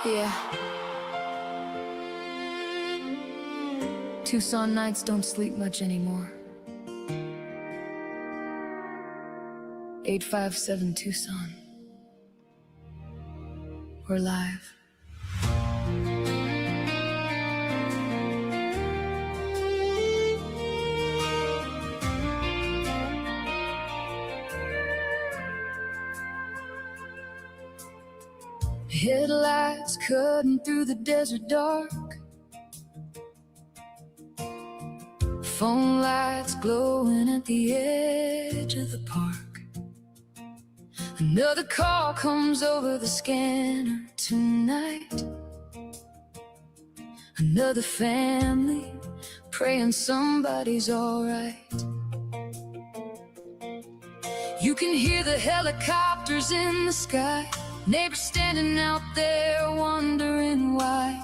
Yeah. Tucson nights don't sleep much anymore. 857 Tucson. We're live. Headlights cutting through the desert dark. Phone lights glowing at the edge of the park. Another call comes over the scanner tonight. Another family praying somebody's alright. You can hear the helicopters in the sky, neighbors standing out there wondering why.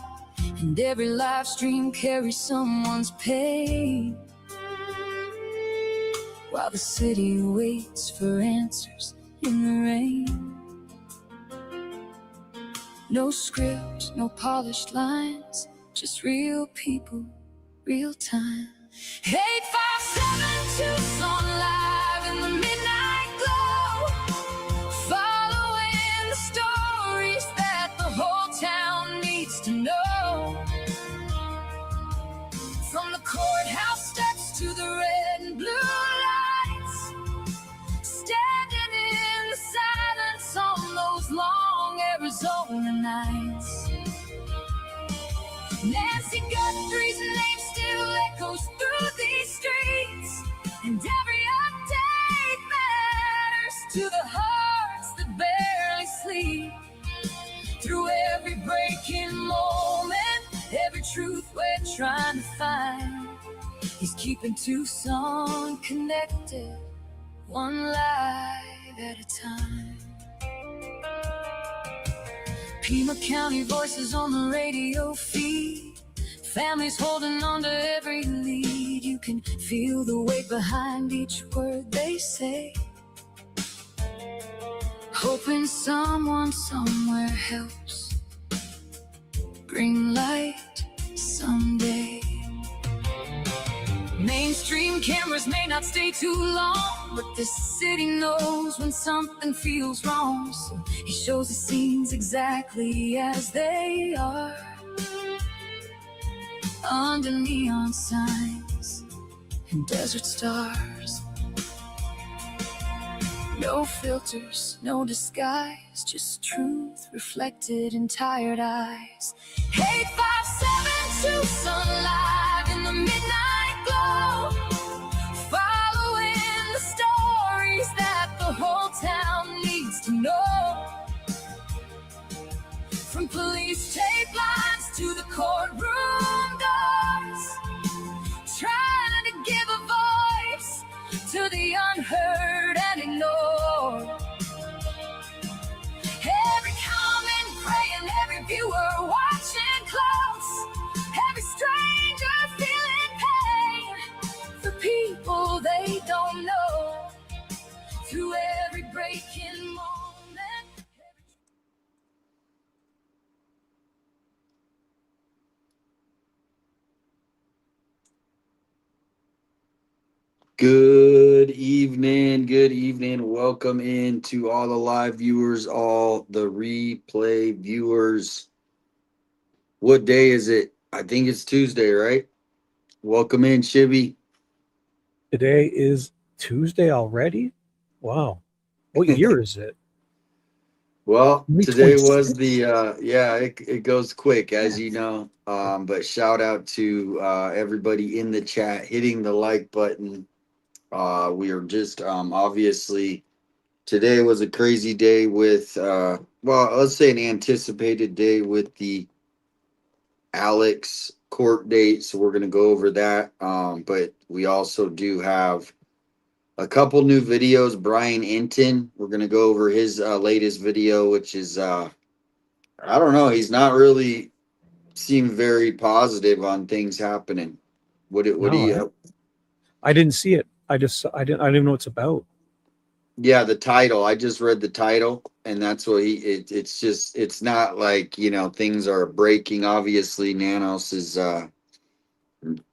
And every live stream carries someone's pain, while the city waits for answers in the rain. No scripts, no polished lines, just real people, real time. 857 Tucson live in the midnight glow, following the stories that the whole town needs to know. From the courthouse steps to the red and blue lights, standing in the silence on those long Arizona nights. Nancy Guthrie's name still echoes through these streets, and every update matters to the hearts that barely sleep. Through every breaking moment, every truth we're trying to find, he's keeping Tucson connected, one life at a time. Pima County voices on the radio feed, families holding on to every lead. You can feel the weight behind each word they say, hoping someone somewhere helps bring light someday. Mainstream cameras may not stay too long, but this city knows when something feels wrong. So he shows the scenes exactly as they are, under neon signs and desert stars. No filters, no disguise, just truth reflected in tired eyes. 857 Tucson live in the midnight glow, following the stories that the whole town needs to know. From police tape lines to the courtroom doors, trying to give a voice to the unheard and ignored. Every comment praying, every viewer watching close, every stranger feeling pain for people they don't know. Through every breaking moment. Good evening. Welcome in to all the live viewers, all the replay viewers. What day is it? I think it's Tuesday, right? Welcome in, Shibby. Today is Tuesday already? Wow. What year is it? Well, today was the it goes quick, as you know. But shout out to everybody in the chat hitting the like button. We are just obviously today was a crazy day with let's say an anticipated day with the Alex court date, so we're going to go over that. But we also do have a couple new videos. Brian Inton, we're going to go over his latest video, which is I don't know, he's not really seemed very positive on things happening. What do you I didn't see it. I didn't even know what it's about. Yeah, the title. I just read the title, and that's what it's just, it's not like, things are breaking. Obviously, Nanos is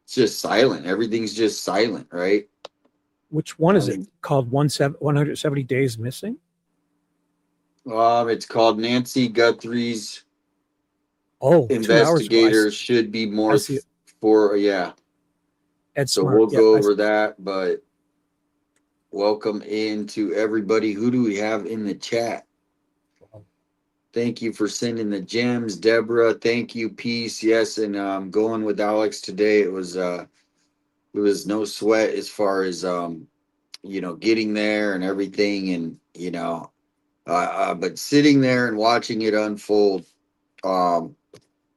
just silent. Everything's just silent, right? Which one I is it mean, called? 170 Days Missing? it's called Nancy Guthrie's Oh, 2 hours ago. investigators should be I more see it. for, yeah. Ed So Smart. we'll Yeah. go over that, but welcome into everybody. Who do we have in the chat? Thank you for sending the gems, Deborah. Thank you, peace. Yes, and going with Alex today. It was no sweat as far as getting there and everything, and but sitting there and watching it unfold, um,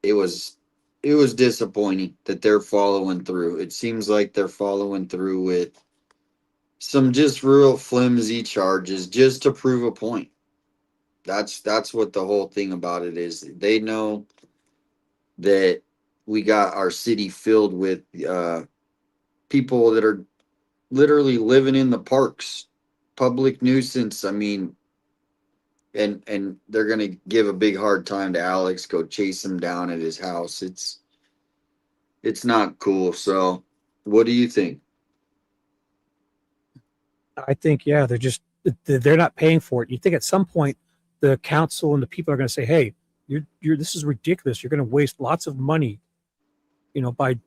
it was it was disappointing that they're following through. It seems like they're following through with some just real flimsy charges just to prove a point. That's what the whole thing about it is. They know that we got our city filled with people that are literally living in the parks, public nuisance. I mean, and they're gonna give a big hard time to Alex. Go chase him down at his house. It's not cool. So, what do you think? I think, yeah, they're not paying for it. You think at some point the council and the people are going to say, "Hey, you're this is ridiculous. You're going to waste lots of money, by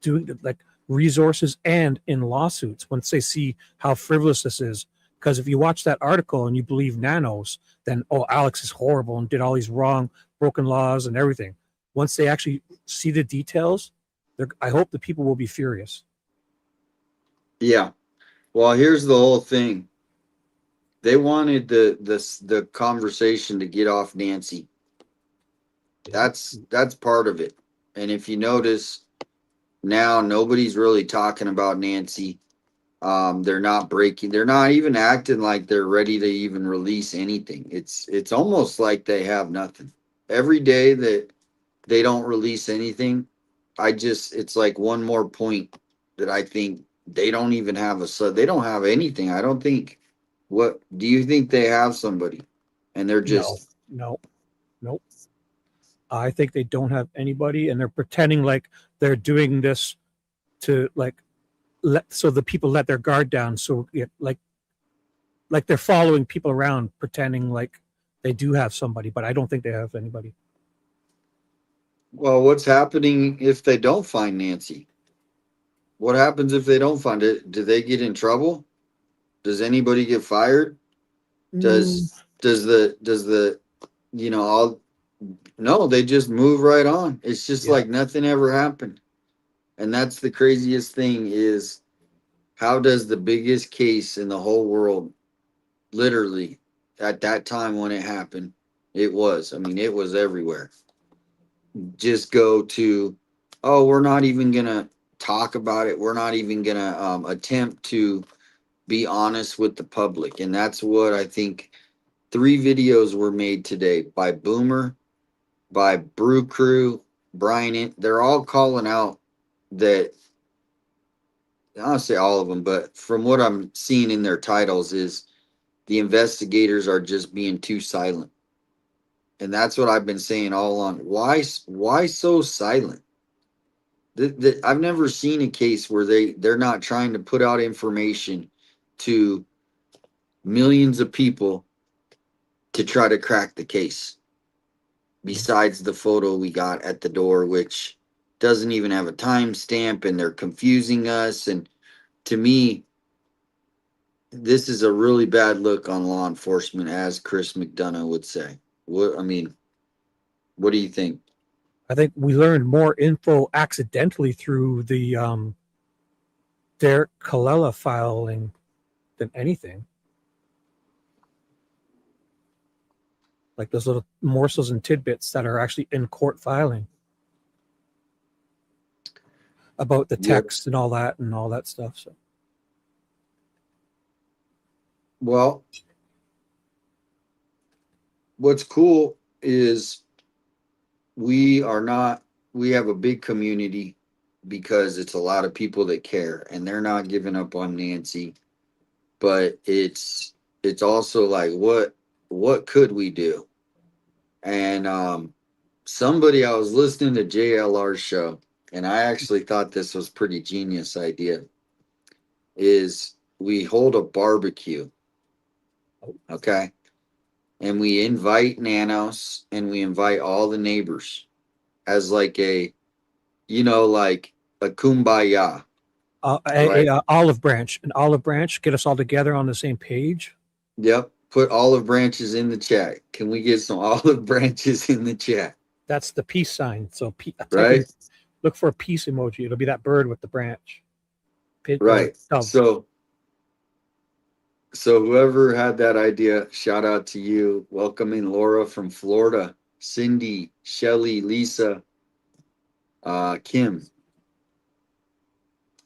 doing like resources and in lawsuits once they see how frivolous this is." Because if you watch that article and you believe Nanos, then Alex is horrible and did all these wrong, broken laws and everything. Once they actually see the details, I hope the people will be furious. Yeah. Well, here's the whole thing. They wanted the conversation to get off Nancy. That's part of it. And if you notice, now nobody's really talking about Nancy. They're not even acting like they're ready to even release anything. It's almost like they have nothing. Every day that they don't release anything, it's like one more point that I think they don't even have they don't have anything. I don't think. What do you think they have somebody? And they're No, just no, no. I think they don't have anybody, and they're pretending like they're doing this to so the people let their guard down. So like they're following people around, pretending like they do have somebody, but I don't think they have anybody. well, what's happening if they don't find Nancy? What happens if they don't find it? Do they get in trouble? Does anybody get fired? Mm, Does the all no, they just move right on. It's just yeah, like nothing ever happened. And that's the craziest thing is how does the biggest case in the whole world, literally at that time when it happened, I mean, it was everywhere. Just go to, oh, we're not even gonna talk about it. We're not even gonna attempt to be honest with the public. And that's what I think. Three videos were made today by Boomer, by Brew Crew, Brian. They're all calling out that, I'll say all of them, but from what I'm seeing in their titles is the investigators are just being too silent. And that's what I've been saying all along. Why so silent? I've never seen a case where they're not trying to put out information to millions of people to try to crack the case. Besides the photo we got at the door, which doesn't even have a timestamp, and they're confusing us. And to me, this is a really bad look on law enforcement, as Chris McDonough would say. What do you think? I think we learned more info accidentally through the Derek Colella filing than anything. Like those little morsels and tidbits that are actually in court filing about the Yep. text and all that stuff. So Well, what's cool is we are not, we have a big community because it's a lot of people that care, and they're not giving up on Nancy. But it's also like what could we do? And somebody, I was listening to JLR's show, and I actually thought this was pretty genius idea. Is we hold a barbecue, okay, and we invite Nanos and we invite all the neighbors as like a, like a kumbaya, right? An olive branch, get us all together on the same page. Yep. Put olive branches in the chat. Can we get some olive branches in the chat? That's the peace sign. So Right? look for a peace emoji. It'll be that bird with the branch. Right. Dove. So whoever had that idea, shout out to you. Welcoming Laura from Florida, Cindy, Shelly, Lisa, Kim.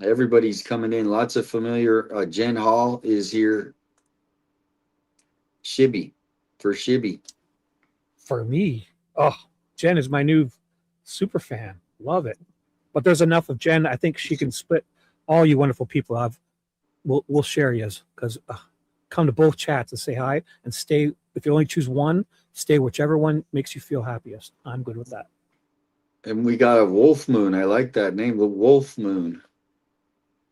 Everybody's coming in. Lots of familiar. Jen Hall is here. Shibby for Shibby. For me, oh, Jen is my new super fan. Love it. But there's enough of Jen. I think she can split all you wonderful people. We'll share yous because come to both chats and say hi and stay. If you only choose one, stay whichever one makes you feel happiest. I'm good with that. And we got a Wolf Moon. I like that name, the Wolf Moon.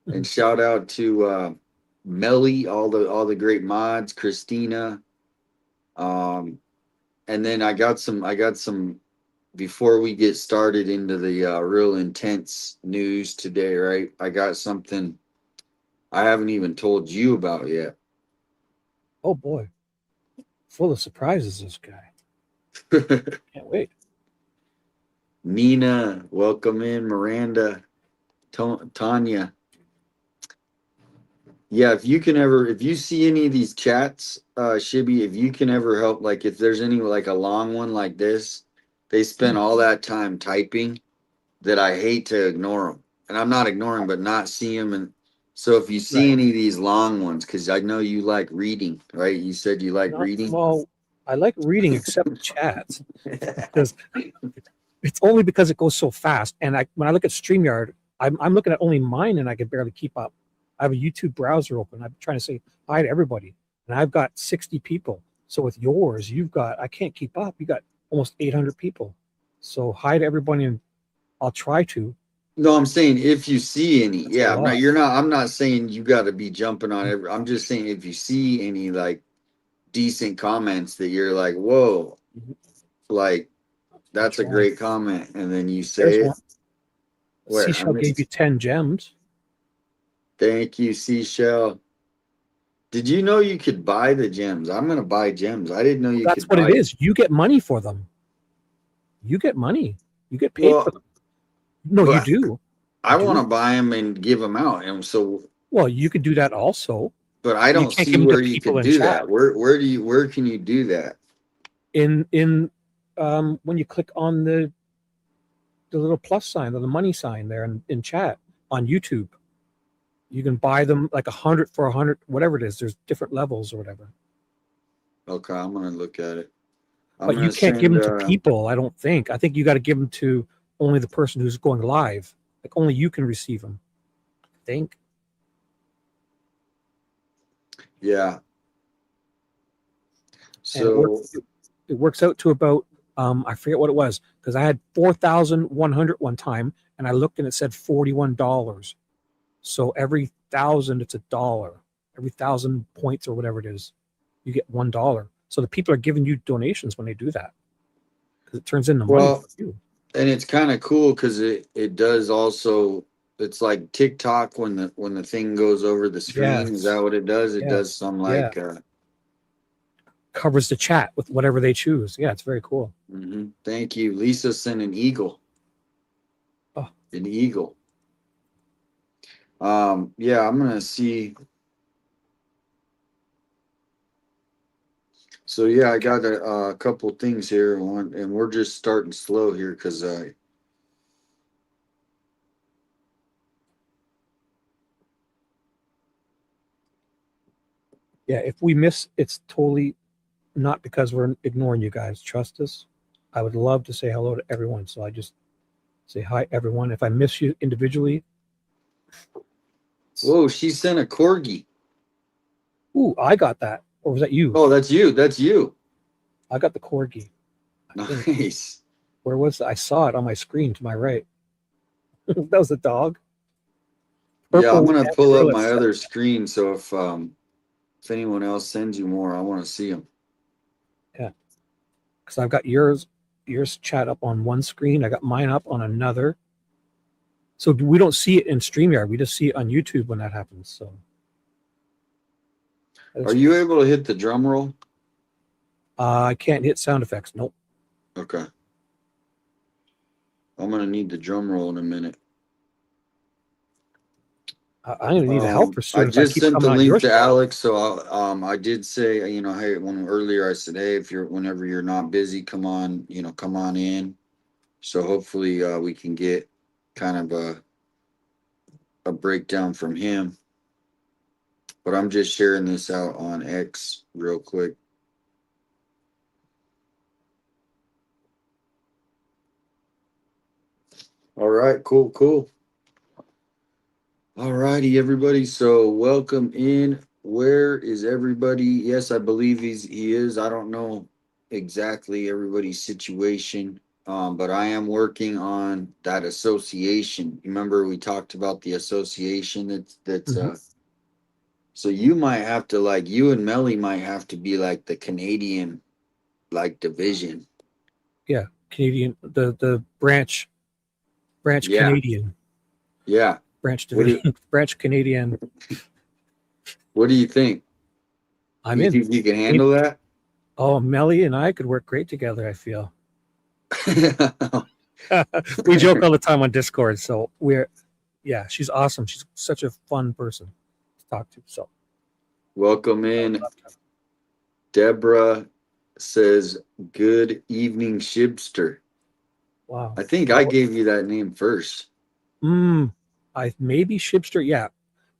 And shout out to Melly, all the great mods, Christina. And then I got some before we get started into the real intense news today, right? I got something I haven't even told you about yet. Oh boy. Full of surprises, this guy. Can't wait. Nina, welcome in. Miranda, Tanya. Yeah, if you see any of these chats, Shibby, if you can ever help, like if there's any like a long one like this, they spend all that time typing that I hate to ignore them. And I'm not ignoring, but not see them. And so if you see any of these long ones, because I know you like reading, right? You said you like reading. Well, I like reading except chats because it's only because it goes so fast. And when I look at StreamYard, I'm looking at only mine and I can barely keep up. I have a YouTube browser open. I'm trying to say hi to everybody. And I've got 60 people. So with yours, I can't keep up. You got almost 800 people. So hi to everybody, and I'll try to. No, I'm saying if you see any, That's a lot. I'm not saying you got to be jumping on every, I'm just saying if you see any like decent comments that you're like, whoa, like that's a great comment. And then you say it. Where? Seashell gave you 10 gems. Thank you, Seashell. Did you know you could buy the gems? I'm going to buy gems. I didn't know you could. That's what it is. You get money for them. You get money. You get paid for them. No, you do. I want to buy them and give them out. And so. Well, you could do that also. But I don't see where you can do that. Where can you do that? In when you click on the little plus sign or the money sign there in chat on YouTube. You can buy them like 100 for 100, whatever it is. There's different levels or whatever. Okay, I'm gonna look at it. But you can't give them to people, I don't think. I think you got to give them to only the person who's going live. Like only you can receive them. I think. Yeah. So it works out to about I forget what it was because I had 4,100 one time and I looked and it said $41. So every 1,000 it's $1. Every 1,000 points or whatever it is, you get $1. So the people are giving you donations when they do that because it turns into money for you. And it's kind of cool because it does also. It's like TikTok when the thing goes over the screen. Yes. Is that what it does? It does some like covers the chat with whatever they choose. Yeah, it's very cool. Mm-hmm. Thank you. Lisa sent an eagle. Oh, an eagle. Yeah, I'm gonna see. So yeah, I got a couple things here, and we're just starting slow here because yeah, if we miss, it's totally not because we're ignoring you guys. Trust us. I would love to say hello to everyone, so I just say hi, everyone. If I miss you individually. Whoa, she sent a corgi. Ooh, I got that. Or was that you? Oh, that's you. That's you. I got the corgi. I think. Nice. Where was I saw it on my screen to my right. That was a dog. Yeah, I'm Purple gonna and pull up gorilla my set. other screen. So if anyone else sends you more, I want to see them. Yeah, because I've got yours chat up on one screen. I got mine up on another. So we don't see it in StreamYard. We just see it on YouTube when that happens. So Are you able to hit the drum roll? I can't hit sound effects. Nope. Okay. I'm gonna need the drum roll in a minute. I'm gonna need a helper I soon if I just keep sent the coming on your link to show. Alex, so I did say, hey, when earlier I said, hey, whenever you're not busy, come on in. So hopefully we can get kind of a breakdown from him. But I'm just sharing this out on X real quick. All right, cool. All righty, everybody. So welcome in. Where is everybody? Yes, I believe he is. I don't know exactly everybody's situation. But I am working on that association. Remember we talked about the association that's so you might have to, like, you and Melly might have to be like the Canadian like division. Yeah, Canadian, the branch Yeah. Canadian, Yeah. branch What do division, branch Canadian. what do you think? I'm You in. think you can handle that? Oh, Melly and I could work great together, I feel. We joke all the time on Discord. So yeah, she's awesome. She's such a fun person to talk to. So Welcome in. Deborah says, "Good evening, Shibster." wow. I think I gave you that name first. I maybe Shipster. Yeah.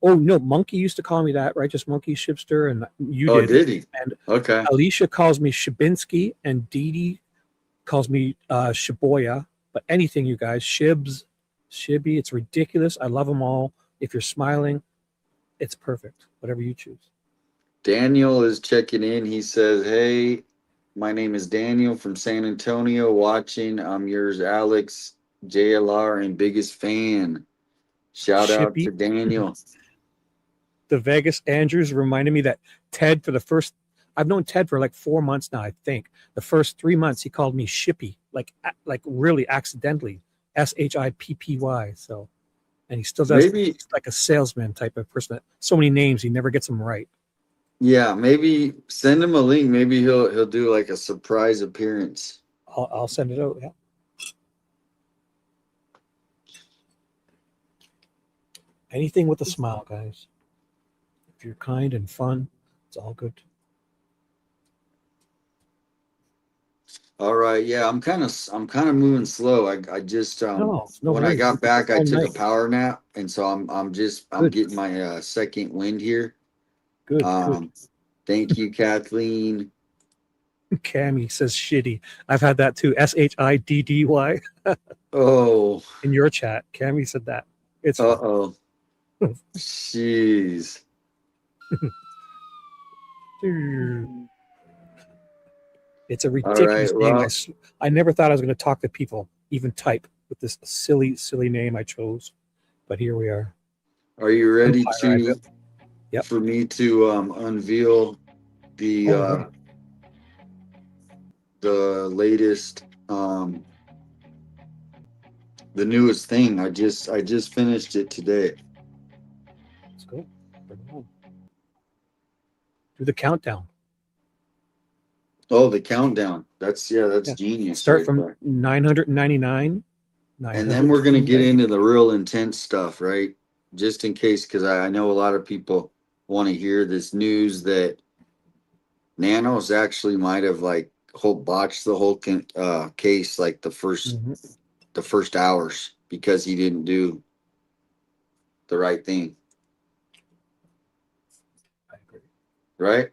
Oh no, Monkey used to call me that, right? Just Monkey Shipster, and you Oh, did. did he? And Okay. Alicia calls me Shabinsky, and Dee Dee calls me Shiboya. But anything, you guys, Shibs, Shibby, it's ridiculous. I love them all. If you're smiling, it's perfect. Whatever you choose. Daniel is checking in. He says, "Hey, my name is Daniel from San Antonio watching. I'm yours, Alex, JLR, and biggest fan. Shout out to Shippy, Daniel." the Vegas Andrews reminded me that Ted for the first. I've known Ted for like 4 months now. I think the first 3 months he called me Shippy, like really accidentally, Shippy. So, and he still does. Maybe, He's like a salesman type of person. So many names, he never gets them right. yeah, maybe send him a link. Maybe he'll do like a surprise appearance. I'll send it out. Yeah. Anything with a smile, guys. If you're kind and fun, it's all good. All right, yeah, I'm kind of moving slow. I just No when I worries. got back, I All took a night. power nap, and so I'm Good. getting my second wind here. Good. Thank you, Kathleen. Cammy says shitty. I've had that too. Shiddy Oh, in your chat. Cammy said that. It's fine. oh, jeez. It's a All right, ridiculous name. well, I never thought I was going to talk to people, even type, with this silly name I chose. But here we are. are you ready Empire. Yep. for me to unveil the Oh, the latest the newest thing? I just finished it today. let's go. Bring it on. Do the countdown. Oh, the countdown. That's Yeah. genius Start right from there. 999. And then we're gonna get 999. into the real intense stuff, right? Just in case, because I know a lot of people want to hear this news that Nanos actually might have like whole botched the whole case, like the first hours, because he didn't do the right thing, I agree. right?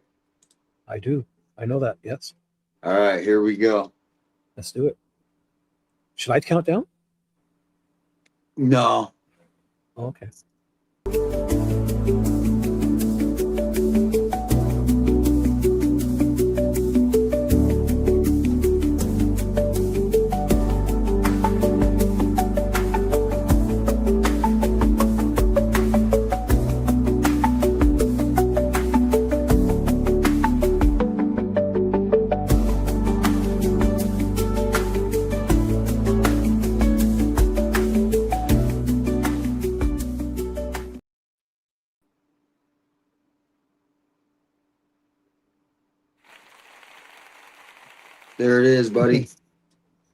I do. I know that. Yes. All right, here we go. Let's do it. Should I count down? No. Oh, okay. There it is, buddy.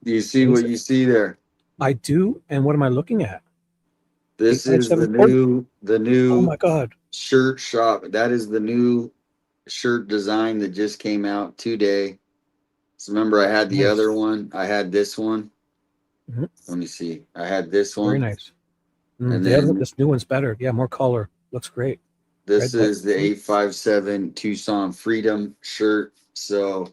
Do you see what you see there? I do. And what am I looking at? This is the 85740. new Oh my God. shirt shop. That is the new shirt design that just came out today. So remember, I had the Nice. other one. I had this one. Mhm. Let me see. I had this Very one, nice. and The other one, then this new one's better. Yeah, more color. Looks great. this Red, white, is the blue. 857 Tucson Freedom shirt. So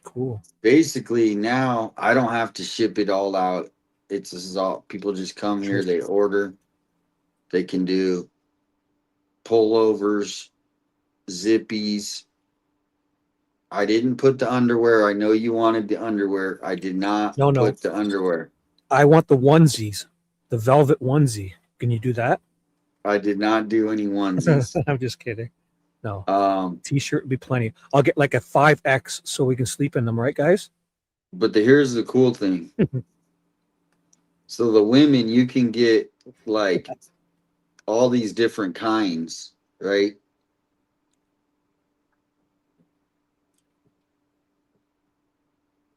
Cool. basically, now I don't have to ship it all out. This is all people just come here, they order. They can do pullovers, zippies. I didn't put the underwear. I know you wanted the underwear. I did not No. put the underwear. I want the onesies, the velvet onesie. Can you do that? I did not do any onesies. I'm just kidding. No. Um, T-shirt would be plenty. I'll get like a 5X so we can sleep in them, right, guys? but here's the cool thing. So the women, you can get like all these different kinds, right?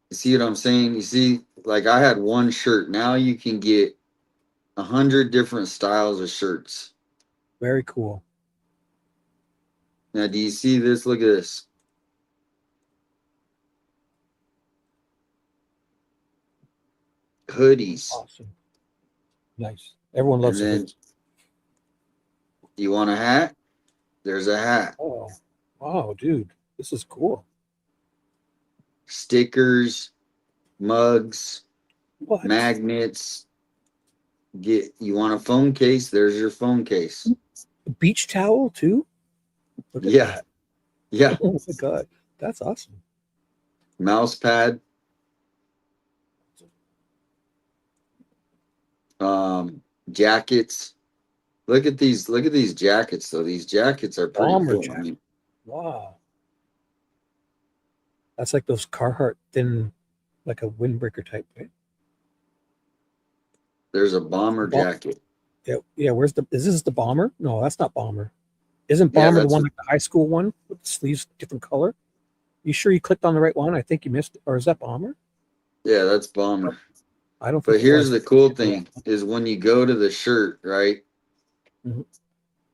You see what I'm saying? You see, like I had one shirt. Now you can get 100 different styles of shirts. Very cool. Now, do you see this? Look at this. Hoodies. Awesome. Nice. Everyone And loves a then hoodie. you want a hat? There's a hat. Oh, wow, dude. This is cool. Stickers, mugs, What? magnets. You want a phone case? There's your phone case. A beach towel too? Look at Yeah. that. Yeah. Oh my God. That's awesome. Mouse pad. Jackets. Look at these jackets though. These jackets are pretty Bomber cool. I jacket. mean, Wow. That's like those Carhartt thin, like a windbreaker type, right? there's a bomber Bom- jacket. yeah. Is this the bomber? No, that's not bomber. Isn't Yeah, bomber the that's one like the high school one with the sleeves different color? You sure you clicked on the right one? I think you missed it. Or is that bomber? that's bomber. I don't think But it here's was. the cool thing is when you go to the shirt, right? Mhm.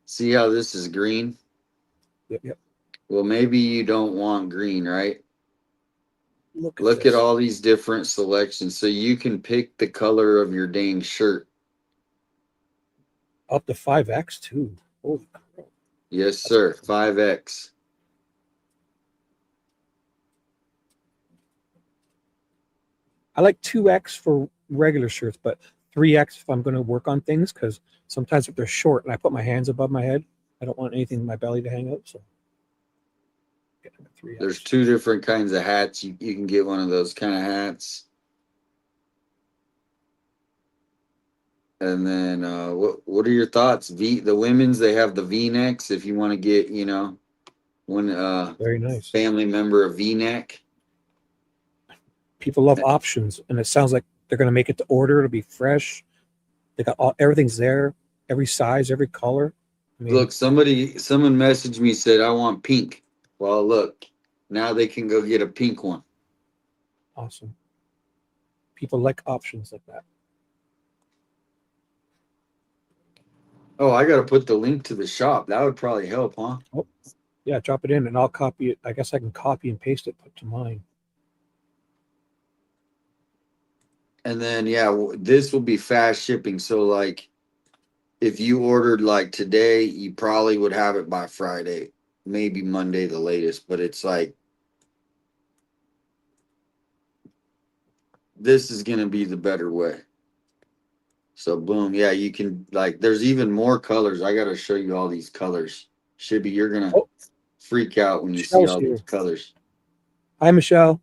See how this is green? Yep. Well, maybe you don't want green, right? Look at Look at this. all these different selections. So you can pick the color of your dang shirt. Up to 5X too. Holy crap. Yes, sir. 5X. I like 2X for regular shirts, but 3X if I'm going to work on things because sometimes if they're short and I put my hands above my head, I don't want anything in my belly to hang out. So get a 3X. There's two different kinds of hats. You can get one of those kind of hats. And then what are your thoughts? The women's, they have the V-necks if you want to get, one Very nice. family member a V-neck. People love options, and it sounds like they're going to make it to order. It'll be fresh. They got everything's there, every size, every color. I mean, Look, someone messaged me, said I want pink. Well, look, now they can go get a pink one. awesome. People like options like that. Oh, I got to put the link to the shop. That would probably help, huh? Oh, yeah, drop it in, and I'll copy it. I guess I can copy and paste it, put to mine. And then, yeah, this will be fast shipping. So, like, if you ordered like today, you probably would have it by Friday, maybe Monday the latest. But it's like, this is going to be the better way. So, boom. Yeah, you can, like, there's even more colors. I got to show you all these colors. Shibby, you're going to Oh, freak out when you see Michelle's all here. these colors. Hi, Michelle.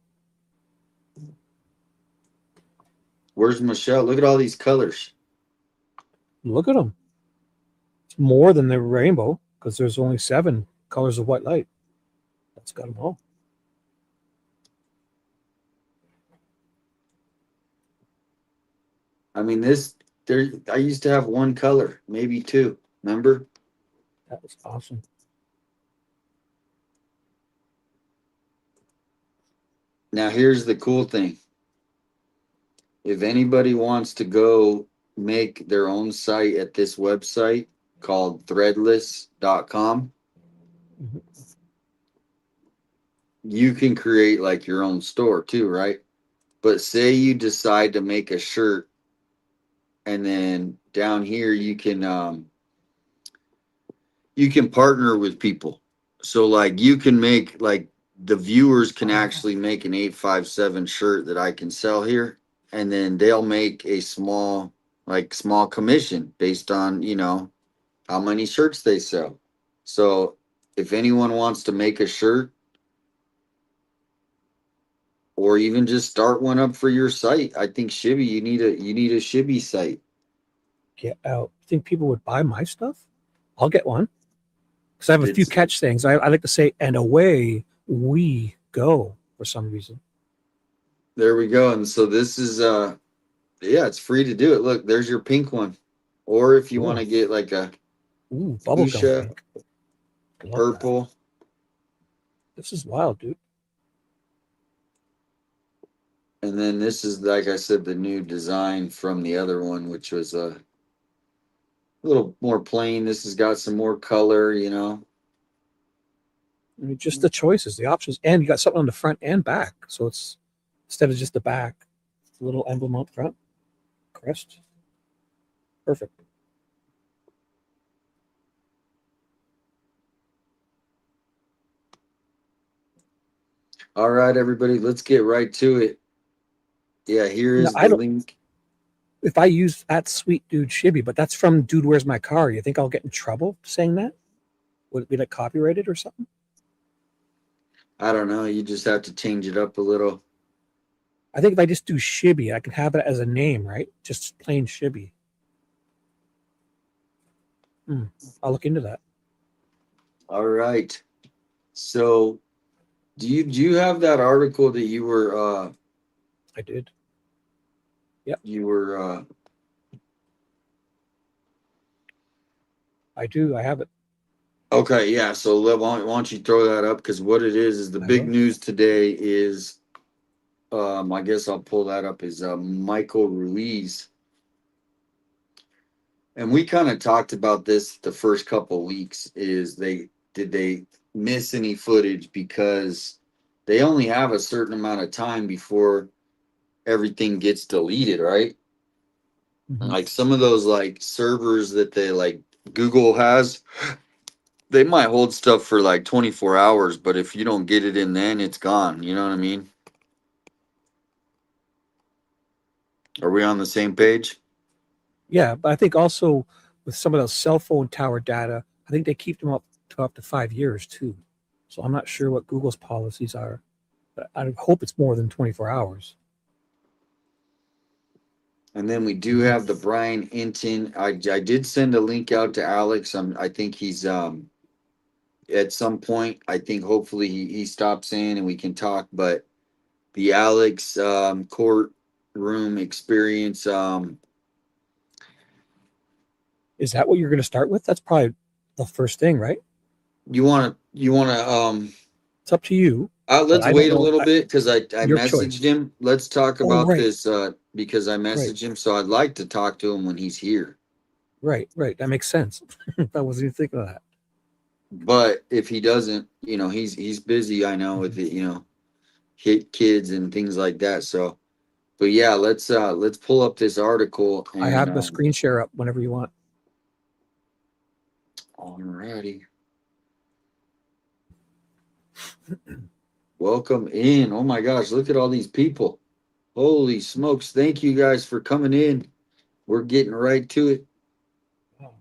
Where's Michelle? Look at all these colors. Look at them. It's more than the rainbow because there's only 7 colors of white light. That's got them all. I mean, I used to have one color, maybe two. Remember? That was awesome. Now here's the cool thing. If anybody wants to go make their own site at this website called threadless.com, Mhm. you can create like your own store too, right? But say you decide to make a shirt, and then down here you can partner with people. So like you can make like the viewers can actually make an 857 shirt that I can sell here, and then they'll make a small commission based on, how many shirts they sell. So if anyone wants to make a shirt or even just start one up for your site, I think Shibby, you need a Shibby site. Get out. Think people would buy my stuff? I'll get one. Because I have a few It's catch things. I like to say, and away we go for some reason. There we go. And so this is yeah, it's free to do it. Look, there's your pink one. Or if you want Cool. to get like a Ooh, bubblegum fuchsia, pink. Love that. purple. This is wild, dude. And then this is, like I said, the new design from the other one, which was a little more plain. This has got some more color. I mean, just the choices, the options, and you got something on the front and back. So it's instead of just the back, a little emblem up front, crest. Perfect. All right, everybody, let's get right to it. Yeah, here No, is I the don't. link. If I use that sweet dude Shibby, but that's from Dude Where's My Car? You think I'll get in trouble saying that? Would it be like copyrighted or something? I don't know. You just have to change it up a little. I think if I just do Shibby, I can have it as a name, right? Just plain Shibby. I'll look into that. All right. So do you have that article that I did. you were I do. I have it. okay, yeah. So why don't you throw that up? Because what it is the I big will. news today is, I guess I'll pull that up, is Michael Ruiz. And we kind of talked about this the first couple weeks. Is they miss any footage because they only have a certain amount of time before everything gets deleted, right? Mhm. Like some of those like servers that they like Google has, they might hold stuff for like 24 hours, but if you don't get it in then, it's gone. You know what I mean? Are we on the same page? Yeah, but I think also with some of those cell phone tower data, I think they keep them up to 5 years too. So I'm not sure what Google's policies are, but I hope it's more than 24 hours. And then we do have the Brian Inton. I did send a link out to Alex. I think he's at some point. I think hopefully he stops in and we can talk. But the Alex courtroom experience. Is that what you're going to start with? That's probably the first thing, right? You wanna It's up to you, but let's I don't wait a know. little bit because I Your messaged choice. him. Let's talk Oh, about right, this because I right, messaged him. So I'd like to talk to him when he's here. right. That makes sense. I wasn't even thinking of that. But if he doesn't, he's busy. I know with Mhm. it, hit kids and things like that. So, but yeah, let's pull up this article I and have the screen share up whenever you want. alrighty, welcome in. Oh my gosh, look at all these people! Holy smokes! Thank you guys for coming in. We're getting right to it. Wow.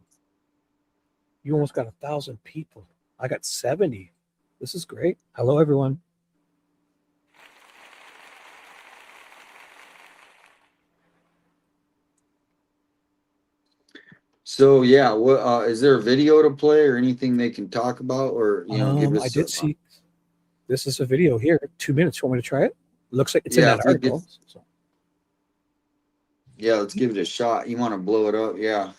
You almost got 1,000 people. I got 70. This is great. Hello, everyone. So yeah, what is there a video to play or anything they can talk about or give I us did see this is a video here. 2 minutes. You want me to try it? Looks like it's in yeah, that if we get article. So yeah, let's give it a shot. You want to blow it up? Yeah.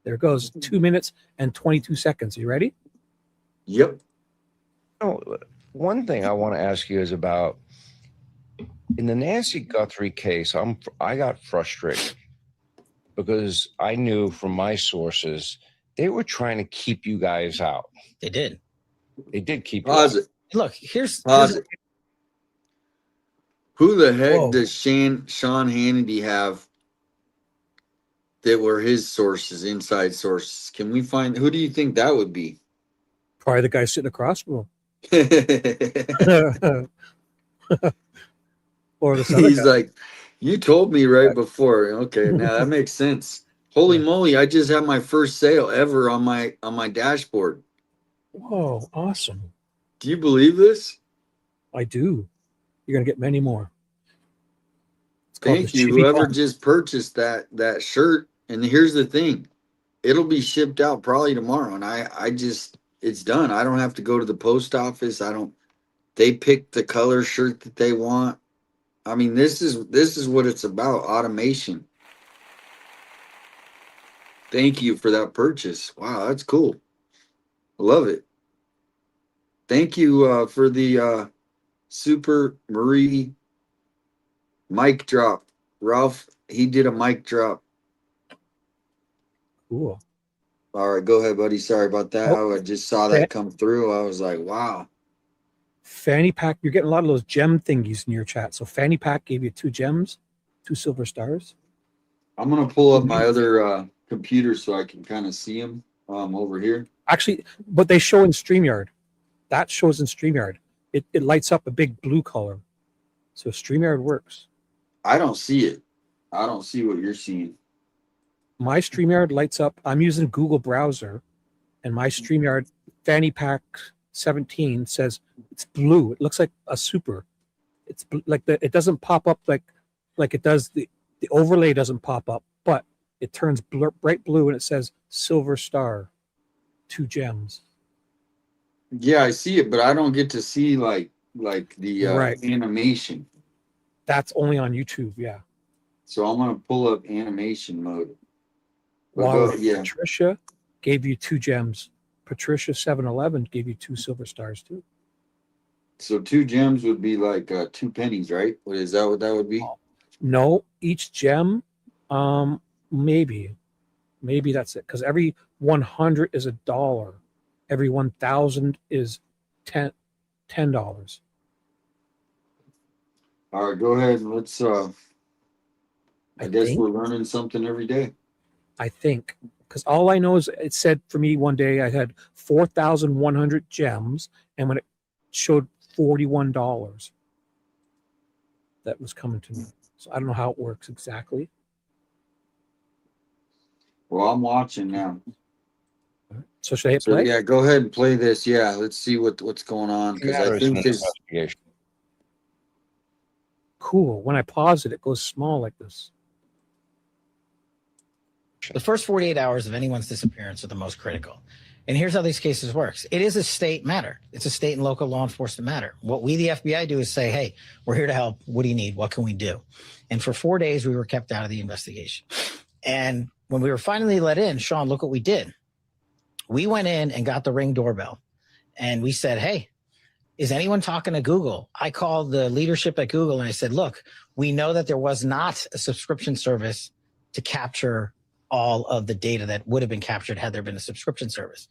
there it goes. 2 minutes and 22 seconds. You ready? Yep. Oh, one thing I want to ask you is about in the Nancy Guthrie case. I got frustrated because I knew from my sources they were trying to keep you guys out. They did. They did keep you Pause out. it. Look, here's Pause it. Who the heck Whoa. does Sean Hannity have that were his sources, inside sources? Can we find, who do you think that would be? Probably the guy sitting across from him. Or this other He's guy. like, you told me right before. Okay, now that makes sense. Holy Yeah. moly, I just had my first sale ever on my dashboard. Whoa, awesome. Do you believe this? I do. You're going to get many more. It's called Thank the you, Shibby whoever Bomb. just purchased that shirt. And here's the thing, it'll be shipped out probably tomorrow. And I just, it's done. I don't have to go to the post office. They pick the color shirt that they want. I mean, this is what it's about, automation. Thank you for that purchase. Wow, that's cool. I love it. Thank you for the Super Marie mic drop. Ralph, he did a mic drop. Cool. All right, go ahead, buddy. Sorry about that. Oh, I just saw that come through. I was like, wow. Fanny Pack, you're getting a lot of those gem thingies in your chat. So Fanny Pack gave you 2 gems, 2 silver stars. I'm gonna pull up my other computer so I can kind of see them over here. Actually, but they show in StreamYard. That shows in StreamYard. It lights up a big blue color. So StreamYard works. I don't see it. I don't see what you're seeing. My StreamYard lights up. I'm using Google browser, and my StreamYard Fanny Pack 17 says it's blue. It looks like a super. It's like it doesn't pop up like it does the overlay doesn't pop up, but it turns bright blue and it says silver star, 2 gems. Yeah, I see it, but I don't get to see like the Right. animation. That's only on YouTube. Yeah. So I'm gonna pull up animation mode. While Yeah. Patricia gave you 2 gems. Patricia 711 gave you 2 silver stars too. So 2 gems would be like 2 pennies, right? What is that? What that would be? No, each gem, maybe that's it. Because every 100 is $1. Every 1,000 is $10. All right, go ahead and let's. I guess think- we're learning something every day. I think, because all I know is it said for me one day I had 4,100 gems, and when it showed $41, that was coming to me. So I don't know how it works exactly. Well, I'm watching now. So should I hit So play? yeah, go ahead and play this. Yeah, let's see what's going on because I Matters in think an this. investigation. Cool. When I pause it, it goes small like this. the first 48 hours of anyone's disappearance are the most critical. And here's how these cases works. It is a state matter. It's a state and local law enforcement matter. What we, the FBI, do is say, hey, we're here to help. What do you need? What can we do? And for 4 days, we were kept out of the investigation. And when we were finally let in, Sean, look what we did. We went in and got the Ring doorbell. And we said, hey, is anyone talking to Google? I called the leadership at Google and I said, look, we know that there was not a subscription service to capture all of the data that would have been captured had there been a subscription service.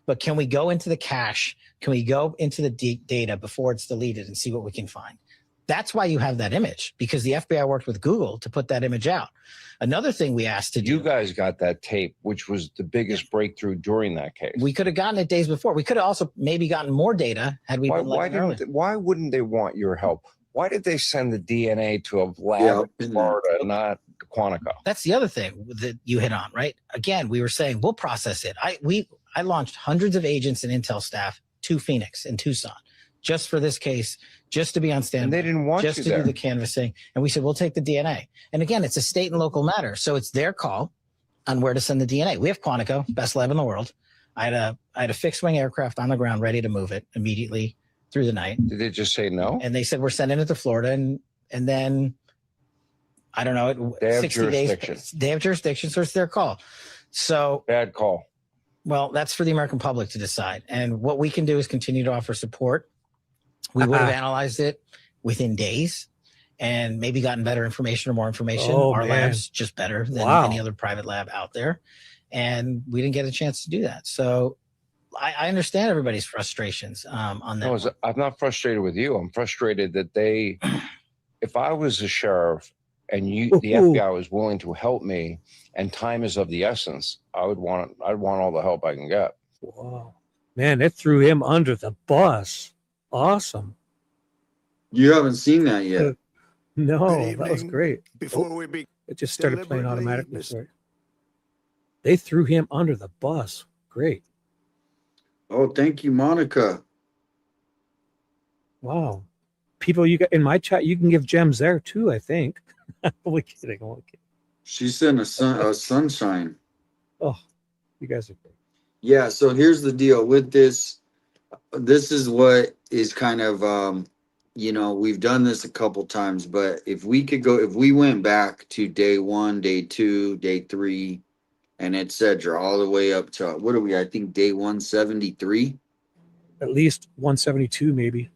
But can we go into the cache? Can we go into the data before it's deleted and see what we can find? That's why you have that image, because the FBI worked with Google to put that image out. Another thing we asked to do. You guys got that tape, which was the biggest breakthrough during that case. We could have gotten it days before. We could have also maybe gotten more data had we been let in earlier. Why wouldn't they want your help? Why did they send the DNA to a lab in Florida, not Quantico? That's the other thing that you hit on, right? Again, we were saying we'll process it. I launched hundreds of agents and intel staff to Phoenix and Tucson just for this case, just to be on standby. And they didn't want just you to there. do the canvassing. And we said, we'll take the DNA. And again, it's a state and local matter. So it's their call on where to send the DNA. We have Quantico, best lab in the world. I had a fixed wing aircraft on the ground ready to move it immediately through the night. Did they just say no? And they said, we're sending it to Florida. And then, I don't know, They have 60 jurisdiction. days. They have jurisdiction, so it's their call. So, Bad call. well, that's for the American public to decide. And what we can do is continue to offer support we would have analyzed it within days and maybe gotten better information or more information. Oh, Our man. lab's just better than Wow. any other private lab out there. And we didn't get a chance to do that. So I understand everybody's frustrations on that. No, I'm not frustrated with you. I'm frustrated that they, if I was a sheriff and the FBI was willing to help me and time is of the essence, I'd want all the help I can get. Wow. Man, it threw him under the bus. Awesome. You haven't seen that yet. No, that was great. Before we begin, It just started playing deliberately automatically. mis- Sorry. They threw him under the bus. Great. Oh, thank you, Monica. Wow. People, you got in my chat, you can give gems there too, I think. I'm only kidding. I'm only kidding. She sent a sunshine. Oh, you guys are great. Yeah, so here's the deal with this. This is what is kind of we've done this a couple times, but if we went back to day 1, day 2, day 3, and etc., all the way up to what are we? I think day 173. At least 172, maybe.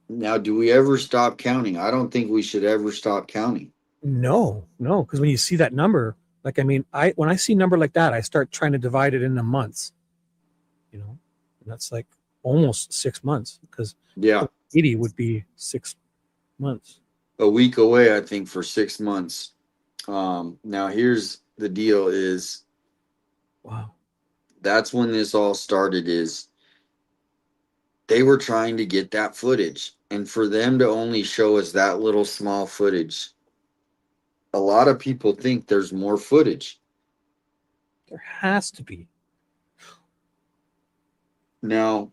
Now, do we ever stop counting? I don't think we should ever stop counting. No, because when you see that number, like, I mean, when I see a number like that, I start trying to divide it into months, and that's like almost 6 months, because 80 would be 6 months. A week away, I think, for 6 months. Now, here's the deal is, wow, that's when this all started, is they were trying to get that footage. And for them to only show us that little small footage, a lot of people think there's more footage. There has to be. Now,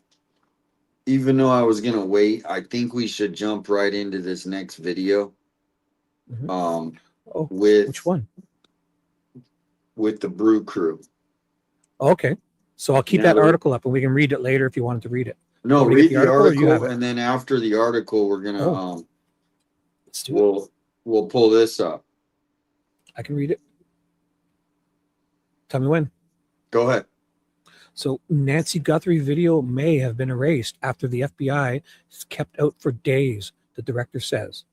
even though I was going to wait, I think we should jump right into this next video. Mhm. With which one? With the Brew Crew. Okay. So I'll keep that article up and we can read it later if you wanted to read it. No, read the article, it? and then after the article, we're gonna let's do it. We'll pull this up. I can read it. Tell me when. Go ahead. So Nancy Guthrie video may have been erased after the FBI is kept out for days, the director says.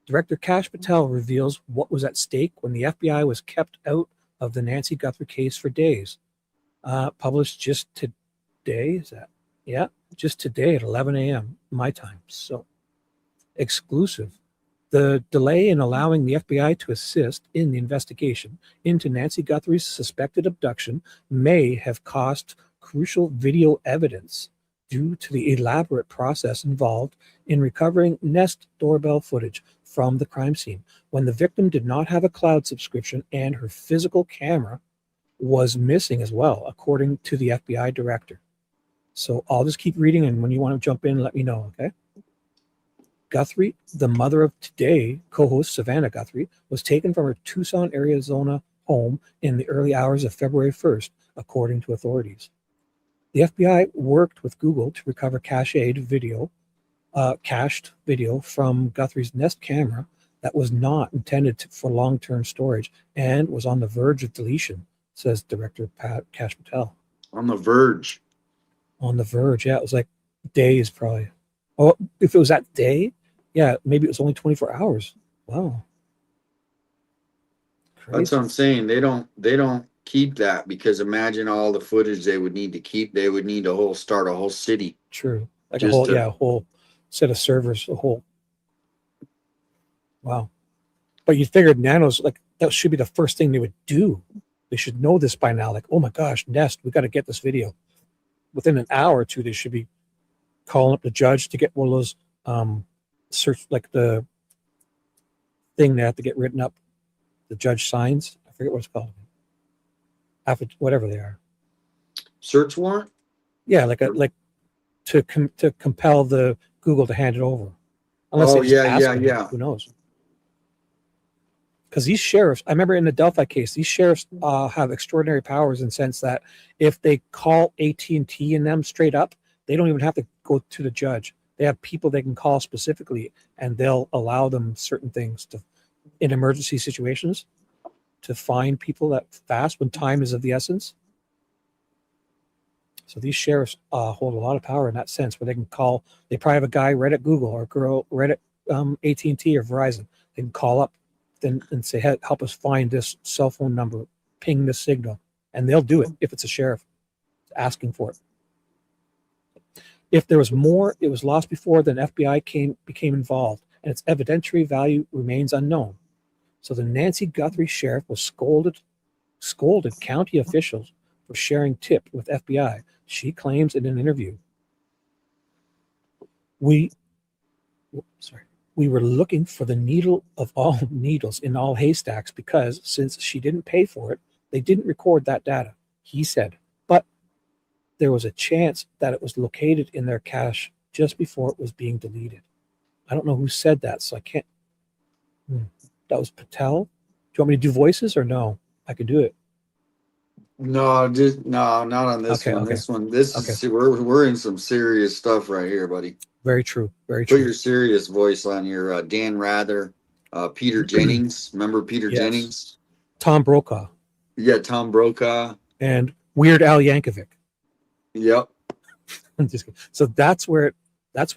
Director Kash Patel reveals what was at stake when the FBI was kept out of the Nancy Guthrie case for days. Published just today, is that? Yeah, just today at 11 a.m. my time. So exclusive. The delay in allowing the FBI to assist in the investigation into Nancy Guthrie's suspected abduction may have cost crucial video evidence due to the elaborate process involved in recovering Nest doorbell footage from the crime scene when the victim did not have a cloud subscription and her physical camera was missing as well, according to the FBI director. So I'll just keep reading, and when you want to jump in, let me know, okay? Guthrie, the mother of Today co-host Savannah Guthrie, was taken from her Tucson, Arizona home in the early hours of February 1st, according to authorities. The FBI worked with Google to recover cached video from Guthrie's Nest camera that was not intended for long-term storage and was on the verge of deletion, says Director Kash Patel. On the verge. On the verge, yeah. It was like days, probably. Oh, if it was that day, yeah, maybe it was only 24 hours. Wow. Crazy. That's what I'm saying. They don't keep that, because imagine all the footage they would need to keep. They would need start a whole city. True. Like Just a whole set of servers, wow. But you figured Nanos, like, that should be the first thing they would do. They should know this by now. Like, oh my gosh, Nest, we got to get this video. Within an hour or two, they should be calling up the judge to get one of those search, like the thing they have to get written up. The judge signs. I forget what it's called. After whatever they are. Search warrant? Yeah, to compel the Google to hand it over. Unless they just ask them, who knows? Because these sheriffs, I remember in the Delphi case, these sheriffs have extraordinary powers in the sense that if they call AT&T in them straight up, they don't even have to go to the judge. They have people they can call specifically, and they'll allow them certain things in emergency situations to find people that fast when time is of the essence. So these sheriffs hold a lot of power in that sense, where they can call. They probably have a guy right at Google or a girl right at AT&T or Verizon. They can call up and say, hey, help us find this cell phone number, ping this signal, and they'll do it if it's a sheriff asking for it. If there was more, it was lost before the FBI became involved, and its evidentiary value remains unknown. So the Nancy Guthrie sheriff was scolded county officials for sharing tip with FBI. She claims in an interview, we were looking for the needle of all needles in all haystacks because since she didn't pay for it, they didn't record that data, he said. But there was a chance that it was located in their cache just before it was being deleted. I don't know who said that, so I can't. That was Patel. Do you want me to do voices or no? I could do it. No, not on this Okay, one. okay. This is we're in some serious stuff right here, buddy. Very true. Very Put true. your serious voice on your Dan Rather, Peter Jennings. Remember Peter Yes. Jennings? Tom Brokaw Yeah, Tom Brokaw. and Weird Al Yankovic. Yep. So that's where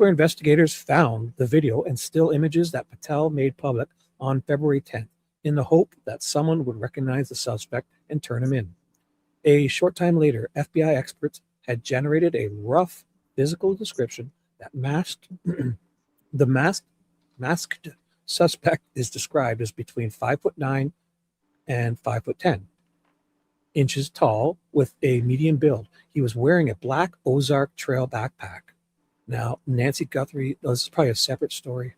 investigators found the video and still images that Patel made public on February 10th in the hope that someone would recognize the suspect and turn him in. A short time later, FBI experts had generated a rough physical description that masked the masked suspect is described as between 5'9" and 5'10" inches tall with a medium build. He was wearing a black Ozark Trail backpack. Now, Nancy Guthrie, this is probably a separate story.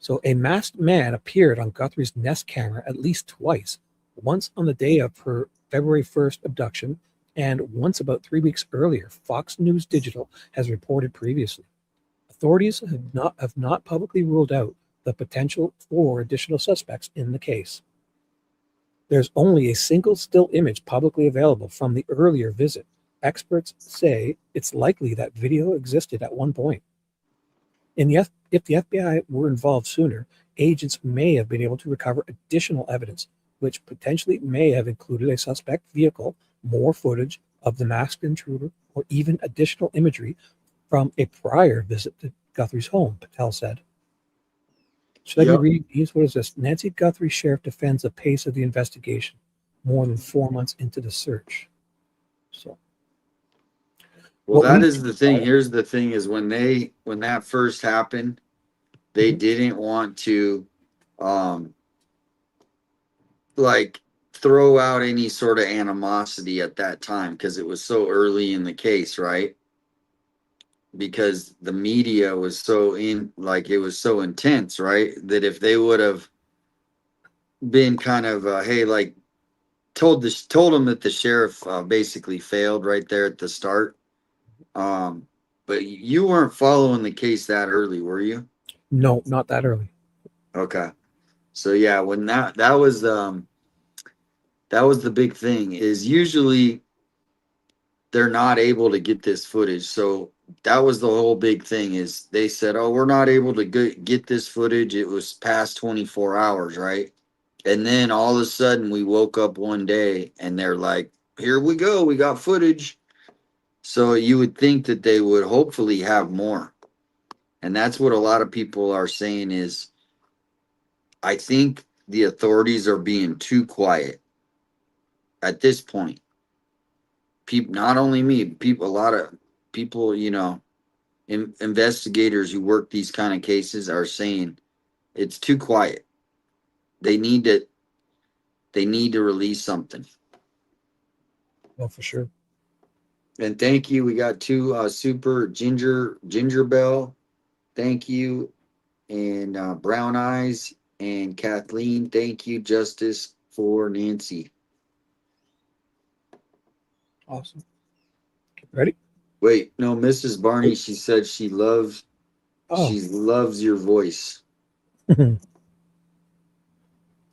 So a masked man appeared on Guthrie's Nest camera at least twice, once on the day of her February 1st abduction, and once about 3 weeks earlier, Fox News Digital has reported previously. Authorities have not publicly ruled out the potential for additional suspects in the case. There's only a single still image publicly available from the earlier visit. Experts say it's likely that video existed at one point. If the FBI were involved sooner, agents may have been able to recover additional evidence, which potentially may have included a suspect vehicle, more footage of the masked intruder, or even additional imagery from a prior visit to Guthrie's home, Patel said. Should I be reading these? What is this? Nancy Guthrie sheriff defends the pace of the investigation more than 4 months into the search. So, well, that is the thing. Here's the thing: is when that first happened, they didn't want to, like throw out any sort of animosity at that time because it was so early in the case, right? Because the media was so it was so intense, right? That if they would have been kind of hey, like told them that the sheriff basically failed right there at the start. But you weren't following the case that early, were you? No, not that early. Okay. So yeah, when that was the big thing is usually they're not able to get this footage. So that was the whole big thing is they said, oh, we're not able to get this footage. It was past 24 hours, right? And then all of a sudden we woke up one day and they're like, here we go. We got footage. So you would think that they would hopefully have more. And that's what a lot of people are saying is, I think the authorities are being too quiet at this point. People, not only me, people, a lot of people, investigators who work these kind of cases are saying it's too quiet. They need to release something. Well, for sure. And thank you. We got two super Ginger Bell. Thank you. And Brown Eyes and Kathleen. Thank you. Justice for Nancy. Awesome. Ready? Wait, no, Mrs. Barney, she said she loves your voice.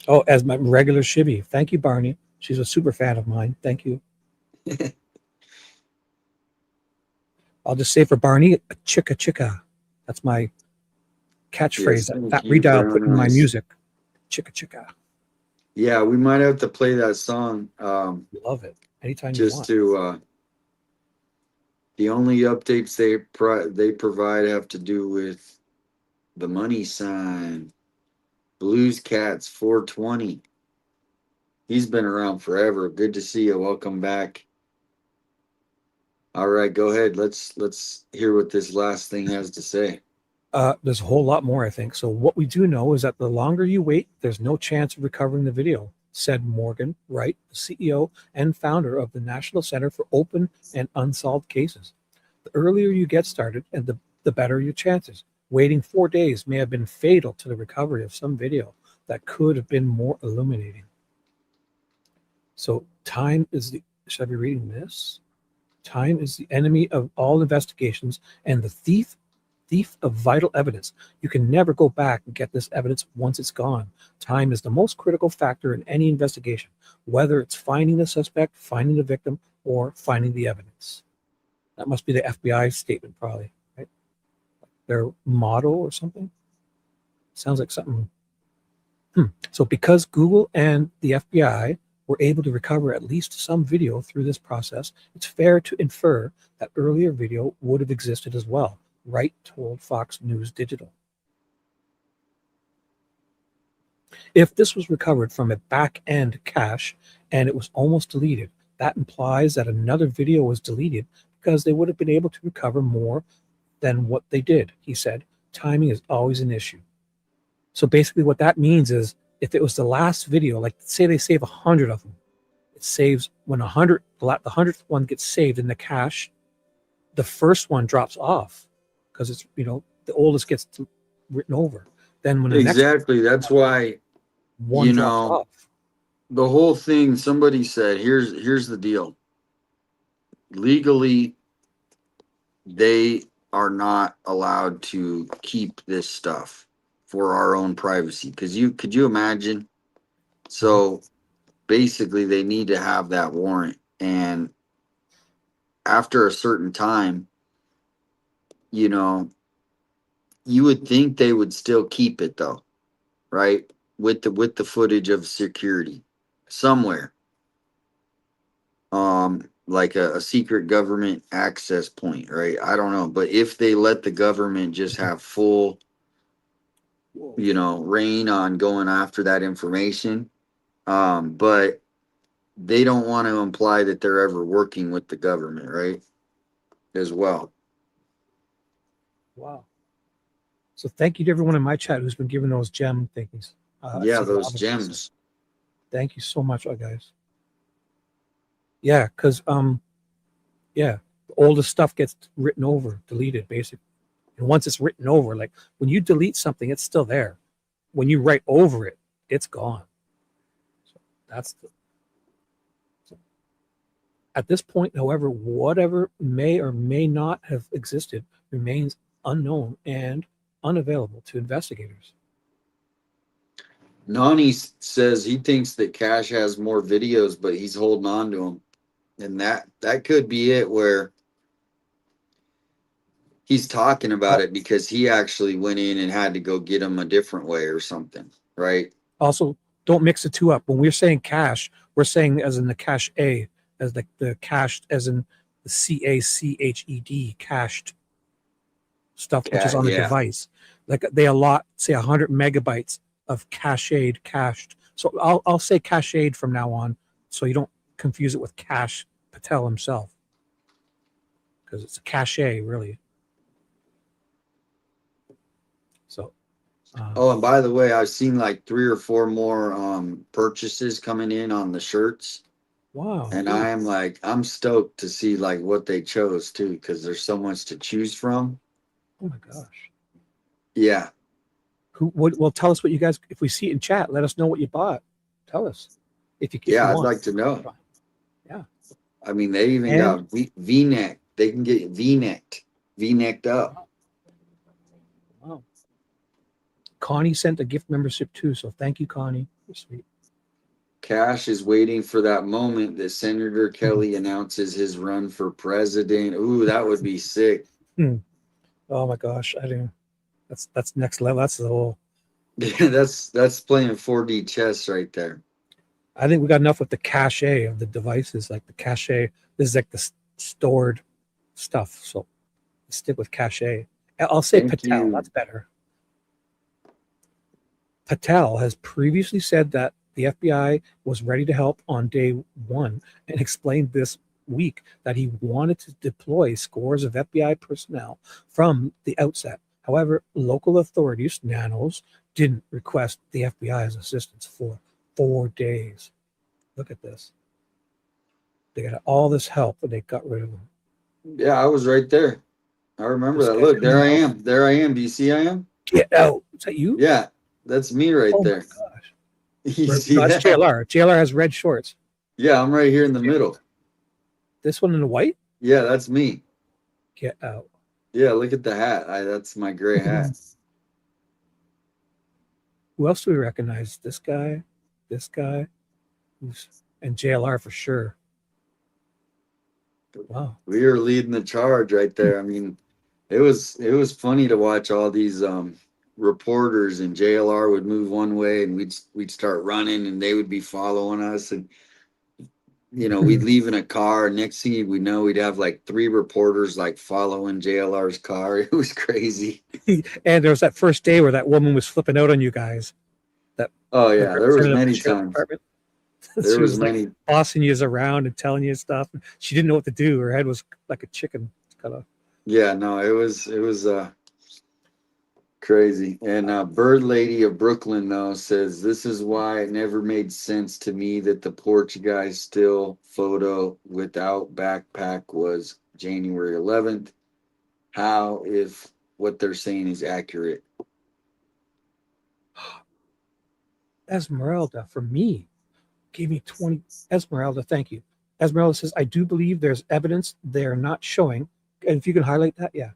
Oh, as my regular Shibby. Thank you, Barney. She's a super fan of mine. Thank you. I'll just say for Barney, a chicka chicka. That's my catchphrase. Yes, that redial put in my music. Chicka chicka. Yeah, we might have to play that song. Love it. Anytime just you want. The only updates they provide have to do with the money sign. Blues Cats 420. He's been around forever. Good to see you. Welcome back. All right, go ahead. Let's hear what this last thing has to say. There's a whole lot more, I think. So what we do know is that the longer you wait, there's no chance of recovering the video, said Morgan Wright, the CEO and founder of the National Center for Open and Unsolved Cases. The earlier you get started, and the better your chances. Waiting 4 days may have been fatal to the recovery of some video that could have been more illuminating. So time is the, should I be reading this? Time is the enemy of all investigations and the thief of vital evidence. You can never go back and get this evidence once it's gone. Time is the most critical factor in any investigation, whether it's finding the suspect, finding the victim, or finding the evidence. That must be the FBI statement, probably, right? Their motto or something. Sounds like something. So because Google and the FBI were able to recover at least some video through this process, it's fair to infer that earlier video would have existed as well, Wright told Fox News Digital. If this was recovered from a back-end cache and it was almost deleted, that implies that another video was deleted because they would have been able to recover more than what they did, he said. Timing is always an issue. So basically what that means is if it was the last video, like say they save 100 of them, it saves when the 100th one gets saved in the cache, the first one drops off because it's, the oldest gets written over. Then when the exactly, that's why one drops off. The whole thing, somebody said, here's the deal. Legally, they are not allowed to keep this stuff for our own privacy. Because could you imagine? So basically, they need to have that warrant, and after a certain time, you would think they would still keep it though, right? With the footage of security somewhere, like a secret government access point, right? I don't know, but if they let the government just have full reign on going after that information, but they don't want to imply that they're ever working with the government, right? As well. Wow. So thank you to everyone in my chat who's been giving those gem thingies. Yeah, those gems. Thank you so much, guys. Yeah, because the oldest stuff gets written over, deleted, basically. And once it's written over, like when you delete something, it's still there. When you write over it, it's gone. So that's at this point, however, whatever may or may not have existed remains unknown and unavailable to investigators. Nani says he thinks that Cash has more videos, but he's holding on to them. And that could be it, where he's talking about it because he actually went in and had to go get them a different way or something, right? Also, don't mix the two up. When we're saying cache, we're saying as in the cache A, as the cached, as in the CACHED, cached stuff, which is on the device. Like they allot, say, 100 megabytes of cached. So I'll say cached from now on, so you don't confuse it with Cash Patel himself, because it's a cache, really. So. Oh, and by the way, I've seen like 3 or 4 more purchases coming in on the shirts. Wow. And I'm stoked to see like what they chose too, because there's so much to choose from. Oh my gosh. Yeah. Well, tell us what you guys, if we see it in chat, let us know what you bought. Tell us. If you I'd want. like to know. Yeah. I mean, they even got V-neck. They can get V-necked up. Wow. Connie sent a gift membership too, so thank you, Connie. You're sweet. Cash is waiting for that moment that Senator Kelly announces his run for president. Ooh, that would be sick. Oh my gosh, I didn't. That's next level. That's the whole. that's playing 4D chess right there. I think we got enough with the cache of the devices, like the cache. This is like the stored stuff. So stick with Cachet. I'll say Thank Patel. you. That's better. Patel has previously said that the FBI was ready to help on day one and explained this week that he wanted to deploy scores of FBI personnel from the outset. However, local authorities, nanos, didn't request the FBI's assistance for 4 days. Look at this. They got all this help and they got rid of him. Yeah, I was right there. I remember This that. guy's Look, there I coming out. am. There I am. Do you see I am? Get out. Is that you? Yeah, that's me right Oh my there. gosh. You No, see that's that? JLR. JLR has red shorts. Yeah, I'm right here in the middle. This one in the white? Yeah, that's me. Get out. Yeah, look at the hat. That's my gray hat. Who else do we recognize? This guy, and JLR for sure. Wow. We were leading the charge right there. I mean, it was funny to watch all these reporters, and JLR would move one way and we'd start running and they would be following us, and we'd leave in a car. Next thing we know, we'd have like 3 reporters like following JLR's car. It was crazy. And there was that first day where that woman was flipping out on you guys. Oh The yeah, there was representative of many the sheriff's times. department. There She was like many. bossing you around and telling you stuff. She didn't know what to do. Her head was like a chicken. Kind of. Yeah, no, it was crazy. And Bird Lady of Brooklyn though says this is why it never made sense to me that the Portuguese still photo without backpack was January 11th. How if what they're saying is accurate? Esmeralda, for me, gave me 20. Esmeralda, thank you. Esmeralda says, I do believe there's evidence they're not showing. And if you can highlight that, yeah.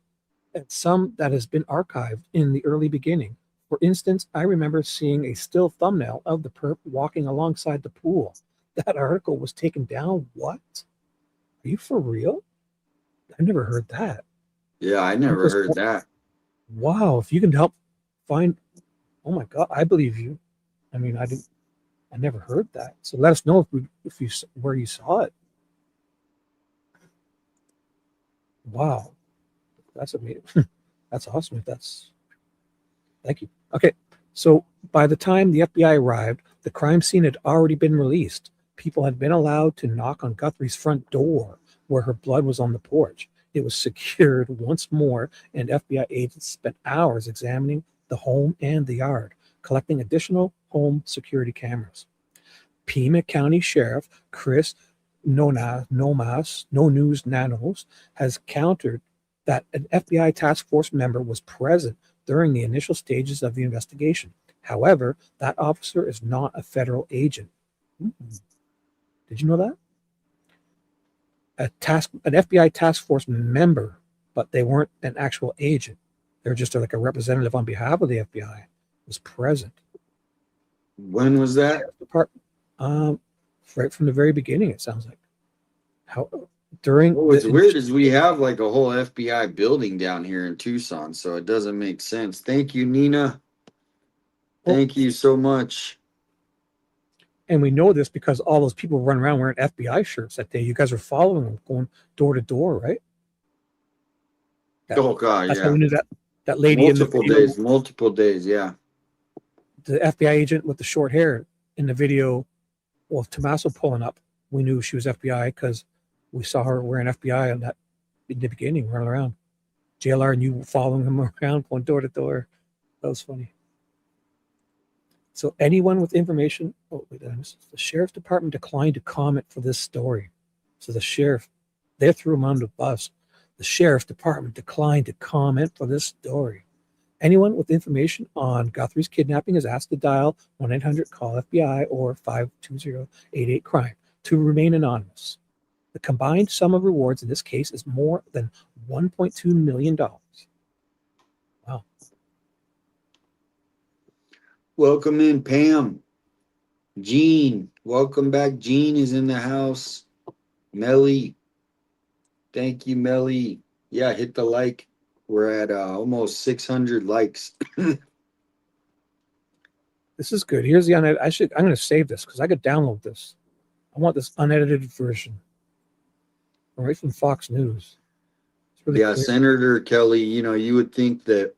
And some that has been archived in the early beginning. For instance, I remember seeing a still thumbnail of the perp walking alongside the pool. That article was taken down. What? Are you for real? I've never heard that. Yeah, I never heard that. Wow, if you can help find, oh my God, I believe you. I mean, I never heard that. So let us know where you saw it. Wow, that's amazing. That's awesome. Thank you. Okay, so by the time the FBI arrived, the crime scene had already been released. People had been allowed to knock on Guthrie's front door where her blood was on the porch. It was secured once more, and FBI agents spent hours examining the home and the yard, collecting additional home security cameras. Pima County Sheriff Chris No News Nanos has countered that an FBI task force member was present during the initial stages of the investigation. However, that officer is not a federal agent. Did you know that? An FBI task force member, but they weren't an actual agent. They're just like a representative on behalf of the FBI was present. When was that? Right from the very beginning, it sounds like. What's weird is we have like a whole FBI building down here in Tucson, so it doesn't make sense. Thank you, Nina. Thank you so much. And we know this because all those people run around wearing FBI shirts that day. You guys are following them, going door to door, right? Oh God, that's yeah. How we knew that lady multiple days, yeah. The FBI agent with the short hair in the video, well, Tommaso pulling up, we knew she was FBI because we saw her wearing FBI on that in the beginning, running around. JLR and you following him around, going door to door. That was funny. So anyone with information, the sheriff's department declined to comment for this story. So the sheriff, they threw him under the bus. The sheriff's department declined to comment for this story. Anyone with information on Guthrie's kidnapping is asked to dial 1-800-CALL-FBI or 520-88-CRIME to remain anonymous. The combined sum of rewards in this case is more than $1.2 million. Wow. Welcome in, Pam. Gene, welcome back. Gene is in the house. Melly, thank you, Melly. Yeah, hit the like. We're at almost 600 likes. This is good. Here's the unedited. I'm going to save this because I could download this. I want this unedited version. Right from Fox News. really Yeah, clear. Senator Kelly, you know, you would think that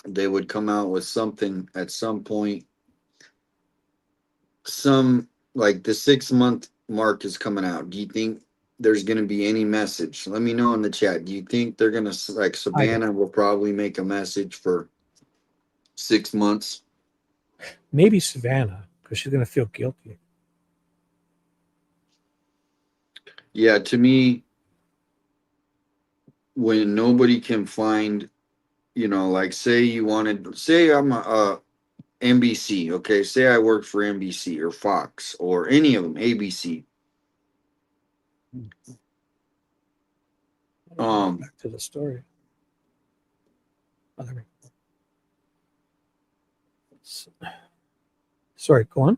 they would come out with something at some point. Some like the 6 month mark is coming out. Do you think there's going to be any message? Let me know in the chat. Do you think they're going to, like, I do. Savannah will probably make a message for 6 months? Maybe Savannah, because she's going to feel guilty. Yeah, to me, when nobody can find, you know, like, say I'm a NBC, okay? Say I work for NBC or Fox or any of them, ABC. Back to the story. Oh, there we go. Sorry, go on.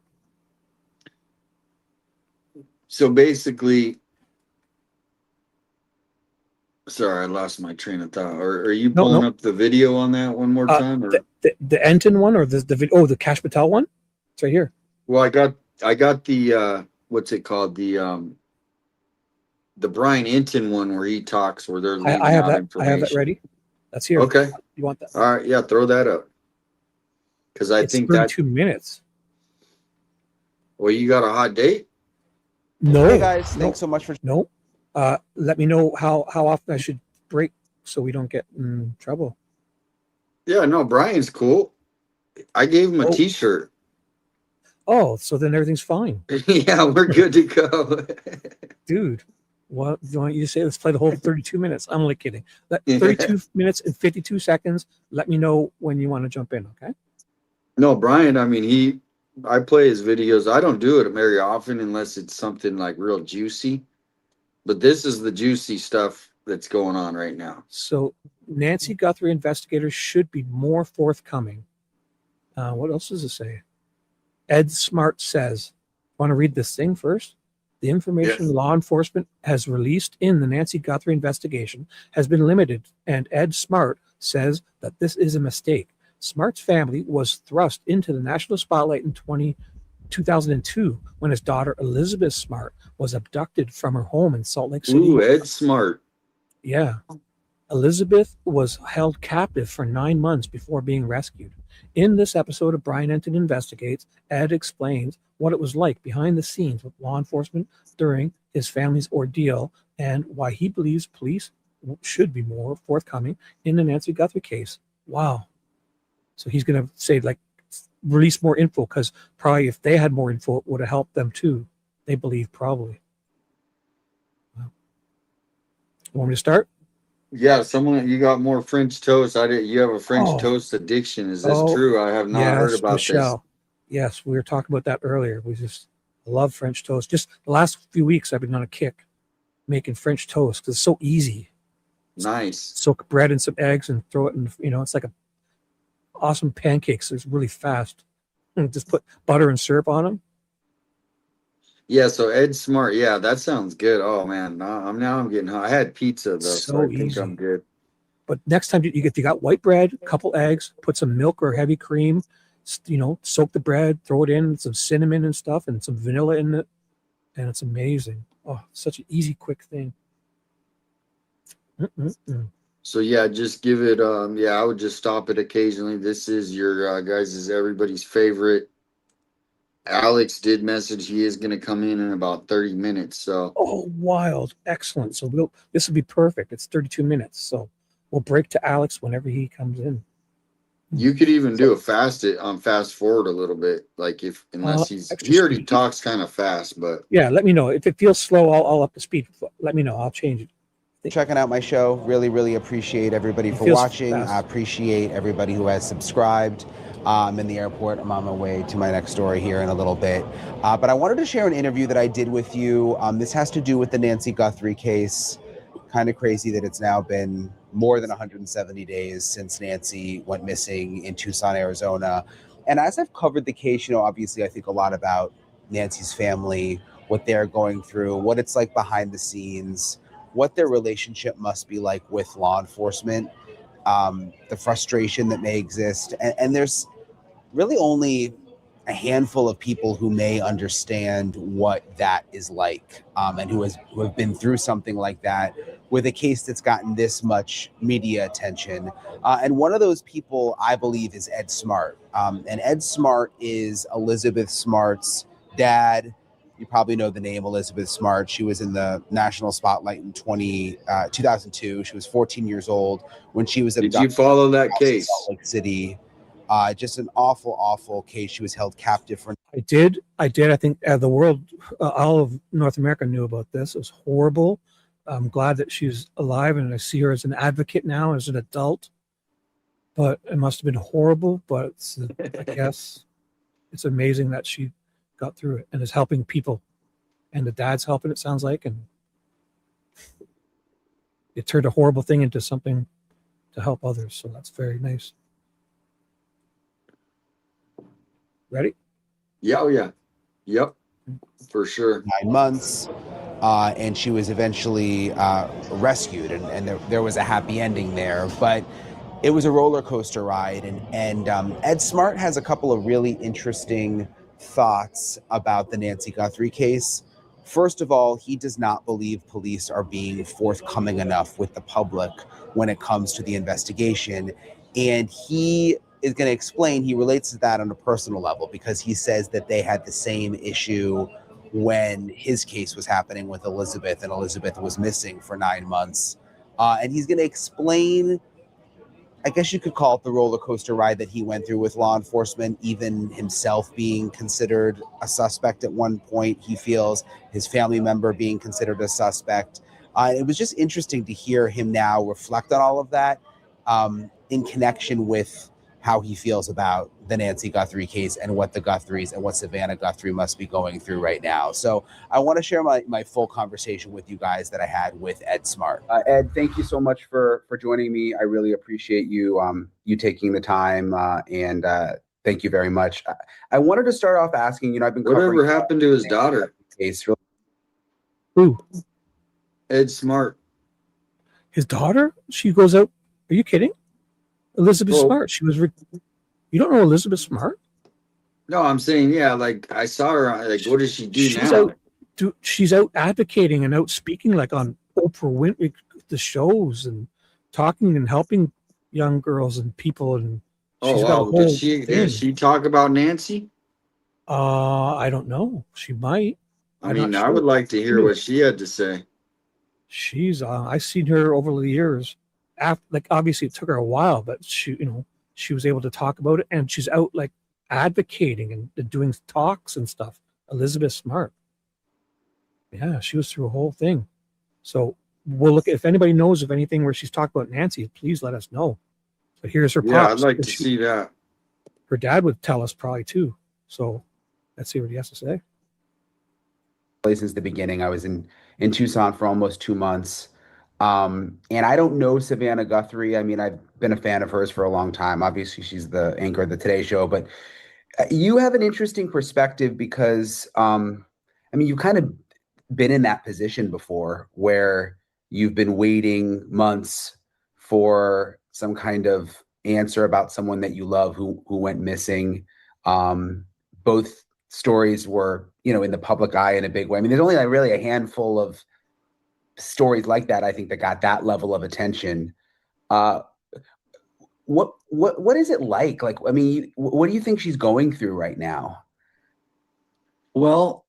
So basically, sorry, I lost my train of thought. Are you No, pulling no. up the video on that one more time? Or The Enton one or the Cash Patel one? It's right here. well, I got the what's it called? The Brian Enton one where he talks where they're leaving I have out that. I information. have that ready. That's here. Okay. You want that? All right, yeah, throw that up. Because I It's think that 32 minutes. well, you got a hot date? No. Hey guys, no, thanks so much for No. Let me know how often I should break so we don't get in trouble. Yeah, no, Brian's cool. I gave him a Oh. t-shirt. Oh, so then everything's fine. Yeah, we're good to go. Dude, what do you want you to say? Let's play the whole 32 minutes. I'm only kidding. 32 minutes and 52 seconds. Let me know when you want to jump in, okay? No, Brian, I mean, I play his videos. I don't do it very often unless it's something like real juicy. But this is the juicy stuff that's going on right now. So Nancy Guthrie investigators should be more forthcoming. What else does it say? Ed Smart says, want to read this thing first? The information Yes. law enforcement has released in the Nancy Guthrie investigation has been limited, and Ed Smart says that this is a mistake. Smart's family was thrust into the national spotlight in 2002 when his daughter Elizabeth Smart was abducted from her home in Salt Lake City. Ooh, Ed Smart. Yeah. Elizabeth was held captive for 9 months before being rescued. In this episode of Brian Enton Investigates, Ed explains what it was like behind the scenes with law enforcement during his family's ordeal and why he believes police should be more forthcoming in the Nancy Guthrie case. Wow. So he's going to say, like, release more info, because probably if they had more info, it would have helped them too. They believe probably. Wow. You want me to start? Yeah, you got more French toast. You have a French Oh. toast addiction. Is this Oh, true? I have not heard Yes, about Michelle. Yes, we were talking about that earlier. We just love French toast. Just the last few weeks, I've been on a kick making French toast because it's so easy. this. Nice. Soak bread in some eggs and throw it in. It's like a awesome pancakes. It's really fast. And just put butter and syrup on them. Yeah, so Ed Smart. Yeah, that sounds good. Oh man, I'm getting hot. I had pizza though, so I think easy. I'm good. But next time you got white bread, a couple eggs, put some milk or heavy cream, soak the bread, throw it in, some cinnamon and stuff, and some vanilla in it, and it's amazing. Oh, such an easy, quick thing. So yeah, just give it. Yeah, I would just stop it occasionally. This is your guys' everybody's favorite. Alex did message he is going to come in about 30 minutes. So Oh, wild. Excellent. So this will be perfect. It's 32 minutes. So we'll break to Alex whenever he comes in. you could even do a fast forward a little bit, like unless extra he already speed. talks kind of fast, but Yeah, let me know. If it feels slow, I'll up the speed. Let me know. I'll change it. checking out my show. Really, really appreciate everybody It for feels watching. fast. I appreciate everybody who has subscribed. I'm in the airport. I'm on my way to my next story here in a little bit. But I wanted to share an interview that I did with you. This has to do with the Nancy Guthrie case. Kind of crazy that it's now been more than 170 days since Nancy went missing in Tucson, Arizona. And as I've covered the case, obviously I think a lot about Nancy's family, what they're going through, what it's like behind the scenes, what their relationship must be like with law enforcement, the frustration that may exist. And there's really only a handful of people who may understand what that is like, and who have been through something like that with a case that's gotten this much media attention. And one of those people, I believe, is Ed Smart. And Ed Smart is Elizabeth Smart's dad. You probably know the name Elizabeth Smart. She was in the national spotlight in 2002. She was 14 years old when she was abducted. Did you follow that in case? Salt Lake City. Just an awful, awful case. She was held captive for. I did. I think the world, all of North America knew about this. It was horrible. I'm glad that she's alive, and I see her as an advocate now, as an adult. But it must have been horrible. But it's, I guess it's amazing that she got through it and is helping people. And the dad's helping, it sounds like. And it turned a horrible thing into something to help others. So that's very nice. Ready? Yeah, oh yeah. Yep, for sure. 9 months. And she was eventually rescued, and there was a happy ending there. But it was a roller coaster ride. And Ed Smart has a couple of really interesting thoughts about the Nancy Guthrie case. First of all, he does not believe police are being forthcoming enough with the public when it comes to the investigation. And he is going to explain, he relates to that on a personal level, because he says that they had the same issue when his case was happening with Elizabeth, and Elizabeth was missing for 9 months. And he's going to explain, I guess you could call it the roller coaster ride that he went through with law enforcement, even himself being considered a suspect at one point. He feels his family member being considered a suspect. It was just interesting to hear him now reflect on all of that in connection with how he feels about the Nancy Guthrie case and what the Guthries and what Savannah Guthrie must be going through right now. So I want to share my full conversation with you guys that I had with Ed Smart. Ed, thank you so much for joining me. I really appreciate you you taking the time and thank you very much. I wanted to start off asking, I've been covering Whatever happened to his daughter? Case. Who? Ed Smart. His daughter? She goes out. Are you kidding? Elizabeth Oh. Smart. She was. You don't know Elizabeth Smart? No, I'm saying, yeah, like I saw her. Like, what does she do She's now? She's out advocating and out speaking, like on Oprah Winfrey, the shows, and talking and helping young girls and people. And she's got a whole did she talk about Nancy? I don't know. She might. I mean, I would like to hear what she had to say. She's. I've seen her over the years. Like obviously it took her a while, but she was able to talk about it, and she's out like advocating and doing talks and stuff. Elizabeth Smart. Yeah, she was through a whole thing. So we'll look, if anybody knows of anything where she's talked about Nancy, please let us know. But here's her pops. Yeah, I'd like to see that. Her dad would tell us probably too. So let's see what he has to say. Since the beginning, I was in Tucson for almost 2 months. And I don't know Savannah Guthrie. I mean, I've been a fan of hers for a long time. Obviously, she's the anchor of the Today Show, but you have an interesting perspective because, I mean, you've kind of been in that position before where you've been waiting months for some kind of answer about someone that you love who went missing. Both stories were, in the public eye in a big way. I mean, there's only really a handful of stories like that, I think, that got that level of attention. What is it like? Like, I mean, what do you think she's going through right now? Well,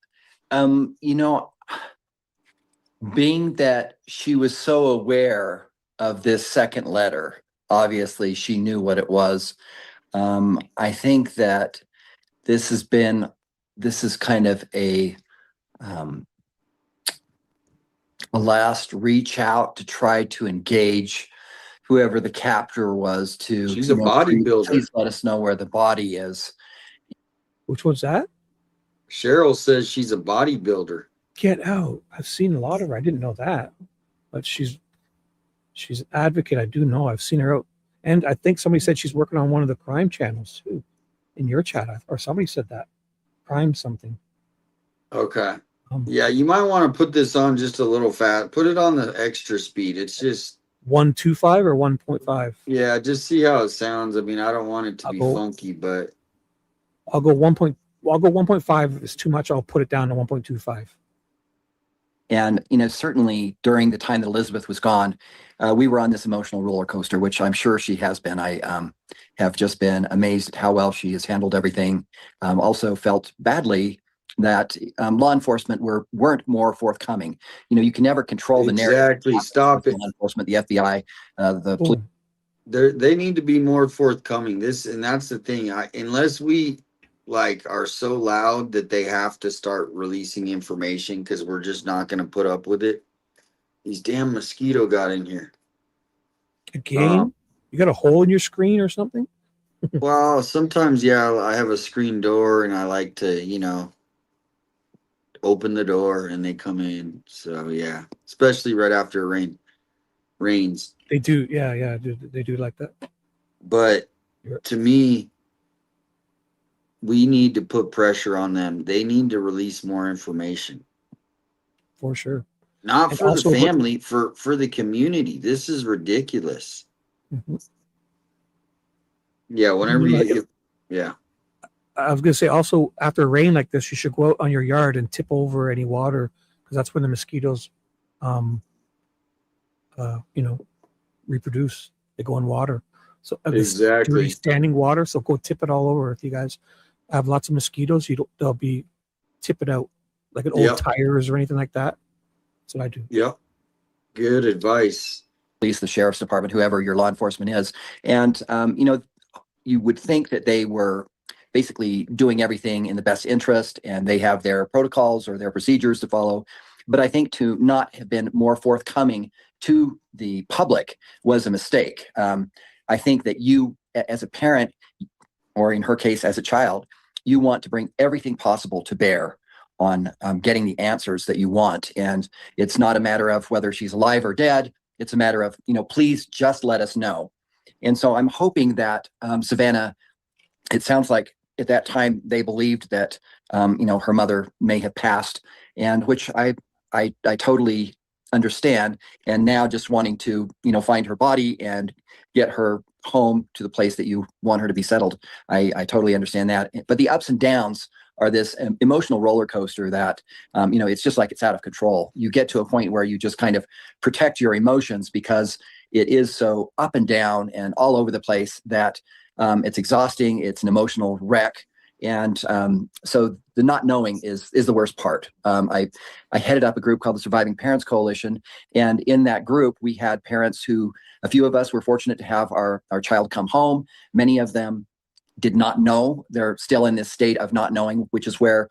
being that she was so aware of this second letter, obviously she knew what it was. I think that this is kind of a last reach out to try to engage whoever the captor was to. She's a bodybuilder. Please let us know where the body is. Which one's that? Cheryl says she's a bodybuilder. Get out. I've seen a lot of her. I didn't know that. But she's an advocate. I do know. I've seen her out. And I think somebody said she's working on one of the crime channels too. In your chat, or somebody said that. Crime something. Okay. Yeah, you might want to put this on just a little fast. Put it on the extra speed. It's just 1.25 or 1.5. Yeah, just see how it sounds. I mean, I don't want it to be funky, but I'll go 1.5. If it's too much, I'll put it down to 1.25. And, certainly during the time that Elizabeth was gone, we were on this emotional roller coaster, which I'm sure she has been. I have just been amazed at how well she has handled everything. Also felt badly that law enforcement weren't more forthcoming. You can never control the narrative. Exactly. Stop it. Law enforcement, the FBI, the police. Boom. They need to be more forthcoming. And that's the thing. Unless we like are so loud that they have to start releasing information because we're just not going to put up with it. These damn mosquito got in here. Again, you got a hole in your screen or something? Well, sometimes, yeah, I have a screen door and I like to, open the door and they come in. So, yeah, especially right after rains. They do, yeah, they do like that. But Yeah. to me, we need to put pressure on them. They need to release more information. For sure. Not And for the also, family, for the community. This is ridiculous. Mhm. Yeah, whenever yeah. I was gonna say also after rain like this, you should go out on your yard and tip over any water because that's when the mosquitoes, um, reproduce. They go in water. So this Exactly. dirty standing water. So go tip it all over. If you guys have lots of mosquitoes, they'll be tip it out like an old Yep. tires or anything like that. That's what I do. Yep. Good advice. Police, the sheriff's department, whoever your law enforcement is. And, you would think that they were basically doing everything in the best interest and they have their protocols or their procedures to follow. But I think to not have been more forthcoming to the public was a mistake. I think that you, as a parent, or in her case, as a child, you want to bring everything possible to bear on getting the answers that you want. And it's not a matter of whether she's alive or dead. It's a matter of, please just let us know. And so I'm hoping that Savannah, it sounds like at that time they believed that, her mother may have passed, and which I totally understand. And now just wanting to, find her body and get her home to the place that you want her to be settled. I totally understand that. But the ups and downs are this emotional roller coaster that, it's just like it's out of control. You get to a point where you just kind of protect your emotions because it is so up and down and all over the place that it's exhausting. It's an emotional wreck. And so the not knowing is the worst part. I headed up a group called the Surviving Parents Coalition. And in that group, we had parents who, a few of us were fortunate to have our child come home. Many of them did not know. They're still in this state of not knowing, which is where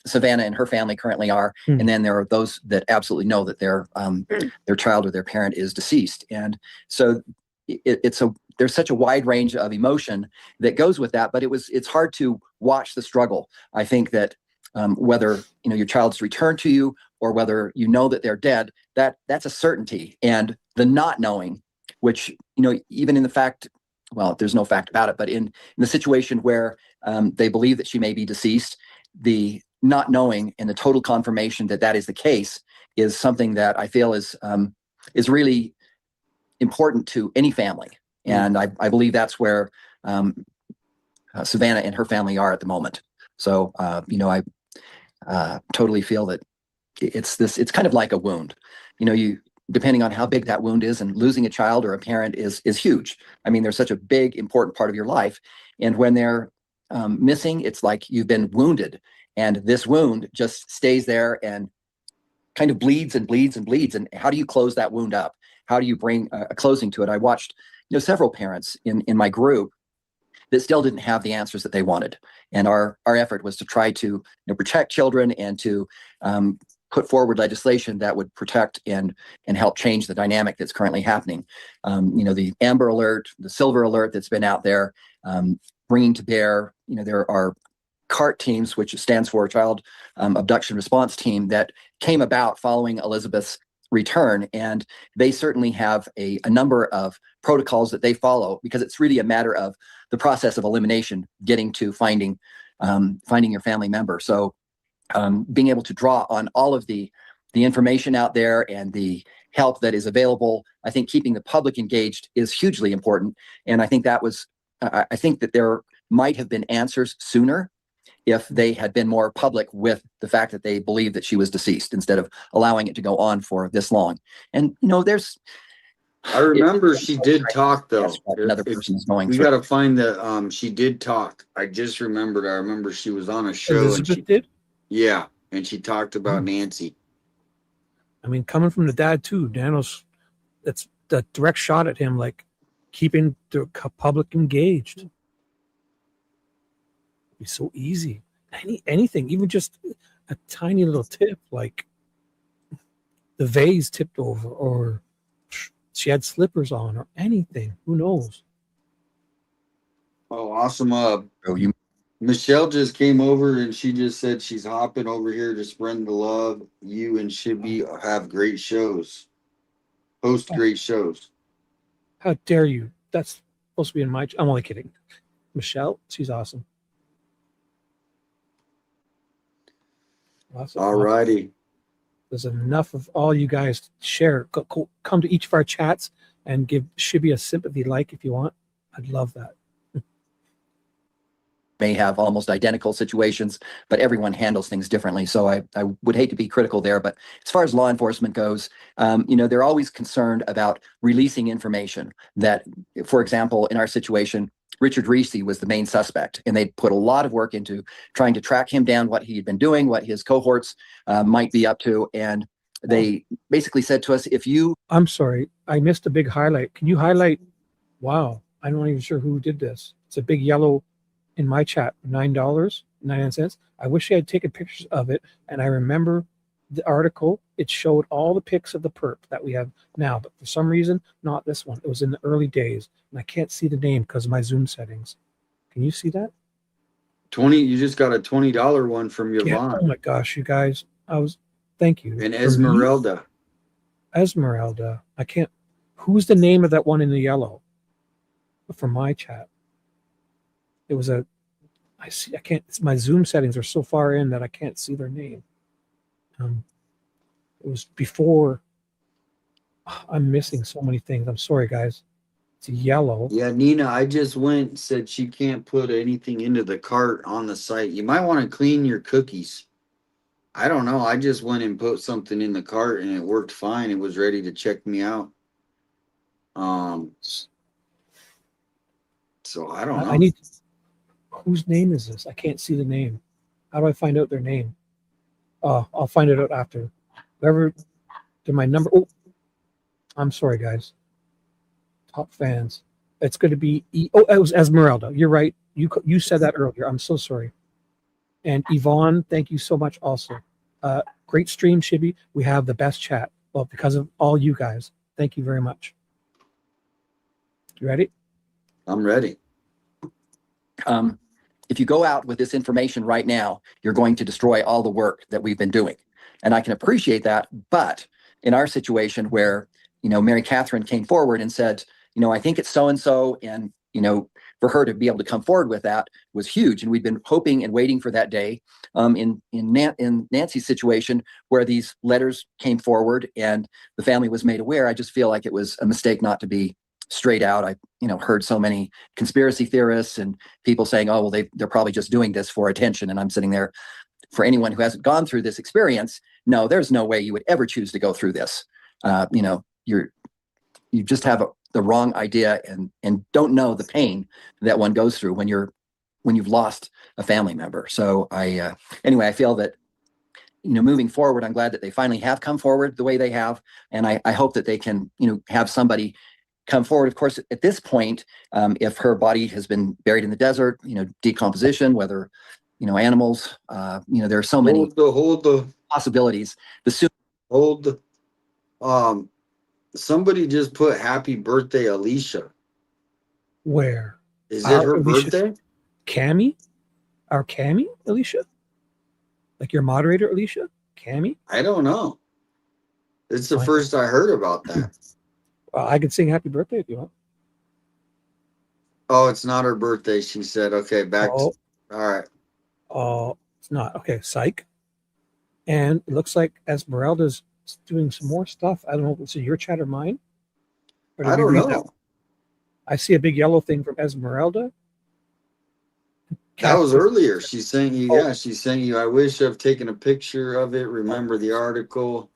Savannah and her family currently are. And then there are those that absolutely know that their child or their parent is deceased. And so there's such a wide range of emotion that goes with that, but it's hard to watch the struggle. I think that whether your child's returned to you or whether you know that they're dead, that's a certainty. And the not knowing, which even in the fact, well, there's no fact about it, but in the situation where they believe that she may be deceased, the not knowing and the total confirmation that that is the case is something that I feel is really important to any family. And I believe that's where Savannah and her family are at the moment. So, I totally feel that it's kind of like a wound. Depending on how big that wound is, and losing a child or a parent is huge. I mean, they're such a big, important part of your life. And when they're missing, it's like you've been wounded. And this wound just stays there and kind of bleeds and bleeds and bleeds. And how do you close that wound up? How do you bring a closing to it? I watched several parents in my group that still didn't have the answers that they wanted. And our effort was to try to protect children and to put forward legislation that would protect and help change the dynamic that's currently happening. The Amber Alert, the Silver Alert that's been out there, bringing to bear, there are CART teams, which stands for Child Abduction Response Team, that came about following Elizabeth's return. And they certainly have a number of protocols that they follow, because it's really a matter of the process of elimination, getting to finding your family member. So being able to draw on all of the information out there and the help that is available, I think keeping the public engaged is hugely important. And I think I think that there might have been answers sooner if they had been more public with the fact that they believed that she was deceased instead of allowing it to go on for this long. And, there's. I remember she did talk though. That's what another person is going We through. got to find the, she did talk. I just remembered. I remember she was on a show. Elizabeth did? Yeah. And she talked about Nancy. I mean, coming from the dad too, Daniel's, that's the direct shot at him, like keeping the public engaged. It's so easy. Anything, even just a tiny little tip, like the vase tipped over, or she had slippers on, or anything. Who knows? Oh, awesome. You Michelle just came over and she just said she's hopping over here to spread the love. You and Shibby have great shows. Host great shows. How dare you? That's supposed to be in my. I'm only kidding. Michelle, she's awesome. Awesome. All righty. There's enough of all you guys to share. Come to each of our chats and give Shibby a sympathy like if you want. I'd love that. may have almost identical situations, but everyone handles things differently. So I would hate to be critical there. But as far as law enforcement goes, they're always concerned about releasing information that, for example, in our situation, Richard Reese was the main suspect, and they put a lot of work into trying to track him down, what he had been doing, what his cohorts might be up to. And they basically said to us, I'm sorry, I missed a big highlight. Can you highlight? Wow, I'm not even sure who did this. It's a big yellow in my chat, $9.99. I wish I had taken pictures of it, and I remember the article. It showed all the pics of the perp that we have now, but for some reason, not this one. It was in the early days, and I can't see the name because of my Zoom settings. Can you see that? 20. You just got a $20 one from Yvonne. Yeah. Oh my gosh, you guys! Thank you. And Esmeralda. Esmeralda. I can't. Who's the name of that one in the yellow? From my chat. It was I see. I can't. My Zoom settings are so far in that I can't see their name. It was before. I'm missing so many things. I'm sorry, guys. It's yellow. Yeah, Nina, I just went, said she can't put anything into the cart on the site. You might want to clean your cookies. I don't know. I just went and put something in the cart and it worked fine. It was ready to check me out. So I don't know. I need. Whose name is this? I can't see the name. How do I find out their name? I'll find it out after. Whoever did my number. Oh, I'm sorry, guys. Top fans. It's going to be. It was Esmeralda. You're right. You said that earlier. I'm so sorry. And Yvonne, thank you so much. Also, great stream, Shibby. We have the best chat. Well, because of all you guys. Thank you very much. You ready? I'm ready. If you go out with this information right now, you're going to destroy all the work that we've been doing. And I can appreciate that. But in our situation where, Mary Catherine came forward and said, I think it's so-and-so. And, for her to be able to come forward with that was huge. And we'd been hoping and waiting for that day. In Nancy's situation where these letters came forward and the family was made aware, I just feel like it was a mistake not to be straight out. I, heard so many conspiracy theorists and people saying, oh, well, they're probably just doing this for attention. And I'm sitting there, for anyone who hasn't gone through this experience, no, there's no way you would ever choose to go through this. You just have the wrong idea and don't know the pain that one goes through when you've lost a family member. So I feel that, moving forward, I'm glad that they finally have come forward the way they have. And I hope that they can, have somebody come forward. Of course, at this point, if her body has been buried in the desert, decomposition, whether, animals, there are so many Hold the possibilities. Somebody just put happy birthday, Alicia. Where? Is it her Alicia, birthday? Cammy? Our Cammy, Alicia? Like your moderator, Alicia? Cammy? I don't know. It's the first I heard about that. I could sing happy birthday if you want. Oh, it's not her birthday, she said. Okay, all right. Oh, it's not. Okay, psych. And it looks like Esmeralda's doing some more stuff. I don't know if it's in your chat or mine. Or I don't know. I see a big yellow thing from Esmeralda. That was Captain. earlier. She's saying you, Oh. yeah, she's saying you, I wish I've taken a picture of it. Remember the article.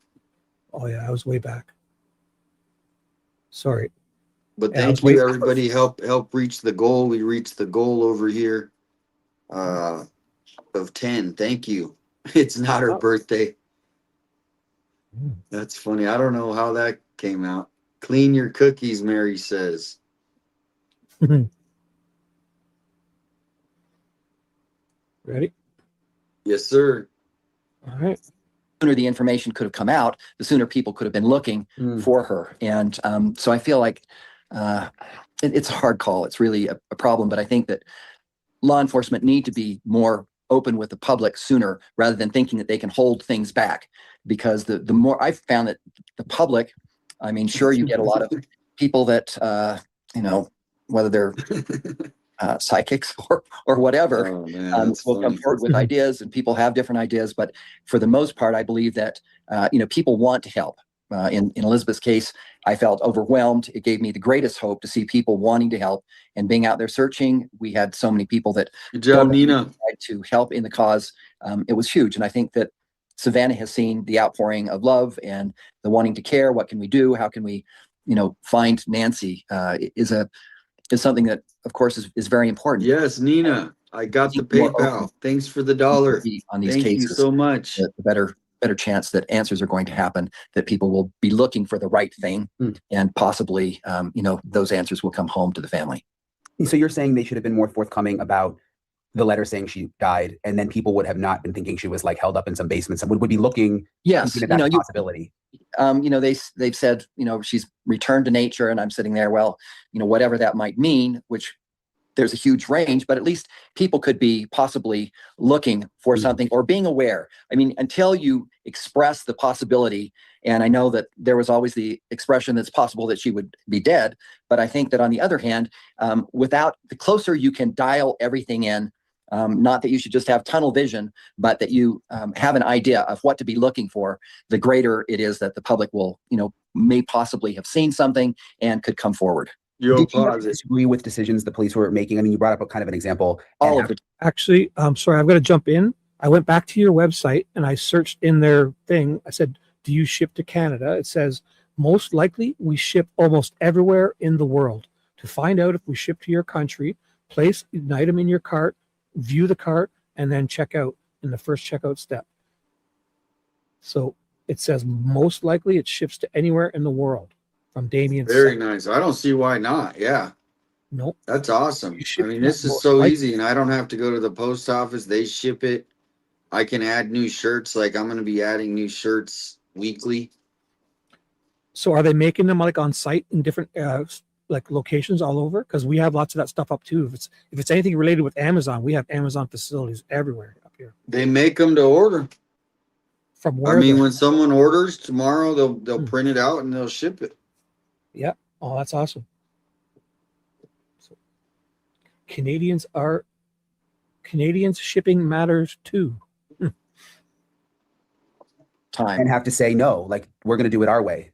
Oh yeah, I was way back. Sorry. But Yeah, I thank was you, way- everybody. Help reach the goal. We reached the goal over here of 10. Thank you. It's not her Oh. birthday. Mm. That's funny. I don't know how that came out. Clean your cookies, Mary says. Ready? Yes, sir. All right. The sooner the information could have come out, the sooner people could have been looking for her. And so I feel like it's a hard call. It's really a problem. But I think that law enforcement need to be more open with the public sooner rather than thinking that they can hold things back. Because the more I've found that the public, I mean, sure, you get a lot of people that, whether they're psychics or whatever, Oh, man, that's will come funny. forward with ideas, and people have different ideas. But for the most part, I believe that people want to help. In Elizabeth's case, I felt overwhelmed. It gave me the greatest hope to see people wanting to help and being out there searching. We had so many people that Good job, Nina. tried to help in the cause. It was huge, and I think that Savannah has seen the outpouring of love and the wanting to care. What can we do? How can we, find Nancy? Is something that, of course, is very important. Yes, Nina. I got the More PayPal. open Thanks for the dollar. on these Thank you cases, so much. the better chance that answers are going to happen, that people will be looking for the right thing, and possibly, those answers will come home to the family. So you're saying they should have been more forthcoming about the letter saying she died, and then people would have not been thinking she was like held up in some basement. Someone would be looking. Yes, thinking that's a possibility. They've said, she's returned to nature, and I'm sitting there, well, whatever that might mean, which there's a huge range, but at least people could be possibly looking for something or being aware. I mean, until you express the possibility, and I know that there was always the expression that's possible that she would be dead, but I think that on the other hand, without the closer you can dial everything in, not that you should just have tunnel vision, but that you have an idea of what to be looking for, the greater it is that the public will, may possibly have seen something and could come forward. Did you disagree with decisions the police were making? I mean, you brought up a kind of an example. All of it. Actually, I'm sorry, I've got to jump in. I went back to your website and I searched in their thing. I said, do you ship to Canada? It says, most likely we ship almost everywhere in the world. To find out if we ship to your country, place an item in your cart, view the cart, and then check out in the first checkout step. So it says most likely it ships to anywhere in the world. From Damien. Very nice. I don't see why not. Yeah. Nope. That's awesome. I mean, this is so easy, and I don't have to go to the post office. They ship it. I can add new shirts. Like, I'm going to be adding new shirts weekly. So are they making them like on site in different like locations all over? Because we have lots of that stuff up too. If it's anything related with Amazon, we have Amazon facilities everywhere up here. They make them to order. From where? I mean, when someone orders tomorrow, they'll print it out and they'll ship it. Yeah. Oh, that's awesome. So, Canadians shipping matters too. Time. And have to say no, like we're going to do it our way.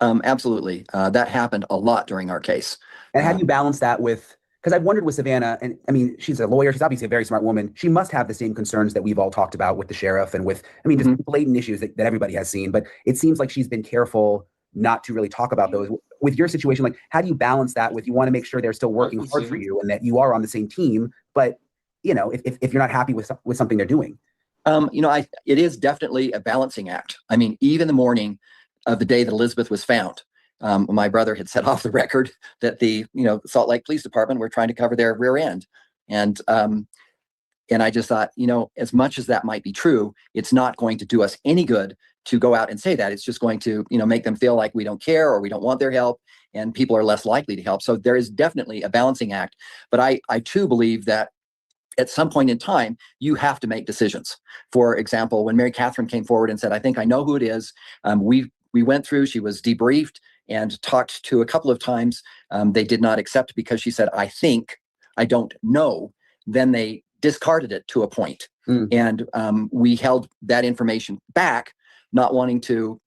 Absolutely. That happened a lot during our case. And how do you balance that with, because I've wondered with Savannah, and I mean, she's a lawyer. She's obviously a very smart woman. She must have the same concerns that we've all talked about with the sheriff and with, I mean, just blatant issues that everybody has seen. But it seems like she's been careful not to really talk about those. With your situation, like, how do you balance that with, you want to make sure they're still working hard for you and that you are on the same team, but if you're not happy with something they're doing? It is definitely a balancing act. I mean, even the morning of the day that Elizabeth was found, my brother had said off the record that the Salt Lake Police Department were trying to cover their rear end, and I just thought, as much as that might be true, it's not going to do us any good to go out and say that. It's just going to make them feel like we don't care or we don't want their help, and people are less likely to help. So there is definitely a balancing act. But I too believe that at some point in time, you have to make decisions. For example, when Mary Catherine came forward and said, I think I know who it is, we went through, she was debriefed and talked to a couple of times. They did not accept because she said, I think, I don't know. Then they discarded it to a point. And we held that information back, not wanting to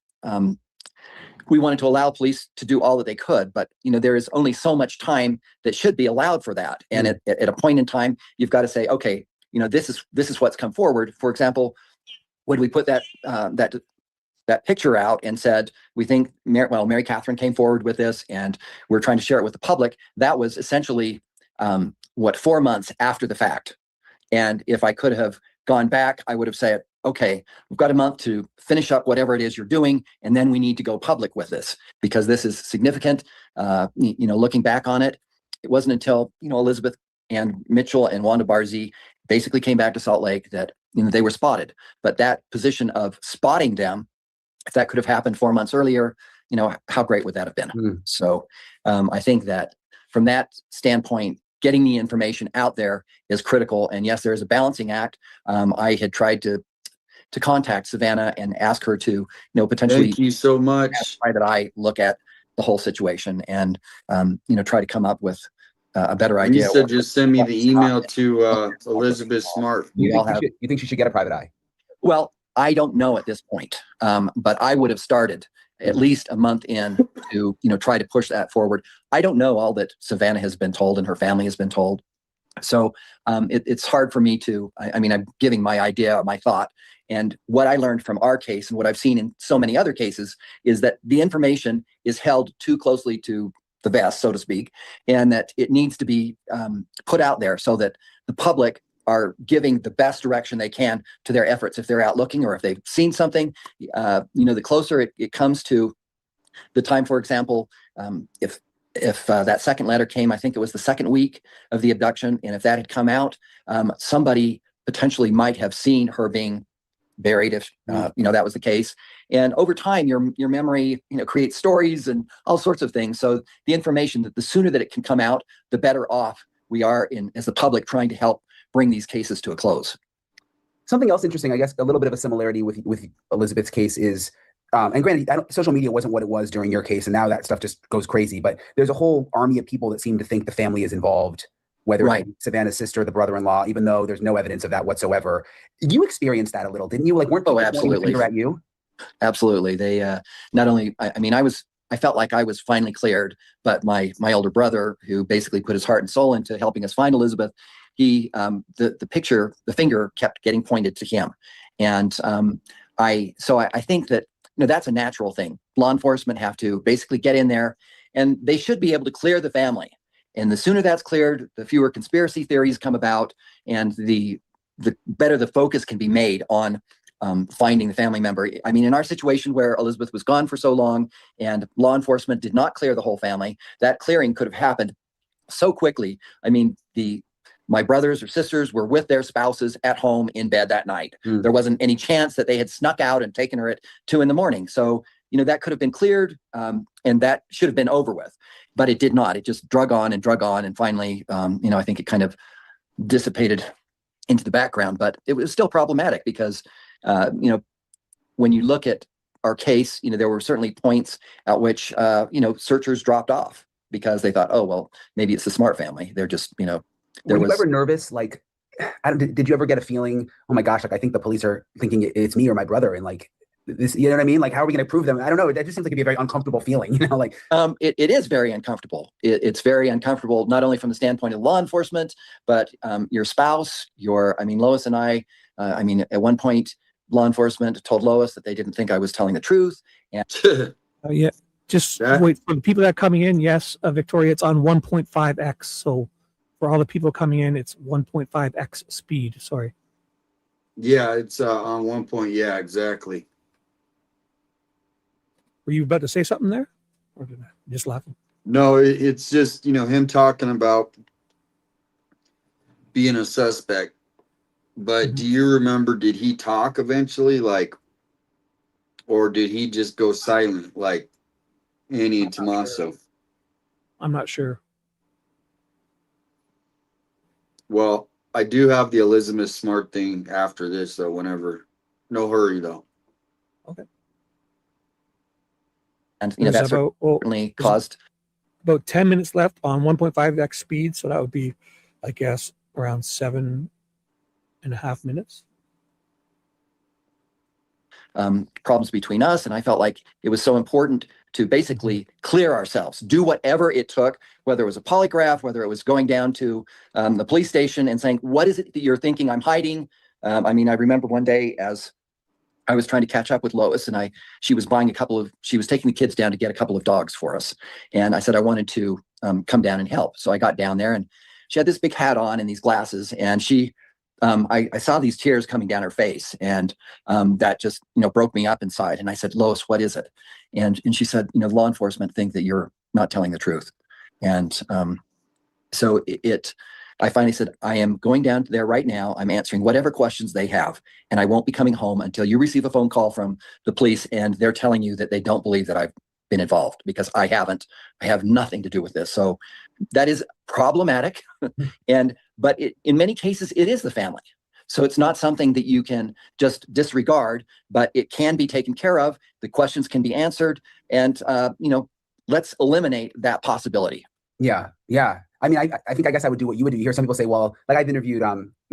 we wanted to allow police to do all that they could, but there is only so much time that should be allowed for that. And at a point in time, you've got to say, okay, this is what's come forward. For example, when we put that picture out and said, we think Mary Catherine came forward with this and we're trying to share it with the public, that was essentially 4 months after the fact. And if I could have gone back, I would have said, okay, we've got a month to finish up whatever it is you're doing, and then we need to go public with this because this is significant. Looking back on it, it wasn't until Elizabeth and Mitchell and Wanda Barzee basically came back to Salt Lake that they were spotted. But that position of spotting them, if that could have happened 4 months earlier, how great would that have been? So I think that from that standpoint, getting the information out there is critical. And yes, there is a balancing act. I had tried to contact Savannah and ask her to, potentially. Thank you so much. Try that I look at the whole situation and, try to come up with a better idea. Lisa just send me the email to Elizabeth Smart. You think she should get a private eye? Well, I don't know at this point, but I would have started at least a month in to, try to push that forward. I don't know all that Savannah has been told and her family has been told. So it's hard for me to, I'm giving my idea, my thought. And what I learned from our case and what I've seen in so many other cases is that the information is held too closely to the vest, so to speak, and that it needs to be put out there so that the public are giving the best direction they can to their efforts. If they're out looking or if they've seen something, the closer it comes to the time, for example, if that second letter came, I think it was the second week of the abduction, and if that had come out, somebody potentially might have seen her being buried if that was the case. And over time, your memory creates stories and all sorts of things. So the information, that the sooner that it can come out, the better off we are as the public trying to help bring these cases to a close. Something else interesting, I guess, a little bit of a similarity with Elizabeth's case is, and granted, social media wasn't what it was during your case, and now that stuff just goes crazy. But there's a whole army of people that seem to think the family is involved, whether it's Savannah's sister, the brother-in-law, even though there's no evidence of that whatsoever. You experienced that a little, didn't you? Like, weren't people absolutely finger at you? Absolutely. They not only. I felt like I was finally cleared, but my older brother, who basically put his heart and soul into helping us find Elizabeth, he the finger kept getting pointed to him, and I think that that's a natural thing. Law enforcement have to basically get in there, and they should be able to clear the family. And the sooner that's cleared, the fewer conspiracy theories come about, and the better the focus can be made on finding the family member. In our situation where Elizabeth was gone for so long and law enforcement did not clear the whole family, that clearing could have happened so quickly. My brothers or sisters were with their spouses at home in bed that night. There wasn't any chance that they had snuck out and taken her at 2 a.m. So, that could have been cleared, and that should have been over with, but it did not. It just drug on. And finally, I think it kind of dissipated into the background, but it was still problematic because, when you look at our case, there were certainly points at which, searchers dropped off because they thought, oh, well, maybe it's the Smart family. They're just, Were you ever nervous? Like, did you ever get a feeling, oh my gosh, like I think the police are thinking it's me or my brother, and like this, you know what I mean? Like, how are we going to prove them? I don't know. That just seems like it'd be a very uncomfortable feeling, like. It is very uncomfortable. It's very uncomfortable, not only from the standpoint of law enforcement, but your spouse, Lois and I, at one point, law enforcement told Lois that they didn't think I was telling the truth. And Yeah, just wait for the people that are coming in. Yes, Victoria, it's on 1.5x. So for all the people coming in, it's 1.5x speed. Sorry. Yeah, it's on 1 point. Yeah, exactly. Were you about to say something there? Or did I just laughing? No, it's just, him talking about being a suspect. But do you remember, did he talk eventually, or did he just go silent like Annie and Tommaso? I'm not sure. Well, I do have the Elizabeth Smart thing after this, though, whenever. No hurry, though. Okay. And, that certainly caused about 10 minutes left on 1.5x speed. So that would be, I guess, around 7.5 minutes. Problems between us. And I felt like it was so important to basically clear ourselves, do whatever it took, whether it was a polygraph, whether it was going down to the police station and saying, what is it that you're thinking I'm hiding? I mean, I remember one day as I was trying to catch up with Lois, and she was taking the kids down to get a couple of dogs for us. And I said I wanted to come down and help. So I got down there, and she had this big hat on and these glasses, and I saw these tears coming down her face, and that just, broke me up inside. And I said, Lois, what is it? And she said, law enforcement think that you're not telling the truth. And so I finally said, I am going down there right now. I'm answering whatever questions they have, and I won't be coming home until you receive a phone call from the police and they're telling you that they don't believe that I've been involved, because I haven't. I have nothing to do with this. So that is problematic. But in many cases, it is the family. So it's not something that you can just disregard, but it can be taken care of. The questions can be answered, and let's eliminate that possibility. Yeah. I mean, I think I guess I would do what you would do. You hear some people say, well, like I've interviewed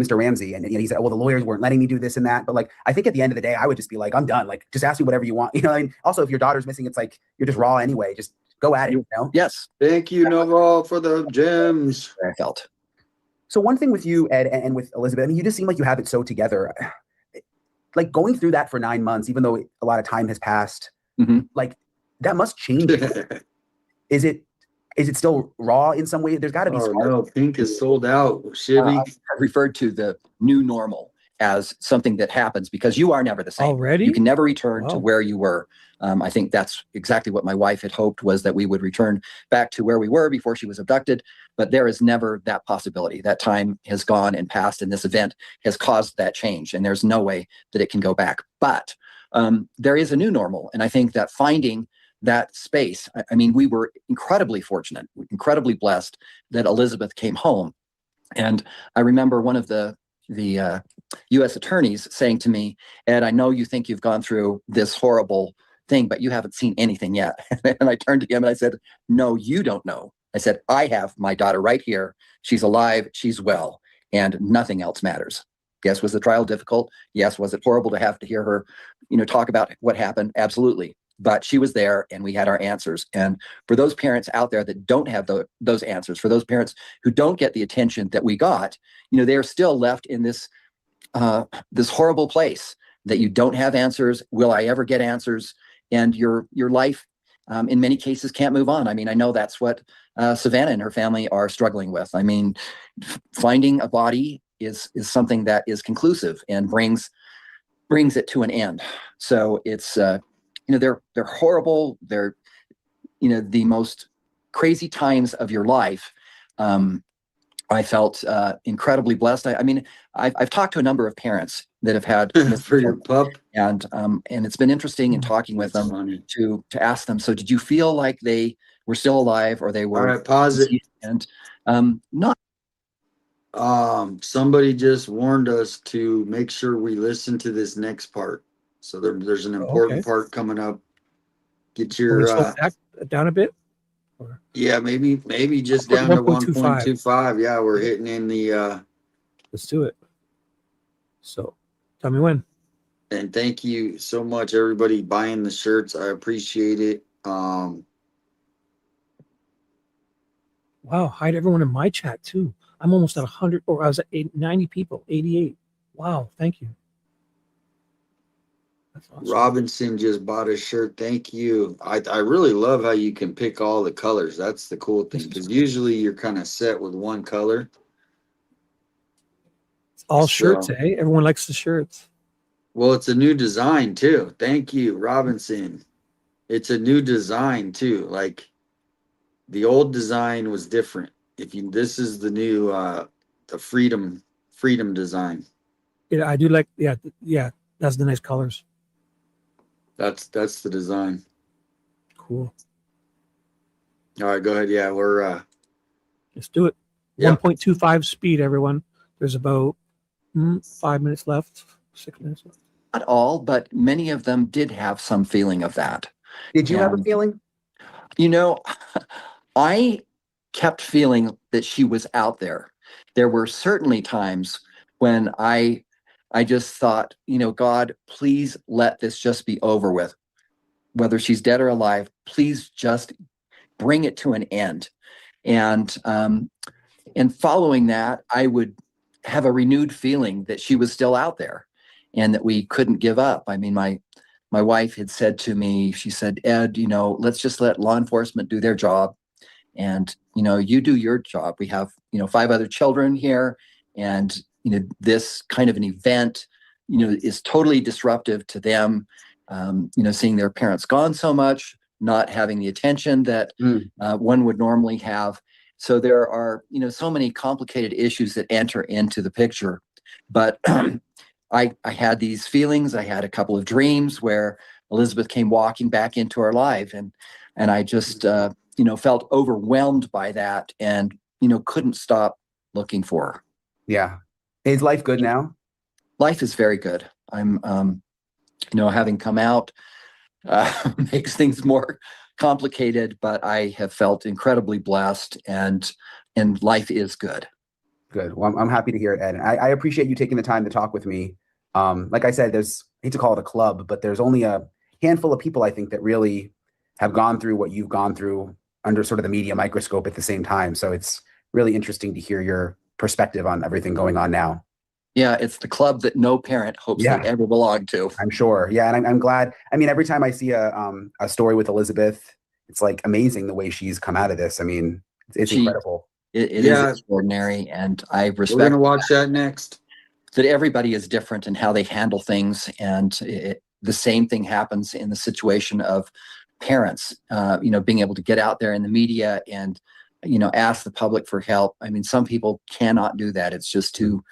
Mr. Ramsey, and he said, well, the lawyers weren't letting me do this and that. But like, I think at the end of the day, I would just be like, I'm done. Like, just ask me whatever you want. I mean, also, if your daughter's missing, it's like you're just raw anyway. Just go at it. Yes. Thank you, Noval, for the gems. I felt. So one thing with you, Ed, and with Elizabeth, I mean, you just seem like you have it so together. Like going through that for 9 months, even though a lot of time has passed, like that must change. Is it still raw in some way? There's got to be. No, pink is sold out. Shibby. I referred to the new normal as something that happens because you are never the same. Already? You can never return to where you were. I think that's exactly what my wife had hoped, was that we would return back to where we were before she was abducted. But there is never that possibility. That time has gone and passed, and this event has caused that change. And there's no way that it can go back. But there is a new normal. And I think that finding that space, I mean, we were incredibly fortunate, incredibly blessed that Elizabeth came home. And I remember one of the U.S. attorneys saying to me, Ed, I know you think you've gone through this horrible thing, but you haven't seen anything yet. And I turned to him and I said, no, you don't know. I said, I have my daughter right here. She's alive. She's well. And nothing else matters. Yes, was the trial difficult? Yes. Was it horrible to have to hear her, talk about what happened? Absolutely. But she was there and we had our answers. And for those parents out there that don't have those answers, for those parents who don't get the attention that we got, they're still left in this horrible place that you don't have answers. Will I ever get answers? And your life, in many cases, can't move on. I mean, I know that's what Savannah and her family are struggling with. I mean, finding a body is something that is conclusive and brings it to an end. So it's they're horrible. They're the most crazy times of your life. I felt incredibly blessed. I mean, I've talked to a number of parents that have had for your pup, and it's been interesting in talking with them to ask them. So, did you feel like they were still alive, or they were? All right, pause it. And not. Somebody just warned us to make sure we listen to this next part. So there's an important part coming up. Get your back down a bit. Yeah, maybe just down to 1.25. Yeah, we're hitting in the. Let's do it. So, tell me when. And thank you so much, everybody buying the shirts. I appreciate it. Wow, hi to everyone in my chat too. I'm almost at 100, or I was at 90 people, 88. Wow, thank you. That's awesome. Robinson just bought a shirt. Thank you. I really love how you can pick all the colors. That's the cool thing, because usually you're kind of set with one color. It's all shirts, eh? Everyone likes the shirts. Well, it's a new design too. Thank you, Robinson. It's a new design too. Like the old design was different. This is the new the freedom design. Yeah, I do like. Yeah, that's the nice colors. That's the design. Cool. All right, go ahead. Yeah, we're let's do it. Yep. 1.25 speed, everyone. There's about 5 minutes left. 6 minutes left. Not all, but many of them did have some feeling of that. Did you have a feeling? I kept feeling that she was out there. There were certainly times when I just thought, God, please let this just be over with. whether she's dead or alive, please just bring it to an end. And following that, I would have a renewed feeling that she was still out there and that we couldn't give up. I mean, my wife had said to me, she said, Ed, let's just let law enforcement do their job. And, you do your job. We have, 5 other children here. And, this kind of an event, is totally disruptive to them. Seeing their parents gone so much, not having the attention that one would normally have. So there are, so many complicated issues that enter into the picture. But I had these feelings. I had a couple of dreams where Elizabeth came walking back into our life, and I just felt overwhelmed by that, and couldn't stop looking for her. Yeah. Is life good now? Life is very good. I'm having come out makes things more complicated, but I have felt incredibly blessed, and life is good. Good. Well, I'm happy to hear it, Ed. And I appreciate you taking the time to talk with me. Like I said, I hate to call it a club, but there's only a handful of people I think that really have gone through what you've gone through under sort of the media microscope at the same time. So it's really interesting to hear your perspective on everything going on now. Yeah, it's the club that no parent hopes they ever belong to. I'm sure. Yeah, and I'm glad. I mean, every time I see a story with Elizabeth, it's like amazing the way she's come out of this. I mean, it's incredible. It is extraordinary, and I respect. We're gonna watch that next. That everybody is different in how they handle things, and the same thing happens in the situation of parents. Being able to get out there in the media and ask the public for help. I mean, some people cannot do that. It's just too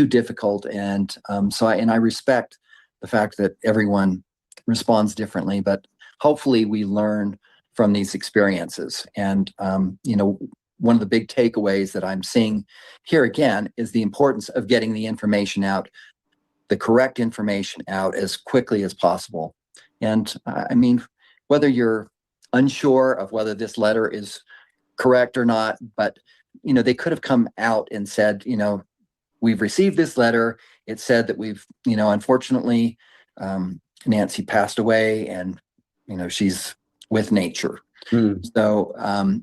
difficult, and so I respect the fact that everyone responds differently. But hopefully, we learn from these experiences, and one of the big takeaways that I'm seeing here again is the importance of getting the information out, the correct information out as quickly as possible. And I mean, whether you're unsure of whether this letter is correct or not, but they could have come out and said, we've received this letter. It said that we've, unfortunately, Nancy passed away, and she's with nature. So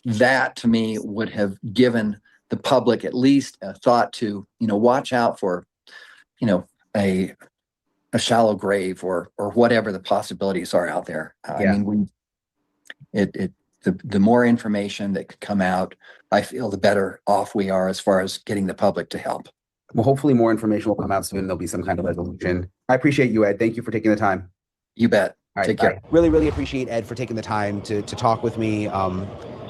that to me would have given the public at least a thought to watch out for a shallow grave or whatever the possibilities are out there. I mean, the more information that could come out, I feel the better off we are as far as getting the public to help. Well, hopefully more information will come out soon. There'll be some kind of resolution. I appreciate you, Ed. Thank you for taking the time. You bet. All right, take care. Really, really appreciate Ed for taking the time to talk with me.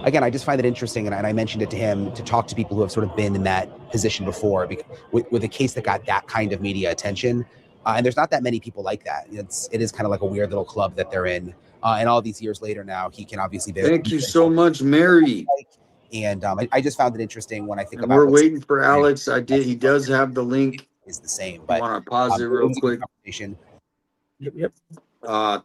Again, I just find it interesting, and I mentioned it to him, to talk to people who have sort of been in that position before, with a case that got that kind of media attention. And there's not that many people like that. It is kind of like a weird little club that they're in. And all these years later now, he can obviously be. Thank you so much, Mary. And I just found it interesting when I think And about. we're waiting for Alex. He does have the link. Is the same, but I want to pause it real quick. Yep.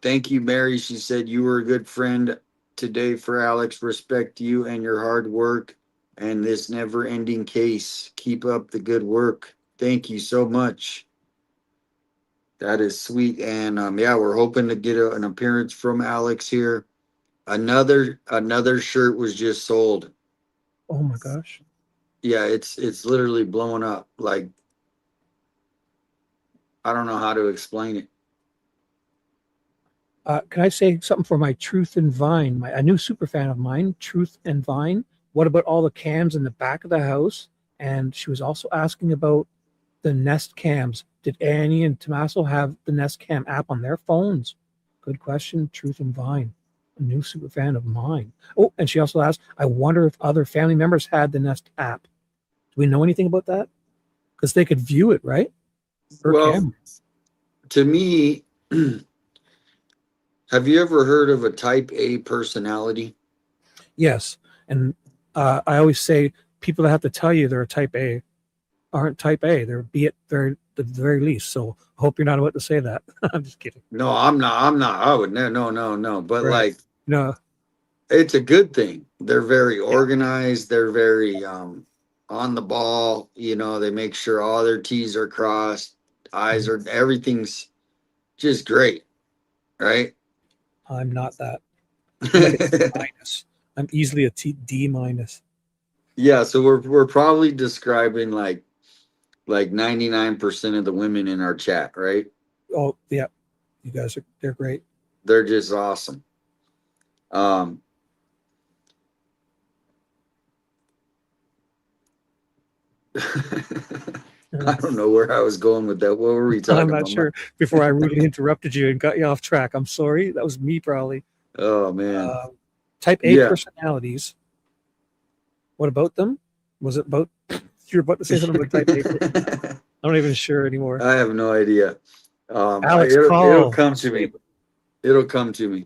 Thank you, Mary. She said you were a good friend today for Alex. Respect you and your hard work and this never-ending case. Keep up the good work. Thank you so much. That is sweet. And we're hoping to get an appearance from Alex here. Another shirt was just sold. Oh my gosh. Yeah, it's literally blowing up. Like, I don't know how to explain it. Can I say something for my Truth and Vine? A new super fan of mine, Truth and Vine. What about all the cams in the back of the house? And she was also asking about the Nest cams. Did Annie and Tommaso have the Nest Cam app on their phones? Good question, Truth and Vine. A new super fan of mine. Oh, and she also asked, I wonder if other family members had the Nest app. Do we know anything about that? Because they could view it, right? To me, have you ever heard of a type A personality? Yes. And I always say people that have to tell you they're a type A aren't type A. They're B at the very least. So I hope you're not about to say that. I'm just kidding. No, I'm not. I would no. But Right. No, it's a good thing. They're very organized. They're very on the ball. They make sure all their T's are crossed, I's are, everything's just great, right? I'm not that. I'm like a D minus. I'm easily a D minus. Yeah, so we're probably describing like 99% of the women in our chat, right? Oh yeah, you guys they're great. They're just awesome. I don't know where I was going with that. What were we talking I'm not about? sure. Before I rudely interrupted you and got you off track, I'm sorry. That was me probably. Oh man. Type A Yeah. personalities. What about them? Was it about? You're about to say something about type A. I'm not even sure anymore. I have no idea. Alex It'll Call. come to me. It'll come to me.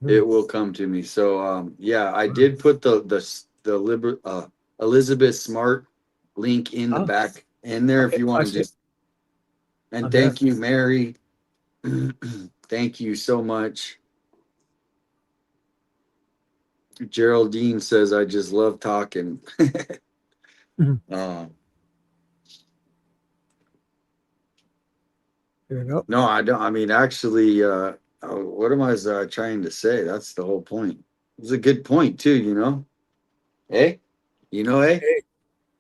Hmm. It will come to me. So yeah, I did put the Elizabeth Smart link in the Oh, back in there if okay, you I want to see. just. And I'm thank you, Mary. Thank you so much. Geraldine says, I just love talking. Mhm. Um, There we go. no, I don't. I mean, actually, what am I trying to say? That's the whole point. It was a good point, too, you know? Hey, hey? Hey,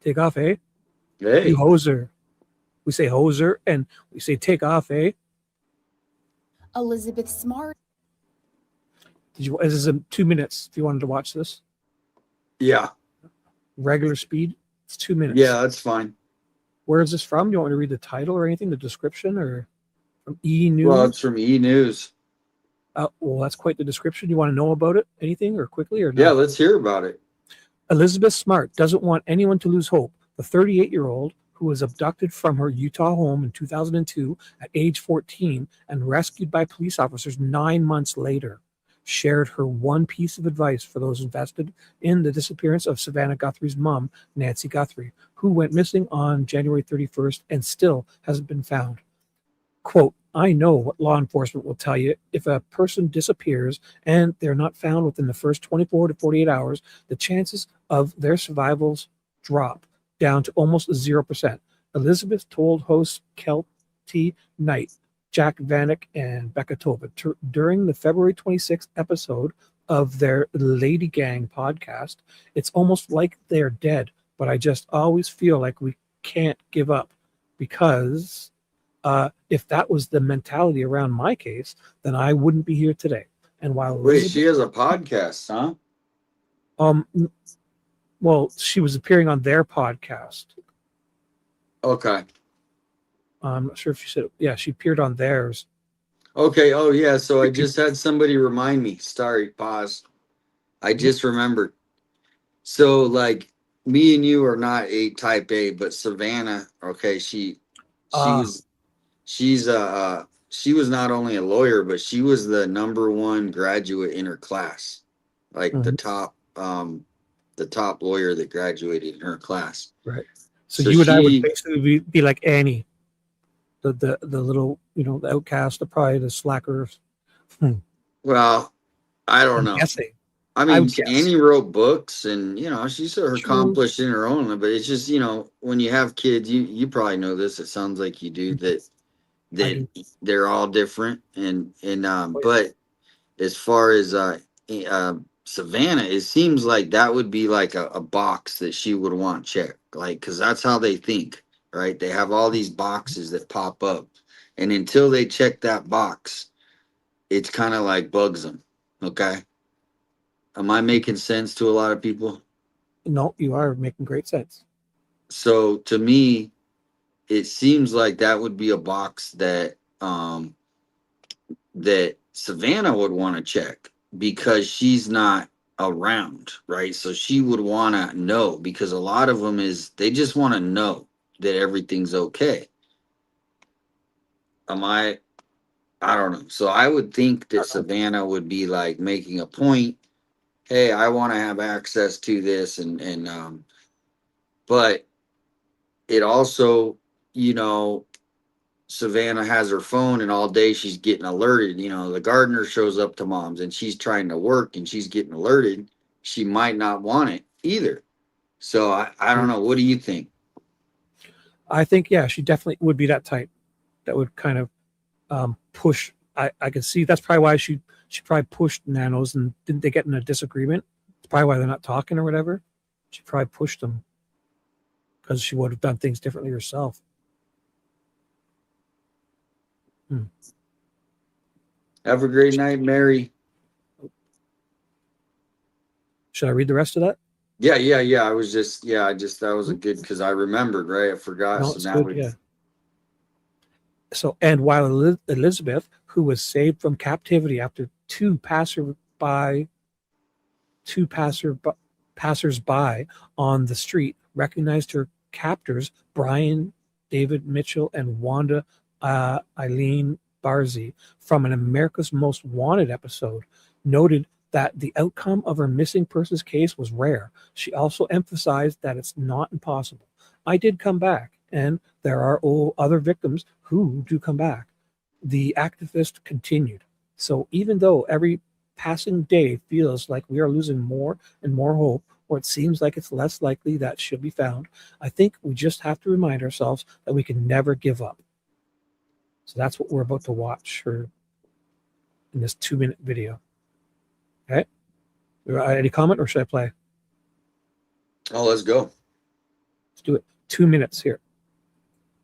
take off, eh? You Hey. hoser. We say hoser and we say take off, eh? Elizabeth Smart. This is 2 minutes if you wanted to watch this. Yeah. Regular speed. It's 2 minutes. Yeah, that's fine. Where is this from? Do you want me to read the title or anything, the description, or from E News? Well, it's from E News. Well, that's quite the description. You want to know about it? Anything or quickly or not? Yeah, let's hear about it. Elizabeth Smart doesn't want anyone to lose hope. The 38-year-old who was abducted from her Utah home in 2002 at age 14 and rescued by police officers 9 months later shared her one piece of advice for those invested in the disappearance of Savannah Guthrie's mom, Nancy Guthrie, who went missing on January 31st and still hasn't been found. Quote, I know what law enforcement will tell you. If a person disappears and they're not found within the first 24 to 48 hours, the chances of their survivals drop down to almost 0%. Elizabeth told hosts Kelty Knight, Jack Vanek, and Becca Tova during the February 26th episode of their Lady Gang podcast. It's almost like they're dead, but I just always feel like we can't give up because if that was the mentality around my case, then I wouldn't be here today. And while Wait, she has a podcast, huh? Well, she was appearing on their podcast. Okay. I'm not sure if she said, yeah, she appeared on theirs. Okay. Oh, yeah. So I just had somebody remind me. Sorry, pause. I just remembered. So, like, me and you are not a type A, but Savannah, okay, she was she was not only a lawyer, but she was the #1 graduate in her class, like the top lawyer that graduated in her class. Right. So So you and I would she, basically be like Annie, the little, the outcast, probably the slackers. well, I don't I'm know. guessing. I I mean, would guess. Annie wrote books, and she's True. accomplished in her own. But it's just when you have kids, you probably know this. It sounds like you do that. do. They're all different, and Oh, yeah. but as far as Savannah, it seems like that would be like a box that she would want checked, like because that's how they think, right? They have all these boxes that pop up, and until they check that box, it's kind of like bugs them. Okay. Am I making sense to a lot of people? No, you are making great sense. So to me, it seems like that would be a box that Savannah would want to check because she's not around, right? So she would want to know because a lot of them they just want to know that everything's okay. I don't know. So I would think that Savannah would be like making a point. Hey, I want to have access to this but it also, you know, Savannah has her phone and all day she's getting alerted. The gardener shows up to mom's and she's trying to work and she's getting alerted. She might not want it either. So I don't know. What do you think? I think, yeah, she definitely would be that type that would kind of push I can see that's probably why she probably pushed Nanos, and didn't they get in a disagreement? It's probably why they're not talking or whatever. She probably pushed them because she would have done things differently herself. Have a great night, Mary. Should I read the rest of that? Yeah. I was just, that was a good, because I remembered, right? I forgot. No, So it's now good. Yeah. So, and while Elizabeth, who was saved from captivity after two passersby on the street recognized her captors, Brian, David Mitchell, and Wanda Eileen Barzy, from an America's Most Wanted episode, noted that the outcome of her missing persons case was rare. She also emphasized that it's not impossible. I did come back, and there are other victims who do come back. The activist continued. So even though every passing day feels like we are losing more and more hope, or it seems like it's less likely that she'll be found, I think we just have to remind ourselves that we can never give up. So that's what we're about to watch her in this 2-minute video. Okay. Any comment, or should I play? Oh, let's go. Let's do it. 2 minutes here.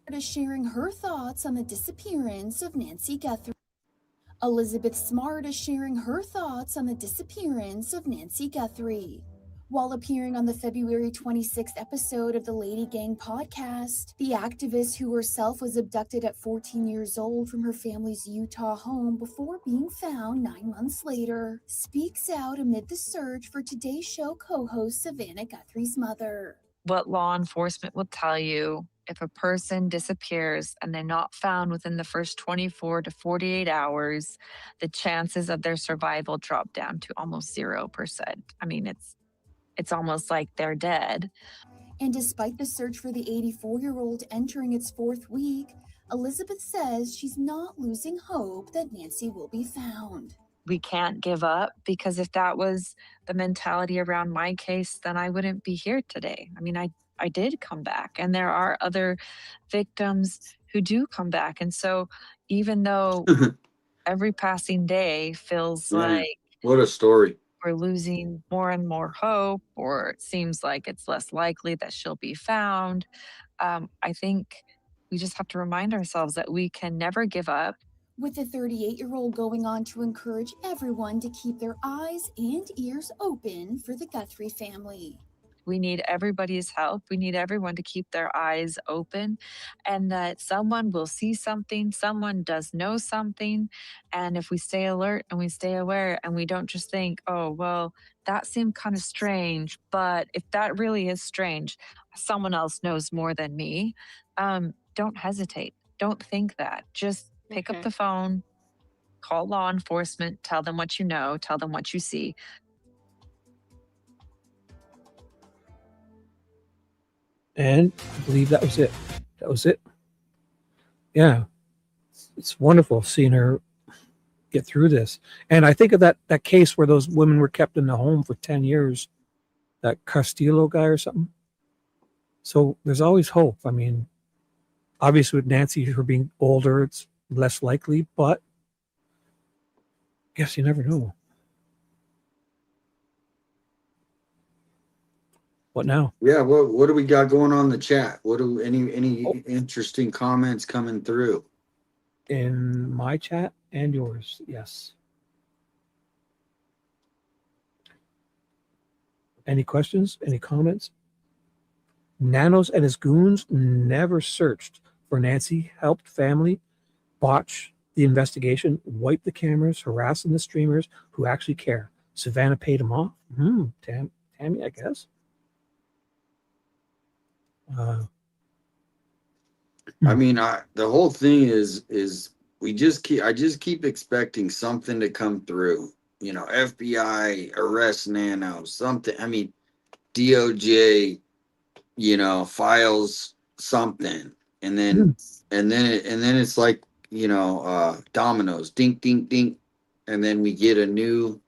Is sharing her thoughts on the disappearance of Nancy Guthrie. Elizabeth Smart is sharing her thoughts on the disappearance of Nancy Guthrie. While appearing on the February 26th episode of the Lady Gang podcast, the activist, who herself was abducted at 14 years old from her family's Utah home before being found 9 months later, speaks out amid the search for Today's Show co-host Savannah Guthrie's mother. What law enforcement will tell you: if a person disappears and they're not found within the first 24 to 48 hours, the chances of their survival drop down to almost 0%. I mean, it's almost like they're dead. And despite the search for the 84-year-old entering its 4th week, Elizabeth says she's not losing hope that Nancy will be found. We can't give up, because if that was the mentality around my case, then I wouldn't be here today. I mean, I did come back, and there are other victims who do come back. And so even though every passing day feels Man, like what a story. we're losing more and more hope, or it seems like it's less likely that she'll be found, I think we just have to remind ourselves that we can never give up. With the 38-year-old going on to encourage everyone to keep their eyes and ears open for the Guthrie family. We need everybody's help. We need everyone to keep their eyes open, and that someone will see something, someone does know something. And if we stay alert and we stay aware and we don't just think, oh, well, that seemed kind of strange, but if that really is strange, someone else knows more than me. Don't hesitate. Don't think that. Just pick up the phone, call law enforcement, tell them what you know, tell them what you see. And I believe that was it. That was it. Yeah. It's wonderful seeing her get through this. And I think of that case where those women were kept in the home for 10 years, that Castillo guy or something. So there's always hope. I mean, obviously with Nancy, her being older, it's less likely, but I guess you never know. What now? Yeah, what do we got going on in the chat? What do any interesting comments coming through? In my chat and yours, yes. Any questions? Any comments? Nanos and his goons never searched for Nancy, helped family botch the investigation, wipe the cameras, harassing the streamers who actually care. Savannah paid him off. Tammy, I guess. I mean, the whole thing is I just keep expecting something to come through. You know, FBI arrest Nano, something. I mean, DOJ, you know, files something, and then it's like, you know, dominoes, dink dink dink, and then we get a new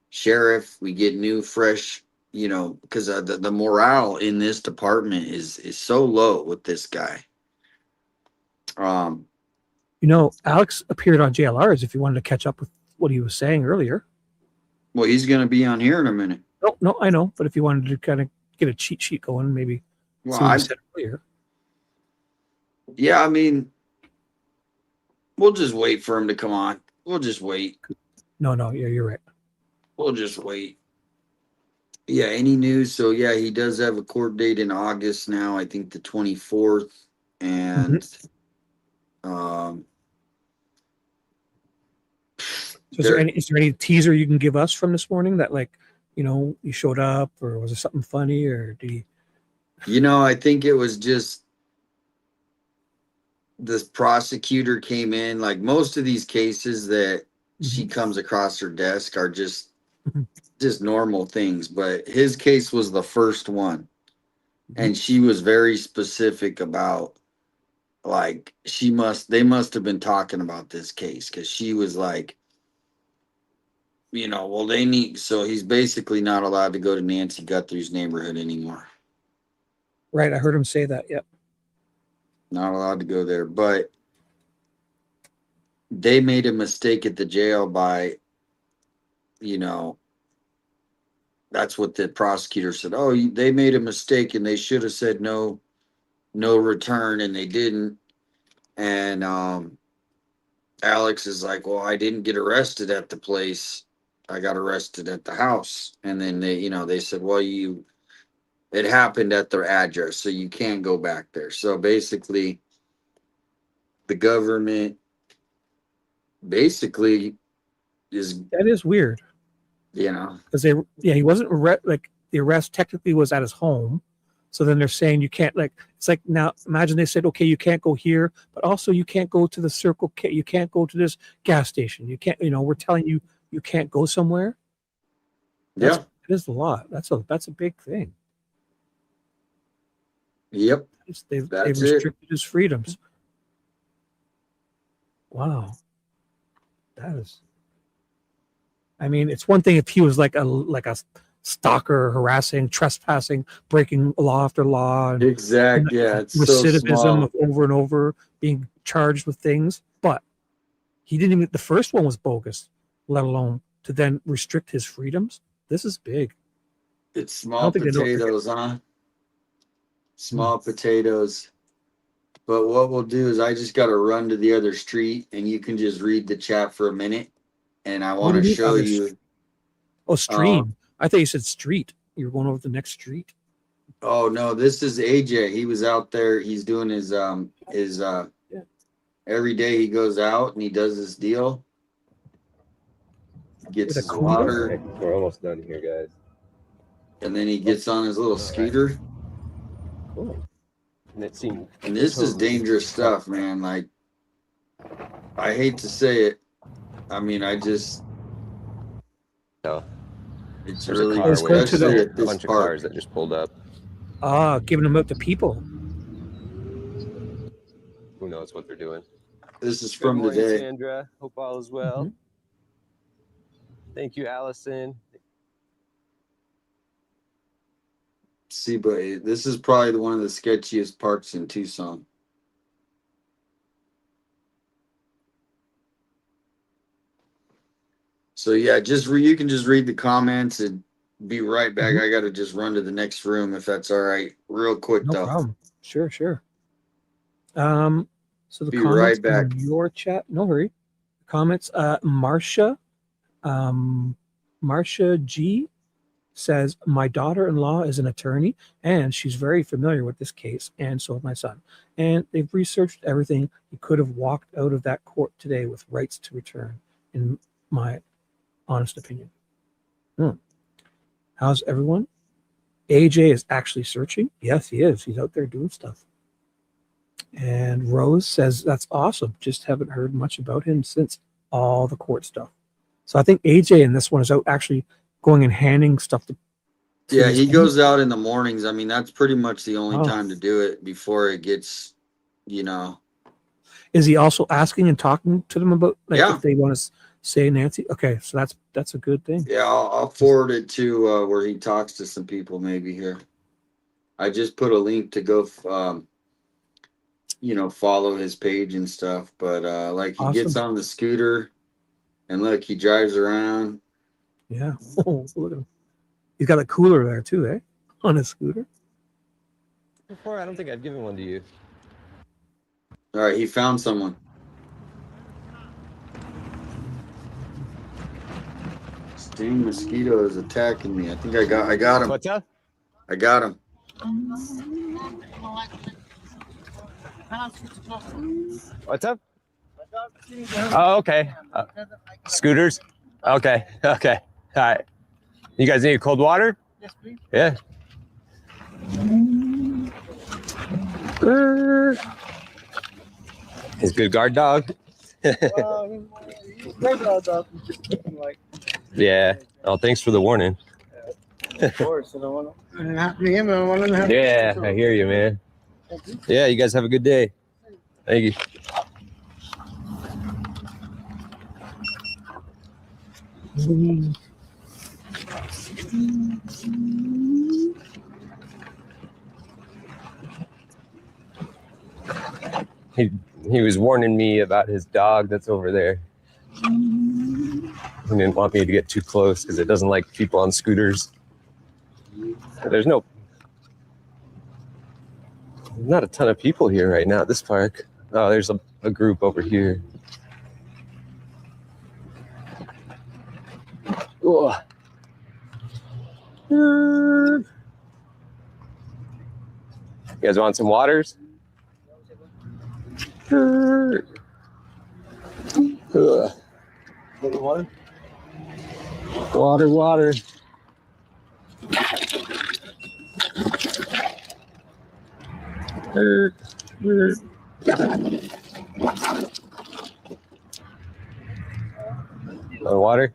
sheriff, we get new fresh, you know, because the morale in this department is so low with this guy. You know, Alex appeared on JLRs if you wanted to catch up with what he was saying earlier. Well, he's going to be on here in a minute. No, I know. But if you wanted to kind of get a cheat sheet going, maybe Well, see what he said earlier. Yeah, I mean, we'll just wait for him to come on. We'll just wait. No, yeah, you're right. We'll just wait. Yeah, any news? So yeah, he does have a court date in August now. I think the 24th, and um, So is there any teaser you can give us from this morning that, like, you know, you showed up, or was there something funny, or did he? You know, I think it was just this prosecutor came in. Like most of these cases that she comes across her desk are just normal things, but his case was the first one, and she was very specific about, like, they must have been talking about this case, because she was like, you know, well, they need, so he's basically not allowed to go to Nancy Guthrie's neighborhood anymore. Right, I heard him say that. Yep. Not allowed to go there, but they made a mistake at the jail by, you know, that's what the prosecutor said. Oh, they made a mistake and they should have said no return, and they didn't. And Alex is like, well, I didn't get arrested at the place. I got arrested at the house. And then they said, well, it happened at their address, so you can't go back there. So basically, the government basically that is weird. Because he wasn't like, the arrest technically was at his home. So then they're saying you can't, like, it's like, now imagine they said, okay, you can't go here, but also you can't go to the Circle K, you can't go to this gas station, you can't, we're telling you you can't go somewhere. It is a lot. That's a big thing. Yep. They've restricted his freedoms. Wow. That is, I mean, it's one thing if he was like a stalker, harassing, trespassing, breaking law after law, and exactly. Yeah, it's recidivism so of over and over, being charged with things. But he didn't even, the first one was bogus, let alone to then restrict his freedoms. This is big. It's small potatoes, huh? Small potatoes. But what we'll do is I just got to run to the other street, and you can just read the chat for a minute. And I want to show you. Oh, stream. I thought you said street. You were going over the next street. Oh no, this is AJ. He was out there. He's doing his every day he goes out and he does this deal. Gets his water. We're almost done here, guys. And then he gets on his little scooter. Cool. And this is dangerous stuff, man. Like, I hate to say it. I mean, it's There's really, a car especially at this bunch of park. cars that just pulled up. Giving them out to people. Who knows what they're doing? This is from Good morning, today. Sandra. Hope all is well. Thank you, Allison. See, but this is probably one of the sketchiest parks in Tucson. So yeah, you can just read the comments and be right back. I got to just run to the next room if that's all right. Real quick though. No problem. Sure. So the Be comments right back. in your chat. No hurry. Comments. Marcia G says, my daughter-in-law is an attorney and she's very familiar with this case, and so is my son. And they've researched everything. He could have walked out of that court today with rights to return, in my honest opinion. How's everyone? AJ is actually searching. Yes, he is. He's out there doing stuff. And Rose says, that's awesome. Just haven't heard much about him since all the court stuff. So I think AJ in this one is out actually going and handing stuff to yeah, he goes out in the mornings. I mean, that's pretty much the only time to do it before it gets, Is he also asking and talking to them about, like, if they want to say Nancy? Okay, so that's a good thing. Yeah, I'll forward it to where he talks to some people maybe here. I just put a link to go, follow his page and stuff. But like he gets Awesome. on the scooter and look, he drives around. Yeah. Oh, look at him. He's got a cooler there too, eh? On his scooter. Before, I don't think I've given one to you. All right, he found someone. Sting mosquito is attacking me. I think I got him. What's up? I got him. What's up? Oh, okay. Scooters? Okay. Okay. All right. You guys need cold water? Yes, please. Yeah. He's a good guard dog. Yeah. Oh, thanks for the warning. Of course. Yeah, I hear you, man. Yeah, you guys have a good day. Thank you. He was warning me about his dog that's over there. He didn't want me to get too close because it doesn't like people on scooters. There's not a ton of people here right now at this park. Oh, there's a group over here. Oh. You guys want some waters? Water? Water. Water?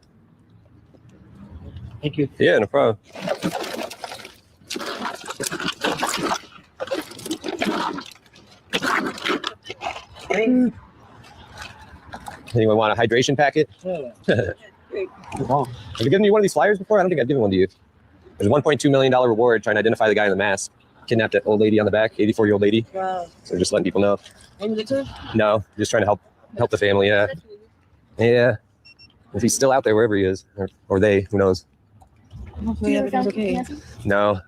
Thank you. Yeah, no problem. Anyone want a hydration packet? Yeah. Have I given you one of these flyers before? I don't think I've given one to you. There's a $1.2 million reward trying to identify the guy in the mask. Kidnapped that old lady on the back, 84-year-old lady. Wow. So just letting people know. And Victor? No, just trying to help the family. Yeah. Yeah. If he's still out there, wherever he is, or they, who knows? Hopefully everything's okay. No.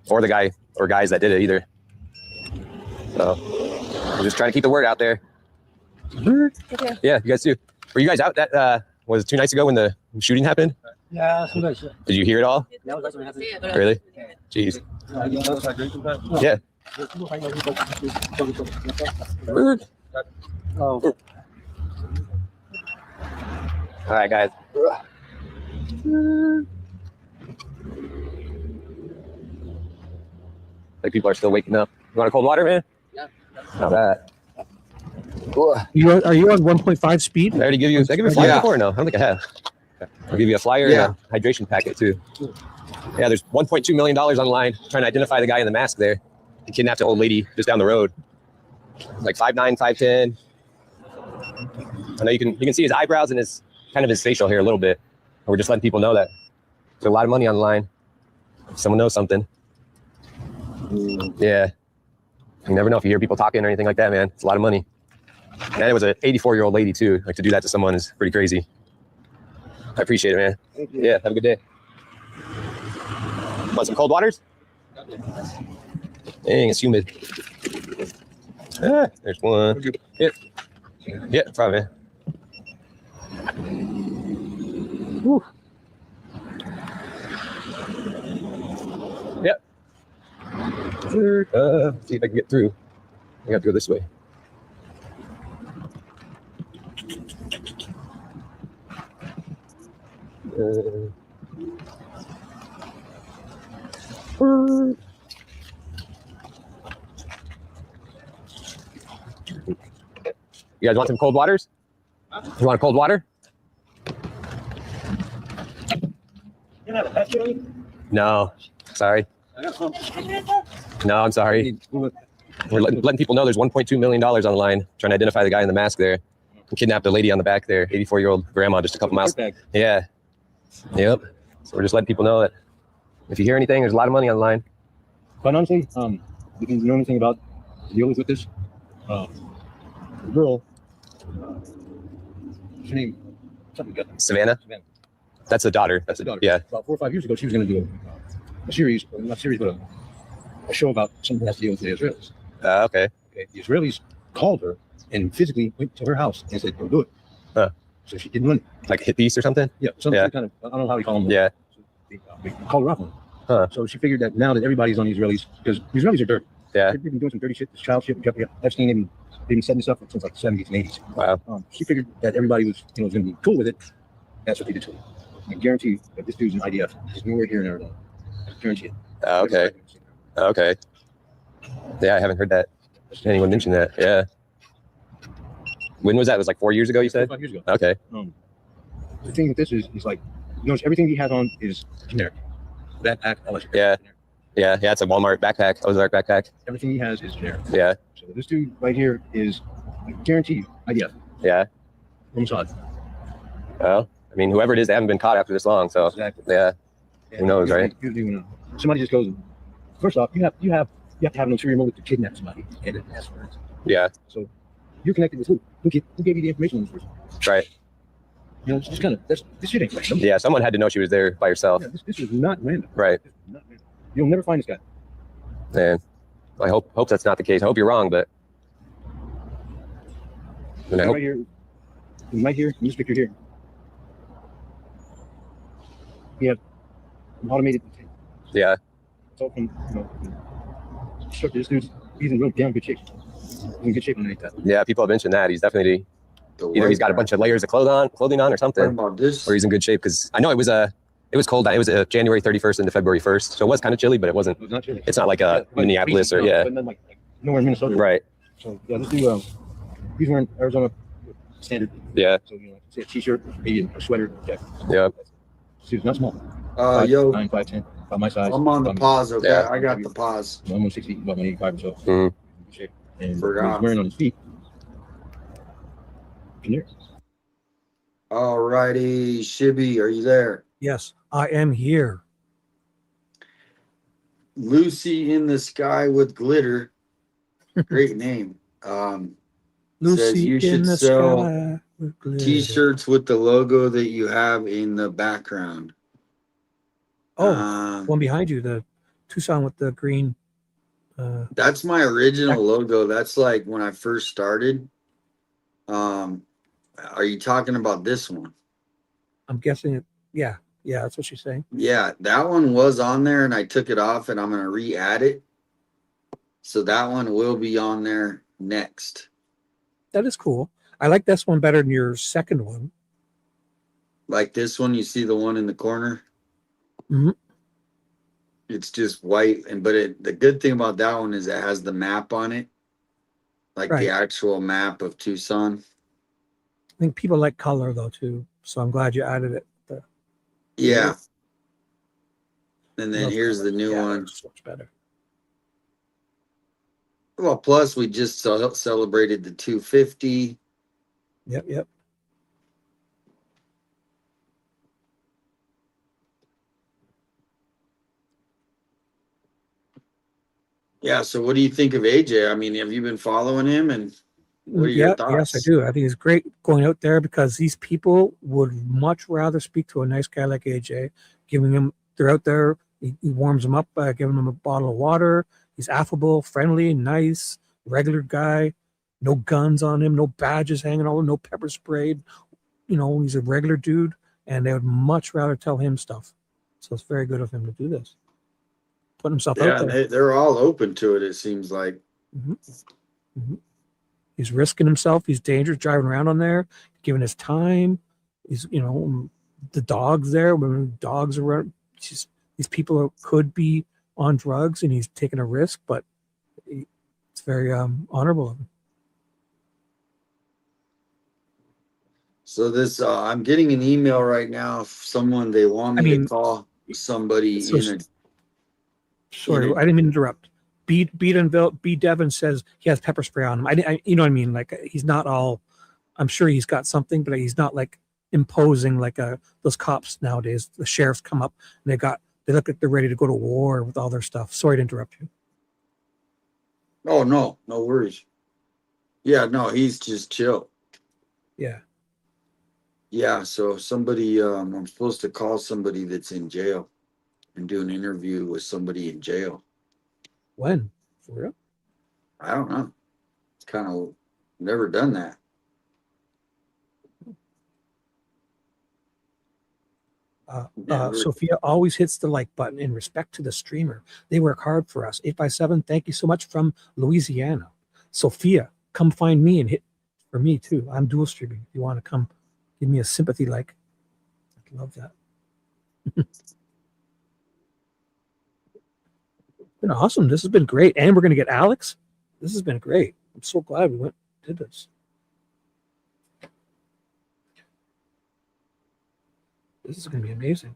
Or the guy or guys that did it either. So we're just trying to keep the word out there. Okay. Yeah, you guys too. Were you guys out that was it 2 nights ago when the shooting happened? Yeah, sometimes. Did you hear it all? Yeah, that's what happened. Really? Jeez. Yeah. Oh. All right, guys. Like people are still waking up. You want a cold water, man? Yeah. Not bad. Are you on 1.5 speed? I already give you. Did I give you a flyer Yeah. before? Or no, I don't think I have. I'll give you a flyer Yeah. and a hydration packet too. Yeah, there's $1.2 million online trying to identify the guy in the mask there. He kidnapped an old lady just down the road. Like 5'9", 5'10". I know you can see his eyebrows and his facial hair a little bit. And we're just letting people know that there's a lot of money online. If someone knows something. Yeah. You never know if you hear people talking or anything like that, man. It's a lot of money. And it was an 84-year-old lady too. Like to do that to someone is pretty crazy. I appreciate it, man. Thank you. Yeah, have a good day. Want some cold waters? Dang, it's humid. Ah, there's one. Yeah, yeah, probably, man. Whew. Yep. See if I can get through. I have to go this way. You guys want some cold waters? You want cold water? No, sorry. No, I'm sorry. We're letting people know there's $1.2 million on the line trying to identify the guy in the mask there. He kidnapped a lady on the back there, 84-year-old grandma, just a couple miles. Yeah. Yep. So we're just letting people know that if you hear anything, there's a lot of money on the line. Quite honestly, do you know anything about dealings with this? The girl, what's her name? Something Guthrie. Savannah. That's the daughter. That's the daughter. Yeah. About 4 or 5 years ago, she was going to do a series, not a series, but a show about something that has to deal with the Israelis. Okay. The Israelis called her and physically went to her house and said, "Don't do it." So she didn't run it. Like a hit piece or something? Yeah. Some kind of, I don't know how we call them. Yeah. So they called her off on it. So she figured that now that everybody's on the Israelis, because the Israelis are dirty. Yeah. They've been doing some dirty shit, this child shit. Epstein, they've been setting this up since like the 70s and 80s. Wow. She figured that everybody was going to be cool with it. That's what they did to her. I guarantee you that this dude's an IDF. He's nowhere here in Arizona. I guarantee it. Okay. Okay. Yeah, I haven't heard that. Anyone mention that? Yeah. When was that? It was like 4 years ago, you said? 5 years ago. Okay. The thing with this is like, notice everything he has on is generic. Backpack, LSU. Yeah. Yeah, it's a Walmart backpack, Ozark backpack. Everything he has is generic. Yeah. So this dude right here is, I guarantee you, IDF. Yeah. Mossad. Well, I mean, whoever it is, they haven't been caught after this long, so exactly. Yeah. Who knows, right? Somebody just goes. First off, you have to have an ulterior motive to kidnap somebody and ask for it. Yeah. So you're connected with who? Who gave you the information on this person? Right. You know, it's just kind of this shit ain't random. Yeah, someone had to know she was there by herself. Yeah, this is not random. Right. Not random. You'll never find this guy. Man, I hope that's not the case. I hope you're wrong, but. And right here, in this picture here. We have an automated. Yeah. It's all from, this dude's, he's in real damn good shape. He's in good shape underneath that. Yeah, people have mentioned that. He's definitely, either he's got a bunch of layers of clothing on or something, or he's in good shape, because I know it was cold. It was January 31st into February 1st, so it was kind of chilly, but it wasn't. It was not chilly. It's not like Minneapolis or but then like nowhere in Minnesota. Right. So yeah, this dude, he's wearing Arizona standard. Yeah. So say a t-shirt, maybe a sweater, jacket. Yeah. Dude's not small. 5'9", 5'10", about my size. I'm on the pause, okay? Yeah. I got the pause. I'm almost 60, about 185 or so. Mm-hmm. And he's wearing on his feet. All righty, Shibby, are you there? Yes, I am here. Lucy in the Sky with Glitter. Great name. Lucy says you in should the sell sky with glitter. T-shirts with the logo that you have in the background. Oh, one behind you, the Tucson with the green. That's my original logo. That's like when I first started. Are you talking about this one? I'm guessing it. Yeah, that's what she's saying. Yeah, that one was on there and I took it off and I'm going to re-add it. So that one will be on there next. That is cool. I like this one better than your second one. Like this one, you see the one in the corner? Mm-hmm. It's just white, the good thing about that one is it has the map on it, like the actual map of Tucson. I think people like color though too, so I'm glad you added it. Yeah. And then here's the new one. It's much better. Well, plus we just celebrated the 250. Yep. Yeah, so what do you think of AJ? I mean, have you been following him, and what are your thoughts? Yes, I do. I think it's great going out there because these people would much rather speak to a nice guy like AJ, they're out there, he warms them up by giving them a bottle of water. He's affable, friendly, nice, regular guy, no guns on him, no badges hanging over, no pepper sprayed. He's a regular dude, and they would much rather tell him stuff. So it's very good of him to do this. Put himself out there. They're all open to it, it seems like. Mm-hmm. Mm-hmm. He's risking himself. He's dangerous driving around on there, giving his time. He's, the dog's there. When dogs are around, these people could be on drugs, and he's taking a risk, but it's very honorable of him. So this, I'm getting an email right now. Someone they want me to call somebody Sorry, I didn't mean to interrupt. B. Devin says he has pepper spray on him. You know what I mean? Like he's not all. I'm sure he's got something, but he's not like imposing like those cops nowadays. The sheriffs come up and they look like they're ready to go to war with all their stuff. Sorry to interrupt you. Oh no worries. Yeah, no, he's just chill. Yeah. Yeah, so somebody, I'm supposed to call somebody that's in jail and do an interview with somebody in jail. When? For real? I don't know. It's kind of never done that. Never. Sophia always hits the like button in respect to the streamer. They work hard for us. 857, thank you so much from Louisiana. Sophia, come find me and hit for me too. I'm dual streaming. If you want to come give me a sympathy like, I'd love that. Been awesome. This has been great. And we're going to get Alex. This has been great. I'm so glad we did this. This is going to be amazing.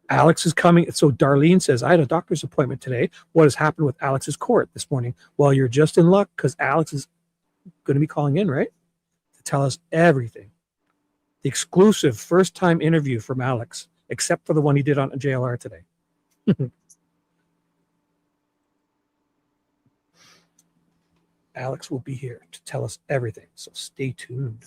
Alex is coming. So Darlene says, I had a doctor's appointment today. What has happened with Alex's court this morning? Well, you're just in luck because Alex is going to be calling in, right? To tell us everything. The exclusive first-time interview from Alex, except for the one he did on JLR today. Alex will be here to tell us everything. So stay tuned.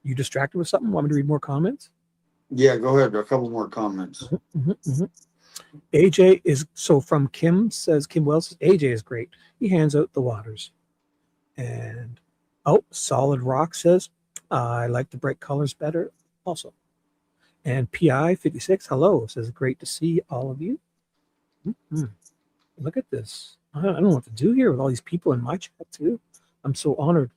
You distracted with something? Want me to read more comments? Yeah, go ahead. A couple more comments. AJ is so from Kim says, Kim Wells says, AJ is great. He hands out the waters. And Solid Rock says, I like the bright colors better also. And PI 56, hello, says, great to see all of you. Look at this. I don't know what to do here with all these people in my chat too. I'm so honored.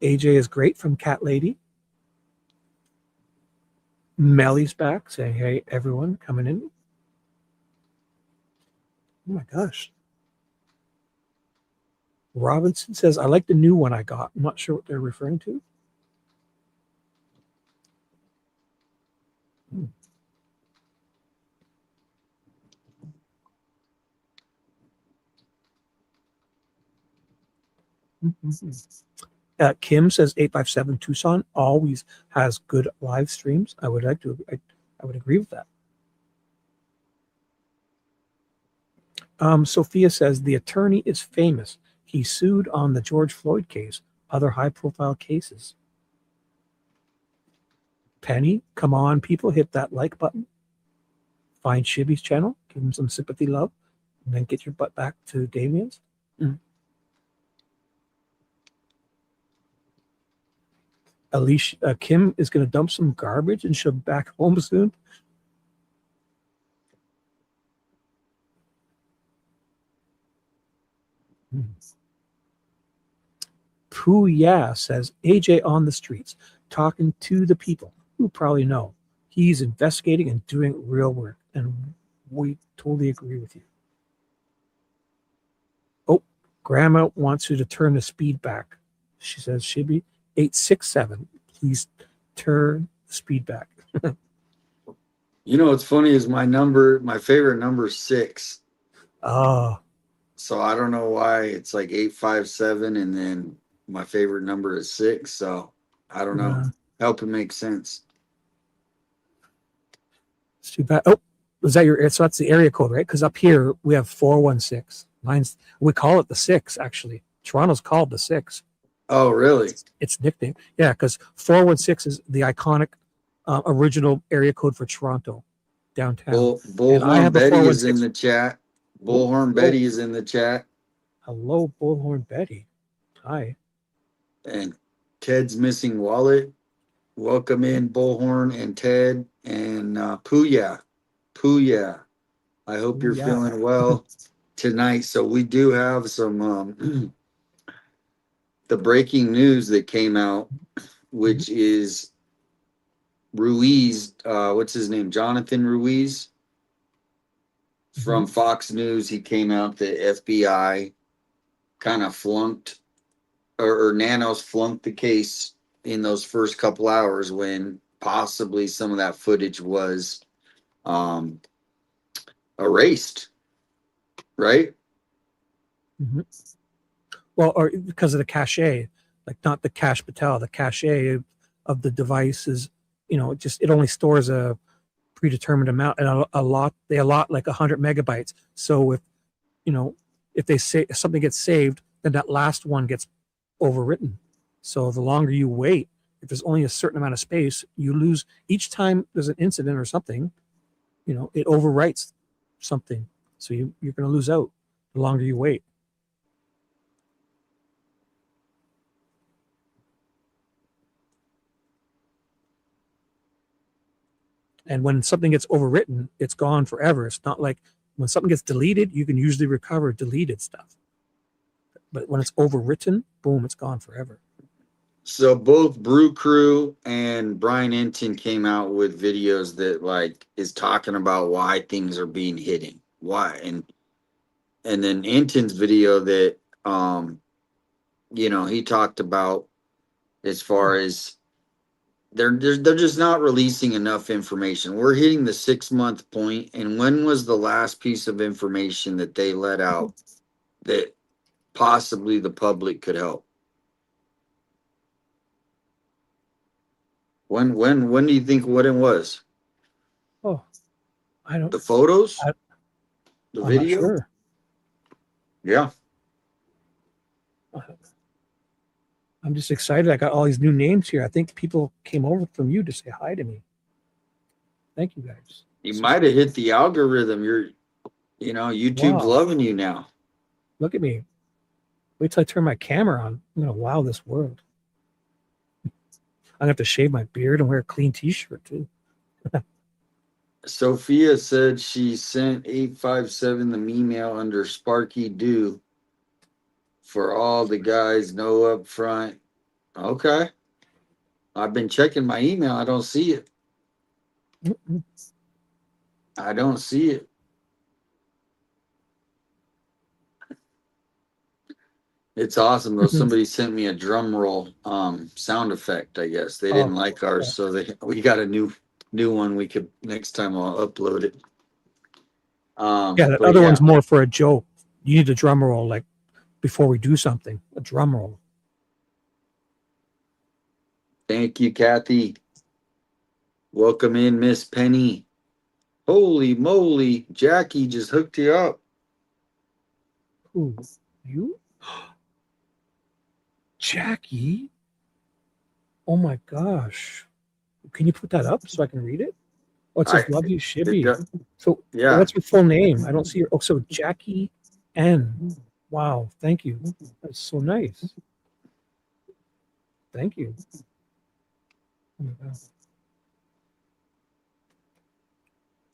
AJ is great from Cat Lady. Melly's back saying, hey, everyone coming in. Oh my gosh. Robinson says, I like the new one I got. I'm not sure what they're referring to. Kim says 857 Tucson always has good live streams. I would agree with that. Sophia says the attorney is famous. He sued on the George Floyd case, other high-profile cases. Penny, come on, people, hit that like button. Find Shibby's channel, give him some sympathy love, and then get your butt back to Damien's. Alicia, Kim is going to dump some garbage and she'll be back home soon. Pooh says, AJ on the streets, talking to the people who probably know. He's investigating and doing real work, and we totally agree with you. Grandma wants you to turn the speed back. She says, Shibby, 867, please turn the speed back. You know what's funny is my favorite number is 6. Oh. So I don't know why it's like 857 and then my favorite number is 6. So I don't know. Help it make sense. It's too bad. Was that your? So that's the area code, right? Because up here we have 416. We call it the 6 actually. Toronto's called the 6. Oh, really? It's nicknamed. Yeah, because 416 is the iconic original area code for Toronto downtown. Bullhorn Betty is in the chat. Bullhorn Betty is in the chat. Hello, Bullhorn Betty. Hi. And Ted's missing wallet. Welcome in Bullhorn and Ted and Pooya. I hope you're feeling well tonight. So we do have some the breaking news that came out, which is Ruiz, what's his name? Jonathan Ruiz from Fox News. He came out the FBI kind of flunked or Nanos flunked the case in those first couple hours when possibly some of that footage was erased, right? Well, or because of the cache, like not the cache patel, the cache of the devices it only stores a predetermined amount, and they allot like 100 megabytes. So if they say if something gets saved, then that last one gets overwritten. So the longer you wait, if there's only a certain amount of space, you lose each time there's an incident or something, it overwrites something. So you're going to lose out the longer you wait. And when something gets overwritten, it's gone forever. It's not like when something gets deleted, you can usually recover deleted stuff. But when it's overwritten, boom, it's gone forever. So both Brew Crew and Brian Enton came out with videos that like is talking about why things are being hidden. Why and then Enton's video that he talked about as far as they're just not releasing enough information. We're hitting the 6-month point, and when was the last piece of information that they let out that possibly the public could help? When do you think what it was? Oh, I don't. The photos? The I'm video? not sure. Yeah. I'm just excited. I got all these new names here. I think people came over from you to say hi to me. Thank you guys. You might have hit the algorithm. YouTube's Wow. loving you now. Look at me. Wait till I turn my camera on. I'm going to wow this world. I'm going to have to shave my beard and wear a clean t-shirt too. Sophia said she sent 857 the email under Sparky Do for all the guys, no up front. Okay. I've been checking my email. I don't see it. I don't see it. It's awesome though. Somebody sent me a drum roll sound effect, I guess. They didn't like ours, so we got a new one. We could next time I'll upload it. The other one's more for a joke. You need a drum roll, like before we do something. A drum roll. Thank you, Kathy. Welcome in, Miss Penny. Holy moly, Jackie just hooked you up. Who? You? Jackie? Oh my gosh. Can you put that up so I can read it? Oh, it says love you, Shibby. So yeah. What's your full name? I don't see your so Jackie N. Wow, thank you. That's so nice. Thank you. Oh my God.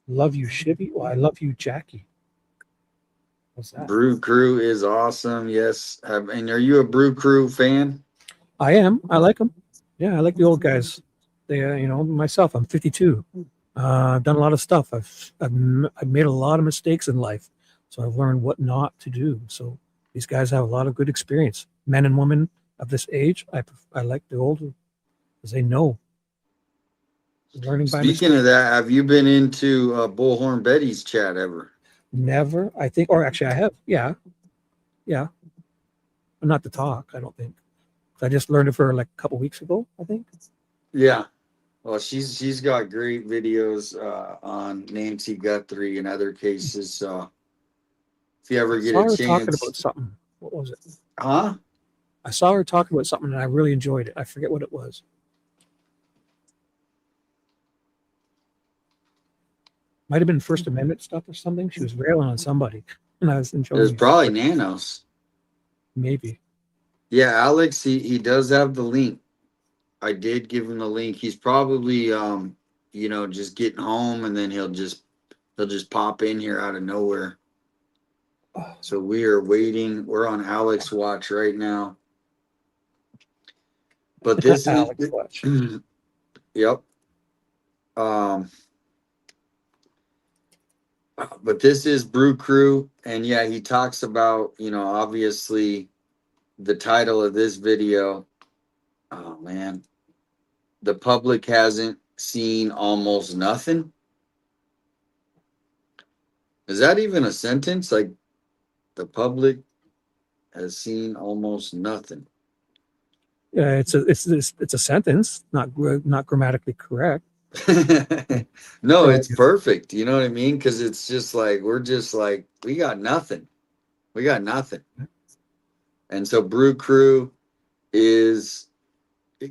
Love you, Shibby. Well, I love you, Jackie. What's that? Brew Crew is awesome. Yes. And are you a Brew Crew fan? I am. I like them. Yeah, I like the old guys. They, myself, I'm 52. I've done a lot of stuff. I've made a lot of mistakes in life, so I've learned what not to do. So these guys have a lot of good experience. Men and women of this age, I like the older because they know. Learning by mistake. Speaking of that, have you been into Bullhorn Betty's chat ever? Never, I think, or actually I have. Yeah. But not to talk, I don't think. I just learned it for like a couple weeks ago, I think. Yeah. Well, she's got great videos on Nancy Guthrie and other cases. So if you ever get a chance, talking about something. What was it? Huh? I saw her talking about something and I really enjoyed it. I forget what it was. Might have been First Amendment stuff or something. She was railing on somebody, and I was enjoying it. It was probably Nanos. Maybe. Yeah, Alex, he does have the link. I did give him the link. He's probably just getting home, and then he'll just pop in here out of nowhere. So we are waiting. We're on Alex watch right now. But this Alex watch. Yep. But this is Brew Crew, and yeah, he talks about, obviously the title of this video. Oh man, the public hasn't seen almost nothing. Is that even a sentence? Like, the public has seen almost nothing. Yeah, it's a sentence, not grammatically correct. No, it's perfect. You know what I mean? Because it's just like we're just like we got nothing. We got nothing. And so Brew Crew is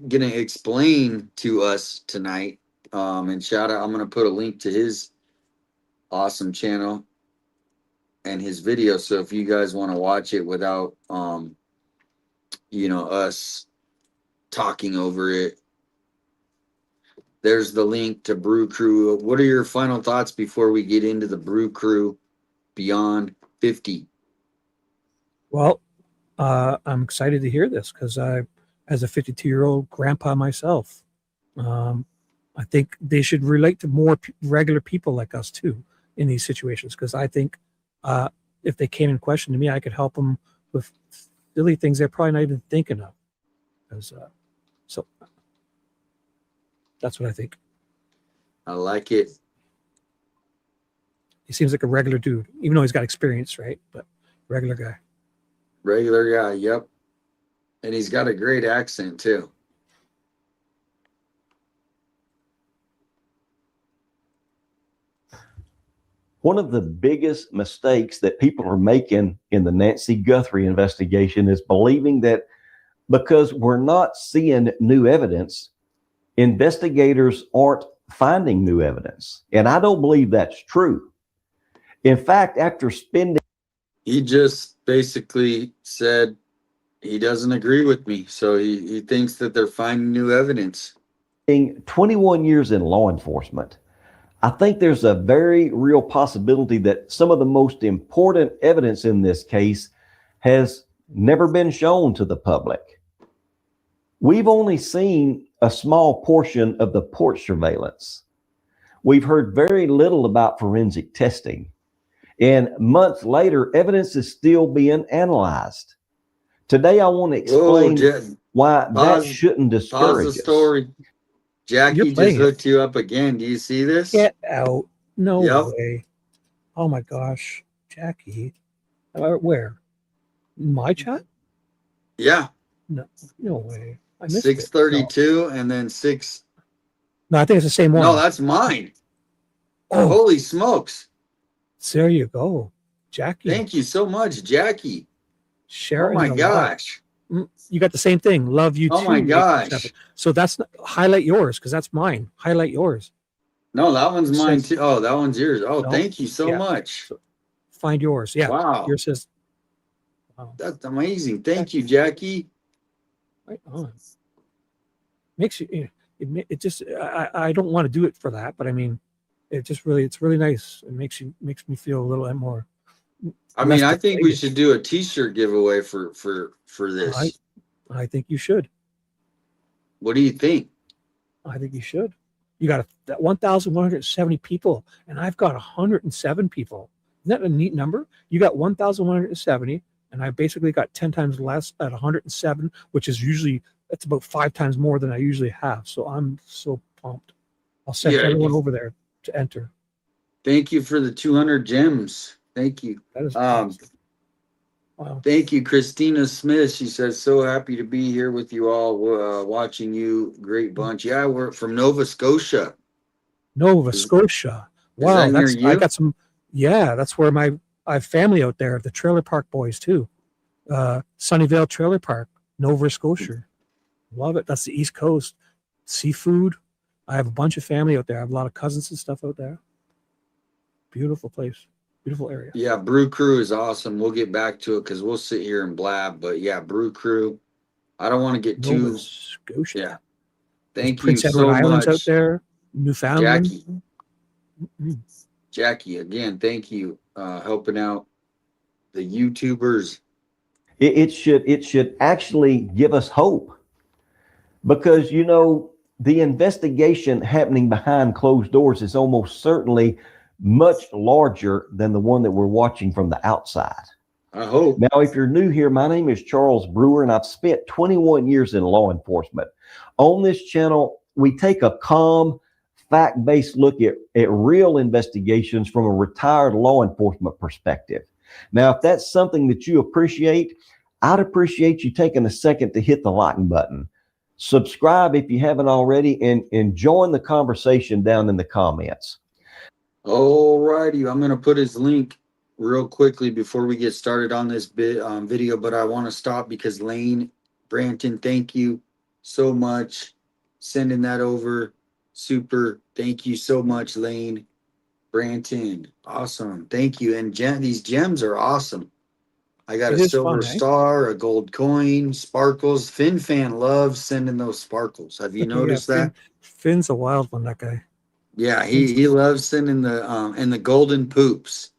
gonna explain to us tonight. And shout out, I'm gonna put a link to his awesome channel and his video. So if you guys want to watch it without us talking over it, there's the link to Brew Crew. What are your final thoughts before we get into the Brew Crew Beyond 50? Well, I'm excited to hear this because as a 52-year-old grandpa myself, I think they should relate to more regular people like us too in these situations. Because I think if they came and questioned me, I could help them with silly things they're probably not even thinking of. So that's what I think. I like it. He seems like a regular dude, even though he's got experience, right? But regular guy. Regular guy, yep. And he's got a great accent too. One of the biggest mistakes that people are making in the Nancy Guthrie investigation is believing that because we're not seeing new evidence, investigators aren't finding new evidence. And I don't believe that's true. In fact, after spending... He just basically said he doesn't agree with me. So he thinks that they're finding new evidence. 21 years in law enforcement, I think there's a very real possibility that some of the most important evidence in this case has never been shown to the public. We've only seen a small portion of the porch surveillance. We've heard very little about forensic testing. And months later, evidence is still being analyzed. Today, I want to explain why that shouldn't discourage us. Pause the story. Jackie just hooked you up again. Do you see this? Get out. No way. Oh my gosh. Jackie. Where? My chat? Yeah. No way. I missed 632 and then 6. No, I think it's the same one. No, that's mine. Oh. Holy smokes. There you go. Jackie. Thank you so much, Jackie. Sharon. Oh my gosh. You got the same thing. Love you too. Oh my gosh. So that's highlight yours because that's mine. Highlight yours. No, that one's mine too. Oh, that one's yours. Oh, thank you so much. So find yours. Yeah. Wow. Yours says. Wow. That's amazing. Thank you, Jackie. Right on. Makes you. It just. I don't want to do it for that, but I mean, it's really nice. It makes me feel a little bit more. I mean, I think we should do a T-shirt giveaway for this. I think you should. What do you think? I think you should. You got 1,170 people, and I've got 107 people. Isn't that a neat number? You got 1,170, and I basically got 10 times less at 107, which is usually that's about 5 times more than I usually have. So I'm so pumped. I'll send everyone over there to enter. Thank you for the 200 gems. Thank you. That is awesome. Wow. Thank you, Christina Smith. She says, so happy to be here with you all, watching you. Great bunch. Yeah, we're from Nova Scotia. Nova Scotia. Wow. I got some. Yeah, that's where I have family out there. The Trailer Park Boys too. Sunnyvale Trailer Park, Nova Scotia. Love it. That's the East Coast. Seafood. I have a bunch of family out there. I have a lot of cousins and stuff out there. Beautiful place. Beautiful area. Yeah, Brew Crew is awesome. We'll get back to it because we'll sit here and blab. But yeah, Brew Crew. I don't want to get too. Nova Scotia. Yeah. Thank Prince you Edward so Islands much, out there. Newfoundland. Jackie. Jackie, again, thank you, helping out the YouTubers. It should actually give us hope, because the investigation happening behind closed doors is almost certainly much larger than the one that we're watching from the outside. I hope. Now, if you're new here, my name is Charles Brewer, and I've spent 21 years in law enforcement. On this channel, we take a calm, fact-based look at real investigations from a retired law enforcement perspective. Now, if that's something that you appreciate, I'd appreciate you taking a second to hit the like button. subscribe if you haven't already, and join the conversation down in the comments. All righty, I'm gonna put his link real quickly before we get started on this video, but I want to stop because Lane Branton, thank you so much, sending that over. Super, thank you so much, Lane Branton. Awesome, thank you. And these gems are awesome. I got It a is silver fun, eh? star, a gold coin, sparkles. FinFan loves sending those sparkles. Have you Yeah, noticed that? Finn's a wild one, that guy. Yeah, he loves sending the and the golden poops.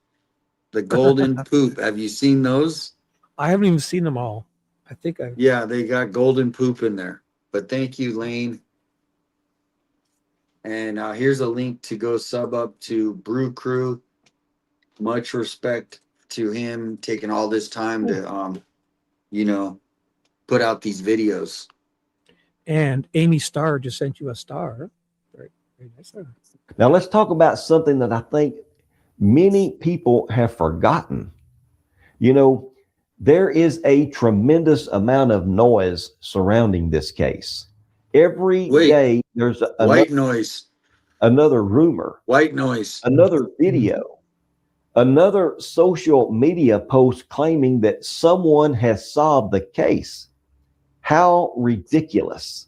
The golden poop. Have you seen those? I haven't even seen them all. I think I. Yeah, they got golden poop in there. But thank you, Lane. And here's a link to go sub up to Brew Crew. Much respect to him taking all this time to you know, put out these videos. And Amy Starr just sent you a star. Very, very nice. Now let's talk about something that I think many people have forgotten. You know, there is a tremendous amount of noise surrounding this case. Every day there's white noise, another rumor, white noise, another video, another social media post claiming that someone has solved the case. How ridiculous.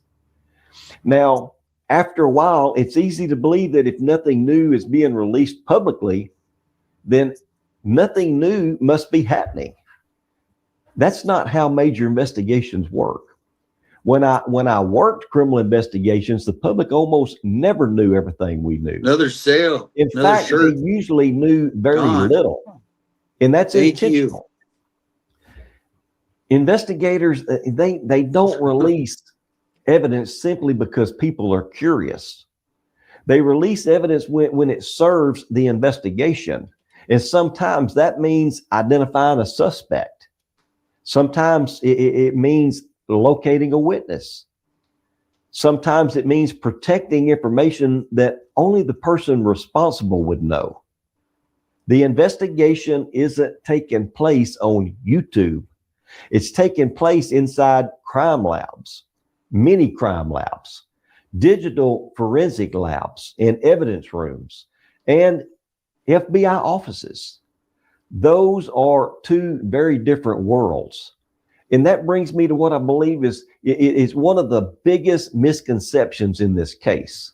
Now, after a while, it's easy to believe that if nothing new is being released publicly, then nothing new must be happening. That's not how major investigations work. When I worked criminal investigations, the public almost never knew everything we knew. Another sale. In another fact, shirt. they usually knew very Gone. little. And that's Thank intentional. You. Investigators, they don't release evidence simply because people are curious. They release evidence when it serves the investigation. And sometimes that means identifying a suspect. Sometimes it means locating a witness. Sometimes it means protecting information that only the person responsible would know. The investigation isn't taking place on YouTube. It's taking place inside crime labs, many crime labs, digital forensic labs, and evidence rooms, and FBI offices. Those are two very different worlds. And that brings me to what I believe is one of the biggest misconceptions in this case.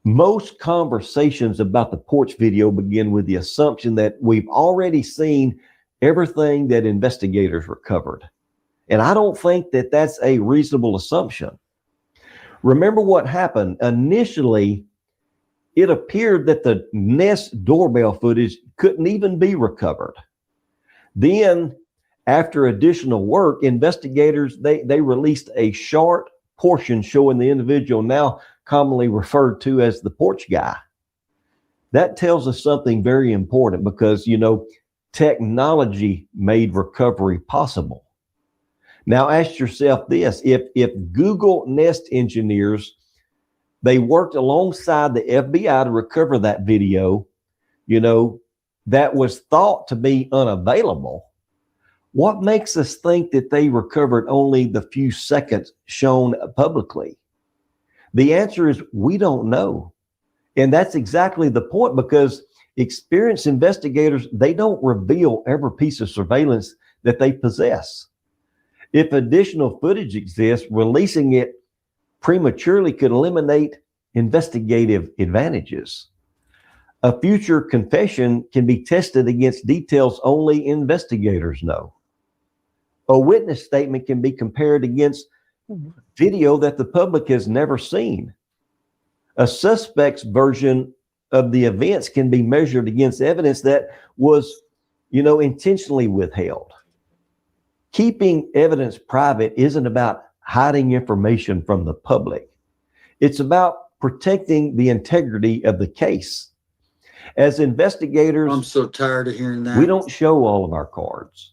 Most conversations about the porch video begin with the assumption that we've already seen everything that investigators recovered. And I don't think that that's a reasonable assumption. Remember what happened. Initially, it appeared that the Nest doorbell footage couldn't even be recovered. Then, after additional work, investigators, they released a short portion showing the individual now commonly referred to as the porch guy. That tells us something very important because, you know, technology made recovery possible. Now ask yourself this, if Google Nest engineers, they worked alongside the FBI to recover that video, you know, that was thought to be unavailable, what makes us think that they recovered only the few seconds shown publicly? The answer is we don't know. And that's exactly the point, because experienced investigators, they don't reveal every piece of surveillance that they possess. If additional footage exists, releasing it prematurely could eliminate investigative advantages. A future confession can be tested against details only investigators know. A witness statement can be compared against video that the public has never seen. A suspect's version of the events can be measured against evidence that was, you know, intentionally withheld. Keeping evidence private isn't about hiding information from the public. It's about protecting the integrity of the case. As investigators, I'm so tired of hearing that. we don't show all of our cards,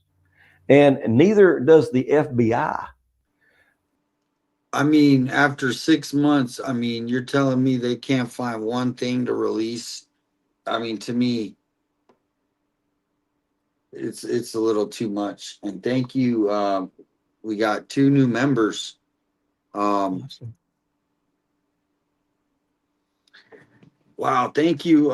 and neither does the FBI. I mean, after 6 months, I mean, you're telling me they can't find one thing to release? I mean, to me, it's a little too much. And thank you. We got 2 new members. Awesome. Wow, thank you,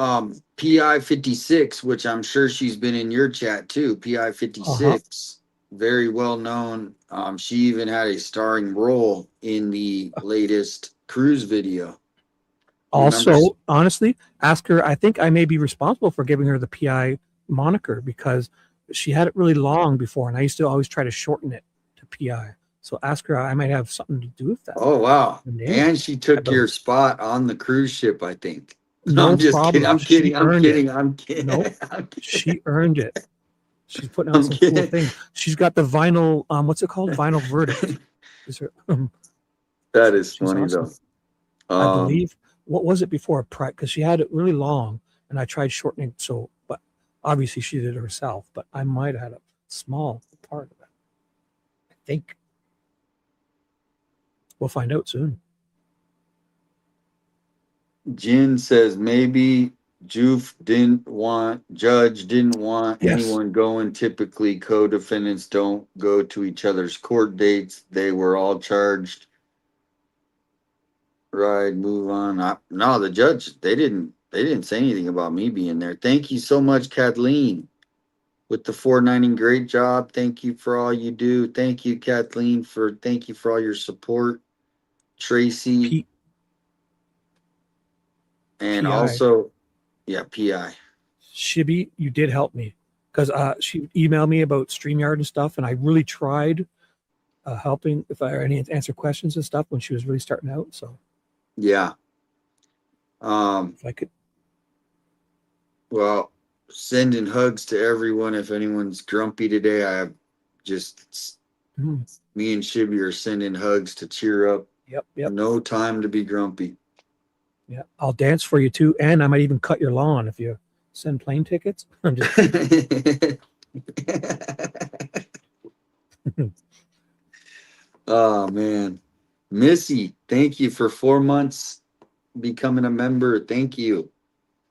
PI 56, which I'm sure she's been in your chat too. PI 56, very well known. She even had a starring role in the latest cruise video. Remember? Also, honestly, ask her. I think I may be responsible for giving her the PI moniker because she had it really long before, and I used to always try to shorten it to PI. So ask her. I might have something to do with that. Oh wow! Her name. And she took I your believe. spot on the cruise ship, I think. No I'm just kidding. problem. I'm She kidding. I'm earned kidding. it. I'm kidding. No, I'm kidding. she earned it. She's putting out I'm some cool kidding. things. She's got the vinyl. What's it called? Vinyl verdict. Is her, That is she's funny awesome. though. I believe. What was it before? Because she had it really long, and I tried shortening. So, but obviously she did it herself. But I might have had a small part of it. I think. We'll find out soon. Jin says maybe Judge didn't want anyone going. Typically, co-defendants don't go to each other's court dates. They were all charged. Right, move on. No, the judge, they didn't say anything about me being there. Thank you so much, Kathleen, with the 490. Great job. Thank you for all you do. Thank you, Kathleen, thank you for all your support. Tracy. And PI. also, yeah, PI. Shibby, you did help me because she emailed me about StreamYard and stuff, and I really tried helping if I answer questions and stuff when she was really starting out. So yeah, if I could. Well, sending hugs to everyone. If anyone's grumpy today, I have just me and Shibby are sending hugs to cheer up. Yep. No time to be grumpy. Yeah, I'll dance for you too, and I might even cut your lawn if you send plane tickets. I'm just. Oh man, Missy, thank you for 4 months becoming a member. Thank you.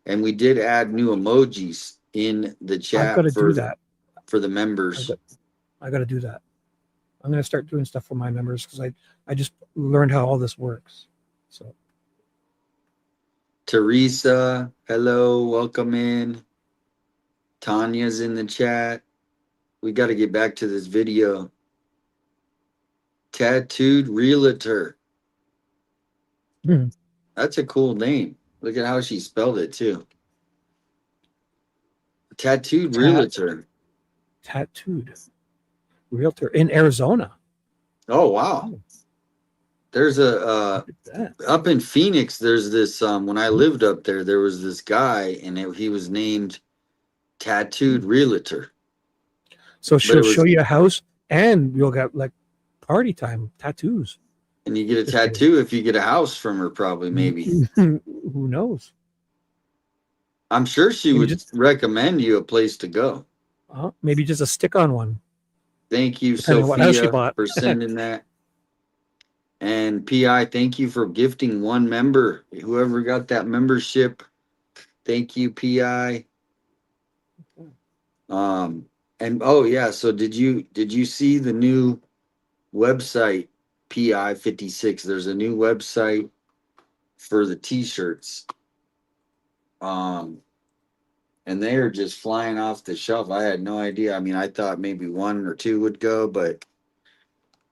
And we did add new emojis in the chat. I've got to do that for the members. I got to do that. I'm going to start doing stuff for my members because I just learned how all this works. So. Teresa, hello, welcome in. Tanya's in the chat. We got to get back to this video. Tattooed Realtor. That's a cool name. Look at how she spelled it too. Tattooed Realtor. Tattooed Realtor in Arizona. Oh wow. There's a up in Phoenix. There's this. When I lived up there, there was this guy, and he was named Tattooed Realtor. So she'll show you a house, and you'll get like party time tattoos. And you get a tattoo if you get a house from her, probably, maybe. Who knows? I'm sure she would recommend you a place to go. Maybe just a stick-on one. Thank you, Sophia, for sending that. And PI, thank you for gifting one member. Whoever got that membership, thank you, PI. And oh yeah, so did you see the new website, PI 56? There's a new website for the t-shirts. And they are just flying off the shelf. I had no idea. I mean, I thought maybe 1 or 2 would go, but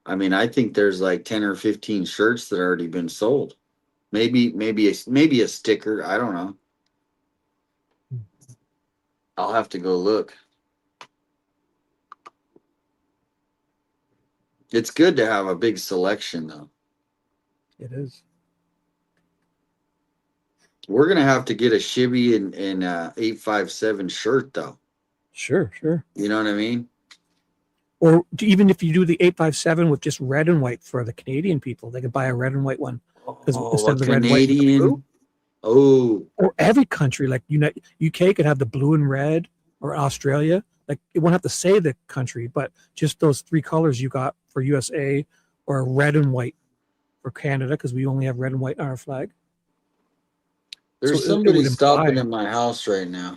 I mean, I think there's like 10 or 15 shirts that already been sold. Maybe a sticker. I don't know. I'll have to go look. It's good to have a big selection, though. It is. We're gonna have to get a Shibby and 857 shirt, though. Sure. You know what I mean? Or even if you do the 857 with just red and white for the Canadian people, they could buy a red and white one. Instead of the red, white, and blue. Oh. Or every country, like UK could have the blue and red, or Australia. Like it won't have to say the country, but just those 3 colors you got for USA, or red and white for Canada, because we only have red and white on our flag. There's somebody stopping at my house right now.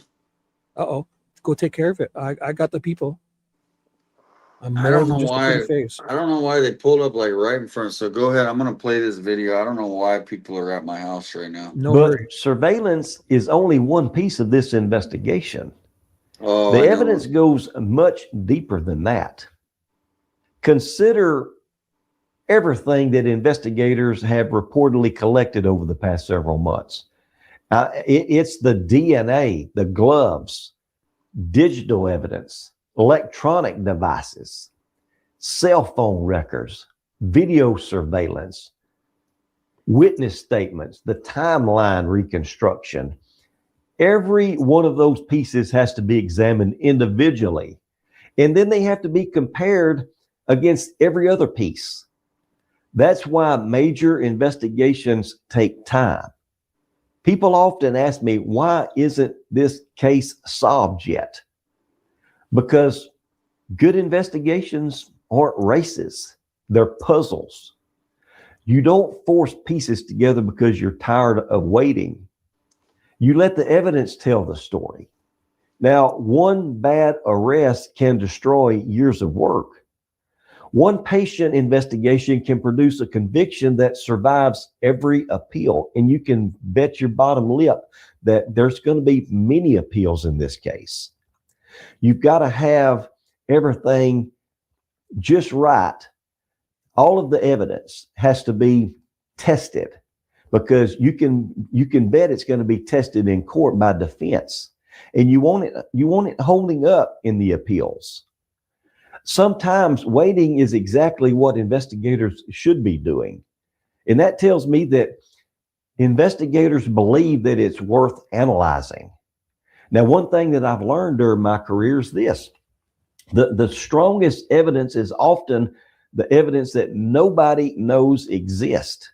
Uh-oh. Go take care of it. I got the people. I'm I more don't than know just a why. pretty face. I don't know why they pulled up like right in front. So go ahead. I'm gonna play this video. I don't know why people are at my house right now. No But hurry. surveillance is only one piece of this investigation. Oh, The I know. evidence goes much deeper than that. Consider everything that investigators have reportedly collected over the past several months. It's the DNA, the gloves, digital evidence, electronic devices, cell phone records, video surveillance, witness statements, the timeline reconstruction. Every one of those pieces has to be examined individually, and then they have to be compared against every other piece. That's why major investigations take time. People often ask me, why isn't this case solved yet? Because good investigations aren't races, they're puzzles. You don't force pieces together because you're tired of waiting. You let the evidence tell the story. Now, one bad arrest can destroy years of work. One patient investigation can produce a conviction that survives every appeal. And you can bet your bottom lip that there's going to be many appeals in this case. You've got to have everything just right. All of the evidence has to be tested, because you can bet it's going to be tested in court by defense. And you want it holding up in the appeals. Sometimes waiting is exactly what investigators should be doing. And that tells me that investigators believe that it's worth analyzing. Now, one thing that I've learned during my career is this: the strongest evidence is often the evidence that nobody knows exists.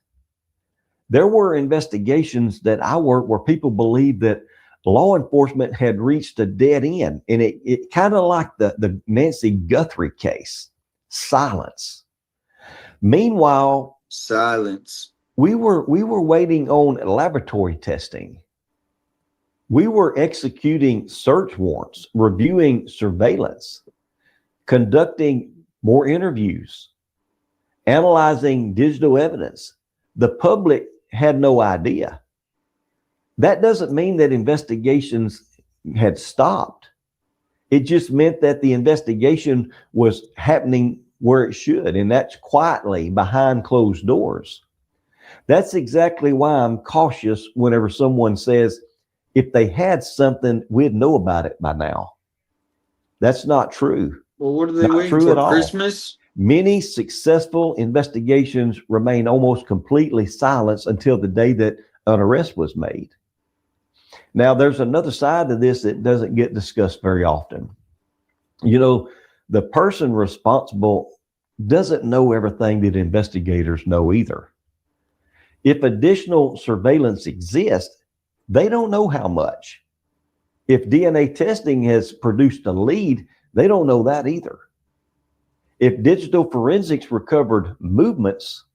There were investigations that I worked where people believed that law enforcement had reached a dead end. And it kind of like the Nancy Guthrie case, silence. Meanwhile, Silence. we were waiting on laboratory testing. We were executing search warrants, reviewing surveillance, conducting more interviews, analyzing digital evidence. The public had no idea. That doesn't mean that investigations had stopped. It just meant that the investigation was happening where it should, and that's quietly behind closed doors. That's exactly why I'm cautious whenever someone says, if they had something, we'd know about it by now. That's not true. Well, what are they Not waiting true for? at all. Christmas? Many successful investigations remain almost completely silent until the day that an arrest was made. Now, there's another side to this that doesn't get discussed very often. You know, the person responsible doesn't know everything that investigators know either. If additional surveillance exists, they don't know how much. If DNA testing has produced a lead, they don't know that either. If digital forensics recovered movements,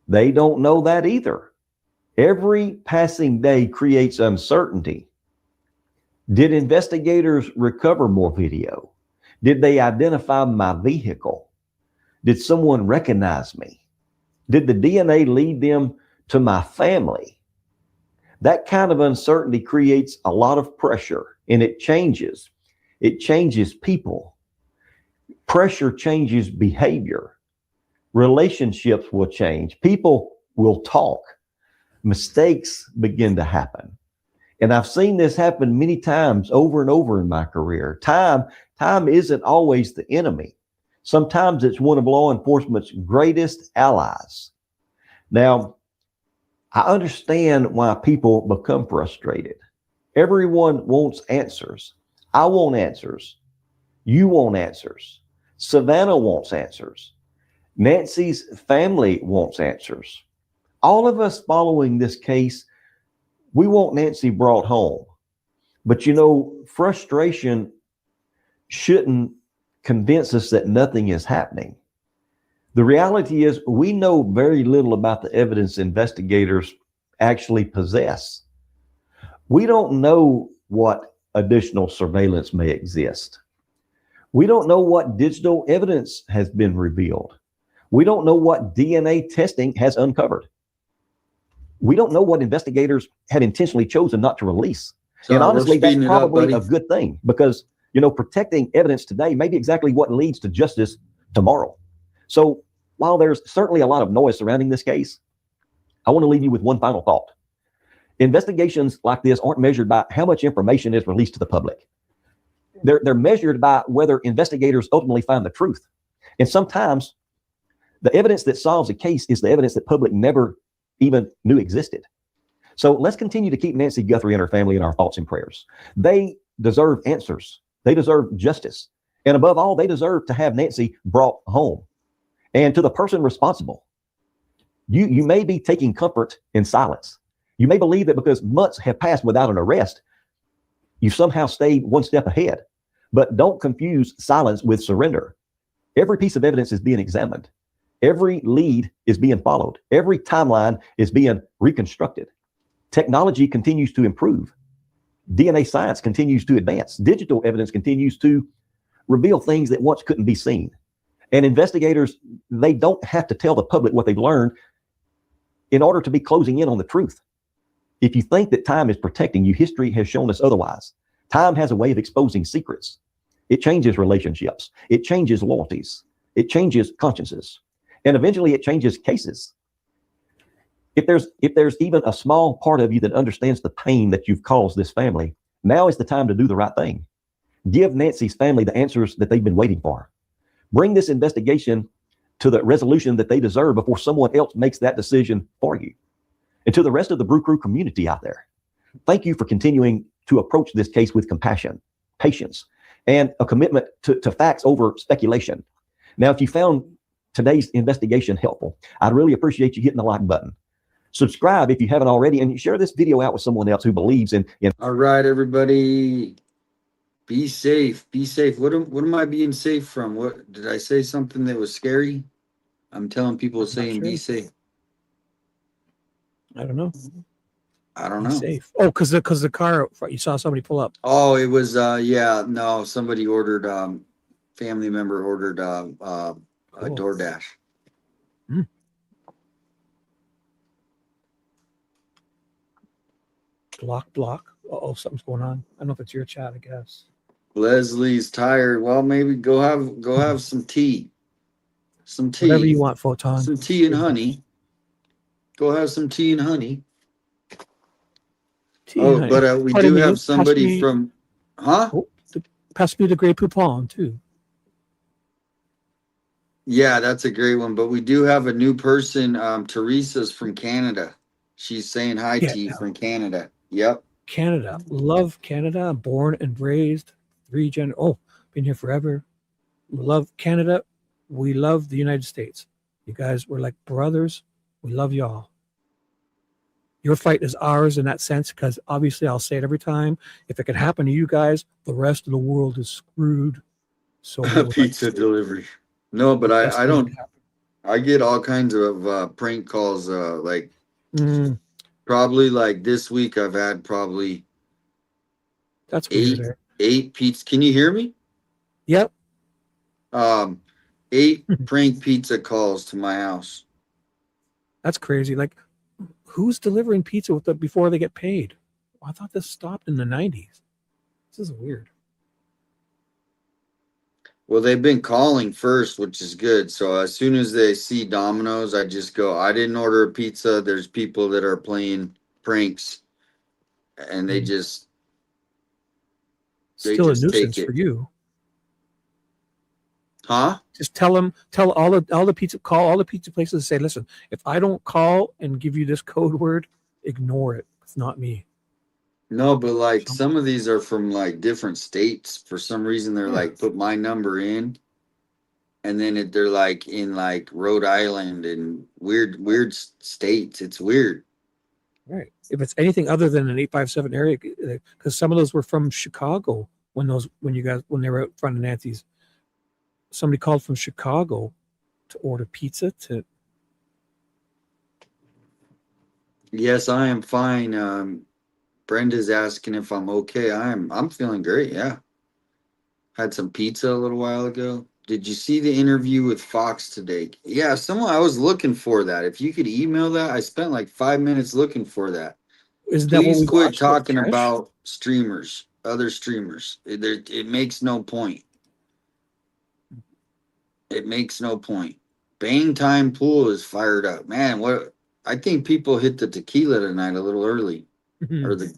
they don't know that either. Every passing day creates uncertainty. Did investigators recover more video? Did they identify my vehicle? Did someone recognize me? Did the DNA lead them to my family? That kind of uncertainty creates a lot of pressure, and it changes. It changes people. Pressure changes behavior. Relationships will change. People will talk. Mistakes begin to happen. And I've seen this happen many times over and over in my career. Time isn't always the enemy. Sometimes it's one of law enforcement's greatest allies. Now, I understand why people become frustrated. Everyone wants answers. I want answers. You want answers. Savannah wants answers. Nancy's family wants answers. All of us following this case, we want Nancy brought home. But you know, frustration shouldn't convince us that nothing is happening. The reality is we know very little about the evidence investigators actually possess. We don't know what additional surveillance may exist. We don't know what digital evidence has been revealed. We don't know what DNA testing has uncovered. We don't know what investigators had intentionally chosen not to release. Sorry, and honestly, we're that's speeding it up, probably buddy. a good thing because, protecting evidence today may be exactly what leads to justice tomorrow. So while there's certainly a lot of noise surrounding this case, I want to leave you with one final thought. Investigations like this aren't measured by how much information is released to the public. They're measured by whether investigators ultimately find the truth. And sometimes the evidence that solves a case is the evidence that public never even knew existed. So let's continue to keep Nancy Guthrie and her family in our thoughts and prayers. They deserve answers. They deserve justice. And above all, they deserve to have Nancy brought home. And to the person responsible, you may be taking comfort in silence. You may believe that because months have passed without an arrest, you somehow stayed one step ahead. But don't confuse silence with surrender. Every piece of evidence is being examined. Every lead is being followed. Every timeline is being reconstructed. Technology continues to improve. DNA science continues to advance. Digital evidence continues to reveal things that once couldn't be seen. And investigators, they don't have to tell the public what they've learned in order to be closing in on the truth. If you think that time is protecting you, history has shown us otherwise. Time has a way of exposing secrets. It changes relationships. It changes loyalties. It changes consciences. And eventually it changes cases. If there's even a small part of you that understands the pain that you've caused this family, now is the time to do the right thing. Give Nancy's family the answers that they've been waiting for. Bring this investigation to the resolution that they deserve before someone else makes that decision for you. And to the rest of the Brew Crew community out there, thank you for continuing to approach this case with compassion, patience, and a commitment to facts over speculation. Now, if you found today's investigation helpful, I'd really appreciate you hitting the like button. Subscribe if you haven't already, and share this video out with someone else who believes in. All right, everybody. Be safe. Be safe. What am I being safe from? What did I say something that was scary? I'm telling people saying be safe. I don't know. I don't Be know. safe. Oh, because the car, you saw somebody pull up. Oh, it was no, somebody ordered family member ordered a DoorDash. Block. Oh, something's going on. I don't know if it's your chat, I guess. Leslie's tired. Well, maybe go have some tea. Some tea. Whatever you want, Photon. Some tea and honey. Go have some tea and honey. Honey. But we do have somebody from, huh? Oh, pass me the Grey Poupon too. Yeah, that's a great one. But we do have a new person. Teresa's from Canada. She's saying hi to you from Canada. Yep. Canada. Love Canada. Born and raised. Been here forever. Love Canada. We love the United States. You guys, we're like brothers. We love y'all. Your fight is ours in that sense, because obviously I'll say it every time. If it can happen to you guys, the rest of the world is screwed. So pizza delivery. No, but I don't. I get all kinds of prank calls. Probably like this week I've had probably that's eight pizza. Can you hear me? Yep. 8 prank pizza calls to my house. That's crazy. Like, who's delivering pizza before they get paid? I thought this stopped in the 90s. This is weird. Well, they've been calling first, which is good. So as soon as they see Domino's, I just go, I didn't order a pizza. There's people that are playing pranks, and they just still a nuisance for you. Huh? Just tell all the pizza, call all the pizza places and say, listen, if I don't call and give you this code word, ignore it. It's not me. No, but like some of these are from like different states. For some reason, they're like, put my number in, and then they're like in like Rhode Island and weird states. It's weird. Right. If it's anything other than an 857 area, because some of those were from Chicago when they were out in front of Nancy's. Somebody called from Chicago to order pizza to. Yes, I am fine. Brenda's asking if I'm okay. I'm feeling great. Yeah. had some pizza a little while ago. Did you see the interview with Fox today? Yeah, someone I was looking for that. If you could email that, I spent like 5 minutes looking for that. Isn't that what Please we quit watched? What, talking trash? about streamers, other streamers. It makes no point. It makes no point. Bang Time Pool is fired up. Man, what I think people hit the tequila tonight a little early. Or the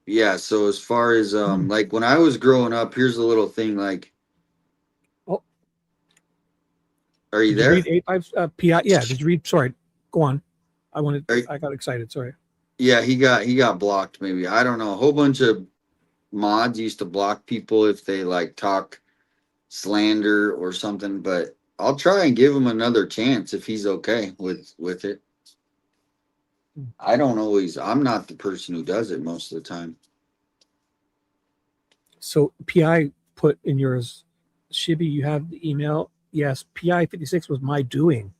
yeah, so as far as like when I was growing up, here's a little thing like Oh, are you did you there? read 85 PI? Yeah, did you read? Sorry, go on. Are you- I got excited. Sorry. yeah, he got blocked maybe. I don't know. A whole bunch of mods used to block people if they like talk slander or something, but I'll try and give him another chance if he's okay with it. I don't always I'm not the person who does it most of the time. So PI put in yours, Shibby, you have the email. Yes, PI 56 was my doing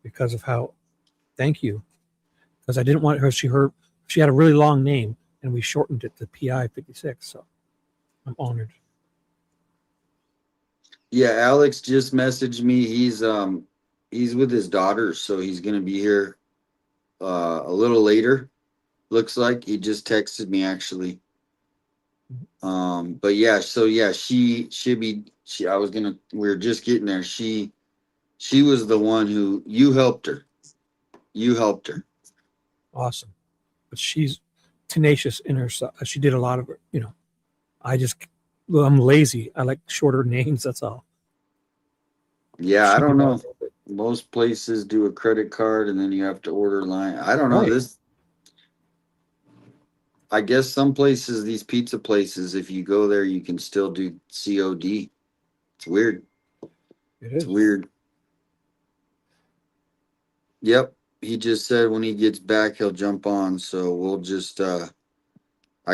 because of how. Thank you, because I didn't want her. She had a really long name, and we shortened it to PI 56. So I'm honored. Yeah, Alex just messaged me. He's with his daughter, so he's gonna be here a little later. Looks like he just texted me actually. But yeah, so yeah, she I was gonna we were just getting there. She was the one who you helped her. You helped her. Awesome, but she's tenacious in her. She did a lot of, I'm lazy. I like shorter names. That's all. Yeah, I She don't did that a know. little bit. Most places do a credit card and then you have to order line. I don't know Right. this. I guess some places, these pizza places, if you go there, you can still do COD. It's weird. It It's is. weird. Yep. He just said when he gets back, he'll jump on. So we'll just, I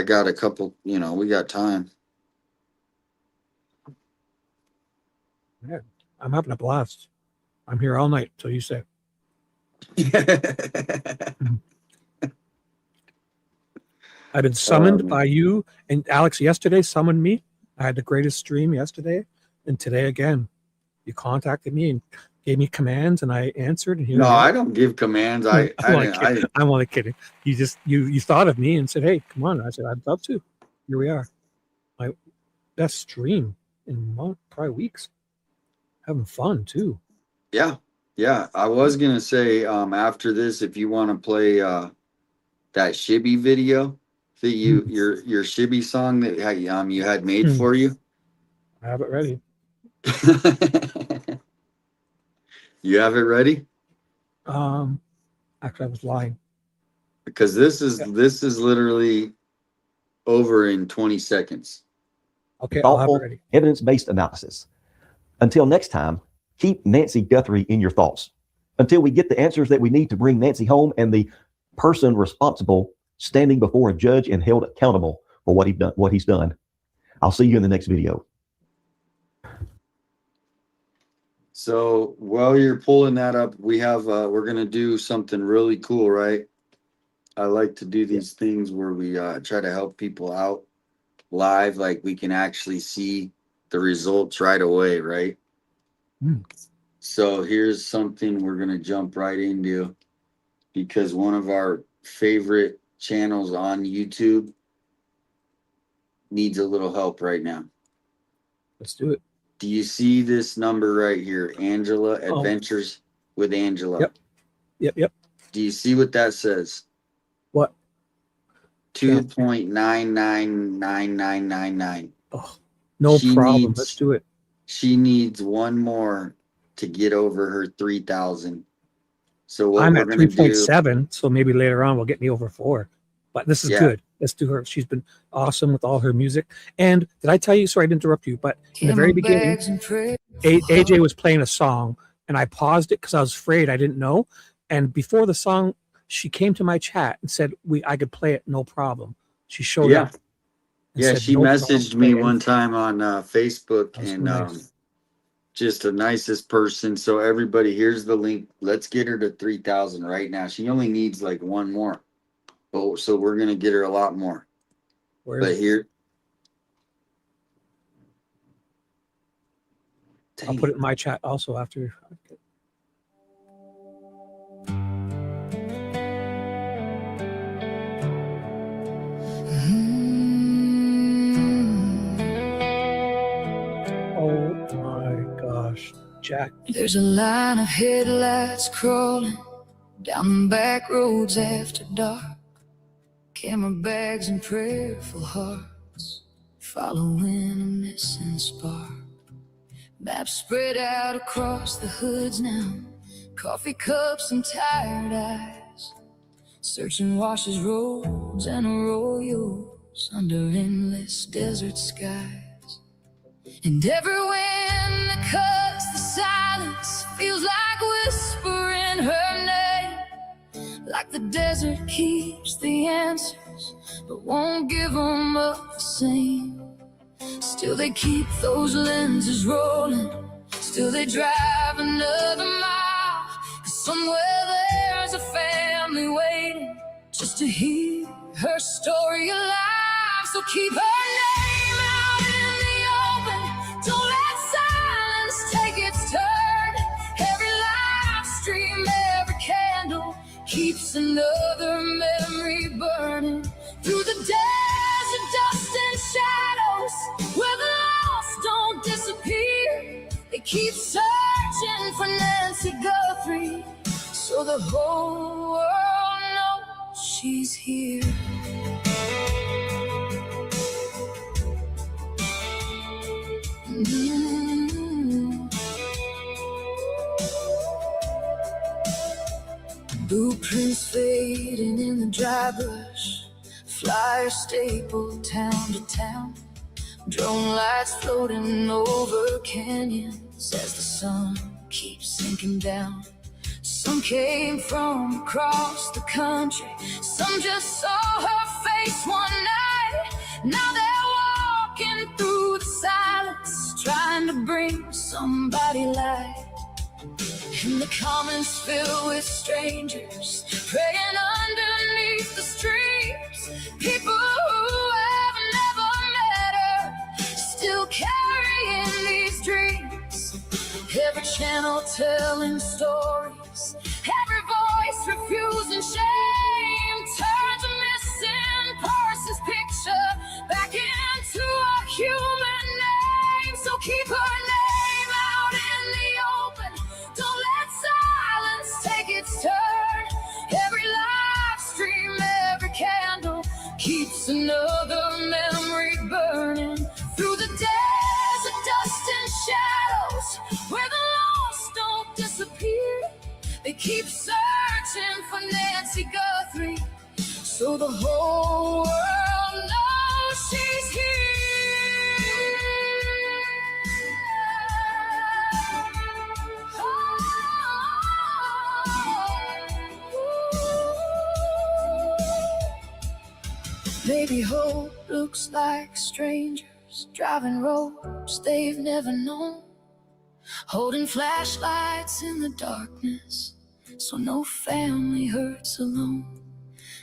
got a couple, we got time. Yeah, I'm having a blast. I'm here all night till you say. I've been summoned by you and Alex yesterday. Summoned me. I had the greatest stream yesterday, and today again. You contacted me and gave me commands, and I answered. And here No, we are. I don't give commands. I didn't. I'm only kidding. You just you thought of me and said, "Hey, come on." I said, "I'd love to." Here we are. My best stream in probably weeks. Having fun too. Yeah. Yeah. I was going to say, after this, if you want to play, that Shibby video that your Shibby song that you had made for you. I have it ready. You have it ready? Actually, I was lying. Because this is literally over in 20 seconds. Okay, I'll have it Thoughtful, ready. evidence-based analysis. Until next time, keep Nancy Guthrie in your thoughts. Until we get the answers that we need to bring Nancy home and the person responsible standing before a judge and held accountable for what he's done. I'll see you in the next video. So while you're pulling that up, we have we're gonna do something really cool, right? I like to do these things where we try to help people out live, like we can actually see the results right away, right? So here's something we're gonna jump right into because one of our favorite channels on YouTube needs a little help right now. Let's do it. Do you see this number right here? Angela Adventures with Angela. Yep. Do you see what that says? What? 2.999999. Oh, no problem. Let's do it. She needs one more to get over her 3,000. So what I'm we're at gonna do? 3.7, so maybe later on will get me over 4. But this is good. Let's do her. She's been awesome with all her music. And did I tell you? Sorry, I didn't interrupt you. But in the very beginning, AJ was playing a song, and I paused it because I was afraid I didn't know. And before the song, she came to my chat and said I could play it, no problem. She showed up. Yeah, said, she "No messaged problem, me play one anything." time on Facebook, That was and nice. just the nicest person. So everybody, here's the link. Let's get her to 3,000 right now. She only needs like one more. Oh, so we're gonna get her a lot more. Where But is it? here, I'll put it in my chat also after. Oh my gosh, Jack. There's a line of headlights crawling down the back roads after dark. Camera bags and prayerful hearts following a missing spark. Maps spread out across the hoods now. Coffee cups and tired eyes. Searching washes, roads, and arroyos under endless desert skies. And every wind that cuts the silence feels like whispering her name. Like the desert keeps the answers, but won't give them up the same. Still they keep those lenses rolling. Still they drive another mile. 'Cause somewhere there's a family waiting just to hear her story alive. So keep her name out in the open. Don't let silence take its turn. Every live stream, every candle keeps another memory burning. Through the desert, dust and shadows, where the lost don't disappear, they keep searching for Nancy Guthrie, so the whole world knows she's here. Blueprints fading in the dry brush, flyers stapled town to town, drone lights floating over canyons as the sun keeps sinking down. Some came from across the country, some just saw her face one night. Now they're walking through the silence, trying to bring somebody light. And the commons filled with strangers, praying underneath the streets. People who have never met her, still carrying these dreams. Every channel telling stories, every voice refusing shame. Turns a missing person's picture back into a human name. So keep her name out in the open. Don't let silence take its turn. Every live stream, every candle keeps another memory burning. Through the desert, dust and shadows, where the lost don't disappear, they keep searching for Nancy Guthrie, so the whole world knows she's here. Maybe hope looks like strangers driving roads they've never known, holding flashlights in the darkness so no family hurts alone.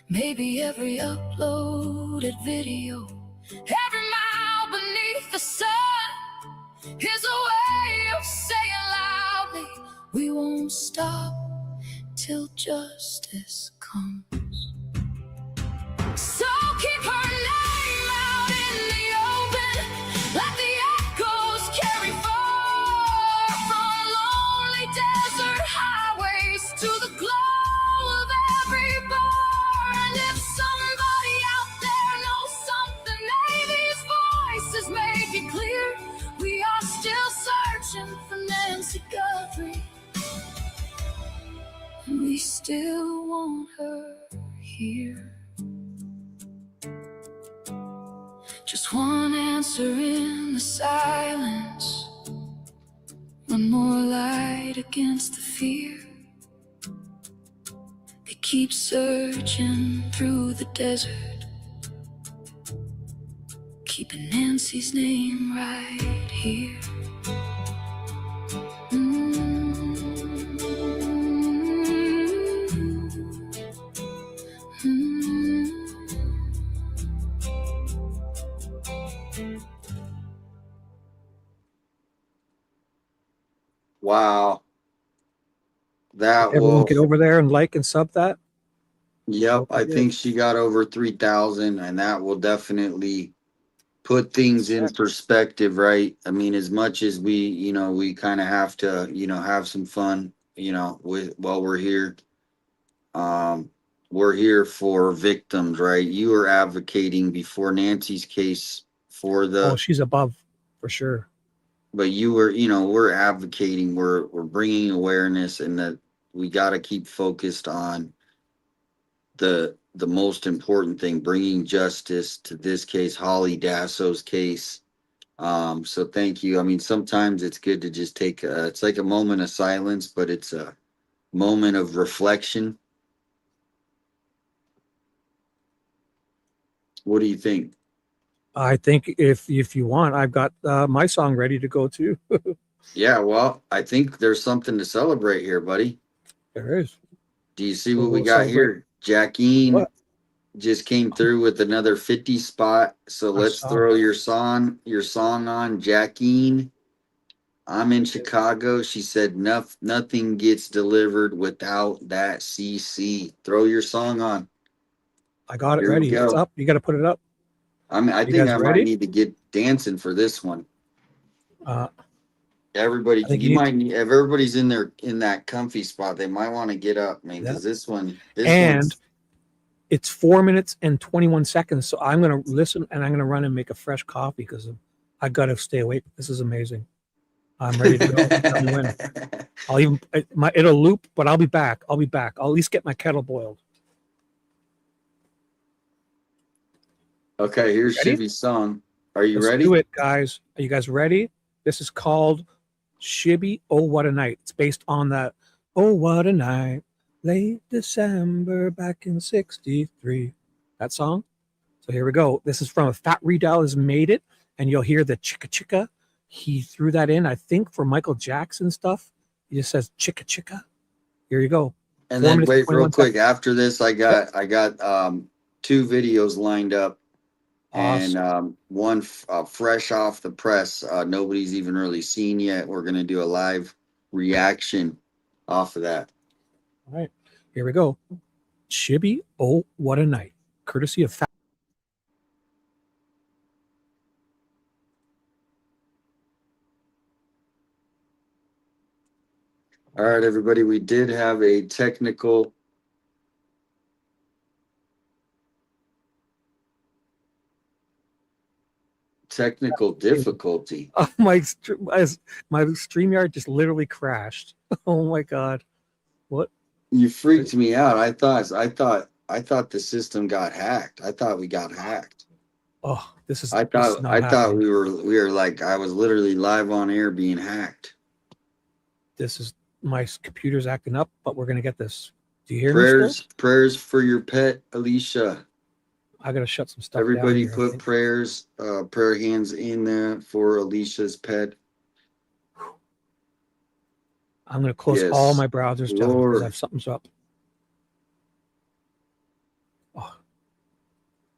Maybe every uploaded video, every mile beneath the sun, is a way of saying loudly, we won't stop till justice comes. So keep her name out in the open, let the echoes carry far from lonely desert highways to the glow of every bar. And if somebody out there knows something, may these voices make it clear, we are still searching for Nancy Guthrie, and we still want her here. Just one answer in the silence, one more light against the fear. They keep searching through the desert, keeping Nancy's name right here. Wow. That Everyone will. get over there and like and sub that. Yep, Hope you I did. think she got over 3,000, and that will definitely put things in perspective, right? I mean, as much as we kind of have to, have some fun, while we're here. We're here for victims, right? You were advocating before Nancy's case for Oh, the, she's above for sure. but you were, we're advocating, we're bringing awareness, and that we got to keep focused on the most important thing, bringing justice to this case, Holly Dasso's case. So thank you. I mean, sometimes it's good to just take it's like a moment of silence, but it's a moment of reflection. What do you think? I think if you want, I've got my song ready to go too. Yeah, well, I think there's something to celebrate here, buddy. There is. Do you see So what we we'll got celebrate. here? Jackeen What? just came through with another 50 spot. So I let's saw. throw your song on, Jackeen. I'm in Chicago. She said nothing gets delivered without that CC. Throw your song on. I got it Here we ready. It's go. up. You got to put it up. I mean, I You think guys I might ready? need to get dancing for this one. Everybody, I think you you need might need, if everybody's in that comfy spot, they might want to get up, man, because this and one's it's 4 minutes and 21 seconds. So I'm going to listen and I'm going to run and make a fresh coffee because I got to stay awake. This is amazing. I'm ready to go. Tell me when. It'll loop, but I'll be back. I'll at least get my kettle boiled. Okay, here's Ready? Shibby's song. Are you Let's ready? do it, guys. Are you guys ready? This is called Shibby, Oh What a Night. It's based on that Oh What a Night, late December back in 63. That song. So here we go. This is from a Fat Redal has made it, and you'll hear the chicka chicka. He threw that in, I think, for Michael Jackson stuff. He just says chicka chicka. Here you go. And 4 then minutes, wait, real 21 quick. seconds. After this, I got 2 videos lined up, Awesome. and one fresh off the press. Nobody's even really seen yet. We're gonna do a live reaction off of that. All right, here we go. Shibby, Oh What a Night, courtesy of Fat. All right, everybody. We did have a technical difficulty. My StreamYard just literally crashed. Oh my god. What? You freaked me out. I thought the system got hacked. I thought we got hacked. Oh, this is I thought happening. we were like, I was literally live on air being hacked. This is my computer's acting up, but we're gonna get this. Do you hear me still? Prayers for your pet, Alicia. I gotta shut some stuff Everybody down here, put prayers, prayer hands in there for Alicia's pet. I'm gonna close Yes, all my browsers down because Lord. I have something's up. Oh.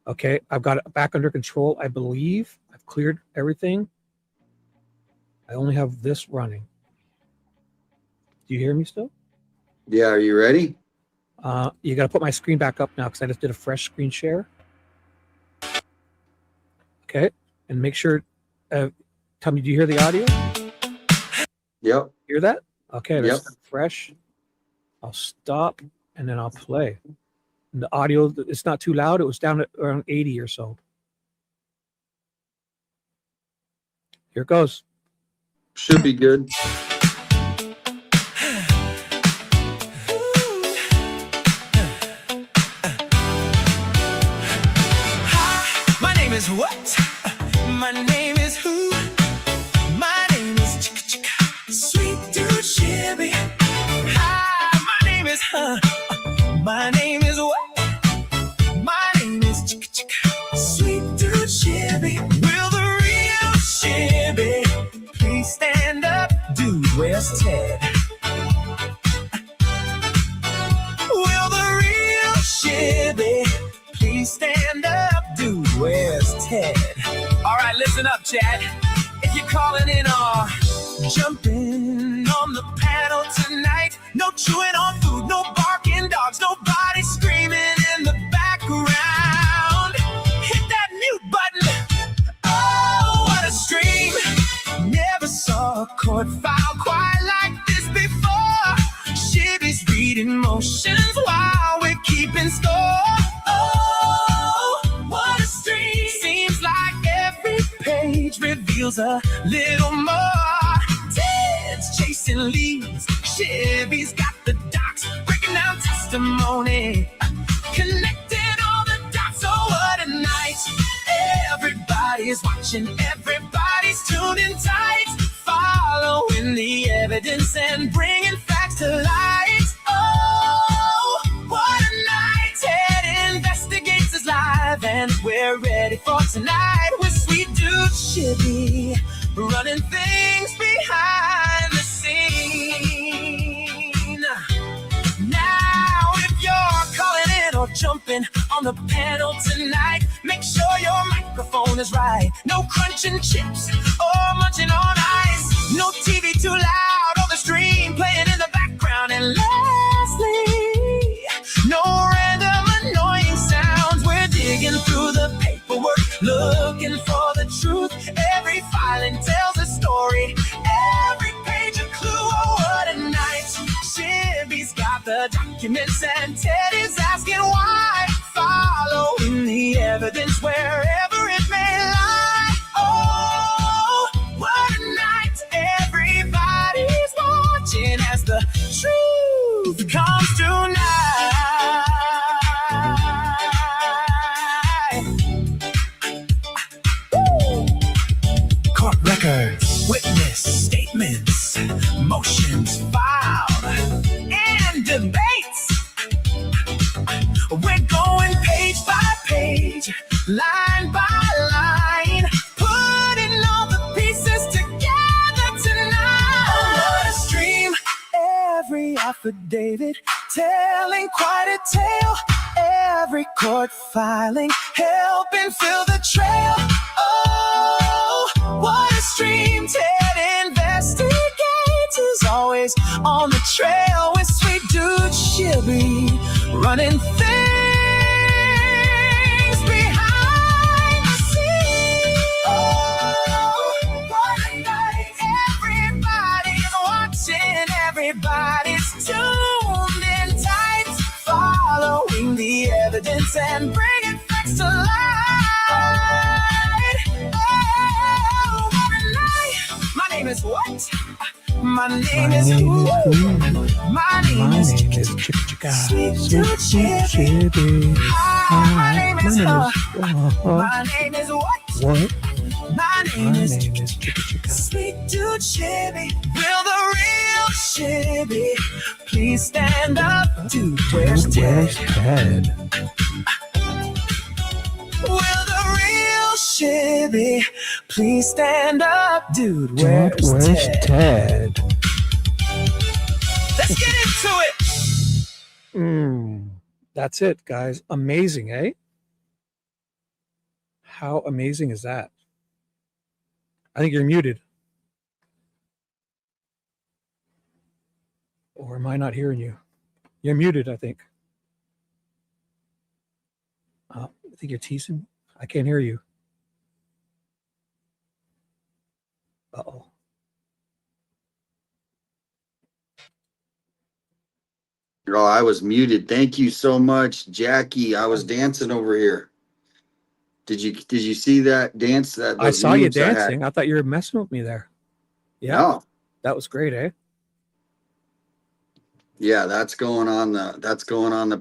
Okay, I've got it back under control. I believe I've cleared everything. I only have this running. Do you hear me still? Yeah, are you ready? You got to put my screen back up now because I just did a fresh screen share. Okay, and make sure. Tell me, do you hear the audio? Yep. Hear that? Okay, Yep. that's fresh. I'll stop and then I'll play. And the audio, it's not too loud. It was down at around 80 or so. Here it goes. Should be good. My name is what? My name is who? My name is Chicka Chicka, sweet dude Shibby. Hi, my name is my name is what? My name is Chicka Chicka, sweet dude Shibby. Will the real Shibby please stand up? Dude, where's Ted? Will the real Shibby please stand up? Dude, where's Ted? All right, listen up, Chad. If you're calling in or jumping on on the panel tonight. No chewing on food, no barking dogs, nobody screaming in the background. Hit that mute button. Oh, what a stream. Never saw a court file quite like this before. Shibby's reading motions while we're keeping score. Oh, what a stream. Seems like every page reveals a little more. Ted's chasing leads. Shibby's got the docs, breaking down testimony, connecting all the dots. Oh, what a night. Everybody's watching, everybody's tuned in tight, following the evidence and bringing facts to light. Oh, what a night. Ted Investigates is live, and we're ready for tonight with sweet dude Shibby, running things behind the scene. Now, if you're calling in or jumping on the panel tonight, make sure your microphone is right. No crunching chips or munching on ice. No TV too loud or the stream playing in the background. And lastly, no random annoying sounds. We're digging through the paperwork, looking for the truth. Every filing tells a story, every page a clue. Oh, what a night. Shibby's got the documents and Ted is asking why, following the evidence wherever it may lie. Oh, what a night. Everybody's watching as the truth comes to light. Court records, witness statements, motions filed, and debates. We're going page by page, line by line, putting all the pieces together tonight. Oh, what a stream. Every affidavit telling quite a tale. Every court filing helping fill the trail. Oh, what a stream. Ted Investigates is always on the trail with sweet dude Shibby, running things behind the scenes. Oh, what a night. Everybody's watching, everybody's tuned in tight, following the evidence and bringing facts to light. Oh, what a night. My name is what? My name is who? My name is Sweet Dude Shibby. My name is My name is what? My name is Sweet Dude Shibby. Will the real Shibby please stand up? Dude, where's Ted? Will the real Shibby please stand up? Dude, where's Ted? Let's get into it. That's it, guys. Amazing, eh? How amazing is that? I think you're muted. Or am I not hearing you? You're muted, I think. I think you're teasing. I can't hear you. Uh-oh. Oh, I was muted. Thank you so much, Jackie. I was dancing over here. Did you see that dance? I saw you dancing. I thought you were messing with me there. Yeah. No. That was great, eh? Yeah, that's going on the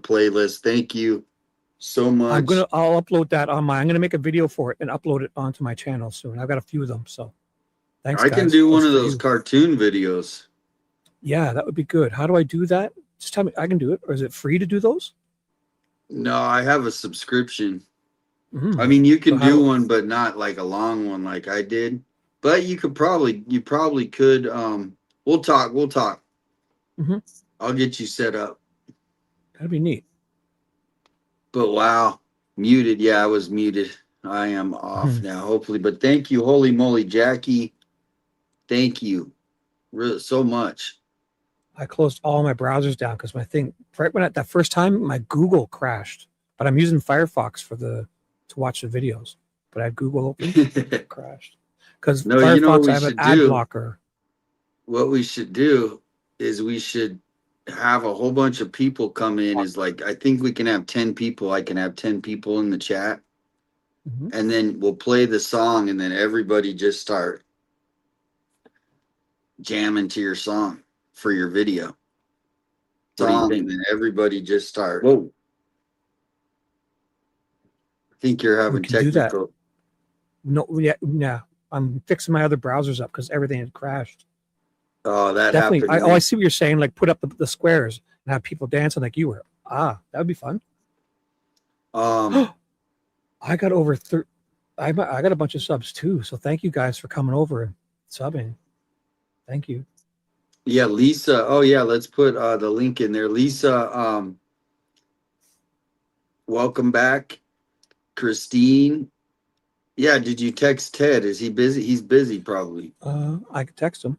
playlist. Thank you so much. I'll upload that on I'm gonna make a video for it and upload it onto my channel soon. I've got a few of them, so thanks. I can do one of those cartoon videos. Yeah, that would be good. How do I do that? Just tell me. I can do it. Or is it free to do those? No, I have a subscription. I mean, you can do one, but not like a long one like I did. But you probably could. We'll talk. I'll get you set up. That'd be neat. But wow, muted. Yeah, I was muted. I am off now, hopefully. But thank you, holy moly, Jackie. Thank you so much. I closed all my browsers down because my thing right when at that first time my Google crashed. But I'm using Firefox to watch the videos. But I had Google open, it crashed. Because No, you know what Firefox, we I have an should ad do? blocker. What we should do is we should have a whole bunch of people come in. Is like, I think we can have 10 people. I can have 10 people in the chat. Mhm. And then we'll play the song, and then everybody just start jamming to your song for your video. What do you Song, think? and then everybody just start. Whoa. I think you're We having can do that. technical. No, yeah. I'm fixing my other browsers up because everything had crashed. Oh, that Definitely. happened. I see what you're saying. Like put up the squares and have people dancing like you were. That would be fun. I got over I got a bunch of subs too. So thank you guys for coming over and subbing. Thank you. Yeah, Lisa. Oh yeah, let's put the link in there. Lisa, welcome back. Christine. Yeah, did you text Ted? Is he busy? He's busy probably. I could text him.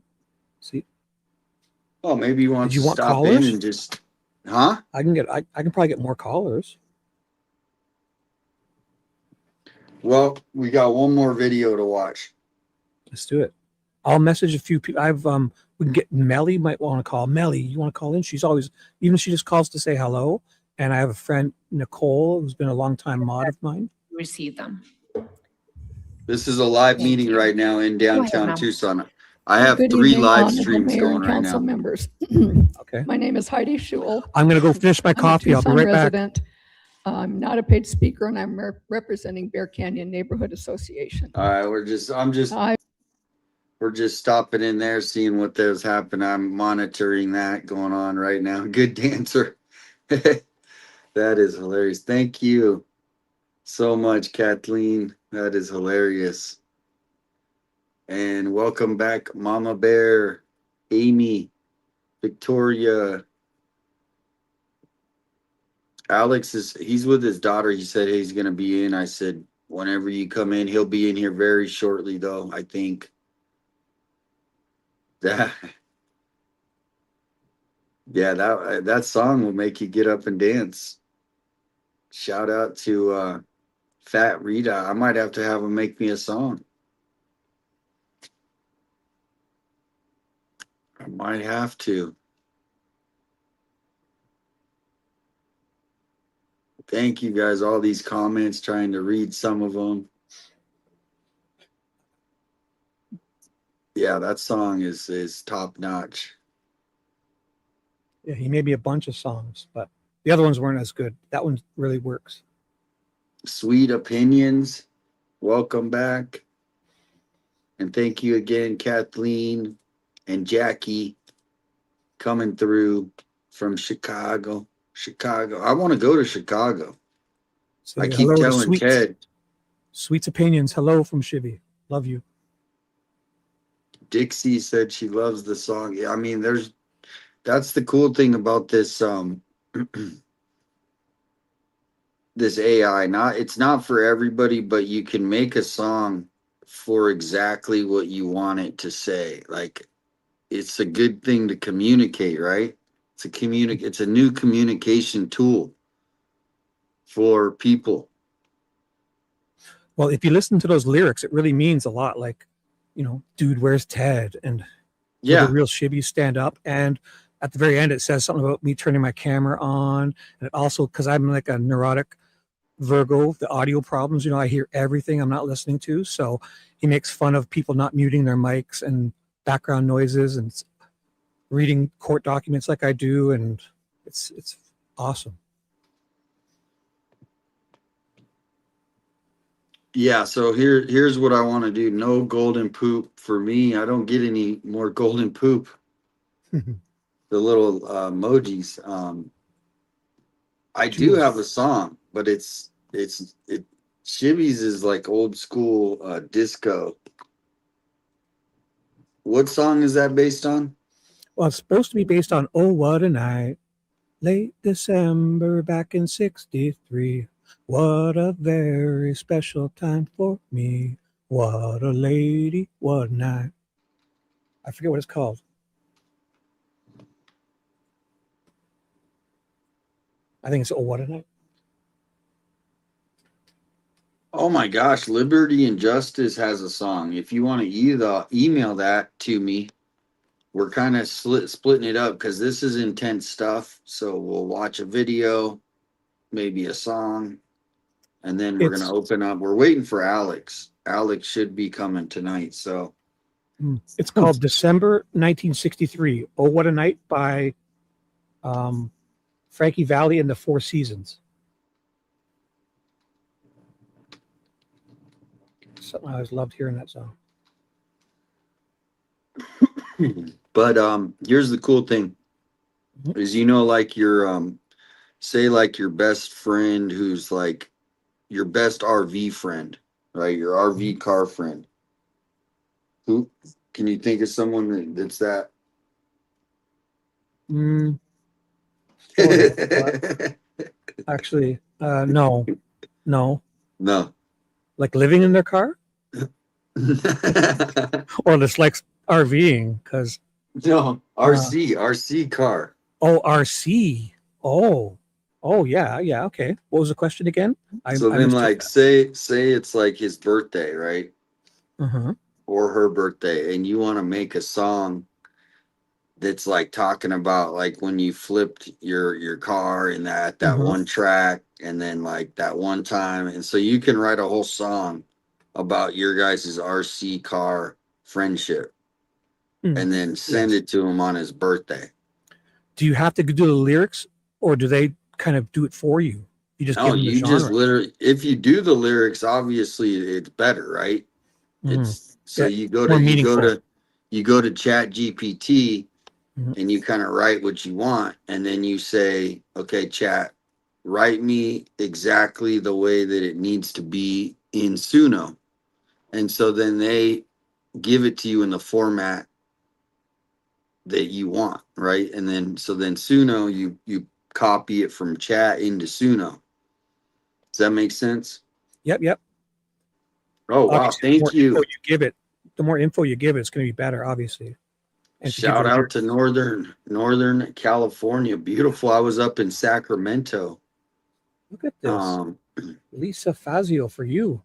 See. Oh, maybe he wants Did you to want stop callers? in and just huh? I can probably get more callers. Well, we got one more video to watch. Let's do it. I'll message a few people. We can get Melly might want to call. Melly, you want to call in? She's always, even if she just calls to say hello. And I have a friend, Nicole, who's been a long time mod of mine. Receive them. This is a live Thank meeting you. right now in downtown ma'am. Tucson. I have Good 3 evening, live honorable streams mayor going and right council now. members. Okay. My name is Heidi Schul. I'm going to go finish my I'm a coffee. I'll be Tucson right back. resident. I'm not a paid speaker, and I'm representing Bear Canyon Neighborhood Association. All right, we're just stopping in there, seeing what there's happening. I'm monitoring that going on right now. Good dancer. That is hilarious. Thank you so much, Kathleen. That is hilarious. And welcome back, Mama Bear, Amy, Victoria. Alex he's with his daughter. He said, hey, he's going to be in. I said, whenever you come in, he'll be in here very shortly, though, I think. That song will make you get up and dance. Shout out to Fat Rita. I might have to have him make me a song. I might have to. Thank you guys. All these comments, trying to read some of them. Yeah, that song is top notch. Yeah, he made me a bunch of songs, but the other ones weren't as good. That one really works. Sweet Opinions. Welcome back. And thank you again, Kathleen and Jackie, coming through from Chicago. I want to go to Chicago. Say I keep hello to telling Sweets. Ted. Sweet's Opinions. Hello from Shibby. Love you. Dixie said she loves the song. Yeah, I mean, that's the cool thing about this this AI. It's not for everybody, but you can make a song for exactly what you want it to say. Like, it's a good thing to communicate, right? It's a new communication tool for people. Well, if you listen to those lyrics, it really means a lot. Like, dude, where's Ted? And will Yeah. the real Shibby stand up? And at the very end, it says something about me turning my camera on. And it also, because I'm like a neurotic Virgo, the audio problems, I hear everything I'm not listening to. So he makes fun of people not muting their mics and background noises and reading court documents like I do. And it's awesome. Yeah, so here's what I want to do. No golden poop for me. I don't get any more golden poop. The little emojis. I do have a song, but Shibby's is like old school disco. What song is that based on? Well, it's supposed to be based on Oh What a Night, late December back in '63. What a very special time for me. What a lady, what a night. I forget what it's called. I think it's Oh What a Night. Oh my gosh, Liberty and Justice has a song. If you want to either email that to me, we're kind of splitting it up because this is intense stuff. So we'll watch a video, maybe a song, and then we're It's gonna open up. We're waiting for Alex. Alex should be coming tonight. So it's called December 1963. Oh What a Night by Frankie Valli and the Four Seasons. Something I always loved hearing that song. but here's the cool thing is like your say like your best friend who's like your best RV friend, right? Your RV car friend. Who can you think of someone that's that? Sort of, but actually, no. No. Like living in their car, or just like RVing, because No, RC car. Oh, RC. Oh, yeah, okay. What was the question again? So then like say it's like his birthday, right? Uh-huh. Or her birthday, and you want to make a song that's like talking about like when you flipped your car and that one track, and then like that one time, and so you can write a whole song about your guys' RC car friendship and then send it to him on his birthday. Do you have to do the lyrics, or do they kind of do it for you? You just give them the genre. Just literally, if you do the lyrics, obviously it's better, right? It's so you go to Chat GPT and you kind of write what you want, and then you say, okay, Chat, write me exactly the way that it needs to be in Suno. And so then they give it to you in the format that you want, right? And then Suno, you copy it from Chat into Suno. Does that make sense? Yep. Oh, wow. Thank you. The more info you give it, it's going to be better, obviously. And shout out to Northern California. Beautiful. I was up in Sacramento. Look at this. Lisa Fazio for you.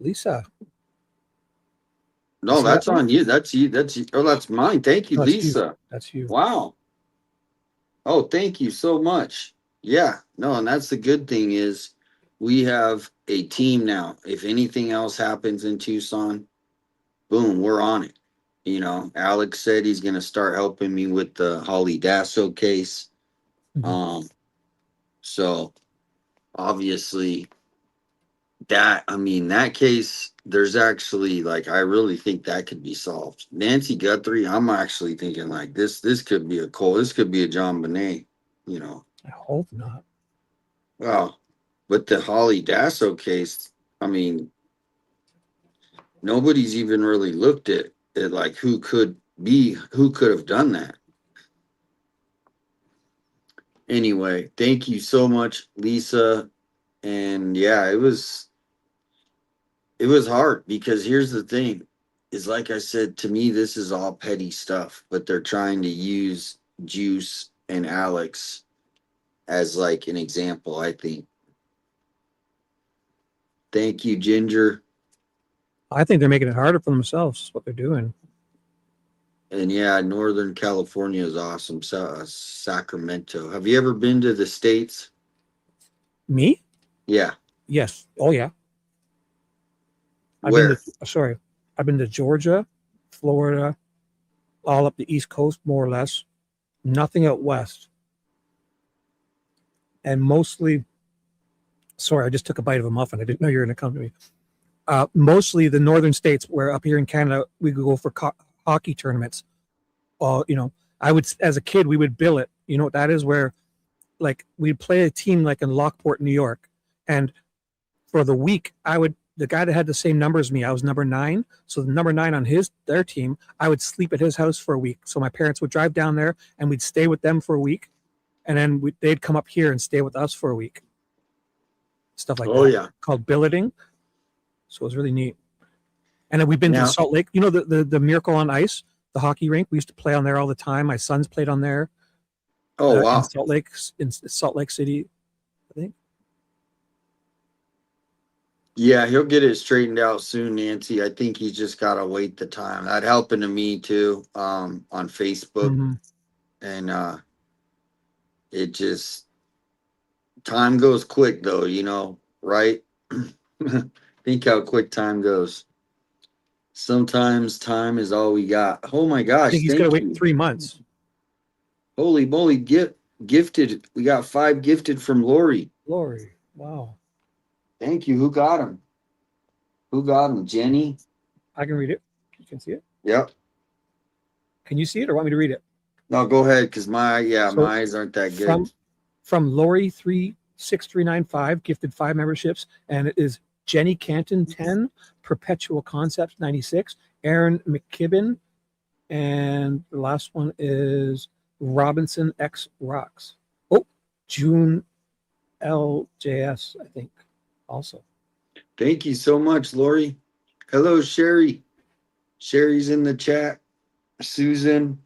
Lisa. No, that's on you. That's you. That's mine. Thank you, Lisa. That's you. Wow. Oh, thank you so much. Yeah. No, and that's the good thing is we have a team now. If anything else happens in Tucson, boom, we're on it. Alex said he's going to start helping me with the Holly Dasso case. So obviously that case, there's actually I really think that could be solved. Nancy Guthrie, I'm actually thinking like this could be this could be a John Bonet, I hope not. Well, with the Holly Dasso case, nobody's even really looked at like who could have done that. Anyway, thank you so much, Lisa. And yeah, it was hard because here's the thing is, like I said, to me, this is all petty stuff, but they're trying to use Juice and Alex as like an example, I think. Thank you, Ginger. I think they're making it harder for themselves, what they're doing. And yeah, Northern California is awesome. Sacramento. Have you ever been to the States? Me? Yeah. Yes. Oh, yeah. I've been to Georgia, Florida, all up the East Coast, more or less. Nothing out west. And mostly, sorry, I just took a bite of a muffin. I didn't know you were going to come to me. Mostly the northern states, where up here in Canada, we could go for hockey tournaments. I would, as a kid, we would bill it. You know what that is? Where like we'd play a team like in Lockport, New York. And for the week, the guy that had the same number as me, I was number 9. So the number 9 on their team, I would sleep at his house for a week. So my parents would drive down there and we'd stay with them for a week. And then they'd come up here and stay with us for a week. Stuff like that. Yeah. Called billeting. So it was really neat. And then we've been to Salt Lake, the Miracle on Ice, the hockey rink. We used to play on there all the time. My sons played on there. Oh wow. in Salt Lake City, I think. Yeah, he'll get it straightened out soon, Nancy. I think he's just gotta wait the time. That happened to me too, on Facebook. Mhm. And it just time goes quick though, right? Think how quick time goes. Sometimes time is all we got. Oh my I gosh, think he's got to thank wait you. 3 months. Holy moly, gifted. We got 5 gifted from Lori. Lori, wow. Thank you. Who got them? Who got them? Jenny? I can read it. You can see it. Yep. Can you see it or want me to read it? No, go ahead, because my So, eyes aren't that from good. from Lori 36395 gifted 5 memberships, and it is Jenny Canton 10, Perpetual Concepts 96, Aaron McKibben, and the last one is Robinson X Rocks. Oh, June LJS, I think, also. Thank you so much, Lori. Hello, Sherry. Sherry's in the chat. Susan.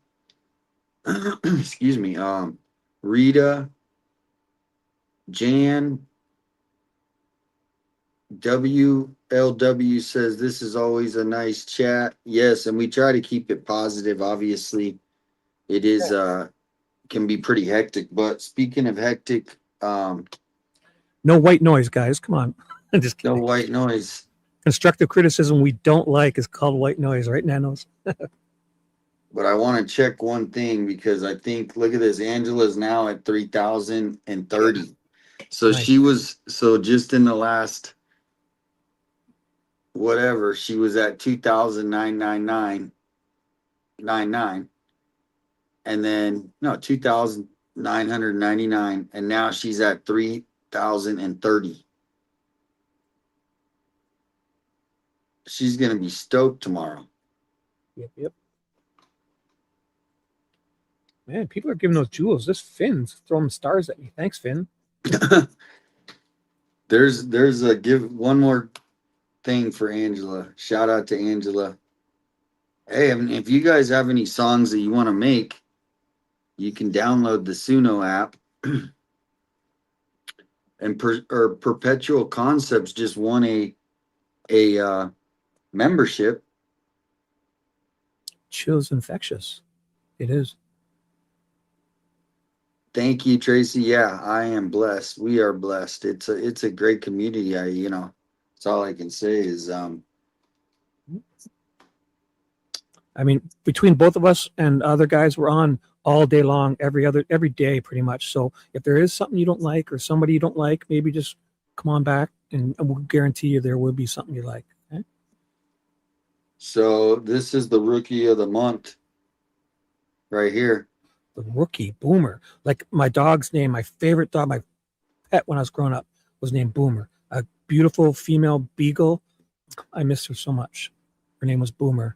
Excuse me. Rita, Jan, WLW says this is always a nice chat. Yes, and we try to keep it positive. Obviously, it is can be pretty hectic. But speaking of hectic, No white noise, guys. Come on. I'm just no kidding. white noise. Constructive criticism we don't like is called white noise, right, Nanos? But I want to check one thing because I think look at this. Angela's now at 3,030. So Nice. she was just in the last whatever, she was at 2,999.99. And then no, 2,999. And now she's at 3,030. She's gonna be stoked tomorrow. Yep. Man, people are giving those jewels. This Finn's throwing stars at me. Thanks, Finn. There's a give one more thing for Angela. Shout out to Angela. Hey, if you guys have any songs that you want to make, you can download the Suno app. And Perpetual Concepts just won a membership. Chill's infectious. It is. Thank you, Tracy. Yeah, I am blessed. We are blessed. It's a great community. That's all I can say is I mean, between both of us and other guys, we're on all day long, every day, pretty much. So if there is something you don't like or somebody you don't like, maybe just come on back, and we'll guarantee you there will be something you like. Okay? So this is the rookie of the month right here. The rookie Boomer, like my dog's name, my favorite dog, my pet when I was growing up was named Boomer. A beautiful female beagle. I miss her so much. Her name was Boomer.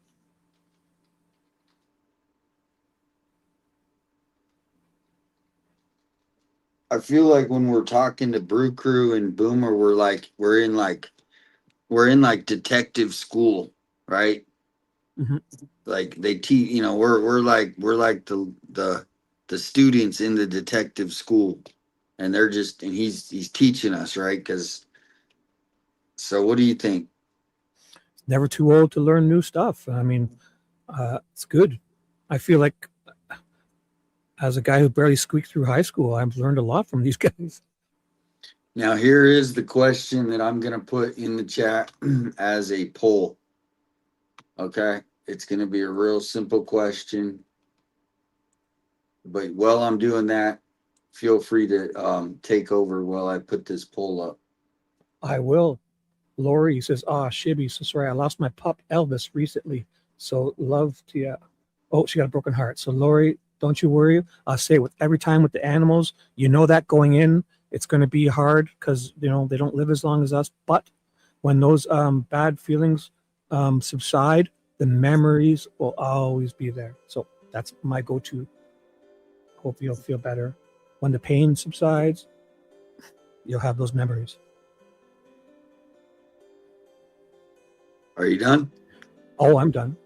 I feel like when we're talking to Brew Crew and Boomer, we're in detective school, right? Mhm. Like they teach, we're like the students in the detective school, and he's teaching us, right? So what do you think? Never too old to learn new stuff. I mean, it's good. I feel like as a guy who barely squeaked through high school, I've learned a lot from these guys. Now here is the question that I'm gonna put in the chat as a poll. Okay, it's gonna be a real simple question, but while I'm doing that, feel free to take over while I put this poll up. I will. Lori says, Shibby, so sorry, I lost my pup Elvis recently. So love to you. Oh, she got a broken heart. So Lori, don't you worry. I'll say with every time with the animals, that going in, it's going to be hard because, they don't live as long as us. But when those bad feelings subside, the memories will always be there. So that's my go-to. Hope you'll feel better. When the pain subsides, you'll have those memories. Are you done? Oh, I'm done.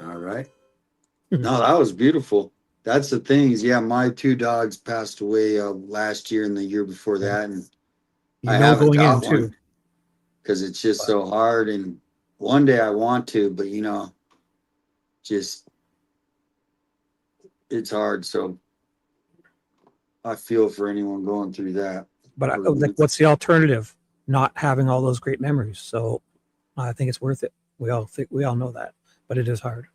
All right. No, that was beautiful. That's the thing is, yeah, my 2 dogs passed away last year and the year before that, and I haven't going in got too. one because it's just so hard. And one day I want to, but just it's hard. So I feel for anyone going through that. But like, what's the alternative? Not having all those great memories. So I think it's worth it. We all know that, but it is hard.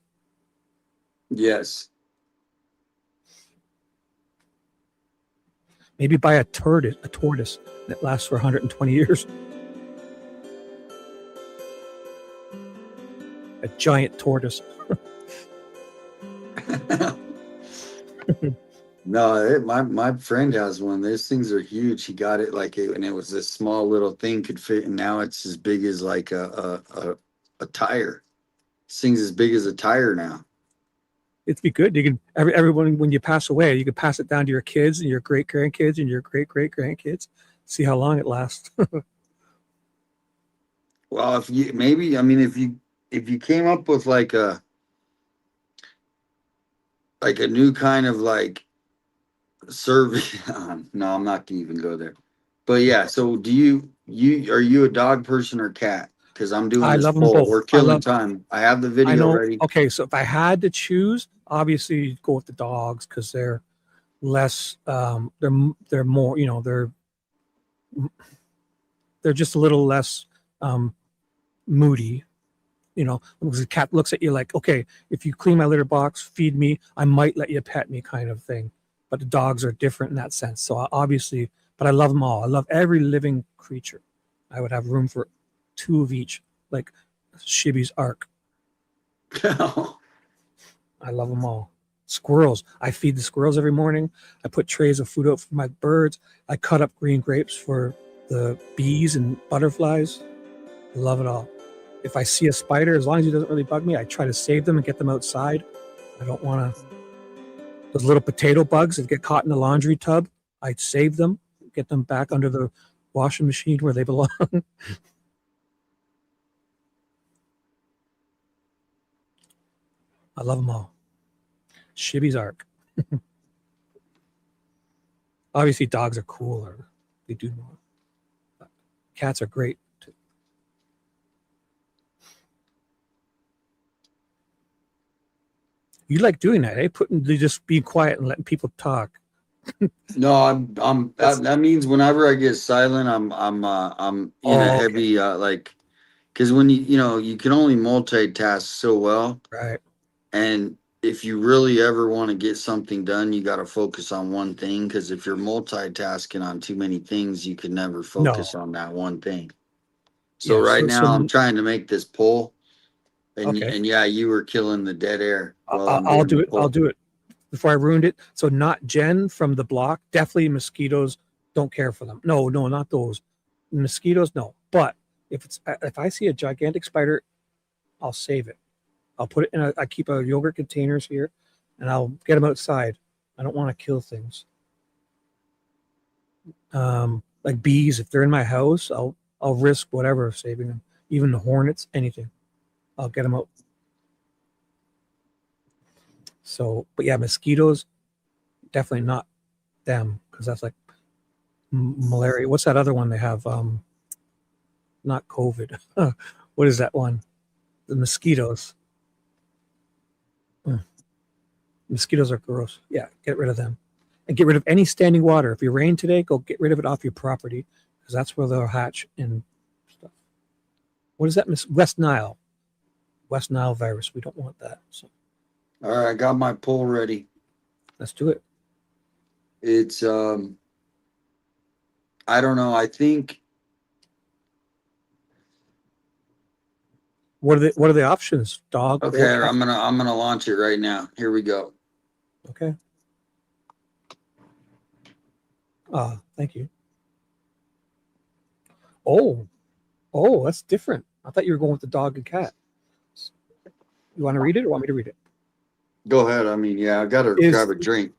Yes. Maybe buy a tortoise that lasts for 120 years. A giant tortoise. No, my friend has one. Those things are huge. He got it and it was this small little thing could fit, and now it's as big as like a tire. This thing's as big as a tire now. It'd be good. You can everyone when you pass away, you can pass it down to your kids and your great grandkids and your great great grandkids. See how long it lasts. Well, if you came up with like a new kind of like service. No, I'm not gonna even go there. But yeah, so are you a dog person or cat? Because I'm doing I this love them poll. both. We're killing time. I have the I video know. ready. Okay, so if I had to choose, obviously you'd go with the dogs because they're less. They're more. They're just a little less moody. Because the cat looks at you like, okay, if you clean my litter box, feed me, I might let you pet me, kind of thing. But the dogs are different in that sense. So obviously, but I love them all. I love every living creature. I would have room for 2 of each, like Shibby's ark. I love them all. Squirrels. I feed the squirrels every morning. I put trays of food out for my birds. I cut up green grapes for the bees and butterflies. Love it all. If I see a spider, as long as it doesn't really bug me, I try to save them and get them outside. I don't want to. Those little potato bugs that get caught in the laundry tub, I save them, get them back under the washing machine where they belong. I love them all. Shibby's ark. Obviously, dogs are cooler. They do more. But cats are great. Too. You like doing that, eh? They just being quiet and letting people talk. No, that means whenever I get silent, I'm in a heavy because when you can only multitask so well. Right. And if you really ever want to get something done, you got to focus on one thing. Because if you're multitasking on too many things, you can never focus on that one thing. So Yeah, right now, I'm trying to make this poll, and Okay. and yeah, you were killing the dead air. I'll do it. I'll do it before I ruined it. So not Jen from the block. Definitely mosquitoes. Don't care for them. No, not those. Mosquitoes, no. But if I see a gigantic spider, I'll save it. I'll put it in I keep a yogurt containers here, and I'll get them outside. I don't want to kill things. Like bees, if they're in my house, I'll risk whatever of saving them. Even the hornets, anything. I'll get them out. So, but yeah, mosquitoes, definitely not them because that's like malaria. What's that other one they have? Not COVID. What is that one? The mosquitoes. Mosquitoes are gross. Yeah, get rid of them. And get rid of any standing water. If you rain today, go get rid of it off your property because that's where they'll hatch and stuff. What is that? West Nile. West Nile virus. We don't want that. So. All right, I got my poll ready. Let's do it. It's I don't know. I think. What are the options? Dog. Okay, I'm gonna launch it right now. Here we go. Okay. Thank you. Oh, that's different. I thought you were going with the dog and cat. You want to read it or want me to read it? Go ahead. I mean, yeah, I gotta grab a drink.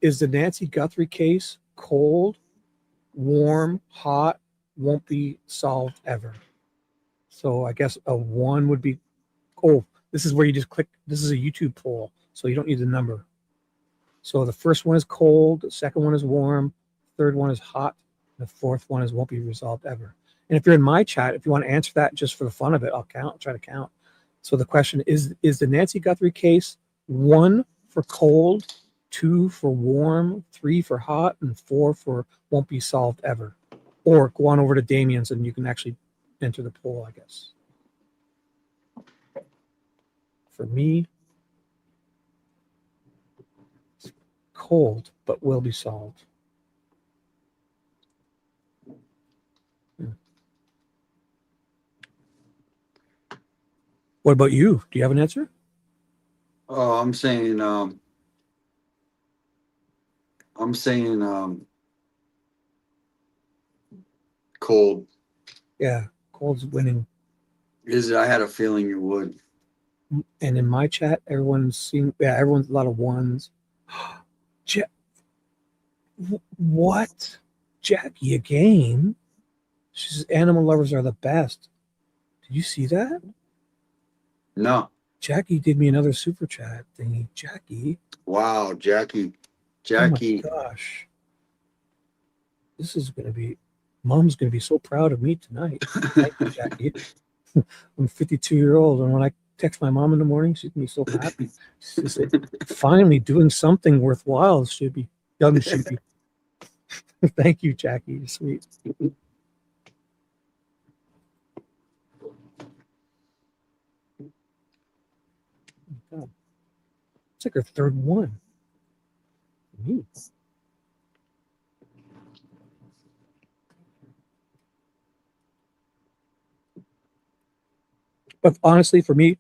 Is the Nancy Guthrie case cold, warm, hot, won't be solved ever? So I guess a 1 would be, this is where you just click. This is a YouTube poll, so you don't need the number. So the first one is cold, the second one is warm, third one is hot, the fourth one is won't be resolved ever. And if you're in my chat, if you want to answer that just for the fun of it, I'll try to count. So the question is the Nancy Guthrie case 1 for cold, 2 for warm, 3 for hot, and 4 for won't be solved ever? Or go on over to Damien's and you can actually enter the poll, I guess. For me, it's cold, but will be solved. What about you? Do you have an answer? Oh, I'm saying cold. Yeah, cold's winning. I had a feeling you would. And in my chat, everyone's a lot of ones. What? Jackie again? She says animal lovers are the best. Did you see that? No. Jackie did me another super chat thingy. Jackie. Wow, Jackie. Oh my gosh. This is going to be, Mom's going to be so proud of me tonight. Thank you, Jackie. I'm 52-year-old, and when I text my mom in the morning, she's going to be so happy. She's finally doing something worthwhile, Shibby. Young Shibby. Thank you, Jackie. You're sweet. God. It's like her third one. Me. But honestly, for me,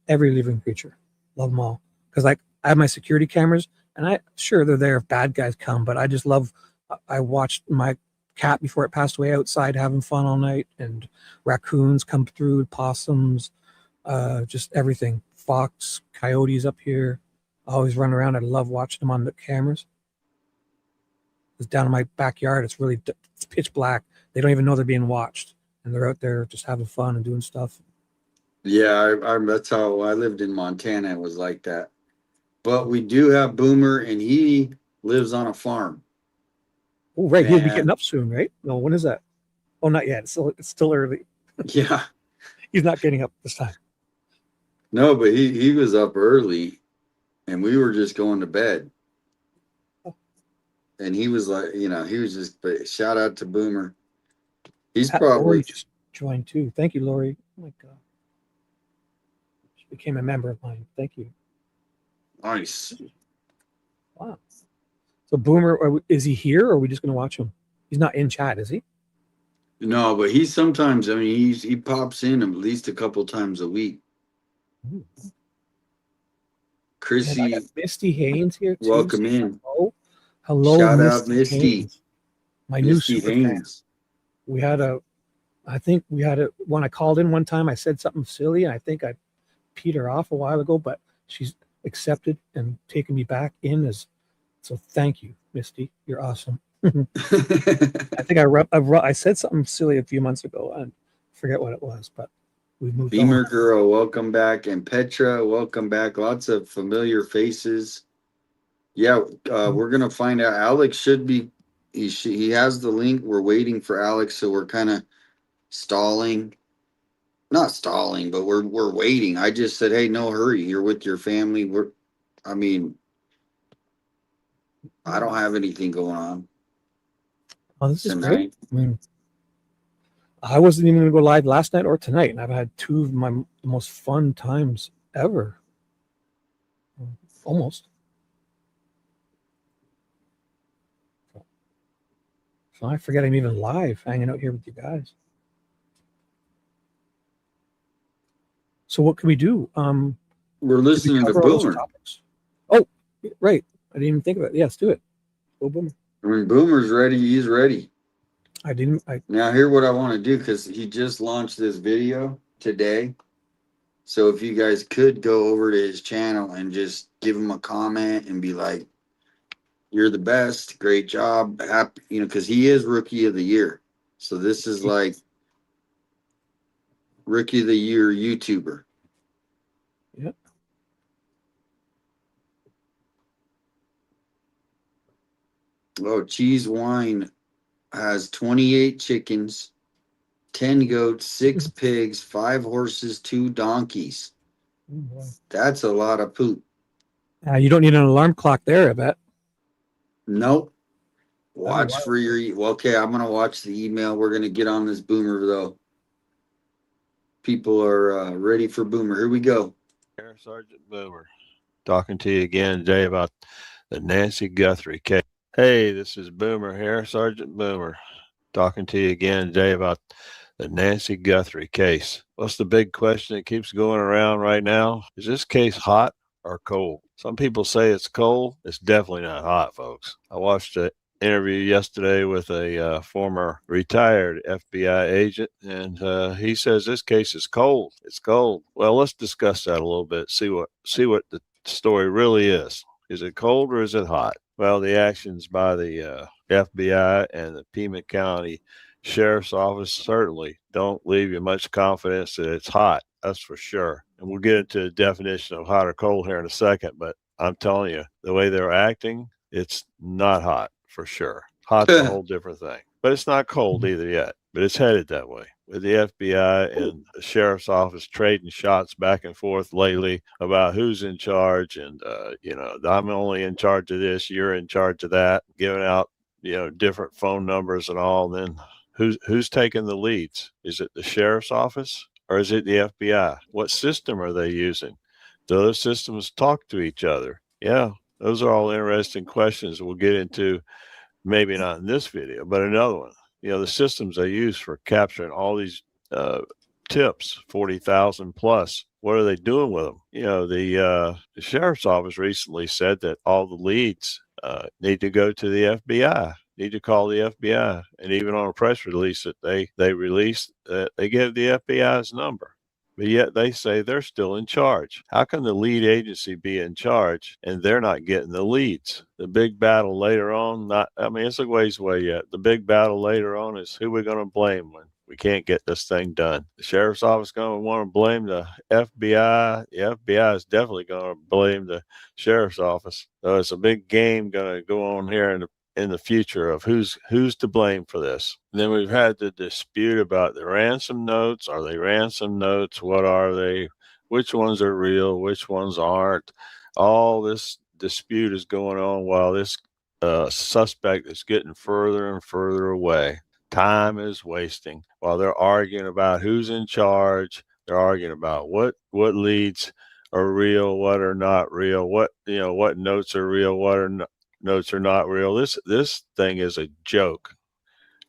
every living creature, love them all. Because like I have my security cameras, and sure they're there if bad guys come, but I just love. I watched my cat before it passed away outside having fun all night, and raccoons come through, possums, just everything. Fox, coyotes up here. I always run around. I love watching them on the cameras. It's down in my backyard. It's pitch black. They don't even know they're being watched, and they're out there just having fun and doing stuff. Yeah, that's how I lived in Montana. It was like that. But we do have Boomer, and he lives on a farm. Oh, right. He'll be getting up soon, right? No, when is that? Oh, not yet. It's still early. Yeah. He's not getting up this time. No, but he was up early, and we were just going to bed. And he was like, he was just. But shout out to Boomer. He's probably Lori just joined too. Thank you, Lori. Oh my God. She became a member of mine. Thank you. Nice. Wow. So Boomer, is he here, or are we just going to watch him? He's not in chat, is he? No, but he sometimes. I mean, he pops in at least a couple times a week. Ooh. Chrissy, I got Misty Haynes here too. welcome in. Hello, Shout Misty out Misty. Haynes, my Misty new super Haynes. fan. I think we had when I called in one time, I said something silly, and I think I peed her off a while ago, but she's accepted and taken me back in so thank you, Misty. You're awesome. I think I said something silly a few months ago. I forget what it was, but we moved Beamer on. Girl, welcome back. And Petra, welcome back. Lots of familiar faces. Yeah, we're going to find out. Alex should be, he has the link. We're waiting for Alex, so we're kind of stalling. Not stalling, but we're waiting. I just said, hey, no hurry. You're with your family. I don't have anything going on. Oh, this is great. I mean, I wasn't even going to go live last night or tonight, and I've had two of my most fun times ever. Almost. So I forget I'm even live, hanging out here with you guys. So what can we do? We're listening to Boomer. Oh, right. I didn't even think of it. Yeah, let's do it. Go Boomer. I mean, Boomer's ready. He's ready. Now, here's what I want to do, because he just launched this video today. So if you guys could go over to his channel and just give him a comment and be like, you're the best. Great job. Happy, because he is Rookie of the Year. So this is like Rookie of the Year YouTuber. Yep. Oh, Cheese Wine has 28 chickens, 10 goats, 6 pigs, 5 horses, 2 donkeys. That's a lot of poop. You don't need an alarm clock there, I bet. Nope. That'd be Watch wild. for your. Well, okay, I'm gonna watch the email. We're gonna get on this Boomer though. People are ready for Boomer. Here we go. Air Sergeant Boomer, talking to you again today about the Nancy Guthrie case. Hey, this is Boomer here, Sergeant Boomer, talking to you again today about the Nancy Guthrie case. What's the big question that keeps going around right now? Is this case hot or cold? Some people say it's cold. It's definitely not hot, folks. I watched an interview yesterday with a former retired FBI agent, and he says this case is cold. It's cold. Well, let's discuss that a little bit. See what the story really is. Is it cold or is it hot? Well, the actions by the FBI and the Pima County Sheriff's Office certainly don't leave you much confidence that it's hot. That's for sure. And we'll get into the definition of hot or cold here in a second, but I'm telling you, the way they're acting, it's not hot for sure. Hot's a whole different thing. But it's not cold either yet, but it's headed that way. With the FBI and the Sheriff's Office trading shots back and forth lately about who's in charge and, I'm only in charge of this, you're in charge of that, giving out, different phone numbers and all, then who's taking the leads? Is it the Sheriff's Office or is it the FBI? What system are they using? Do those systems talk to each other? Yeah, those are all interesting questions we'll get into, maybe not in this video, but another one. The systems they use for capturing all these tips, 40,000 plus. What are they doing with them? The Sheriff's Office recently said that all the leads need to go to the FBI. Need to call the FBI, and even on a press release that they released, they gave the FBI's number, but yet they say they're still in charge. How can the lead agency be in charge and they're not getting the leads? The big battle later on, it's a ways away yet. The big battle later on is who we're going to blame when we can't get this thing done. The Sheriff's Office going to want to blame the FBI. The FBI is definitely going to blame the Sheriff's Office. So it's a big game going to go on here in the future of who's to blame for this. And then we've had the dispute about the ransom notes. Are they ransom notes? What are they? Which ones are real? Which ones aren't? All this dispute is going on while this suspect is getting further and further away. Time is wasting while they're arguing about who's in charge. They're arguing about what leads are real, what are not real, what notes are real, what are not. Notes are not real. This thing is a joke.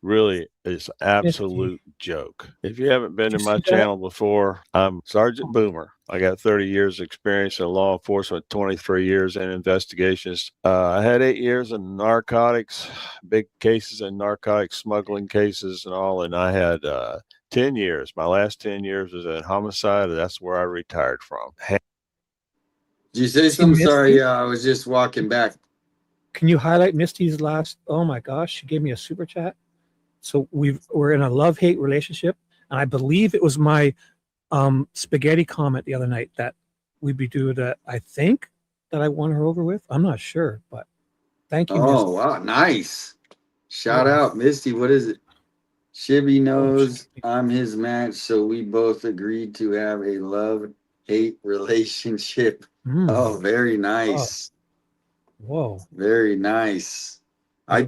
Really, it's an absolute joke. If you haven't been to my channel before, I'm Sergeant Boomer. I got 30 years experience in law enforcement, 23 years in investigations. I had 8 years in narcotics, big cases in narcotics, smuggling cases and all. And I had 10 years. My last 10 years was in homicide. And that's where I retired from. Did you say something? Sorry, I was just walking back. Can you highlight Misty's last? Oh my gosh, she gave me a super chat. So we're in a love-hate relationship, and I believe it was my spaghetti comment the other night that we'd be doing that. I think that I won her over with. I'm not sure, but thank you. Oh, Misty. wow, nice. Shout out, Misty. What is it? Shibby knows I'm his match, so we both agreed to have a love-hate relationship. Oh, very nice. Whoa. Very nice. I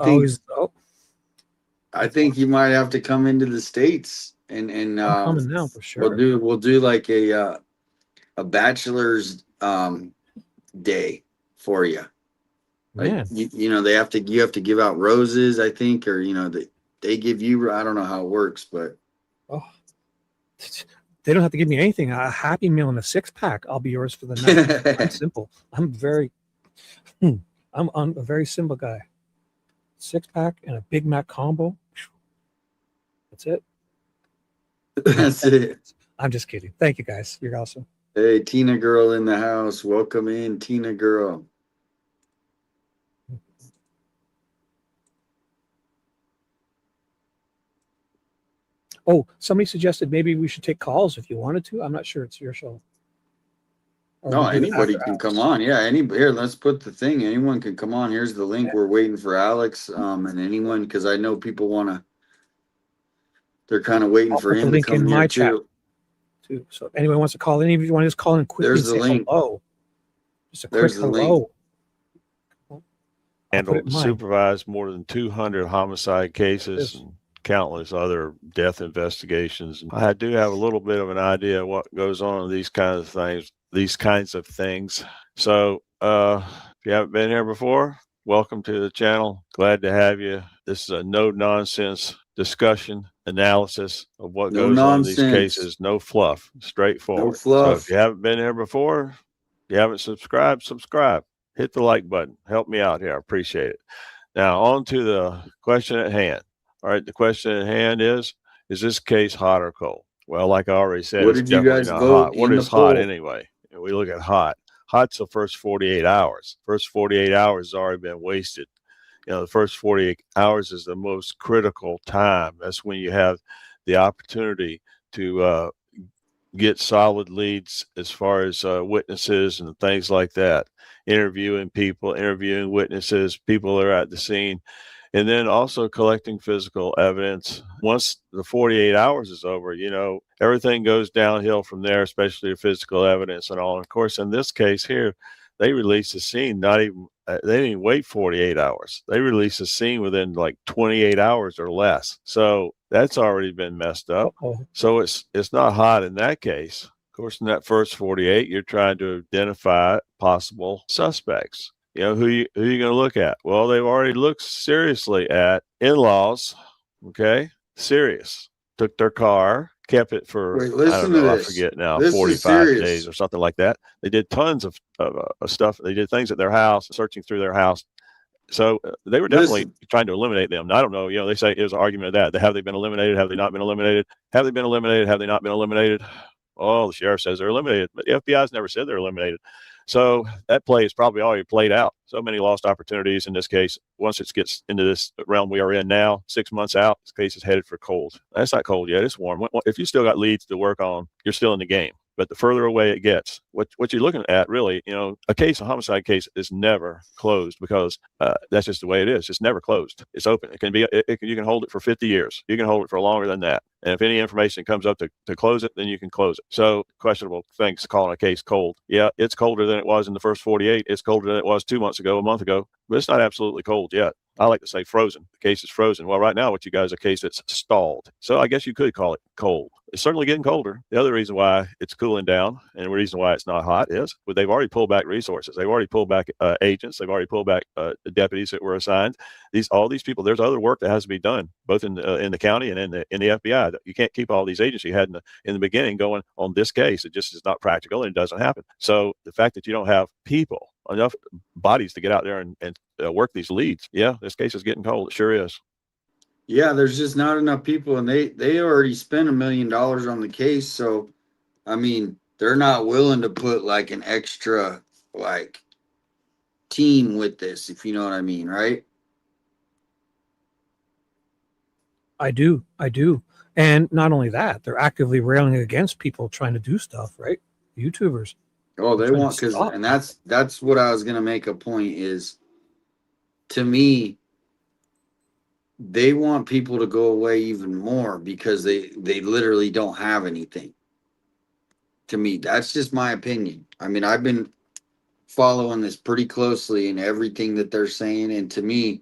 think you might have to come into the States and I'm coming now for sure. We'll do like a bachelor's day for you. Man. You have to give out roses, I think, or they give you, I don't know how it works, but they don't have to give me anything. A Happy Meal and a 6-pack. I'll be yours for the night. I'm simple. I'm a very simple guy. 6-pack and a Big Mac combo. That's it. That's it. I'm just kidding. Thank you, guys. You're awesome. Hey, Tina girl in the house. Welcome in, Tina girl. Oh, somebody suggested maybe we should take calls if you wanted to. I'm not sure. It's your show. Or No, we'll do that anybody after can come hours. on. Yeah, here, let's put the thing. Anyone can come on. Here's the link. We're waiting for Alex. And anyone, because I know people they're kind of waiting I'll for put the him to link in come here my chat too. too. So if anyone wants to call, any of you want to just call in quickly There's and the say link. hello. Just a quick There's the link. hello. I'll put it Handled in mine. supervised more than 200 homicide cases Yes. and countless other death investigations. I do have a little bit of an idea of what goes on in these kinds of things. So if you haven't been here before, welcome to the channel. Glad to have you. This is a no nonsense discussion, analysis of what No goes on in these nonsense. cases. No fluff, straightforward. No So fluff. if you haven't been here before, you haven't subscribed, subscribe. Hit the like button. Help me out here. I appreciate it. Now, on to the question at hand. All right, the question at hand is this case hot or cold? Well, like I already said, What it's did you definitely guys not vote hot. What in the is hot poll? anyway? We look at hot. Hot's the first 48 hours. First 48 hours has already been wasted. The first 48 hours is the most critical time. That's when you have the opportunity to get solid leads as far as witnesses and things like that, interviewing people, interviewing witnesses, people that are at the scene, and then also collecting physical evidence. Once the 48 hours is over, everything goes downhill from there, especially the physical evidence and all. And of course, in this case here, they released the scene, they didn't even wait 48 hours. They released the scene within like 28 hours or less. So that's already been messed up. So it's not hot in that case. Of course, in that first 48, you're trying to identify possible suspects. Who you going to look at? Well, they've already looked seriously at in-laws. Okay, serious. Took their car, kept it for Wait, I listen don't to know, I this. forget now, This is 45 serious. days or something like that. They did tons of stuff. They did things at their house, searching through their house. So they were definitely trying to eliminate them. Now, I don't know. They say it was an argument of that. Have they been eliminated? Have they not been eliminated? Have they been eliminated? Have they not been eliminated? Oh, the sheriff says they're eliminated, but the FBI's never said they're eliminated. So that play is probably already played out. So many lost opportunities in this case. Once it gets into this realm we are in now, 6 months out, this case is headed for cold. That's not cold yet. It's warm. If you still got leads to work on, you're still in the game. But the further away it gets, what you're looking at really, a homicide case is never closed because that's just the way it is. It's never closed. It's open. It can be. You can hold it for 50 years. You can hold it for longer than that. And if any information comes up to close it, then you can close it. So questionable things calling a case cold. Yeah, it's colder than it was in the first 48. It's colder than it was 2 months ago, a month ago, but it's not absolutely cold yet. I like to say frozen. The case is frozen. Well, right now, what you guys are a case that's stalled. So I guess you could call it cold. It's certainly getting colder. The other reason why it's cooling down and the reason why it's not hot is they've already pulled back resources. They've already pulled back agents. They've already pulled back the deputies that were assigned. All these people. There's other work that has to be done, both in the county and in the FBI. You can't keep all these agents you had in the beginning going on this case. It just is not practical and it doesn't happen. So the fact that you don't have people, enough bodies to get out there and work these leads. Yeah, this case is getting cold. It sure is. Yeah, there's just not enough people, and they already spent $1 million on the case. So, I mean, they're not willing to put like an extra team with this, if you know what I mean, right? I do. And not only that, they're actively railing against people trying to do stuff, right? YouTubers. Oh, they want and that's what I was gonna make a point is, to me, they want people to go away even more because they literally don't have anything. To me, that's just my opinion. I mean, I've been following this pretty closely and everything that they're saying, and to me,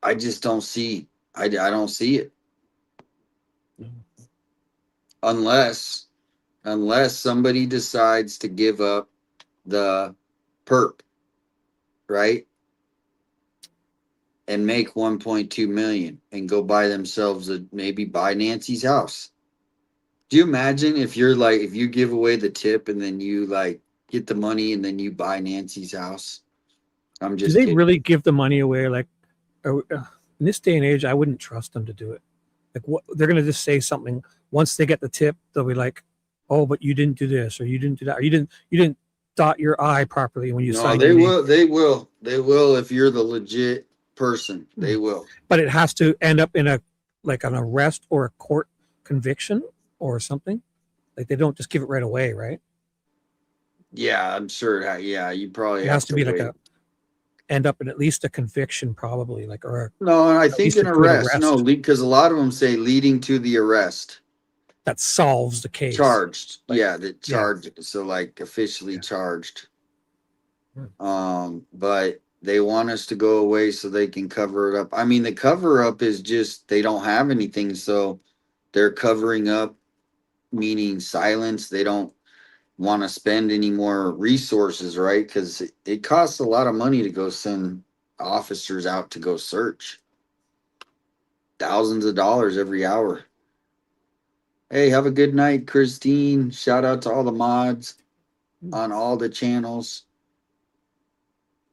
I just don't see. I don't see it unless somebody decides to give up the perp, right? And make 1.2 million and go buy themselves maybe buy Nancy's house. Do you imagine if you give away the tip and then you get the money and then you buy Nancy's house? I'm just do they kidding. really give the money away? In this day and age, I wouldn't trust them to do it. What they're going to just say something once they get the tip. They'll be like, "Oh, but you didn't do this, or you didn't do that, or you didn't dot your I properly when you signed." They will if you're the legit person. They will. But it has to end up in an arrest or a court conviction or something. Like they don't just give it right away, right? Yeah, I'm sure. Yeah, you probably It have has to be like wait. a end up in at least a conviction, probably like or No, and I at think least an a good arrest. No, arrest because a lot of them say leading to the arrest. that solves the case. Charged. Like, Yeah, that yeah. charged. So like officially Yeah. charged. Hmm. But they want us to go away so they can cover it up. I mean, the cover up is just they don't have anything, so they're covering up, meaning silence. They don't want to spend any more resources, right? Because it costs a lot of money to go send officers out to go search. Thousands of dollars every hour. Hey, have a good night, Christine. Shout out to all the mods on all the channels.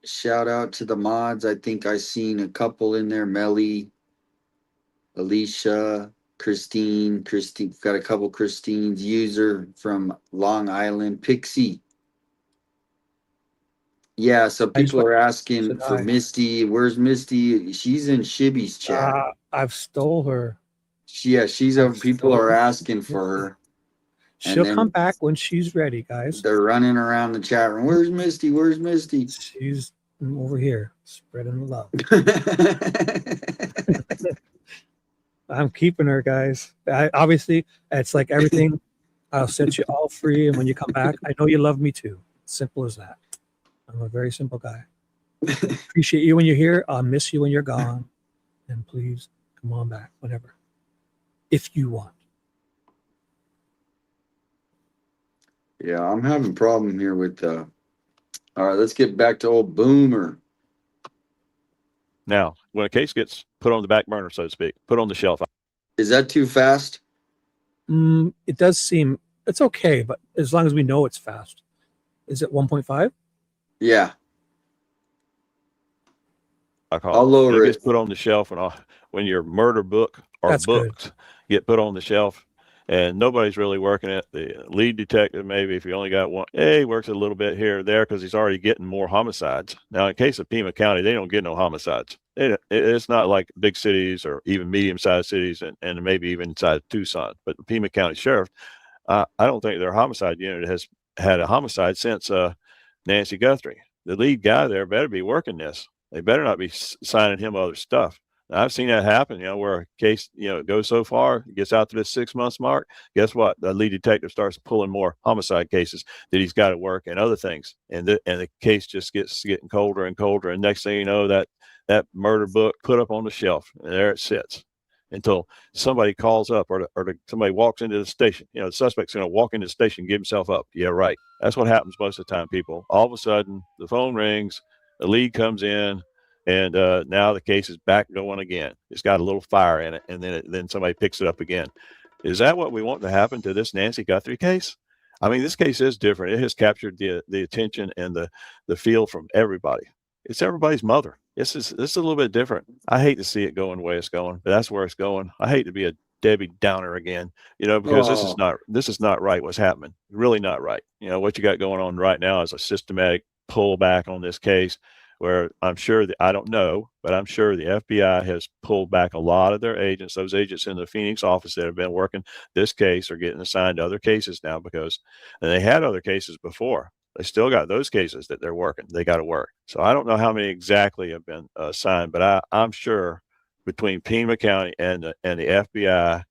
Shout out to the mods. I think I seen a couple in there. Melly, Alicia, Christine. Got a couple Christines. User from Long Island. Pixie. Yeah, so people are asking for Misty. Where's Misty? She's in Shibby's chat. I've stole her. Yeah, she's over. People are asking for her. She'll come back when she's ready, guys. They're running around the chat room. Where's Misty? Where's Misty? She's over here, spreading the love. I'm keeping her, guys. Obviously, it's like everything. I'll set you all free, and when you come back, I know you love me too. Simple as that. I'm a very simple guy. Appreciate you when you're here. I'll miss you when you're gone. And please come on back whenever, if you want. Yeah, I'm having a problem here with all right, let's get back to old Boomer. Now, when a case gets put on the back burner, so to speak, put on the shelf. Is that too fast? It does seem it's okay, but as long as we know it's fast. Is it 1.5? Yeah. I'll lower it. Gets put on the shelf when your murder book or That's books get put on the shelf and nobody's really working it. The lead detective, maybe if you only got one, he works a little bit here or there because he's already getting more homicides. Now, in case of Pima County, they don't get no homicides. It's not like big cities or even medium-sized cities and maybe even inside Tucson. But the Pima County Sheriff, I don't think their homicide unit has had a homicide since Nancy Guthrie. The lead guy there better be working this. They better not be signing him other stuff. Now, I've seen that happen, where a case, goes so far, gets out to the 6 months mark. Guess what? The lead detective starts pulling more homicide cases that he's got to work and other things. And the case just getting colder and colder. And next thing you know, that murder book put up on the shelf and there it sits until somebody calls up or somebody walks into the station. The suspect's going to walk into the station and give himself up. Yeah, right. That's what happens most of the time, people. All of a sudden, the phone rings. The lead comes in, and now the case is back going again. It's got a little fire in it, and then somebody picks it up again. Is that what we want to happen to this Nancy Guthrie case? I mean, this case is different. It has captured the attention and the feel from everybody. It's everybody's mother. This is a little bit different. I hate to see it going the way it's going, but that's where it's going. I hate to be a Debbie Downer again, because this is not right. What's happening? Really not right. What you got going on right now is a systematic pullback on this case where I'm sure I don't know, but I'm sure the FBI has pulled back a lot of their agents. Those agents in the Phoenix office that have been working this case are getting assigned to other cases now and they had other cases before. They still got those cases that they're working. They got to work. So I don't know how many exactly have been assigned, but I'm sure between Pima County and the FBI,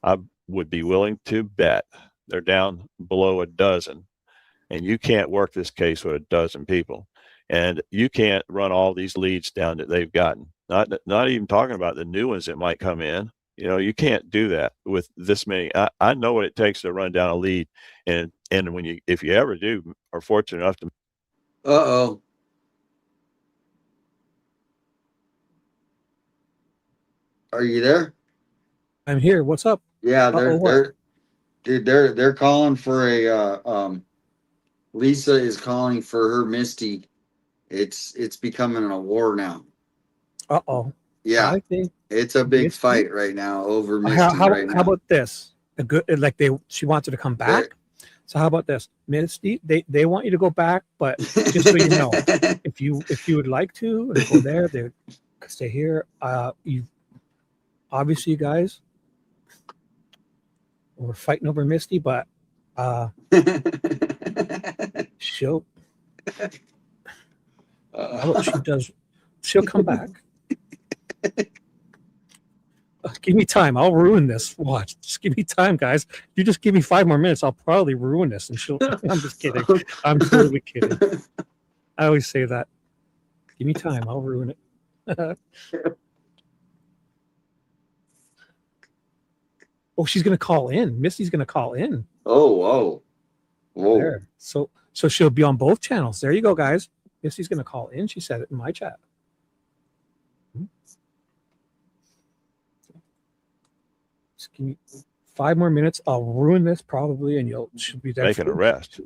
I would be willing to bet they're down below a dozen. And you can't work this case with a dozen people. And you can't run all these leads down that they've gotten. Not even talking about the new ones that might come in. You can't do that with this many. I know what it takes to run down a lead. And if you ever do are fortunate enough to. Uh-oh. Are you there? I'm here. What's up? Yeah, they're calling for a Lisa is calling for her Misty. It's becoming a war now. Uh-oh. Yeah. I think it's a big fight right now over Misty how now. About this? She wanted to come back. So how about this? Misty, they want you to go back, but just so you know, if you would like to and go there, they stay here. You obviously, you guys, we're fighting over Misty, but She'll. I hope she does. She'll come back. Give me time. I'll ruin this. Watch. Just give me time, guys. You just give me 5 more minutes. I'll probably ruin this. And she'll. I'm just kidding. I'm totally kidding. I always say that. Give me time. I'll ruin it. Oh, she's gonna call in. Missy's gonna call in. Oh, whoa. Whoa. There. So she'll be on both channels. There you go, guys. Missy's gonna call in. She said it in my chat. Just give me 5 more minutes. I'll ruin this probably, and she'll be there. Make an arrest.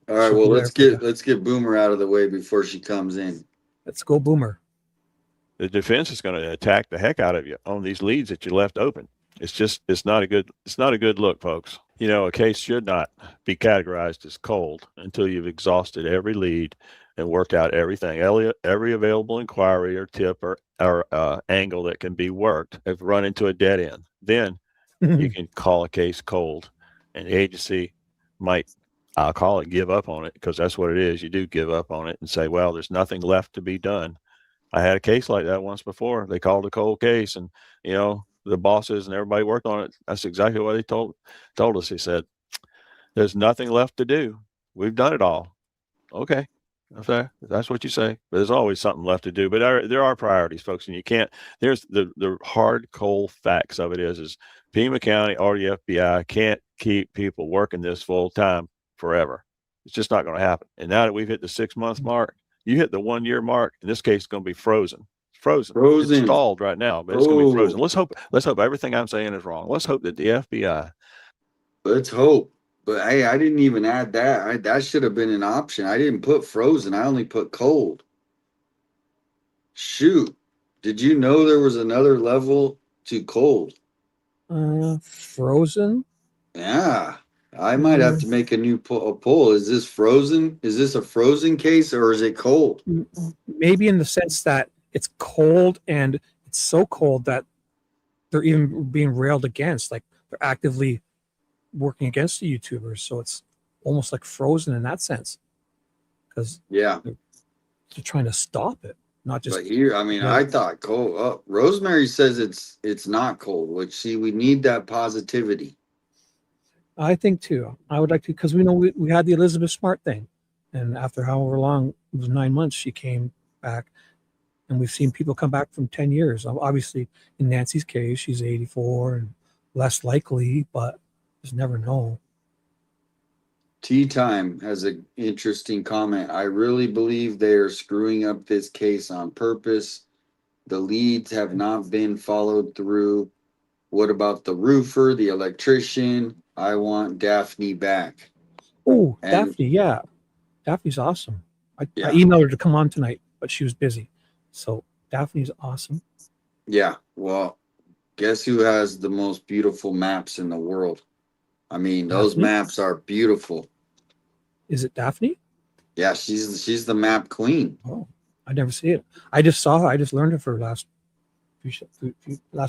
All right, well, let's get Boomer out of the way before she comes in. Let's go, Boomer. The defense is going to attack the heck out of you on these leads that you left open. It's not a good look, folks. You know, a case should not be categorized as cold until you've exhausted every lead and worked out everything, every available inquiry or tip or angle that can be worked. If run into a dead end, then you can call a case cold, and the agency might, I'll call it, give up on it, because that's what it is. You do give up on it and say, well, there's nothing left to be done. I had a case like that once before. They called a cold case, and the bosses and everybody worked on it. That's exactly what they told us. He said, there's nothing left to do. We've done it all. Okay. That's what you say. But there's always something left to do. But there are priorities, folks, and you can't. There's the hard, cold facts of it is Pima County or the FBI can't keep people working this full time forever. It's just not going to happen. And now that we've hit the 6-month mark, you hit the 1-year mark, in this case, it's going to be frozen. Frozen. It's stalled right now, but it's going to be frozen. Let's hope everything I'm saying is wrong. Let's hope that the FBI. Let's hope. But hey, I didn't even add that. That should have been an option. I didn't put frozen. I only put cold. Shoot. Did you know there was another level to cold? Frozen? Yeah. I might have to make a new poll. Is this frozen? Is this a frozen case, or is it cold? Maybe in the sense that it's cold, and it's so cold that they're even being railed against. Like, they're actively working against the YouTubers. So it's almost like frozen in that sense. Because they're trying to stop it. Not just. But here, I thought cold. Rosemary says it's not cold, which, see, we need that positivity. I think too. I would like to, because we know we had the Elizabeth Smart thing, and after however long, it was 9 months, she came back, and we've seen people come back from 10 years. Obviously, in Nancy's case, she's 84 and less likely, but just never know. Tea Time has an interesting comment. I really believe they are screwing up this case on purpose. The leads have not been followed through. What about the roofer, the electrician? I want Daphne back. Oh, Daphne, yeah. Daphne's awesome. I emailed her to come on tonight, but she was busy. So Daphne's awesome. Yeah. Well, guess who has the most beautiful maps in the world? Those maps are beautiful. Is it Daphne? Yeah, she's the map queen. Oh, I never see it. I just saw her. I just learned of her last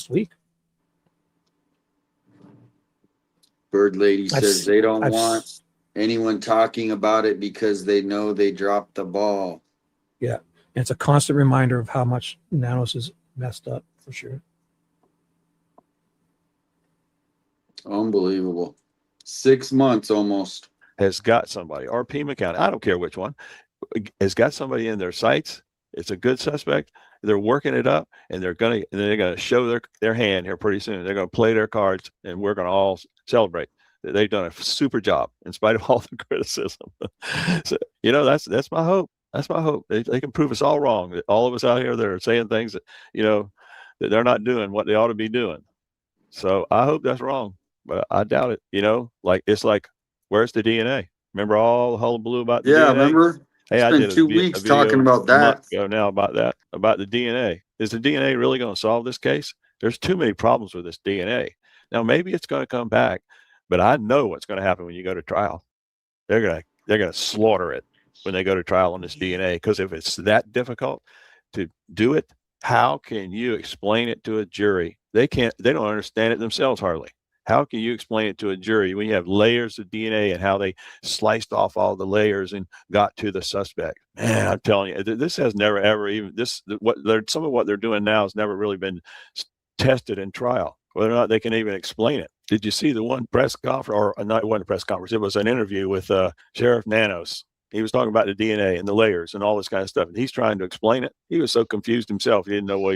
week. Bird Lady says they don't want anyone talking about it because they know they dropped the ball. Yeah. And it's a constant reminder of how much Nanos is messed up, for sure. Unbelievable. 6 months almost. Has got somebody, or Pima County, I don't care which one, has got somebody in their sights. It's a good suspect. They're working it up, and they're gonna show their hand here pretty soon. They're gonna play their cards, and we're gonna all celebrate that they've done a super job in spite of all the criticism. So, that's my hope. That's my hope. They can prove us all wrong. That all of us out here that are saying things that that they're not doing what they ought to be doing. So I hope that's wrong, but I doubt it. It's like, where's the DNA? Remember all the hullabaloo about the DNA? Yeah, remember? Hey, I did 2 weeks talking about that. Now about the DNA. Is the DNA really going to solve this case? There's too many problems with this DNA. Now, maybe it's going to come back, but I know what's going to happen when you go to trial. They're going to slaughter it when they go to trial on this DNA, because if it's that difficult to do it, how can you explain it to a jury? They don't understand it themselves hardly. How can you explain it to a jury when you have layers of DNA and how they sliced off all the layers and got to the suspect? Man, I'm telling you, this has never ever even some of what they're doing now has never really been tested in trial, whether or not they can even explain it. Did you see the one press conference, or not? It wasn't a press conference. It was an interview with Sheriff Nanos. He was talking about the DNA and the layers and all this kind of stuff, and he's trying to explain it. He was so confused himself, he didn't know what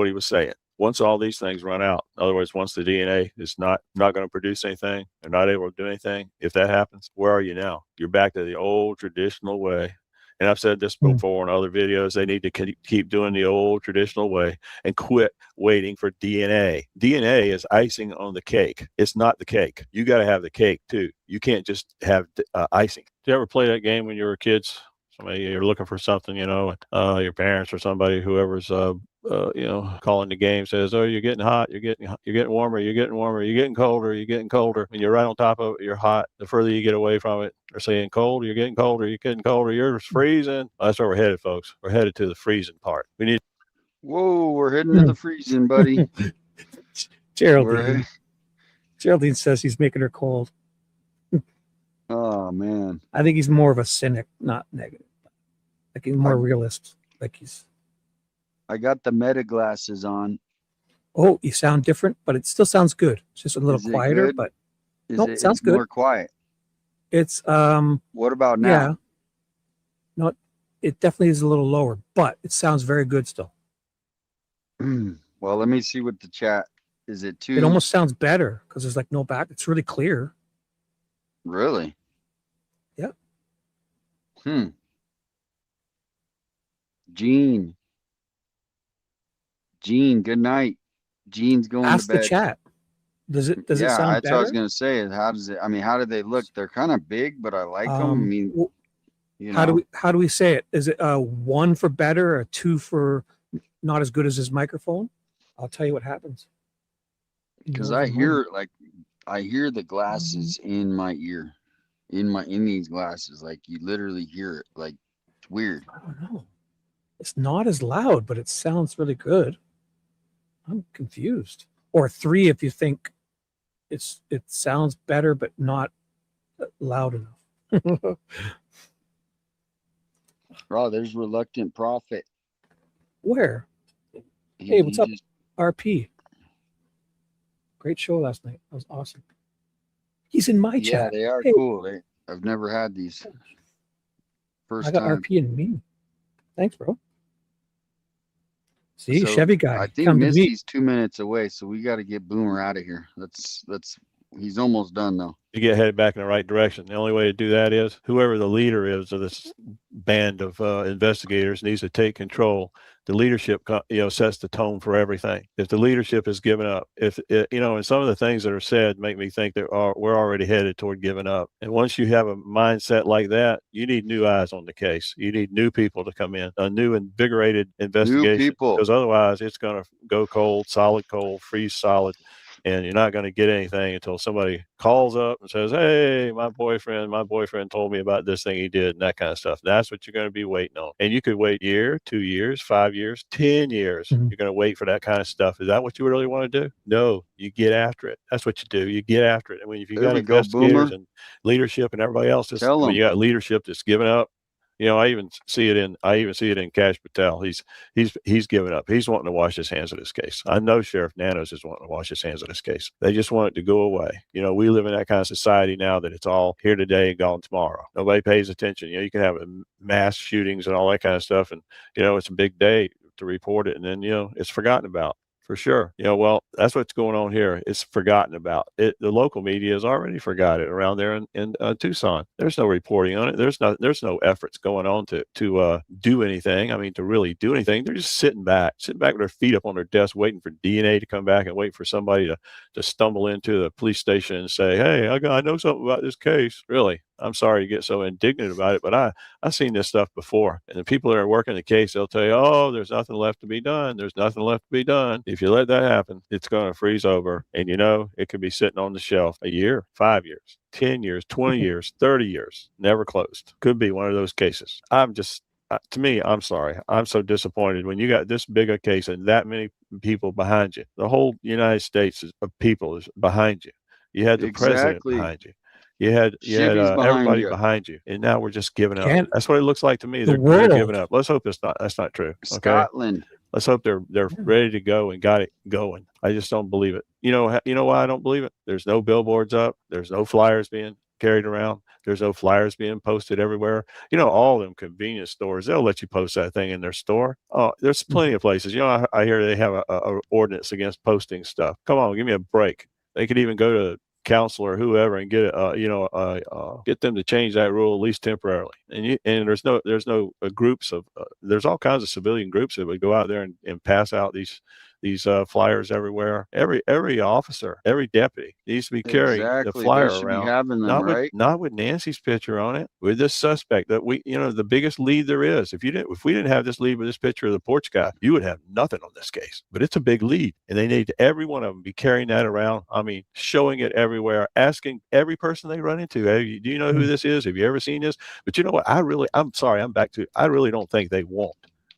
he was saying. Once all these things run out, in other words, once the DNA is not going to produce anything, they're not able to do anything. If that happens, where are you now? You're back to the old traditional way. And I've said this before in other videos. They need to keep doing the old traditional way and quit waiting for DNA. DNA is icing on the cake. It's not the cake. You got to have the cake too. You can't just have icing. Did you ever play that game when you were kids? Somebody, you're looking for something, your parents or somebody, whoever's calling the game says, "Oh, you're getting hot, you're getting warmer, you're getting warmer, you're getting colder, you're getting colder." And you're right on top of it, you're hot. The further you get away from it, they're saying cold, you're getting colder, you're getting colder, you're freezing. That's where we're headed, folks. We're headed to the freezing part. We need. Whoa, we're heading to the freezing, buddy. Geraldine says he's making her cold. Oh man, I think he's more of a cynic, not negative. Like he's more realist. Like I got the meta glasses on. Oh, you sound different, but it still sounds good. It's just a little quieter, good? but It sounds good. More quiet. It's What about now? Yeah. No, it definitely is a little lower, but it sounds very good still. Well, let me see what the chat. Is it too? It almost sounds better because there's like no back. It's really clear. Really? Yeah. Gene, good night. Gene's going Ask to bed. the chat. Does it sound that's better? what I was gonna say. How does it? I mean, how do they look? They're kind of big, but I like them. I mean, how do we say it? Is it a 1 for better, or a 2 for not as good as his microphone? I'll tell you what happens. Because I hear the glasses in my ear, in these glasses. Like you literally hear it. Like it's weird. I don't know. It's not as loud, but it sounds really good. I'm confused. Or 3 if you think it sounds better, but not loud enough. Oh, there's Reluctant Prophet. Where? Hey, what's up, RP? Great show last night. That was awesome. He's in my chat. Yeah, they are cool. I've never had these. I got RP and me. Thanks, bro. See, So, Chevy guy. I think come to me. Misty's 2 minutes away, so we got to get Boomer out of here. He's almost done though. To get headed back in the right direction. The only way to do that is whoever the leader is of this band of investigators needs to take control. The leadership, sets the tone for everything. If the leadership is given up, and some of the things that are said make me think that we're already headed toward giving up. And once you have a mindset like that, you need new eyes on the case. You need new people to come in, a new invigorated investigation. New people. Because otherwise it's going to go cold, freeze solid. And you're not going to get anything until somebody calls up and says, "Hey, my boyfriend told me about this thing he did," and that kind of stuff. That's what you're going to be waiting on. And you could wait a year, 2 years, 5 years, 10 years. Mm-hmm. You're going to wait for that kind of stuff. Is that what you really want to do? No, you get after it. That's what you do. You get after it. I mean, if you got investigators and leadership and everybody else, you got leadership that's giving up. I even see it in Cash Patel. He's given up. He's wanting to wash his hands of this case. I know Sheriff Nanos is wanting to wash his hands of this case. They just want it to go away. We live in that kind of society now that it's all here today and gone tomorrow. Nobody pays attention. You can have mass shootings and all that kind of stuff, and it's a big day to report it, and then it's forgotten about. For sure. Well, that's what's going on here. It's forgotten about. The local media has already forgot it around there in Tucson. There's no reporting on it. There's no efforts going on to do anything. I mean, to really do anything. They're just sitting back with their feet up on their desk, waiting for DNA to come back and wait for somebody to stumble into the police station and say, "Hey, I know something about this case." Really? I'm sorry you get so indignant about it, but I've seen this stuff before. And the people that are working the case, they'll tell you, "Oh, there's nothing left to be done. There's nothing left to be done." If you let that happen, it's going to freeze over. And it could be sitting on the shelf a year, 5 years, 10 years, 20 years, 30 years, never closed. Could be one of those cases. I'm just to me, I'm sorry. I'm so disappointed when you got this big a case and that many people behind you. The whole United States of people is behind you. You had the president Exactly. behind you. You had Shibby's behind everybody you. behind you, and now we're just giving up. Can't- That's what it looks like to me. The They're giving world. up. Let's hope that's not true. Okay. Scotland. Let's hope they're ready to go and got it going. I just don't believe it. You know why I don't believe it? There's no billboards up. There's no flyers being carried around. There's no flyers being posted everywhere. All them convenience stores, they'll let you post that thing in their store. Oh, there's plenty of places. I hear they have a ordinance against posting stuff. Come on, give me a break. They could even go to council or whoever and get get them to change that rule at least temporarily. And there's no groups of there's all kinds of civilian groups that would go out there and pass out these flyers everywhere. Every officer, every deputy needs to be carrying the flyer They should around. be having them, right? Not with Nancy's picture on it, with this suspect that the biggest lead there is. If we didn't have this lead with this picture of the porch guy, you would have nothing on this case. But it's a big lead, and they need every one of them be carrying that around. I mean, showing it everywhere, asking every person they run into, hey, do you know who this is? Have you ever seen this? But you know what? I'm sorry, I really don't think they want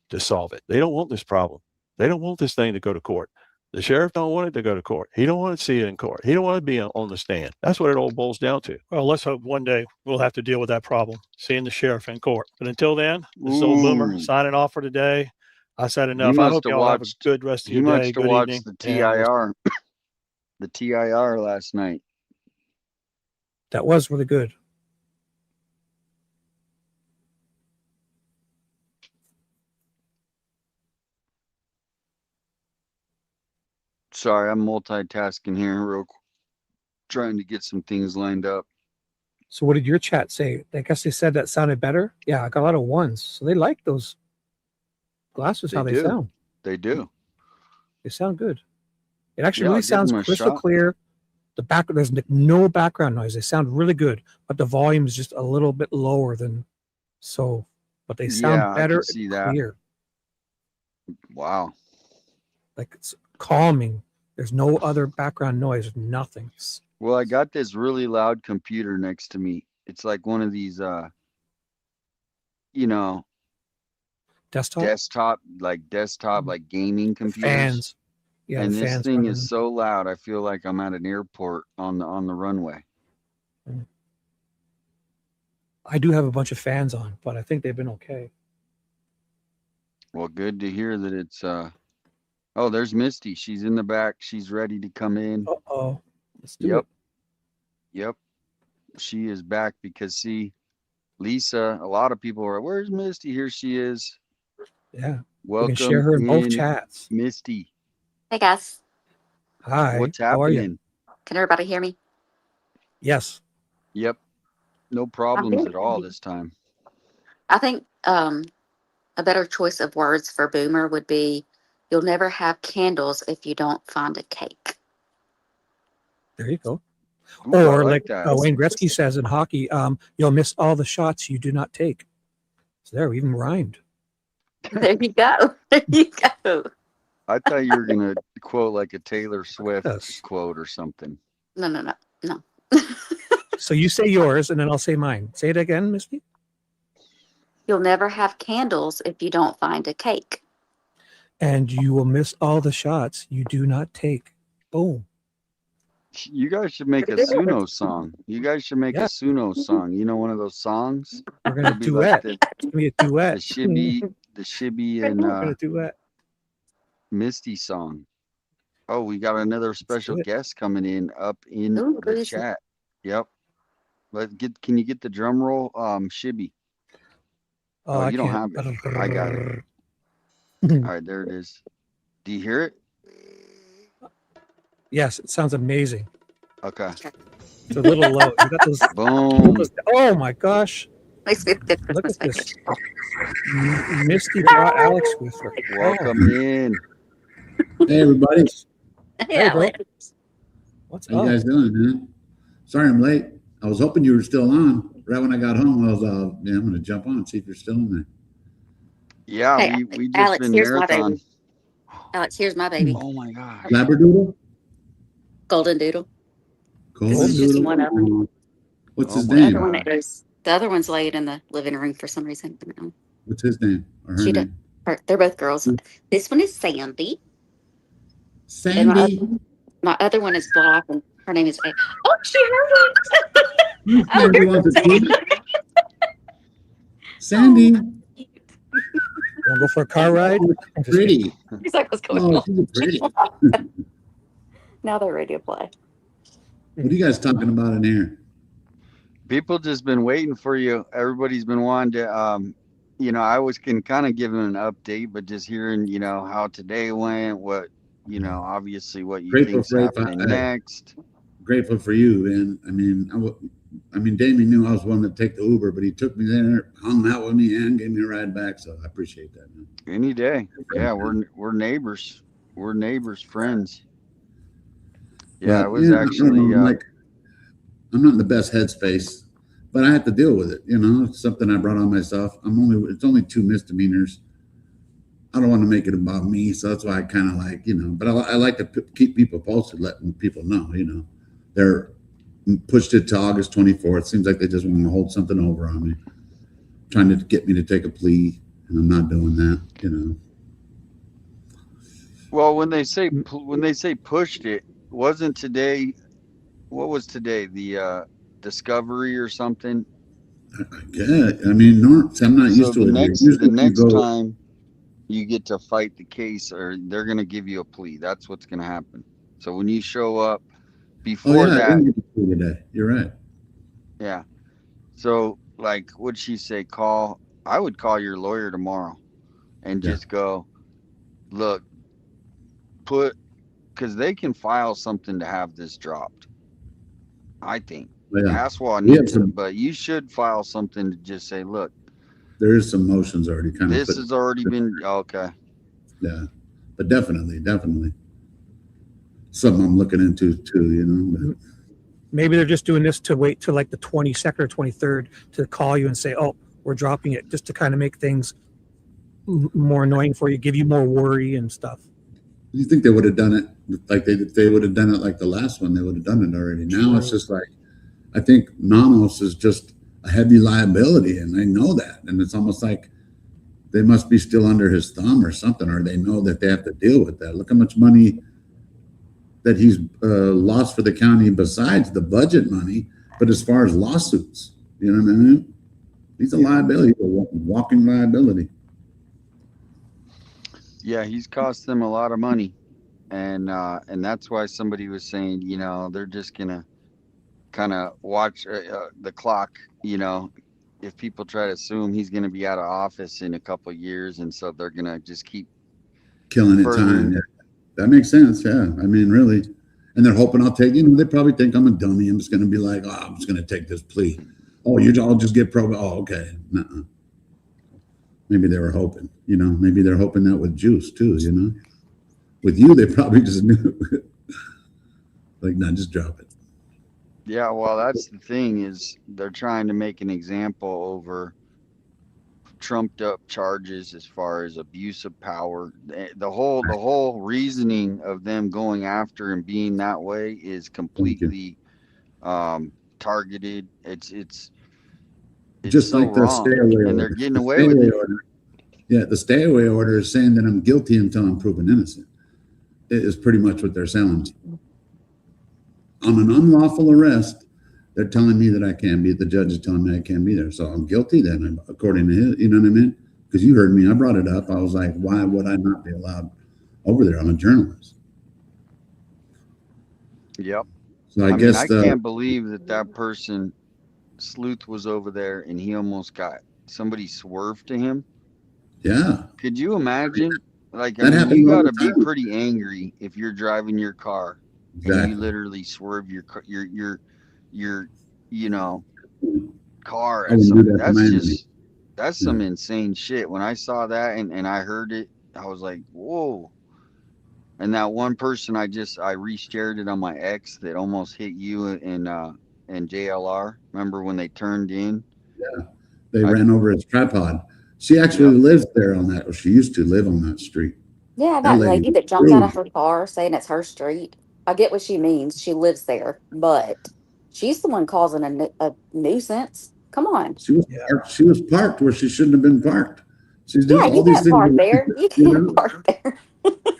to solve it. They don't want this problem. They don't want this thing to go to court. The sheriff don't want it to go to court. He don't want to see it in court. He don't want to be on the stand. That's what it all boils down to. Well, let's hope one day we'll have to deal with that problem, seeing the sheriff in court. But until then, this is old Boomer signing off for today. I said enough. I hope y'all have a good rest of your day. Good evening. The TIR, the TIR last night. That was really good. Sorry, I'm multitasking here, trying to get some things lined up. So what did your chat say? I guess they said that sounded better. Yeah, I got a lot of ones. So they like those glasses, how they sound. They do. They sound good. It actually really sounds crystal clear. There's no background noise. They sound really good, but the volume is just a little bit lower but they sound better and clear. Wow. Like it's calming. There's no other background noise, nothing. Well, I got this really loud computer next to me. It's like one of these desktop like gaming computers. Fans. Yeah, and this fans thing is so loud, I feel like I'm at an airport on the runway. I do have a bunch of fans on, but I think they've been okay. Well, good to hear that it's oh, there's Misty. She's in the back. She's ready to come in. Uh-oh. Let's do it. Yep. She is back because Lisa, a lot of people are, where's Misty? Here she is. Yeah. Welcome. We can share her in both chats. Misty. Hey guys. Hi. What's happening? How are you? Can everybody hear me? Yes. Yep. No problems at all this time. I think a better choice of words for Boomer would be, you'll never have candles if you don't find a cake. There you go. Ooh, or like Wayne Gretzky says in hockey, you'll miss all the shots you do not take. So there, we even rhymed. There you go. There you go. I thought you were going to quote like a Taylor Swift quote or something. No. So you say yours and then I'll say mine. Say it again, Misty. You'll never have candles if you don't find a cake. And you will miss all the shots you do not take. Boom. You guys should make a Suno song. You guys should make a Suno song. You know, one of those songs. We're gonna duet. Like It's gonna be a duet. The Shibby and We're gonna duet. Misty song. Oh, we got another special guest coming in up in the chat. Yep. Can you get the drum roll, Shibby? Oh, you don't have it. I got it. All right, there it is. Do you hear it? Yes, it sounds amazing. Okay. It's a little low. You got those. Boom. Oh my gosh. Makes me good Look Christmas at this. picture. Misty brought Alex with her. Welcome in. Hey, everybody. Hey, bro. What's How up? you guys doing, man? Sorry I'm late. I was hoping you were still on. Right when I got home, I was, I'm going to jump on and see if you're still in there. Yeah, Hey, we just Alex, been here's my marathon. baby. Alex, here's my baby. Oh my God. Labradoodle? Golden Doodle. Golden This is just Doodle? one of them. What's his The name? other one is, the other one's laid in the living room for some reason. What's his name or her She name? they're both girls. This one is Sandy. And Sandy. my other one is black, and her name is A. Oh, she heard it. Oh, Sandy wants to see Sandy. Want to go for a car ride? Pretty. He's like, what's going Oh, on? she's pretty. Now they're ready to play. What are you guys talking about in here? People just been waiting for you. Everybody's been wanting to, I was can kind of give them an update, but just hearing, how today went, what, obviously what you Grateful think's for happening next. Grateful for you, man. I mean, Damien knew I was one to take the Uber, but he took me there, hung out with me, and gave me a ride back. So I appreciate that, man. Any day. Yeah, we're neighbors. We're neighbors, friends. Yeah, But, it was actually. I'm not in the best headspace, but I have to deal with it. It's something I brought on myself. It's only 2 misdemeanors. I don't want to make it about me, so that's why I kind of like, but I like to keep people posted, letting people know, they're pushed it to August 24th. Seems like they just want to hold something over on me, trying to get me to take a plea, and I'm not doing that, Well, when they say pushed it, wasn't today. What was today? The discovery or something? Yeah, I mean, I'm not used to it. The next time you get to fight the case, or they're gonna give you a plea. That's what's gonna happen. So when you show up before I that, didn't get the plea today. You're right. yeah. So like, what'd she say? I would call your lawyer tomorrow, and just go, look, because they can file something to have this dropped. I think. Aswell needs to, but you should file something to just say, look, there is some motions already kind of. This has already been okay. Yeah, but definitely, something I'm looking into too. But. Maybe they're just doing this to wait till like the 22nd or 23rd to call you and say, "Oh, we're dropping it," just to kind of make things more annoying for you, give you more worry and stuff. You think they would have done it like they would have done it like the last one? They would have done it already. Now it's just like, I think Nanos is just a heavy liability, and they know that, and it's almost like they must be still under his thumb or something, or they know that they have to deal with that. Look how much money that he's lost for the county besides the budget money, but as far as lawsuits, you know what I mean? He's a liability, a walking liability. Yeah, he's cost them a lot of money, and that's why somebody was saying, they're just gonna kind of watch the clock. If people try to assume he's gonna be out of office in a couple of years, and so they're gonna just keep killing it time. Yeah. That makes sense. Yeah, I mean, really, and they're hoping I'll take. They probably think I'm a dummy. I'm just gonna be like, oh, I'm just gonna take this plea. Oh, I'll just get probate. Oh, okay. Nuh-uh. Maybe they were hoping, maybe they're hoping that with Juice too, with you, they probably just knew like, no, just drop it. Yeah. Well, that's the thing, is they're trying to make an example over trumped up charges as far as abuse of power. The whole reasoning of them going after and being that way is completely targeted. It's just so like the wrong, stay away and order. they're getting away with it. Yeah, the stay away order is saying that I'm guilty until I'm proven innocent. It is pretty much what they're selling me. On an unlawful arrest, they're telling me that I can't be. The judge is telling me I can't be there. So I'm guilty then, according to his, you know what I mean? Because you heard me, I brought it up. I was like, why would I not be allowed over there? I'm a journalist. Yep. So I guess I can't believe that person, Sleuth, was over there and he almost got somebody swerved to him. Yeah. Could you imagine? Like, you got to be pretty angry if you're driving your car and you literally swerve your car at something. That's some insane shit. When I saw that and I heard it, I was like, whoa. And that one person, I reshared it on my ex that almost hit you and JLR. Remember when they turned in? Yeah. They ran over his tripod. She actually lives there on that, or she used to live on that street. Yeah, that lady that jumped out of her car saying it's her street. I get what she means. She lives there, but she's the one causing a nuisance. Come on. She was parked where she shouldn't have been parked. She's doing all these can't things. park there. You can't park there.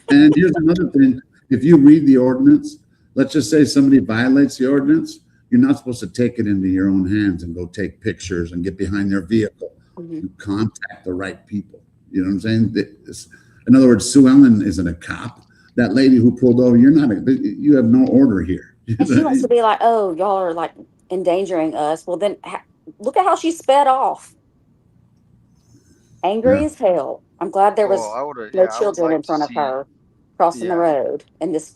And here's another thing. If you read the ordinance, let's just say somebody violates the ordinance, you're not supposed to take it into your own hands and go take pictures and get behind their vehicle. You contact the right people. You know what I'm saying? In other words, Sue Ellen isn't a cop. That lady who pulled over, you have no order here. And she wants to be like, oh, y'all are like endangering us. Well, then look at how she sped off. Angry as hell. I'm glad there was no children in front of her crossing the road in this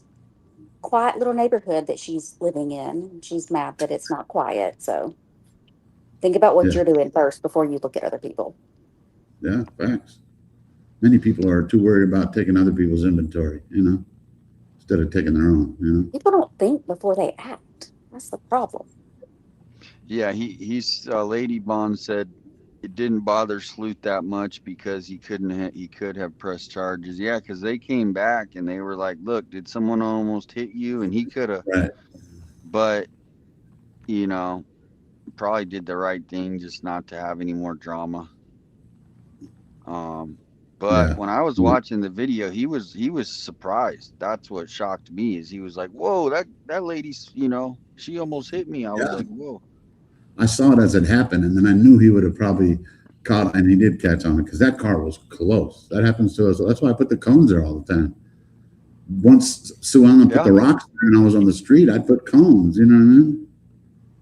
quiet little neighborhood that she's living in. She's mad that it's not quiet. So think about what you're doing first before you look at other people. Yeah, facts. Many people are too worried about taking other people's inventory, instead of taking their own, People don't think before they act. That's the problem. Yeah, Lady Bond said it didn't bother Sleuth that much because he could have pressed charges. Yeah, because they came back and they were like, look, did someone almost hit you? And he could have, but probably did the right thing just not to have any more drama. But when I was watching the video, he was surprised. That's what shocked me is he was like, whoa, that lady's, she almost hit me. I was like, whoa. I saw it as it happened, and then I knew he would have probably caught, and he did catch on it because that car was close. That happens to us. That's why I put the cones there all the time. Once Sue Ellen put the rocks there and I was on the street, I'd put cones, you know what I mean?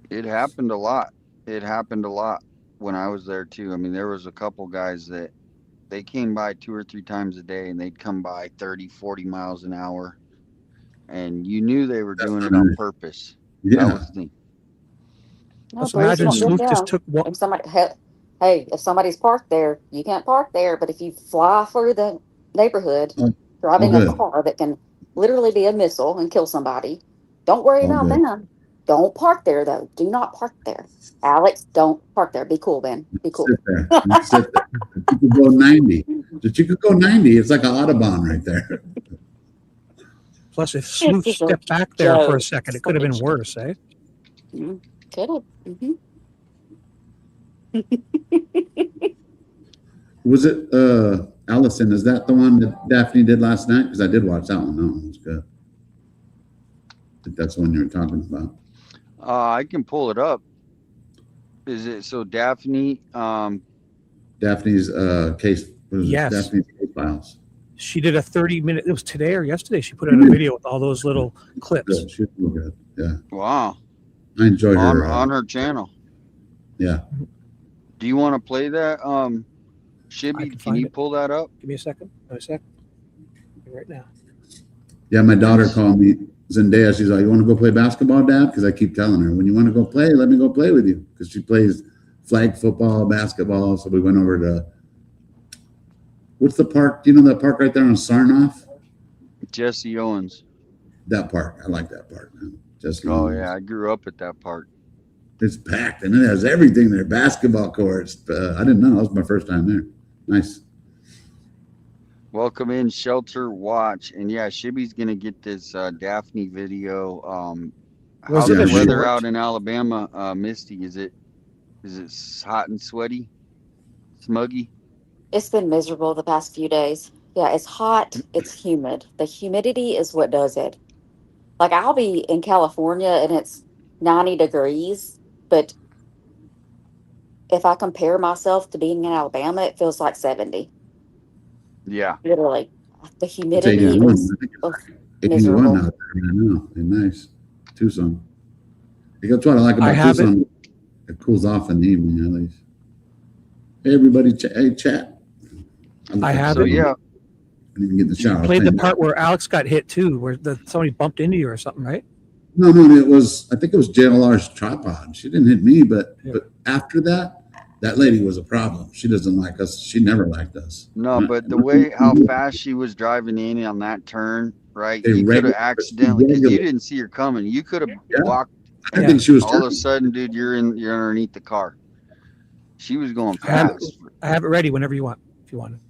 It happened a lot. It happened a lot when I was there too. I mean, there was a couple guys that they came by 2 or 3 times a day and they'd come by 30, 40 miles an hour. And you knew they were doing it on purpose. That was the thing. No, imagine Sleuth just took one. If somebody's parked there, you can't park there. But if you fly through the neighborhood, driving a car that can literally be a missile and kill somebody, don't worry about them. Don't park there, though. Do not park there. Alex, don't park there. Be cool, Ben. Be cool. Sit there. Sit there. You could go 90. But you could go 90. It's like an Autobahn right there. Plus, if Sleuth stepped back there for a second, it could have been worse, eh? Could have. Was it Allison? Is that the one that Daphne did last night? Because I did watch that one. That one was good. I think that's the one you were talking about. I can pull it up. Is it so Daphne? Daphne's case. Yes. Daphne's case files. She did a 30-minute. It was today or yesterday. She put out a video with all those little clips. Good. She's real good. Yeah. Wow. I enjoyed her on her channel. Yeah. Do you want to play that? Shibby, can you pull that up? Give me a second. Right now. Yeah, my daughter called me. Zendaya, she's like, you want to go play basketball, Dad? Because I keep telling her, when you want to go play, let me go play with you. Because she plays flag football, basketball. So we went over to, what's the park? Do you know that park right there on Sarnoff? Jesse Owens. That park. I like that park, man. Jesse Owens. Yeah, I grew up at that park. It's packed, and it has everything there. Basketball courts. I didn't know. That was my first time there. Nice. Welcome in, Shelter Watch. And yeah, Shibby's going to get this Daphne video. How's the weather out in Alabama, Misty? Is it hot and sweaty? Smuggy? It's been miserable the past few days. Yeah, it's hot. It's humid. The humidity is what does it. Like, I'll be in California and it's 90 degrees, but if I compare myself to being in Alabama, it feels like 70. Yeah. Literally. The humidity is miserable. 81 out there right now. Nice. Tucson. That's what I like about Tucson. It cools off in the evening at least. Hey, everybody. Hey, chat. I have it. Yeah. I didn't even get in the shower. You played the part where Alex got hit too, where somebody bumped into you or something, right? No, I think it was JLR's tripod. She didn't hit me, but after that lady was a problem. She doesn't like us. She never liked us. No, but the way how fast she was driving in on that turn, right? You could have accidentally, because you didn't see her coming. You could have walked. I think she was. All of a sudden, dude, you're underneath the car. She was going fast. I have it ready whenever you want, if you want it.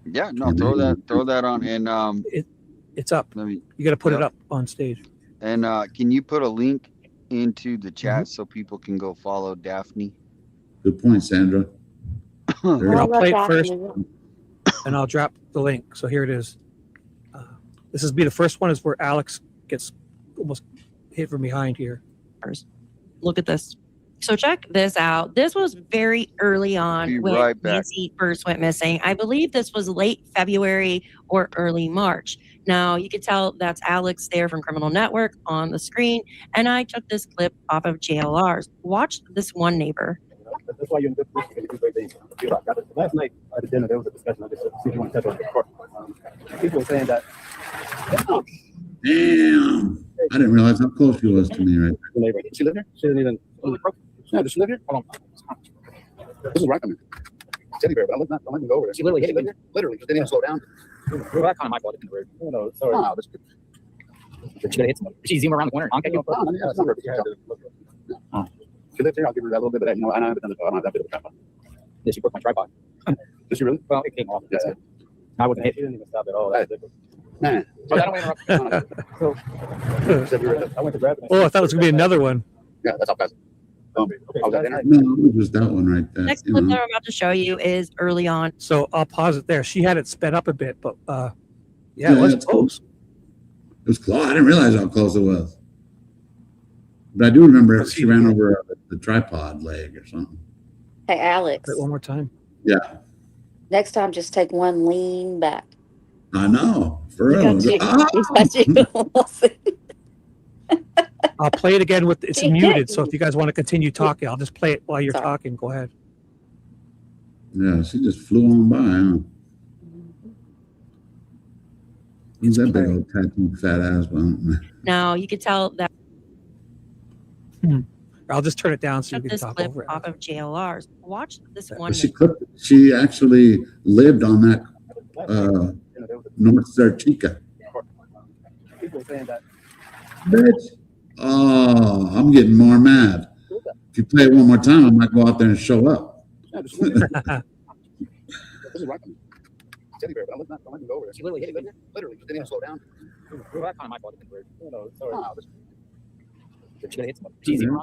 Yeah, no, throw that on, and it's up. You got to put it up on stage. And can you put a link into the chat so people can go follow Daphne? Good point, Sandra. Here, I'll play it first, and I'll drop the link. So here it is. This is be the first one is where Alex gets almost hit from behind here. Look at this. So check this out. This was very early on when Nancy first went missing. I believe this was late February or early March. Now you could tell that's Alex there from Criminal Network on the screen. And I took this clip off of JLR's. Watch this one neighbor. That's why you're in this position. Last night at the dinner, there was a discussion. I just see if you want to touch on the court. People were saying that. Damn. I didn't realize how close she was to me right there. She lived here? She didn't even. No, does she live here? Hold on. This is right on me. Teddy bear, but I'm not even go over there. She literally hit it. Literally, she didn't even slow down. Well, that's kind of my fault. Oh, no, sorry. No, that's good. She could have hit somebody. She zoom around the corner. She lives here. I'll give her that little bit of that. You know, I don't have that bit of a tripod. Yeah, she broke my tripod. Did she really? Well, it came off. That's it. I wasn't hit. She didn't even stop at all. That's different. Nah. But I don't interrupt. I went to grab it. Oh, I thought it was gonna be another one. Yeah, that's how fast. No, it was that one right there. Next clip that I'm about to show you is early on. So I'll pause it there. She had it sped up a bit, but yeah, it was close. It was close. I didn't realize how close it was. But I do remember she ran over the tripod leg or something. Hey, Alex. One more time. Yeah. Next time, just take one lean back. I know. For real. I'll play it again with it's muted. So if you guys want to continue talking, I'll just play it while you're talking. Go ahead. Yeah, she just flew on by. Huh? Who's that big old tattooed fat ass one? Now you could tell that. I'll just turn it down so you can this talk clip over it. off of JLR's. Watch this one. She actually lived on that North Sarchica. People saying that. Bitch. Oh, I'm getting more mad. If you play it one more time, I might go out there and show up. This is right on me. Teddy bear, but I'm not even go over there. She literally hit it. Literally, she didn't even slow down. Well, that's kind of my fault. No, sorry. She could have hit somebody. She's even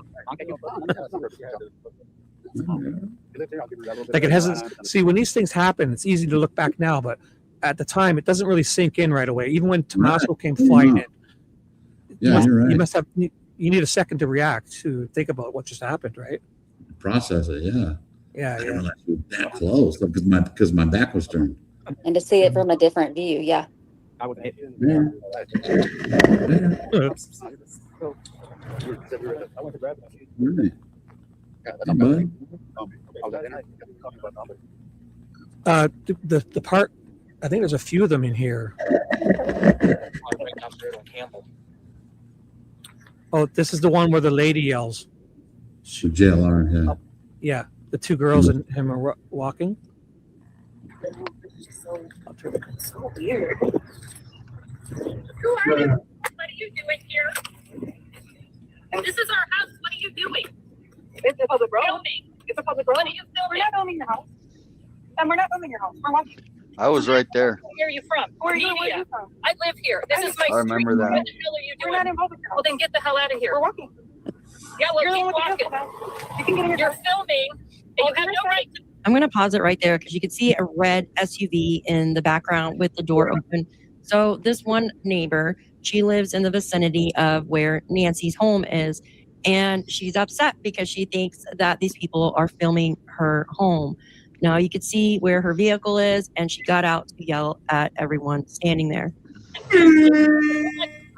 Like it hasn't. See, when these things happen, it's easy to look back now, but at the time, it doesn't really sink in right away. Even when Tommaso came flying in, you're right. You must have. You need a second to react, to think about what just happened, right? Process it, yeah. Yeah, I didn't realize she was that close because my back was turned. And to see it from a different view, yeah. I would hit. Yeah. I went to grab it. Really? The part, I think there's a few of them in here. Oh, this is the one where the lady yells. The JLR, yeah. Yeah, the two girls and him are walking. So weird. Who are you? What are you doing here? This is our house. What are you doing? It's a public road. Filming. It's a public road. What are you filming? We're not filming your house. And we're not filming your house. We're walking. I was right there. Where are you from? Where are you from? I live here. This is my I remember street. that. What the hell are you doing? We're not involved with your house. Well, then get the hell out of here. We're walking. Yeah, well, You're the keep one with the walking. vehicle. You can get in your You're car. filming, and you have no right to. I'm going to pause it right there because you can see a red SUV in the background with the door open. So this one neighbor, she lives in the vicinity of where Nancy's home is, and she's upset because she thinks that these people are filming her home. Now you could see where her vehicle is, and she got out to yell at everyone standing there.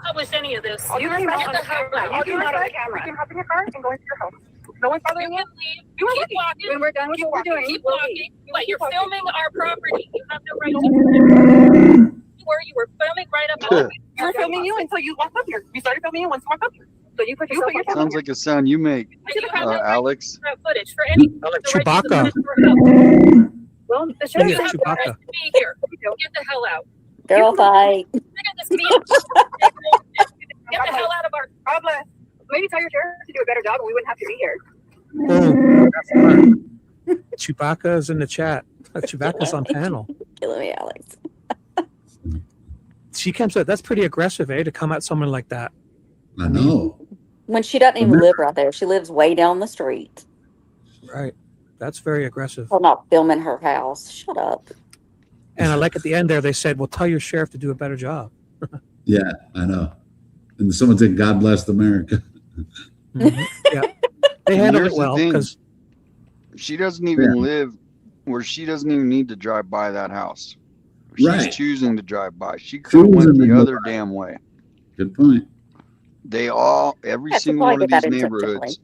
Publish any of this. You can hop on the camera. You can hop on the camera. You can hop in your car and go into your house. No one's bothering you. You can leave. You are Keep walking. walking. When we're done with what we're doing, Keep we'll walking. leave. But you're Keep walking. filming our property. You have no right to. You were filming right up. You were filming you until you walked up here. We started filming you once you walked up here. So you put yourself Sounds like a sound you make, Alex. Footage for any. Like Chewbacca. Well, the Yeah, sheriff You have the right Chewbacca. to be here. Get the hell out. Girl fight. Look at this meeting. Get the hell out of our. God bless. Maybe tell your sheriff to do a better job and we wouldn't have to be here. Oh, Chewbacca's in the chat. Chewbacca's on panel. Killing me, Alex. She comes out. That's pretty aggressive, to come at someone like that. I know. When she doesn't even live right there. She lives way down the street. Right. That's very aggressive. For not filming her house. Shut up. And I like at the end there, they said, well, tell your sheriff to do a better job. Yeah, I know. And someone said, God bless America. Mm-hmm. Yeah. They handled it Here's the well thing. because She doesn't even live where she doesn't even need to drive by that house. She's Right. choosing to drive by. She could have went the other damn way. Good point. Every Yeah, she'll single probably one of get that these intentionally. neighborhoods,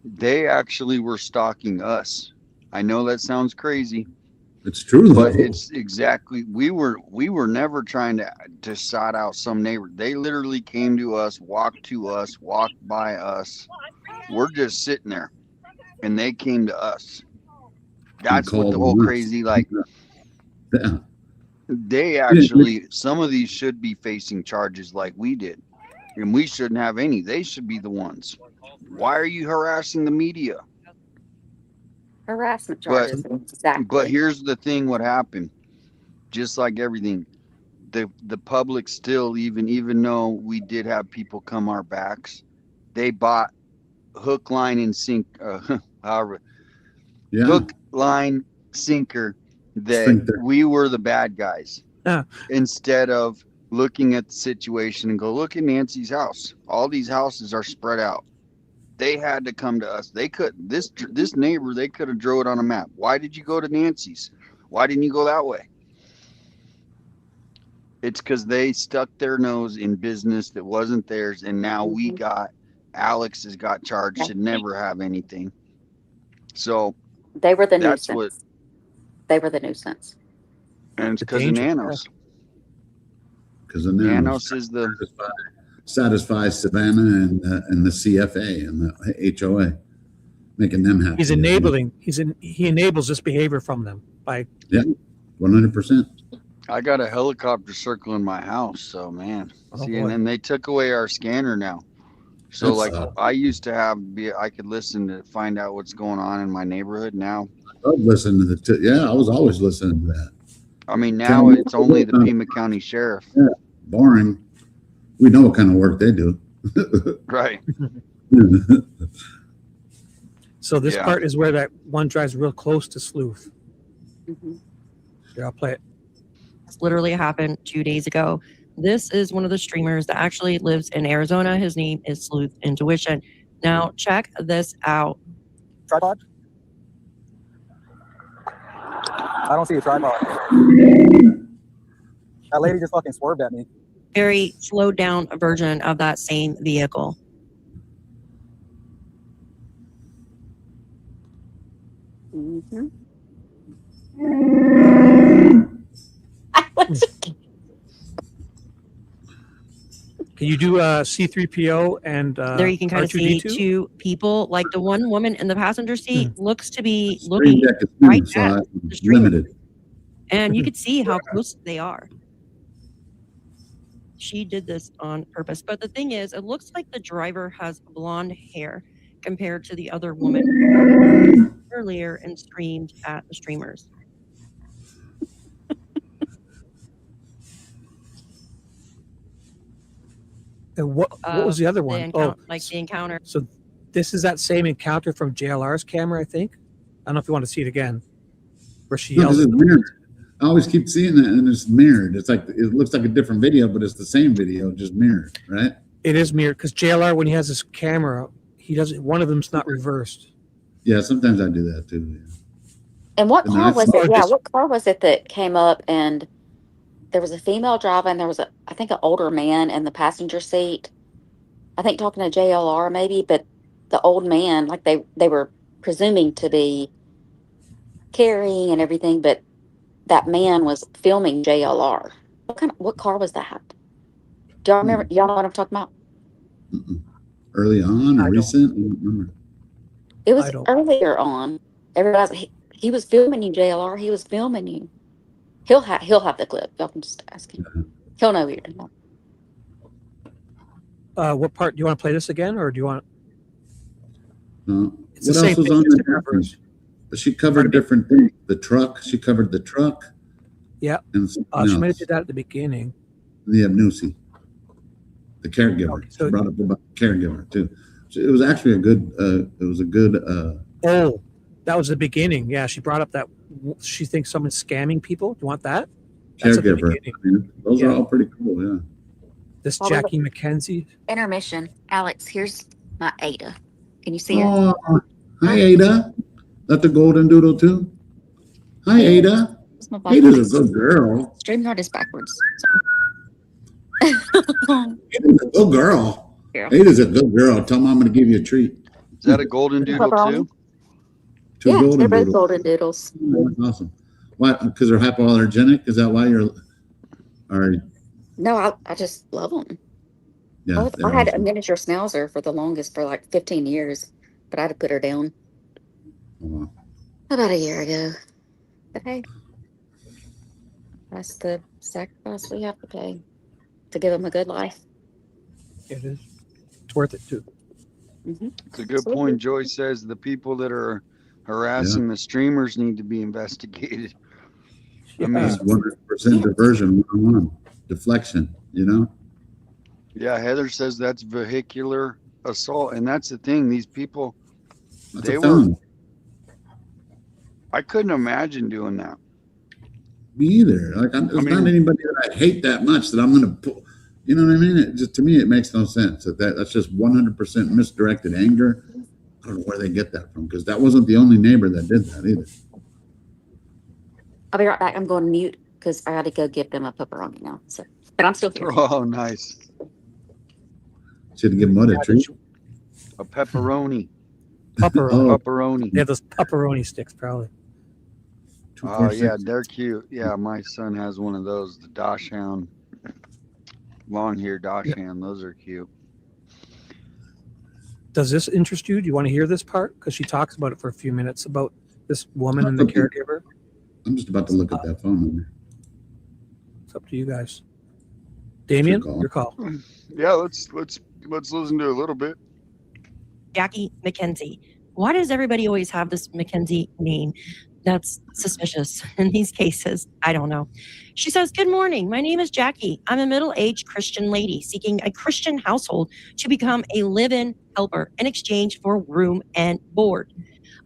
they actually were stalking us. I know that sounds crazy. It's true, but though. it's exactly, we were never trying to side out some neighbor. They literally came to us, walked by us. We're just sitting there and they came to us. That's what the whole crazy, like, Yeah. they actually, some of these should be facing charges like we did, and we shouldn't have any. They should be the ones. Why are you harassing the media? Harassment But charges. Exactly. here's the thing: what happened? Just like everything, the public still, even though we did have people come our backs, they bought hook, line, and sink. Hook, line, sinker. That we were the bad guys. Instead of looking at the situation and go, look at Nancy's house. All these houses are spread out. They had to come to us. They could, this neighbor, they could have drew it on a map. Why did you go to Nancy's? Why didn't you go that way? It's because they stuck their nose in business that wasn't theirs. And now Alex has got charged, should never have anything. So they were the that's nuisance. They were the nuisance. And it's because of Nanos. Because of Nanos. Nanos is the satisfies Savannah and the CFA and the HOA, making them happy. He's enabling. He enables this behavior from them by. Yeah, 100%. I got a helicopter circling my house, so man. See, and then they took away our scanner now. So I used to I could listen to find out what's going on in my neighborhood. Now I love listening to I was always listening to that. I mean, now it's only the Pima County Sheriff. Yeah, boring. We know what kind of work they do. Right. So this part is where that one drives real close to Sleuth. Here, I'll play it. This literally happened 2 days ago. This is one of the streamers that actually lives in Arizona. His name is Sleuth Intuition. Now, check this out. Tripod? I don't see a tripod. That lady just fucking swerved at me. Very slowed down version of that same vehicle. Can you do C-3PO and there you can kind of see R2-D2? two people. Like the one woman in the passenger seat looks to be looking right at the streamer. Limited. And you could see how close they are. She did this on purpose. But the thing is, it looks like the driver has blonde hair compared to the other woman earlier and streamed at the streamers. And what was the other one? Like the encounter. So this is that same encounter from JLR's camera, I think. I don't know if you want to see it again. Where she yells. It's mirrored. I always keep seeing that, and it's mirrored. It's like it looks like a different video, but it's the same video, just mirrored, right? It is mirrored because JLR, when he has his camera, he doesn't. One of them's not reversed. Yeah, sometimes I do that too. Yeah. And what car was it? Yeah, what car was it that came up and there was a female driving? There was I think an older man in the passenger seat. I think talking to JLR maybe, but the old man, like they were presuming to be carrying and everything, but that man was filming JLR. What car was that? Do y'all remember? Y'all know what I'm talking about? Early on or recent? I don't remember. It was earlier on. Everybody, he was filming you, JLR. He was filming you. He'll have the clip. Y'all can just ask him. He'll know what you're talking about. What part do you want to play this again, or do you want? What else was on the reference? She covered different things. The truck. She covered the truck. Yeah. And she might have did that at the beginning. The Abnusi, the caregiver. Okay, so she brought up about the caregiver too. So it was actually a good. It was a good. That was the beginning. Yeah, she brought up that she thinks someone's scamming people. You want that? That's at the Caregiver. beginning. I mean, those are all pretty cool. Yeah. This While we Jackie McKenzie. intermission, Alex, here's my Ada. Can you see her? Oh, hi Ada. That the golden doodle too. Hi Ada. It's my Ada's a good girl. StreamYard is backwards. Ada's a good girl. Yeah. Ada's a good girl. Tell mom I'm going to give you a treat. Is that a golden doodle too? Two Yeah, golden they're both doodles. golden doodles. Oh, that's awesome. Why? Because they're hypoallergenic? Is that why you're? Or No, I just love them. yeah, I they're had a awesome. miniature schnauzer for the longest, for like 15 years, but I had to put her down Oh, wow. about a year ago. But hey, that's the sacrifice we have to pay to give them a good life. It is. It's worth it too. It's a good point. Joy says the people that are harassing the streamers need to be investigated. I mean, It's 100% diversion 101. Deflection, you know? yeah, Heather says that's vehicular assault, and that's the thing. These people, That's they a were. felony. I couldn't imagine doing that. Me either. Like, there's not anybody that I hate that much that I'm going to pull. You know what I mean? It just, to me, it makes no sense. That's just 100% misdirected anger. I don't know where they get that from, because that wasn't the only neighbor that did that either. I'll be right back. I'm going mute because I got to go give them a pepperoni now. So, but I'm still here. Oh, nice. Should give them what, a treat? A pepperoni. Pepperoni. Pepperoni. They have those pepperoni sticks, probably. Oh, yeah, they're cute. Yeah, my son has one of those, the Dachshund. Long hair Dachshund. Those are cute. Does this interest you? Do you want to hear this part? Because she talks about it for a few minutes about this woman and the caregiver. I'm just about to look at that phone number. It's up to you guys. Damien, your call. Yeah, let's listen to a little bit. Jackie McKenzie. Why does everybody always have this McKenzie name? That's suspicious in these cases. I don't know. She says, "Good morning. My name is Jackie. I'm a middle-aged Christian lady seeking a Christian household to become a live-in helper in exchange for room and board.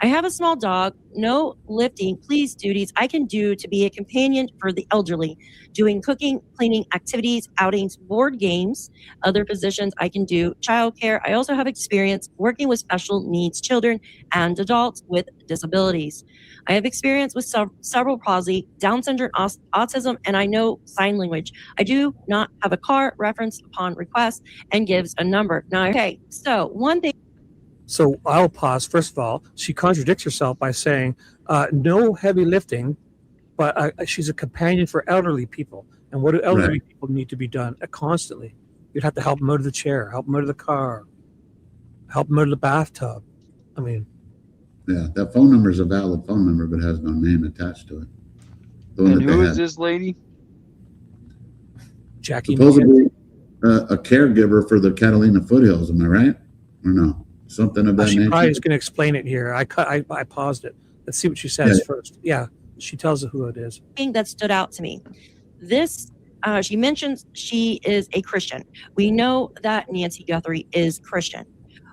I have a small dog, no lifting, please duties I can do to be a companion for the elderly, doing cooking, cleaning, activities, outings, board games, other positions I can do, childcare. I also have experience working with special needs children and adults with disabilities. I have experience with cerebral palsy, Down syndrome, autism, and I know sign language. I do not have a car referenced upon request," and gives a number. Now, okay, so one thing. So I'll pause. First of all, she contradicts herself by saying no heavy lifting, but she's a companion for elderly people. And what do elderly people need to be done constantly? You'd have to help them out of the chair, help them out of the car, help them out of the bathtub. I mean, yeah, that phone number is a valid phone number, but has no name attached to it. The one And that they who is had. this lady? Jackie. Supposedly a caregiver for the Catalina foothills. Am I right? Or no? Something of that she nature. probably is going to explain it here. I paused it. Let's see what she says first. Yeah, she tells us who it is. Thing that stood out to me. This, she mentions she is a Christian. We know that Nancy Guthrie is Christian.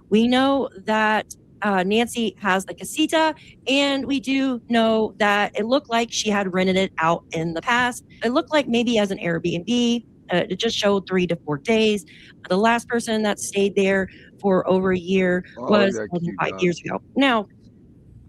We know that Nancy has the casita, and we do know that it looked like she had rented it out in the past. It looked like maybe as an Airbnb. It just showed 3 to 4 days. The last person that stayed there for over a year was 5 years ago. Now,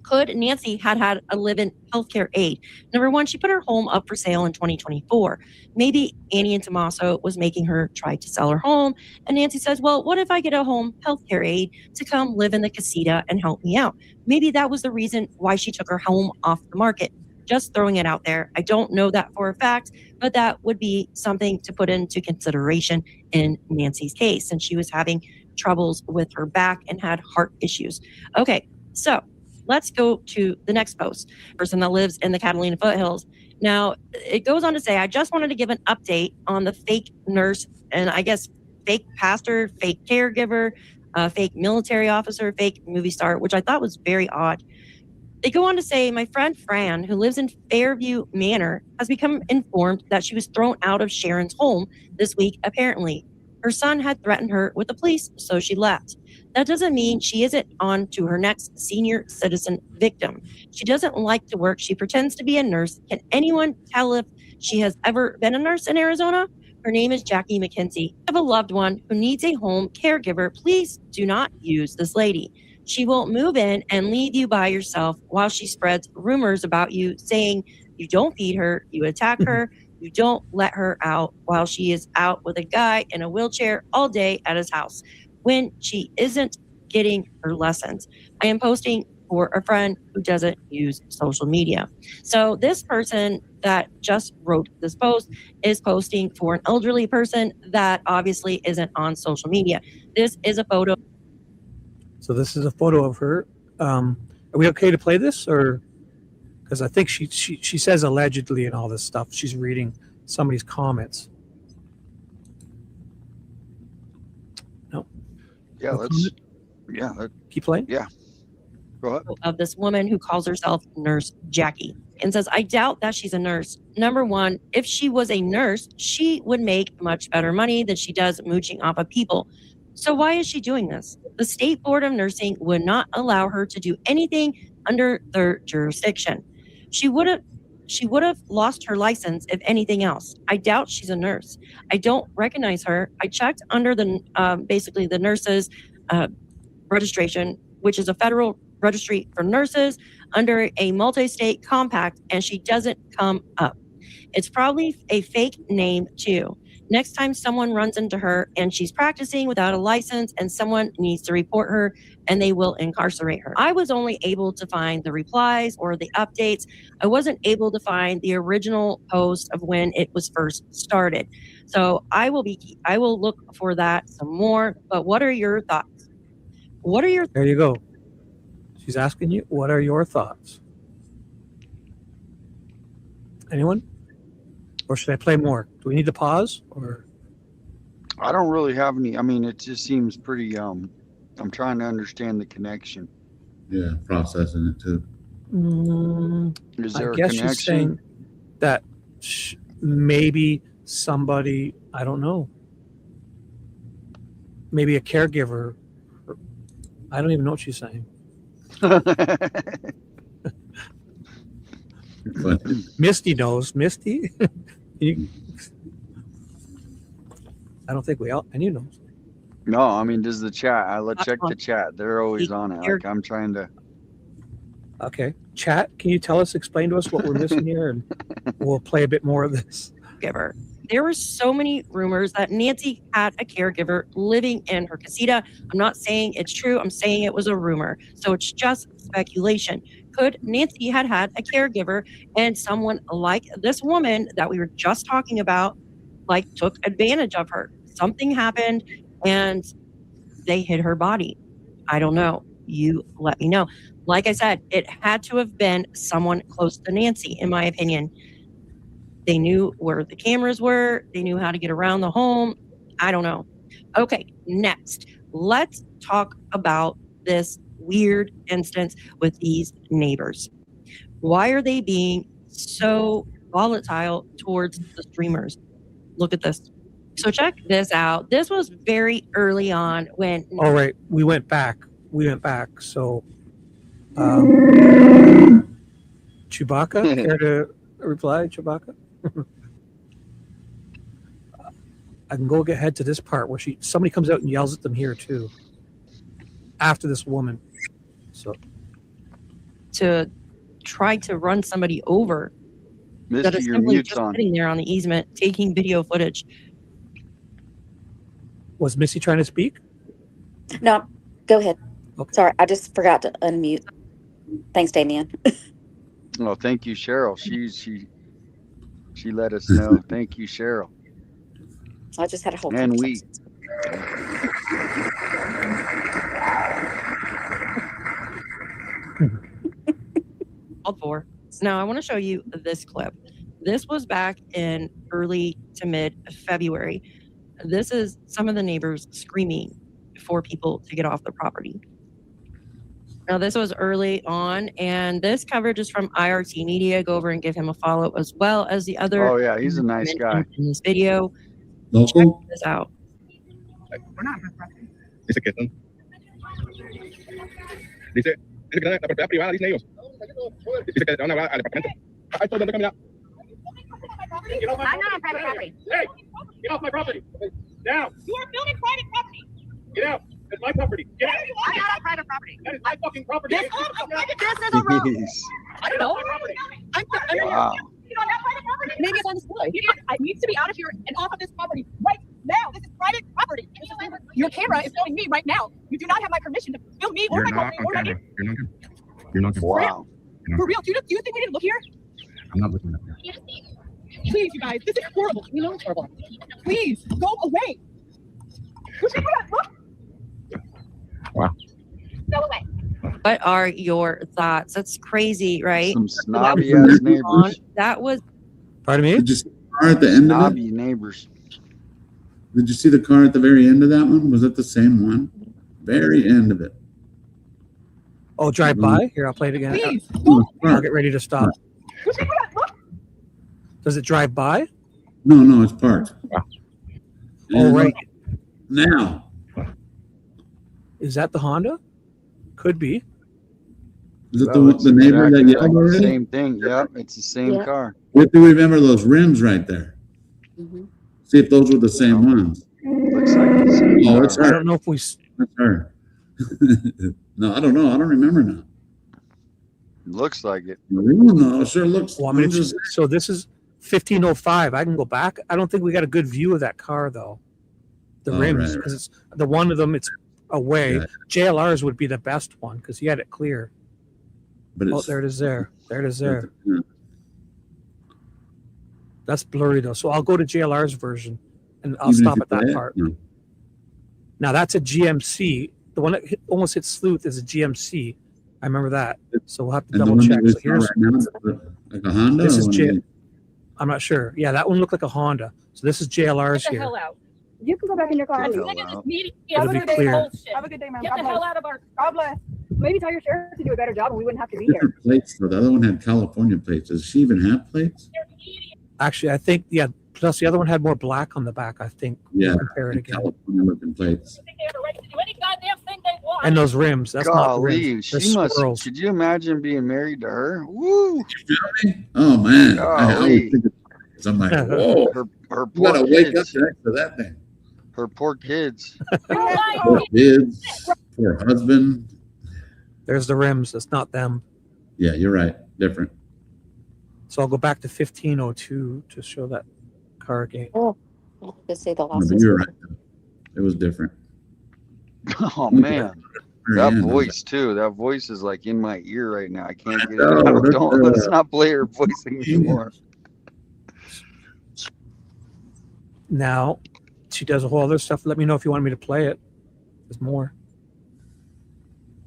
could Nancy had a live-in healthcare aide? Number one, she put her home up for sale in 2024. Maybe Annie and Tommaso was making her try to sell her home. And Nancy says, well, what if I get a home healthcare aide to come live in the casita and help me out? Maybe that was the reason why she took her home off the market. Just throwing it out there. I don't know that for a fact, but that would be something to put into consideration in Nancy's case, since she was having troubles with her back and had heart issues. Okay, so let's go to the next post. Person that lives in the Catalina foothills. Now, it goes on to say, I just wanted to give an update on the fake nurse and I guess fake pastor, fake caregiver, fake military officer, fake movie star, which I thought was very odd. They go on to say, my friend Fran, who lives in Fairview Manor, has become informed that she was thrown out of Sharon's home this week, apparently. Her son had threatened her with the police, so she left. That doesn't mean she isn't on to her next senior citizen victim. She doesn't like to work. She pretends to be a nurse. Can anyone tell if she has ever been a nurse in Arizona? Her name is Jackie McKenzie. If you have a loved one who needs a home caregiver, please do not use this lady. She will move in and leave you by yourself while she spreads rumors about you, saying you don't feed her, you attack her, you don't let her out while she is out with a guy in a wheelchair all day at his house when she isn't getting her lessons. I am posting for a friend who doesn't use social media. So this person that just wrote this post is posting for an elderly person that obviously isn't on social media. This is a photo. So this is a photo of her. Are we okay to play this, or because I think she says allegedly and all this stuff. She's reading somebody's comments. No. Yeah, No let's. comment? Yeah, Keep playing. yeah. Go ahead. Of this woman who calls herself Nurse Jackie and says, I doubt that she's a nurse. Number one, if she was a nurse, she would make much better money than she does mooching off of people. So why is she doing this? The State Board of Nursing would not allow her to do anything under their jurisdiction. She would have lost her license if anything else. I doubt she's a nurse. I don't recognize her. I checked under the basically the nurses registration, which is a federal registry for nurses under a multi-state compact, and she doesn't come up. It's probably a fake name too. Next time someone runs into her and she's practicing without a license and someone needs to report her, and they will incarcerate her. I was only able to find the replies or the updates. I wasn't able to find the original post of when it was first started. So I will look for that some more. But what are your thoughts? What are your There you go. She's asking you, what are your thoughts? Anyone? Or should I play more? Do we need to pause? Or I don't really have any. I mean, it just seems pretty. I'm trying to understand the connection. Yeah, processing it too. Is I there a guess connection? she's saying that maybe somebody, I don't know, maybe a caregiver. I don't even know what she's saying. Misty knows. Misty? I don't think any knows. No, I mean, does the chat? Let's check the chat. They're always on it. Like, I'm trying to. Okay. Chat, can you explain to us what we're missing here? And we'll play a bit more of this. Caregiver. There were so many rumors that Nancy had a caregiver living in her casita. I'm not saying it's true. I'm saying it was a rumor. So it's just speculation. Could Nancy had a caregiver and someone like this woman that we were just talking about, like, took advantage of her? Something happened and they hid her body. I don't know. You let me know. Like I said, it had to have been someone close to Nancy, in my opinion. They knew where the cameras were. They knew how to get around the home. I don't know. Okay, next, let's talk about this weird instance with these neighbors. Why are they being so volatile towards the streamers? Look at this. So check this out. This was very early on when... All right, we went back. So, Chewbacca, care to reply, Chewbacca? I can go ahead to this part where somebody comes out and yells at them here too. After this woman, so to try to run somebody over. Misty, that is your simply mute's just on. sitting there on the easement taking video footage. Was Missy trying to speak? No, go ahead. Okay. Sorry, I just forgot to unmute. Thanks, Damien. Oh, thank you, Cheryl. She let us know. Thank you, Cheryl. I just had a whole And we. Called for. Now I want to show you this clip. This was back in early to mid February. This is some of the neighbors screaming for people to get off the property. Now this was early on, and this coverage is from IRT Media. Go over and give him a follow, as well as the other. Oh yeah, he's a nice guy. In this video, local. check this out. It's a kitten. Dice que tienen la propiedad privada, dicen ellos. Dice que te van a hablar al departamento. I told them to come out. I'm not on private property. Hey, get off my property. Down. You are building private property. Get out. That's my property. Get out. I'm not on private property. That is my fucking property. This is a road. I don't know. Wow. Maybe it's on display. I need to be out of here and off of this property right now. This is private property. Your camera is filming me right now. You do not have my permission to film me or my property or my name. You're not. Wow. For real, do you think we didn't look here? I'm not looking at you. Please, you guys, this is horrible. We know it's horrible. Please, go away. Look. Wow. Go away. What are your thoughts? That's crazy, right? Some snobby ass neighbors. That was. Pardon me? Did you see the car at the end of it? Snobby neighbors. Did you see the car at the very end of that one? Was it the same one? Very end of it. Oh, drive by? Here, I'll play it again. Please, I'll get ready to stop. Does it drive by? No, it's parked. Oh, right. Now. Is that the Honda? Could be. Is it the neighbor that yelled already? Same thing. Yep, it's the same car. You have to remember those rims right there. See if those were the same ones. Looks like the same Oh, car. it's her. I don't know if we. That's her. No, I don't know. I don't remember now. Looks like it. No, it sure looks. Well, I mean, so this is 1505. I can go back. I don't think we got a good view of that car though. The rims, because it's the one of them. It's away. Yeah. JLR's would be the best one because he had it clear. But Oh, there it is. There it is. There. That's blurry though. So I'll go to JLR's version, and I'll Even if stop you at that play it? part. No. Now that's a GMC. The one that almost hit Sleuth is a GMC. I remember that. So we'll have to And the double one check. that we So saw here's right now, like a Honda. this is or J. I'm not sure. Yeah, that one looked like a Honda. So this is JLR's Get the here. hell out. You can go back in your car. Get I'm the sick hell of this out. meeting. It'll Have a be good day. clear. Bullshit. Have a good day, man. Get the hell out of our. God bless. Maybe tell your sheriff to do a better job, and we wouldn't have to be here. different plates though. The other one had California plates. Does she even have plates? Actually, I think plus the other one had more black on the back. I think. Yeah, Compare it again. California looking plates. They have a right to do any goddamn thing they want. And those rims. That's not the Golly, rims. They're she must. squirrels. Could you imagine being married to her? Woo! Oh man, I Golly. always think of, I'm like, whoa, Her you poor gotta wake up kids. next to that thing. Her poor kids. Poor kids, poor husband. There's the rims. That's not them. Yeah, you're right. Different. So I'll go back to 1502 to show that car again. Oh, to see the No, but losses. you're right. It was different. Oh man, Very that end, I was voice too. That voice is like in my ear right now. I can't get it No, out. that's, Don't. Let's not play her voice anymore. Now, she does a whole other stuff. Let me know if you want me to play it. There's more.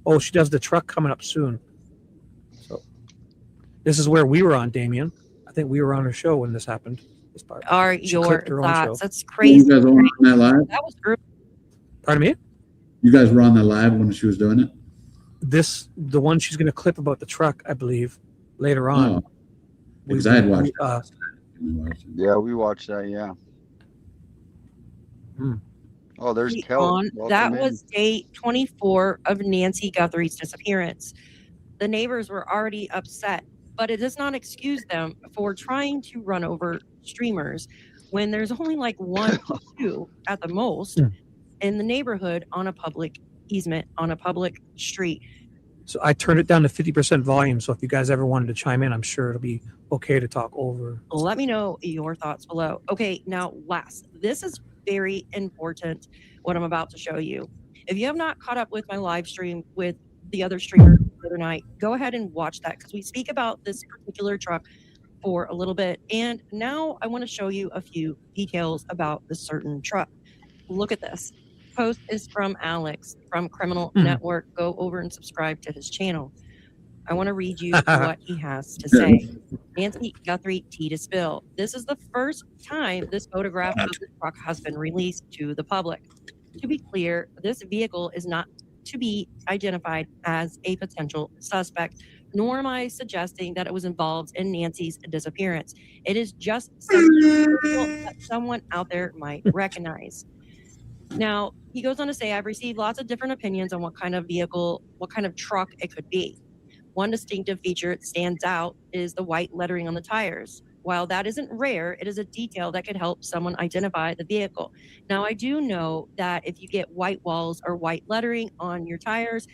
Oh, she does the truck coming up soon. So this is where we were on, Damien. I think we were on her show when this happened. This part. Are She your clipped her own thoughts? show. That's You crazy. guys were on that live? That was early. Pardon me? You guys were on that live when she was doing it? The one she's going to clip about the truck, I believe, later on. Oh, because I had watched Yeah, we watched that. Yeah. Oh, there's Kelly. On. That was day 24 of Nancy Guthrie's disappearance. The neighbors were already upset, but it does not excuse them for trying to run over streamers when there's only like one or two at the most in the neighborhood on a public easement on a public street. So I turned it down to 50% volume. So if you guys ever wanted to chime in, I'm sure it'll be okay to talk over. Let me know your thoughts below. Okay, now last, this is very important, what I'm about to show you. If you have not caught up with my live stream with the other streamer the other night, go ahead and watch that because we speak about this particular truck for a little bit. And now I want to show you a few details about this certain truck. Look at this. Post is from Alex from Criminal Network. Go over and subscribe to his channel. I want to read you what he has to say. Nancy Guthrie T to spill. This is the first time this photograph of the truck has been released to the public. To be clear, this vehicle is not to be identified as a potential suspect, nor am I suggesting that it was involved in Nancy's disappearance. It is just something that someone out there might recognize. Now, he goes on to say, I've received lots of different opinions on what kind of vehicle, what kind of truck it could be. One distinctive feature that stands out is the white lettering on the tires. While that isn't rare, it is a detail that could help someone identify the vehicle. Now, I do know that if you get white walls or white lettering on your tires,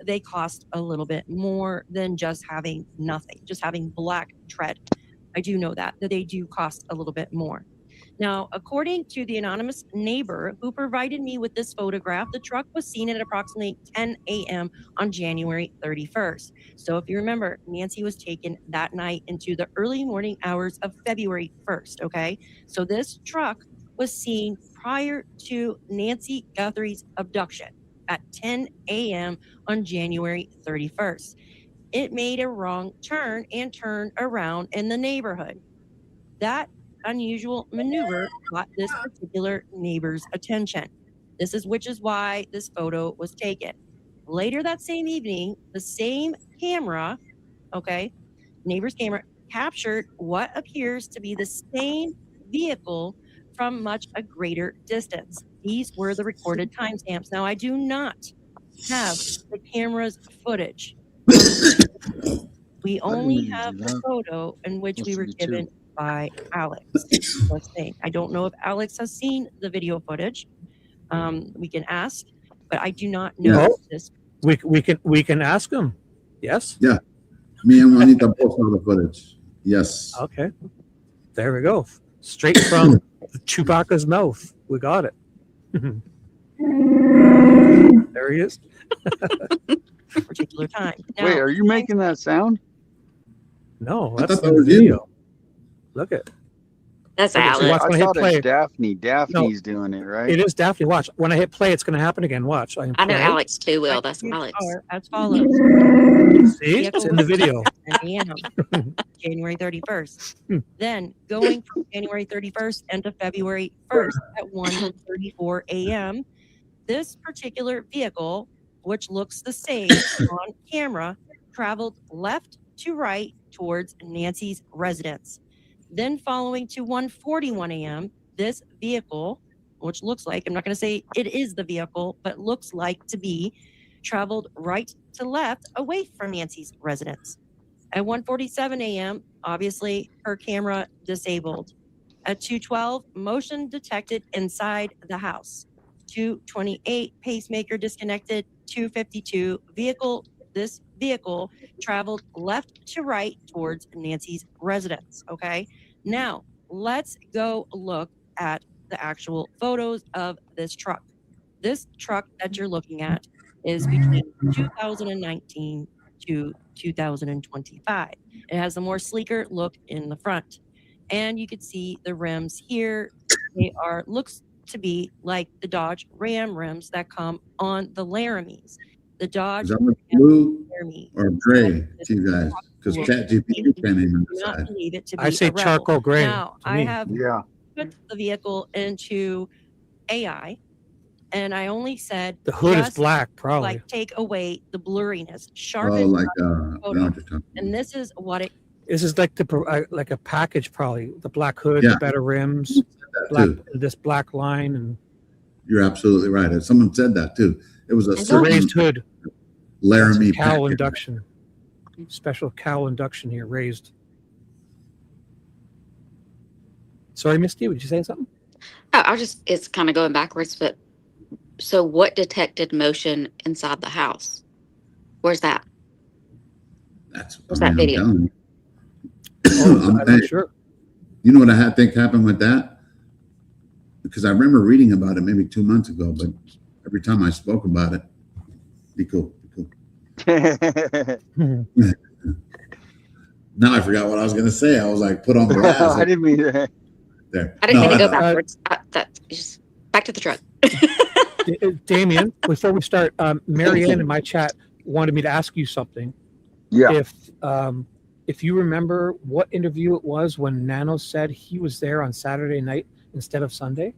they cost a little bit more than just having nothing, just having black tread. I do know that they do cost a little bit more. Now, according to the anonymous neighbor who provided me with this photograph, the truck was seen at approximately 10 a.m. on January 31st. So if you remember, Nancy was taken that night into the early morning hours of February 1st, okay? So this truck was seen prior to Nancy Guthrie's abduction at 10 a.m. on January 31st. It made a wrong turn and turned around in the neighborhood. That unusual maneuver caught this particular neighbor's attention. Which is why this photo was taken. Later that same evening, the same camera, okay, neighbor's camera, captured what appears to be the same vehicle from much a greater distance. These were the recorded timestamps. Now, I do not have the camera's footage. We only have the photo in which we were given by Alex. Let's see. I don't know if Alex has seen the video footage. We can ask, but I do not know this. We can ask him. Yes. Yeah. Me and Juanita both saw the footage. Yes. Okay. There we go. Straight from Chewbacca's mouth. We got it. There he is. Particular time. Now, Wait, are you making that sound? No, that's the video. Look at. That's Alex. I Watch when I hit thought play. it's Daphne. Daphne's doing it, right? It is Daphne. Watch. When I hit play, it's going to happen again. Watch. I know Alex too well. That's Alex. As follows. See? It's in the video. 10 a.m. January 31st. Then going from January 31st into February 1st at 1:34 a.m., this particular vehicle, which looks the same on camera, traveled left to right towards Nancy's residence. Then following to 1:41 a.m., this vehicle, which looks like, I'm not going to say it is the vehicle, but looks like to be, traveled right to left away from Nancy's residence. At 1:47 a.m., obviously her camera disabled. At 2:12, motion detected inside the house. 2:28, pacemaker disconnected. 2:52, this vehicle traveled left to right towards Nancy's residence. Okay. Now let's go look at the actual photos of this truck. This truck that you're looking at is between 2019 to 2025. It has a more sleeker look in the front. And you can see the rims here. They looks to be like the Dodge Ram rims that come on the Laramies. The Dodge Is that blue or gray to you guys? Because ChatGPT can't even decide. I say charcoal gray. Now, I have put the vehicle into AI, and I only said the hood is black, probably. Like take away the blurriness, Oh, sharpen like photo. And this is what it. This is like like a package, probably the black hood, Yeah. the better rims, this black line, and You're absolutely right. Someone said that too. It was a certain raised hood. Laramie Cowl package. induction. Special cowl induction here, raised. Sorry, Misty, would you say something? Oh, it's kind of going backwards, but so what detected motion inside the house? Where's that? Where's that video? I'm not sure. You know what I think happened with that? Because I remember reading about it maybe 2 months ago, but every time I spoke about it, be cool. Now I forgot what I was going to say. I was like, put on blast. I didn't mean that. There. I didn't mean to go backwards. Just back to the truck. Damien, before we start, Marianne in my chat wanted me to ask you something. Yeah. If you remember what interview it was when Nano said he was there on Saturday night instead of Sunday?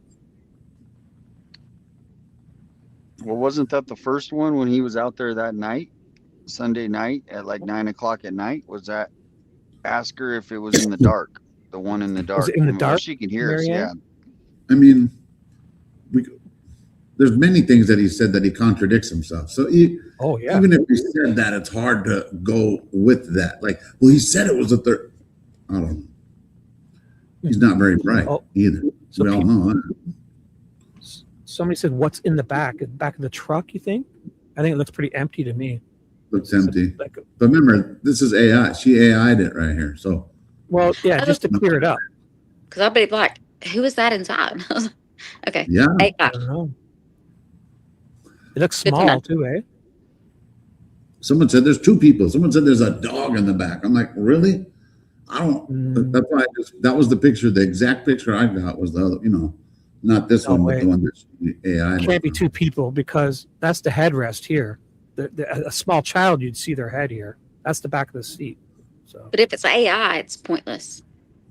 Well, wasn't that the first one when he was out there that night, Sunday night at like 9 o'clock at night? Was that ask her if it was in the dark? The one in the dark. Was it in the Well, dark? she can hear Marianne? us. I mean, there's many things that he said that he contradicts himself. So Oh yeah. even if he said that, it's hard to go with that. Like, well, he said it was a third. I don't know. He's not very bright either. So we all know that. Somebody said, "What's in the back? The back of the truck?" You think? I think it looks pretty empty to me. Looks empty. But remember, this is AI. She AI'd it right here. So. Well, yeah, just to clear it up. Because I'll be like, who is that inside? Okay. Yeah. AI. I don't know. It looks small too, eh? Someone said there's two people. Someone said there's a dog in the back. I'm like, really? I don't. That's why that was the picture. The exact picture I got was the other, not this one, but the one that AI. It can't be two people because that's the headrest here. A small child, you'd see their head here. That's the back of the seat. So. But if it's AI, it's pointless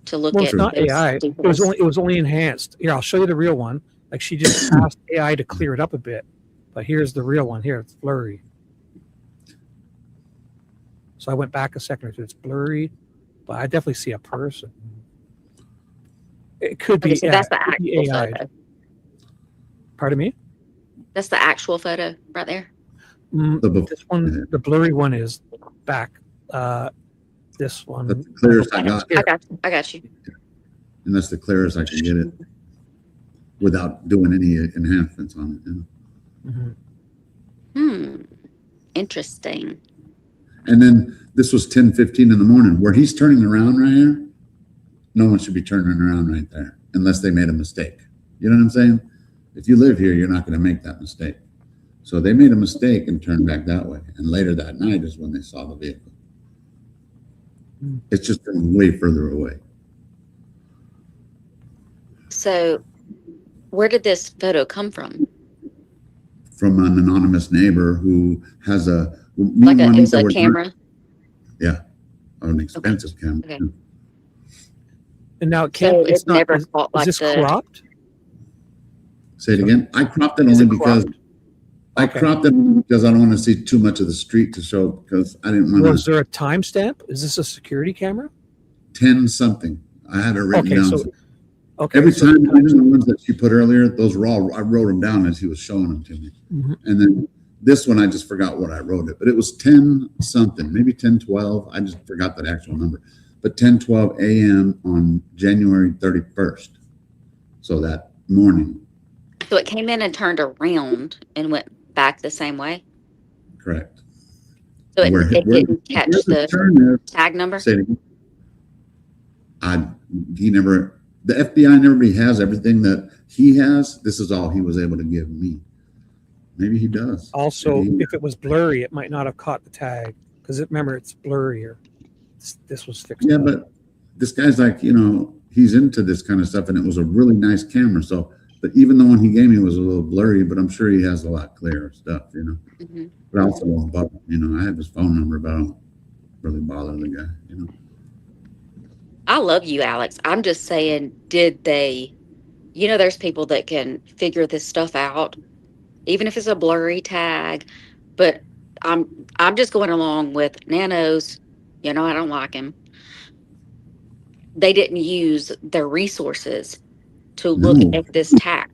to look at. It's not AI. It was only enhanced. Here, I'll show you the real one. Like she just asked AI to clear it up a bit. But here's the real one. Here, it's blurry. So I went back a second or two. It's blurry, but I definitely see a person. It could be. So that's the actual AI. photo. Pardon me? That's the actual photo right there. This one, the blurry one is back. This one. That's the clearest I got. I got you. And that's the clearest I can get it without doing any enhancements on it. Interesting. And then this was 10:15 in the morning where he's turning around right here. No one should be turning around right there unless they made a mistake. You know what I'm saying? If you live here, you're not going to make that mistake. So they made a mistake and turned back that way. And later that night is when they saw the vehicle. It's just been way further away. So where did this photo come from? From an anonymous neighbor who has a camera. Yeah, an expensive camera. Okay. And now it can't. So it's not. never Is caught like this the cropped? Say it again. I cropped it only because I don't want to see too much of the street to show because I didn't want to. Was there a timestamp? Is this a security camera? 10 something. I had it written down. So, every time I did the ones that she put earlier, those were all I wrote them down as he was showing them to me. And then this one I just forgot what I wrote it, but it was 10 something, maybe 10:12. I just forgot that actual number. But 10:12 a.m. on January 31st. So that morning. So it came in and turned around and went back the same way. Correct. So it didn't catch the tag number. Say it again. The FBI never really has everything that he has. This is all he was able to give me. Maybe he does. Also, if it was blurry, it might not have caught the tag because remember, it's blurrier. This was fixed. Yeah, but this guy's like, he's into this kind of stuff, and it was a really nice camera. So, but even the one he gave me was a little blurry, but I'm sure he has a lot clearer stuff, But I also won't bother him. I have his phone number, but I don't really bother the guy, I love you, Alex. I'm just saying, did they, there's people that can figure this stuff out, even if it's a blurry tag. But I'm just going along with Nanos. I don't like him. They didn't use their resources to look at this tag.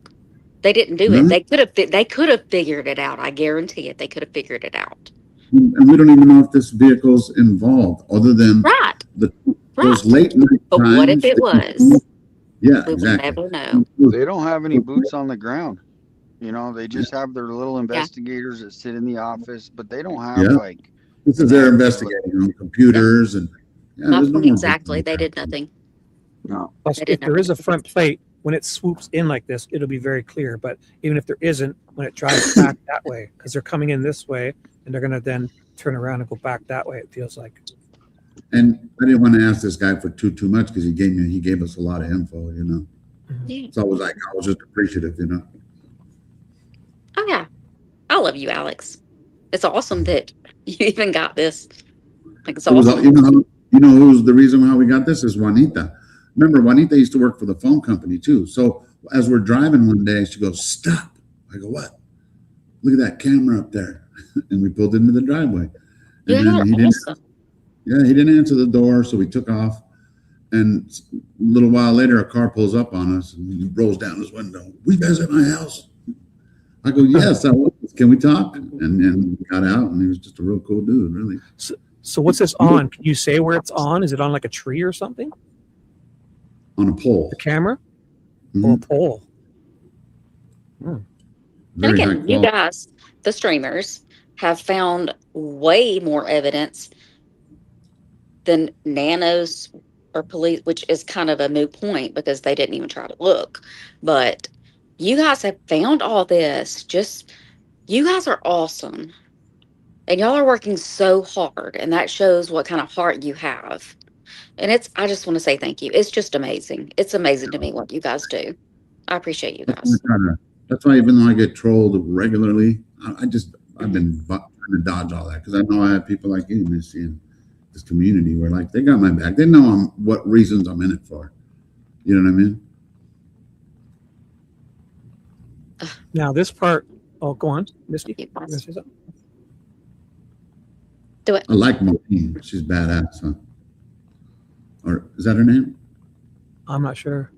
They didn't do it. They could have figured it out. I guarantee it. They could have figured it out. And we don't even know if this vehicle's involved, other than those late night But times. what if it was? Yeah, We exactly. will never know. They don't have any boots on the ground. They just have their little investigators that sit in the office, but they don't have This is their investigating on computers and there's no more Exactly. They did nothing. No. Plus, if there is a front plate, when it swoops in like this, it'll be very clear. But even if there isn't, when it drives back that way, because they're coming in this way and they're going to then turn around and go back that way, it feels like. And I didn't want to ask this guy for too much because he gave us a lot of info, Yeah. So I was just appreciative, Oh yeah. I love you, Alex. It's awesome that you even got this. It's It was, awesome. who's the reason how we got this is Juanita. Remember, Juanita used to work for the phone company too. So as we're driving one day, she goes, "Stop." I go, "What?" "Look at that camera up there." And we pulled into the driveway. And then he didn't answer the door, so we took off. And a little while later, a car pulls up on us and he rolls down his window. "We guys at my house?" I go, yes, I was. Can we talk? And we got out, and he was just a real cool dude, really. So what's this on? Can you say where it's on? Is it on like a tree or something? On a pole. The camera? Mhm. Oh, a pole. And again, you guys, the streamers, have found way more evidence than nanos or police, which is kind of a moot point because they didn't even try to look. But you guys have found all this. Just, you guys are awesome. And y'all are working so hard, and that shows what kind of heart you have. And I just want to say thank you. It's just amazing. It's amazing to me what you guys do. I appreciate you guys. That's why even though I get trolled regularly, I've been trying to dodge all that because I know I have people like you, Missy, in this community where like they got my back. They know what reasons I'm in it for. You know what I mean? Now this part. Oh, go on, Misty. You gonna say something? Do it. I like Maureen. She's badass, huh? Or is that her name? I'm not sure.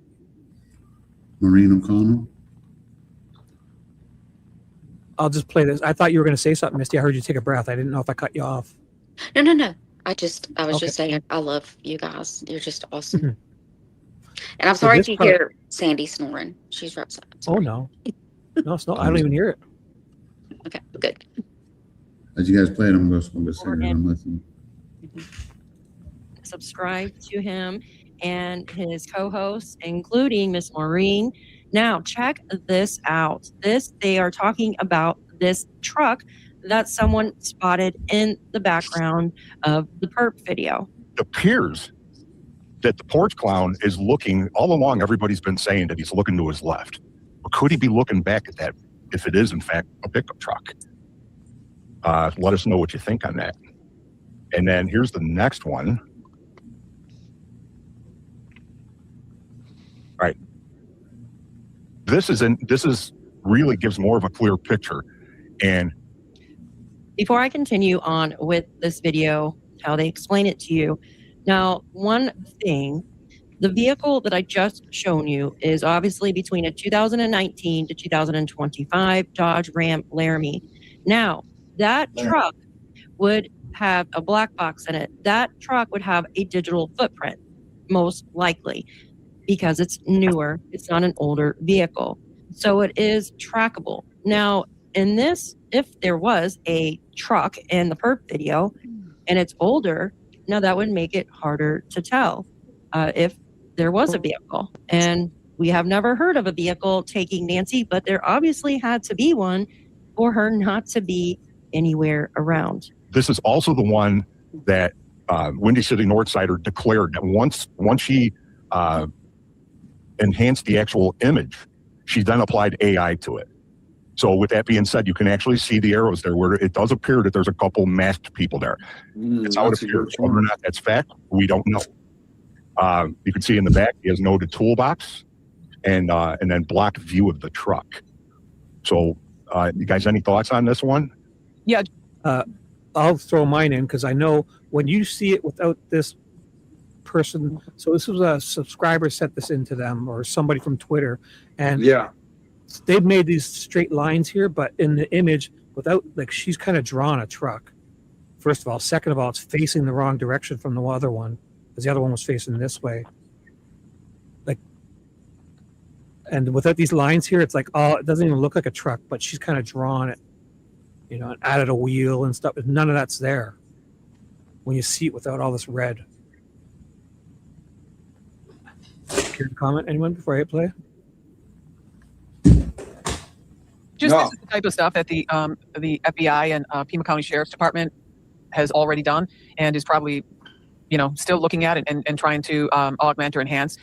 Maureen O'Connell? I'll just play this. I thought you were going to say something, Misty. I heard you take a breath. I didn't know if I cut you off. No. I was just saying, I love you guys. You're just awesome. And I'm sorry if you hear Sandy snoring. She's right outside. Oh, no. No, it's not. I don't even hear it. Okay, good. As you guys play it, I'm going to smoke a cigarette. I'm listening. Subscribe to him and his co-hosts, including Miss Maureen. Now, check this out. They are talking about this truck that someone spotted in the background of the perp video. It appears that the porch clown is looking all along. Everybody's been saying that he's looking to his left. But could he be looking back at that if it is, in fact, a pickup truck? Let us know what you think on that. And then here's the next one. All right. This is really gives more of a clear picture. And before I continue on with this video, how they explain it to you. Now, one thing, the vehicle that I just shown you is obviously between a 2019 to 2025 Dodge Ram Laramie. Now, that truck would have a black box in it. That truck would have a digital footprint, most likely, because it's newer. It's not an older vehicle. So it is trackable. Now, in this, if there was a truck in the perp video and it's older, now that would make it harder to tell if there was a vehicle. And we have never heard of a vehicle taking Nancy, but there obviously had to be one for her not to be anywhere around. this is also the one that Windy City Northsider declared that once she enhanced the actual image, she then applied AI to it. So with that being said, you can actually see the arrows there where it does appear that there's a couple masked people there. That's how it appears. Whether or not that's fact, we don't know. You can see in the back, he has noted toolbox and then blocked view of the truck. So you guys, any thoughts on this one? Yeah. I'll throw mine in because I know when you see it without this person. So this was a subscriber sent this into them or somebody from Twitter. And yeah, they've made these straight lines here, but in the image without, like, she's kind of drawn a truck. First of all. Second of all, it's facing the wrong direction from the other one because the other one was facing this way. Like, and without these lines here, it's like, oh, it doesn't even look like a truck, but she's kind of drawn it, you know, and added a wheel and stuff. None of that's there when you see it without all this red. Care to comment, anyone, before I hit play? Just this is the type of stuff that the FBI and Pima County Sheriff's Department has already done and is probably, you know, still looking at it and trying to augment or enhance.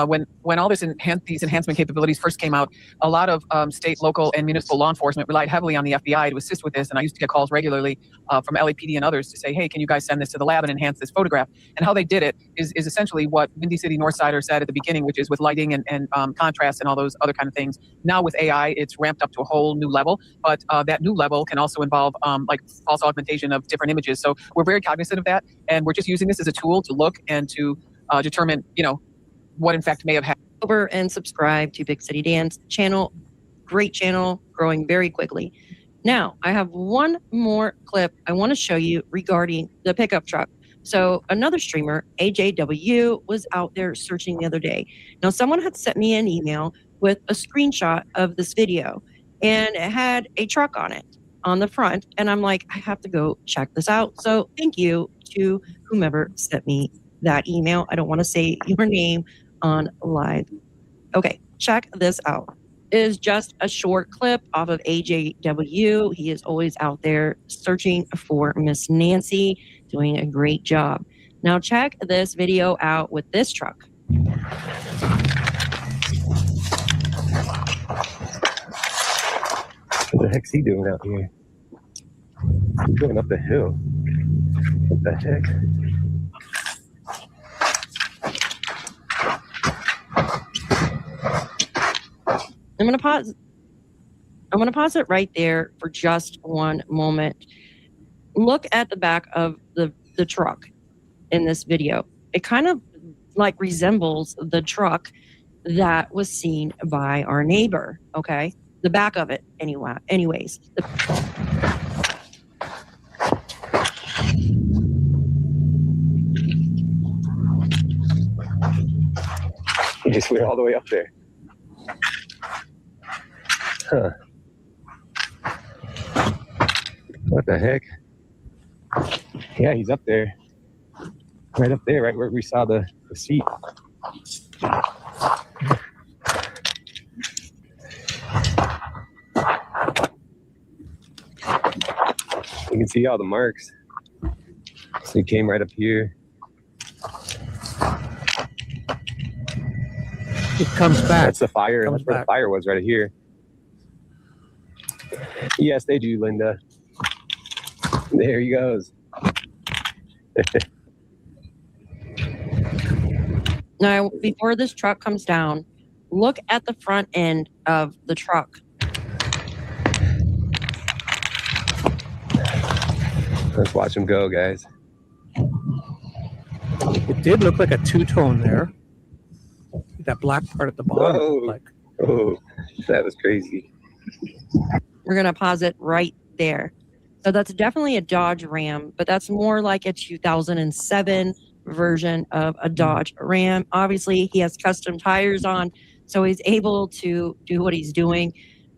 When all these enhancement capabilities first came out, a lot of state, local, and municipal law enforcement relied heavily on the FBI to assist with this. And I used to get calls regularly from LAPD and others to say, hey, can you guys send this to the lab and enhance this photograph? And how they did it is essentially what Windy City Northsider said at the beginning, which is with lighting and contrast and all those other kind of things. Now with AI, it's ramped up to a whole new level, but that new level can also involve like false augmentation of different images. So we're very cognizant of that, and we're just using this as a tool to look and to determine, you know, what in fact may have happened. Over and subscribe to Big City Dan's channel. Great channel, growing very quickly. Now, I have one more clip I want to show you regarding the pickup truck. So another streamer, AJW, was out there searching the other day. Now, someone had sent me an email with a screenshot of this video, and it had a truck on it on the front. And I'm like, I have to go check this out. So thank you to whomever sent me that email. I don't want to say your name on live. Okay, check this out. It is just a short clip off of AJW. He is always out there searching for Miss Nancy, doing a great job. Now check this video out with this truck. What the heck's he doing out here? He's going up the hill. What the heck? I'm gonna pause it right there for just one moment. Look at the back of the truck in this video. It kind of like resembles the truck that was seen by our neighbor. Okay, the back of it anyways. He just went all the way up there. Huh. What the heck? Yeah, he's up there. Right up there, right where we saw the seat. You can see all the marks. So he came right up here. It comes back. That's the fire. That's where the fire was, right here. Yes, they do, Linda. There he goes. Now, before this truck comes down, look at the front end of the truck. Let's watch him go, guys. It did look like a two-tone there. That black part at the bottom. Whoa. Oh, that was crazy. We're going to pause it right there. So that's definitely a Dodge Ram, but that's more like a 2007 version of a Dodge Ram. Obviously, he has custom tires on, so he's able to do what he's doing.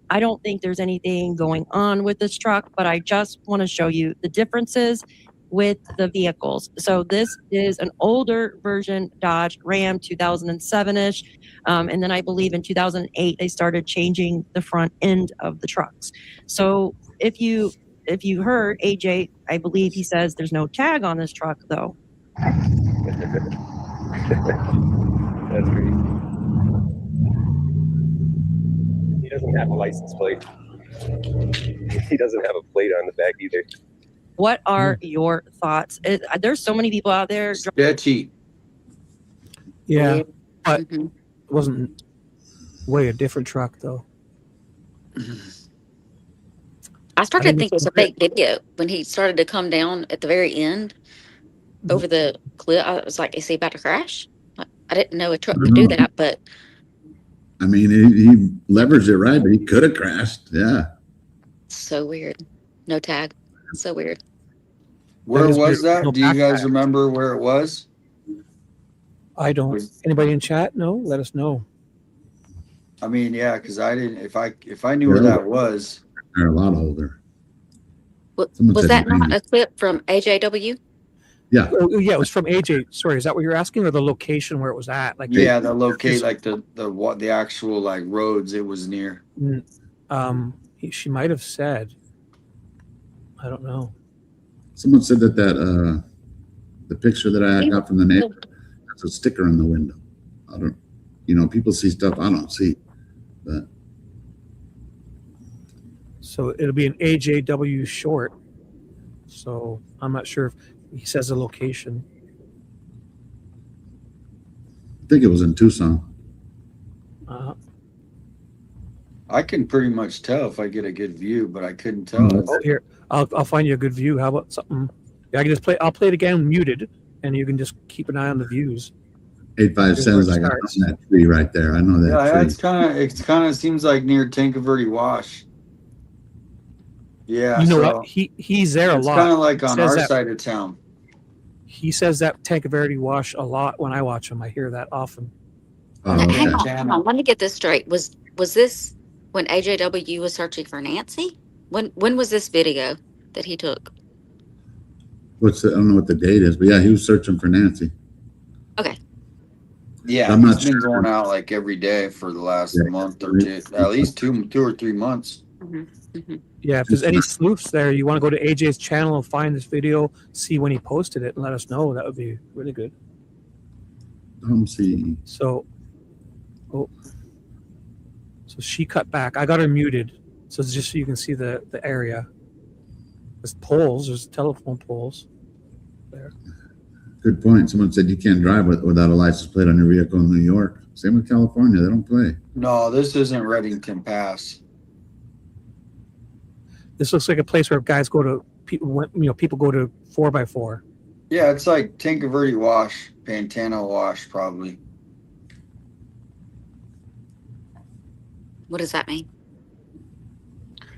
I don't think there's anything going on with this truck, but I just want to show you the differences with the vehicles. So this is an older version Dodge Ram, 2007-ish. And then I believe in 2008, they started changing the front end of the trucks. So if you heard AJ, I believe he says there's no tag on this truck though. That's great. He doesn't have a license plate. He doesn't have a plate on the back either. What are your thoughts? There's so many people out there. Sketchy. Yeah, but it wasn't way a different truck though. I started to think it was a fake video when he started to come down at the very end over the cliff. I was like, is he about to crash? I didn't know a truck could do that, but I mean, he leveraged it right, but he could have crashed. Yeah. so weird. No tag. So weird. Where was that? Do you guys remember where it was? I don't. Anybody in chat? No, let us know. I mean, yeah, because I didn't. If I knew where that was, they're a lot older. Was that not a clip from AJW? Yeah. Oh, yeah, it was from AJ. Sorry, is that what you're asking, or the location where it was at? Like, yeah, the locate, like the actual like roads it was near. She might have said. I don't know. Someone said that the picture that I got from the neighbor has a sticker in the window. I don't, people see stuff I don't see, but. So it'll be an AJW short. So I'm not sure if he says a location. I think it was in Tucson. I can pretty much tell if I get a good view, but I couldn't tell. Oh, here, I'll find you a good view. How about something? Yeah, I can just play. I'll play it again muted, and you can just keep an eye on the views. 857 is like I know that tree right there. I know that Yeah, tree. it's kind of seems like near Tankerverde Wash. Yeah, You know so what? He's there a it's lot. kind of like He on says our that- side of town. He says that Tankerverde Wash a lot when I watch him. I hear that often. Hang on. Let me get this straight. Was this when AJW was searching for Nancy? When was this video that he took? I don't know what the date is, but yeah, he was searching for Nancy. Okay. Yeah, I'm he's not been sure. going out like every day for the last month or two, at least two or 3 months. Yeah, if there's any sleuths there, you want to go to AJ's channel and find this video, see when he posted it, and let us know. That would be really good. See. So she cut back. I got her muted, so it's just so you can see the area. There's poles. There's telephone poles there. Good point. Someone said you can't drive without a license plate on your vehicle in New York. Same with California. They don't play. No, this isn't Reddington Pass. This looks like a place where guys go to people go to 4x4. Yeah, it's like Tankerverde Wash, Pantano Wash, probably. What does that mean?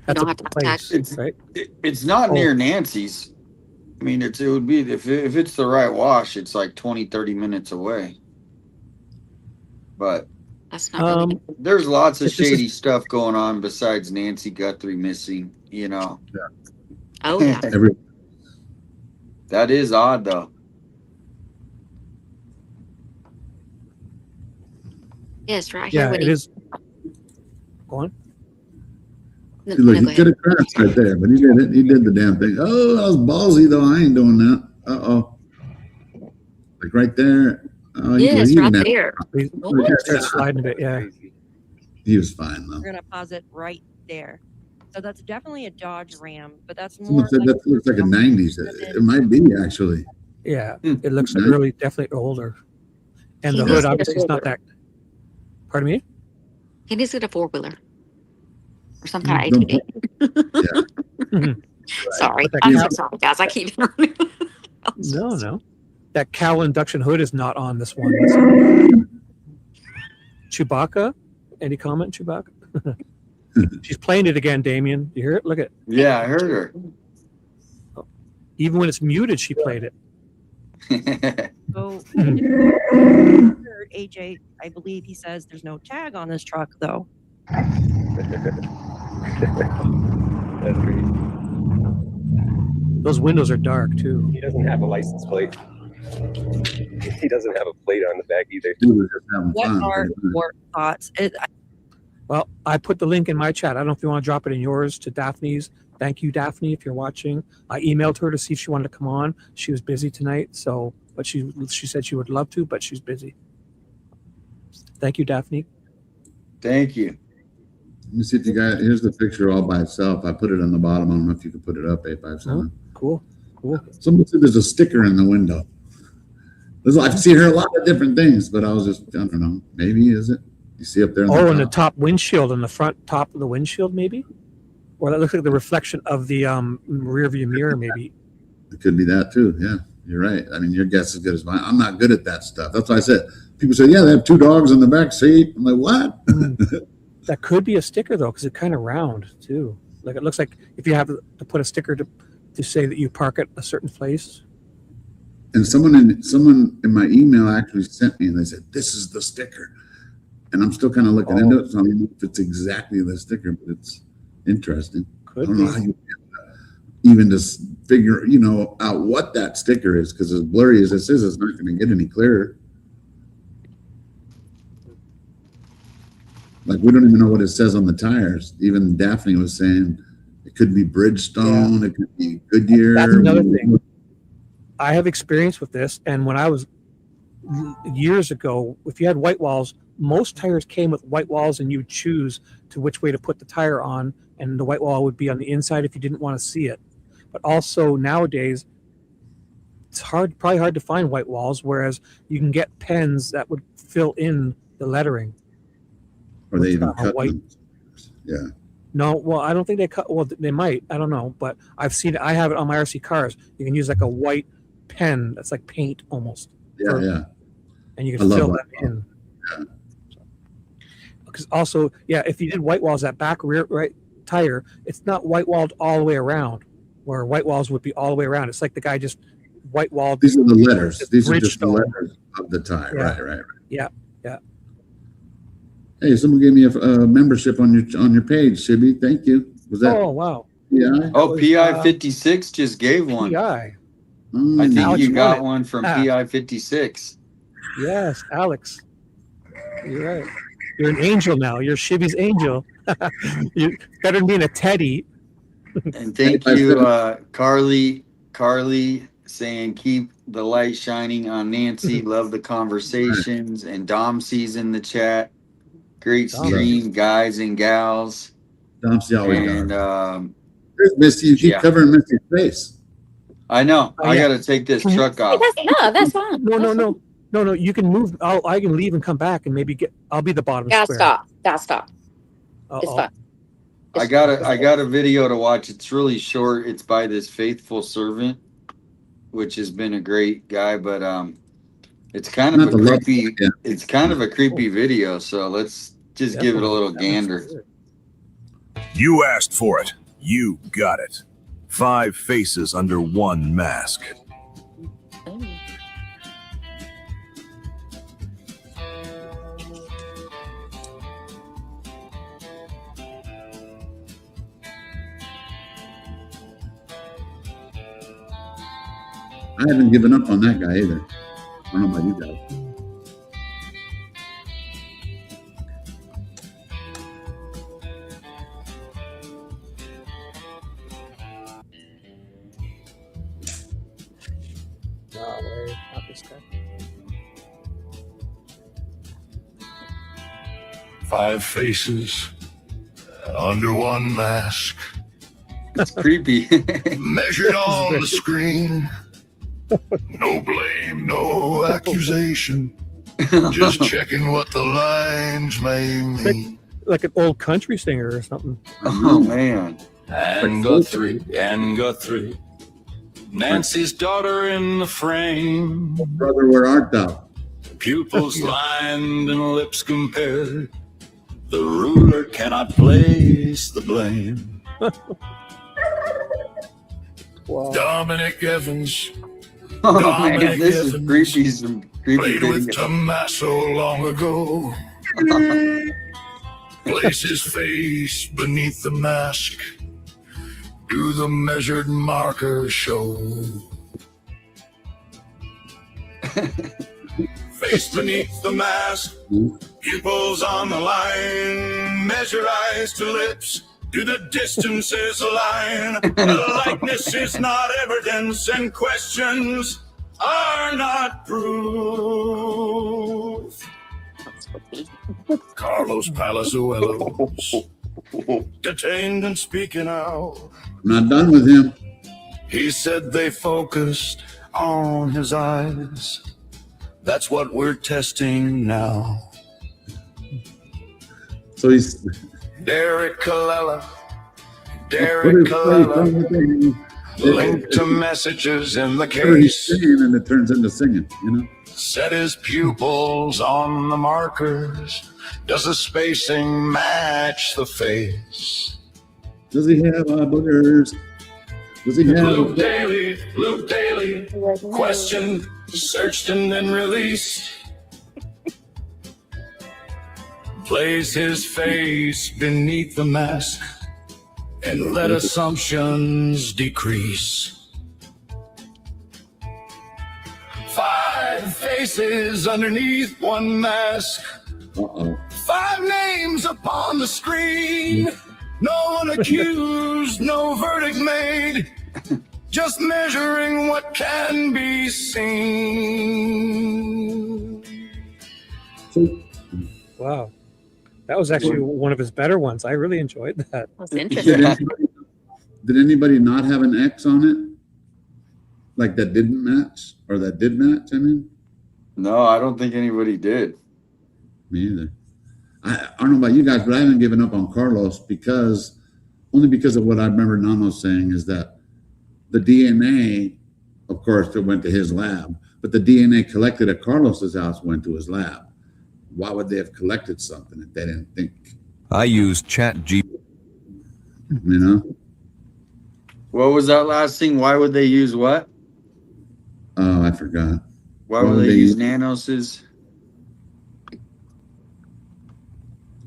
That's don't a have to place, It's right? It's not Oh. near Nancy's. I mean, it would be if it's the right wash, it's like 20-30 minutes away. But That's not really there's lots of This is- shady stuff going on besides Nancy Guthrie missing. You know. Oh yeah. That is odd though. Yes, right here. Yeah, when it he- is. Go on. No, See, look, no, he go could ahead. have crashed right there, but he did it. He did the damn thing. Oh, that was ballsy though. I ain't doing that. Uh-oh. Like right there. Oh, Yes, he right didn't have- there. What? Start sliding a bit. Yeah. He was fine though. We're gonna pause it right there. So that's definitely a Dodge Ram, but that's more Someone said that looks like a 90s. It might be actually. Yeah, it looks Nice. really definitely older, and He the needs hood to get a obviously is not four-wheeler. that. Pardon me. He needs to get a 4-wheeler or some kind of Don't ATV. Sorry, But that I'm so cal- sorry, guys. I keep interrupting. No. That cowl induction hood is not on this one. It's- Chewbacca? Any comment, Chewbacca? She's playing it again, Damien. You hear it? Look at. Yeah, I heard her. Even when it's muted, she played it. So heard AJ, I believe he says there's no tag on this truck though. Those windows are dark too. He doesn't have a license plate. He doesn't have a plate on the back either. What are your thoughts? Well, I put the link in my chat. I don't know if you want to drop it in yours to Daphne's. Thank you, Daphne, if you're watching. I emailed her to see if she wanted to come on. She was busy tonight, but she said she would love to, but she's busy. Thank you, Daphne. Thank you. Let me see if you guys. Here's the picture all by itself. I put it on the bottom. I don't know if you could put it up. 857. Cool. Someone said there's a sticker in the window. I've seen her a lot of different things, but I was just I don't know. Maybe is it? You see up there? In the top windshield, in the front top of the windshield, maybe, or that looks like the reflection of the rear view mirror, maybe. It could be that too. Yeah, you're right. I mean, your guess is as good as mine. I'm not good at that stuff. That's why I said. People say, yeah, they have 2 dogs in the back seat. I'm like, what? That could be a sticker though, because it's kind of round too. Like it looks like if you have to put a sticker to say that you park at a certain place. And someone in my email actually sent me, and they said, this is the sticker. And I'm still kind of looking into it, so I don't know if it's exactly the sticker, but it's interesting. I don't know how you even just figure, out what that sticker is, because as blurry as this is, it's not going to get any clearer. Like, we don't even know what it says on the tires. Even Daphne was saying it could be Bridgestone, it could be Goodyear. That's another thing. I have experience with this, and when I was years ago, if you had white walls, most tires came with white walls, and you would choose to which way to put the tire on, and the white wall would be on the inside if you didn't want to see it. But also nowadays, it's probably hard to find white walls, whereas you can get pens that would fill in the lettering. Or they even cut white. them. Yeah. No, well, I don't think they cut. Well, they might. I don't know, but I've seen it. I have it on my RC cars. You can use like a white pen that's like paint almost. Yeah, yeah. and you I can love fill white them in. Because also, yeah, if you did white walls, that back rear right tire, it's not white walled all the way around, where white walls would be all the way around. It's like the guy just white walled. These are the letters. These are just the Bridgestone. letters of the tie. Yeah. Right. Yeah. Hey, someone gave me a membership on your page, Shibby. Thank you. Was that? Oh wow. Yeah. Oh, PI 56 just gave one. PI. I think Alex you won got it. one from Ah. PI 56. Yes, Alex. You're right. You're an angel now. You're Shibby's angel. You're better than being a Teddy. And thank you, Carly. Carly saying keep the light shining on Nancy. Love the conversations. And Dom sees in the chat. Great stream, guys and gals. Dom's always And there's Misty. You keep yeah. covering Misty's face. I know. Oh, I yeah. got to take this truck off. That's fine. No. You can move. I can leave and come back and maybe I'll be the bottom Gotta square. stop. It's Uh-oh. fine. I got a video to watch. It's really short. It's by this faithful servant, which has been a great guy, but it's kind of a creepy. It's kind of a creepy video. So let's just give it a little gander. You asked for it. You got it. 5 faces under one mask. I haven't given up on that guy either. I don't know about you guys. No way, not this guy. 5 faces under one mask. It's creepy. Measured on the screen. No blame, no accusation. Just checking what the lines may mean. Like an old country singer or something. Oh man. And Guthrie, Nancy's daughter in the frame. Brother, where art thou? Pupils lined and lips compared. The ruler cannot place the blame. Wow. Dominic Evans. Oh Dominic man, this is Evans creepy. Some creepy played with video. Tommaso long ago. Place his face beneath the mask. Do the measured marker show? Face beneath the mask, pupils on the line, measure eyes to lips, do the distances align? The likeness is not evidence and questions are not proof. Carlos Palazuelos, detained and speaking out. I'm not done with him. He said they focused on his eyes. That's what we're testing now. So he's Derek Colella, What linked to messages in the whatever he's case. saying, and it turns into singing, you know? Set his pupils on the markers. Does the spacing match the face? Does he have boogers? Does he have Luke Daly, questioned, searched, and then released. Place his face beneath the mask and let assumptions decrease. 5 faces underneath one mask. 5 names upon the screen. No one accused, no verdict made. Just measuring what can be seen. Wow. That was actually one of his better ones. I really enjoyed that. That's Did anybody not have an X on it? Like that didn't match? Or that did match, I mean? No, I don't think anybody did. Me either. I don't know about you guys, but I haven't given up on Carlos only because of what I remember Nano saying is that the DNA, of course, that went to his lab, but the DNA collected at Carlos's house went to his lab. Why would they have collected something if they didn't think? I use ChatGPT. You know? What was that last thing? Why would they use what? Oh, I forgot. Why would they use Nanos's?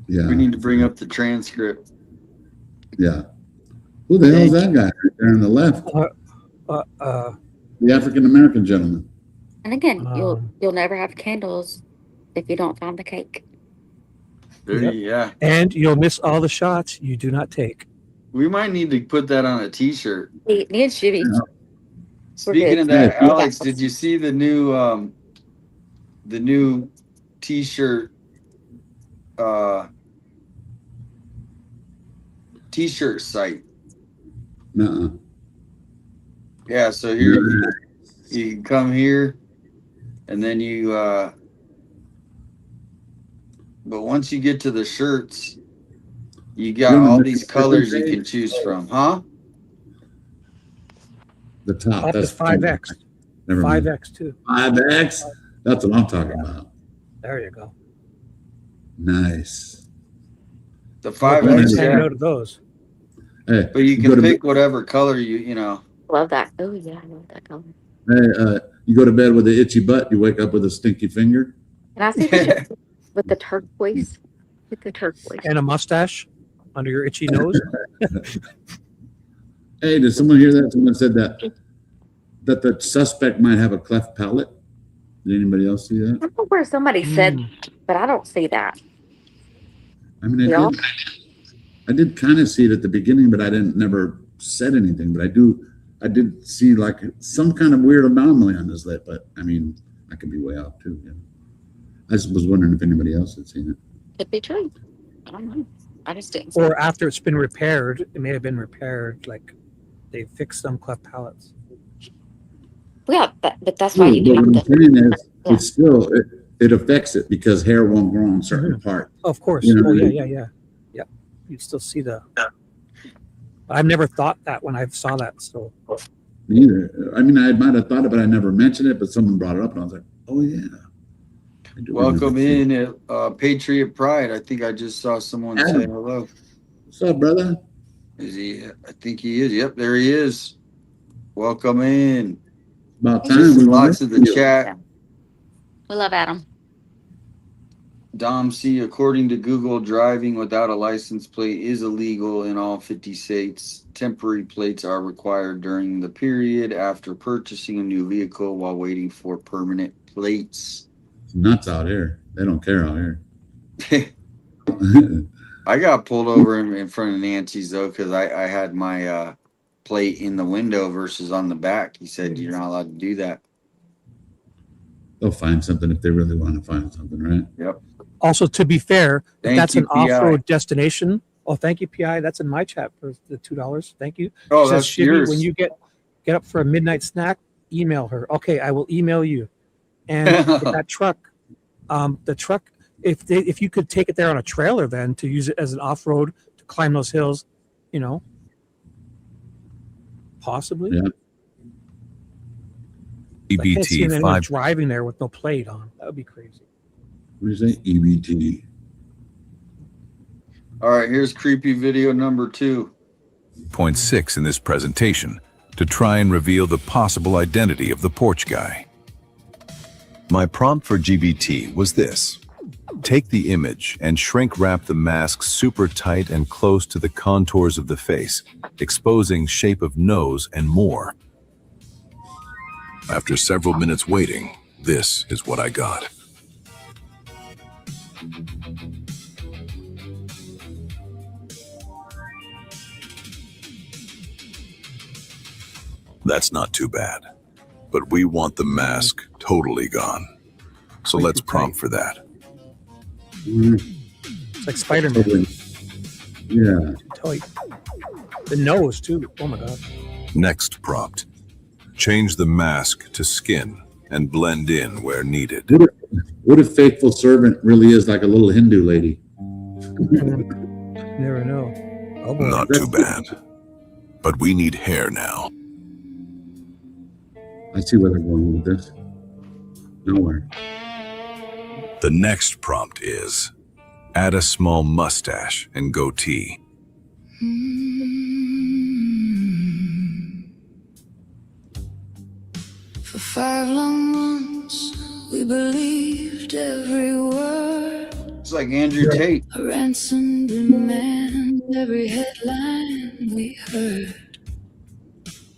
Yeah. We need to bring up the transcript. Yeah. Who the hell is that guy right there on the left? The African American gentleman. And again, you'll never have candles if you don't find the cake. Yeah. And you'll miss all the shots you do not take. We might need to put that on a t-shirt. Me and Shibby. Speaking of that, Alex, did you see the new t-shirt t-shirt site? Nuh-uh. Yeah, so here you can come here and then you but once you get to the shirts, you got all these colors you can choose from, huh? The top. Up to That's 5X. Never mind. 5X too. 5X? That's what I'm talking about. There you go. Nice. The 5X, Take note of those. Hey, but you can pick whatever color you know. Love that. Oh yeah, I love that color. Hey, you go to bed with an itchy butt, you wake up with a stinky finger. Can I see the with the turquoise? With the turquoise. And a mustache under your itchy nose. Hey, did someone hear that? Someone said that the suspect might have a cleft palate. Did anybody else see that? I don't know where somebody said, but I don't see that. I mean, I did kind of see it at the beginning, but I never said anything. But I did see like some kind of weird anomaly on his lip. But I mean, I could be way off too. Yeah. I just was wondering if anybody else had seen it. Could be true. I don't know. I just didn't. Or after it's been repaired, it may have been repaired. Like they fixed some cleft palates. Yeah, but that's why you But have what I'm to. saying is, it's still it affects it because hair won't grow on certain parts. Of course. You know what I mean? Yeah. You still see the. I've never thought that when I saw that. So. Me either. I mean, I might have thought it, but I never mentioned it. But someone brought it up, and I was like, "Oh yeah." Welcome in at Patriot Pride. I think I just saw someone say hello. What's up, brother? Is he? I think he is. Yep, there he is. Welcome in. About Just time. lots of the chat. We love Adam. Dom C, according to Google, driving without a license plate is illegal in all 50 states. Temporary plates are required during the period after purchasing a new vehicle while waiting for permanent plates. It's nuts out here. They don't care out here. I got pulled over in front of Nancy's though because I had my plate in the window versus on the back. He said you're not allowed to do that. They'll find something if they really want to find something, right? Yep. Also, to be fair, if that's an PI. off-road destination. Oh, thank you, PI. That's in my chat for the $2. Thank you. Oh, She that's says, Shibby, yours. when you get up for a midnight snack, email her. Okay, I will email you. And that truck, the truck, if you could take it there on a trailer, then to use it as an off-road to climb those hills, you know, possibly. Yeah. I can't see EBT anyone 5. driving there with no plate on. That would be crazy. What do you say? EBT. All right, here's creepy video number 2.6 in this presentation to try and reveal the possible identity of the porch guy. My prompt for GBT was this. Take the image and shrink wrap the mask super tight and close to the contours of the face, exposing shape of nose and more. After several minutes waiting, this is what I got. That's not too bad, but we want the mask totally gone. So let's prompt for that. It's like Spider-Man. Yeah. Tight. The nose too. Oh my god. Next prompt. Change the mask to skin and blend in where needed. What if faithful servant really is like a little Hindu lady? Never know. Oh, boy. Not too bad. But we need hair now. I see where they're going with this. Nowhere. The next prompt is, add a small mustache and goatee. For 5 long months, we believed every word. It's like Andrew Tate. A ransom demand every headline we heard.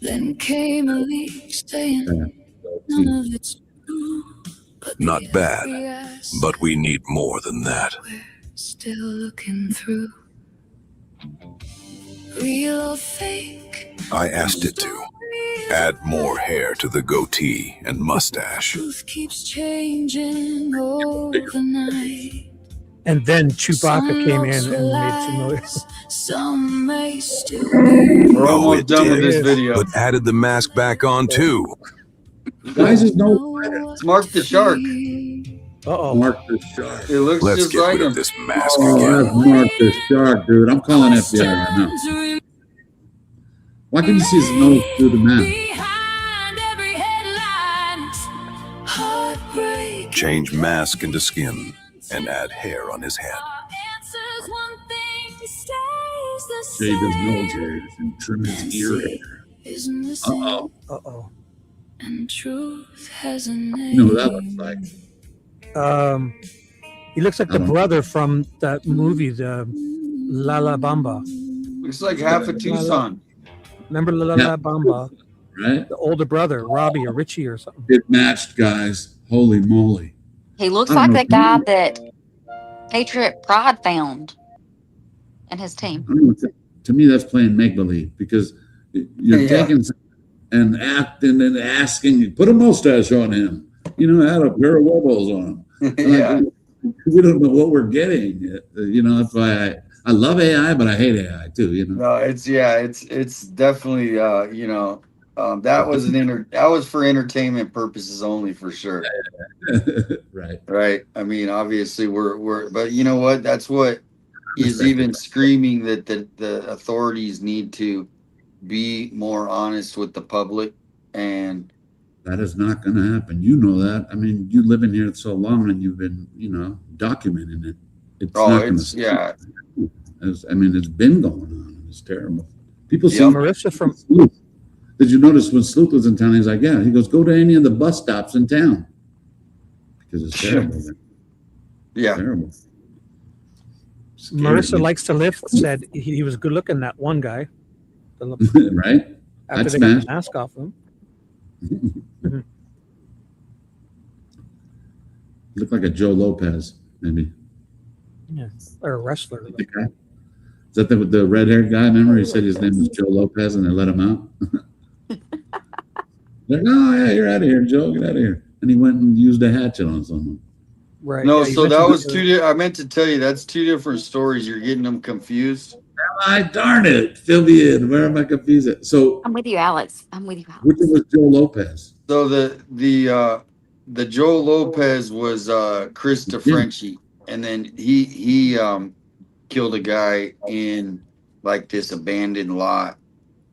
Then came a leak saying none of it's true. Not bad, but we need more than that. Still looking through. Real or fake? I asked it to add more hair to the goatee and mustache. Truth keeps changing overnight. And then Chewbacca came in and made some noise. Some may still be. We're almost done with this video. But added the mask back on too. Why is his nose red? It's Mark the Shark. Mark the Shark. It looks Let's just get like rid him. of this mask Oh, again. that's Mark the Shark, dude. I'm calling FBI right now. Why can you see his nose through the mask? Change mask into skin and add hair on his head. Shave his nose hair and trim his ear hair. Uh-oh. Uh-oh. And truth has a name. You know what that looks like? He looks like the brother from that movie, the La La Bamba. Looks like half of Tucson. Remember La La Bamba? Right? The older brother, Robbie or Richie or something. It matched, guys. Holy moly. He looks I don't like know. that guy that Patriot Pride found and his team. I don't know, to me, that's playing make-believe because you're taking and acting and asking, you put a mustache on him, you know, add a pair of wobbles on him. Yeah. We don't know what we're getting. You know, that's why I love AI, but I hate AI too, you know. No, it's definitely you know, that was for entertainment purposes only for sure. Right. Right. I mean, obviously we're but you know what? That's what is even screaming that the authorities need to be more honest with the public, and that is not going to happen. You know that. I mean, you live in here so long and you've been, you know, documenting it. It's not going to stop. I mean, it's been going on. It's terrible. People see Marissa from Sleuth. Did you notice when Sleuth was in town? He's like, yeah. He goes, go to any of the bus stops in town because it's terrible. Yeah. Terrible. Marissa Likes to Lift said he was good looking, that one guy. Right? After they got the mask off him. Looked like a Joe Lopez, maybe. Yeah, or a wrestler. The guy? Is that the red-haired guy? Remember, he said his name was Joe Lopez, and they let him out. They're like, oh yeah, you're out of here, Joe. Get out of here. And he went and used a hatchet on someone. Right. No, yeah, so that was two. I meant to tell you that's two different stories. You're getting them confused. Darn it! Fill me in. Where am I confused at? So I'm with you, Alex. I'm with you, Alex. which one was Joe Lopez? So the Joe Lopez was Chris DeFrenchie, and then he killed a guy in like this abandoned lot.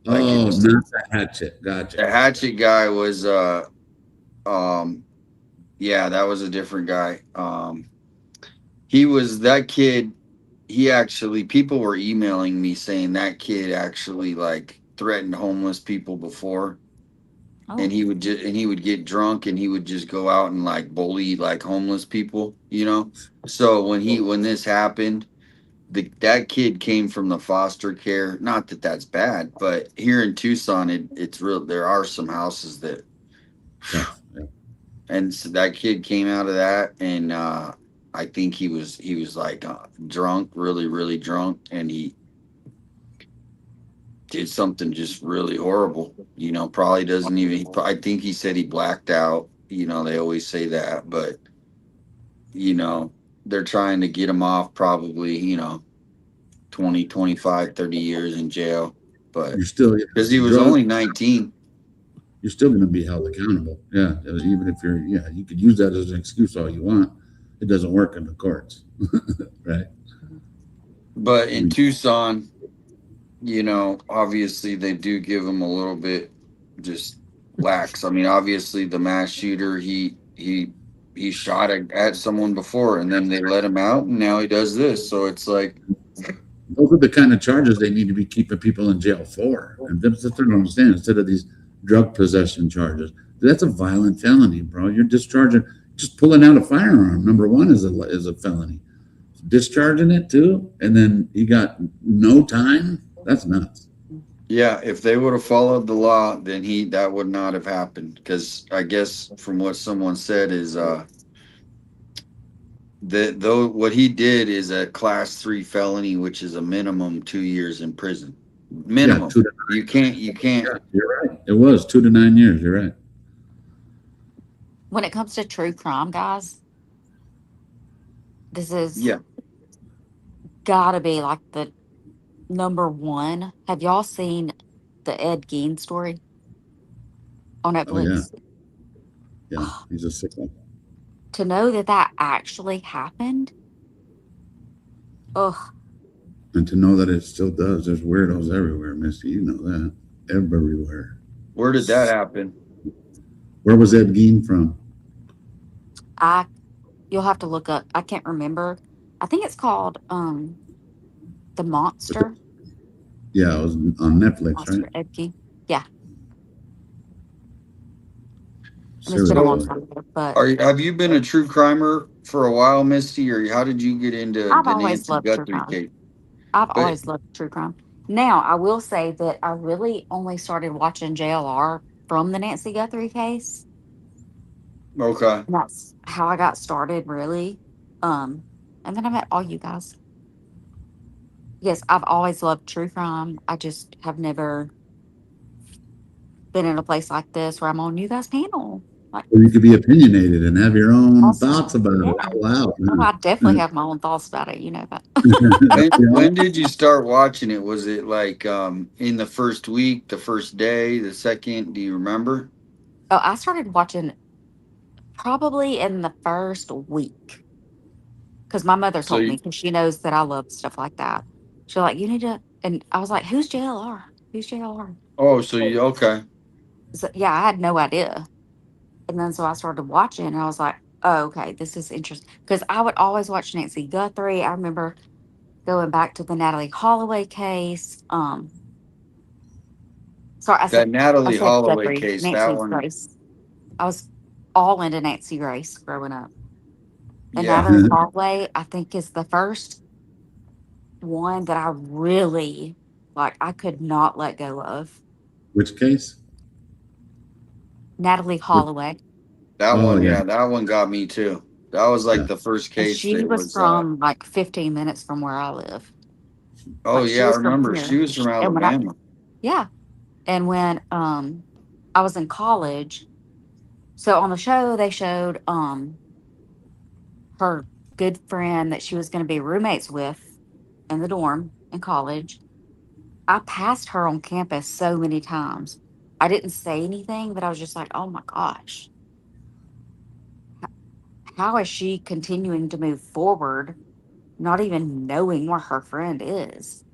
Like not the hatchet. Gotcha. The hatchet guy was yeah, that was a different guy. He was that kid. He actually, people were emailing me saying that kid actually like threatened homeless people before. And he would get drunk and he would just go out and like bully like homeless people, you know? So when this happened, that kid came from the foster care. Not that that's bad, but here in Tucson, it's real. There are some houses that, and so that kid came out of that, and I think he was like drunk, really, really drunk, and he did something just really horrible. You know, probably doesn't even. I think he said he blacked out. You know, they always say that, but you know, they're trying to get him off probably, you know, 20, 25, 30 years in jail. But you're still, because he was only 19. You're still going to be held accountable. Yeah. Even if you could use that as an excuse all you want. It doesn't work in the courts. Right. But in Tucson, you know, obviously they do give him a little bit just lax. I mean, obviously the mass shooter, he he shot at someone before, and then they let him out, and now he does this. So it's like, those are the kind of charges they need to be keeping people in jail for. And that's what I don't understand. Instead of these drug possession charges, that's a violent felony, bro. You're discharging, just pulling out a firearm. Number one is a felony. Discharging it too, and then you got no time. That's nuts. yeah, if they would have followed the law, then that would not have happened. Because I guess from what someone said is that though what he did is a class 3 felony, which is a minimum 2 years in prison. Minimum. Yeah, 2 to 9. You can't. Yeah, you're right. It was 2 to 9 years. You're right. When it comes to true crime, guys, this is gotta be like the number one. Have y'all seen the Ed Gein story on Netflix? Oh, yeah, he's a sick one. To know that actually happened, ugh. And to know that it still does. There's weirdos everywhere, Misty. You know that. Everywhere. Where did that happen? Where was Ed Gein from? You'll have to look up. I can't remember. I think it's called The Monster. Yeah, it was on Netflix, Monster right? Ed Gein. Yeah. Serious. It's been a long time ago, but Have you been a true crimer for a while, Misty, or how did you get into I've the always Nancy loved true Guthrie crime. case? I've always loved true crime. Now, I will say that I really only started watching JLR from the Nancy Guthrie case. Okay. And that's how I got started, really. And then I met all you guys. Yes, I've always loved true crime. I just have never been in a place like this where I'm on you guys' panel. Like, Or you could be opinionated and have your own awesome. thoughts about it Yeah. out loud. Oh, I definitely have my own thoughts about it. You know that. When did you start watching it? Was it like in the first week, the first day, the second? Do you remember? Oh, I started watching probably in the first week because my mother So told me because she knows that I love stuff like that. She's like, you need to, and I was like, who's JLR? Who's JLR? so you okay? So, yeah, I had no idea. And then so I started watching, and I was like, oh, okay, this is interesting because I would always watch Nancy Guthrie. I remember going back to the Natalie Holloway case. Sorry, That I Natalie said Holloway Guthrie, case, that Nancy one, Grace. I was all into Nancy Grace growing up. And yeah. Natalie Holloway, I think, is the first one that I really like. I could not let go of. Which case? Natalie Holloway. That Oh, one, yeah. yeah, that one got me too. That was like the first And case she that was was. from like 15 minutes from where I live. Oh Like, she yeah, I was from remember. here. She was from And when Alabama. yeah. And when I was in college, so on the show they showed her good friend that she was going to be roommates with in the dorm in college. I passed her on campus so many times. I didn't say anything, but I was just like, oh my gosh, how is she continuing to move forward, not even knowing where her friend is?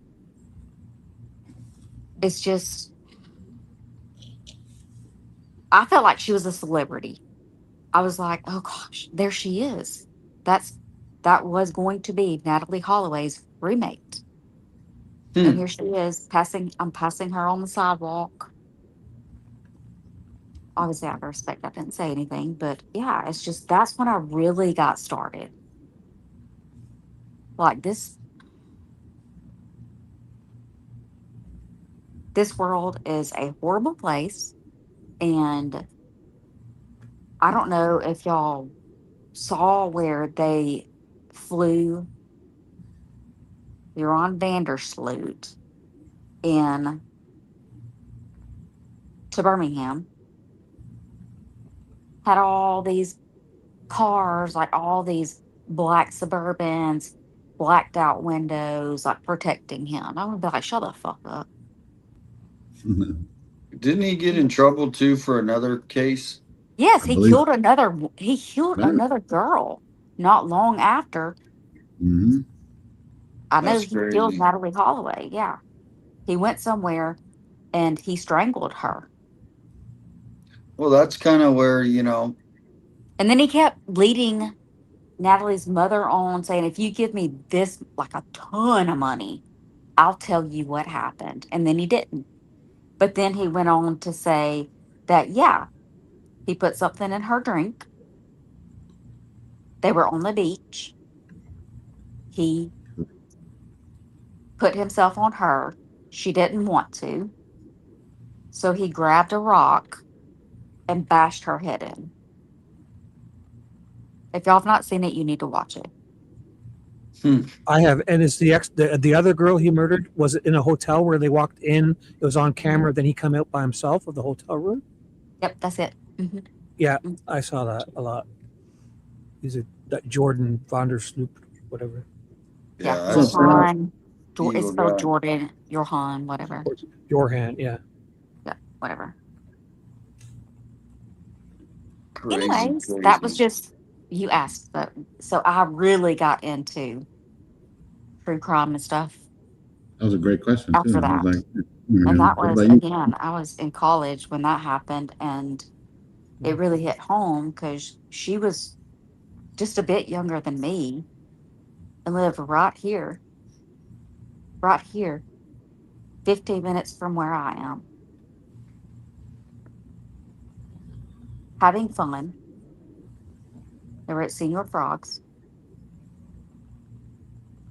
It's just, I felt like she was a celebrity. I was like, oh gosh, there she is. That was going to be Natalie Holloway's roommate. And here she is I'm passing her on the sidewalk. Obviously out of respect, I didn't say anything, but yeah, it's just that's when I really got started. Like this world is a horrible place, and I don't know if y'all saw where they flew Joran Vandersloot in to Birmingham, had all these cars, like all these black Suburbans, blacked out windows, like protecting him. I would be like, shut the fuck up. Didn't he get in trouble too for another case? Yes, I believe- he killed Right. another girl not long after. Mhm. I know That's he killed crazy. Natalie Holloway. Yeah. He went somewhere and he strangled her. Well, that's kind of where And then he kept leading Natalie's mother on, saying, if you give me this, like a ton of money, I'll tell you what happened. And then he didn't. But then he went on to say that, yeah, he put something in her drink. They were on the beach. He put himself on her. She didn't want to. So he grabbed a rock and bashed her head in. If y'all have not seen it, you need to watch it. I have, and it's the other girl he murdered was in a hotel where they walked in. It was on camera. Then he come out by himself of the hotel room. Yep, that's it. Yeah, I saw that a lot. He's that Jordan Vondersloop, whatever. Yeah, Johan. It's spelled Jordan, Johan, whatever. Johan, yeah. Yeah, whatever. Crazy, Anyways, crazy. that was just, you asked, but so I really got into true crime and stuff That was a great question too. after I that. was like, And that what was, about you? again, I was in college when that happened, and it really hit home because she was just a bit younger than me and lived right here, 15 minutes from where I am, having fun. They were at Senior Frogs.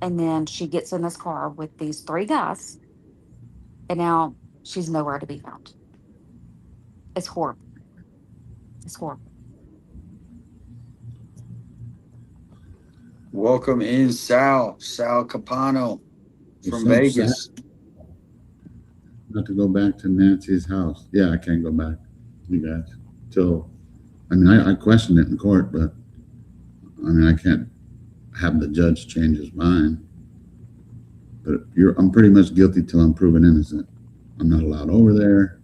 And then she gets in this car with these 3 guys, and now she's nowhere to be found. It's horrible. It's horrible. Welcome in, Sal Capano from Vegas. Not to go back to Nancy's house. Yeah, I can't go back, you guys. Till, I mean, I questioned it in court, but I mean, I can't have the judge change his mind. But I'm pretty much guilty till I'm proven innocent. I'm not allowed over there.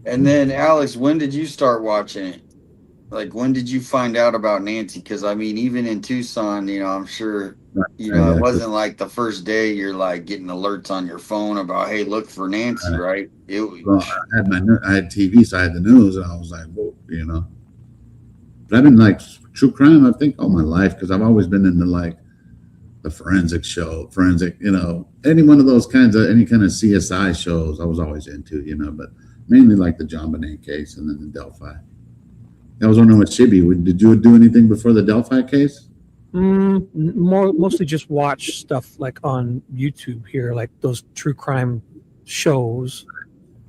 And then, Alex, when did you start watching it? Like, when did you find out about Nancy? Because, I mean, even in Tucson, you know, I'm sure, you know, it wasn't like the first day you're, like, getting alerts on your phone about, hey, look for Nancy, right? Well, I had TV, so I had the news, and I was like, whoa, you know. But I've been, like, true crime, I think, all my life, because I've always been into, like, the forensic, you know, any kind of CSI shows I was always into, you know, but mainly like the John Bonet case and then the Delphi. I was wondering with Shibby, did you do anything before the Delphi case? Mostly just watch stuff like on YouTube here, like those true crime shows.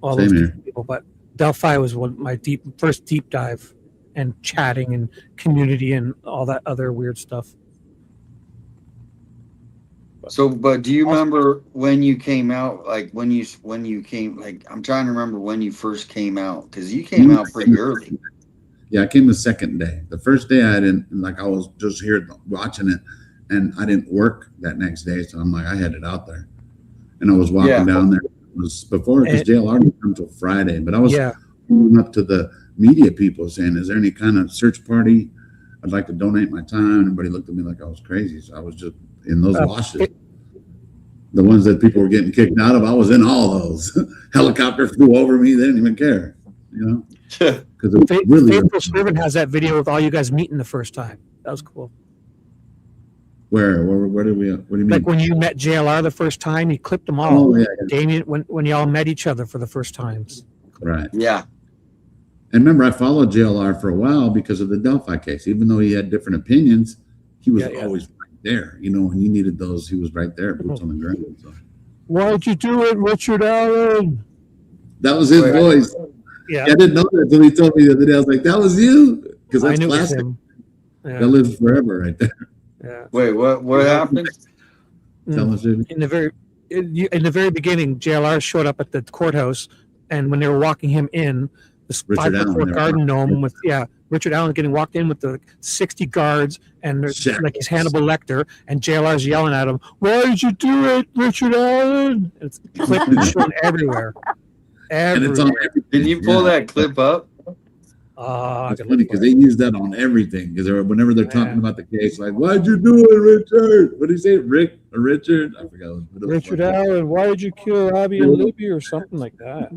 All Same those here. people, but Delphi was my first deep dive, and chatting and community and all that other weird stuff. So, but do you remember when you came out? Like when you came? Like, I'm trying to remember when you first came out, because you came out pretty early. Yeah, I came the second day. The first day I didn't, like, I was just here watching it, and I didn't work that next day, so I'm like, I headed out there, and I was walking down there. It was before, because JLR didn't come until Friday, but I was going up to the media people saying, is there any kind of search party? I'd like to donate my time. Everybody looked at me like I was crazy, so I was just in those washes. The ones that people were getting kicked out of, I was in all those. Helicopter flew over me. They didn't even care, you know? Because it really Faithful Servant has that video with all you guys meeting the first time. That was cool. Where did we, what do you mean? Like when you met JLR the first time, he clipped them all. Oh, yeah. Damien, when y'all met each other for the first times. Right. Yeah. And remember, I followed JLR for a while because of the Delphi case. Even though he had different opinions, he was always right there. You know, when you needed those, he was right there, boots on the ground. So. Why'd you do it, Richard Allen? That was his voice. Yeah. I didn't know that until he told me the other day. I was like, that was you? Because that's classic. Yeah. That lives forever right there. Yeah. Wait, what happened? Tell us, Shibby. In the very beginning, JLR showed up at the courthouse, and when they were walking him in, this Richard 5'4" Allen, garden gnome with Richard Allen getting walked in with the 60 guards, and like he's Hannibal Lecter, and JLR's yelling at him, "Why did you do it, Richard Allen?" And it's clipped and shown everywhere. And it's on everything. Did you pull that clip up? It's funny because they use that on everything. Because whenever they're talking about the case, like, "Why'd you do it, Richard?" What did he say, Rick or Richard? I forgot. Richard Allen, why did you kill Abby and Libby or something like that?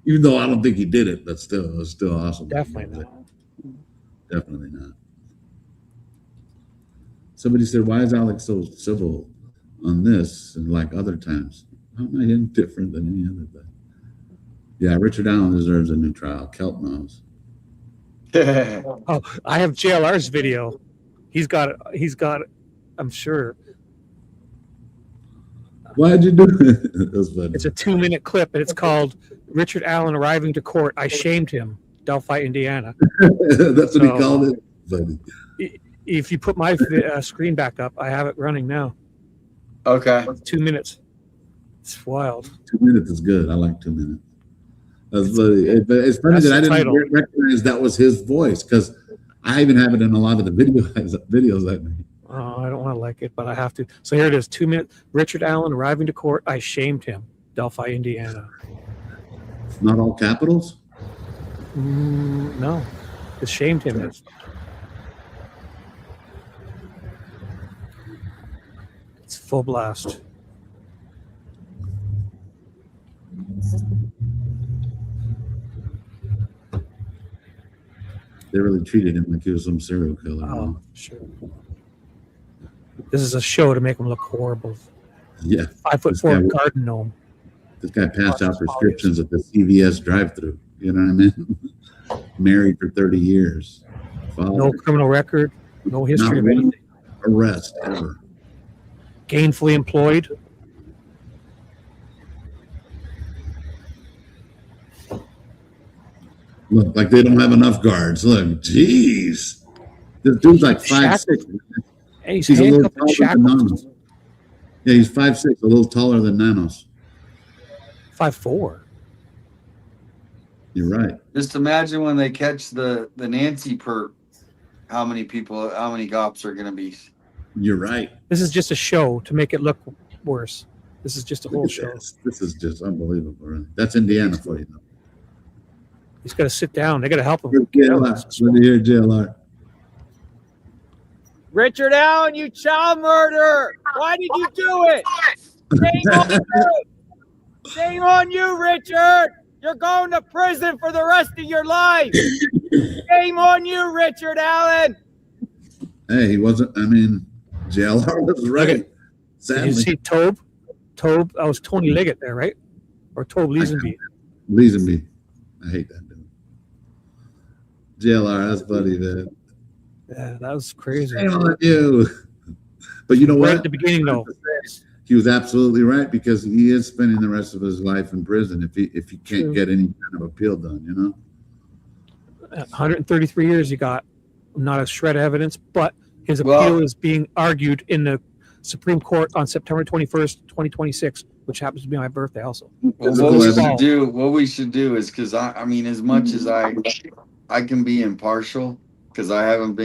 Even though I don't think he did it, but still, it was still awesome. Definitely not. Definitely not. Somebody said, "Why is Alex so civil on this and like other times?" How am I any different than any other guy? Yeah, Richard Allen deserves a new trial. Kelp knows. Oh, I have JLR's video. He's got it. I'm sure. Why'd you do it? That's funny. It's a 2-minute clip, and it's called "Richard Allen Arriving to Court. I Shamed Him, Delphi, Indiana." That's what he called it. Funny. If you put my screen back up, I have it running now. Okay. 2 minutes. It's wild. 2 minutes is good. I like 2 minutes. That's funny. But it's funny that I didn't recognize that was his voice, because I even have it in a lot of the videos I made. Oh, I don't want to like it, but I have to. So here it is, 2 minutes. Richard Allen arriving to court. I shamed him. Delphi, Indiana. Not all capitals? No. It shamed him. It's full blast. They really treated him like he was some serial killer. Oh, sure. This is a show to make him look horrible. Yeah. 5'4" garden gnome. This guy passed out prescriptions at the CVS drive-thru. You know what I mean? Married for 30 years. Father. No criminal record. No history of anything. Arrest ever. Gainfully employed. Look, like they don't have enough guards. Look, jeez. This dude's like 5'6". And he's a little handcuffed and taller than shackled. Nanos. Yeah, he's 5'6", a little taller than Nanos. 5'4". You're right. Just imagine when they catch the Nancy perp, how many cops are going to be. You're right. This is just a show to make it look worse. This is just a whole show. This is just unbelievable. Really. That's Indiana for you, though. He's got to sit down. They got to help him. Let me hear JLR. Richard Allen, you child murderer! Why did you do it? Shame on you! Shame on you, Richard! You're going to prison for the rest of your life! Shame on you, Richard Allen! Hey, he wasn't. I mean, JLR was right. Sadly. Did you see Tobe? Tobe, that was Tony Liggett there, right? Or Tobe Leesenby. Leesenby. I hate that dude. JLR, that's funny, man. Yeah, that was crazy. Shame on you. But you know what? Right at the beginning, though. He was absolutely right, because he is spending the rest of his life in prison if he can't get any kind of appeal done, you know? 133 years he got. Not a shred of evidence, but his appeal is being argued in the Supreme Court on September 21st, 2026, which happens to be my birthday also. Well, what we should do is, because I mean, as much as I can be impartial, because I haven't,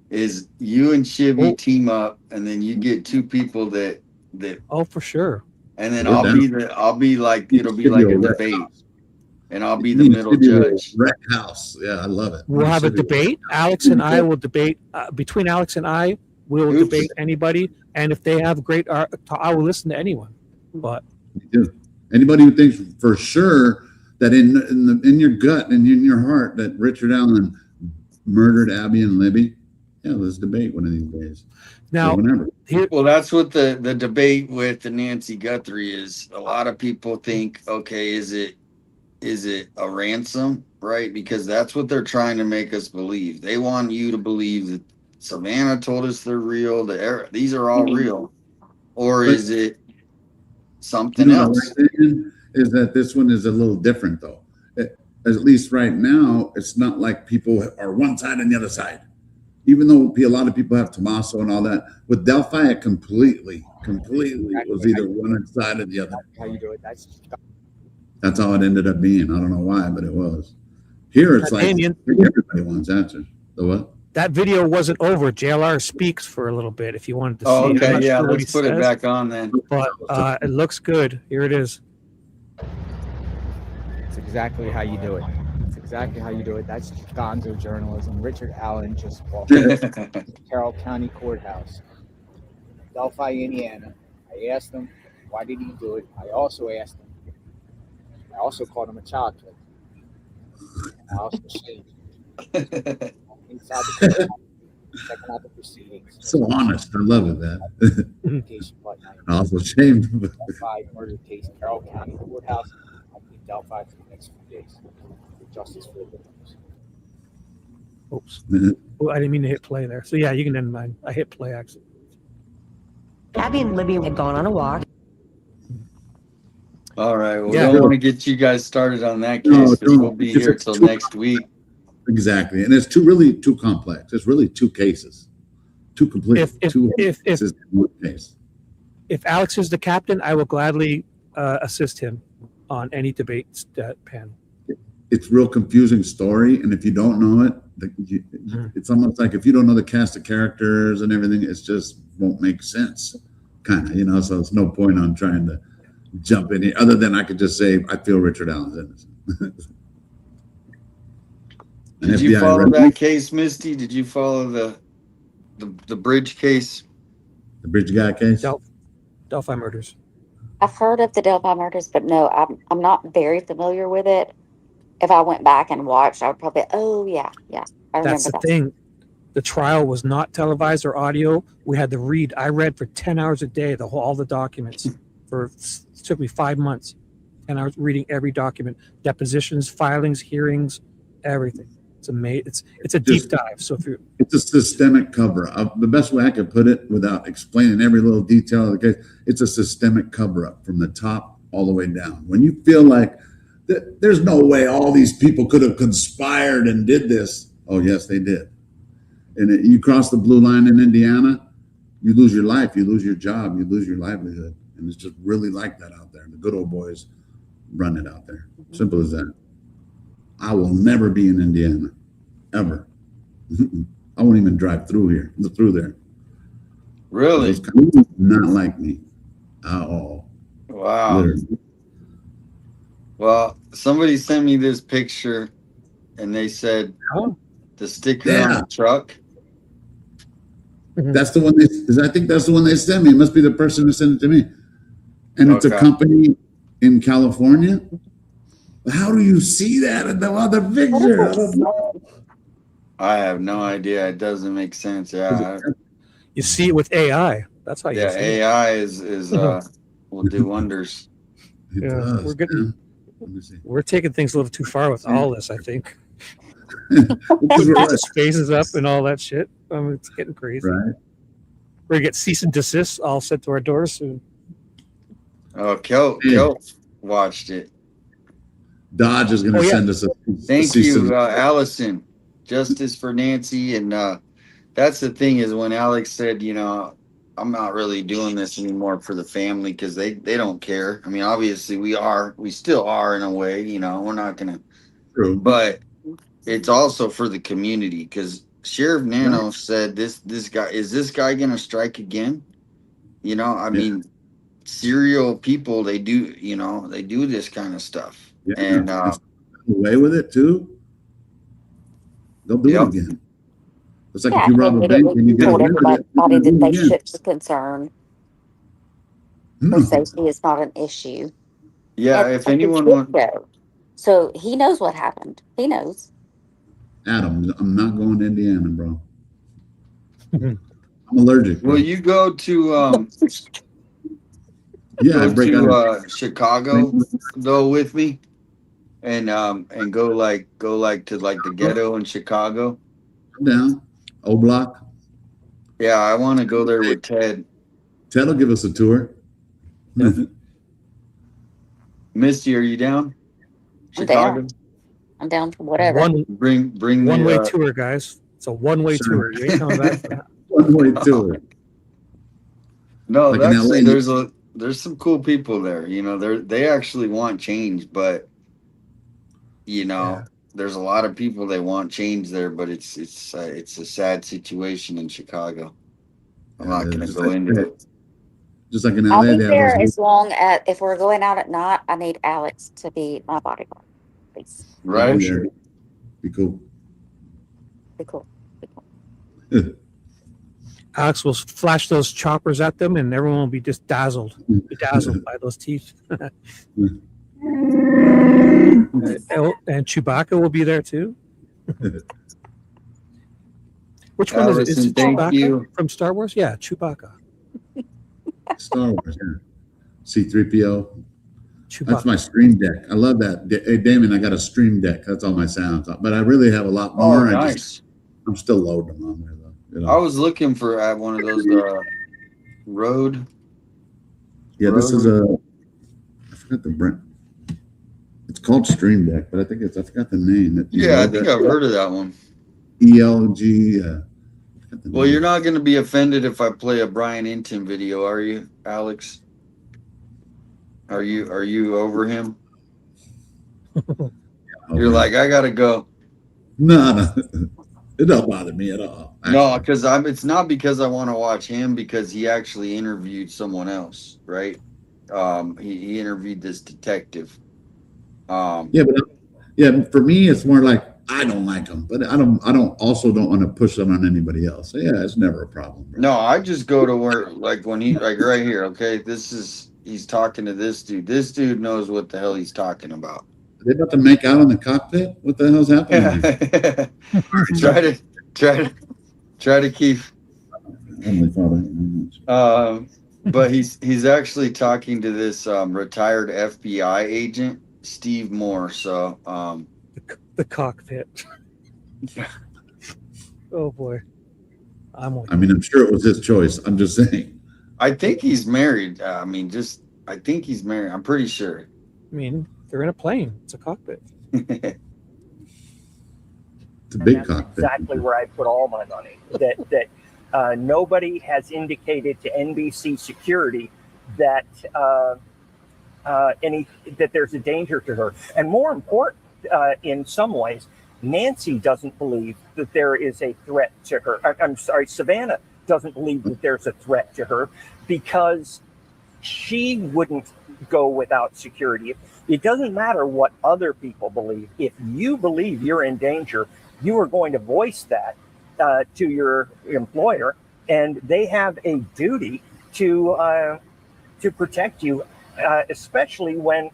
is you and Shibby team up, and then you get two people that. Oh, for sure. And then it'll be like a debate. And I'll be the middle judge. Wreck house. Yeah, I love it. We'll have a debate. Alex and I will debate. Between Alex and I, we'll debate anybody. And if they have great art, I will listen to anyone. But anybody who thinks for sure that in your gut and in your heart that Richard Allen murdered Abby and Libby, yeah, let's debate one of these days. Now, well, that's what the debate with the Nancy Guthrie is. A lot of people think, okay, is it a ransom, right? Because that's what they're trying to make us believe. They want you to believe that Savannah told us they're real, these are all real. Or is it something else? What I'm saying is that this one is a little different, though. At least right now, it's not like people are one side and the other side. Even though a lot of people have Tommaso and all that, with Delphi, it completely was either one side or the other. How you do it? That's how it ended up being. I don't know why, but it was. Here, it's like everybody wants answers. The what? That video wasn't over. JLR speaks for a little bit if you wanted to see it. Okay, yeah, let's put it back on then. But it looks good. Here it is. It's exactly how you do it. It's exactly how you do it. That's gonzo journalism. Richard Allen just walked into Carroll County Courthouse, Delphi, Indiana. I asked him, why did he do it? I also asked him, I also called him a child killer. I also shamed him. Inside the courthouse, checking out the proceedings. So honest. I love it, man. I also shamed him. Delphi murder case, Carroll County Courthouse. I'll be in Delphi for the next few days. Justice for the victims. Oops. Well, I didn't mean to hit play there. So yeah, you can end mine. I hit play actually. Abby and Libby had gone on a walk. All right. Well, Yeah. we don't want to get you guys started on that case No, because don't. we'll be It's here a till two- next week. Exactly. And it's really too complex. It's really two cases. Two complete two cases in one case. If Alex is the captain, I will gladly assist him on any debate panel. It's real confusing story, and if you don't know it, it's almost like if you don't know the cast of characters and everything, it just won't make sense, kind of, so it's no point on trying to jump in here, other than I could just say, I feel Richard Allen's innocent. Did you follow that case, Misty? Did you follow the bridge case? The bridge guy case? Delphi murders. I've heard of the Delphi murders, but no, I'm not very familiar with it. If I went back and watched, I would probably, oh yeah, I remember That's the that. thing. The trial was not televised or audio. We had to read. I read for 10 hours a day, all the documents. It took me 5 months. And I was reading every document, depositions, filings, hearings, everything. It's amazing. It's a deep dive. So if you, it's a systemic cover up. The best way I could put it, without explaining every little detail of the case, it's a systemic cover up from the top all the way down. When you feel like there's no way all these people could have conspired and did this. Oh, yes, they did. And you cross the blue line in Indiana, you lose your life, you lose your job, you lose your livelihood. And it's just really like that out there. The good old boys run it out there. Simple as that. I will never be in Indiana, ever. I won't even drive through there. Really? Those not like me at all. Wow. Literally. Well, somebody sent me this picture, and they said the sticker on the truck. That's the one I think that's the one they sent me. It must be the person who sent it to me. And it's a company in California. How do you see that in the other picture? I don't know. I have no idea. It doesn't make sense. Yeah. You see it with AI. That's how you see it. AI is will do wonders. Yeah, we're taking things a little too far with all this, I think. Spaces up and all that shit. It's getting crazy. Right. We're gonna get cease and desist all sent to our doors soon. Oh, Kel watched it. Dodge is going to send us a thank you, Allison. Justice for Nancy. And that's the thing is when Alex said, I'm not really doing this anymore for the family because they don't care. I mean, obviously we still are in a way, we're not going to, but it's also for the community because Sheriff Nano said this guy going to strike again? I mean, serial people, they do this kind of stuff. Yeah, and away with it too. They'll do it again. It's like if you rob a bank and you get told away with it, everybody that they again. should be concerned. For safety is not an issue. Yeah, if anyone wants. So he knows what happened. He knows. Adam, I'm not going to Indiana, bro. I'm allergic. Will you go to Chicago though with me, and go to the ghetto in Chicago? I'm down. O-Block. Yeah, I want to go there with Ted. Ted will give us a tour. Misty, are you down? Chicago. I'm down for whatever. Bring one-way tour, guys. It's a one-way tour. You ain't coming back. One-way tour. No, Like actually, there's some cool people there. They actually want change, but there's a lot of people that want change there, but it's a sad situation in Chicago. I'm not going to go into it. Just like in LA, I'll be there as long as if we're going out at night. I need Alex to be my bodyguard, please. Right? Sure. Be cool. Be cool. Alex will flash those choppers at them, and everyone will be just bedazzled by those teeth. And Chewbacca will be there too. Which one is it? Is Allison, it thank Chewbacca you. from Star Wars? Yeah, Chewbacca. Star Wars, yeah. C-3PO. Chewbacca. That's my stream deck. I love that. Hey, Damon, I got a stream deck. That's all my sounds. But I really have a lot more. Oh, nice. I'm still loading them on there, though. You know? I was looking for at one of those Rode. Yeah, this is I forgot the brand. It's called Stream Deck, but I forgot the name. Yeah, I think I've heard of that one. ELG. Well, you're not going to be offended if I play a Brian Inton video, are you, Alex? Are you over him? You're like, I gotta go. No, it don't bother me at all. Actually. No, because it's not because I want to watch him, because he actually interviewed someone else, right? He interviewed this detective. Yeah, for me, it's more like I don't like him, but I don't want to push them on anybody else. So yeah, it's never a problem. Bro. No, I just go to where, like when he, like right here, okay, he's talking to this dude. This dude knows what the hell he's talking about. Are they about to make out in the cockpit? What the hell's happening? try to keep. But he's actually talking to this retired FBI agent, Steve Moore. So the cockpit. Oh boy, I'm sure it was his choice. I'm just saying. I think he's married. I think he's married. I'm pretty sure. I mean, they're in a plane. It's a cockpit. It's a big cockpit. Exactly where I put all my money. That nobody has indicated to NBC security that that there's a danger to her, and more important, in some ways, Nancy doesn't believe that there is a threat to her. I'm sorry, Savannah doesn't believe that there's a threat to her because she wouldn't go without security. It doesn't matter what other people believe. If you believe you're in danger, you are going to voice that to your employer, and they have a duty to protect you, especially when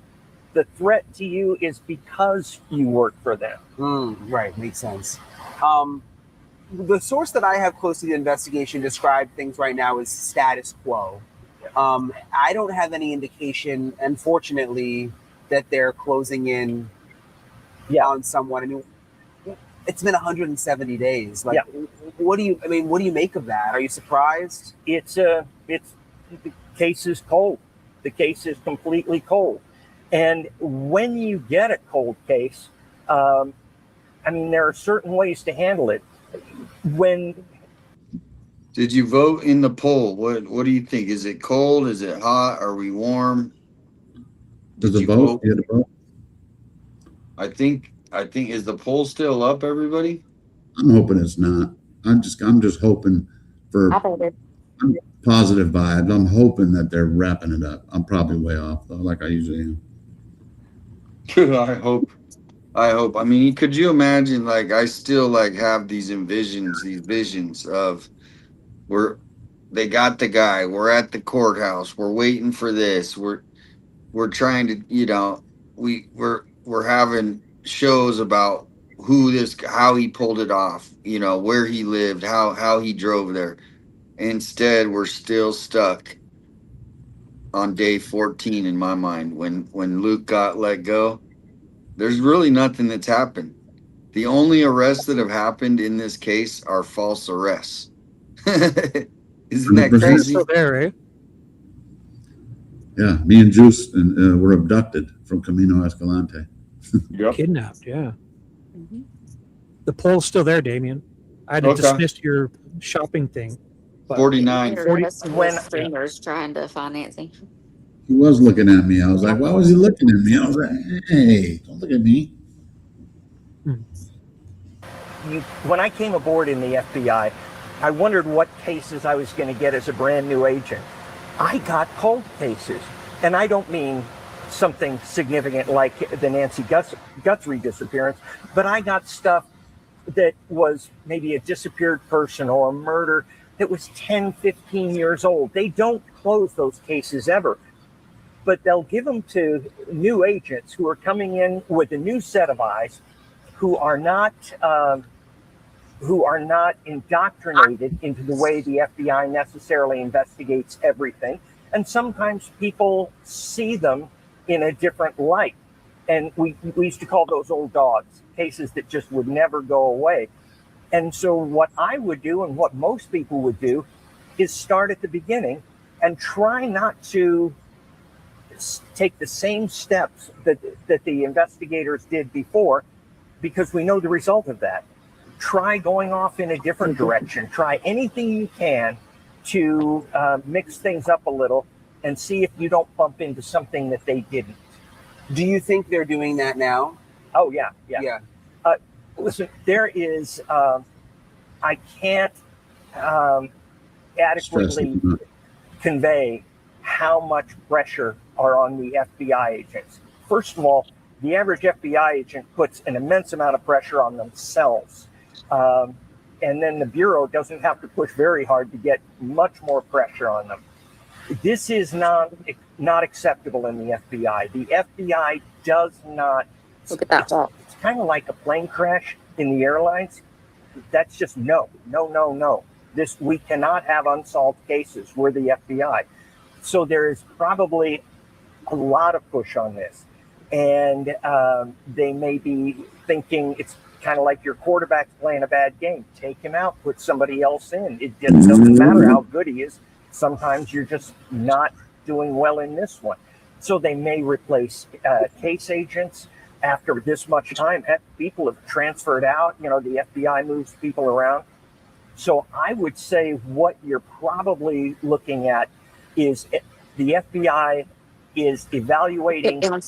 the threat to you is because you work for them. Right, makes sense. The source that I have close to the investigation described things right now as status quo. I don't have any indication, unfortunately, that they're closing in on someone. I mean, it's been 170 days. Like, what do you make of that? Are you surprised? The case is cold. The case is completely cold. And when you get a cold case, there are certain ways to handle it. Did you vote in the poll? What do you think? Is it cold? Is it hot? Are we warm? Does it vote? Yeah, the vote. I think is the poll still up, everybody? I'm hoping it's not. I'm just hoping for positive vibes. I'm hoping that they're wrapping it up. I'm probably way off though, like I usually am. I hope. I mean, could you imagine? Like, I still have these visions of they got the guy. We're at the courthouse. We're waiting for this. We're trying to, we're having shows about how he pulled it off, where he lived, how he drove there. Instead, we're still stuck on day 14 in my mind when Luke got let go. There's really nothing that's happened. The only arrests that have happened in this case are false arrests. Isn't that crazy? Still there, eh? Yeah, me and Juice were abducted from Camino Escalante. Kidnapped, yeah. The poll's still there, Damien. I had to dismiss your shopping thing. 49. 40 streamers trying to find Nancy. He was looking at me. I was like, why was he looking at me? I was like, hey, don't look at me. When I came aboard in the FBI, I wondered what cases I was going to get as a brand new agent. I got cold cases. And I don't mean something significant like the Nancy Guthrie disappearance, but I got stuff that was maybe a disappeared person or a murder that was 10, 15 years old. They don't close those cases ever. but they'll give them to new agents who are coming in with a new set of eyes, who are not indoctrinated into the way the FBI necessarily investigates everything. And sometimes people see them in a different light. And we used to call those old dogs, cases that just would never go away. And so what I would do, and what most people would do, is start at the beginning and try not to take the same steps that the investigators did before, because we know the result of that. Try going off in a different direction. Try anything you can to mix things up a little and see if you don't bump into something that they didn't. Do you think they're doing that now? Oh, yeah. Listen, there is, I can't adequately convey how much pressure are on the FBI agents. First of all, the average FBI agent puts an immense amount of pressure on themselves. And then the Bureau doesn't have to push very hard to get much more pressure on them. This is not acceptable in the FBI. The FBI does not. Look at that. It's kind of like a plane crash in the airlines. That's just no. We cannot have unsolved cases. We're the FBI. So there is probably a lot of push on this. And they may be thinking it's kind of like your quarterback's playing a bad game. Take him out, put somebody else in. It doesn't matter how good he is. Sometimes you're just not doing well in this one. So they may replace case agents after this much time. People have transferred out. The FBI moves people around. So I would say what you're probably looking at is the FBI is evaluating not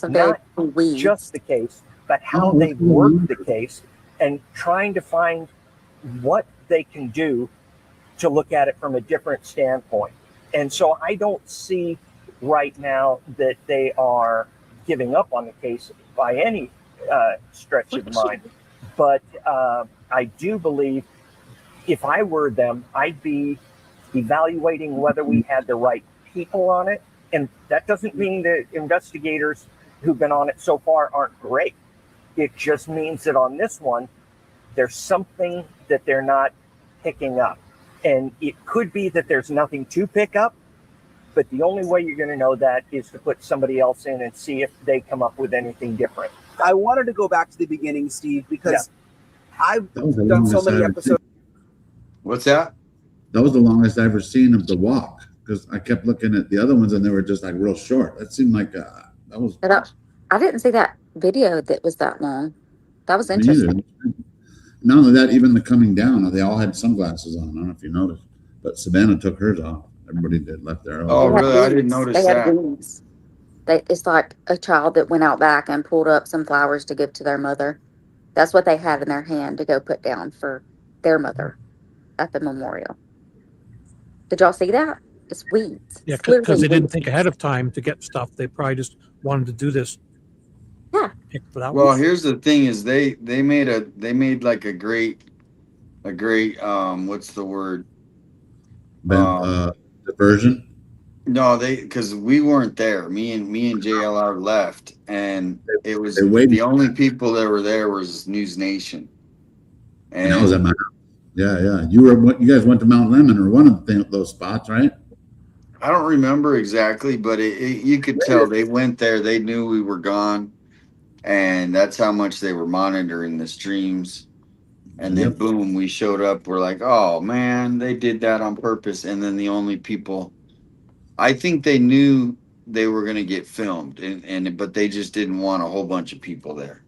just the case, but how they work the case and trying to find what they can do to look at it from a different standpoint. And so I don't see right now that they are giving up on the case by any stretch of the mind. But I do believe if I were them, I'd be evaluating whether we had the right people on it. And that doesn't mean that investigators who've been on it so far aren't great. It just means that on this one, there's something that they're not picking up. And it could be that there's nothing to pick up, but the only way you're going to know that is to put somebody else in and see if they come up with anything different. I wanted to go back to the beginning, Steve, because I've done so many episodes. What's that? That was the longest I've ever seen of the walk, because I kept looking at the other ones and they were just like real short. That seemed like that was. I didn't see that video that was that long. That was interesting. Not only that, even the coming down, they all had sunglasses on. I don't know if you noticed, but Savannah took hers off. Everybody did, left their own. Oh, really? I didn't notice that. It's like a child that went out back and pulled up some flowers to give to their mother. That's what they had in their hand to go put down for their mother at the memorial. Did y'all see that? It's weeds. Yeah, because they didn't think ahead of time to get stuff. They probably just wanted to do this. Yeah. Well, here's the thing: is they made like a great what's the word? Diversion. No, because we weren't there. Me and JLR left, and it was the only people that were there was News Nation. And I was at my house. Yeah. You guys went to Mount Lemon or one of those spots, right? I don't remember exactly, but you could tell they went there. They knew we were gone, and that's how much they were monitoring the streams. And then boom, we showed up. We're like, oh man, they did that on purpose. And then the only people, I think they knew they were going to get filmed, but they just didn't want a whole bunch of people there.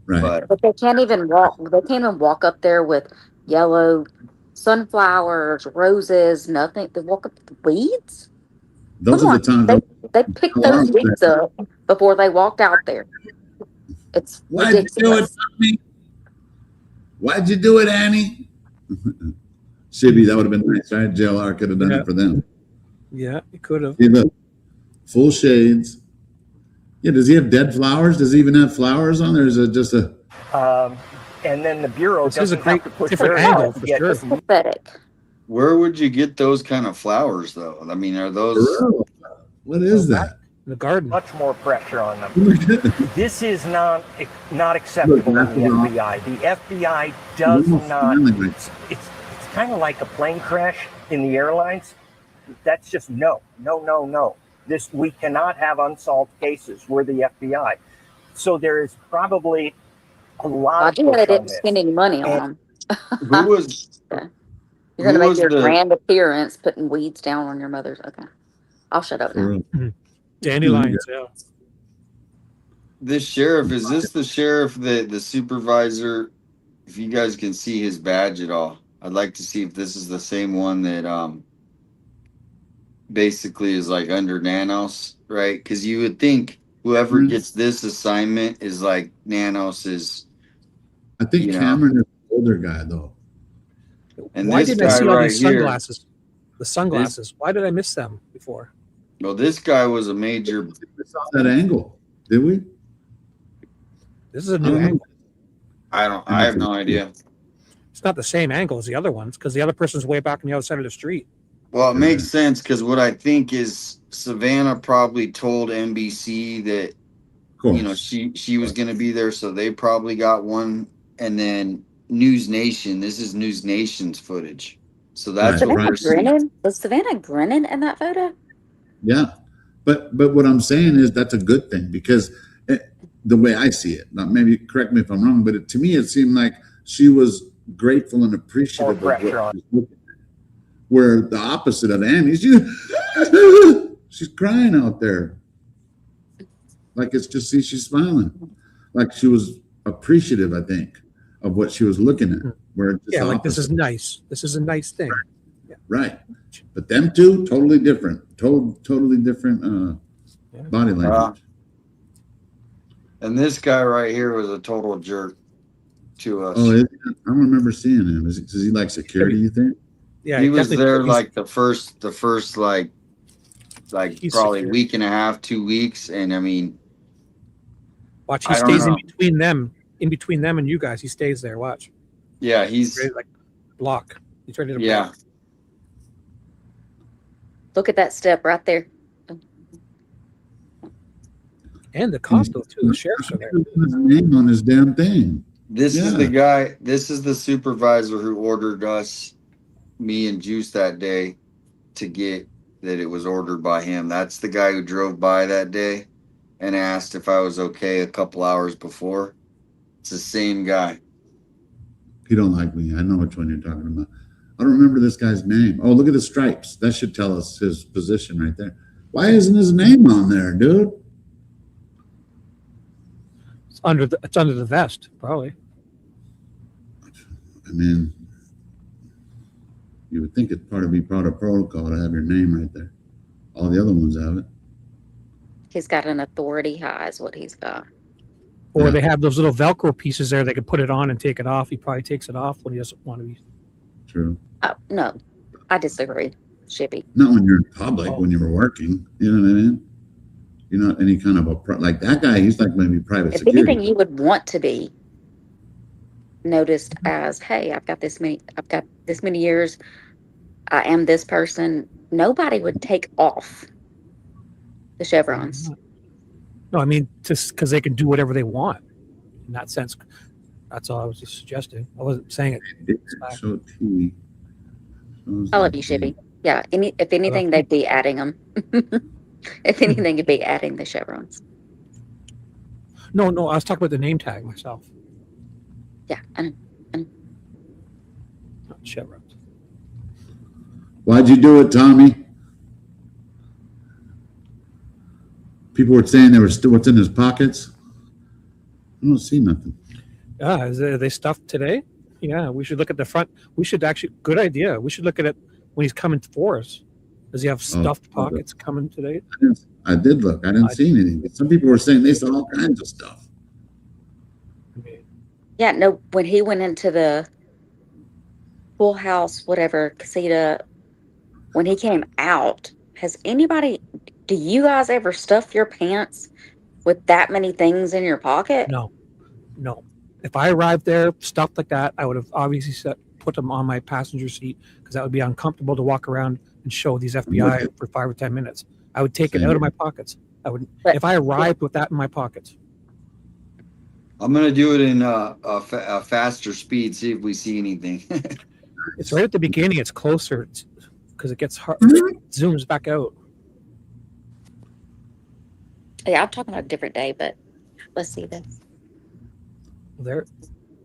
Right. But they can't even walk. They can't even walk up there with yellow sunflowers, roses, nothing. They walk up with weeds. Those are the times they picked those weeds up before they walked out there. It's ridiculous. Why'd you do it, Annie? Shibby, that would have been nice, right? JLR could have done it for them. Yeah, he could have. See, look, full shades. Yeah, does he have dead flowers? Does he even have flowers on there? Or is it just a... And then the Bureau doesn't have to push different very angle hard to for get sure. It's pathetic. Where would you get those kind of flowers, though? I mean, are those... What is that? in the garden. Much more pressure on them. This is not acceptable in the FBI. The FBI does not. It's kind of like a plane crash in the airlines. That's just no. We cannot have unsolved cases. We're the FBI. So there is probably a lot of you push on didn't this. spend any money on them. Who was? You're gonna make your grand appearance putting weeds down on your mother's. Okay, I'll shut up now. Dandelions, yeah. This sheriff, is this the sheriff that the supervisor? If you guys can see his badge at all, I'd like to see if this is the same one that basically is like under Nanos, right? Because you would think whoever gets this assignment is like Nanos's. I think Cameron is the older guy though. And why this didn't I guy see all right these here, sunglasses? The sunglasses. Why did I miss them before? well, this guy was a major. We saw that angle, did we? This is a new angle. I have no idea. It's not the same angle as the other ones because the other person's way back on the other side of the street. Well, it makes sense because what I think is Savannah probably told NBC that she was going to be there, so they probably got one. And then News Nation, this is News Nation's footage, so that's what we're seeing. Was Savannah grinning in that photo? Yeah, but what I'm saying is that's a good thing because the way I see it, now maybe correct me if I'm wrong, but to me it seemed like she was grateful and appreciative of what she was looking at. Where the opposite of Annie, she's crying out there. Like it's just she's smiling. Like she was appreciative, I think, of what she was looking at. Where like this is nice. This is a nice thing. Right. But them two, totally different. Totally different body language. And this guy right here was a total jerk to us. Oh, I don't remember seeing him. Is he like security, you think? Yeah, he was there like the first like probably secure. week and a half, 2 weeks, and I mean, watch. He stays in between them and you guys. He stays there. Watch. Yeah, he's ready to, like block. He's ready to block. Look at that step right there. And the costume too. The sheriffs are there. His name on his damn thing. This is the guy. This is the supervisor who ordered me and Juice that day to get that it was ordered by him. That's the guy who drove by that day and asked if I was okay a couple hours before. It's the same guy. You don't like me. I know which one you're talking about. I don't remember this guy's name. Oh, look at the stripes. That should tell us his position right there. Why isn't his name on there, dude? It's under the vest, probably. I mean, you would think it's part of protocol to have your name right there. All the other ones have it. He's got an authority high is what he's got. Or they have those little Velcro pieces there. They can put it on and take it off. He probably takes it off when he doesn't want to be. True. No, I disagree, Shibby. Not when you're in public, when you were working. You know what I mean? You're not any kind of like that guy. He's like maybe private If security. anything, you would want to be noticed as, hey, I've got this many years. I am this person. Nobody would take off the chevrons. No, I mean, just because they can do whatever they want. In that sense, that's all I was just suggesting. I wasn't saying it. I love you, Shibby. Yeah. If anything, they'd be adding them. If anything, it'd be adding the chevrons. No, I was talking about the name tag myself. Yeah, I know. Not chevrons. Why'd you do it, Tommy? People were saying there was still what's in his pockets. I don't see nothing. Yeah, are they stuffed today? Yeah, we should look at the front. We should actually, good idea. We should look at it when he's coming for us. Does he have stuffed pockets coming today? I did look. I didn't see anything. But some people were saying they saw all kinds of stuff. Yeah, no, when he went into the Full House, whatever, casita, when he came out, do you guys ever stuff your pants with that many things in your pocket? No. If I arrived there stuffed like that, I would have obviously put them on my passenger seat because that would be uncomfortable to walk around and show these FBI for 5 or 10 minutes. I would take it out of my pockets. I would, if I arrived with that in my pocket. I'm gonna do it in a faster speed. See if we see anything. It's right at the beginning. It's closer because it gets hard. Zooms back out. Yeah, I'm talking about a different day, but let's see this. There.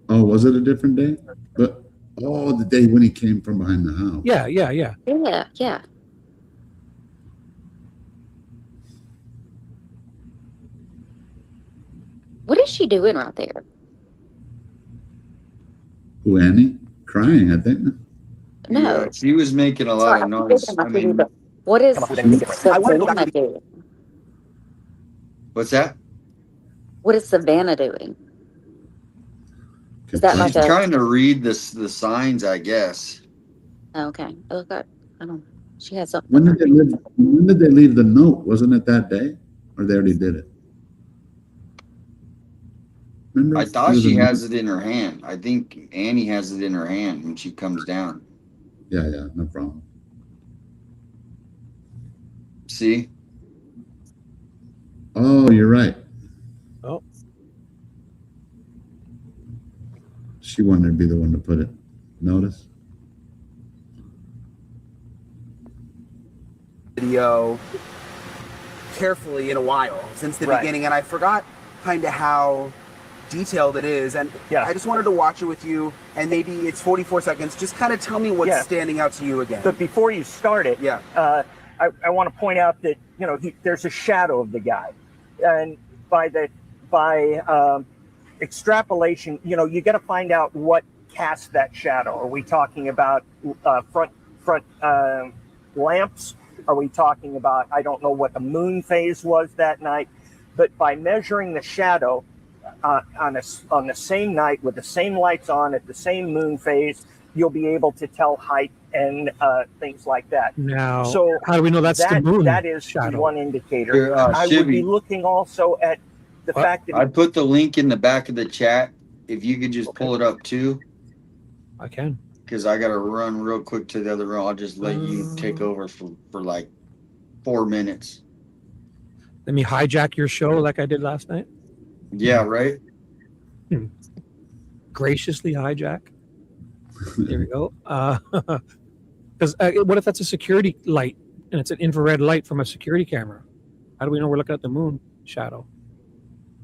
Oh, was it a different day? But the day when he came from behind the house. Yeah. Yeah. What is she doing right there? Who, Annie? Crying, I think. No. Yeah, she was making a lot of noise. I mean, what is Savannah doing? what's that? What is Savannah doing? Is that She's like trying to read the signs, I guess. okay. Okay. I don't. She has something. When did they leave the note? Wasn't it that day, or they already did it? Remember? I thought she has it in her hand. I think Annie has it in her hand when she comes down. Yeah, no problem. See? Oh, you're right. Oh. She wanted to be the one to put it. Notice? Video carefully in a while since the beginning, and I forgot kind of how detailed it is, and I just wanted to watch it with you, and maybe it's 44 seconds. Just kind of tell me what's standing out to you again. But before you start it, I want to point out that there's a shadow of the guy, and by extrapolation, you got to find out what cast that shadow. Are we talking about front lamps? Are we talking about, I don't know what the moon phase was that night, but by measuring the shadow on the same night with the same lights on at the same moon phase, you'll be able to tell height and things like that. Now, so how do we know that's the moon? That is shadow? One indicator. Here, I would be Shibby. looking also at the fact that I put the link in the back of the chat. If you could just pull it up too. I can. Because I got to run real quick to the other room. I'll just let you take over for like 4 minutes. Let me hijack your show like I did last night. Yeah, right? Graciously hijack. There we go. Because what if that's a security light and it's an infrared light from a security camera? How do we know we're looking at the moon shadow?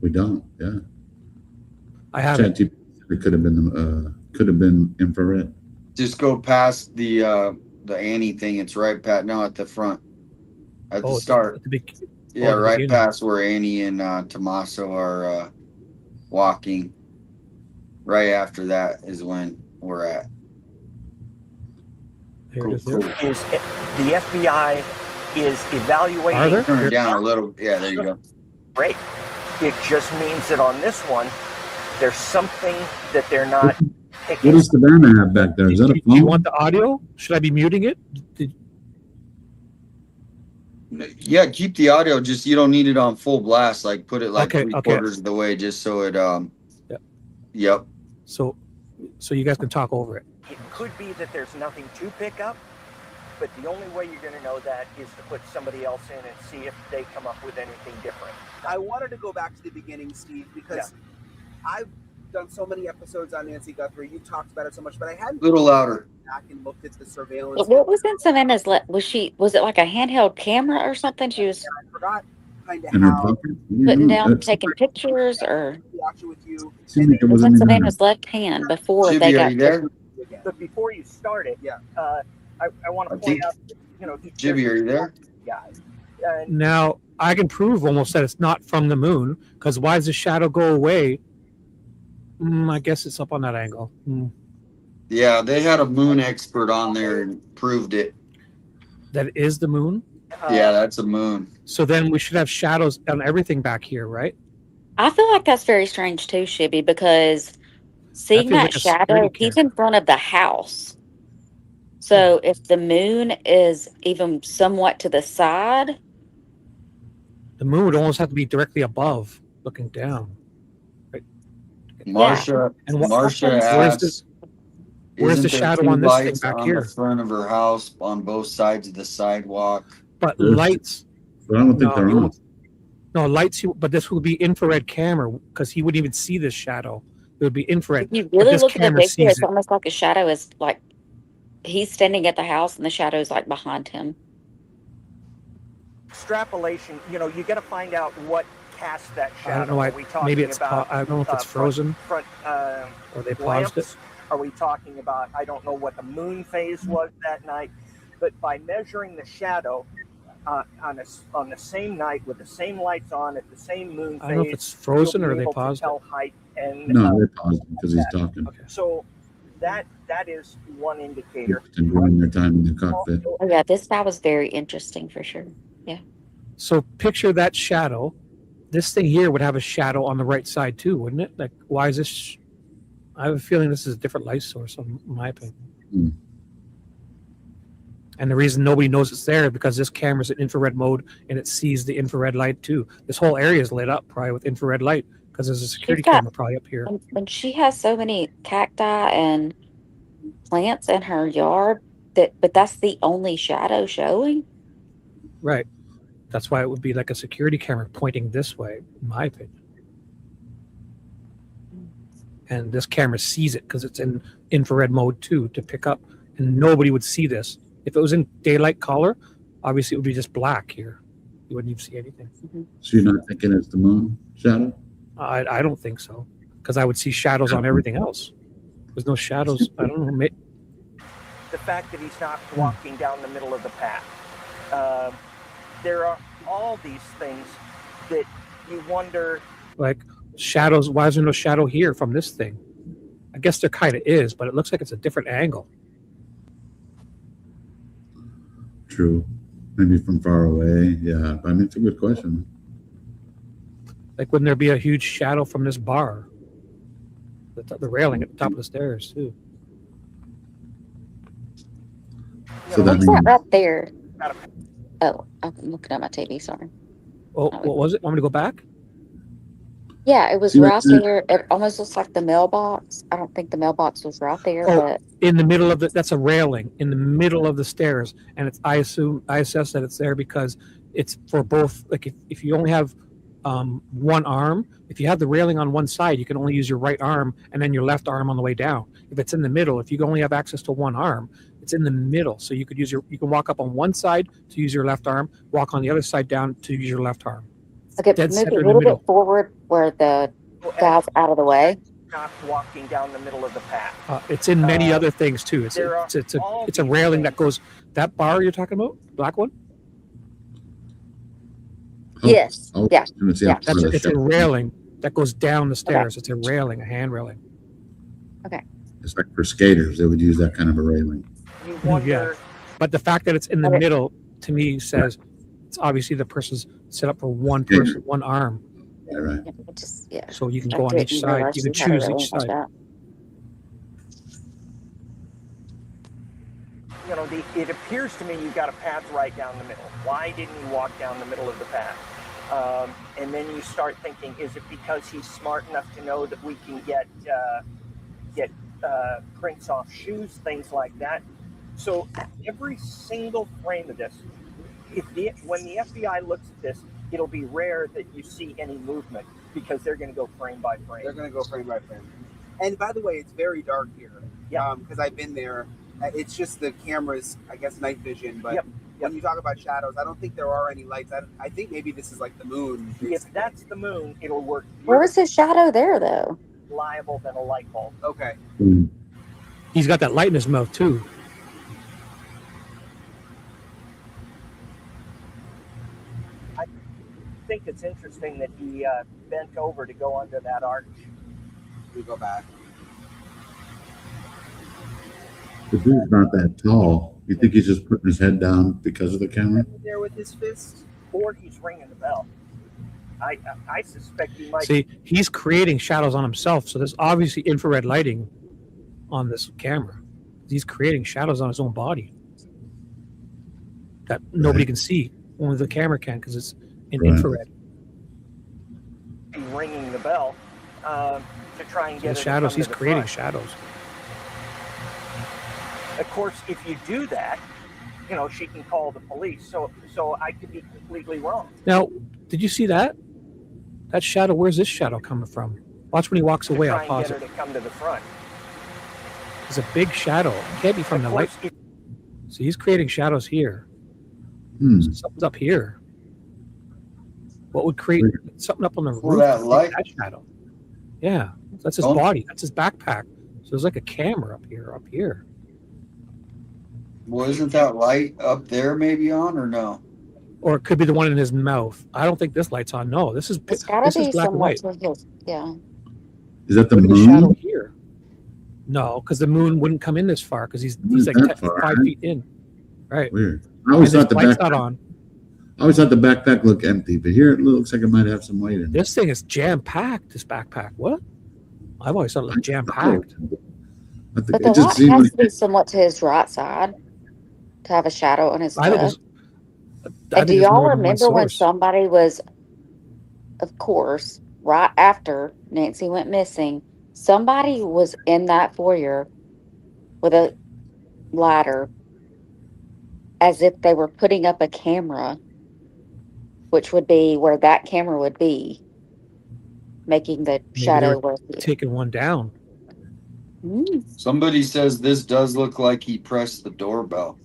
We don't. Yeah. I haven't. It could have been infrared. Just go past the Annie thing. It's right at the front. At the start. At the right beginning. past where Annie and Tommaso are walking. Right after that is when we're at. Here it is. Cool. is the FBI is evaluating. Are there? Turn it down a little. Yeah, there you go. Great. It just means that on this one, there's something that they're not picking. What does Savannah have back there? Is that a Do phone? you want the audio? Should I be muting it? Yeah, keep the audio. Just you don't need it on full blast. Like put it like Okay, 3/4 of the way, just so it. Yep. Yep. So you guys can talk over it. It could be that there's nothing to pick up, but the only way you're going to know that is to put somebody else in and see if they come up with anything different. I wanted to go back to the beginning, Steve, because I've done so many episodes on Nancy Guthrie. You talked about it so much, but I hadn't A little louder. back and looked at the surveillance. What was in Savannah's? Was it like a handheld camera or something? She was I forgot kind of In her how pocket? putting down, That's- taking pictures, or watch it with you. seemed like it it was wasn't in even Savannah's left hand before Shibby, they are got you there? But before you start it, I want to I point think- out, Shibby, are you there? guy. Now I can prove almost that it's not from the moon. Because why does the shadow go away? I guess it's up on that angle. Yeah, they had a moon expert on there and proved it. That is the moon. Yeah, that's a moon. So then we should have shadows on everything back here, right? I feel like that's very strange too, Shibby, because seeing feels that like a shadow, security he's in front of the house. So if the moon is even somewhat to the side, The moon would almost have to be directly above, looking down. Right? Marsha, And Marsha where's asks, where's the isn't there shadow two on this thing lights back on here? the front of her house on both sides of the sidewalk? But lights. But I don't think No, they're you on. won't- No, lights, but this would be infrared camera because he wouldn't even see this shadow. It would be infrared. If you but really this look at the camera picture, sees it's it. almost like a shadow is like he's standing at the house and the shadow is like behind him. Extrapolation, you know, you got to find out what cast that shadow. I don't know. Are we talking Maybe it's. about, I don't know if it's frozen or they paused it. Are we talking about? I don't know what the moon phase was that night, but by measuring the shadow on the same night with the same lights on at the same moon phase, I don't know if it's frozen you'll or be they able to paused tell it. height and No, they paused it because he's talking. Okay. So that is one indicator. Enjoying their time in the cockpit. Oh yeah, this guy was very interesting for sure. Yeah. So picture that shadow. This thing here would have a shadow on the right side too, wouldn't it? Like, why is this? I have a feeling this is a different light source, in my opinion. Hmm. And the reason nobody knows it's there is because this camera's in infrared mode and it sees the infrared light too. This whole area is lit up probably with infrared light because there's a security camera probably up here. And she has so many cacti and plants in her yard but that's the only shadow showing. Right. That's why it would be like a security camera pointing this way, in my opinion. And this camera sees it because it's in infrared mode too to pick up, and nobody would see this. If it was in daylight color, obviously it would be just black here. You wouldn't even see anything. So you're not thinking it's the moon shadow? I don't think so, because I would see shadows on everything else. There's no shadows. I don't know. The fact that he's not walking down the middle of the path. There are all these things that you wonder. Like shadows. Why is there no shadow here from this thing? I guess there kind of is, but it looks like it's a different angle. True. Maybe from far away. Yeah. I mean, it's a good question. Like, wouldn't there be a huge shadow from this bar? The railing at the top of the stairs, too. So what's that right there? Oh, I'm looking at my TV, sorry. Oh, what was it? Want me to go back? Yeah, it was See, right that's there. It almost looks like the mailbox. I don't think the mailbox was right there, Oh, but in the middle of that's a railing in the middle of the stairs. And I assess that it's there because it's for both. Like if you only have one arm, if you have the railing on one side, you can only use your right arm and then your left arm on the way down. If it's in the middle, if you only have access to one arm, it's in the middle. So you could you can walk up on one side to use your left arm, walk on the other side down to use your left arm. okay, Dead move it center a in the little middle. bit forward where the guy's out of the way. Not walking down the middle of the path. It's in many other things too. It's there are it's a railing that goes that bar you're talking about, black one. Yes. Yeah. It's a railing that goes down the stairs. It's a railing, a hand railing. Okay. It's like for skaters, they would use that kind of a railing. Yeah, but the fact that it's in the middle to me says it's obviously the person's set up for one person, one arm. Yeah, right. Yeah. So you can go on each side. You can choose each side. You know, it appears to me you've got a path right down the middle. Why didn't you walk down the middle of the path? And then you start thinking, is it because he's smart enough to know that we can get prints off shoes, things like that? So every single frame of this, when the FBI looks at this, it'll be rare that you see any movement because they're going to go frame by frame. They're going to go frame by frame. And by the way, it's very dark here. Yeah. Because I've been there. It's just the camera's, I guess, night vision. But when you talk about shadows, I don't think there are any lights. I think maybe this is like the moon. If that's the moon, it'll work. Where was his shadow there, though? Reliable than a light bulb. Okay. He's got that light in his mouth too. I think it's interesting that he bent over to go under that arch. We go back. The dude's not that tall. You think he's just putting his head down because of the camera? There with his fist, or he's ringing the bell. I suspect he might. See, he's creating shadows on himself. So there's obviously infrared lighting on this camera. He's creating shadows on his own body that nobody can see. Only the camera can because it's in infrared. Be ringing the bell to try and get The it shadows. to He's the creating front. shadows. Of course, if you do that, she can call the police. So I could be completely wrong. Now, did you see that? That shadow, where's this shadow coming from? Watch when he walks away, Try I'll and pause get it. her to come to the front. There's a big shadow. It can't be from the light. So he's creating shadows here. So something's up here. What would create something up on the roof that to light? create that shadow? Yeah, that's his Oh. body. That's his backpack. So there's like a camera up here. Well, isn't that light up there maybe on or no? Or it could be the one in his mouth. I don't think this light's on. No, this is It's gotta this is be black and somewhat white. to his, yeah. Is that the Look at the shadow moon? here. No, because the moon wouldn't come in this far because he's Not like that far, 5 right? feet in. Right. Weird. I always And thought the his light's not backpack. on. I always thought the backpack looked empty, but here it looks like it might have some weight in it. This thing is jam packed. This backpack. What? I've always thought it looked jam packed. But the light has to be somewhat to his right side to have a shadow on his I think left. I And do think it's y'all more than one remember when source. somebody was, of course, right after Nancy went missing, somebody was in that foyer with a ladder as if they were putting up a camera, which would be where that camera would be, making the Maybe they shadow were work. taking one down. Somebody says this does look like he pressed the doorbell.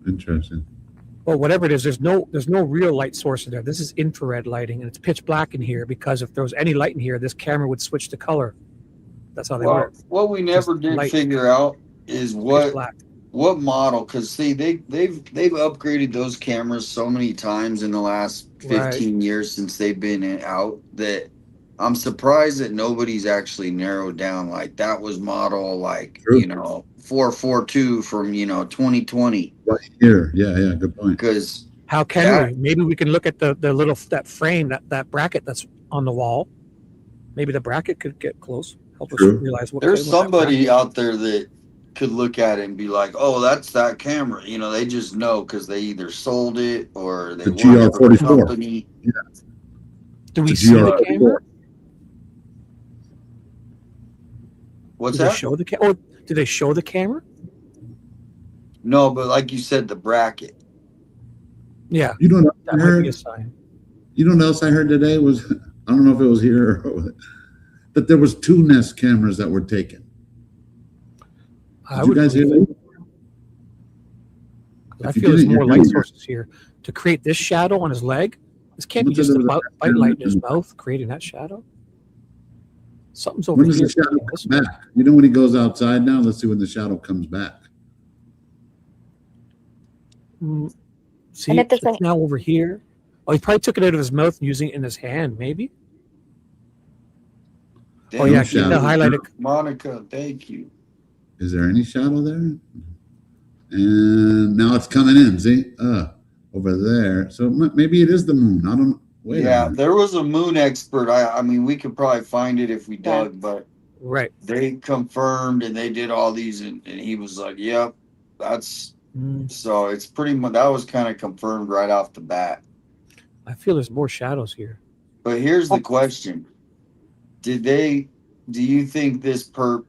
Interesting. Well, whatever it is, there's no real light source in there. This is infrared lighting, and it's pitch black in here because if there was any light in here, this camera would switch to color. That's how they Well, work. what we never did light. figure out is Pitch black. what model, because see they've upgraded those cameras so many times in the last 15 years since they've been out that I'm surprised that nobody's actually narrowed down like that was model like 442 from 2020. Right here, yeah, good point. Because How can we? Maybe we can look at the little that frame that bracket that's on the wall. Maybe the bracket could get close. Help us realize what. there's came with that somebody bracket. out there that could look at it and be like, oh, that's that camera. They just know because they either sold it or they The work for the GR44. company. Yeah. Do we The see the GR44. camera? What's Did they that? show the camera? Oh, did they show the camera? No, but like you said, the bracket. Yeah. You know what That I might heard? be a sign. You know what else I heard today was, I don't know if it was here or that there was 2 Nest cameras that were taken. Did you guys hear that? I If you feel there's didn't, more you're light here. sources here to create this shadow on his leg. This can't be Someone said just there a was a bite light in his camera. mouth creating that shadow. Something's over When does here. the shadow come back? When he goes outside now? Let's see when the shadow comes back. See, And at the it's same- now over here. Oh, he probably took it out of his mouth and using it in his hand, maybe. Oh yeah, keep the highlighted. Monica, thank you. Is there any shadow there? And now it's coming in. See, over there. So maybe it is the moon. I don't. Wait. Yeah, there was a moon expert. I mean, we could probably find it if we dug, but right. They confirmed and they did all these, and he was like, "Yep, that's." So it's pretty much that was kind of confirmed right off the bat. I feel there's more shadows here. But here's the question: do you think this perp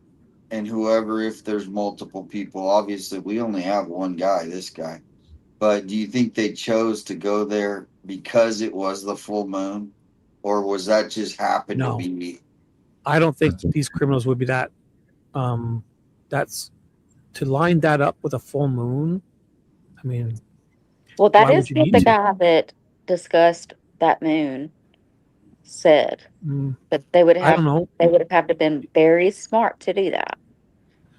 and whoever, if there's multiple people, obviously we only have one guy, this guy, but do you think they chose to go there because it was the full moon, or was that just happened No. to be? I don't think these criminals would be that. That's to line that up with a full moon. I mean, Well, that why is would you what need the to? guy that discussed that moon said. Mm, But they would I have don't know. they would have had to been very smart to do that.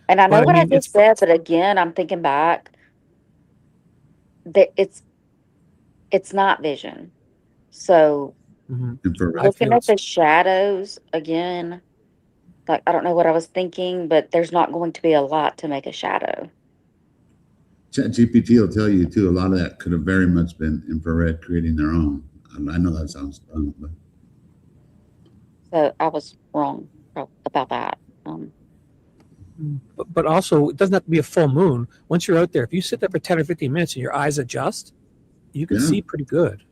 And I know But I what I mean, just said, but again, I'm thinking back that it's night vision. So Infrared. looking at the shadows again, like I don't know what I was thinking, but there's not going to be a lot to make a shadow. ChatGPT will tell you too. A lot of that could have very much been infrared creating their own. I know that sounds dumb, but So I was wrong about that. But also, it doesn't have to be a full moon. Once you're out there, if you sit there for 10 or 15 minutes and your eyes adjust, you can Yeah. see pretty good.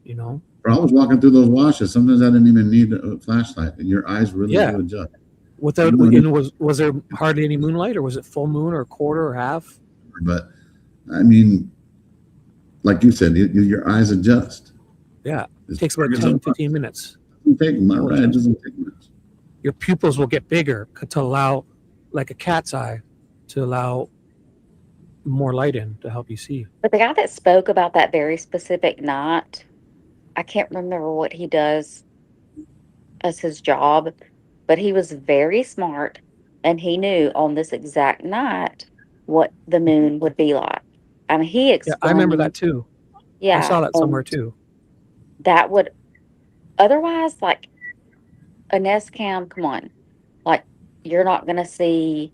I was walking through those washes. Sometimes I didn't even need a flashlight, and your eyes really Yeah. do adjust. Without, Mhm. and was there hardly any moonlight, or was it full moon, or a quarter, or half? But I mean, like you said, your eyes adjust. Yeah, it takes about 10, 15 minutes. It doesn't take much. Your pupils will get bigger to allow, like a cat's eye, to allow more light in to help you see. But the guy that spoke about that very specific night, I can't remember what he does as his job, but he was very smart and he knew on this exact night what the moon would be like. I mean, he explained. Yeah, I remember that too. Yeah. I saw that somewhere too. That would, otherwise, like a Nest Cam, come on. Like, you're not going to see,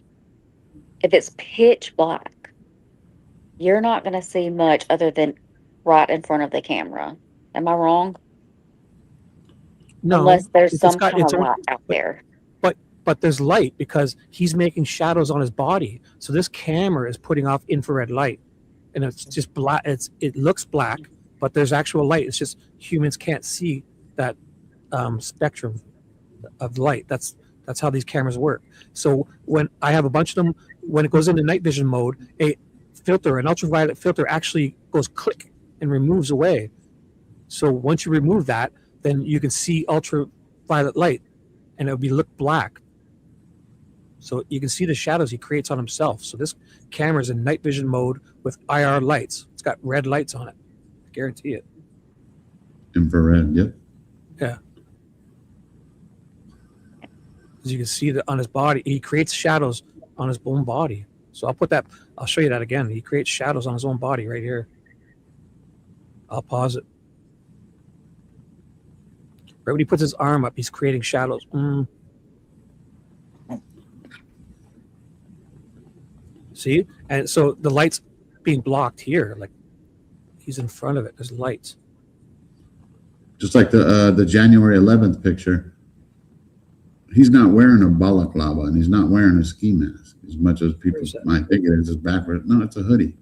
if it's pitch black, you're not going to see much other than right in front of the camera. Am I wrong? No, Unless there's it's some got- kind it's of a- light out there. But there's light because he's making shadows on his body. So this camera is putting off infrared light, and it's just black. It looks black, but there's actual light. It's just humans can't see that spectrum of light. That's how these cameras work. So when I have a bunch of them, when it goes into night vision mode, an ultraviolet filter actually goes click and removes away. So once you remove that, then you can see ultraviolet light, and it'll look black. So you can see the shadows he creates on himself. So this camera is in night vision mode with IR lights. It's got red lights on it. I guarantee it. Infrared, yep. Yeah. As you can see that on his body, he creates shadows on his own body. So I'll show you that again. He creates shadows on his own body right here. I'll pause it. Right when he puts his arm up, he's creating shadows. See? And so the light's being blocked here. Like he's in front of it. There's lights. Just like the January 11th picture. He's not wearing a balaclava and he's not wearing a ski mask as much as people might think it is. It's backward. No, it's a hoodie.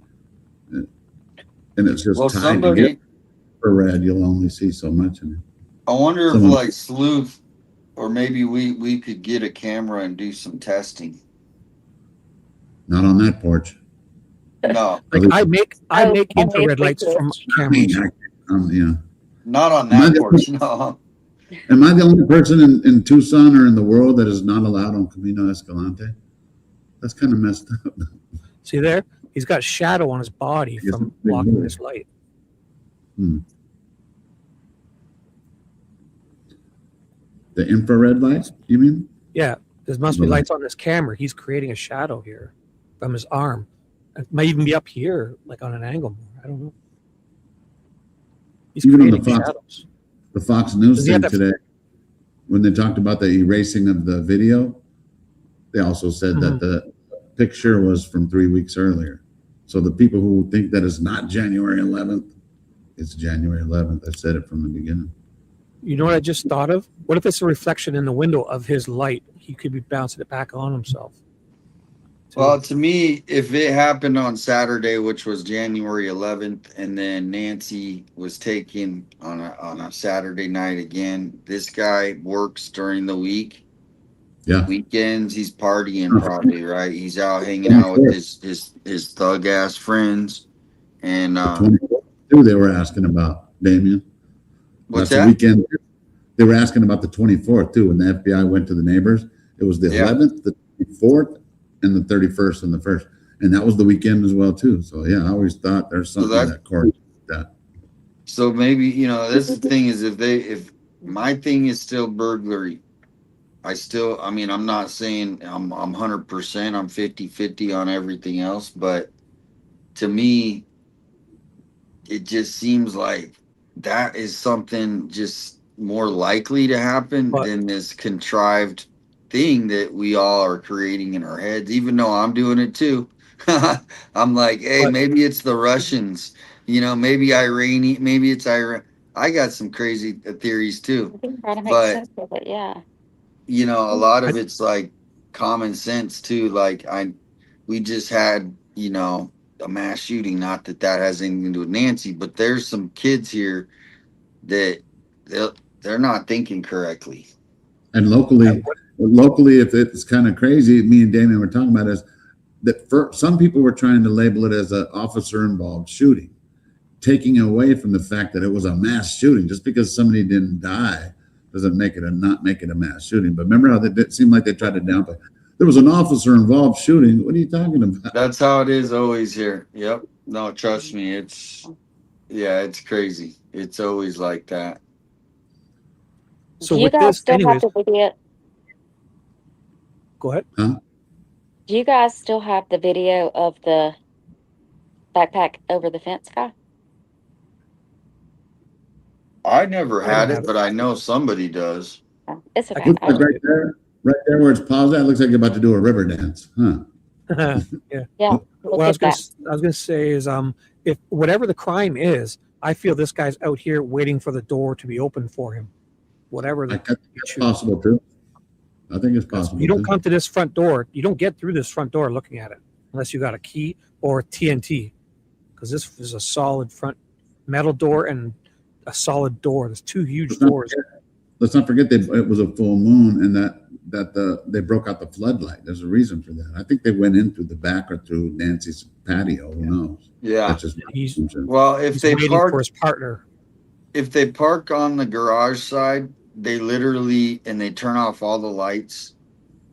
And it's just tied together. For red, you'll only see so much in it. I wonder if like Sleuth, or maybe we could get a camera and do some testing. Not on that porch. No. Like I make infrared lights from cameras. Yeah. Not on that porch, no. Am I the only person in Tucson or in the world that is not allowed on Camino Escalante? That's kind of messed up. See there? He's got shadow on his body from blocking this light. The infrared lights, you mean? Yeah, there must be lights on this camera. He's creating a shadow here from his arm. It might even be up here, like on an angle. I don't know. He's Even on creating shadows. The Fox News Does he thing have to- today, when they talked about the erasing of the video, they also said that the picture was from 3 weeks earlier. So the people who think that it's not January 11th, it's January 11th. I said it from the beginning. You know what I just thought of? What if it's a reflection in the window of his light? He could be bouncing it back on himself. Well, to me, if it happened on Saturday, which was January 11th, and then Nancy was taken on a Saturday night again, this guy works during the week. Yeah. Weekends, he's partying probably, right? He's out hanging out with his thug ass friends. And 24th, they were asking about, Damien. What's That's that? the weekend. They were asking about the 24th too. When the FBI went to the neighbors, it was the 11th, the 24th, and the 31st and the 1st. And that was the weekend as well too. So yeah, I always thought there's something that correlates with that. So maybe, that's the thing is if my thing is still burglary, I'm not saying I'm 100%, I'm 50-50 on everything else, but to me, it just seems like that is something just more likely to happen than this contrived thing that we all are creating in our heads, even though I'm doing it too. I'm like, hey, maybe it's the Russians, maybe maybe it's Iran. I got some crazy theories too. Trying to make But sense of it, yeah. a lot of it's like common sense too. Like we just had, a mass shooting. Not that has anything to do with Nancy, but there's some kids here that they're not thinking correctly. And locally, if it's kind of crazy, me and Damien were talking about is that some people were trying to label it as an officer involved shooting. taking away from the fact that it was a mass shooting. Just because somebody didn't die doesn't make it not make it a mass shooting. But remember how it seemed like they tried to downplay. There was an officer involved shooting. What are you talking about? That's how it is always here. Yep. No, trust me. It's crazy. It's always like that. So Do you with guys this, still anyways, have the video? go ahead. Huh? Do you guys still have the video of the backpack over the fence guy? I never I don't had it, have it. but I know somebody does. Oh, it's I okay. can I Look like right there where it's paused at, looks like you're about to do a river dance, huh? Yeah. Yeah, What look I was at gonna, that. I was gonna say is, if whatever the crime is, I feel this guy's out here waiting for the door to be open for him. Whatever I the think it's possible too. I think it's possible. you don't too. come to this front door, you don't get through this front door looking at it unless you got a key or TNT, because this is a solid front metal door and a solid door. There's two huge doors. Let's not forget that it was a full moon and that they broke out the floodlight. There's a reason for that. I think they went in through the back or through Nancy's patio. Who knows? Yeah. That's just Well, if He's they waiting park for his partner. if they park on the garage side, they literally and they turn off all the lights.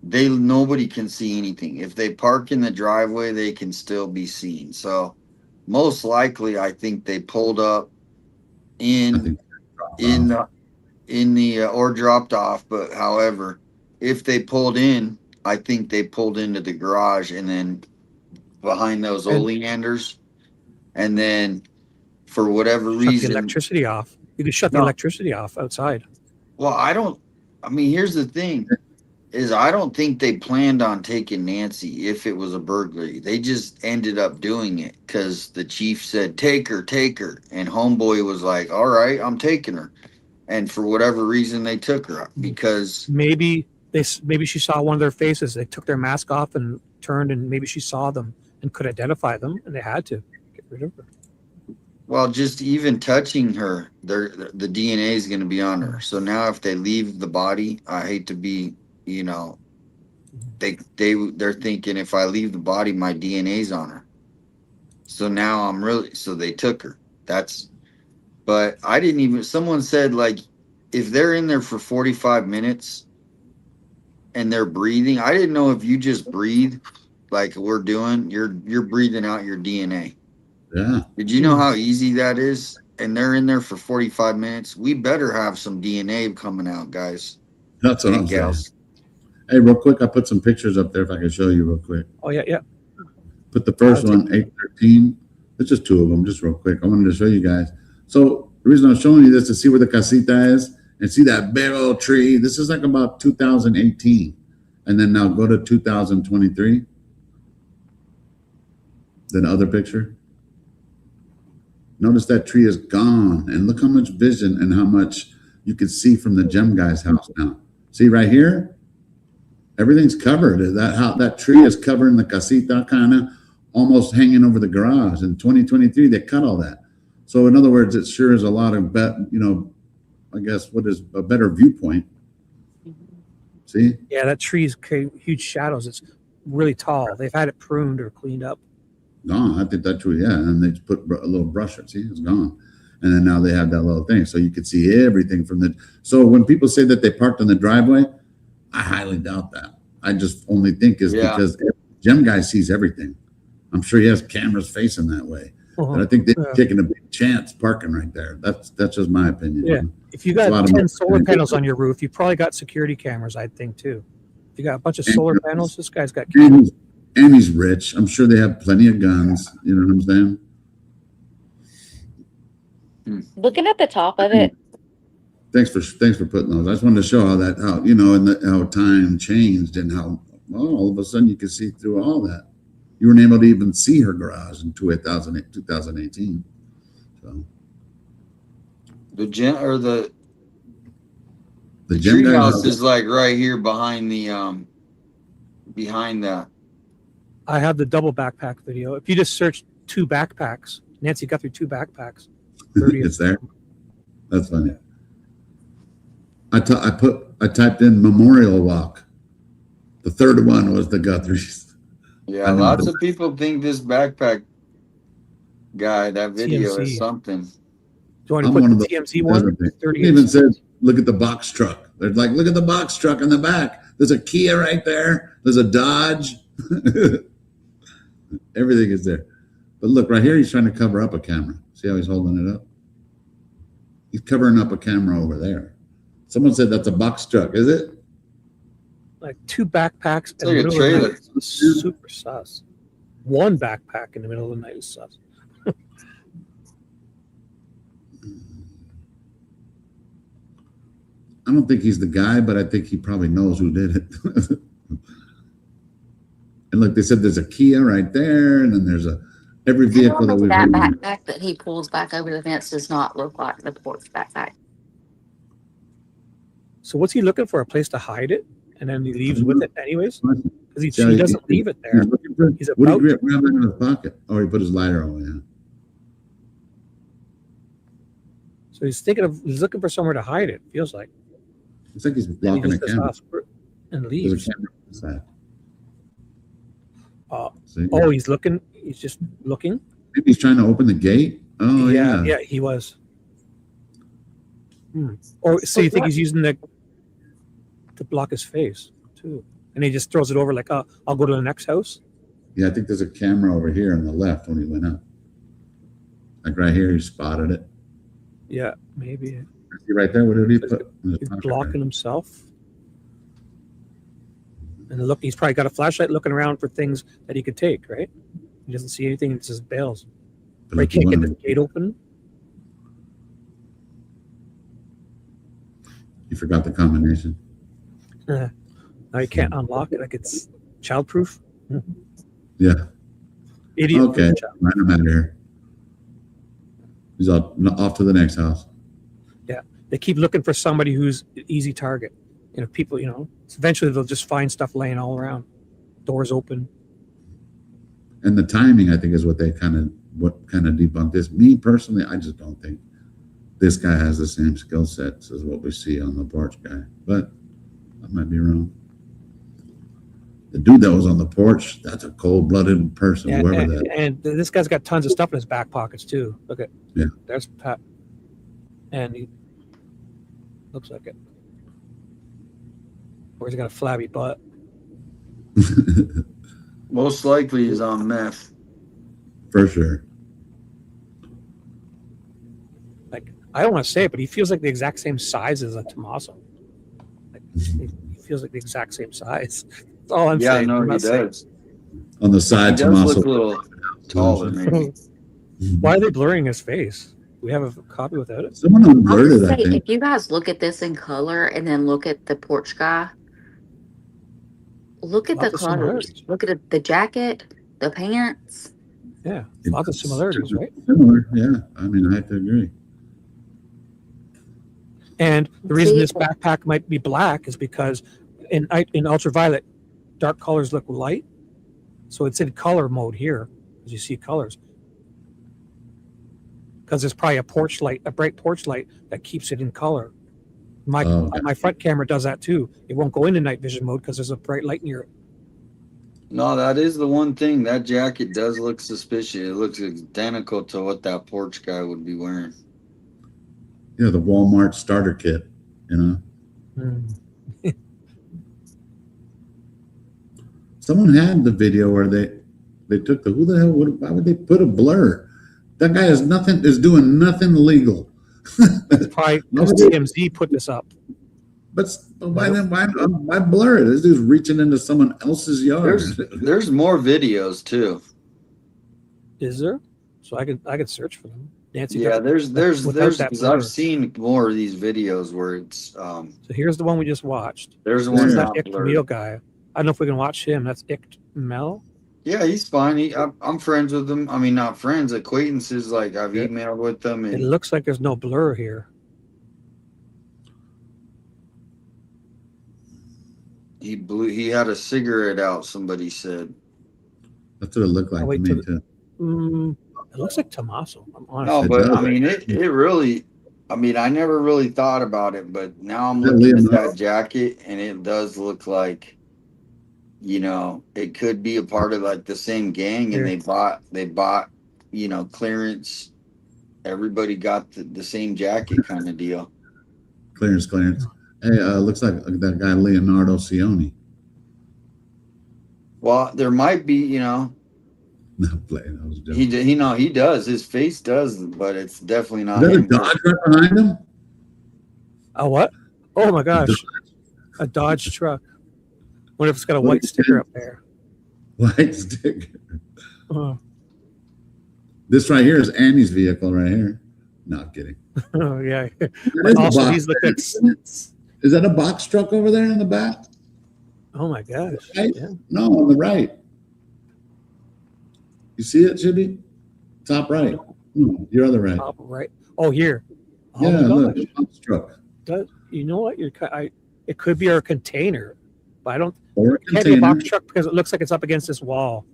Nobody can see anything. If they park in the driveway, they can still be seen. So most likely, I think they pulled up in the or dropped off. But however, if they pulled in, I think they pulled into the garage and then behind those And- oleanders, and then for whatever Shut reason, the electricity off. You can shut the No. electricity off outside. well, I mean, here's the thing is I don't think they planned on taking Nancy if it was a burglary. They just ended up doing it because the chief said, take her. And homeboy was like, all right, I'm taking her. And for whatever reason, they took her because Maybe she saw one of their faces. They took their mask off and turned, and maybe she saw them and could identify them, and they had to get rid of her. well, just even touching her, the DNA is going to be on her. So now if they leave the body, I hate to be, they're thinking if I leave the body, my DNA's on her. So now so they took her. But I didn't even, someone said like, if they're in there for 45 minutes and they're breathing, I didn't know if you just breathe like we're doing, you're breathing out your DNA. Yeah. Did you know how easy that is? And they're in there for 45 minutes. We better have some DNA coming out, guys. That's what and I'm saying. gals. Hey, real quick, I put some pictures up there if I can show you real quick. Oh yeah. Put the first one, 813. It's just two of them, just real quick. I wanted to show you guys. So the reason I'm showing you this is to see where the casita is and see that big old tree. This is like about 2018. And then now go to 2023. Then other picture. Notice that tree is gone. And look how much vision and how much you can see from the gem guy's house now. See right here? Everything's covered. That tree is covering the casita, kind of almost hanging over the garage. In 2023, they cut all that. So in other words, it sure is a lot of, I guess what is a better viewpoint. See? Yeah, that tree's creating huge shadows. It's really tall. They've had it pruned or cleaned up. Gone. I think that tree, yeah. And they just put a little brush. See, it's gone. And then now they have that little thing. So you could see everything from the. So when people say that they parked on the driveway, I highly doubt that. I just only think is because Gem guy sees everything. I'm sure he has cameras facing that way. But I think they're taking a big chance parking right there. That's just my opinion. Yeah. If you got 10 solar panels on your roof, you probably got security cameras, I think, too. If you got a bunch of solar panels, this guy's got cameras. And he's rich. I'm sure they have plenty of guns. You know what I'm saying? Looking at the top of it, Thanks for putting those. I just wanted to show how time changed and how all of a sudden you could see through all that. You weren't able to even see her garage in 2018. So The the tree gem house is like right here behind that. I have the double backpack video. If you just search 2 backpacks, Nancy Guthrie 2 backpacks. it's there. That's funny. I typed in Memorial Walk. The third one was the Guthries. Yeah, lots of people think this backpack guy. That video TMZ. is something. Do you want to I'm put one of the those TMZ one? It 38 even seconds. says, look at the box truck. They're like, look at the box truck in the back. There's a Kia right there. There's a Dodge. Everything is there. But look, right here, he's trying to cover up a camera. See how he's holding it up? He's covering up a camera over there. Someone said that's a box truck. Is it? Like 2 backpacks It's like a in the middle trailer. of the night. Super sus. 1 backpack in the middle of the night is sus. I don't think he's the guy, but I think he probably knows who did it. And look, they said there's a Kia right there, and then there's every vehicle that we've That heard. backpack that he pulls back over the fence does not look like the porch backpack. So what's he looking for? A place to hide it, and then he leaves with it anyways? Because he doesn't leave it there. He's What about did he grab in his pocket? Oh, he put his lighter on. Yeah. So he's looking for somewhere to hide it. Feels like. It's like he's And he blocking just the says, camera. and There's leaves. a camera on the side. See? Oh, he's looking. He's just looking. Maybe he's trying to open the gate. Oh yeah. Yeah, he was. Or so you think he's using the to block his face too, and he just throws it over like, I'll go to the next house. Yeah, I think there's a camera over here on the left when he went up. Like right here, he spotted it. Yeah, maybe. See right there, what did he put? He's blocking himself. And look, he's probably got a flashlight looking around for things that he could take, right? He doesn't see anything, it just bails. Or he can't get the gate open. You forgot the combination. Now you can't unlock it, like it's childproof. Yeah. Idiot. Okay, right, I'm out of here. He's off to the next house. Yeah, they keep looking for somebody who's an easy target. People, eventually they'll just find stuff laying all around, doors open. And the timing, I think, is what kind of debunked this. Me personally, I just don't think this guy has the same skill sets as what we see on the porch guy. But I might be wrong. The dude that was on the porch, that's a cold-blooded person, Yeah, whoever and, that. and this guy's got tons of stuff in his back pockets too. Look at, Yeah. There's Pat, and he looks like it. Or he's got a flabby butt. Most likely he's on meth. For sure. Like, I don't want to say it, but he feels like the exact same size as a Tommaso. Like, he feels like the exact same size. That's all I'm saying. No, I'm he not saying- does. On the side, He does Tommaso. look a little taller, maybe. Why are they blurring his face? We have a copy without it. Someone I'll unblurred just it, I say, think. if you guys look at this in color and then look at the porch guy, look at Lots the of colors. similarities. Look at the jacket, the pants. Yeah, lots of similarities, right? Similar, yeah. I mean, I have to agree. And the reason See- this backpack might be black is because in ultraviolet, dark colors look light. So it's in color mode here, as you see colors. Because there's probably a bright porch light that keeps it in color. My front camera does that too. It won't go into night vision mode because there's a bright light near it. No, that is the one thing. That jacket does look suspicious. It looks identical to what that porch guy would be wearing. Yeah, the Walmart starter kit, Someone had the video where they took who the hell why would they put a blur? That guy is doing nothing illegal. That's probably because TMZ put this up. But why blur it? This dude's reaching into someone else's yard. There's more videos too. Is there? So I could search for them. Nancy. Yeah, doesn't- there's without that because blur. I've seen more of these videos where it's So here's the one we just watched. there's the This one is that not Ick blurred. Meal guy. I don't know if we can watch him. That's Ick Mel. Yeah, he's fine. I'm friends with him. I mean, not friends, acquaintances. Like I've emailed with them, It and looks like there's no blur here. he had a cigarette out. Somebody said. That's what it looked like Oh, to wait, me to too. It looks like Tommaso. I'm honest. No, It but does. I mean, it really. I mean, I never really thought about it, but now I'm Yeah, looking at Liam, that jacket, and it does look like, it could be a part of like the same gang, and Here. they bought clearance. Everybody got the same jacket kind of deal. Clearance. Hey, looks like that guy Leonardo Cioni. Well, there might be, Not playing. I was joking. he does. His face does, but it's definitely Is not that a him. Dodge right behind him? A what? Oh my gosh, a Dodge truck. What if it's got a white sticker up there? White sticker. Oh, This right here is Annie's vehicle right here. Not kidding. oh yeah. That But is a also, box he's looked at. Is that a box truck over there in the back? Oh my gosh. Right? Yeah. No, on the right. You see it, Shibby? Top right. No, your other right. Top right. Oh, here. Oh Yeah, my look, gosh. box truck. You know what? It could be our container, but I don't. Or a It can't be a container. box truck because it looks like it's up against this wall.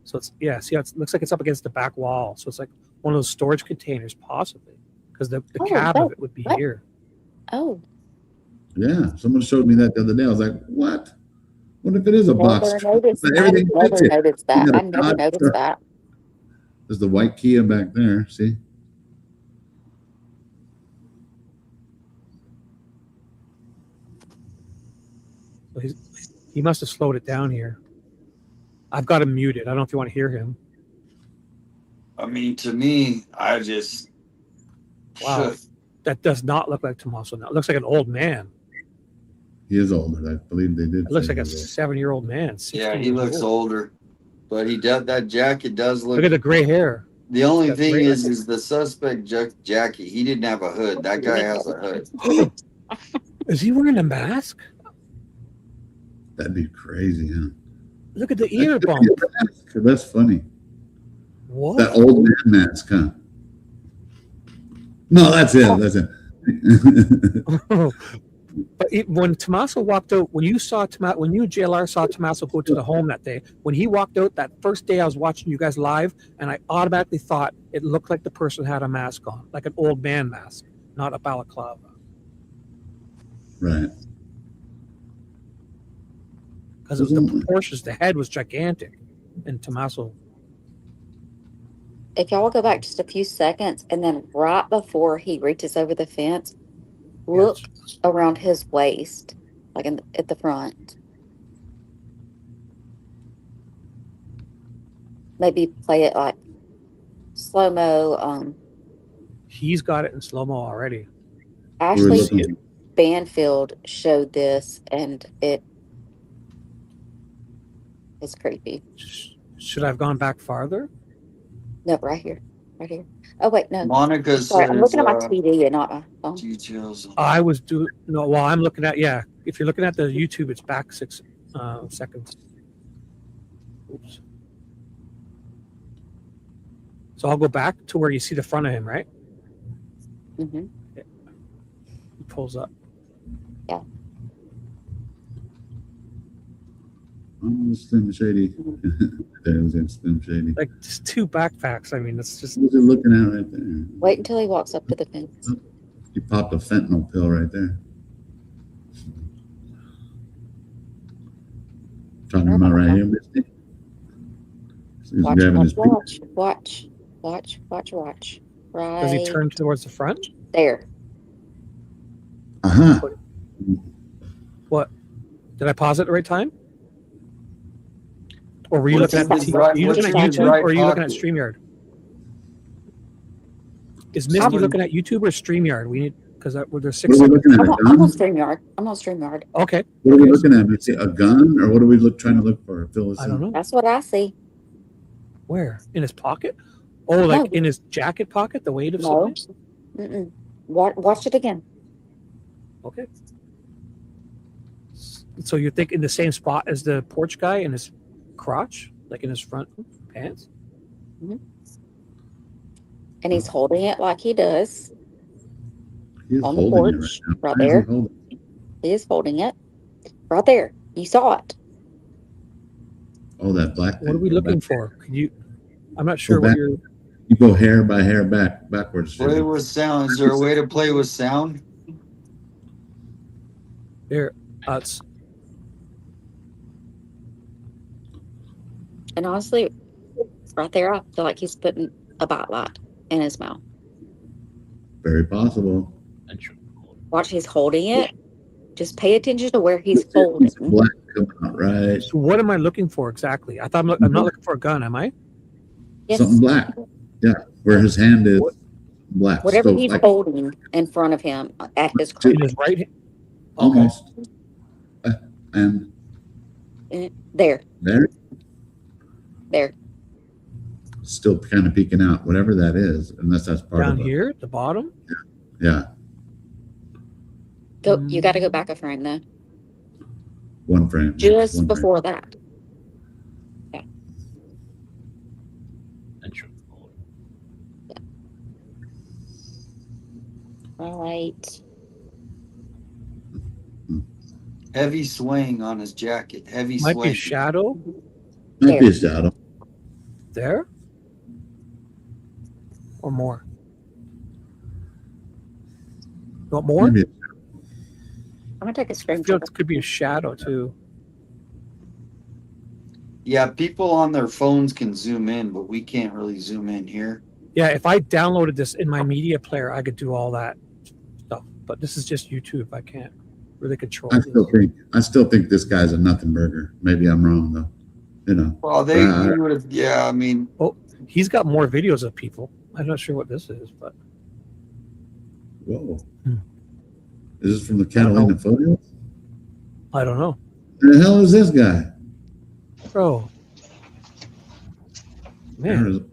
So it's see how it looks like it's up against the back wall. So it's like one of those storage containers, possibly, because the cab of it would be here. Oh, Yeah, someone showed me that the other day. I was like, what? What if it is a box never truck? noticed. But I everything never fits it. noticed You that. got a I never Dodge noticed truck. that. There's the white Kia back there. See? So he must have slowed it down here. I've got him muted. I don't know if you want to hear him. I mean, to me, I just Wow, that does not look like Tommaso now. It looks like an old man. He is older. I believe they did. It looks say like a he was 7-year-old man. Yeah, 16 he years looks old. older, but he does that jacket does look. Look at the gray hair. The only Got thing gray- is the suspect jacket. He didn't have a hood. That guy has a hood. Is he wearing a mask? That'd be crazy, huh? Look at the ear bump. That's funny. What? That old man mask, huh? No, that's it. That's it. But when Tommaso walked out, when you and JLR saw Tommaso go to the home that day, when he walked out that first day, I was watching you guys live, and I automatically thought it looked like the person had a mask on, like an old man mask, not a balaclava. Right. Because of the proportions, the head was gigantic, and Tommaso. If y'all go back just a few seconds, and then right before he reaches over the fence, look around his waist, like at the front. Maybe play it like slow mo. He's got it in slow mo already. Ashley Banfield showed this, and it's creepy. Should I have gone back farther? No, right here. Oh wait, no. Monica Sorry, I'm says, looking at my TV and not my phone. details. I was doing no. Well, I'm looking at If you're looking at the YouTube, it's back 6 seconds. Oops. So I'll go back to where you see the front of him, right? Mm-hmm. Yeah. He pulls up. Yeah. I'm Slim Shady. There was that Slim Shady. Like just 2 backpacks. I mean, it's just. What's he looking at right there? Wait until he walks up to the fence. He popped a fentanyl pill right there. Talking about right here, Misty. He's grabbing his Watch. Right. Does he turn towards the front? There. Uh-huh. What? Did I pause it at the right time? Or were you What's looking at his right- what's his YouTube, right or are you looking at pocket? StreamYard? Is Misty looking at YouTube or StreamYard? We need because there's 6 What are we seconds. looking at? A I'm on gun? StreamYard. Okay. What are we looking at? Is it a gun, or what are we trying to look for? Fill us I don't in. know. That's what I see. Where? In his pocket? Oh, like No. in his jacket pocket? The weight of No. something? Mm-mm. Watch it again. Okay. So you're thinking the same spot as the porch guy in his crotch? Like in his front pants? And he's holding it like he does. He is on the holding it porch, right now. right Why is he there. holding it? He is holding it. Right there. You saw it. Oh, that black What are thing. we Go looking back. for? Can you I'm not sure Go what back. you're You go hair by hair backwards. Play Jimmy. with sound. Is there a way to play with sound? there. It's And honestly, right there, I feel like he's putting a bite light in his mouth. Very possible. Watch, he's holding it. Just pay attention to where he's holding. Black coming out, right? So what am I looking for exactly? I thought I'm not looking for a gun, am I? Yes. Something black. Yeah, where his hand is black. Whatever So, he's like, holding in front of him at his crotch. In his right hand. almost. And There. there, still kind of peeking out, whatever that is, unless that's part Down of it. here at the bottom? Yeah, Go. You got to go back a frame though. one frame. Just one frame. before that. Yeah. All right. Heavy swing on his jacket. Heavy Might swing. be a shadow. Might be a shadow. There? Or more? You want more? Maybe. I'm gonna take a I feel screenshot. it could be a shadow too. Yeah, people on their phones can zoom in, but we can't really zoom in here. Yeah, if I downloaded this in my media player, I could do all that stuff. But this is just YouTube. I can't really control it. I still think this guy's a nothing burger. Maybe I'm wrong though. You know. Well, they would have. Yeah, I mean, Oh, he's got more videos of people. I'm not sure what this is, but Whoa. Is this from the Catalina photo? I don't know. Who the hell is this guy? Bro. Man.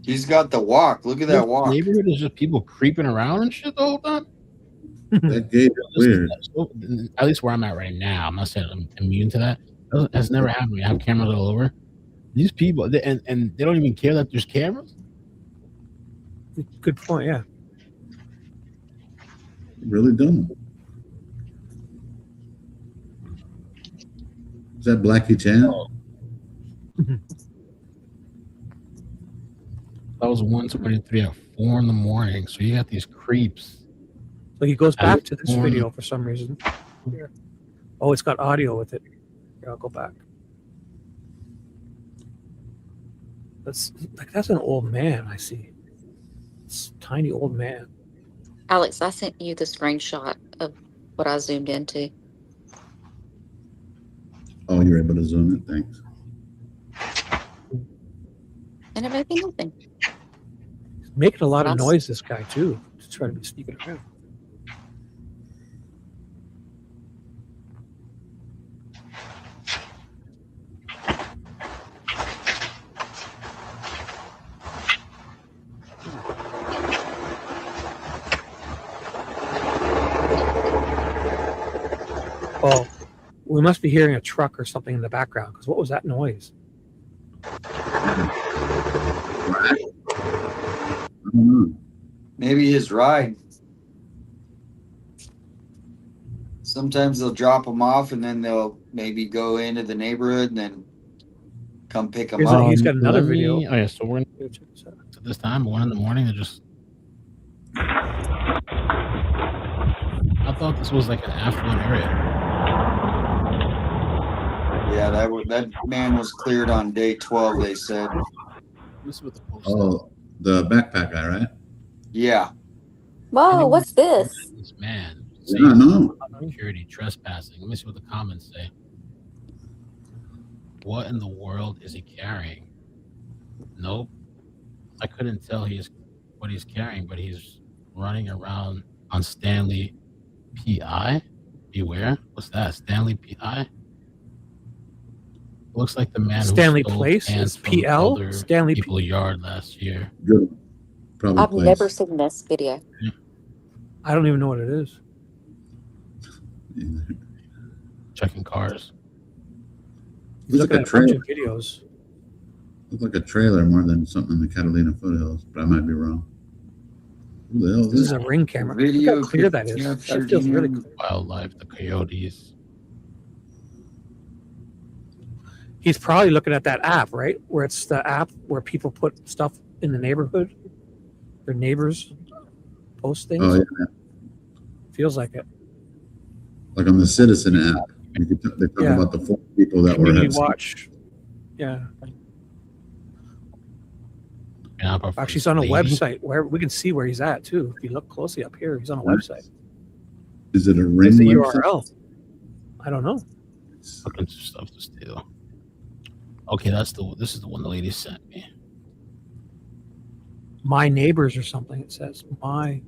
he's got the walk. Look at that walk. Neighborhood is just people creeping around and shit the whole time. That gate is weird. At least where I'm at right now, I'm not saying I'm immune to that. That's never happened. I have cameras all over. These people, and they don't even care that there's cameras. Good point. Yeah. Really dumb. Is that Blackie Chan? That was 1:23 at 4 in the morning. So you got these creeps. So he goes back to this Morning. video for some reason. Here. Oh, it's got audio with it. Here, I'll go back. That's an old man I see. It's a tiny old man. Alex, I sent you the screenshot of what I zoomed into. Oh, you're able to zoom it. Thanks. And it may be nothing. He's making a lot of That's- noise, this guy, too, to try to be sneaking around. Oh, we must be hearing a truck or something in the background, because what was that noise? Maybe his ride. Sometimes they'll drop them off and then they'll maybe go into the neighborhood and then come pick them up. He's got another Let me- video. Oh yeah, so we're at this time, 1 in the morning. They're just. I thought this was like an affluent area. Yeah, that man was cleared on day 12, they said. This is what the post. Oh, the backpack guy, right? Yeah. Whoa, what's this? This man. Yeah, I know. Security trespassing. Let me see what the comments say. What in the world is he carrying? Nope. I couldn't tell what he's carrying, but he's running around on Stanley PI. Beware. What's that? Stanley PI? Looks like the man Stanley who stole Place pants is from PL? other Stanley people's yard last year. Good. Probably I've place. never seen this video. I don't even know what it is. Checking cars. He's Looks looking like at a a bunch trailer. of videos. Looks like a trailer more than something in the Catalina foothills, but I might be wrong. Who the hell is This is this? a ring camera. Video Look how clear that is. captured That feels really in- clear. Wildlife, the coyotes. He's probably looking at that app, right? Where it's the app where people put stuff in the neighborhood. Their neighbors post things. Oh, yeah. Feels like it. Like on the Citizen app. They talk Yeah. about the 4 people that were Community at watch. Yeah. Actually, he's on a website where we can see where he's at too. If you look closely up here, he's on a website. Is it a What's ring the website? URL? I don't know. Looking for stuff to steal. Okay, this is the one the lady sent me. My neighbors or something. It says my.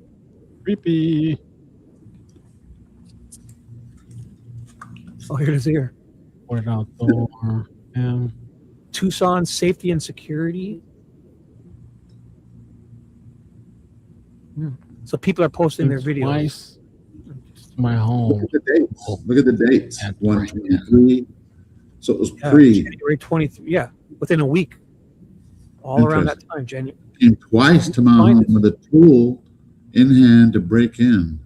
Creepy. Oh, here it is here. What outdoor? Tucson Safety and Security. So people are posting their videos. Twice my home. Look at the dates. Look at the dates. 123. So it was pre. January 23. Yeah, within a week. All around that time, January. Came twice to my home with a tool in hand to break in.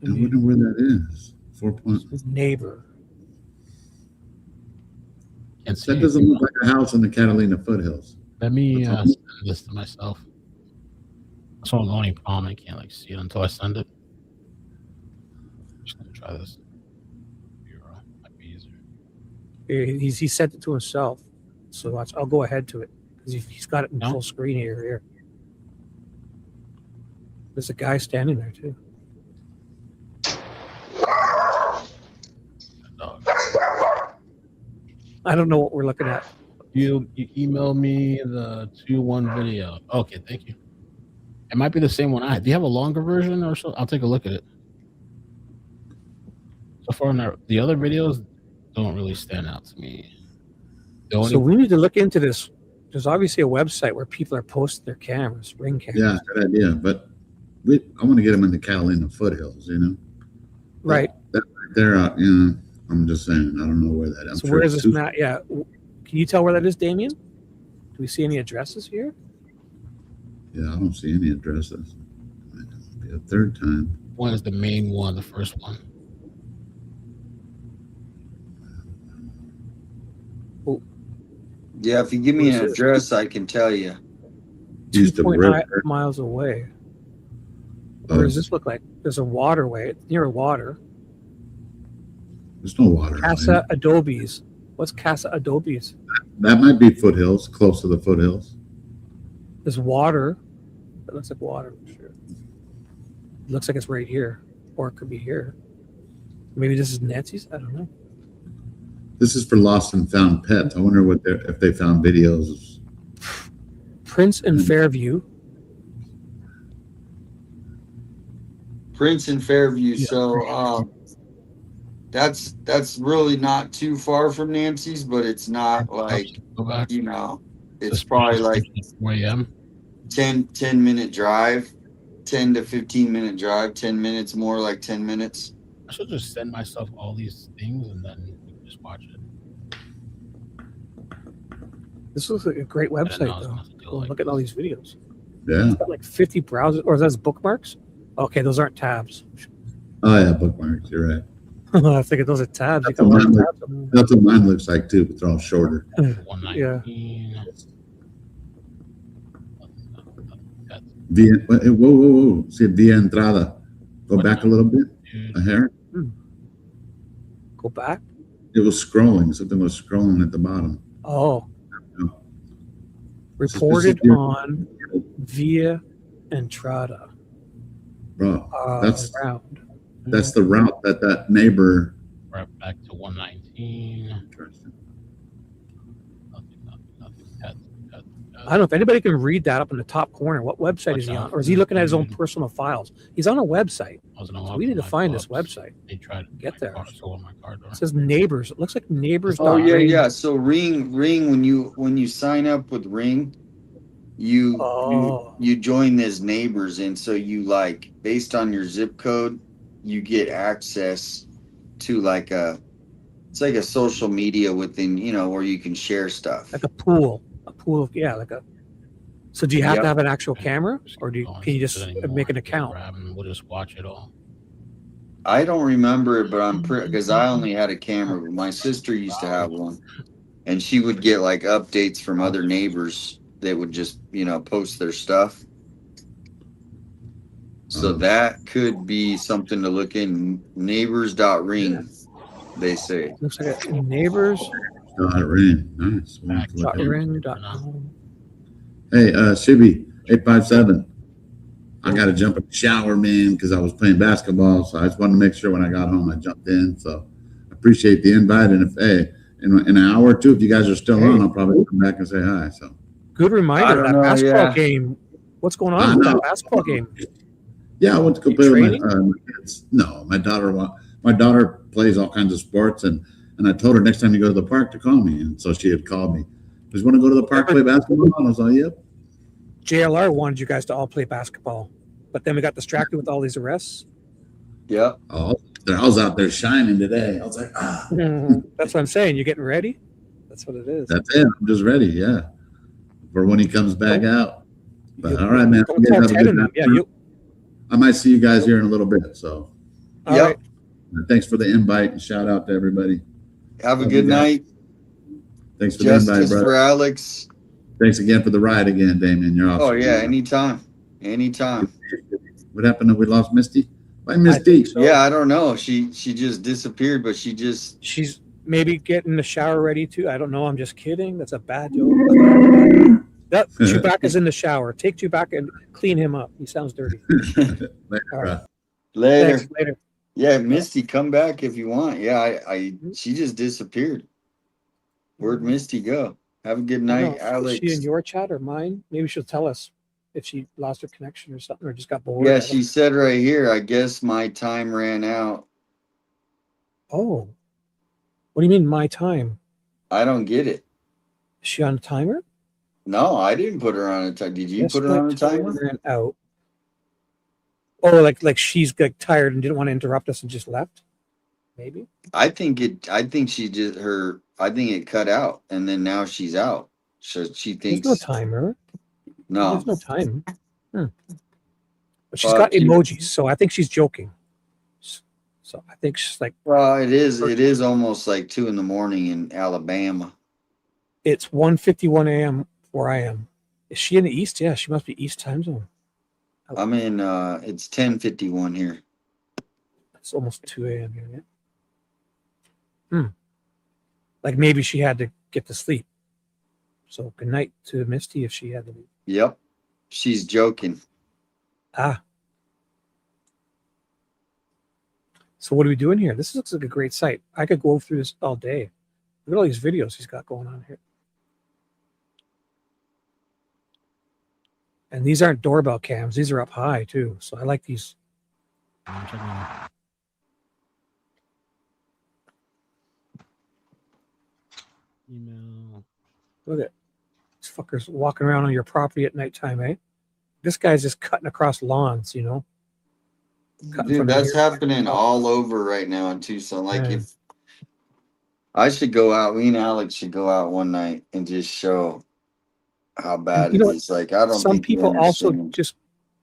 I wonder where that is. 4 point. Neighbor. That doesn't look like a house in the Catalina foothills. Let me send this to myself. That's the only problem. I can't like see it until I send it. Just gonna try this. Might be easier. He sent it to himself, so I'll go ahead to it because he's got it in full screen here. There's a guy standing there too. I don't know what we're looking at. You emailed me the 2-1 video. Okay, thank you. It might be the same one I had. Do you have a longer version or so? I'll take a look at it. So far, the other videos don't really stand out to me. So we need to look into this. There's obviously a website where people are posting their cameras, ring cameras. Yeah, good idea. But I want to get them in the Catalina foothills, you know? Right. They're out, you know. I'm just saying, I don't know where that is. So where is this map? Yeah. Can you tell where that is, Damien? Do we see any addresses here? Yeah, I don't see any addresses. It'll be a third time. One is the main one, the first one. Yeah, if you give me an address, I can tell you. 2.9 miles away. Where does this look like? There's a waterway near a water. There's no water. Casa Adobes. What's Casa Adobes? That might be foothills, close to the foothills. There's water. It looks like water. Sure. It looks like it's right here, or it could be here. Maybe this is Nancy's. I don't know. This is for lost and found pets. I wonder if they found videos. Prince and Fairview. Prince and Fairview. Yeah. So that's really not too far from Nancy's, but it's not like, you know, it's probably like 10 minute drive, 10 to 15 minute drive, 10 minutes more, like 10 minutes. I should just send myself all these things and then just watch it. This looks like a great website, though. Look at all these videos. Yeah. It's got like 50 browsers, or is that bookmarks? Okay, those aren't tabs. Oh, yeah, bookmarks. You're right. I think those are tabs. That's what mine looks like, too, but they're all shorter. Yeah. Whoa. See, via entrada. Go back a little bit. A hair. Go back? It was scrolling. Something was scrolling at the bottom. Oh. Reported on via entrada. Bro, that's the route that neighbor. Right back to 119. Interesting. I don't know if anybody can read that up in the top corner. What website is he on? Or is he looking at his own personal files? He's on a website. So we need to find this website. They tried to get there. It says neighbors. It looks like neighbors. Oh yeah. So Ring when you sign up with Ring, you join this neighbors, and so you like based on your zip code, you get access to it's like a social media within, you know, where you can share stuff. Like a pool. So do you have to have an actual camera, or can you just make an account? We'll just watch it all. I don't remember it, but I'm because I only had a camera. But my sister used to have one, and she would get like updates from other neighbors that would just, you know, post their stuff. So that could be something to look in. Neighbors.ring, they say. Looks like a neighbors. .ring. Nice. .ring.com. Hey, Shibby, 857. I got to jump in the shower, man, because I was playing basketball. So I just wanted to make sure when I got home I jumped in. So I appreciate the invite. And if, hey, in an hour or two, if you guys are still on, I'll probably come back and say hi. So good reminder. That basketball game. What's going on with that basketball game? Yeah, I went to go play with my kids. No, my daughter plays all kinds of sports, and I told her next time you go to the park to call me, and so she had called me. Just want to go to the park play basketball, and I was like, yep. JLR wanted you guys to all play basketball, but then we got distracted with all these arrests. Yep. Oh, I was out there shining today. I was like, That's what I'm saying. You getting ready? That's what it is. That's it. I'm just ready. Yeah, for when he comes back out. But all right, man. You guys have a good night. Yeah, I might see you guys here in a little bit. So, right. Thanks for the invite and shout out to everybody. Have a good night. Thanks for the invite, brother. For Alex. Thanks again for the ride again, Damien. You're awesome. Oh yeah, anytime. What happened? We lost Misty. Why Misty? So. Yeah, I don't know. She just disappeared, but she's maybe getting the shower ready too. I don't know. I'm just kidding. That's a bad joke. That Chewbacca's in the shower. Take Chewbacca and clean him up. He sounds dirty. Later. All right. Later. Thanks, later. Yeah, Misty, come back if you want. Yeah, she just disappeared. Where'd Misty go? Have a good night, Alex. Is she in your chat or mine? Maybe she'll tell us if she lost her connection or something, or just got bored. Yeah, she said right here, I guess my time ran out. Oh. What do you mean my time? I don't get it. Is she on a timer? No, I didn't put her on a timer. Did you put her on a timer? Ran out. Oh, like she's like tired and didn't want to interrupt us and just left? Maybe. I think it cut out and then now she's out. So she thinks there's no timer. No. There's no time. But she's got emojis, so I think she's joking. So I think she's like, well, it is almost like 2 a.m. in Alabama. It's 1:51 a.m. where I am. Is she in the East? Yeah, she must be East time zone. I'm in it's 10:51 here. It's almost 2 a.m. here, yeah. Like maybe she had to get to sleep. So good night to Misty if she had to leave. Yep. She's joking. So what are we doing here? This looks like a great site. I could go through this all day. Look at all these videos he's got going on here. And these aren't doorbell cams. These are up high too. So I like these. Email. Look at these fuckers walking around on your property at nighttime, eh? This guy's just cutting across lawns, you know? Dude, that's happening all over right now in Tucson. Like if I should go out, me and Alex should go out one night and just show how bad it is. Like I don't some think people also just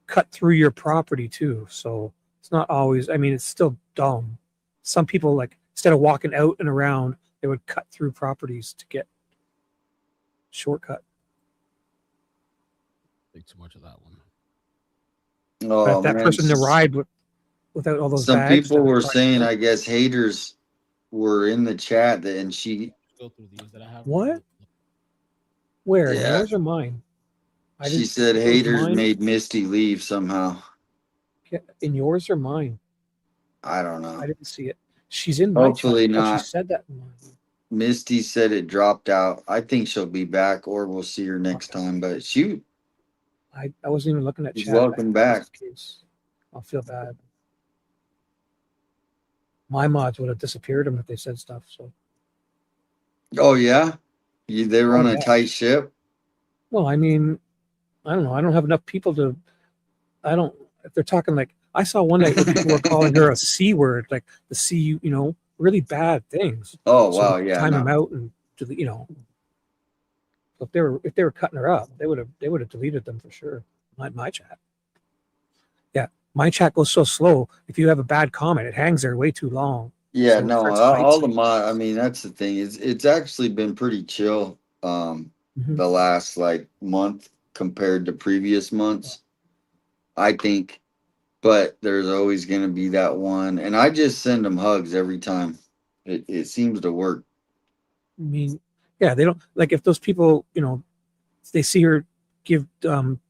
cut through your property too. So it's not always, I mean, it's still dumb. Some people, like, instead of walking out and around, they would cut through properties to get shortcut. Think too much of that one. Oh, but if that person to ride without all those some bags, people were saying, I guess haters were in the chat and she Go through these that I have. What? Where? Yeah. Yours or mine? She said haters made Misty leave somehow. In yours or mine? I don't know. I didn't see it. She's in my Hopefully chat. not. She said that in mine. Misty said it dropped out. I think she'll be back or we'll see her next time. But shoot. I wasn't even looking at chat. Welcome back. I'll feel bad. My mods would have disappeared them if they said stuff. So. Oh yeah, they were on a tight ship. Well, I mean, I don't know. I don't have enough people to. I don't. If they're talking like, I saw one night where people were calling her a C word, like the C, you know, really bad things. Oh so wow, yeah. Time them out and you know. If they were cutting her up, they would have deleted them for sure. My chat. Yeah, my chat goes so slow. If you have a bad comment, it hangs there way too long. Yeah, so no, all the mod. I mean, that's the thing. It's actually been pretty chill. The last like month compared to previous months, I think. But there's always going to be that one, and I just send them hugs every time. It seems to work. I mean, yeah, they don't like if those people, you know, they see her give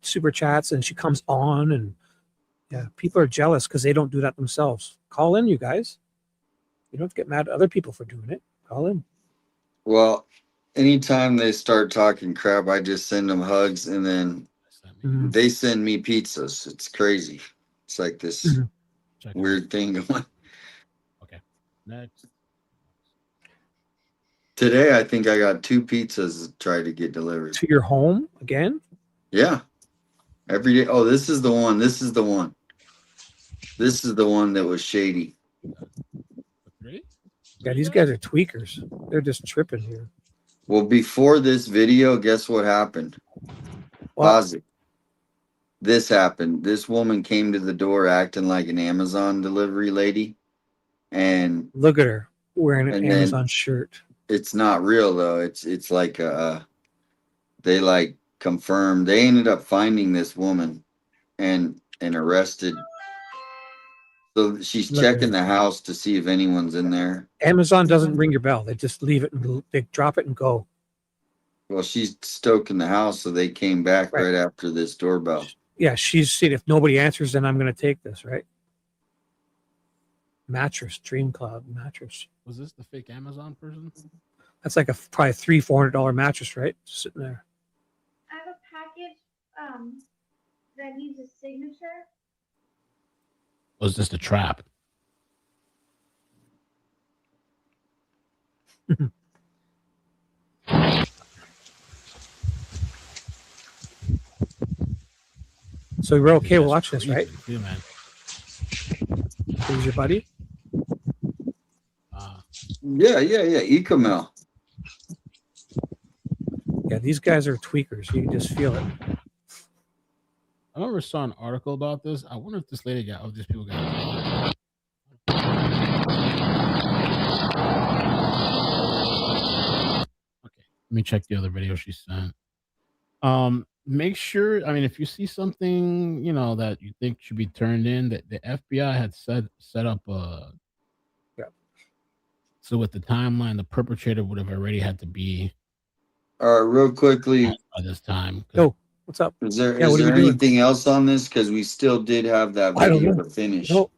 super chats, and she comes on, and yeah, people are jealous because they don't do that themselves. Call in, you guys. You don't have to get mad at other people for doing it. Call in. Well, anytime they start talking crap, I just send them hugs, and then they send me pizzas. It's crazy. It's like this weird thing going. Okay. Next. Today, I think I got 2 pizzas tried to get delivered. To your home again? Yeah. Every day. Oh, this is the one. This is the one. This is the one that was shady. Yeah, these guys are tweakers. They're just tripping here. Well, before this video, guess what happened? Pause it. This happened. This woman came to the door acting like an Amazon delivery lady. And look at her wearing an Amazon shirt. It's not real though. It's like they like confirmed. They ended up finding this woman and arrested. So she's checking the house to see if anyone's in there. Amazon doesn't ring your bell. They just leave it and they drop it and go. Well, she's stoking the house, so they came back right after this doorbell. Yeah, she's seen if nobody answers, then I'm going to take this, right? Mattress, Dream Cloud mattress. Was this the fake Amazon person? That's like a probably $300-$400 mattress, right? Just sitting there. I have a package that needs a signature. Was this the trap? So we're okay with watching this, right? Yeah, man. Who's your buddy? Yeah. Ecomel. Yeah, these guys are tweakers. You can just feel it. I remember saw an article about this. I wonder if this lady got, these people got. Okay, let me check the other video she sent. Make sure, I mean, if you see something, that you think should be turned in, that the FBI had set up so with the timeline, the perpetrator would have already had to be. All right, real quickly. By this time. Oh, what's up? Is there anything else on this? Because we still did have that video to finish. No.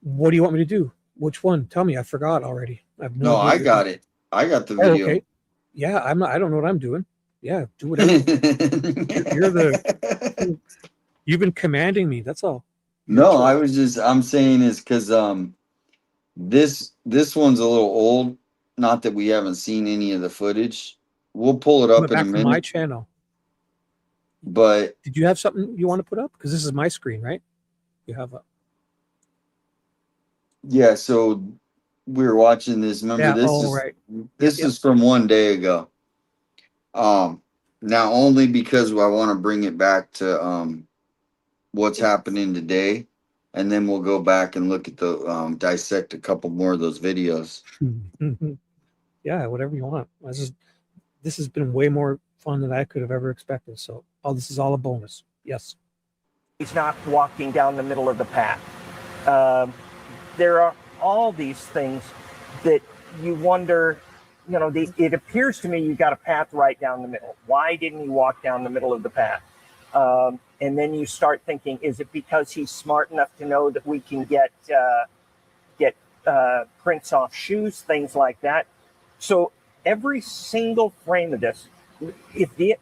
What do you want me to do? Which one? Tell me. I forgot already. I have no idea. I got it. I got the video. Okay. Yeah, I don't know what I'm doing. Yeah, do whatever. You've been commanding me. That's all. No, I'm saying is because this one's a little old. Not that we haven't seen any of the footage. We'll pull it up in a minute. My channel. But did you have something you want to put up? Because this is my screen, right? You have a. Yeah, so we were watching this. Remember, this is from 1 day ago. Now only because I want to bring it back to what's happening today, and then we'll go back and look at the dissect a couple more of those videos. Yeah, whatever you want. This has been way more fun than I could have ever expected. So, this is all a bonus. Yes. He's not walking down the middle of the path. There are all these things that you wonder, it appears to me you've got a path right down the middle. Why didn't he walk down the middle of the path? And then you start thinking, is it because he's smart enough to know that we can get prints off shoes, things like that? So every single frame of this,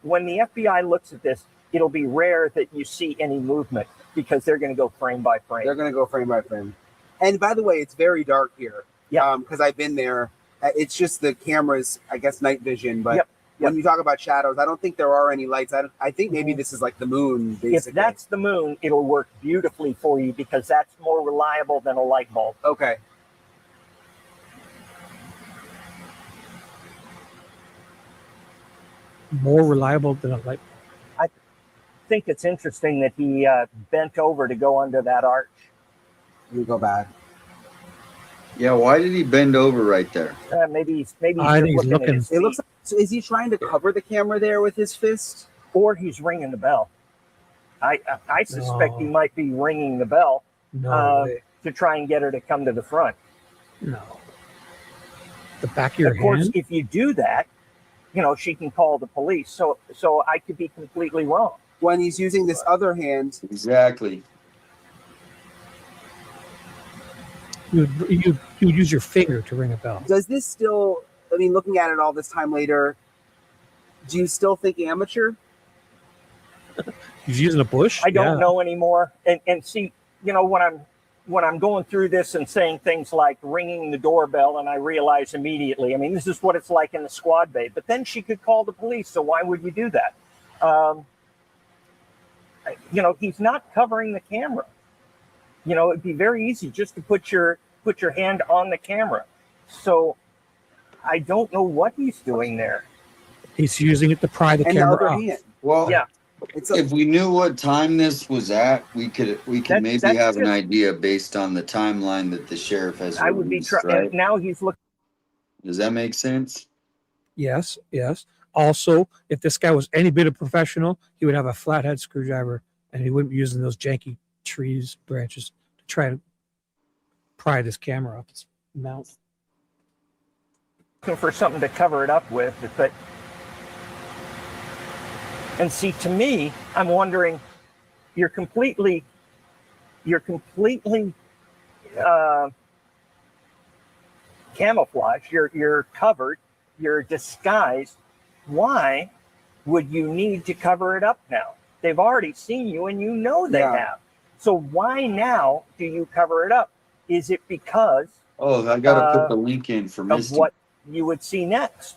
when the FBI looks at this, it'll be rare that you see any movement because they're going to go frame by frame. They're going to go frame by frame. And by the way, it's very dark here. Yeah. Because I've been there. It's just the camera's, I guess, night vision. But when you talk about shadows, I don't think there are any lights. I think maybe this is like the moon, basically. If that's the moon, it'll work beautifully for you because that's more reliable than a light bulb. Okay. More reliable than a light bulb. I think it's interesting that he bent over to go under that arch. You go back. Yeah, why did he bend over right there? Maybe he's looking. It looks like, so is he trying to cover the camera there with his fist? Or he's ringing the bell. I suspect he might be ringing the bell to try and get her to come to the front. No. The back of your hand? Of course, if you do that, she can call the police. So I could be completely wrong. when he's using this other hand. Exactly. You use your finger to ring a bell. Does this still, I mean, looking at it all this time later, do you still think amateur? He's using a bush? I don't know anymore. And see, you know, when I'm going through this and saying things like ringing the doorbell, and I realize immediately, I mean, this is what it's like in the squad bay. But then she could call the police, so why would you do that? You know, he's not covering the camera. You know, it'd be very easy just to put your hand on the camera. So I don't know what he's doing there. He's using it to pry the camera off. Well, yeah. If we knew what time this was at, we could maybe have an idea based on the timeline that the sheriff has. I would be right? now he's looking. Does that make sense? Yes, yes. Also, if this guy was any bit of professional, he would have a flathead screwdriver and he wouldn't be using those janky trees branches to try to pry this camera up its mount. Looking for something to cover it up with, but and see, to me, I'm wondering, you're completely camouflaged. You're covered. You're disguised. Why would you need to cover it up now? They've already seen you, and you know they have. So why now do you cover it up? Is it because? Oh, I gotta put the link in for Misty. Of what you would see next.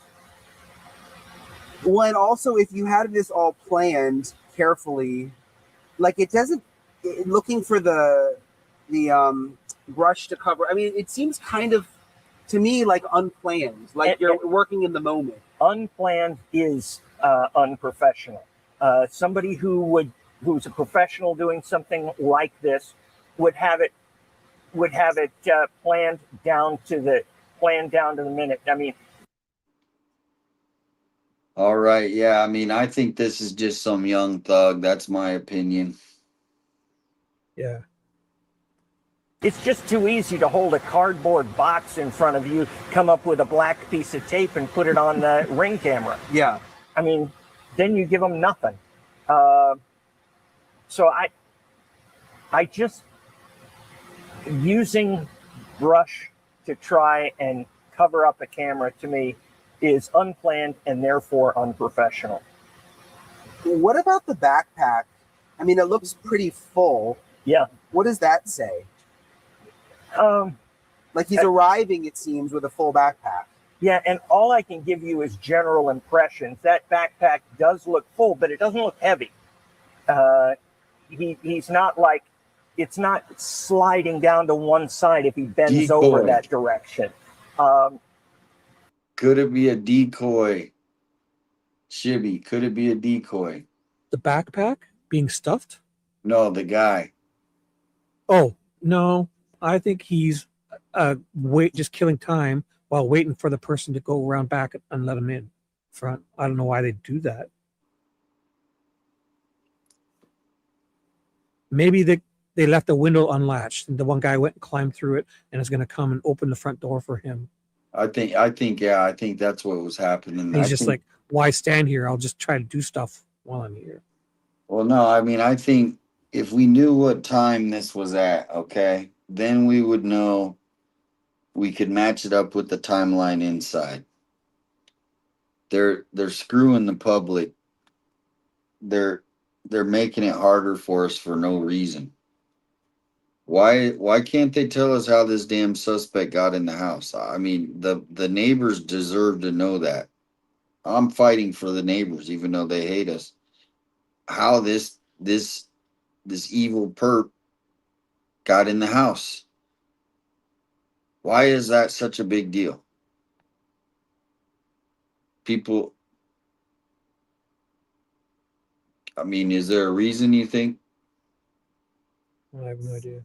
Well, and also if you had this all planned carefully, like it doesn't, looking for the brush to cover. I mean, it seems kind of to me like unplanned, like you're working in the moment. Unplanned is unprofessional. Somebody who's a professional doing something like this would have it planned down to the minute. I mean. All right. Yeah. I mean, I think this is just some young thug. That's my opinion. Yeah. It's just too easy to hold a cardboard box in front of you, come up with a black piece of tape and put it on the ring camera. Yeah. I mean, then you give them nothing. So I just using brush to try and cover up a camera to me is unplanned and therefore unprofessional. What about the backpack? I mean, it looks pretty full. Yeah. What does that say? Like he's arriving, it seems, with a full backpack. Yeah, and all I can give you is general impressions. That backpack does look full, but it doesn't look heavy. He's not like, it's not sliding down to one side if he bends over that direction. Could it be a decoy? Shibby, could it be a decoy? The backpack being stuffed? No, the guy. Oh, no. I think he's just killing time while waiting for the person to go around back and let him in front. I don't know why they do that. Maybe they left the window unlatched and the one guy went and climbed through it and is going to come and open the front door for him. I think that's what was happening. He's just like, why stand here? I'll just try to do stuff while I'm here. Well, no, I mean, I think if we knew what time this was at, okay, then we would know. We could match it up with the timeline inside. They're screwing the public. They're making it harder for us for no reason. Why can't they tell us how this damn suspect got in the house? I mean, the neighbors deserve to know that. I'm fighting for the neighbors, even though they hate us. How this evil perp got in the house. Why is that such a big deal? People, I mean, is there a reason you think? I have no idea.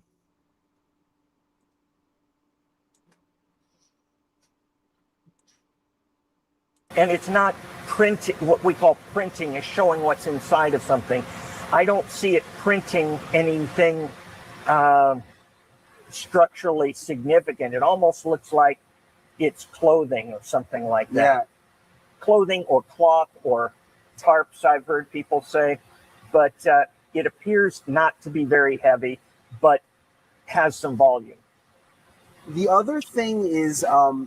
And it's not printing, what we call printing is showing what's inside of something. I don't see it printing anything structurally significant. It almost looks like it's clothing or something like that. Yeah. Clothing or cloth or tarps, I've heard people say. but it appears not to be very heavy, but has some volume. The other thing is,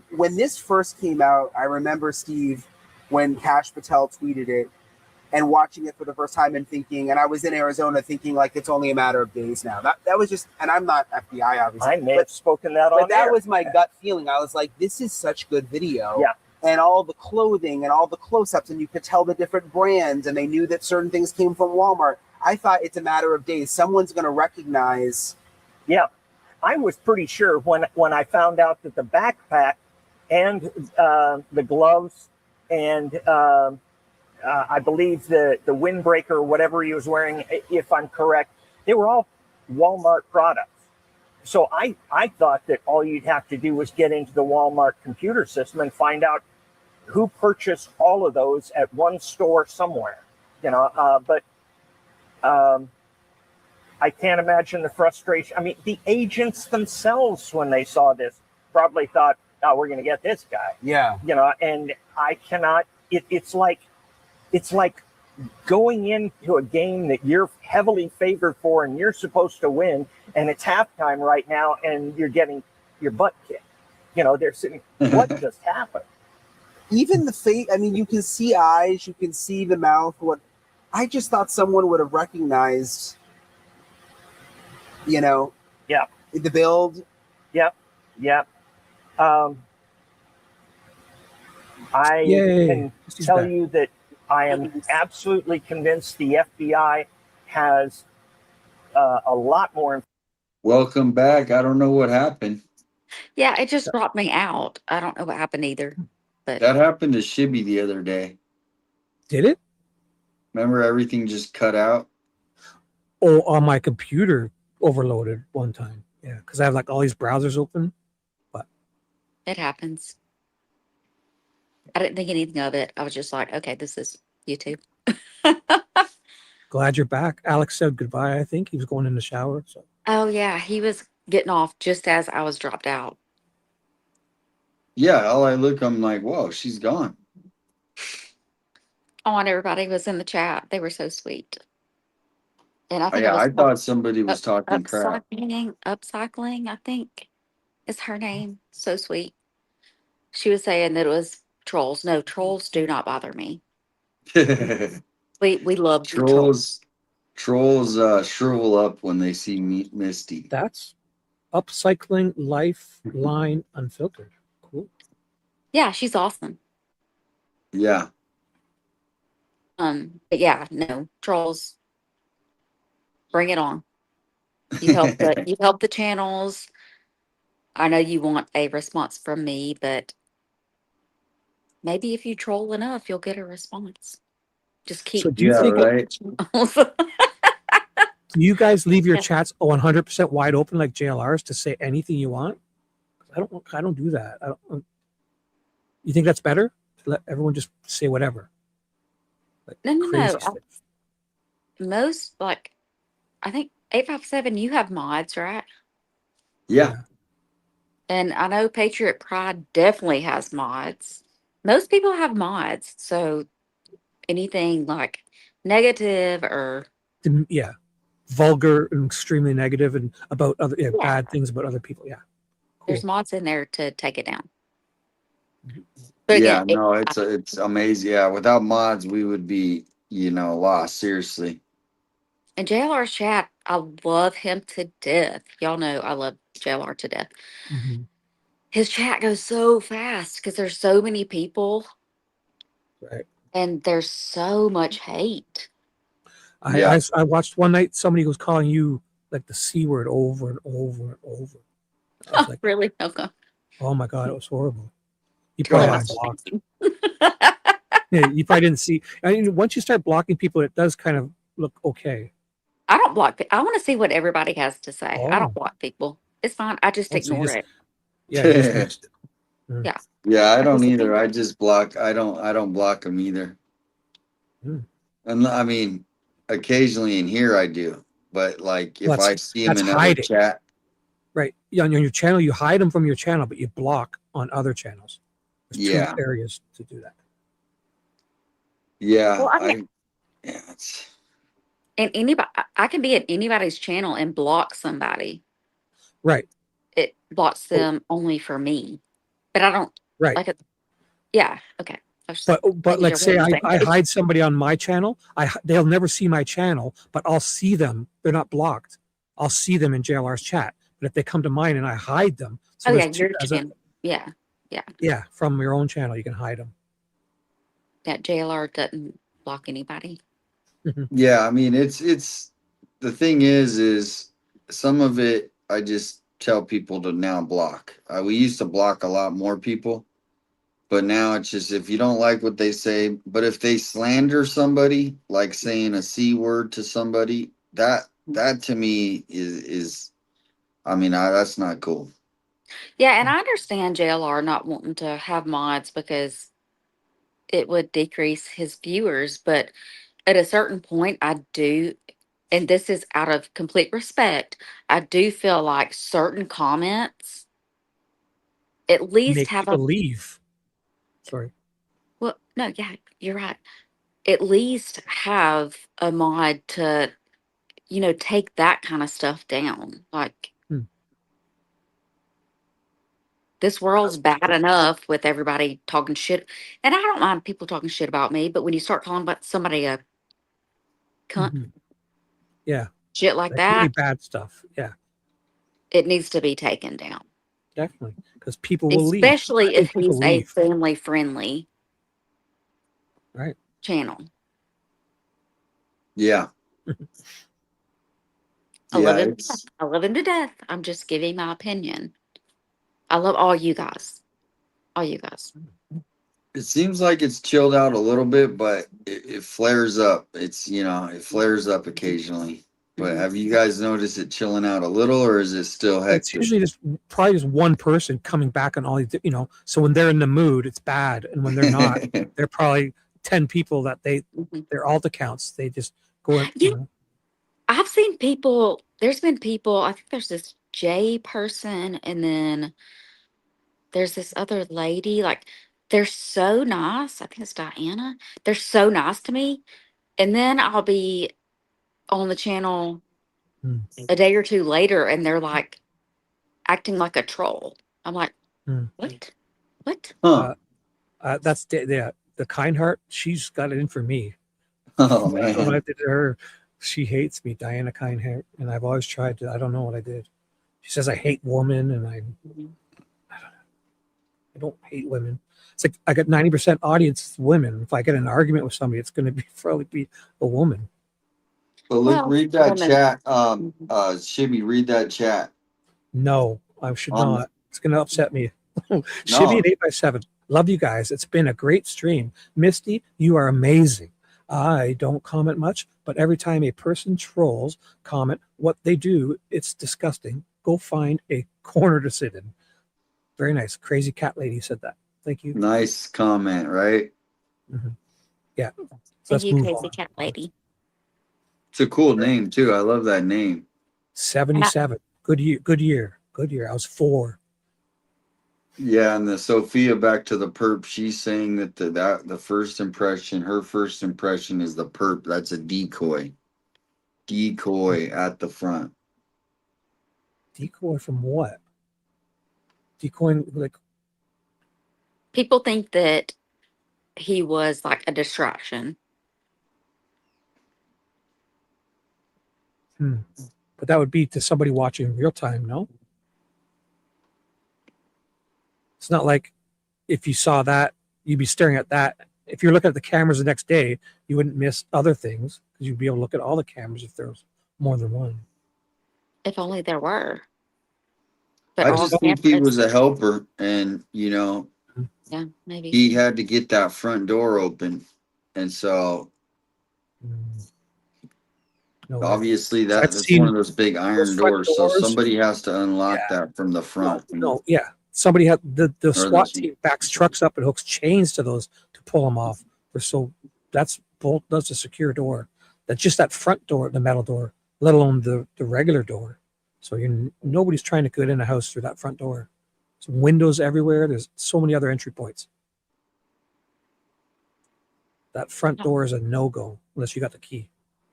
when this first came out, I remember, Steve, when Kash Patel tweeted it and watching it for the first time and thinking, and I was in Arizona thinking like it's only a matter of days now. That was just, and I'm not FBI, obviously. I may have spoken that on but that air. was my gut feeling. I was like, this is such good video. Yeah. And all the clothing and all the close-ups, and you could tell the different brands, and they knew that certain things came from Walmart. I thought it's a matter of days. Someone's going to recognize. Yeah. I was pretty sure when I found out that the backpack and the gloves and I believe the windbreaker or whatever he was wearing, if I'm correct, they were all Walmart products. So I thought that all you'd have to do was get into the Walmart computer system and find out who purchased all of those at one store somewhere, but I can't imagine the frustration. I mean, the agents themselves, when they saw this, probably thought, oh, we're going to get this guy. Yeah. And I cannot, it's like going into a game that you're heavily favored for and you're supposed to win, and it's halftime right now and you're getting your butt kicked. They're sitting, what just happened? Even the face, I mean, you can see eyes, you can see the mouth. What I just thought someone would have recognized, Yeah. the build. Yep. Yep. I Yay. can He's tell back. you that I am absolutely convinced the FBI has a lot more. Welcome back. I don't know what happened. Yeah, it just dropped me out. I don't know what happened either. But That happened to Shibby the other day. Did it? Remember, everything just cut out. Oh, on my computer overloaded one time. Yeah, because I have like all these browsers open. But it happens. I didn't think anything of it. I was just like, okay, this is YouTube. glad you're back. Alex said goodbye. I think he was going in the shower. So Oh yeah, he was getting off just as I was dropped out. Yeah, all I look, I'm like, whoa, she's gone. Oh, and everybody was in the chat. They were so sweet. And I think Yeah, it was I thought somebody was talking crap. upcycling, I think is her name. So sweet. She was saying that it was trolls. No, trolls do not bother me. We love trolls. Trolls shrivel up when they see Misty. That's Upcycling Lifeline Unfiltered. Cool. Yeah, she's awesome. Yeah. But yeah, no, trolls. Bring it on. You help the channels. I know you want a response from me, but maybe if you troll enough, you'll get a response. Just keep. So do you think? Right. Do you guys leave your chats 100% wide open like JLRs to say anything you want? I don't do that. You think that's better? To let everyone just say whatever. Like No. stuff. Most, like, I think 857, you have mods, right? Yeah. And I know Patriot Pride definitely has mods. Most people have mods. So anything like negative or Yeah. Vulgar and extremely negative and about other bad things about other people. Yeah. there's mods in there to take it down. Yeah, no, it's amazing. Yeah, without mods, we would be, lost. Seriously. And JLR's chat, I love him to death. Y'all know I love JLR to death. Mm-hmm. His chat goes so fast because there's so many people. Right. And there's so much hate. I watched one night somebody was calling you like the C word over and over and over. I was like, really? Okay. Oh my God, it was horrible. You probably had blocked. Yeah, you probably didn't see. I mean, once you start blocking people, it does kind of look okay. I don't block. I want to see what everybody has to say. I Oh. don't block people. It's fine. I just ignore it. Yeah. You just missed it. Yeah. Yeah, I don't either. I just block. I don't block them either. And I mean, occasionally in here I do, but like if I see them in another chat. Right. Yeah, on your channel, you hide them from your channel, but you block on other channels. There's Yeah. 2 areas to do that. Yeah. Well, And anybody, I can be at anybody's channel and block somebody. Right. It blocks them only for me, but I don't Right. like it. Yeah. Okay. But like say I hide somebody on my channel, they'll never see my channel, but I'll see them. They're not blocked. I'll see them in JLR's chat. But if they come to mine and I hide them, so yeah, your channel. Yeah. Yeah, from your own channel, you can hide them. That JLR doesn't block anybody. Yeah, I mean it's the thing is some of it I just tell people to now block. We used to block a lot more people, but now it's just if you don't like what they say, but if they slander somebody, like saying a C word to somebody, that to me is I mean, that's not cool. Yeah, and I understand JLR not wanting to have mods because it would decrease his viewers, but at a certain point, I do, and this is out of complete respect, I do feel like certain comments at least Make have people leave. Sorry. well, no, yeah, you're right. At least have a mod to, take that kind of stuff down. Like, this world's bad enough with everybody talking shit. And I don't mind people talking shit about me, but when you start calling about somebody a cunt, Yeah. shit like Really that, bad stuff. Yeah. it needs to be taken down. Definitely. Because people will leave. Especially if People he's a leave. family friendly Right. channel. Yeah. I love him. I love him to death. I'm just giving my opinion. I love all you guys. All you guys. It seems like it's chilled out a little bit, but it flares up. It's it flares up occasionally. But have you guys noticed it chilling out a little, or is it still hectic? It's usually probably just one person coming back on all these, so when they're in the mood, it's bad. And when they're not, they're probably 10 people that their alt accounts, they just go in. I've seen people, there's been people, I think there's this J person, and then there's this other lady, like they're so nice. I think it's Diana. They're so nice to me. And then I'll be on the channel a day or two later and they're like acting like a troll. I'm like, what? That's the kind heart. She's got it in for me. Oh I don't know what I man. did to her. She hates me, Diana Kindheart, and I've always tried to. I don't know what I did. She says I hate women, and I don't know. I don't hate women. It's like I got 90% audience women. If I get in an argument with somebody, it's going to probably be a woman. But read that chat. Shibby, read that chat. No, I should not. It's going to upset me. Shibby at 8x7. Love you guys. It's been a great stream. Misty, you are amazing. I don't comment much, but every time a person trolls comment what they do, it's disgusting. Go find a corner to sit in. Very nice. Crazy cat lady said that. Thank you. Nice comment, right? Yeah. So thank you, Crazy Cat Lady. It's a cool name too. I love that name. 77. Good year. Good year. Good year. I was 4. Yeah, and the Sophia back to the perp. She's saying that the first impression, her first impression is the perp. That's a decoy. Decoy at the front. Decoy from what? Decoying like people think that he was like a distraction. But that would be to somebody watching in real time, no? It's not like if you saw that, you'd be staring at that. If you're looking at the cameras the next day, you wouldn't miss other things because you'd be able to look at all the cameras if there was more than one. If only there were. But I just think he was a helper, and yeah, maybe he had to get that front door open, and so obviously that's one of those big iron doors. So somebody has to unlock that from the front. No, yeah. Somebody had the SWAT team backs trucks up and hooks chains to those to pull them off. So that's a secure door. That's just that front door, the metal door, let alone the regular door. So nobody's trying to get in a house through that front door. There's windows everywhere. There's so many other entry points. That front door is a no-go unless you got the key.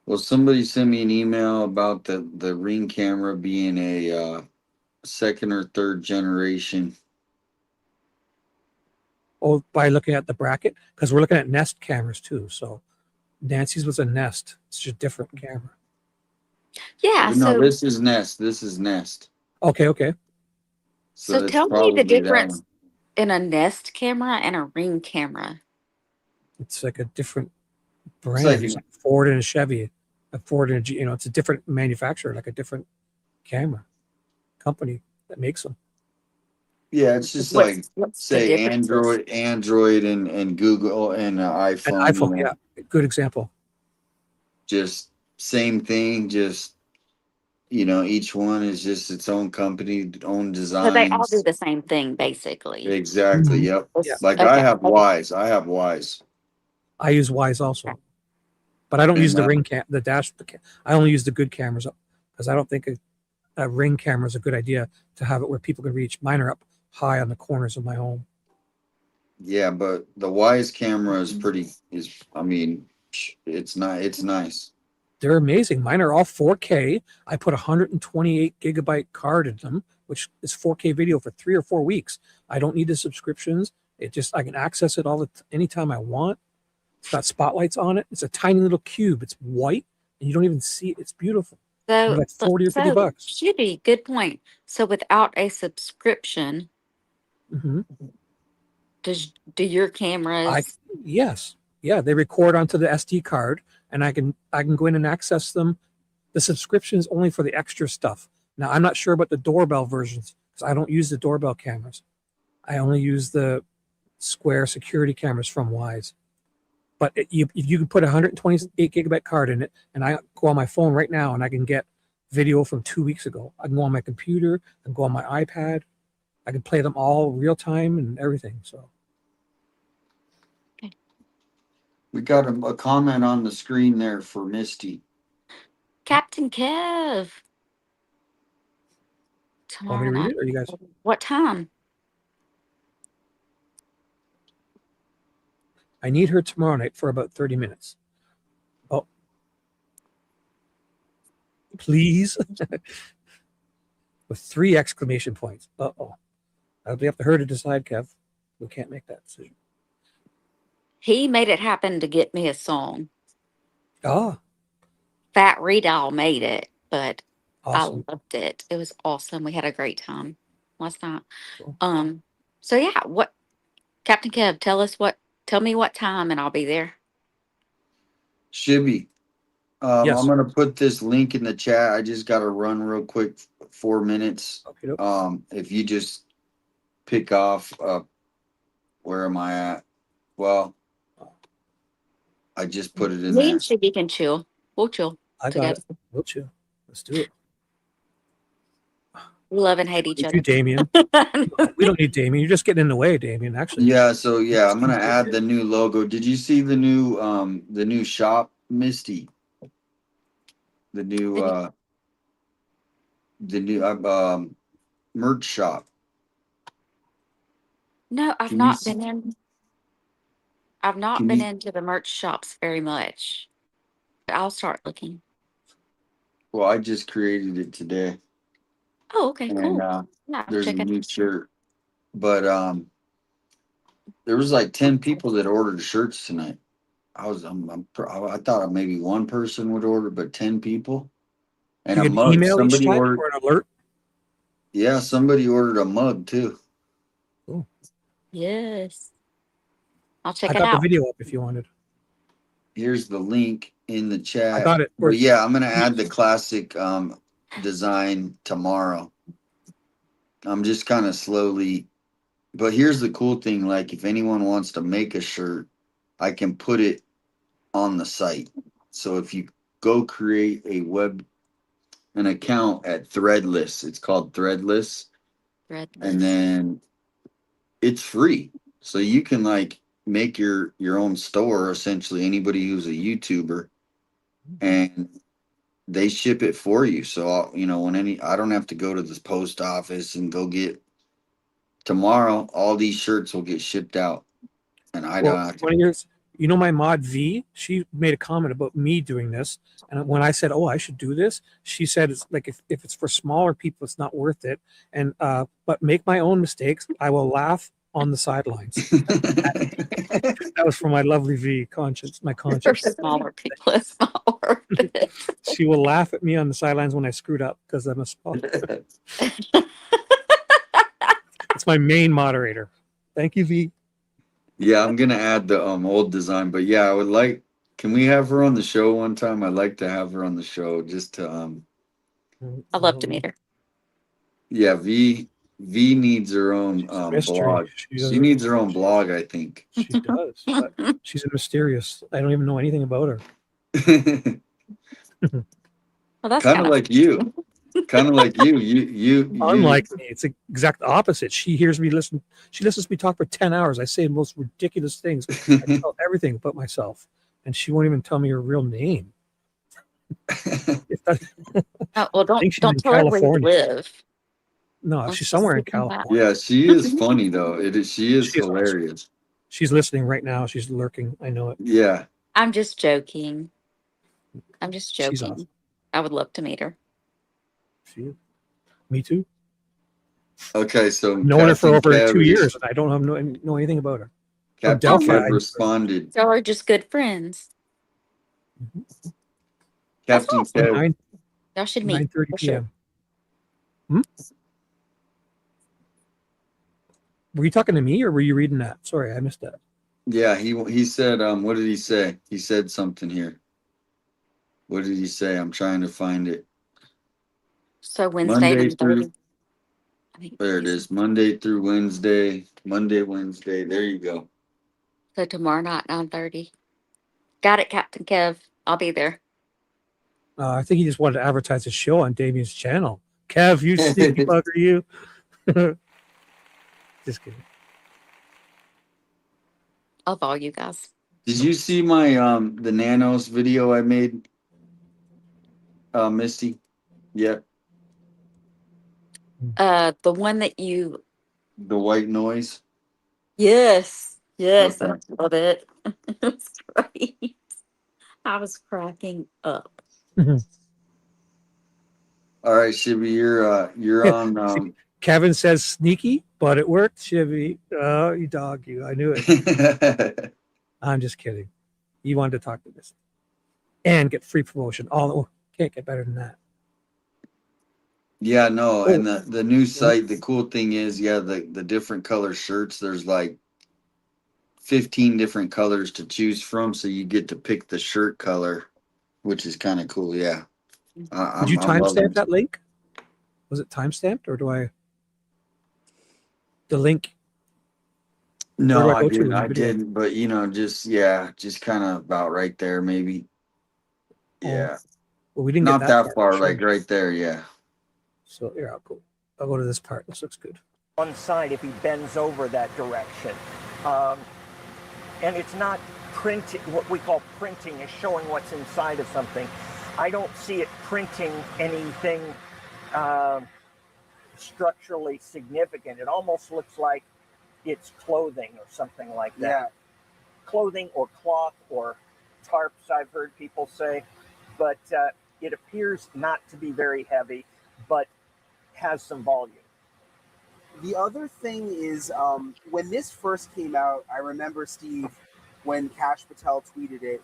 Well, somebody sent me an email about the Ring camera being a second or third generation. Oh, by looking at the bracket, because we're looking at Nest cameras too. So Nancy's was a Nest. It's just a different camera. Yeah. No, So this is Nest. This is Nest. Okay. so it's tell me the probably that difference one. in a Nest camera and a Ring camera. It's like a different It's brand. like It's like Ford and a Chevy, a Ford and a G. It's a different manufacturer, like a different camera company that makes them. yeah, it's just What's like the say differences? Android and Google and An iPhone. iPhone, yeah, good example. Just same thing. Just each one is just its own company, own So they all do designs. the same thing, basically. Exactly. Yep. Yeah. Like I Okay. have Wise. I have Wise. I use Wise also, but I don't use And the Ring the dash. I only use the good cameras because I don't think a Ring camera is a good idea to have it where people can reach. Mine are up high on the corners of my home. yeah, but the Wise camera is I mean, it's not. It's nice. They're amazing. Mine are all 4K. I put 128 gigabyte card in them, which is 4K video for 3 or 4 weeks. I don't need the subscriptions. I can access it anytime I want. It's got spotlights on it. It's a tiny little cube. It's white and you don't even see it. It's beautiful. They're So, like 40 or 50 so bucks. Shibby, good point. So without a subscription, Mm-hmm. do your cameras? Yes. Yeah, they record onto the SD card and I can go in and access them. The subscription is only for the extra stuff. Now, I'm not sure about the doorbell versions because I don't use the doorbell cameras. I only use the square security cameras from Wise. But if you can put a 128 gigabyte card in it, and I go on my phone right now and I can get video from 2 weeks ago. I can go on my computer and go on my iPad. I can play them all real time and everything. So We got a comment on the screen there for Misty. Captain Kev. want me to Tomorrow read night. it, or you guys? What time? I need her tomorrow night for about 30 minutes. Oh, please. With 3 exclamation points. Uh-oh. That'll be up to her to decide, Kev. We can't make that decision. He made it happen to get me a song. Oh. Fat Redall made it, but Awesome. I loved it. It was awesome. We had a great time last night. Cool. So yeah, what Captain Kev, tell me what time and I'll be there. Shibby. Yes. I'm gonna put this link in the chat. I just gotta run real quick, 4 minutes. Okay. If you just pick off where am I at? Well, I just put it in Me there. and Shibby can chill. We'll chill I got together. it. We'll chill. Let's do it. We love and hate each Thank other. you, Damien. We don't need Damien. You're just getting in the way, Damien, actually. Yeah, so yeah, I'm gonna add the new logo. Did you see the new shop, Misty? The new merch shop. No, I've Can you not s- been in. I've not Can been you into the merch shops very much. I'll start looking. well, I just created it today. Oh, okay, And cool. Yeah, there's a check it. new shirt. But there was like 10 people that ordered shirts tonight. I thought maybe one person would order, but 10 people. And Do a you get an mug. email each Somebody time ordered. or an alert? Yeah, somebody ordered a mug too. Cool. Yes. I'll check I it got the out. video up if you wanted. Here's the link in the chat. I got it. But yeah, I'm gonna add the classic design tomorrow. I'm just kind of slowly, but here's the cool thing, like if anyone wants to make a shirt, I can put it on the site. So if you go create an account at Threadless, it's called Threadless, and then it's free. So you can like make your own store, essentially anybody who's a YouTuber, and they ship it for you. So I don't have to go to the post office and go get. Tomorrow all these shirts will get shipped out, and I don't have to. One of You know, my mod V, she made a comment about me doing this. And when I said, oh, I should do this, she said, it's like, if it's for smaller people, it's not worth it. And, but make my own mistakes. I will laugh on the sidelines. That was for my lovely V conscience, my For conscience. smaller people, it's not worth it. She will laugh at me on the sidelines when I screwed up because I'm a small. It's my main moderator. Thank you, V. Yeah, I'm gonna add the old design, but yeah, I would like. Can we have her on the show one time? I'd like to have her on the show just to I'd love to meet her. Yeah, V needs her own mystery. blog. She needs her own blog, I think. She does, but she's a mysterious. I don't even know anything about her. Well, that's Kind of like you. Kind of like you. Unlike me, it's the exact opposite. She hears me listen. She listens to me talk for 10 hours. I say the most ridiculous things. I tell everything about myself, and she won't even tell me her real name. Well, don't tell her where you live. No, she's somewhere in California. Yeah, she is funny though. She is hilarious. Awesome. She's listening right now. She's lurking. I know it. Yeah. I'm just joking. She's awesome. I would love to meet her. Me too. Okay, so known her for over 2 years, and I don't know anything about her. Captain Kev responded. So we're just good friends. Captain Kev. Y'all should meet. 9:30 p.m. Sure. Were you talking to me, or were you reading that? Sorry, I missed that. Yeah, he said. What did he say? He said something here. What did he say? I'm trying to find it. So Wednesday through. There it is. Monday through Wednesday. Monday, Wednesday. There you go. So tomorrow night, 9:30. Got it, Captain Kev. I'll be there. I think he just wanted to advertise his show on Damien's channel. Kev, you sneaky bugger, you. Just kidding. I'll follow you guys. Did you see my the Nanos video I made? Misty? Yep. The one that you. The white noise. Yes. Yes, Okay. I love it. It's great. I was cracking up. All right, Shibby, you're on. Kevin says sneaky, but it worked, Shibby. Oh, you dog, you. I knew it. I'm just kidding. You wanted to talk to this and get free promotion. Can't get better than that. Yeah, no, and the new site, the cool thing is, the different color shirts, there's like 15 different colors to choose from, so you get to pick the shirt color, which is kind of cool. Yeah. Did you timestamp that link? Was it timestamped, or do I? The link. No, I didn't. But just kind of about right there, maybe. Yeah. Well, we didn't not get that far, like right there. Yeah. So here, I'll go to this part. This looks good. One side if he bends over that direction, and it's not printing. What we call printing is showing what's inside of something. I don't see it printing anything structurally significant. It almost looks like it's clothing or something like that. Yeah. Clothing or cloth or tarps, I've heard people say. But it appears not to be very heavy, but has some volume. The other thing is, when this first came out, I remember, Steve, when Kash Patel tweeted it,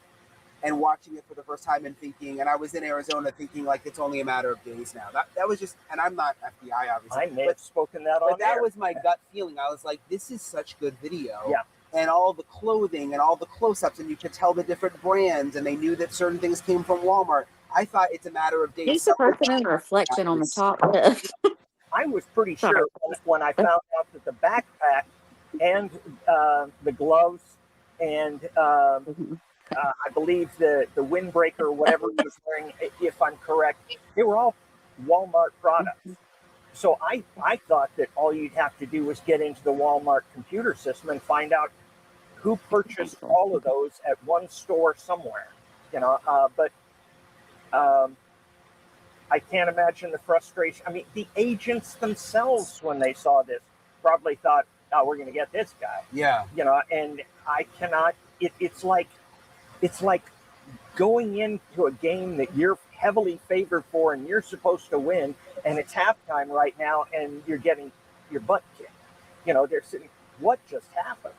and watching it for the first time and thinking, and I was in Arizona thinking like it's only a matter of days now. That was just, and I'm not FBI obviously. I may have spoken that on but that air. was my gut feeling. I was like, this is such good video. Yeah. And all the clothing and all the close-ups, and you could tell the different brands, and they knew that certain things came from Walmart. I thought it's a matter of days. He's the person in reflection on the top left. I was pretty sure when I found out that the backpack and the gloves and I believe the windbreaker or whatever he was wearing, if I'm correct, they were all Walmart products. So I thought that all you'd have to do was get into the Walmart computer system and find out who purchased all of those at one store somewhere, but I can't imagine the frustration. I mean, the agents themselves, when they saw this, probably thought, oh, we're going to get this guy. Yeah. And I cannot it's like going into a game that you're heavily favored for and you're supposed to win, and it's halftime right now, and you're getting your butt kicked. You know, they're sitting. What just happened?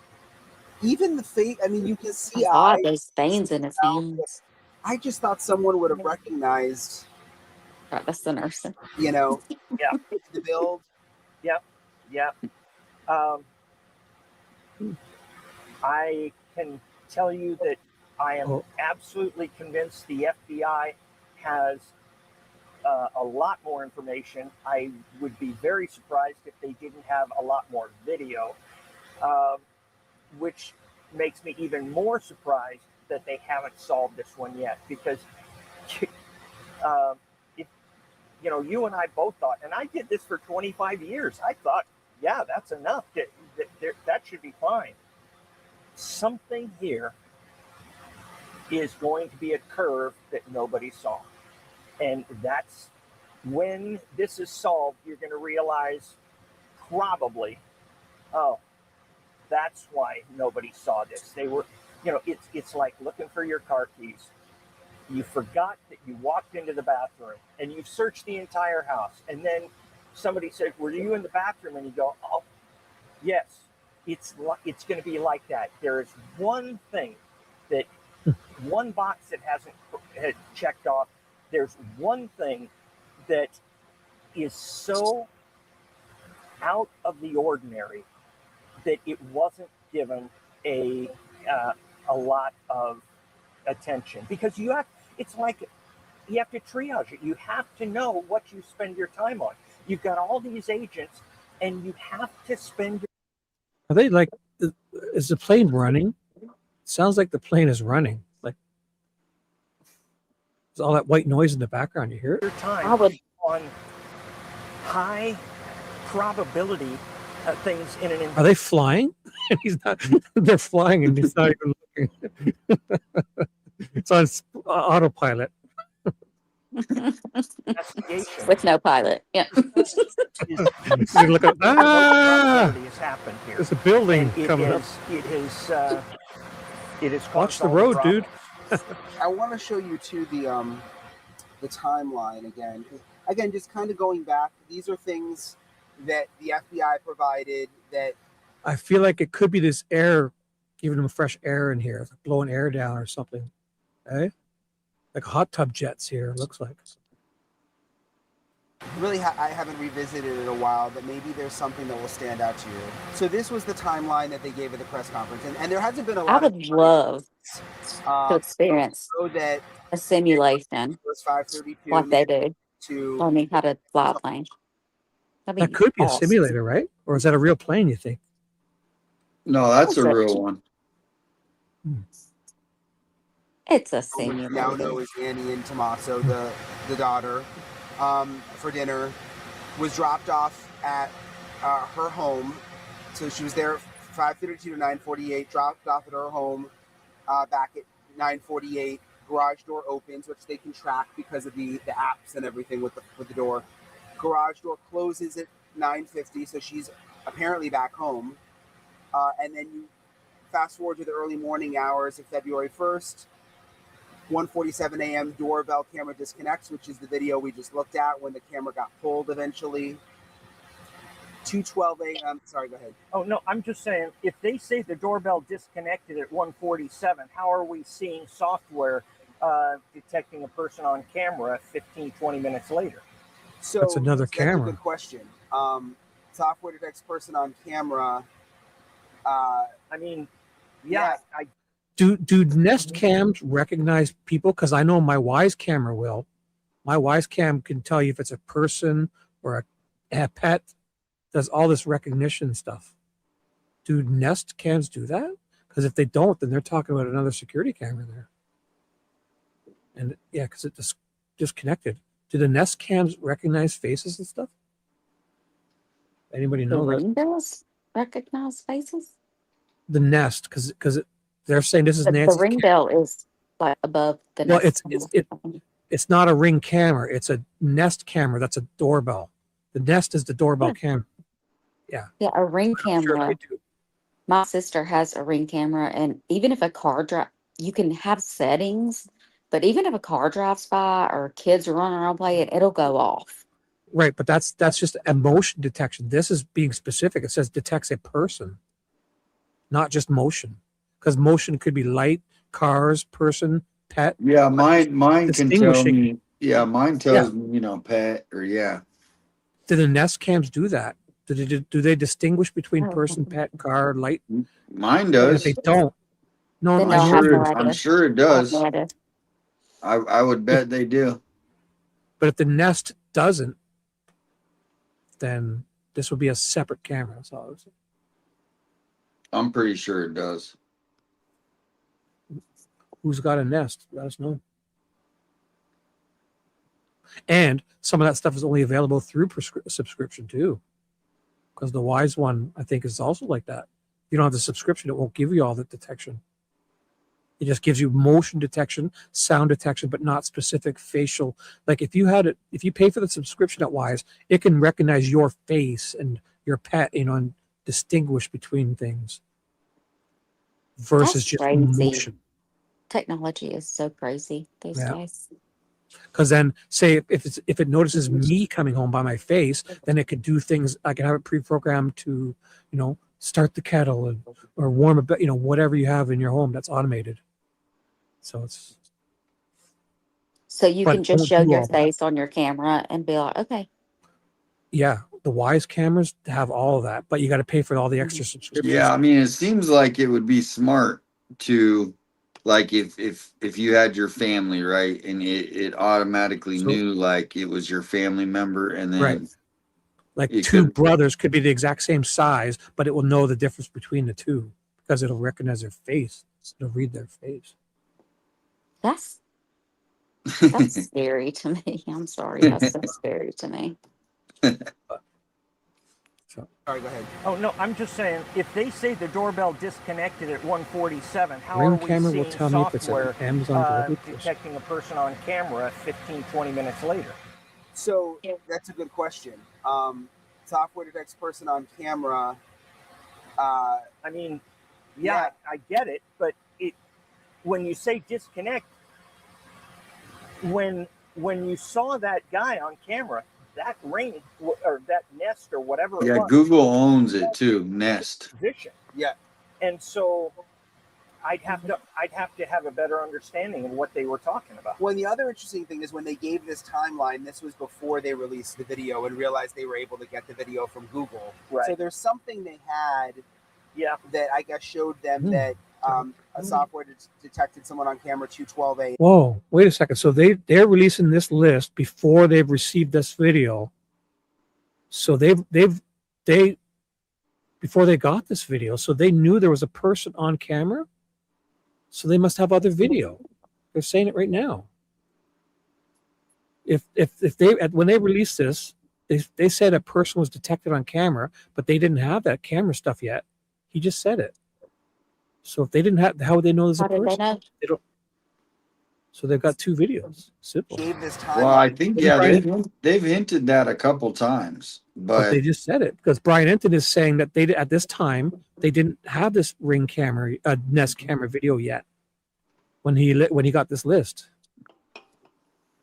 Even the face. I mean, you can see odd, eyes. those veins in his hands. I just thought someone would have recognized. Right, that's the nurse. You know, yeah, the build. Yep, yep. I can tell you that I am absolutely convinced the FBI has a lot more information. I would be very surprised if they didn't have a lot more video, which makes me even more surprised that they haven't solved this one yet. Because, if, you know, you and I both thought, and I did this for 25 years, I thought, yeah, that's enough. That should be fine. Something here is going to be a curve that nobody saw. And that's when this is solved, you're going to realize probably, oh, that's why nobody saw this. They were, you know, it's like looking for your car keys. You forgot that you walked into the bathroom and you've searched the entire house. And then somebody said, were you in the bathroom? And you go, oh, yes, it's going to be like that. There is one thing that, one box that hasn't checked off. There's one thing that is so out of the ordinary that it wasn't given a lot of attention, because it's like you have to triage it. You have to know what you spend your time on. You've got all these agents, and you have to spend. Are they like? Is the plane running? Sounds like the plane is running. Like there's all that white noise in the background. You hear it? Your time on high probability things in an. Are they flying? He's not. They're flying, and he's not even looking. It's on autopilot. With no pilot. Yeah. You look up. Has happened here. There's a building coming up. It is. Watch the road, dude. I want to show you too the timeline again. Again, just kind of going back. These are things that the FBI provided that. I feel like it could be this air, giving them fresh air in here, blowing air down or something. Eh? Like hot tub jets here, it looks like. Really, I haven't revisited it in a while, but maybe there's something that will stand out to you. So this was the timeline that they gave at the press conference, and there hasn't been a lot. I would love to experience so that a simulation like they do. Tell me how to fly a plane. That could be awesome. A simulator, right? Or is that a real plane, you think? No, that's a real one. It's a simulator. Now know is Annie and Tommaso, the daughter, for dinner, was dropped off at her home. So she was there 5:32 to 9:48, dropped off at her home back at 9:48. Garage door opens, which they can track because of the apps and everything with the door. Garage door closes at 9:50, so she's apparently back home. And then you fast forward to the early morning hours of February 1st. 1:47 a.m. doorbell camera disconnects, which is the video we just looked at when the camera got pulled eventually. 2:12 a.m. Sorry, go ahead. Oh, no, I'm just saying, if they say the doorbell disconnected at 1:47, how are we seeing software detecting a person on camera 15, 20 minutes later? So that's another camera. That's a good question. Software detects person on camera. I mean, yeah. Do Nest cams recognize people? Because I know my Wise camera will. My Wise cam can tell you if it's a person or a pet. Does all this recognition stuff. Do Nest cams do that? Because if they don't, then they're talking about another security camera there. And yeah, because it just disconnected. Do the Nest cams recognize faces and stuff? Anybody know the that? Windows recognize faces? The Nest, because they're saying this is Nancy. The ring bell is like above the Nest. It's not a Ring camera. It's a Nest camera. That's a doorbell. The Nest is the doorbell camera. Yeah. Yeah, a Ring camera My sister has a Ring camera, and even if a car drive, you can have settings, but even if a car drives by or kids are running around playing, it'll go off. Right, but that's just emotion detection. This is being specific. It says detects a person, not just motion, because motion could be light, cars, person, pet. Yeah, mine can tell Distinguishing. me. Yeah, mine tells me, pet or yeah. Do the Nest cams do that? Do they distinguish between person, pet, car, light? Mine And does. if they don't, no, Then I no, know I have it no does. I'm idea. sure it I have no does. idea. I would bet they do. But if the Nest doesn't, then this would be a separate camera. That's all I was saying. I'm pretty sure it does. Who's got a Nest? Let us know. And some of that stuff is only available through subscription too, because the Wise one I think is also like that. You don't have the subscription; it won't give you all the detection. It just gives you motion detection, sound detection, but not specific facial. Like if you pay for the subscription at Wise, it can recognize your face and your pet, and distinguish between things versus That's just crazy. motion. Technology is so crazy these days. Because then, say if it notices me coming home by my face, then it could do things. I can have it pre-programmed to, start the kettle or warm a bit, whatever you have in your home that's automated. So it's. So you but can it just won't show do your all that. face on your camera and be like, okay. Yeah, the Wise cameras have all of that, but you got to pay for all the extra subscriptions. Yeah, I mean, it seems like it would be smart to, like, if you had your family, right, and it automatically knew like it was your family member, and then Right. Like it two could. brothers could be the exact same size, but it will know the difference between the two because it'll recognize their face. It'll read their face. That's scary to me. I'm sorry. That's so scary to me. Sorry, go ahead. Oh no, I'm just saying if they say the doorbell disconnected at 1:47, how Ring are we camera will seeing tell me if it's an software Amazon delivery person. detecting a person on camera 15, 20 minutes later? So that's a good question. Software detects person on camera. I mean, yeah, I get it, but when you say disconnect, when you saw that guy on camera, that Ring or that Nest or whatever it Yeah, was, Google owns it too. Nest. position. Yeah. And so I'd have to have a better understanding of what they were talking about. Well, the other interesting thing is when they gave this timeline, this was before they released the video and realized they were able to get the video from Google. Right. So there's something they had that I guess showed them that a software detected someone on camera 2:12 a.m. Whoa, wait a second. So they're releasing this list before they've received this video. So they before they got this video, so they knew there was a person on camera. So they must have other video. They're saying it right now. If they when they released this, they said a person was detected on camera, but they didn't have that camera stuff yet. He just said it. So if they didn't have, how would they know there's a How did they person? know? They don't. So they've got two videos. Simple. Gave this Well, I timeline. think Brian- they've hinted that a couple times, But they just said it because Brian Enton is saying that they at this time they didn't have this Ring camera, Nest camera video yet when he got this list.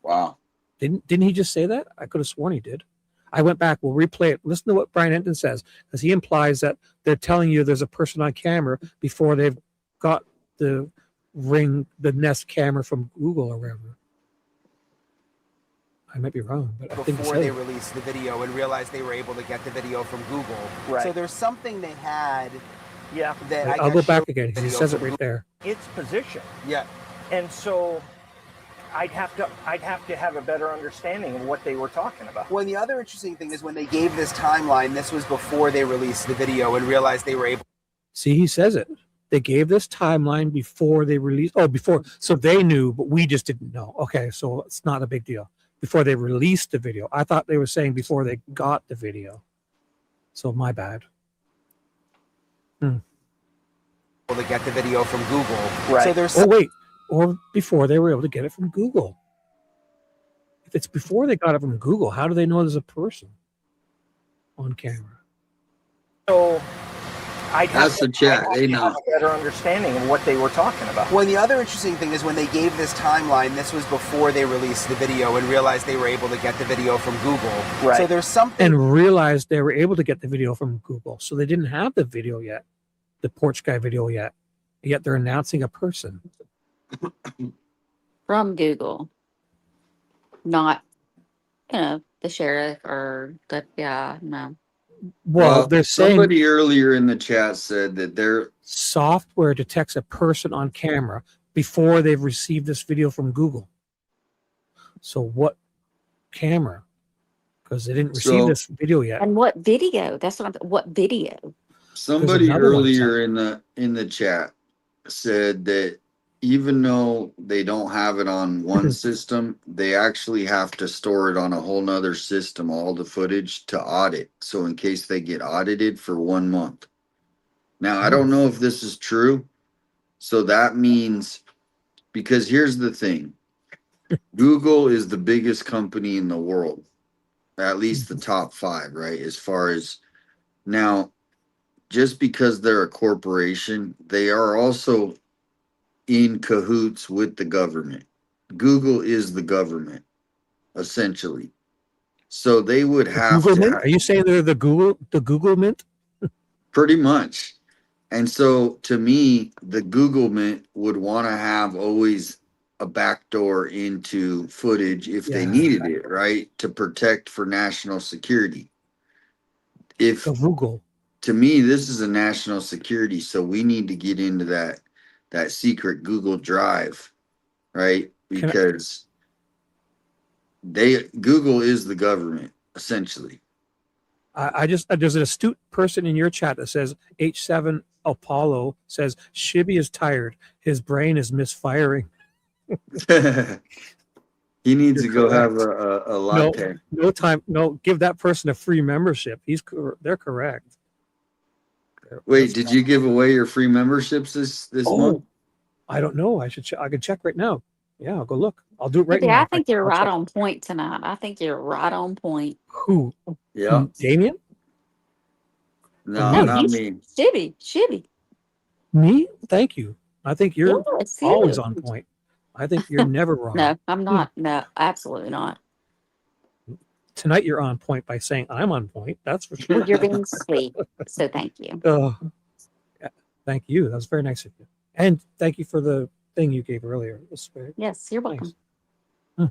Wow. Didn't he just say that? I could have sworn he did. I went back. We'll replay it. Listen to what Brian Enton says because he implies that they're telling you there's a person on camera before they've got the Nest camera from Google or wherever. I might be wrong, but I think Before they released the video and realized they were able to get the video from Google. Right. So there's something they had that I I'll guess go back showed again because he video says it from right there. Its position. Yeah. And so I'd have to have a better understanding of what they were talking about. Well, the other interesting thing is when they gave this timeline, this was before they released the video and realized they were able. See, he says it. They gave this timeline before they released. Oh, before. So they knew, but we just didn't know. Okay, so it's not a big deal. Before they released the video. I thought they were saying before they got the video. So my bad. to get the video from Google. Right. So there's or before they were able to get it from Google. If it's before they got it from Google, how do they know there's a person on camera? So That's the chat. They know. Have a better understanding of what they were talking about. Well, the other interesting thing is when they gave this timeline, this was before they released the video and realized they were able to get the video from Google. Right. So there's something. And realized they were able to get the video from Google. So they didn't have the video yet, the porch guy video yet. Yet they're announcing a person. From Google. Not, the sheriff or the, no. Well, they're saying somebody earlier in the chat said that their software detects a person on camera before they've received this video from Google. So what camera? Because they didn't receive this video yet. And what video? That's what video? Somebody earlier in the chat said that even though they don't have it on one system, they actually have to store it on a whole nother system, all the footage to audit. So in case they get audited for 1 month. Now, I don't know if this is true. So that means, because here's the thing. Google is the biggest company in the world, at least the top 5, right? As far as now, just because they're a corporation, they are also in cahoots with the government. Google is the government, essentially. So they would have to. Are you saying they're the Google Mint? Pretty much. And so to me, the Google Mint would want to have always a backdoor into footage if they needed it, right? To protect for national security. If Google. To me, this is a national security, so we need to get into that secret Google Drive, right? Because Google is the government, essentially. There's an astute person in your chat that says H7 Apollo says Shibby is tired. His brain is misfiring. He needs to go have a latte. No time. No, give that person a free membership. They're correct. Wait, did you give away your free memberships this month? I don't know. I could check right now. Yeah, I'll go look. I'll do it right now. I think you're right on point tonight. I think you're right on point. Who? Yeah. Damien? No, not me. Shibby. Me? Thank you. I think you're always on point. I think you're never wrong. No, I'm not. No, absolutely not. Tonight you're on point by saying I'm on point. That's for sure. You're being sweet. So thank you. Thank you. That was very nice of you. And thank you for the thing you gave earlier. Yes, you're welcome. Nice.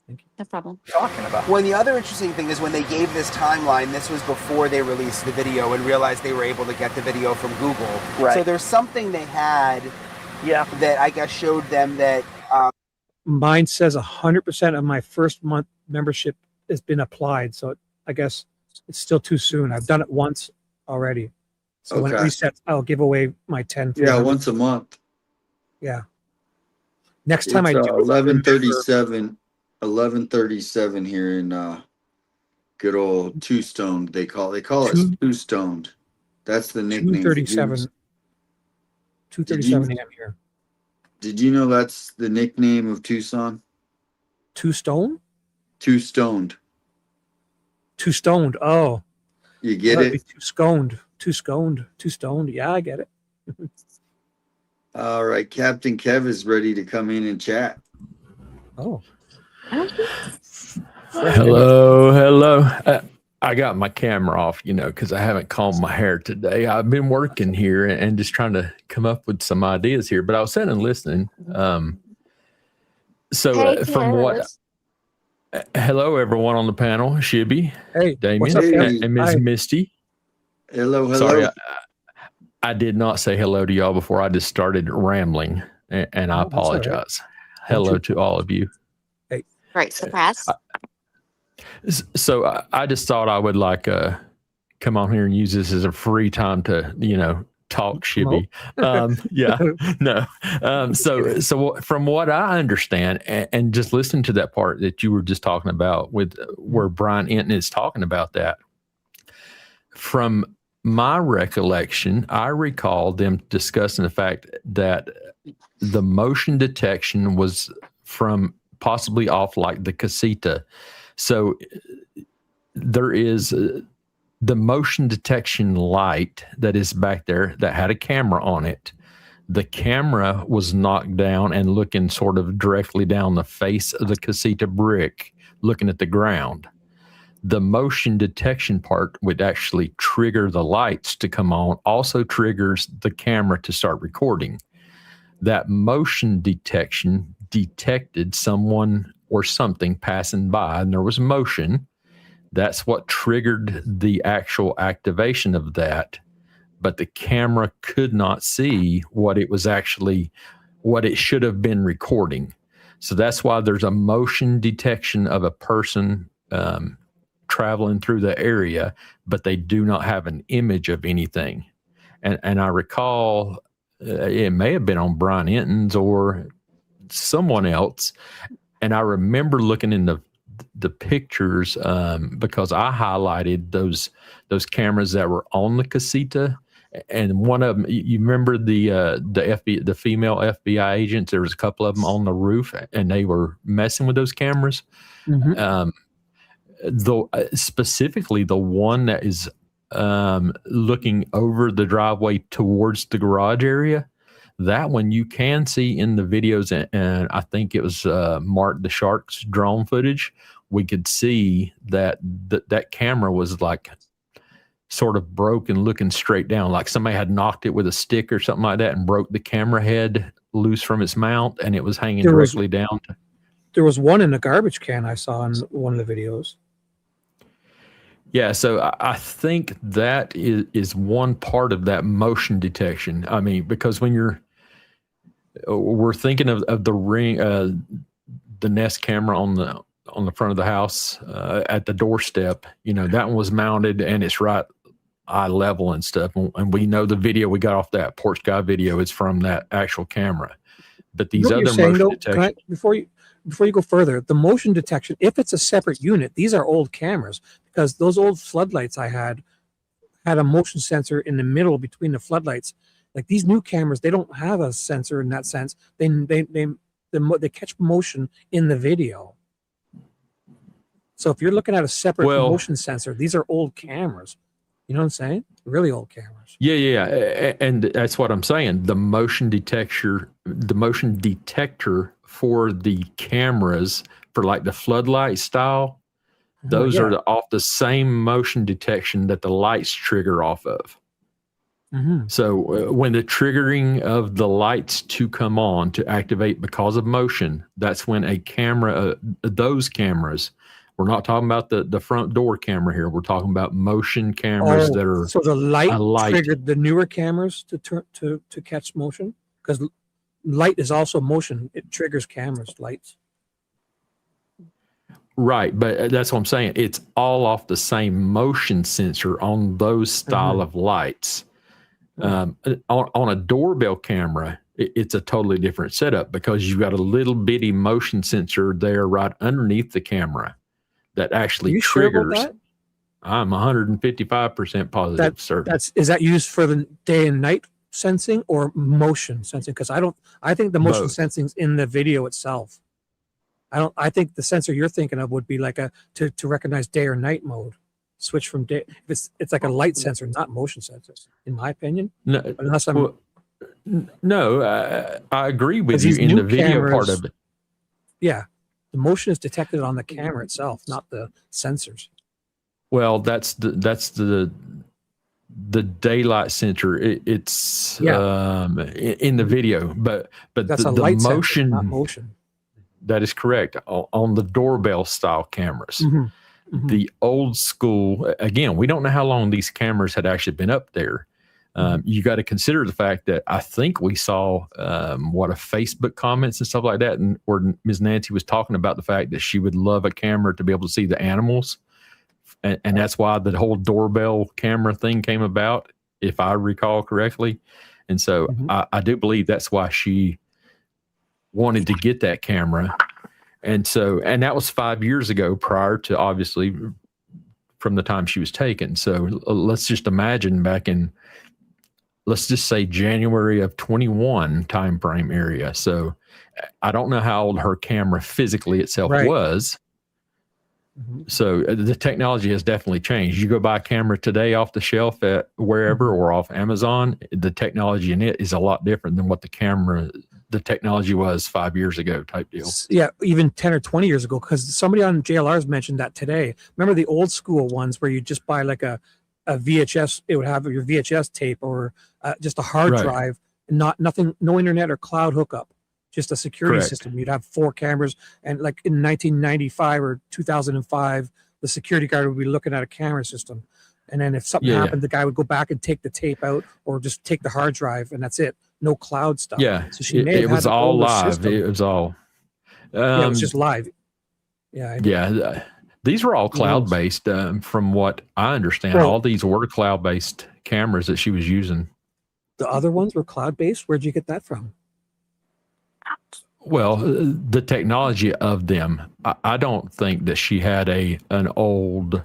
Thank you. No problem. Talking about. Well, the other interesting thing is when they gave this timeline, this was before they released the video and realized they were able to get the video from Google. Right. So there's something they had that I guess showed them that. Mine says 100% of my first month membership has been applied. So I guess it's still too soon. I've done it once already. So when it resets, I'll give away my 10. Yeah, once a month. Yeah. Next time I do 11:37 here in good old Two Stoned. They call us Two Stoned. That's the nickname. 2:37 a.m. here. Did you know that's the nickname of Tucson? Two Stone? Two Stoned. Too stoned. Oh. You get it? Too stoned. Too stoned. Too stoned. Yeah, I get it. All right. Captain Kev is ready to come in and chat. Oh. Hello. I got my camera off, because I haven't combed my hair today. I've been working here and just trying to come up with some ideas here, but I was sitting and listening. Hello, everyone on the panel. Shibby, Damien, and Miss Misty. Hello. Sorry, I did not say hello to y'all before I just started rambling, and I apologize. Right. Hello to all of you. Hey. Great surprise. So I just thought I would come on here and use this as a free time to, talk Shibby. So from what I understand, and just listen to that part that you were just talking about with where Brian Enton is talking about that. From my recollection, I recall them discussing the fact that the motion detection was from possibly off like the casita. So there is the motion detection light that is back there that had a camera on it, the camera was knocked down and looking sort of directly down the face of the casita brick, looking at the ground. The motion detection part would actually trigger the lights to come on, also triggers the camera to start recording. That motion detection detected someone or something passing by, and there was motion. That's what triggered the actual activation of that. But the camera could not see what it was actually, what it should have been recording. So that's why there's a motion detection of a person traveling through the area, but they do not have an image of anything. And I recall it may have been on Brian Enton's or someone else. And I remember looking in the pictures because I highlighted those cameras that were on the casita. And one of them, you remember the female FBI agents? There was a couple of them on the roof, and they were messing with those cameras. Mm-hmm. Specifically, the one that is looking over the driveway towards the garage area. That one you can see in the videos, and I think it was Mark the Shark's drone footage. We could see that camera was like sort of broken, looking straight down, like somebody had knocked it with a stick or something like that and broke the camera head loose from its mount, and it was hanging directly down. There was one in a garbage can I saw in one of the videos. Yeah, so I think that is one part of that motion detection. I mean, because when we're thinking of the Ring, the Nest camera on the front of the house at the doorstep, that one was mounted and it's right eye level and stuff. And we know the video we got off that porch guy video is from that actual camera. But these other motion detection. Before you go further, the motion detection, if it's a separate unit, these are old cameras, because those old floodlights I had a motion sensor in the middle between the floodlights. Like these new cameras, they don't have a sensor in that sense. They catch motion in the video. So if you're looking at a separate motion sensor, these are old cameras. You know what I'm saying? Really old cameras. Yeah. And that's what I'm saying. The motion detector for the cameras for like the floodlight style, those are off the same motion detection that the lights trigger off of. Mm-hmm. So when the triggering of the lights to come on to activate because of motion, that's when a camera, those cameras, we're not talking about the front door camera here. We're talking about motion cameras that are. So the light triggered the newer cameras to catch motion, because light is also motion. It triggers cameras, lights. Right, but that's what I'm saying. It's all off the same motion sensor on those style of lights. On a doorbell camera, it's a totally different setup because you've got a little bitty motion sensor there right underneath the camera that actually triggers. Sure about that? I'm 155% positive, sir. Is that used for the day and night sensing or motion sensing? Because I think the motion sensing's in the video itself. I think the sensor you're thinking of would be like to recognize day or night mode. Switch from day. It's like a light sensor, not motion sensors, in my opinion. No, unless I'm. I agree with you in the video part of it. Yeah, the motion is detected on the camera itself, not the sensors. Well, that's the daylight sensor. It's in the video, but that's the light motion, sensor, not motion. That is correct on the doorbell style cameras. Mm-hmm. Mm-hmm. The old school, again, we don't know how long these cameras had actually been up there. You got to consider the fact that I think we saw a Facebook comments and stuff like that, and where Ms. Nancy was talking about the fact that she would love a camera to be able to see the animals, and that's why the whole doorbell camera thing came about, if I recall correctly. And so I do believe that's why she wanted to get that camera. And that was 5 years ago, prior to, obviously, from the time she was taken. So let's just imagine back in, let's just say January of 21 timeframe area. So I don't know how old her camera physically itself was, So the technology has definitely changed. You go buy a camera today off the shelf at wherever or off Amazon, the technology in it is a lot different than what the technology was 5 years ago type deal. Yeah, even 10 or 20 years ago, because somebody on JLR's mentioned that today. Remember the old school ones where you just buy like a VHS, it would have your VHS tape or just a hard drive, nothing, no internet or cloud hookup, just a security system. You'd have 4 cameras, and like in 1995 or 2005, the security guard would be looking at a camera system. And then if something happened, the guy would go back and take the tape out or just take the hard drive, and that's it. No cloud stuff. Yeah, so she may have it had was an all older live. system. It was all. Yeah, it was just live. Yeah. These were all cloud-based, from what I understand. Well, all these were cloud-based cameras that she was using. The other ones were cloud-based? Where'd you get that from? Well, the technology of them. I don't think that she had an old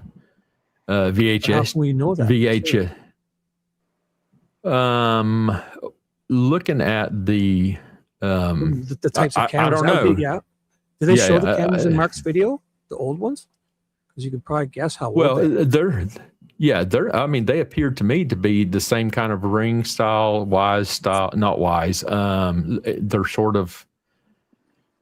VHS. How can we know that? VHS. Looking at the types of cameras. I don't know. Did they show the cameras in Mark's video? The old ones? Because you could probably guess how old they are. I mean, they appeared to me to be the same kind of ring style, Wise style, not Wise. They're sort of,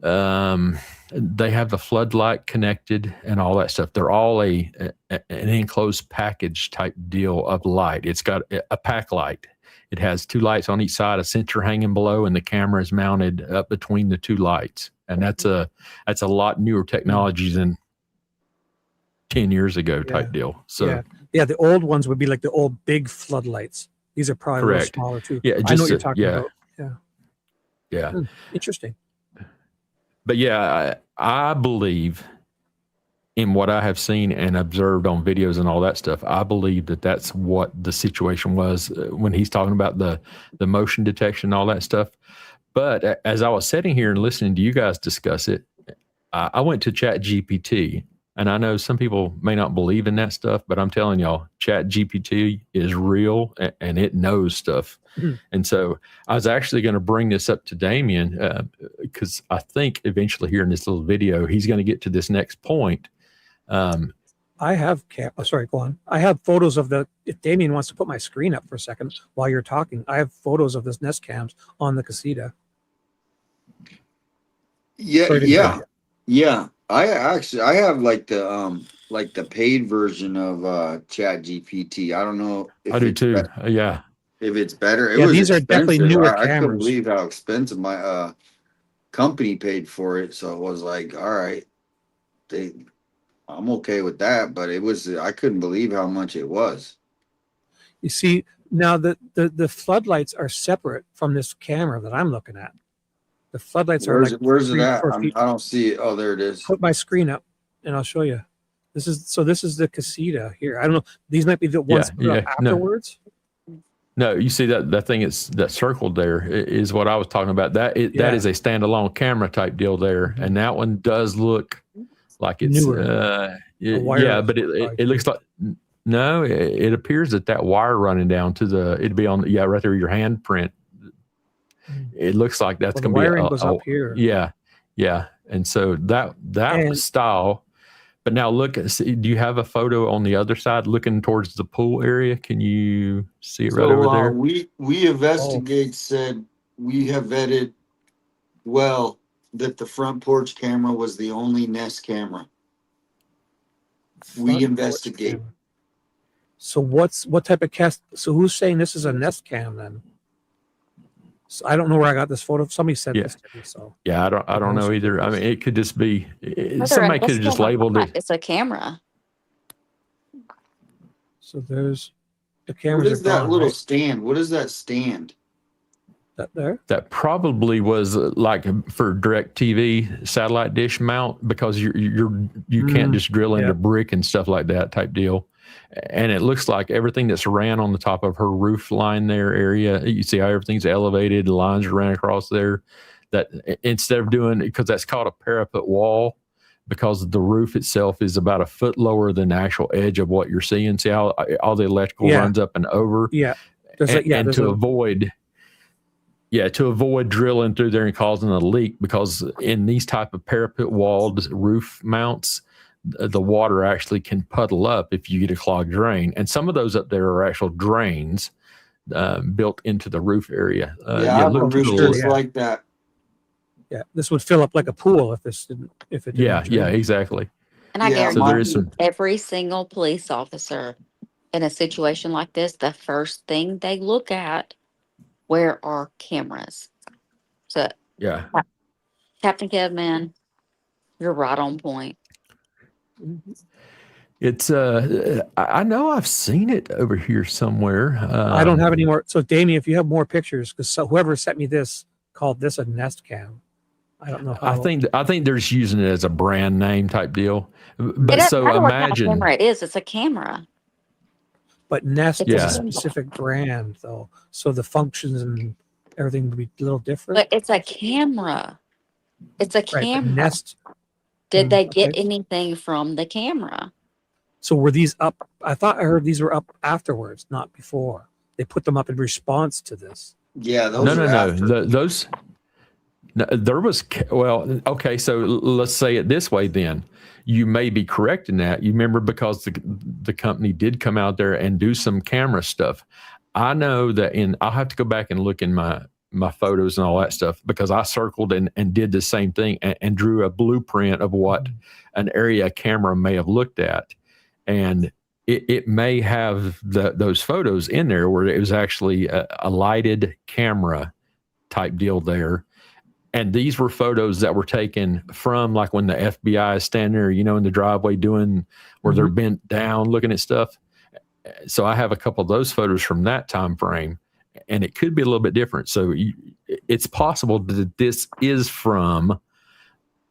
they have the floodlight connected and all that stuff. They're all an enclosed package type deal of light. It's got a pack light. It has 2 lights on each side, a sensor hanging below, and the camera is mounted up between the 2 lights. And that's a lot newer technology than 10 years ago type deal. So the old ones would be like the old big floodlights. These are probably a little smaller too. Yeah, I know what you're talking about. Yeah. Interesting. But I believe in what I have seen and observed on videos and all that stuff. I believe that that's what the situation was when he's talking about the motion detection and all that stuff. But as I was sitting here and listening to you guys discuss it, I went to ChatGPT, and I know some people may not believe in that stuff, but I'm telling y'all, ChatGPT is real and it knows stuff. And so I was actually going to bring this up to Damien because I think eventually here in this little video, he's going to get to this next point. I have sorry, go on. I have photos of if Damien wants to put my screen up for a second while you're talking, I have photos of this Nest cams on the Casita. Yeah. I have like the paid version of ChatGPT. I don't know if I do too. If it's better. These are definitely newer cameras. I couldn't believe how expensive my company paid for it. So it was like, all right, I'm okay with that, but I couldn't believe how much it was. You see, now the floodlights are separate from this camera that I'm looking at. The floodlights are like where's it at? I don't see it. Oh, there it is. Put my screen up and I'll show you. This is the Casita here. I don't know. These might be the ones put up afterwards. No, you see that thing that circled there is what I was talking about. That is a standalone camera type deal there, and that one does look like it's newer. But it looks like it appears that wire running down to it'd be on right there your handprint. It looks like that's going to be wiring goes up here. Yeah, and so that style. But now do you have a photo on the other side looking towards the pool area? Can you see it right over there? We investigate said we have vetted well that the front porch camera was the only Nest camera. We investigate. So what type of cast? So who's saying this is a Nest cam then? So I don't know where I got this photo. Somebody said this to me. So I don't know either. I mean, it could just be somebody could have just labeled it. It's a camera. So there's the camera. What is that little stand? What is that stand? That there? That probably was like for direct TV satellite dish mount because you can't just drill into brick and stuff like that type deal. And it looks like everything that's ran on the top of her roof line there area, you see how everything's elevated, the lines ran across there, that instead of doing, because that's called a parapet wall, because the roof itself is about a foot lower than the actual edge of what you're seeing. See how all the electrical runs up and over? And to avoid drilling through there and causing a leak, because in these type of parapet walled roof mounts, the water actually can puddle up if you get a clogged drain. And some of those up there are actual drains built into the roof area. I have a roof just like that. Yeah, this would fill up like a pool if it didn't. Yeah, exactly. And I So there guarantee is you, some. every single police officer in a situation like this, the first thing they look at, where are cameras? So Yeah. Captain Kevman, you're right on point. It's I know I've seen it over here somewhere. I don't have any more. So Damien, if you have more pictures, because whoever sent me this called this a Nest Cam. I don't know how. I think they're just using it as a brand name type deal. But It doesn't so matter what kind of imagine. camera it is. It's a camera. But Nest It's is a a camera. specific brand, though, so the functions and everything would be a little different. But it's a camera. It's a Right, but camera. Nest. Did they okay. get anything from the camera? So were these up? I thought I heard these were up afterwards, not before. They put them up in response to this. Yeah, those No. after. Those. No, there was okay. So let's say it this way. Then you may be correct in that. You remember because the company did come out there and do some camera stuff. I know that I'll have to go back and look in my photos and all that stuff because I circled and did the same thing and drew a blueprint of what an area camera may have looked at, and it may have those photos in there where it was actually a lighted camera type deal there. And these were photos that were taken from like when the FBI is standing there, in the driveway doing where they're bent down looking at stuff. So I have a couple of those photos from that time frame, and it could be a little bit different. So it's possible that this is from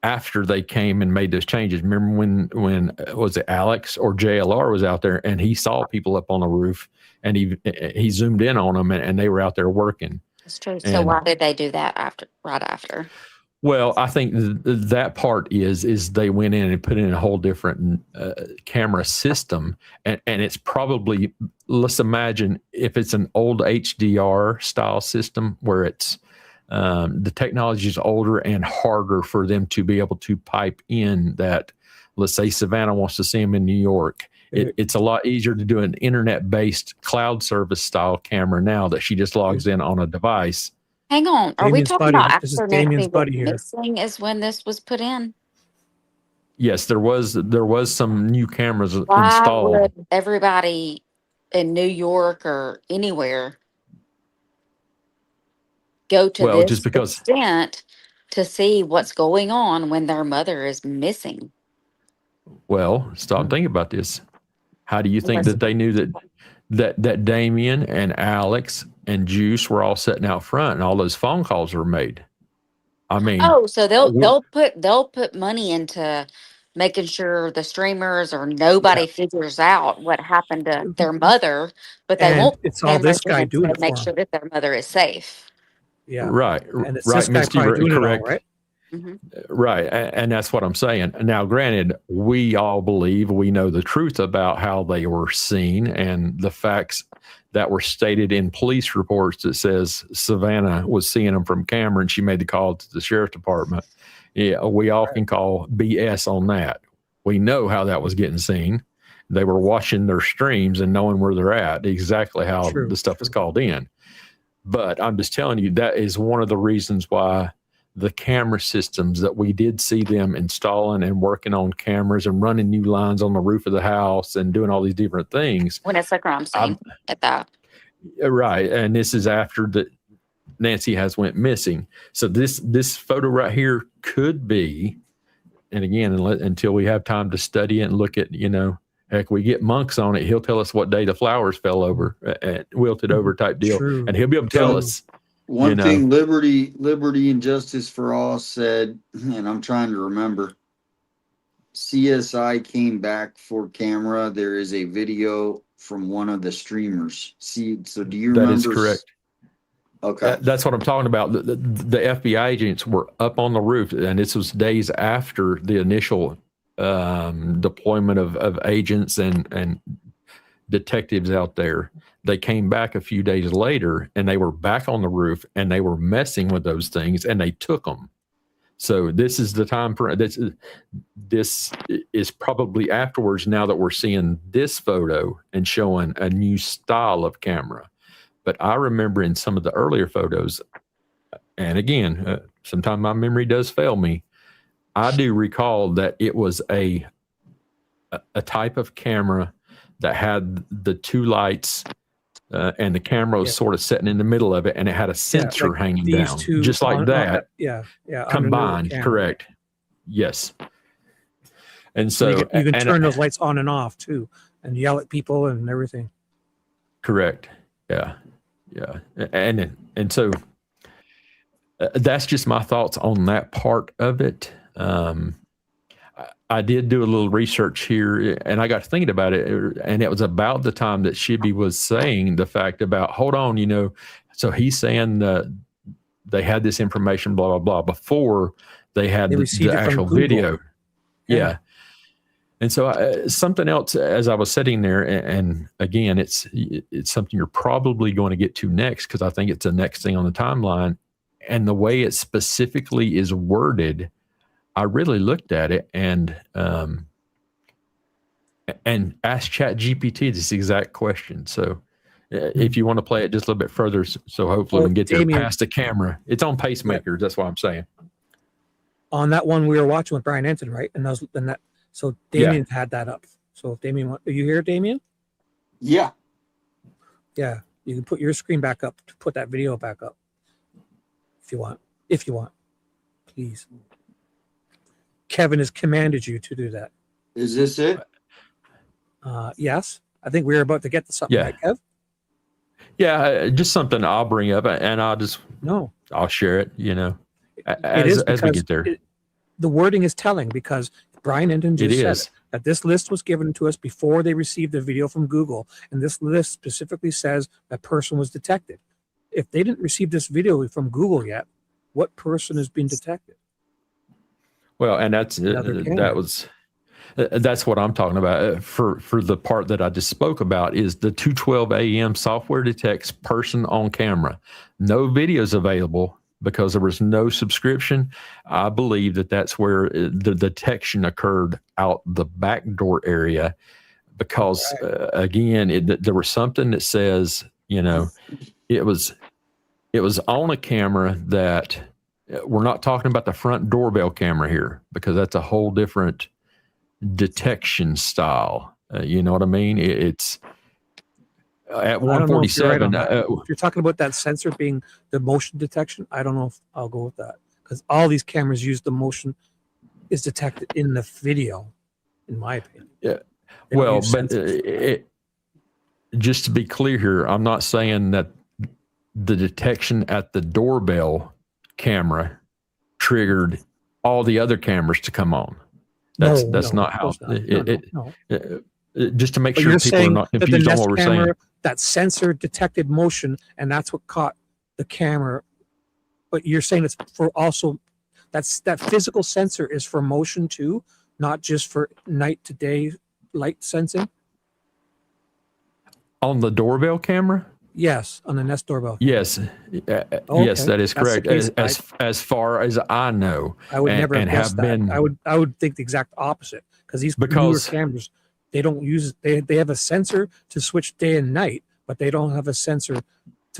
after they came and made those changes. Remember when was it Alex or JLR was out there and he saw people up on the roof and he zoomed in on them and they were out there working. It's true. So why did they do that right after? Well, I think that part is they went in and put in a whole different camera system, and it's probably, let's imagine if it's an old HDR style system where it's the technology is older and harder for them to be able to pipe in that. Let's say Savannah wants to see them in New York. It's a lot easier to do an internet-based cloud service style camera now that she just logs in on a device. Hang on. Are we Damien's talking buddy. about This is after Damien's Nancy was buddy here. missing is when this was put in? Yes, there was some new cameras Why installed. would everybody in New York or anywhere go to Well, this just because- extent to see what's going on when their mother is missing? Well, stop and think about this. How do you think that they knew that Damien and Alex and Juice were all sitting out front and all those phone calls were made? I mean, Oh, so they'll put money into making sure the streamers or nobody figures out what happened to their mother, but they And won't. put it's all this cameras guy in doing to it make for sure that their mother is safe. Yeah. right, And it's right, this guy Misty, probably doing correct. it all, right? Right. And that's what I'm saying. Now, granted, we all believe we know the truth about how they were seen and the facts that were stated in police reports that says Savannah was seeing them from camera and she made the call to the sheriff's department. Yeah, we all can call BS on that. We know how that was getting seen. They were watching their streams and knowing where they're at, exactly how the stuff is called in. But I'm just telling you, that is one of the reasons why the camera systems that we did see them installing and working on cameras and running new lines on the roof of the house and doing all these different things. When it's a crime scene at that. Right. And this is after that Nancy has went missing. So this photo right here could be, and again, until we have time to study it and look at, heck, we get Monks on it. He'll tell us what day the flowers fell over, wilted over type deal. True. And he'll be able to tell us. One thing, Liberty and Justice for All said, and I'm trying to remember, CSI came back for camera. There is a video from one of the streamers. So do you remember? That is correct. Okay. That's what I'm talking about. The FBI agents were up on the roof, and this was days after the initial deployment of agents and detectives out there. They came back a few days later and they were back on the roof and they were messing with those things and they took them. So this is the time for this. This is probably afterwards. Now that we're seeing this photo and showing a new style of camera, but I remember in some of the earlier photos, and again, sometimes my memory does fail me. I do recall that it was a type of camera that had the two lights. And the camera was sort of sitting in the middle of it, and it had a sensor like hanging these down, two just like that. Yeah. Combined, correct? Yes. And so you can turn those lights on and off too, and yell at people and everything. Correct. Yeah. And so that's just my thoughts on that part of it. I did do a little research here, and I got to thinking about it, and it was about the time that Shibby was saying the fact about, hold on, so he's saying that they had this information, blah, blah, blah, before they had the actual video. Yeah. And so something else, as I was sitting there, and again, it's something you're probably going to get to next, because I think it's the next thing on the timeline, and the way it specifically is worded, I really looked at it and asked ChatGPT this exact question. So if you want to play it just a little bit further, so hopefully we can get there past the camera. It's on pacemakers. That's what I'm saying. On that one we were watching with Brian Enton, right? So Damien had that up. So if Damien, are you here, Damien? Yeah. Yeah. You can put your screen back up to put that video back up. If you want, please. Kevin has commanded you to do that. Is this it? Yes. I think we're about to get to something, right, Kev? Yeah, just something I'll bring up, and I'll share it, as we get there. The wording is telling, because Brian Enton just said that this list was given to us before they received the video from Google, and this list specifically says that person was detected. If they didn't receive this video from Google yet, what person is being detected? Well, and that's what I'm talking about. For the part that I just spoke about, is the 2:12 a.m. software detects person on camera. No videos available because there was no subscription. I believe that's where the detection occurred out the back door area, because again, there was something that says, it was on a camera that. We're not talking about the front doorbell camera here, because that's a whole different detection style. You know what I mean? It's at 147. If you're talking about that sensor being the motion detection, I don't know if I'll go with that, because all these cameras use the motion is detected in the video, in my opinion. Yeah. Well, but just to be clear here, I'm not saying that the detection at the doorbell camera triggered all the other cameras to come on. That's not how just to make sure people are not confused on what we're saying. That sensor detected motion, and that's what caught the camera. But you're saying it's for also, that physical sensor is for motion too, not just for night to day light sensing? On the doorbell camera? Yes, on the Nest doorbell. Yes, yes, that is correct. As far as I know, I would never have guessed that. I would think the exact opposite, because these newer cameras, they don't use they have a sensor to switch day and night, but they don't have a sensor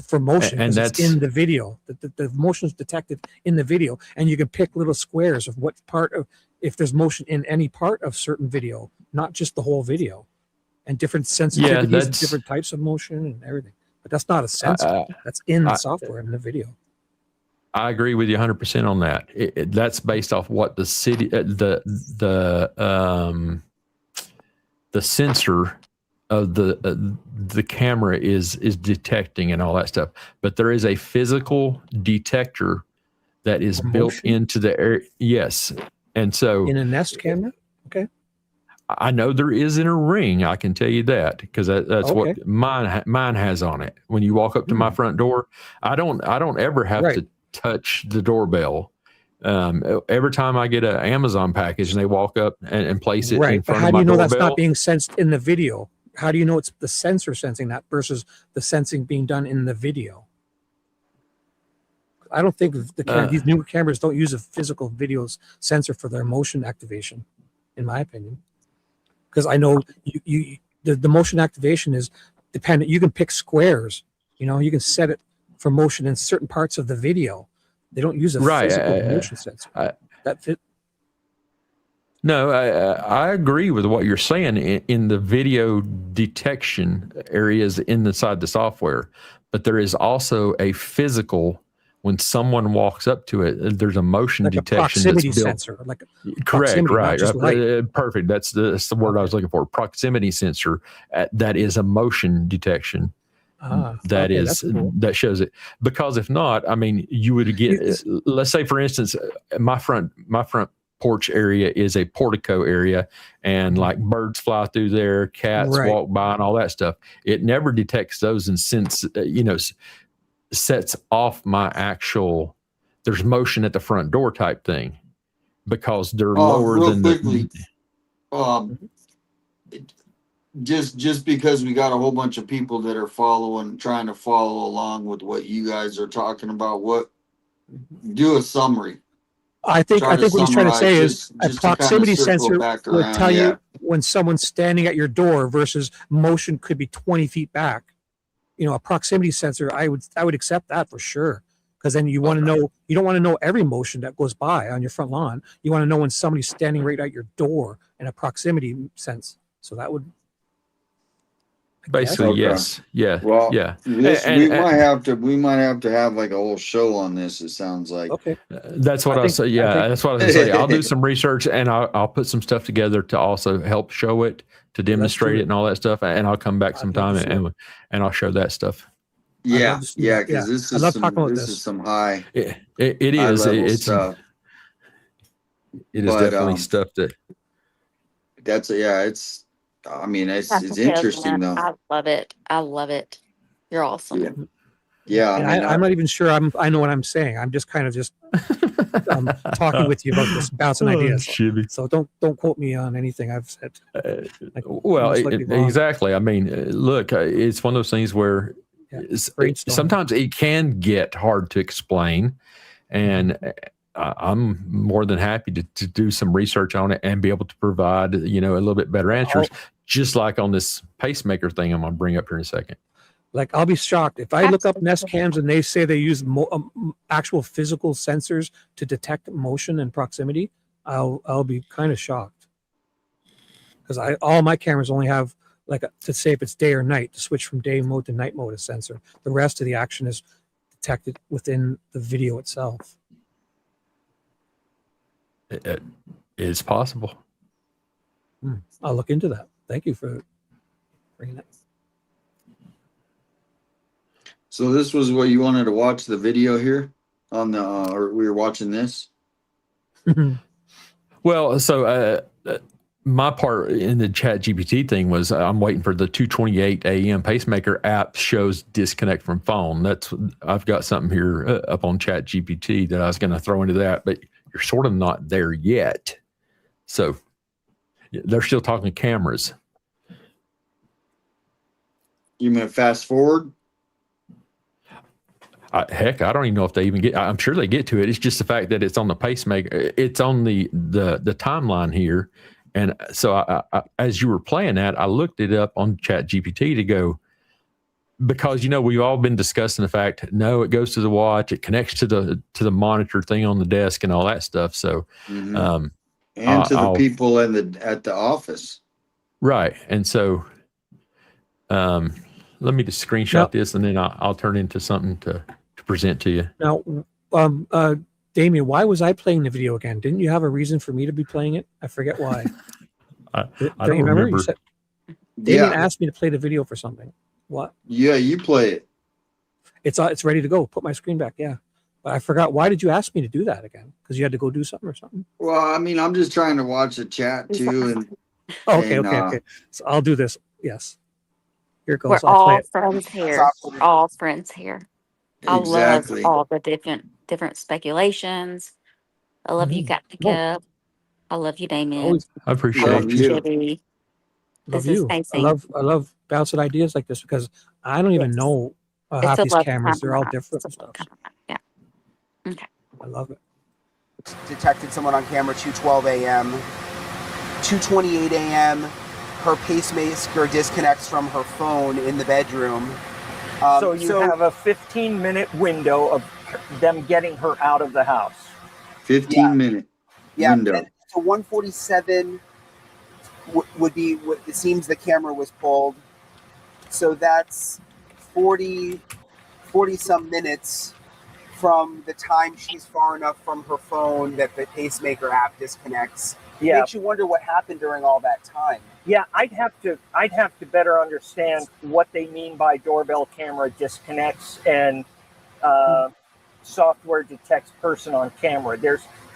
for motion, and that's in the video. The motion is detected in the video, and you can pick little squares of what part of, if there's motion in any part of certain video, not just the whole video, and different sensitivities, different types of motion and everything. But that's not a sensor. That's in the software, in the video. I agree with you 100% on that. That's based off what the city, the sensor of the camera is detecting and all that stuff. But there is a physical detector that is built into the air. Yes, and so in a Nest camera. Okay. I know there is in a Ring. I can tell you that, because that's what mine has on it. When you walk up to my front door, I don't ever have to touch the doorbell. Every time I get an Amazon package and they walk up and place it in front of my doorbell. How do you know that's not being sensed in the video? How do you know it's the sensor sensing that versus the sensing being done in the video? I don't think these new cameras don't use a physical video sensor for their motion activation, in my opinion. Because I know the motion activation is dependent. You can pick squares. You know, you can set it for motion in certain parts of the video. They don't use a physical motion sensor. No, I agree with what you're saying in the video detection areas inside the software, but there is also a physical. When someone walks up to it, there's a motion detection. Proximity sensor, correct, right? Perfect. That's the word I was looking for. Proximity sensor that is a motion detection. That shows it. Because if not, I mean, you would get. Let's say, for instance, my front porch area is a portico area, and like birds fly through there, cats walk by, and all that stuff. It never detects those, and since sets off my actual. There's motion at the front door type thing, because they're lower than quickly, just because we got a whole bunch of people that are trying to follow along with what you guys are talking about. Do a summary. I think what he's trying to say is a proximity sensor will tell you when someone's standing at your door versus motion could be 20 feet back. You know, a proximity sensor, I would accept that for sure. Because then you want to know, you don't want to know every motion that goes by on your front lawn. You want to know when somebody's standing right at your door in a proximity sense. So that would basically yes. Yeah. Well, yeah. We might have to have like a whole show on this, it sounds like. Okay. That's what I'll say. Yeah, that's what I was gonna say. I'll do some research and I'll put some stuff together to also help show it, to demonstrate it and all that stuff. And I'll come back sometime and I'll show that stuff. Yeah, because this is some high. It is. It's stuff. It is definitely stuff that. It's. I mean, it's interesting though. I love it. I love it. You're awesome. Yeah. I'm not even sure I know what I'm saying. I'm just kind of talking with you about this, bouncing ideas. So don't quote me on anything I've said. Exactly. I mean, look, it's one of those things where sometimes it can get hard to explain, and I'm more than happy to do some research on it and be able to provide, a little bit better answers, just like on this pacemaker thing I'm going to bring up here in a second. Like, I'll be shocked if I look up Nest cams and they say they use actual physical sensors to detect motion and proximity. I'll be kind of shocked, because all my cameras only have to say if it's day or night, to switch from day mode to night mode, a sensor. The rest of the action is detected within the video itself. It is possible. I'll look into that. Thank you for bringing that. So this was what you wanted to watch the video here on the, or we were watching this. Well, so my part in the Chat GPT thing was I'm waiting for the 2:28 a.m. pacemaker app shows disconnect from phone. I've got something here up on Chat GPT that I was going to throw into that, but you're sort of not there yet. So they're still talking cameras. You mean fast forward? Heck, I don't even know if they even get. I'm sure they get to it. It's just the fact that it's on the pacemaker. It's on the timeline here, and so I, as you were playing that, I looked it up on Chat GPT to go, because we've all been discussing the fact no, it goes to the watch, it connects to the monitor thing on the desk and all that stuff. So, and to the people at the office, right? And so, let me just screenshot this, and then I'll turn into something to present to you. Now, Damien, why was I playing the video again? Didn't you have a reason for me to be playing it? I forget why. I don't remember. You said, Damien asked me to play the video for something. What? Yeah, you play it. It's ready to go. Put my screen back. Yeah. But I forgot. Why did you ask me to do that again? Because you had to go do something or something? Well, I mean, I'm just trying to watch the chat too. Okay. So I'll do this. Yes. Here it goes. We're all friends here. All friends here. Exactly. I love all the different speculations. I love you, Captain Kev. I love you, Damien. I appreciate you. Shibby. Love you. I love bouncing ideas like this, because I don't even know half these cameras. They're all different and stuff. Yeah. Okay. I love it. Detected someone on camera 2:12 a.m. 2:28 a.m. Her pacemaker disconnects from her phone in the bedroom. So you have a 15-minute window of them getting her out of the house. 15-minute window. And so 1:47 would be what it seems the camera was pulled. So that's 40 some minutes from the time she's far enough from her phone that the pacemaker app disconnects. It makes you wonder what happened during all that time. Yeah, I'd have to better understand what they mean by doorbell camera disconnects and software detects person on camera.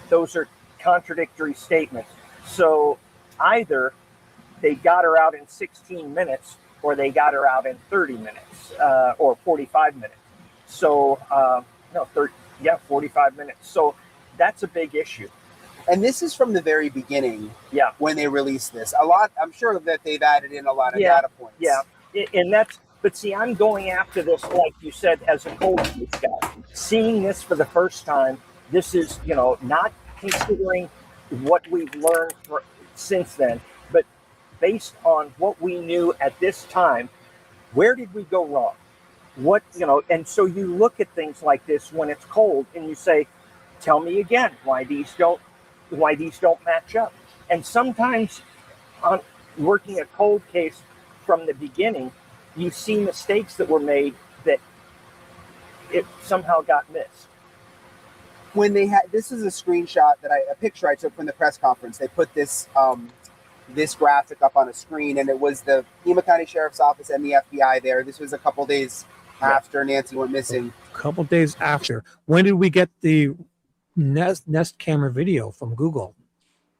Those are contradictory statements. So either they got her out in 16 minutes or they got her out in 30 minutes or 45 minutes. So 45 minutes. So that's a big issue. And this is from the very beginning. Yeah. When they released this, I'm sure that they've added in a lot of data points. Yeah, and but see, I'm going after this, like you said, as a cold case guy. Seeing this for the first time, this is, not considering what we've learned since then, but based on what we knew at this time, where did we go wrong? And so you look at things like this when it's cold and you say, tell me again why these don't match up. And sometimes on working a cold case from the beginning, you see mistakes that were made that it somehow got missed. When they had, this is a screenshot a picture I took from the press conference. They put this this graphic up on a screen, and it was the Pima County Sheriff's Office and the FBI there. This was a couple days after Nancy went missing. A couple days after. When did we get the Nest camera video from Google?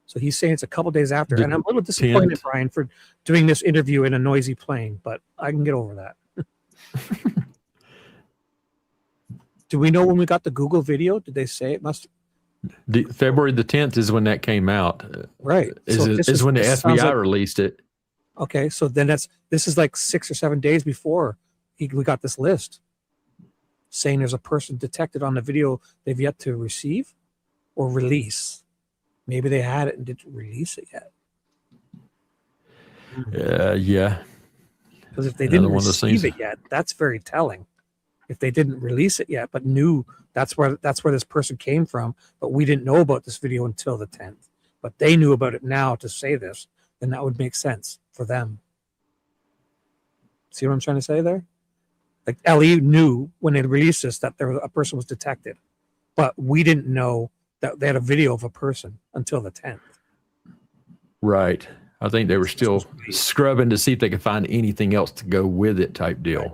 So he's saying it's a couple days after. And I'm a little disappointed, Brian, for doing this interview in a noisy plane, but I can get over that. Do we know when we got the Google video? Did they say it must? February the 10th is when that came out. Right. Is when the FBI released it. Okay, so then this is like 6 or 7 days before we got this list saying there's a person detected on the video they've yet to receive or release. Maybe they had it and didn't release it yet. Yeah. Because if they didn't receive it yet, that's very telling. If they didn't release it yet, but knew that's where this person came from, but we didn't know about this video until the 10th, but they knew about it now to say this, then that would make sense for them. See what I'm trying to say there? Like LE knew when they released this that a person was detected, but we didn't know that they had a video of a person until the 10th. Right. I think they were still scrubbing to see if they could find anything else to go with it type deal. Right.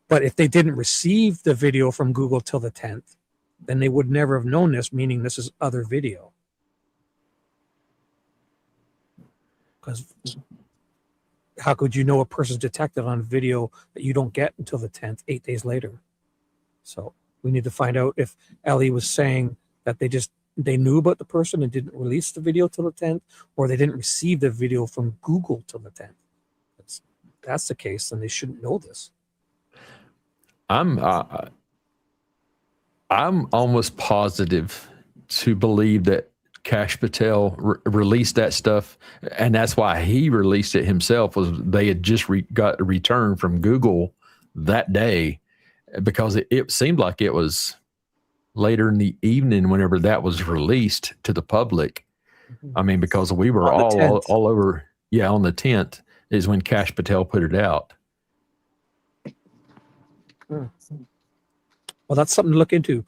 But if they didn't receive the video from Google till the 10th, then they would never have known this, meaning this is other video. Because how could you know a person's detected on video that you don't get until the 10th, 8 days later? So we need to find out if Ellie was saying that they knew about the person and didn't release the video till the 10th, or they didn't receive the video from Google till the 10th. If that's the case, then they shouldn't know this. I'm almost positive to believe that Kash Patel released that stuff, and that's why he released it himself. Was they had just got a return from Google that day, because it seemed like it was later in the evening whenever that was released to the public. I mean, because we were all over. Yeah, on the 10th is when Kash Patel put it out. Well, that's something to look into.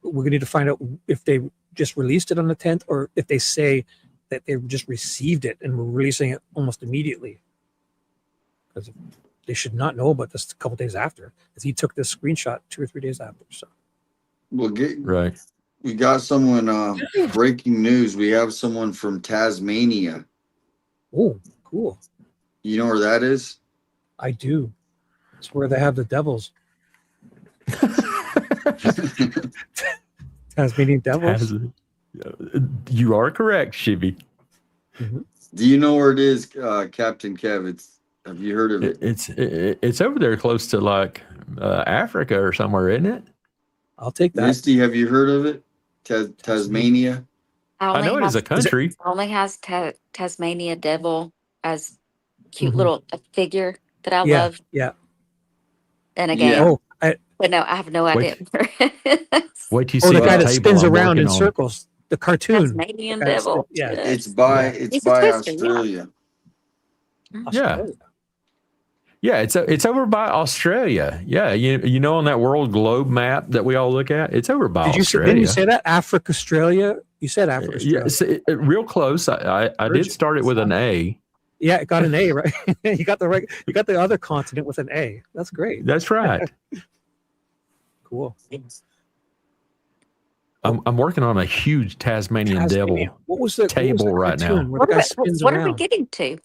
We're going to need to find out if they just released it on the 10th, or if they say that they just received it and were releasing it almost immediately. Because they should not know about this a couple days after, because he took this screenshot 2 or 3 days after. So, right. We got someone. Breaking news. We have someone from Tasmania. Oh, cool. You know where that is? I do. It's where they have the devils. Tasmanian devils. You are correct, Shibby. Mm-hmm. Do you know where it is, Captain Kev? Have you heard of it? It's over there close to like Africa or somewhere, isn't it? I'll take that. Misty, have you heard of it? Tasmania. I know it is a country. Only has Tasmania Devil as cute Mhm. little figure that I Yeah, love yeah. in a Yeah. game. Oh, But no, I have no idea. Wait till you oh, see the the guy that table spins I'm around in working on. circles. The cartoon. Tasmanian The guy that Devil. yeah. It's Yes. by Yeah. it's He's a by twister, yeah. Australia. Yeah. Australia. Yeah, it's over by Australia. Yeah, you know on that world globe map that we all look at, it's over by Didn't Australia. you say that? Africa, Australia? You said Africa, Australia. Yeah, real close. I did start it with an A. Yeah, it got an A, right? You got the other continent with an A. That's great. That's right. Cool. I'm working on a huge Tasmanian devil What was the table right now. where the guy spins What are we around? getting to?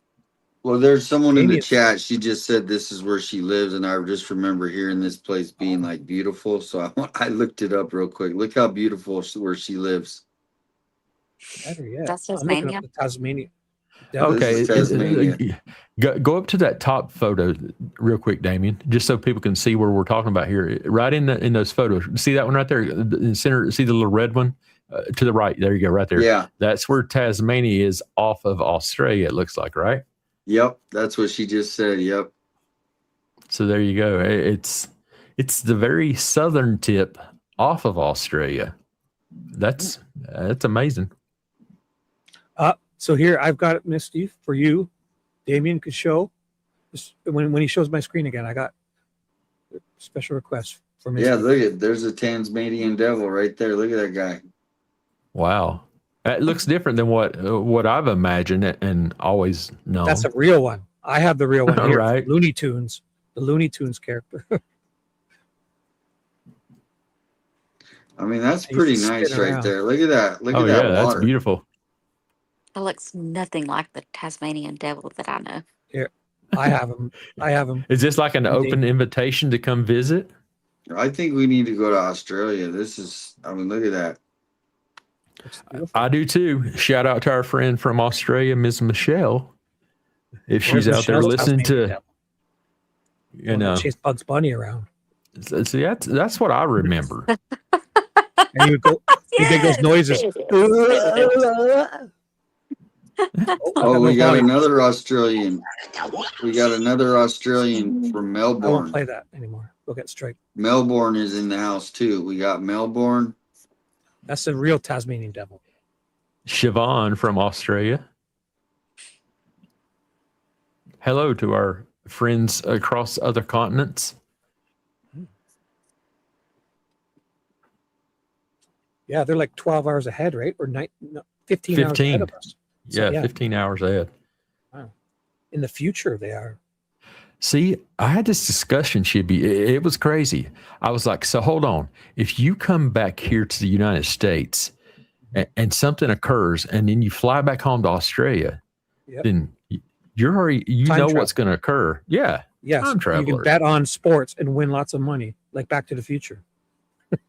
Well, there's someone in the Damien's- chat. She just said this is where she lives, and I just remember hearing this place being like beautiful. So I looked it up real quick. Look how beautiful where she lives. Better yet. That's I'm looking Tasmania. up the Tasmania. Devil. Okay, This is Tasmania. Go up to that top photo real quick, Damien, just so people can see where we're talking about here. Right in those photos, see that one right there in the center. See the little red one to the right. There you go, right there. Yeah. That's where Tasmania is off of Australia. It looks like, right? Yep, that's what she just said. Yep. So there you go. It's the very southern tip off of Australia. That's amazing. So here I've got it, Misty, for you. Damien could show. When he shows my screen again, I got a special request for Misty. Yeah, look at there's a Tasmanian devil right there. Look at that guy. Wow. It looks different than what I've imagined and always known. That's a real one. I have the real one here. Right. Looney Tunes. The Looney Tunes character. I mean, that's He pretty used to nice spin right around. there. Look at that. Look Oh at that yeah, water. that's beautiful. It looks nothing like the Tasmanian Devil that I know. Here, I have him. I have him. Is this like an open invitation to come visit? I think we need to go to Australia. I mean, look at that. I do too. Shout out to our friend from Australia, Ms. Michelle. If she's out there Michelle's listening Tasmanian to, Devil. you know, Chase Bugs Bunny around. see, that's what I remember. And you go, you make those noises. Oh, we got another Australian. We got another Australian from I won't Melbourne. play that anymore. Go get straight. Melbourne is in the house too. We got Melbourne. That's a real Tasmanian Devil. Siobhan from Australia. Hello to our friends across other continents. Yeah, they're like 12 hours ahead, right? Or 15 hours ahead of us. So, Yeah, 15 hours ahead. Wow. In the future, they are. See, I had this discussion, Shibby. It was crazy. I was like, so hold on. If you come back here to the United States and something occurs and then you fly back home to Australia, then you're already, Time know travel. what's going to occur. Yeah. Yes. Time You can travelers. bet on sports and win lots of money, like Back to the Future.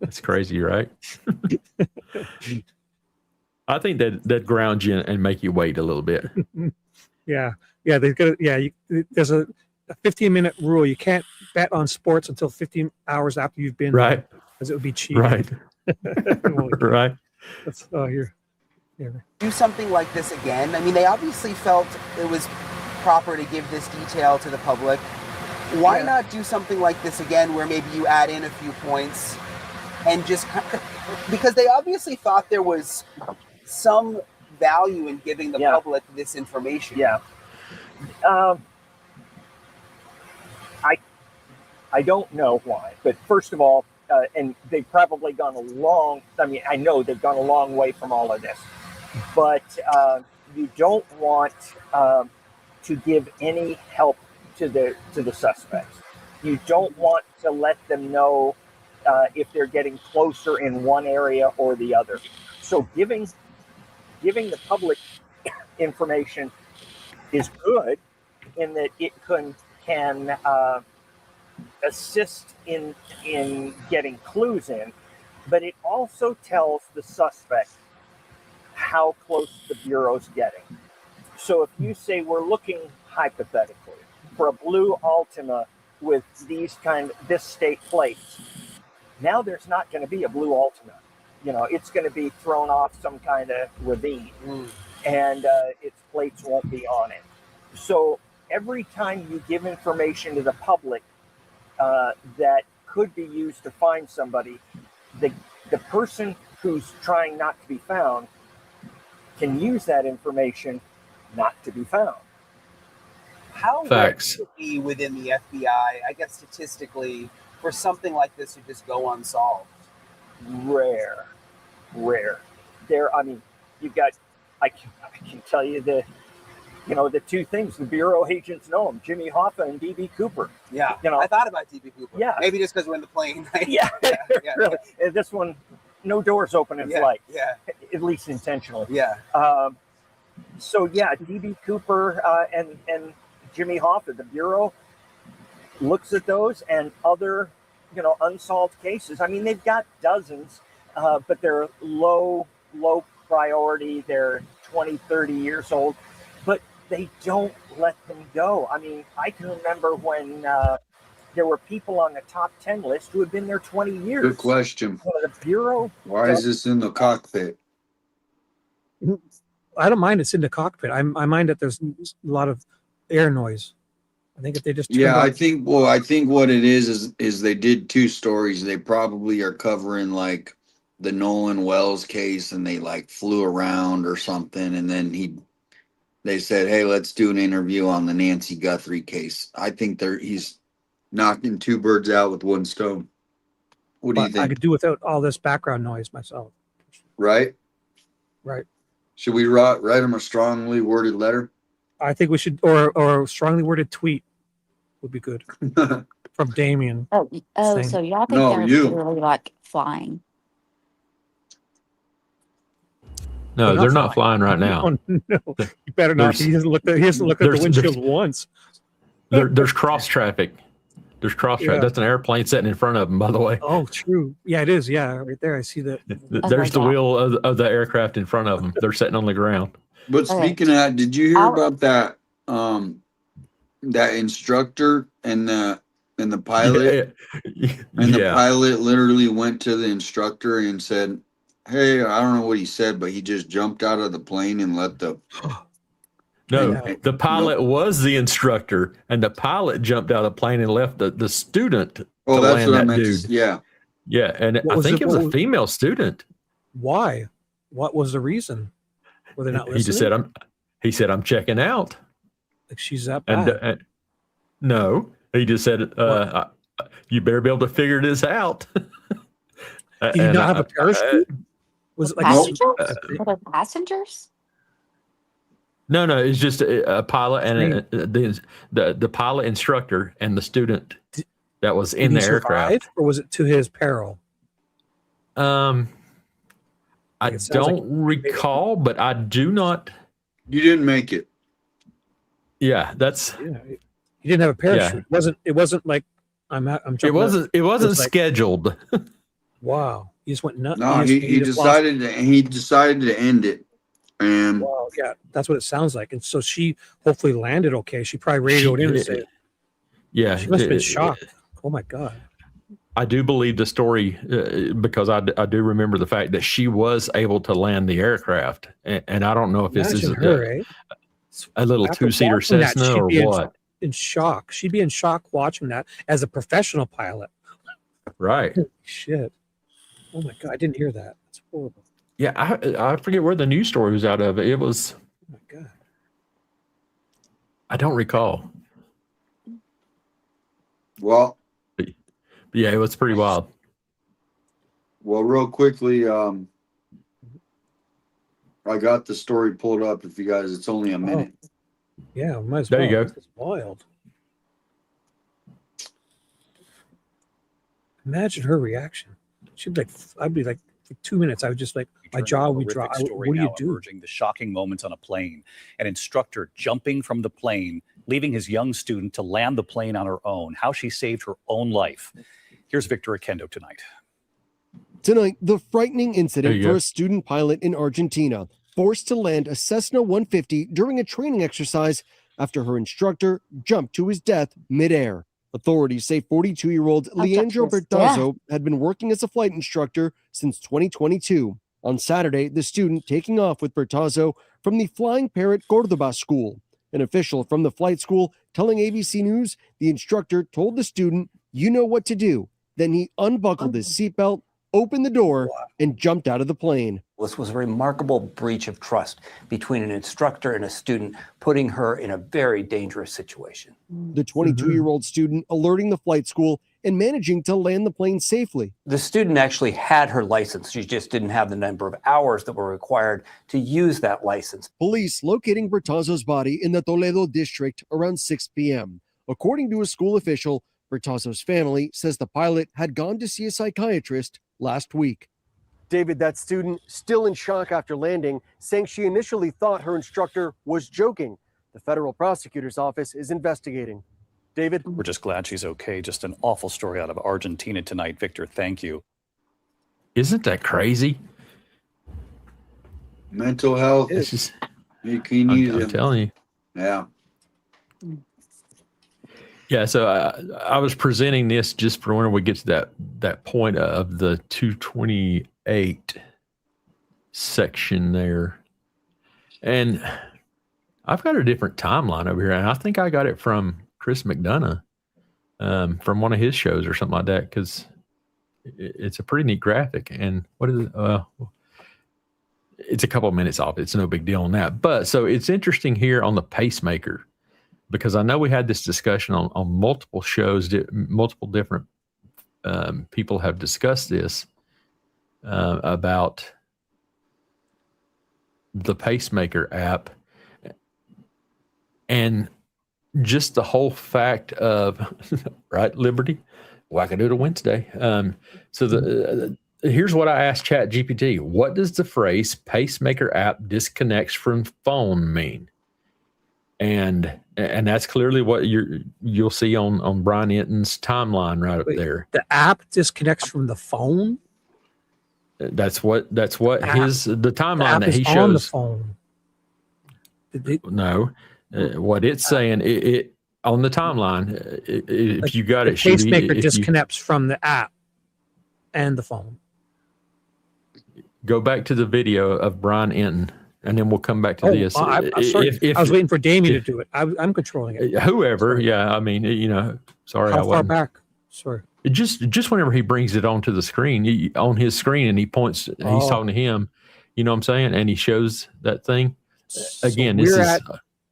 That's crazy, right? I think that ground you and make you wait a little bit. Yeah. Yeah. There's a 15-minute rule. You can't bet on sports until 15 hours after you've been Right. because it would be cheating. Right. Right. That's, oh, here. Do something like this again? I mean, they obviously felt it was proper to give this detail to the public. Why not do something like this again where maybe you add in a few points and just because they obviously thought there was some value in giving the public this information. Yeah. I don't know why, but first of all, and they've probably gone I know they've gone a long way from all of this, but you don't want to give any help to the suspects. You don't want to let them know if they're getting closer in one area or the other. So giving the public information is good in that it can assist in getting clues in, but it also tells the suspect how close the Bureau's getting. So if you say we're looking hypothetically for a blue Altima with this state plates, Now there's not going to be a blue Altima. You know, it's going to be thrown off some kind of ravine, and its plates won't be on it. So every time you give information to the public that could be used to find somebody, the person who's trying not to be found can use that information not to be found. How Facts. would it be within the FBI, I guess statistically, for something like this to just go unsolved? Rare. I mean, you've got, I can tell you the two things the Bureau agents know them, Jimmy Hoffa and D.B. Cooper. Yeah, you know, I thought about D.B. Cooper. Yeah. Maybe just because we're in the plane. Yeah. Really. And this one, no doors open in flight. Yeah. At least intentionally. Yeah. So yeah, D.B. Cooper and Jimmy Hoffa, the Bureau looks at those and other, unsolved cases. I mean, they've got dozens, but they're low priority. They're 20, 30 years old, but they don't let them go. I mean, I can remember when there were people on the top 10 list who had been there 20 years. Good question. The Bureau. Why is this in the cockpit? I don't mind it's in the cockpit. I mind that there's a lot of air noise. I think if they just I think what it is they did two stories. They probably are covering like the Nolan Wells case, and they like flew around or something, and then they said, hey, let's do an interview on the Nancy Guthrie case. I think he's knocking two birds out with one stone. What do you think? I could do without all this background noise myself. Right. Should we write him a strongly worded letter? I think we should, or a strongly worded tweet would be good from Damien. So y'all think they're literally like flying? No, they're not flying right now. No, you better not. He hasn't looked at the windshield once. There's cross traffic. There's cross traffic. That's an airplane sitting in front of them, by the way. Oh, true. Yeah, it is. Yeah, right there. I see that. There's the wheel of the aircraft in front of them. They're sitting on the ground. But speaking of that, did you hear about that? That instructor and the pilot, the pilot literally went to the instructor and said, "Hey, I don't know what he said, but he just jumped out of the plane and let the." No, the pilot was the instructor, and the pilot jumped out of the plane and left the student. Oh, that's land what I that meant. Dude. Yeah, and I think it was a female student. Why? What was the reason? Were they not listening? He said, I'm checking out. Like she's that bad. And no, he just said, you better be able to figure this out. Did you not have a parachute? Was it like Were there passengers? No, it's just a pilot and the pilot instructor and the student that was in the aircraft. Or was it to his peril? I don't recall, but I do not. You didn't make it. Yeah, that's. Yeah, he didn't have a parachute. Yeah. It wasn't like I'm jumping. It wasn't scheduled. Wow, he just went nuts. No, he decided to end it, and wow, yeah, that's what it sounds like. And so she hopefully landed okay. She probably radioed in and said, "Yeah, she must have been shocked." Oh my god. I do believe the story because I do remember the fact that she was able to land the aircraft, and I don't know if this is a little two-seater Cessna or what. In shock, she'd be in shock watching that as a professional pilot. Right. Holy shit. Oh my god, I didn't hear that. That's horrible. Yeah, I forget where the news story was out of. It was. Oh my god. I don't recall. Well. Yeah, it was pretty wild. Well, real quickly, I got the story pulled up. If you guys, it's only a minute. Yeah, might as well. There you go. It's wild. Imagine her reaction. She'd be like, I'd be like, for 2 minutes, I would just like, my jaw would drop. What do you do? Emerging the shocking moments on a plane. An instructor jumping from the plane, leaving his young student to land the plane on her own. How she saved her own life. Here's Victor Akendo tonight. Tonight, the frightening incident for a student pilot in Argentina, forced to land a Cessna 150 during a training exercise after her instructor jumped to his death midair. Authorities say 42-year-old Leandro Bertazzo had been working as a flight instructor since 2022. On Saturday, the student taking off with Bertazzo from the Flying Parrot Cordoba school. An official from the flight school telling ABC News the instructor told the student, "You know what to do." Then he unbuckled his seatbelt, opened the door, and jumped out of the plane. This was a remarkable breach of trust between an instructor and a student, putting her in a very dangerous situation. The 22-year-old student alerting the flight school and managing to land the plane safely. The student actually had her license. She just didn't have the number of hours that were required to use that license. Police locating Bertazzo's body in the Toledo district around 6 p.m. According to a school official, Bertazzo's family says the pilot had gone to see a psychiatrist last week. David, that student still in shock after landing, saying she initially thought her instructor was joking. The federal prosecutor's office is investigating. David? We're just glad she's okay. Just an awful story out of Argentina tonight. Victor, thank you. Isn't that crazy? Mental health. It's just, you can use I'm it. telling you. Yeah. Yeah, so I was presenting this just for when we get to that point of the 228 section there. And I've got a different timeline over here, and I think I got it from Chris McDonough from one of his shows or something like that, because it's a pretty neat graphic. And what is it? It's a couple of minutes off. It's no big deal on that. But so it's interesting here on the pacemaker, because I know we had this discussion on multiple shows, multiple different people have discussed this about the pacemaker app, and just the whole fact of, right, Liberty, Wackadoodle Wednesday. So here's what I asked ChatGPT. What does the phrase pacemaker app disconnects from phone mean? And that's clearly what you'll see on Brian Enton's timeline right up there. The app disconnects from the phone. That's what the timeline that he shows on the phone. No, what it's saying it on the timeline. If you got the it, pacemaker disconnects from the app and the phone. Go back to the video of Brian Enton. And then we'll come back to this. I'm sorry. I was waiting for Damien to do it. I'm controlling it. Whoever, yeah. I mean, sorry. How far back? Sorry. Just whenever he brings it onto the screen, on his screen, and he points, he's talking to him. You know what I'm saying? And he shows that thing. Again, we're at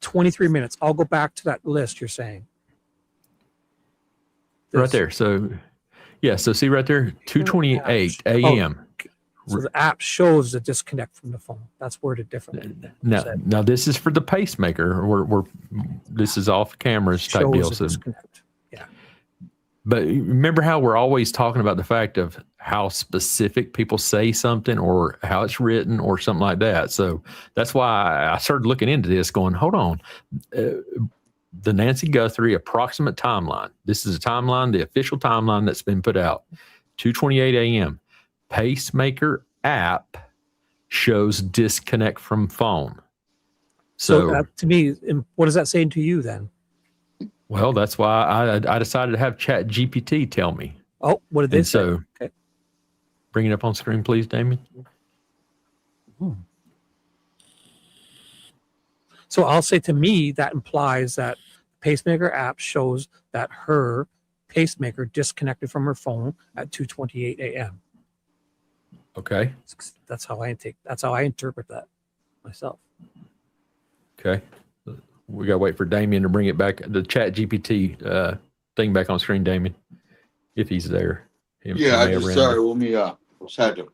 23 minutes. I'll go back to that list you're saying. Right there. So, yeah. So see right there, 2:28 a.m. So the app shows the disconnect from the phone. That's worded differently. Now this is for the pacemaker. We're this is off cameras type deal. So, yeah. But remember how we're always talking about the fact of how specific people say something or how it's written or something like that. So that's why I started looking into this, going, hold on. The Nancy Guthrie approximate timeline. This is a timeline, the official timeline that's been put out. 2:28 a.m. Pacemaker app shows disconnect from phone. So to me, what is that saying to you then? Well, that's why I decided to have ChatGPT tell me. Oh, what did they say? So bring it up on screen, please, Damien. So I'll say, to me, that implies that pacemaker app shows that her pacemaker disconnected from her phone at 2:28 a.m. Okay. That's how I interpret that myself. Okay. We gotta wait for Damien to bring it back, the ChatGPT thing back on screen, Damien, if he's there. Sorry, let me just had to.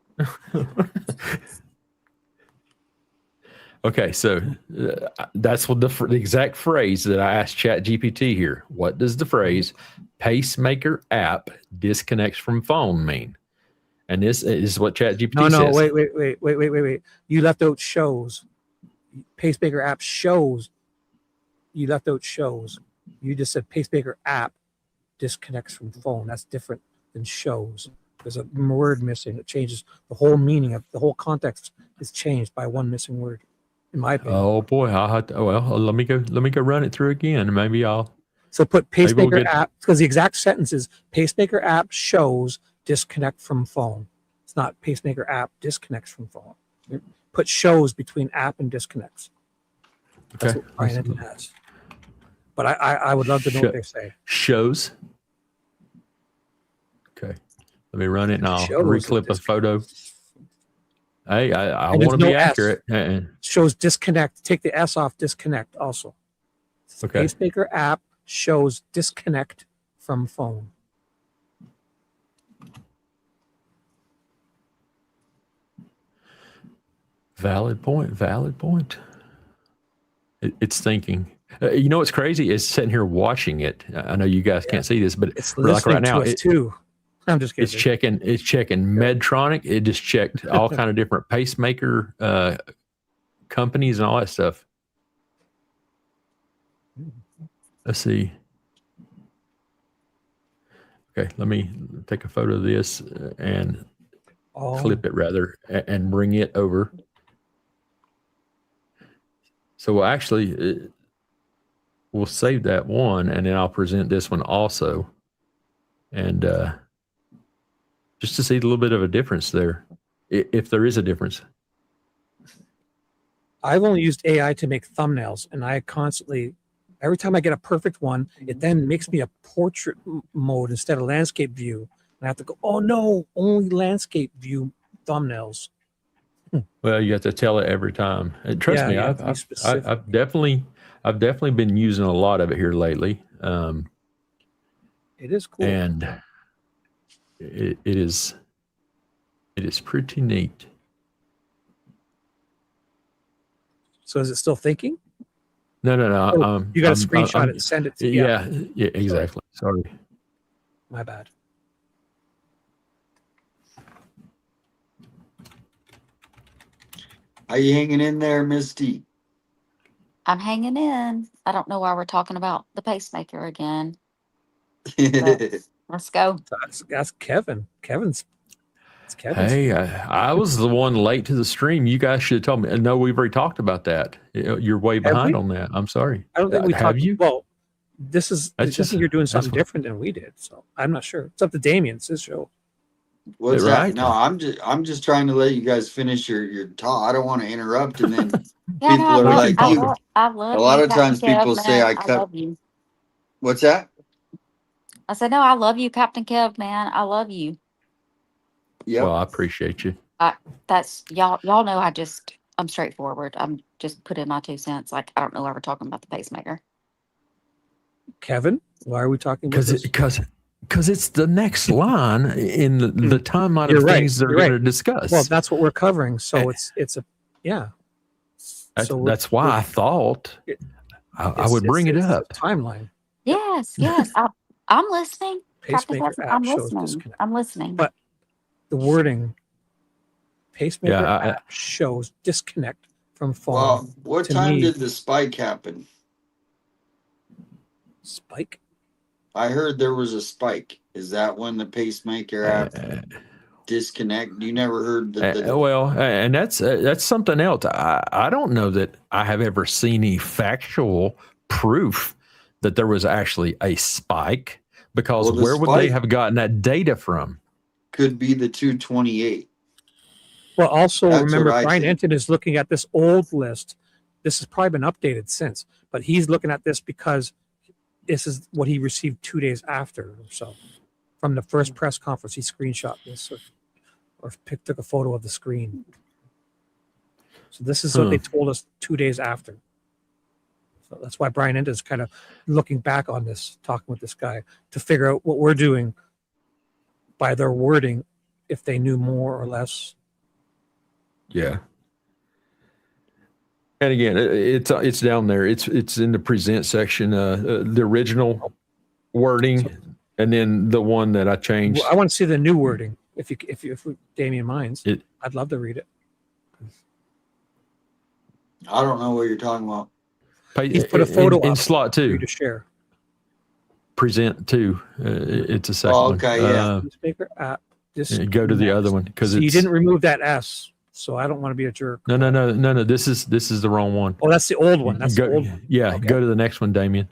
Okay, so that's what the exact phrase that I asked ChatGPT here. What does the phrase pacemaker app disconnects from phone mean? And this is what ChatGPT says. Wait. You left out shows. Pacemaker app shows. You left out shows. You just said pacemaker app disconnects from phone. That's different than shows. There's a word missing. It changes the whole meaning of the whole context is changed by one missing word, in my opinion. Oh boy, I'll have to, let me go run it through again. Maybe I'll So put Maybe we'll pacemaker get- app, because the exact sentence is pacemaker app shows disconnect from phone. It's not pacemaker app disconnects from phone. Put shows between app and disconnects. That's Okay. what Brian Hinton has. But I would love to know what they say. Shows. Okay. Let me run it and I'll Shows reclip a photo. Hey, I And there's want to be no S. accurate. Shows disconnect. Take the S off disconnect also. Okay. Pacemaker app shows disconnect from phone. Valid point. Valid point. It's thinking. You know what's crazy is sitting here watching it. I know you guys can't see this, but It's like listening right now, to us too. I'm just kidding. It's checking Medtronic. It just checked all kind of different pacemaker companies and all that stuff. Let's see. Okay, let me take a photo of this and clip it rather and bring it over. So we'll actually we'll save that one and then I'll present this one also. And just to see a little bit of a difference there, if there is a difference. I've only used AI to make thumbnails, and I constantly, every time I get a perfect one, it then makes me a portrait mode instead of landscape view. And I have to go, oh no, only landscape view thumbnails. Well, you have to tell it every time. And trust Yeah, me, you have to be specific. I've definitely been using a lot of it here lately. It is cool. And it is pretty neat. So is it still thinking? No. Oh, you got to screenshot it and send it to me. Yeah, exactly. Sorry. My bad. How you hanging in there, Misty? I'm hanging in. I don't know why we're talking about the pacemaker again. But let's go. That's Kevin. It's Kevin's. Hey, I was the one late to the stream. You guys should have told me. No, we've already talked about that. You're way behind on that. I'm sorry. I don't think we have talked. you. Well, this is That's just just- you're doing that's something what- different than we did. So I'm not sure. It's up to Damien. It's his show. What's Right. that? No, I'm just trying to let you guys finish your talk. I don't want to interrupt, and then Yeah, people no, are like, I you. love, I love A lot you, of times Captain Kev, people say man. I I cut. love you. What's that? I said, no, I love you, Captain Kev, man. I love you. Yep. Well, I appreciate you. That's y'all know I'm straightforward. I'm just putting my 2 cents. Like, I don't know why we're talking about the pacemaker. Kevin, why are we talking about this? Because it's the next line in the timeline You're of right. things they're You're going to right. discuss. Well, that's what we're covering. So it's a yeah. That's why I thought I would bring it it's a up. timeline. Yes. I'm listening. Captain Pacemaker Kev, app I'm shows listening. disconnect. I'm listening. But the wording, pacemaker Yeah, app shows disconnect from phone. Well, what To time me- did the spike happen? Spike? I heard there was a spike. Is that when the pacemaker app disconnect? You never heard the Well, and that's something else. I don't know that I have ever seen any factual proof that there was actually a spike, because Well, the where would they spike- have gotten that data from? could be the 228. Well, also That's remember, what I Brian think. Enton is looking at this old list. This has probably been updated since, but he's looking at this because this is what he received 2 days after or so. From the first press conference, he screenshot this or took a photo of the screen. So this is what they told us 2 days after. So that's why Brian Enton is kind of looking back on this, talking with this guy to figure out what we're doing by their wording, if they knew more or less. Yeah. And again, it's down there. It's in the present section. The original wording, and then the one that I changed. Well, I want to see the new wording. If Damien minds, I'd love to read it. I don't know what you're talking about. He's put a photo in up slot for you 2. to share. Present 2. It's a second Oh, one. okay, yeah. Newspaper app. Go to the other one because So you it's didn't remove that S, so I don't want to be a jerk. no. This is the wrong one. Oh, that's the old one. That's go, the old one. Yeah, Okay. go to the next one, Damien.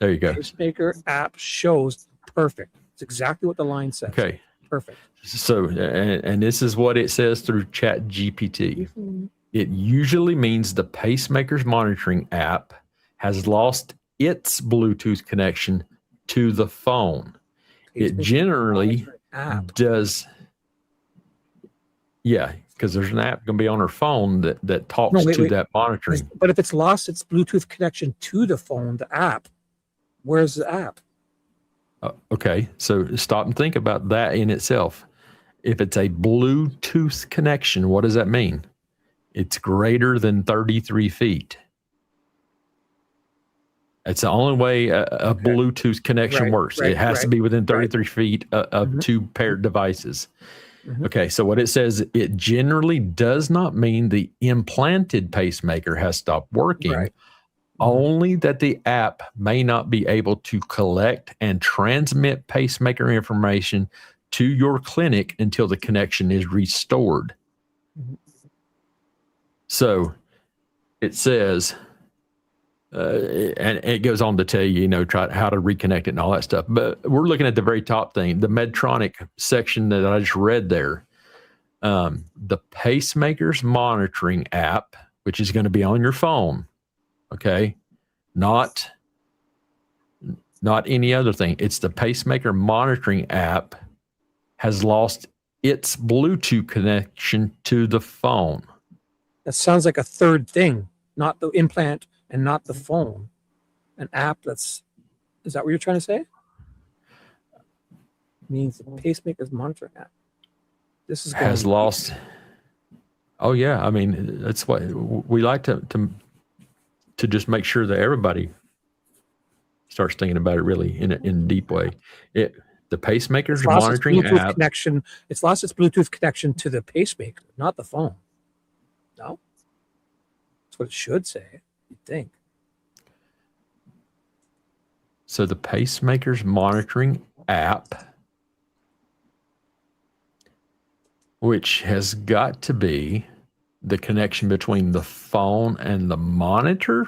There you go. Pacemaker app shows perfect. It's exactly what the line says. Okay. Perfect. So, and this is what it says through Chat GPT. It usually means the pacemaker's monitoring app has lost its Bluetooth connection to the phone. It generally does. Yeah, because there's an app going to be on her phone that talks to that monitoring. But if it's lost its Bluetooth connection to the phone, the app, where's the app? Okay, so stop and think about that in itself. If it's a Bluetooth connection, what does that mean? It's greater than 33 feet. It's the only way a Bluetooth connection works. It has to be within 33 feet of two paired devices. Okay, so what it says, it generally does not mean the implanted pacemaker has stopped working, only that the app may not be able to collect and transmit pacemaker information to your clinic until the connection is restored. So it says, and it goes on to tell you, try how to reconnect it and all that stuff. But we're looking at the very top thing, the Medtronic section that I just read there. The pacemaker's monitoring app, which is going to be on your phone. Okay. Not any other thing. It's the pacemaker monitoring app has lost its Bluetooth connection to the phone. That sounds like a third thing, not the implant and not the phone. An app is that what you're trying to say? It means the pacemaker's monitoring app. This is has lost. Oh yeah. I mean, that's what we like to just make sure that everybody starts thinking about it really in a deep way. The pacemaker's monitoring app connection. It's lost its Bluetooth connection to the pacemaker, not the phone. No, that's what it should say. You'd think. So the pacemaker's monitoring app, which has got to be the connection between the phone and the monitor.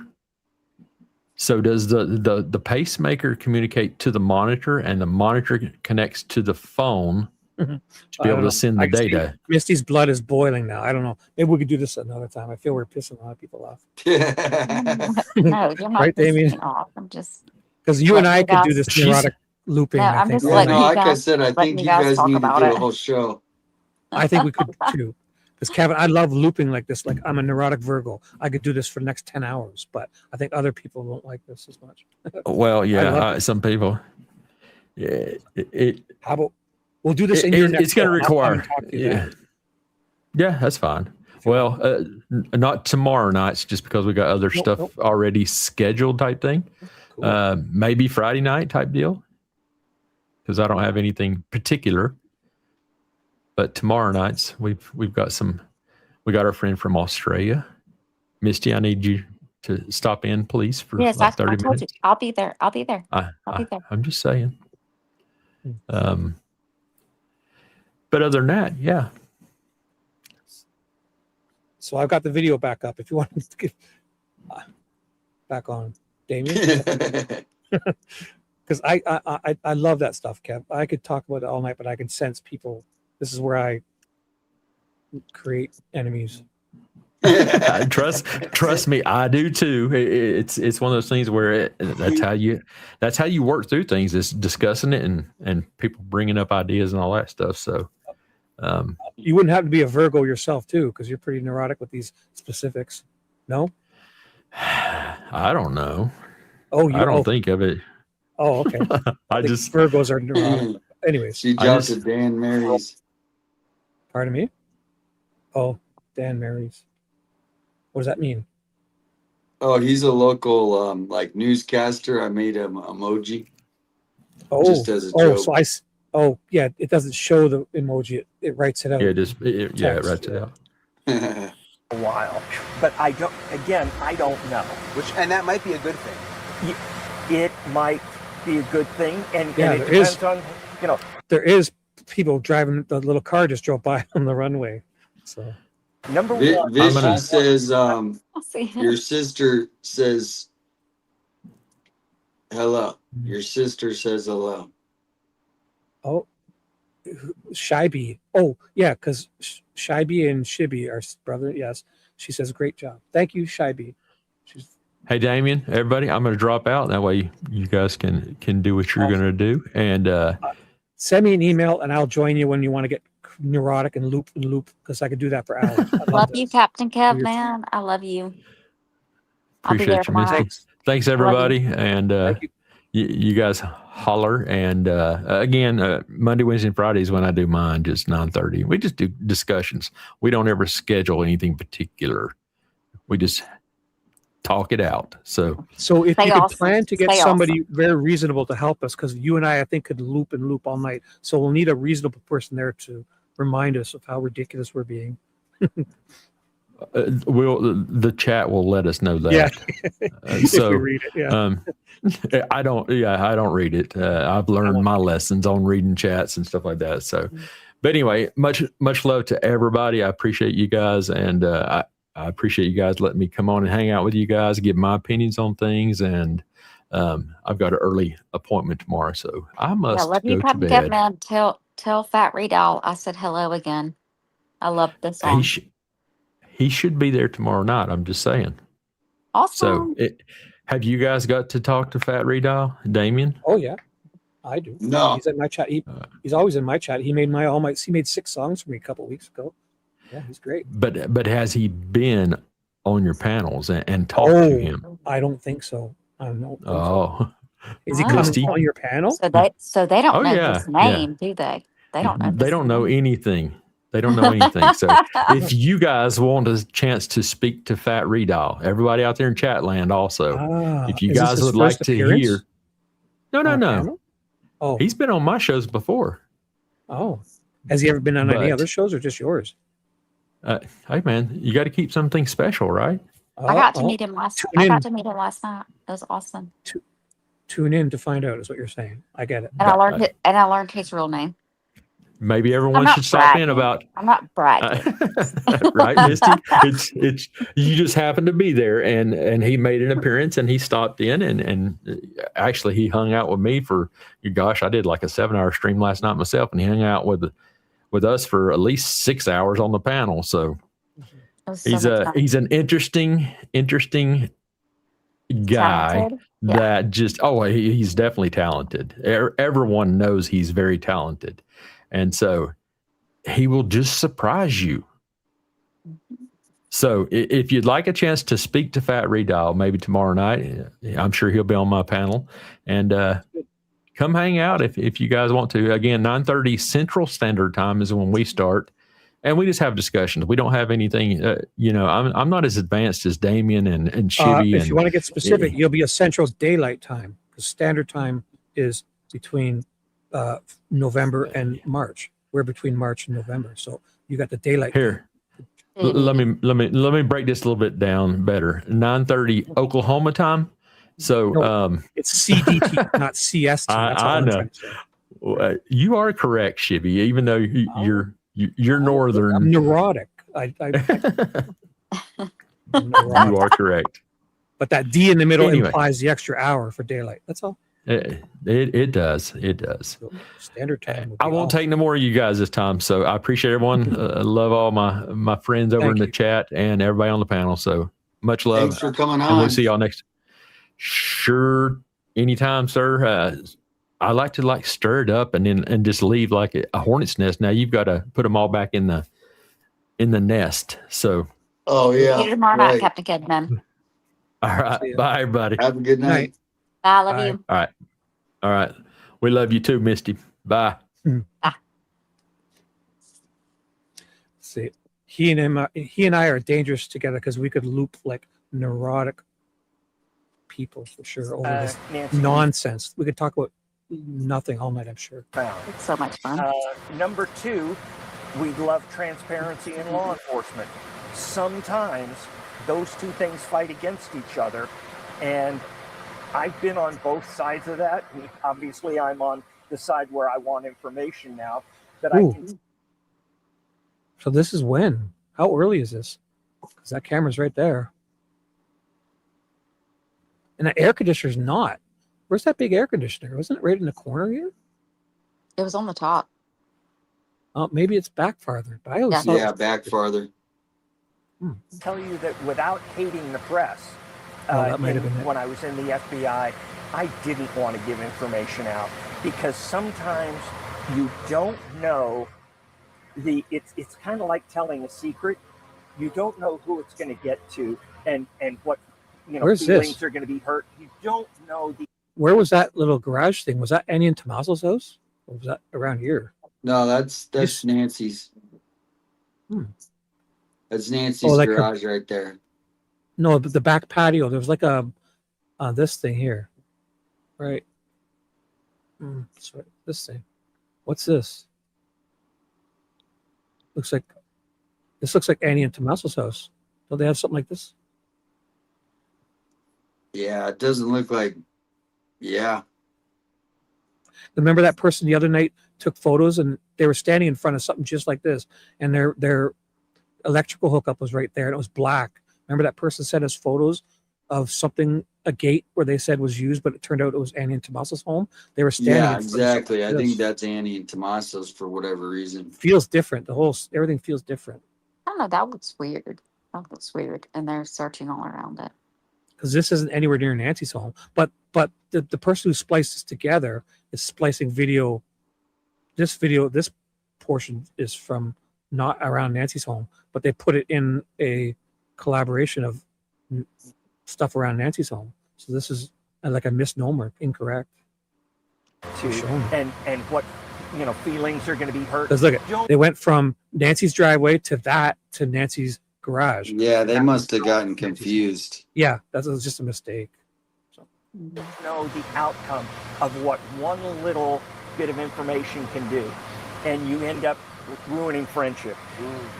So does the pacemaker communicate to the monitor and the monitor connects to the phone to be able to send the data? Misty's blood is boiling now. I don't know. Maybe we could do this another time. I feel we're pissing a lot of people off. No, you're not right, Damien? pissing me off. I'm just because you and I could do this neurotic looping. No, I I'm think. just letting you like I guys, said, I letting think you you guys guys talk need to about do it. a whole show. I think we could too. Because Kevin, I love looping like this. Like I'm a neurotic Virgo. I could do this for the next 10 hours, but I think other people won't like this as much. Well, yeah, some people. Yeah, how about we'll do this? It's going to require. Yeah, that's fine. Well, not tomorrow nights, just because we got other stuff already scheduled, type thing. Cool. Maybe Friday night type deal, because I don't have anything particular. But tomorrow nights we've got some. We got our friend from Australia, Misty. I need you to stop in, please, for Yes, like I 30 told minutes. you. I'll be there. I'll be there. I'll be there. I'm just saying. But other than that, yeah. So I've got the video back up. If you want to get back on, Damien, because I love that stuff, Kev. I could talk about it all night, but I can sense people. This is where I create enemies. Trust me, I do too. It's one of those things where that's how you work through things, is discussing it and people bringing up ideas and all that stuff. So you wouldn't have to be a Virgo yourself too, because you're pretty neurotic with these specifics. No, I don't know. Oh, I don't think of it. Oh, okay. I just Virgos are neurotic. Anyways, she jumped to Dan Mary's. Pardon me? Oh, Dan Mary's. What does that mean? Oh, he's a local like newscaster. I made him emoji. Oh, just as a joke. So yeah, it doesn't show the emoji. It writes it out. Yeah, it writes it out. A while, but I don't know. And that might be a good thing. It might be a good thing, and it there depends is, on, there is people driving. The little car just drove by on the runway. So number one, Vicky says your sister says Hello. Your sister says hello. Oh, Shibby. Oh, yeah, because Shibby and Shibby are brother. Yes, she says great job. Thank you, Shibby. Hey, Damien, everybody, I'm going to drop out. That way you guys can do what you're going to do. And send me an email and I'll join you when you want to get neurotic and loop because I could do that for hours. I Love you, Captain Kev, man. I love you. I'll be there appreciate you, tomorrow. Misty. Thanks, everybody. And you guys holler. And again, Monday, Wednesday, and Fridays when I do mine, just 9:30. We just do discussions. We don't ever schedule anything particular. We just talk it out. So if you could plan to get somebody very reasonable to help us, because you and I think, could loop all night. So we'll need a reasonable person there to remind us of how ridiculous we're being. the chat will let us know that. Yeah. So if we read it, yeah. I don't read it. I've learned my lessons on reading chats and stuff like that. So, but anyway, much love to everybody. I appreciate you guys. And, I appreciate you guys letting me come on and hang out with you guys, give my opinions on things. And, I've got an early appointment tomorrow, so I must love you, go to Captain bed. Kev, man. Tell Fat Redall I said hello again. I love this song. He should be there tomorrow night. I'm just saying. Awesome. So, have you guys got to talk to Fat Redall, Damien? Oh yeah, I do. No, he's in my chat. He's always in my chat. He made he made 6 songs for me a couple of weeks ago. Yeah, he's great. But has he been on your panels and talked to him? I don't think so. I don't know. Oh, is he coming on your panel? So they don't know his name, do they? They don't know. They don't know anything. They don't know anything. So if you guys want a chance to speak to Fat Redall, everybody out there in chat land also, if you guys would like to hear. No. Oh, he's been on my shows before. Oh, has he ever been on any other shows or just yours? Hey man, you got to keep something special, right? I got to meet him last night. It was awesome. Tune in to find out is what you're saying. I get it. And I learned his real name. Maybe everyone should stop in about. I'm not bragging. Right, Misty? It's you just happened to be there, and he made an appearance, and he stopped in, and actually he hung out with me for, gosh, I did like a 7-hour stream last night myself, and he hung out with us for at least 6 hours on the panel. So he's an interesting guy. Talented. That just he's definitely talented. Everyone knows he's very talented. And so he will just surprise you. So if you'd like a chance to speak to Fat Redall, maybe tomorrow night, I'm sure he'll be on my panel. And come hang out if you guys want to. Again, 9:30 Central Standard Time is when we start. And we just have discussions. We don't have anything, I'm not as advanced as Damien and Shibby. If you want to get specific, you'll be a Central Daylight Time, because Standard Time is between November and March. We're between March and November, so you got the daylight. Here, let me break this a little bit down better. 9:30 Oklahoma time. So it's CDT, not CST. That's all I I'm know. trying to say. You are correct, Shibby. Even though you're northern, I'm neurotic. You are correct. But that D in the middle Anyway. implies the extra hour for daylight. That's all. It does. Standard time. I won't take no more of you guys this time. So I appreciate everyone. I love all my friends over in the chat and everybody on the panel. So much love. Thanks for coming And we'll on. see y'all next. Sure, anytime, sir. I like to stir it up and just leave like a hornet's nest. Now you've got to put them all back in the nest. So. Oh yeah. See you tomorrow night, Captain Kidman. All right. Bye, everybody. Have a good night. Bye. I love you. All right. We love you too, Misty. Bye. See, he and I are dangerous together because we could loop like neurotic people for sure over this Nancy, nonsense. We could talk about nothing all night, I'm sure. It's so much fun. Number 2, we love transparency in law enforcement. Sometimes those two things fight against each other, and I've been on both sides of that. Obviously, I'm on the side where I want information now. That I can. So this is when? How early is this? Because that camera's right there. And the air conditioner's not. Where's that big air conditioner? Wasn't it right in the corner here? It was on the top. Oh, maybe it's back farther. But I always thought Yeah, back farther. Tell you that without hating the press, that might have been it. when I was in the FBI, I didn't want to give information out because sometimes you don't know it's kind of like telling a secret. You don't know who it's going to get to and what Where's feelings this? are going to be hurt. You don't know Where was that little garage thing? Was that Annie and Tommaso's house? Or was that around here? No, that's Nancy's. That's Nancy's like her- garage right there. No, but the back patio. There was like a this thing here, right? Sorry, this thing. What's this? This looks like Annie and Tommaso's house. Don't they have something like this? Yeah, it doesn't look like. Yeah. Remember that person the other night took photos and they were standing in front of something just like this, and their electrical hookup was right there and it was black. Remember that person sent us photos of something, a gate where they said was used, but it turned out it was Annie and Tommaso's home. They were standing. Yeah, in front of something exactly. like I think this. that's Annie and Tommaso's for whatever reason. Feels different. Everything feels different. I don't know. That looks weird. That looks weird. And they're searching all around it. Because this isn't anywhere near Nancy's home. But the person who spliced this together is splicing video. This portion is from not around Nancy's home, but they put it in a collaboration of stuff around Nancy's home. So this is like a misnomer, incorrect. and what feelings are going to be hurt. Because look, they went from Nancy's driveway to Nancy's garage. Yeah, they must have gotten confused. Yeah, that was just a mistake. Know the outcome of what one little bit of information can do, and you end up ruining friendship.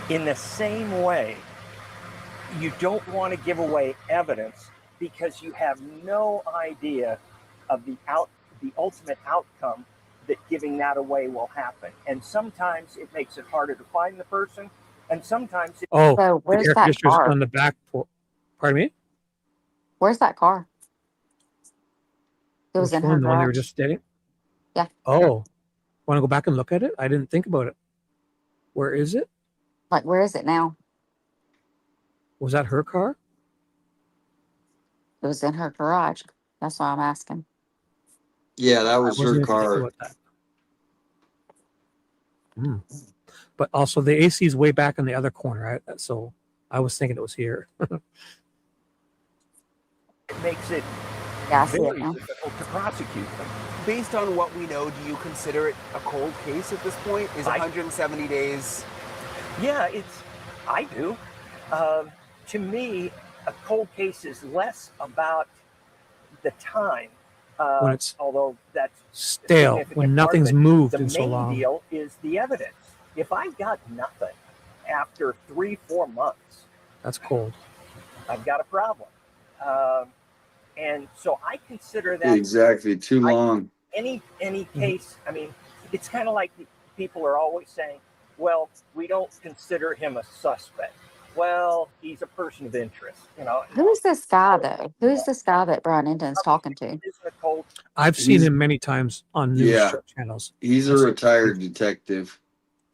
In the same way, you don't want to give away evidence because you have no idea of the ultimate outcome that giving that away will happen. And sometimes it makes it harder to find the person, and sometimes it So So where's the air that conditioner's car? on the back. Pardon me? Where's that car? It was Which in her one? The one they were garage. just standing? Yeah. Oh, want to go back and look at it? I didn't think about it. Where is it? Like, where is it now? Was that her car? It was in her garage. That's why I'm asking. Yeah, that I was wasn't her even thinking car. about that. But also the AC is way back in the other corner. So I was thinking it was here. makes it Yeah, I see it very now. difficult to prosecute them. Based on what we know, do you consider it a cold case at this point? Is 170 days? Yeah, I do. To me, a cold case is less about the time. When it's although that's stale, a significant when part of nothing's it. moved The in so main long. deal is the evidence. If I got nothing after 3-4 months, That's cold. I've got a problem. And so I consider that Exactly. Too long. any case. I mean, it's kind of like people are always saying, well, we don't consider him a suspect. Well, he's a person of interest, Who is this guy, though? Who is this guy that Brian Inton's talking to? Isn't it cold? I've seen him many times on news Yeah. channels. He's a retired detective.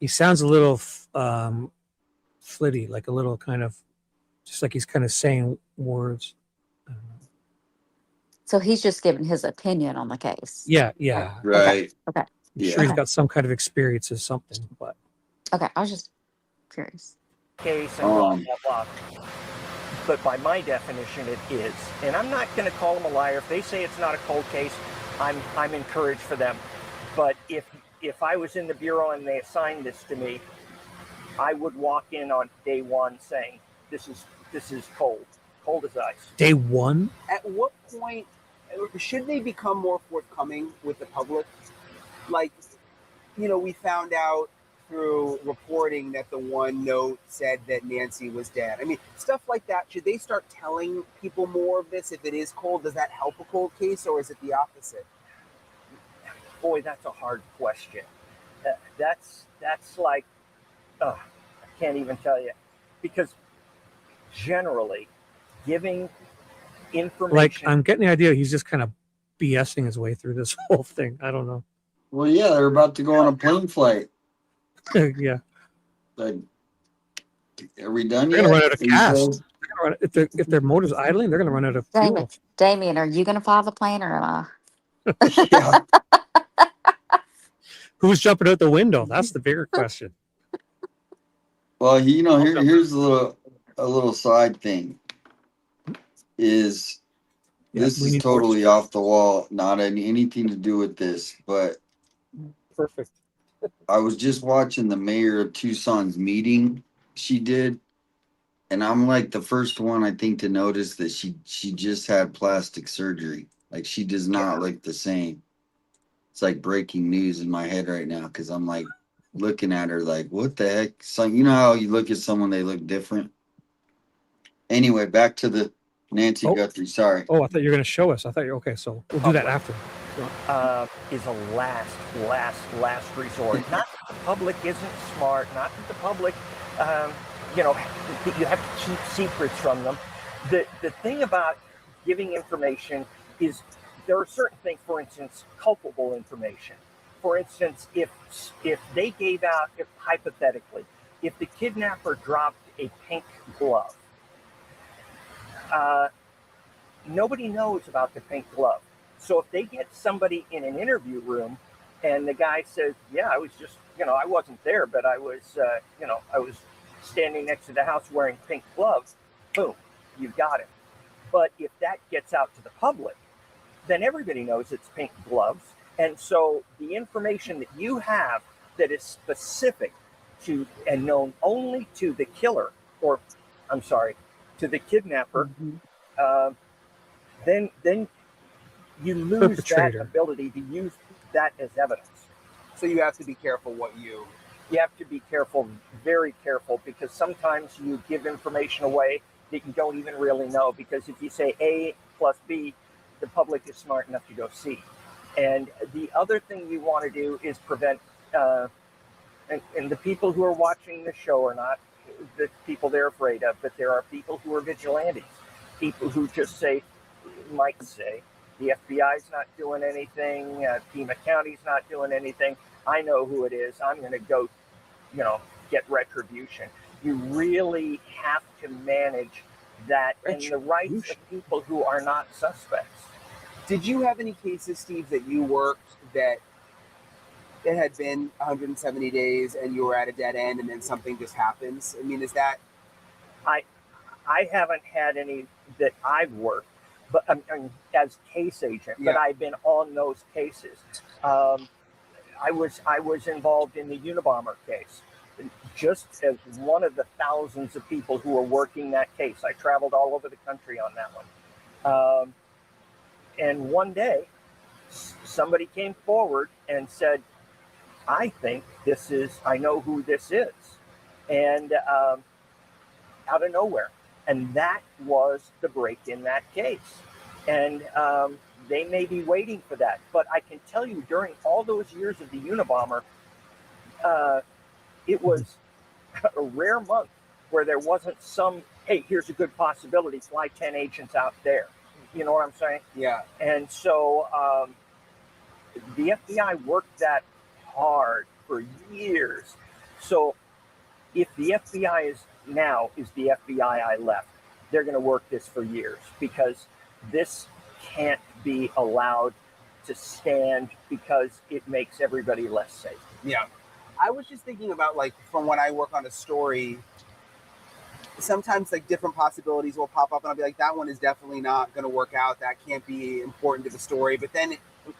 He sounds a little flitty, like a little kind of, just like he's kind of saying words. So he's just giving his opinion on the case. Yeah. Right. Okay. I'm sure he's Okay. got some kind of experience or something, but Okay. I was just curious. Case and blah, blah, blah. But by my definition, it is. And I'm not going to call them a liar. If they say it's not a cold case, I'm encouraged for them. But if I was in the Bureau and they assigned this to me, I would walk in on day one saying, this is cold as ice. day one? At what point should they become more forthcoming with the public? Like, we found out through reporting that the one note said that Nancy was dead. I mean, stuff like that. Should they start telling people more of this if it is cold? Does that help a cold case, or is it the opposite? Boy, that's a hard question. That's like, I can't even tell you. Because generally, giving information. Like, I'm getting the idea he's just kind of BSing his way through this whole thing. I don't know. Well, yeah, they're about to go on a plane flight. Yeah. Like, are we done They're yet? gonna run out of He gas. says. If their motor's idling, they're gonna run out of Damien, fuel. Damien, are you going to fly the plane or am I? Yeah. Who's jumping out the window? That's the bigger question. Well, here's a little side thing. Is this we is need totally off the wall, not anything to do with this, but Perfect. I was just watching the mayor of Tucson's meeting she did, and I'm like the first one I think to notice that she just had plastic surgery. Like she does not look the same. It's like breaking news in my head right now because I'm like looking at her like, what the heck? So you know how you look at someone, they look different. Anyway, back to the Nancy Guthrie. Sorry. Oh, I thought you were going to show us. I thought you okay. So we'll do that after. Is a last resort. Not that the public isn't smart, not that the public, you have to keep secrets from them. The thing about giving information is there are certain things, for instance, culpable information. For instance, if they gave out, hypothetically, if the kidnapper dropped a pink glove, nobody knows about the pink glove. So if they get somebody in an interview room and the guy says, yeah, I was just, I wasn't there, but I was, I was standing next to the house wearing pink gloves, boom, you've got it. But if that gets out to the public, then everybody knows it's pink gloves. And so the information that you have that is specific to and known only to the killer, or I'm sorry, to the kidnapper, then you lose that ability to use that as evidence. So you have to be careful what you have to be careful, very careful, because sometimes you give information away that you don't even really know, because if you say A plus B, the public is smart enough to go C. And the other thing you want to do is prevent, and the people who are watching the show are not the people they're afraid of, but there are people who are vigilantes, people who just might say, the FBI's not doing anything, Pima County's not doing anything. I know who it is. I'm going to go, get retribution. You really have to manage that and the rights of people who are not suspects. Did you have any cases, Steve, that you worked that it had been 170 days and you were at a dead end and then something just happens? I mean, is that... I haven't had any that I've worked, but as case agent, but I've been on those cases. I was involved in the Unabomber case, just as one of the thousands of people who were working that case. I traveled all over the country on that one. And one day, somebody came forward and said, I think I know who this is. And out of nowhere. And that was the break in that case. And they may be waiting for that. But I can tell you, during all those years of the Unabomber, it was a rare month where there wasn't hey, here's a good possibility, fly 10 agents out there. You know what I'm saying? Yeah. And so the FBI worked that hard for years. So if the FBI is the FBI I left, they're going to work this for years, because this can't be allowed to stand, because it makes everybody less safe. Yeah. I was just thinking about, from when I work on a story, sometimes different possibilities will pop up and I'll be like, that one is definitely not going to work out. That can't be important to the story. But then,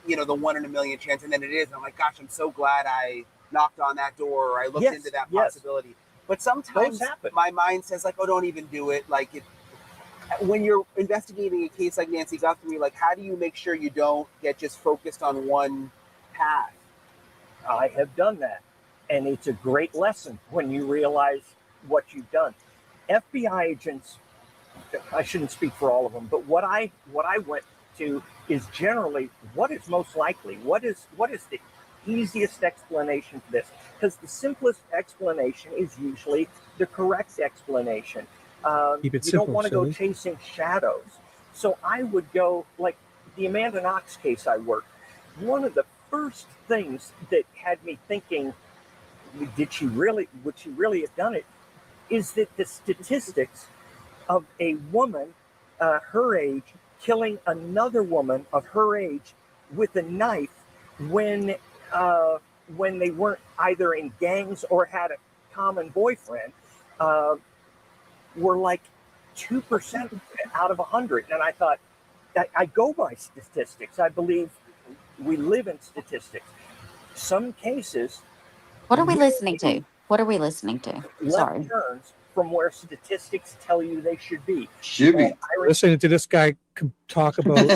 the 1 in a million chance, and then it is. And I'm like, gosh, I'm so glad I knocked on that door, or I looked into that possibility. But sometimes my mind says, oh, don't even do it. When you're investigating a case like Nancy Guthrie, how do you make sure you don't get just focused on one path? I have done that. And it's a great lesson when you realize what you've done. FBI agents, I shouldn't speak for all of them, but what I went to is generally what is most likely, what is the easiest explanation for this, because the simplest explanation is usually the correct explanation. Keep it you simple, don't want to go chasing shadows. So I would go the Amanda Knox case I worked, one of the first things that had me thinking, would she really have done it, is that the statistics of a woman her age killing another woman of her age with a knife when they weren't either in gangs or had a common boyfriend were like 2% out of 100. And I thought, I go by statistics. I believe we live in statistics. Some cases. What are we listening to? What are we listening to? Sorry. Left turns from where statistics tell you they should be. Shibby. Listening to this guy talk about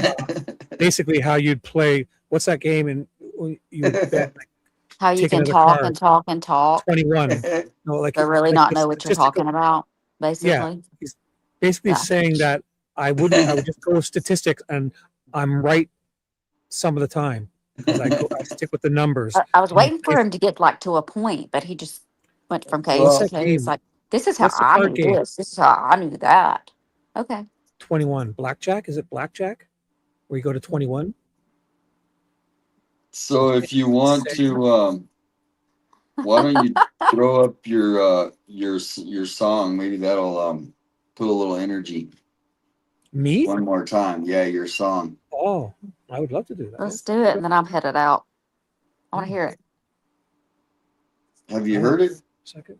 basically how you'd play. What's that game? And you would bet, like, How you take can another talk card. and talk and talk. 21. No, like, But really like not the know what you're statistical- talking about, basically. Yeah, he's basically Yeah. saying that I would just go with statistics, and I'm right some of the time because I stick with the numbers. I was waiting for him to get like to a point, but he just went from case What's to that case. game? Like, this is how What's the I card knew game? this. This is how I knew that. Okay. 21. Blackjack? Is it blackjack? Where you go to 21? So if you want to, why don't you throw up your song? Maybe that'll put a little energy. Me? One more time. Yeah, your song. Oh, I would love to do that. Let's do it, and then I'm headed out. I want to hear it. Have you heard it? Second.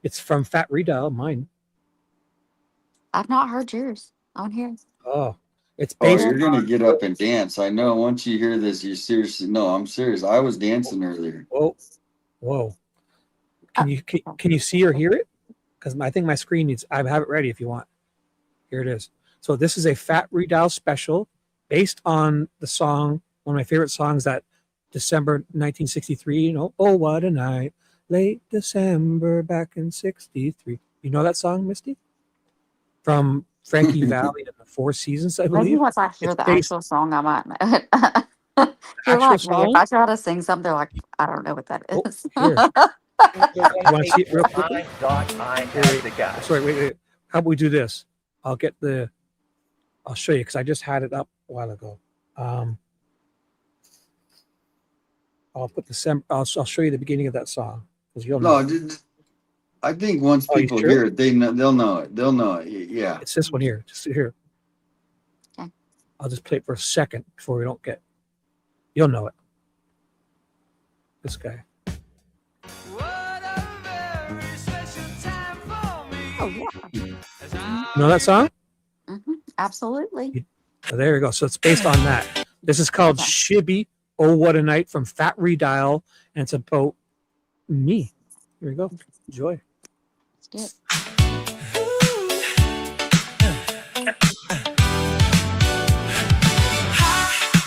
It's from Fat Redial, mine. I've not heard yours. I want to hear it. Oh, it's Oh, based you're gonna get up and dance. I know. Once you hear this, you seriously. No, I'm serious. I was dancing earlier. Whoa. Can you see or hear it? Because I think my screen needs. I have it ready if you want. Here it is. So this is a Fat Redial special based on the song, one of my favorite songs, that December 1963. You know, oh what a night, late December back in '63. You know that song, Misty? From Frankie Valli and the Four Seasons, I believe. Maybe once I hear It's the based- actual song, I might know it. You're Actual like me. song? If I try to sing something, like, I don't know what that is. Here. You want to see it real quickly? I thought I had the guy. Sorry, wait. How about we do this? I'll show you because I just had it up a while ago. I'll put I'll show you the beginning of that song because you'll know. No, I think once Oh, you people sure? hear it, they'll know it. They'll know it. Yeah. It's this one here. Just here. Okay. I'll just play it for a second before we don't get. You'll know it. This guy. Oh, yeah. Know that song? Absolutely. So there you go. So it's based on that. This is called Shibby, Oh What a Night from Fat Redial, and it's about me. Here we go. Enjoy. Let's do it.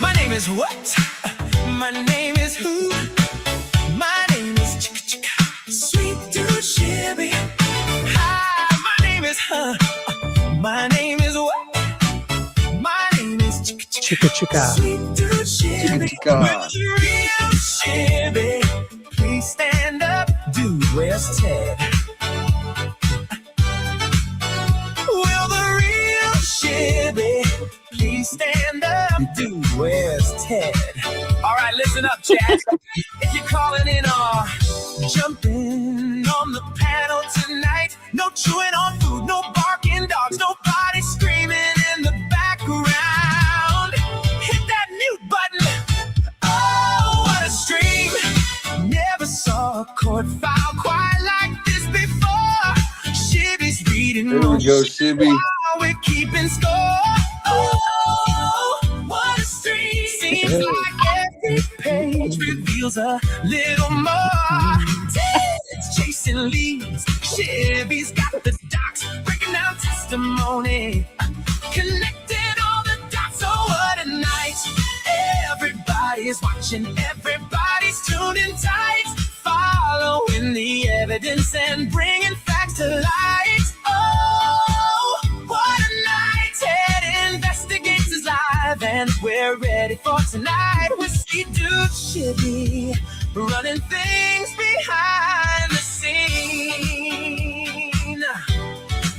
My name is what? My name is who? My name is Chicka Chicka, Sweet Dude Shibby. Hi, my name is My name is what? My name is Chicka Chicka. Sweet Dude Shibby. With the real Shibby. Please stand up, dude. Where's Ted? Will the real Shibby please stand up, dude? Where's Ted? All right, listen up, Chad. If you're calling in or jumping on the panel tonight, no chewing on food, no barking dogs, nobody screaming in the background. Hit that mute button. Oh, what a stream. Never saw a court file quite like this before. Shibby's reading There we go, Shibby. while we're keeping score. Oh, what a stream. Seems like every page reveals a little more. Ted's chasing leads. Shibby's got the docs, breaking down testimony, connecting all the dots. Oh, what a night. Everybody's watching, everybody's tuned in tight, following the evidence and bringing facts to light. Oh, what a night. Ted Investigates is live, and we're ready for tonight. We see Dude Shibby running things behind the scene.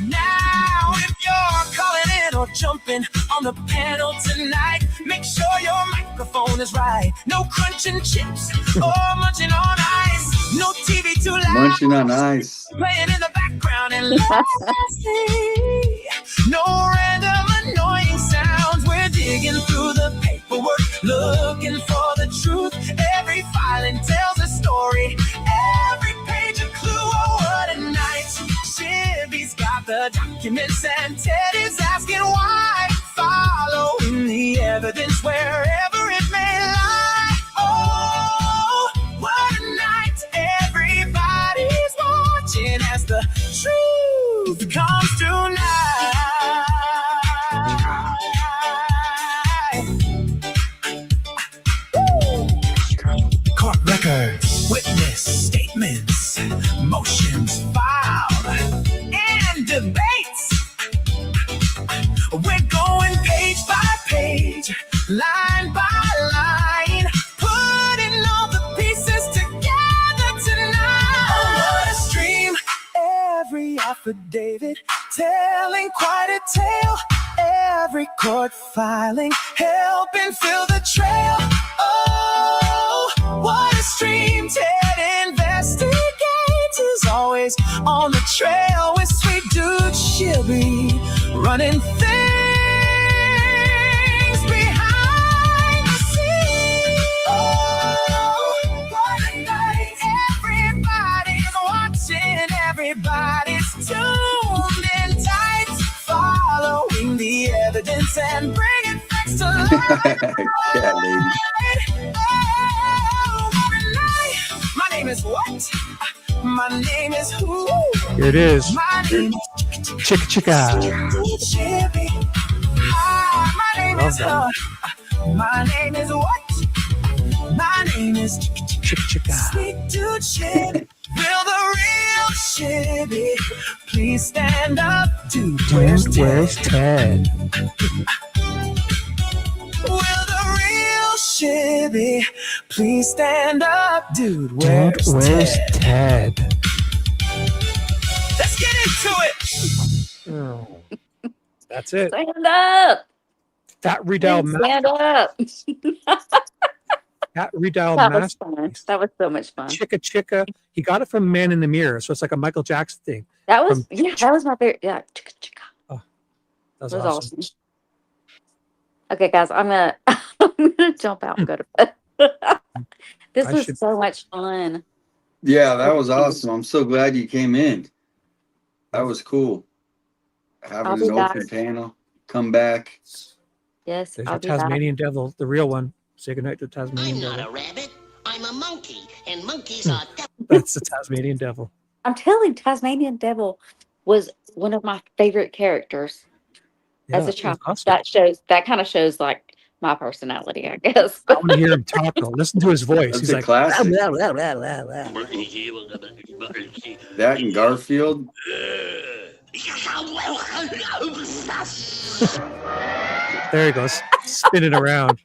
Now, if you're calling in or jumping on the panel tonight. Make sure your microphone is right. No crunching chips or munching on ice. No TV too loud. Munching on ice. Playing in the background. And lastly, no random annoying sounds. We're digging through the paperwork, looking for the truth. Every filing tells a story. Every page a clue. Oh, what a night. Shibby's got the documents and Ted is asking why. Following the evidence wherever it may lie. Oh, what a night. Everybody's watching as the truth comes to light. Court records, witness statements, motions filed, and debates. We're going page by page, line by line, putting all the pieces together tonight. Oh, what a stream! Every affidavit telling quite a tale. Every court filing helping fill the trail. Oh, what a stream! Ted investigates is always on the trail with sweet dude Shibby running things behind the scenes. Oh, what a night! Everybody's watching, everybody's tuned in tight, following the evidence and bringing facts to light. Yeah, lady. Oh, what a night! My name is what? My name is who? Here it is. My name is Chicka chicka. Shibby. Hi, my name Love is that. My name is what? My name is Chicka chicka. Sweet Dude Shibby. Will the real Shibby please stand up? Dude, where's Where's Ted? Ted? Will the real Shibby please stand up? Dude, where's Ted? Ted? Let's get into it. Oh. That's it. Stand up. That redial Stand up. That redial That was master. fun. That was so much fun. Chicka chicka. He got it from Man in the Mirror, so it's like a Michael Jackson thing. That was From- that was my favorite. Yeah, chicka chicka. That was That was awesome. awesome. Okay, guys, I'm gonna jump out and go to bed. This I was should- so much fun. Yeah, that was awesome. I'm so glad you came in. That was cool. Having I'll an be open back. panel. Come back. Yes, There's I'll your be back. Tasmanian devil, the real one. Say goodnight to the Tasmanian I'm not devil. a rabbit. I'm a monkey, and monkeys are. That's the Tasmanian devil. I'm telling you, Tasmanian Devil was one of my favorite characters Yeah, as a it was child. awesome. That kind of shows like my personality, I guess. I want to hear him talk though. Listen to his voice. That's He's a like, classic. "Blah, blah, blah, blah, blah." That and Garfield. There he goes, spinning around.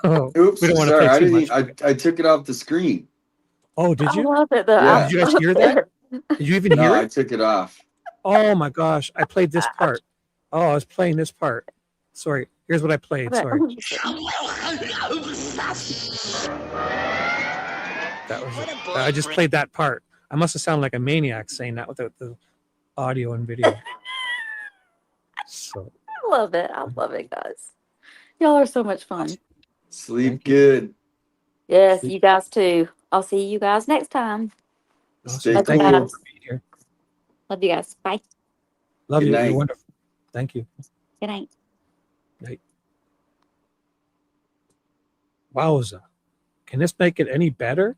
Oh, Oops, we don't want to sorry. play I too didn't. much. I took it off the screen. Oh, did I you? love it. Though. Yeah. Did you guys hear that? Did you even No, hear I it? took it off. Oh my gosh, I played this part. Oh, I was playing this part. Sorry. Here's what I played. Sorry. That was. I just played that part. I must have sounded like a maniac saying that without the audio and video. So I love it. I love it, guys. Y'all are so much fun. Sleep good. Yes, you guys too. I'll see you guys next time. Stay Love you cool. guys. Love you guys. Bye. love Good you. night. You're wonderful. Thank you. Good night. Night. Wowza. Can this night get any better?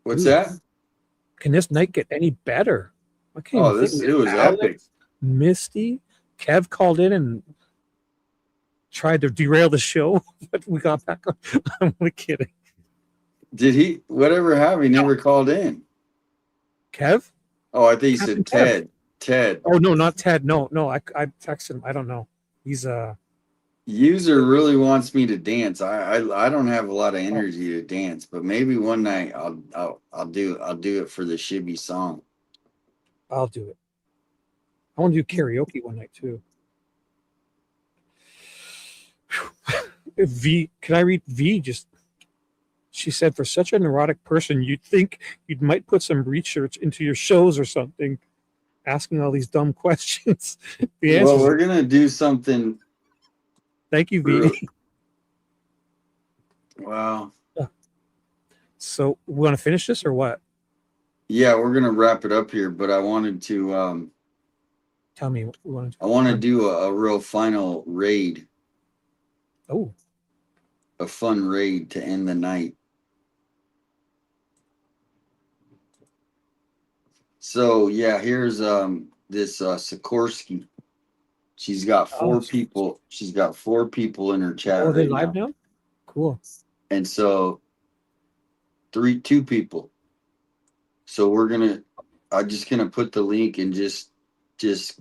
What's Ooh. that? Can this night get any better? I can't Oh, even this think. it was Alex, epic. Misty, Kev called in and tried to derail the show, but we got back on. I'm only kidding. Did he? Whatever happened? He never called in. Kev? Oh, I think you said Captain Kev. Ted. Ted. Oh no, not Ted. No, I texted him. I don't know. He's User really wants me to dance. I don't have a lot of energy to dance, but maybe one night I'll do it for the Shibby song. I'll do it. I want to do karaoke one night too. V, can I read V? She said, for such a neurotic person, you'd think you might put some research into your shows or something, asking all these dumb questions. The answer Well, we're gonna do something. Thank you, V. Wow. So we want to finish this or what? Yeah, we're gonna wrap it up here, but I wanted to tell me what you want to do. I want to do a real final raid. Oh. A fun raid to end the night. So yeah, here's this Sikorsky. She's got four people. She's got 4 people in her chat. Oh, are they right live now? Cool. And so 2 people. So I'm just gonna put the link and just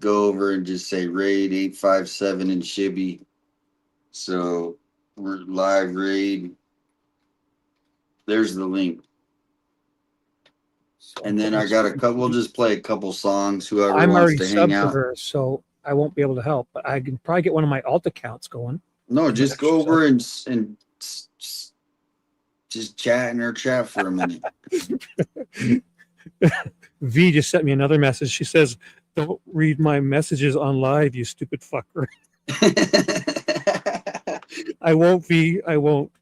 go over and just say raid 857 and Shibby. So we're live raid. There's the link. And then I got a couple. We'll just play a couple songs. Whoever I'm wants already to hang subbed to out. her, so I won't be able to help. But I can probably get one of my alt accounts going. No, just go over and just chat in her chat for a minute. V just sent me another message. She says, "Don't read my messages on live, you stupid fucker." I won't, V. I won't.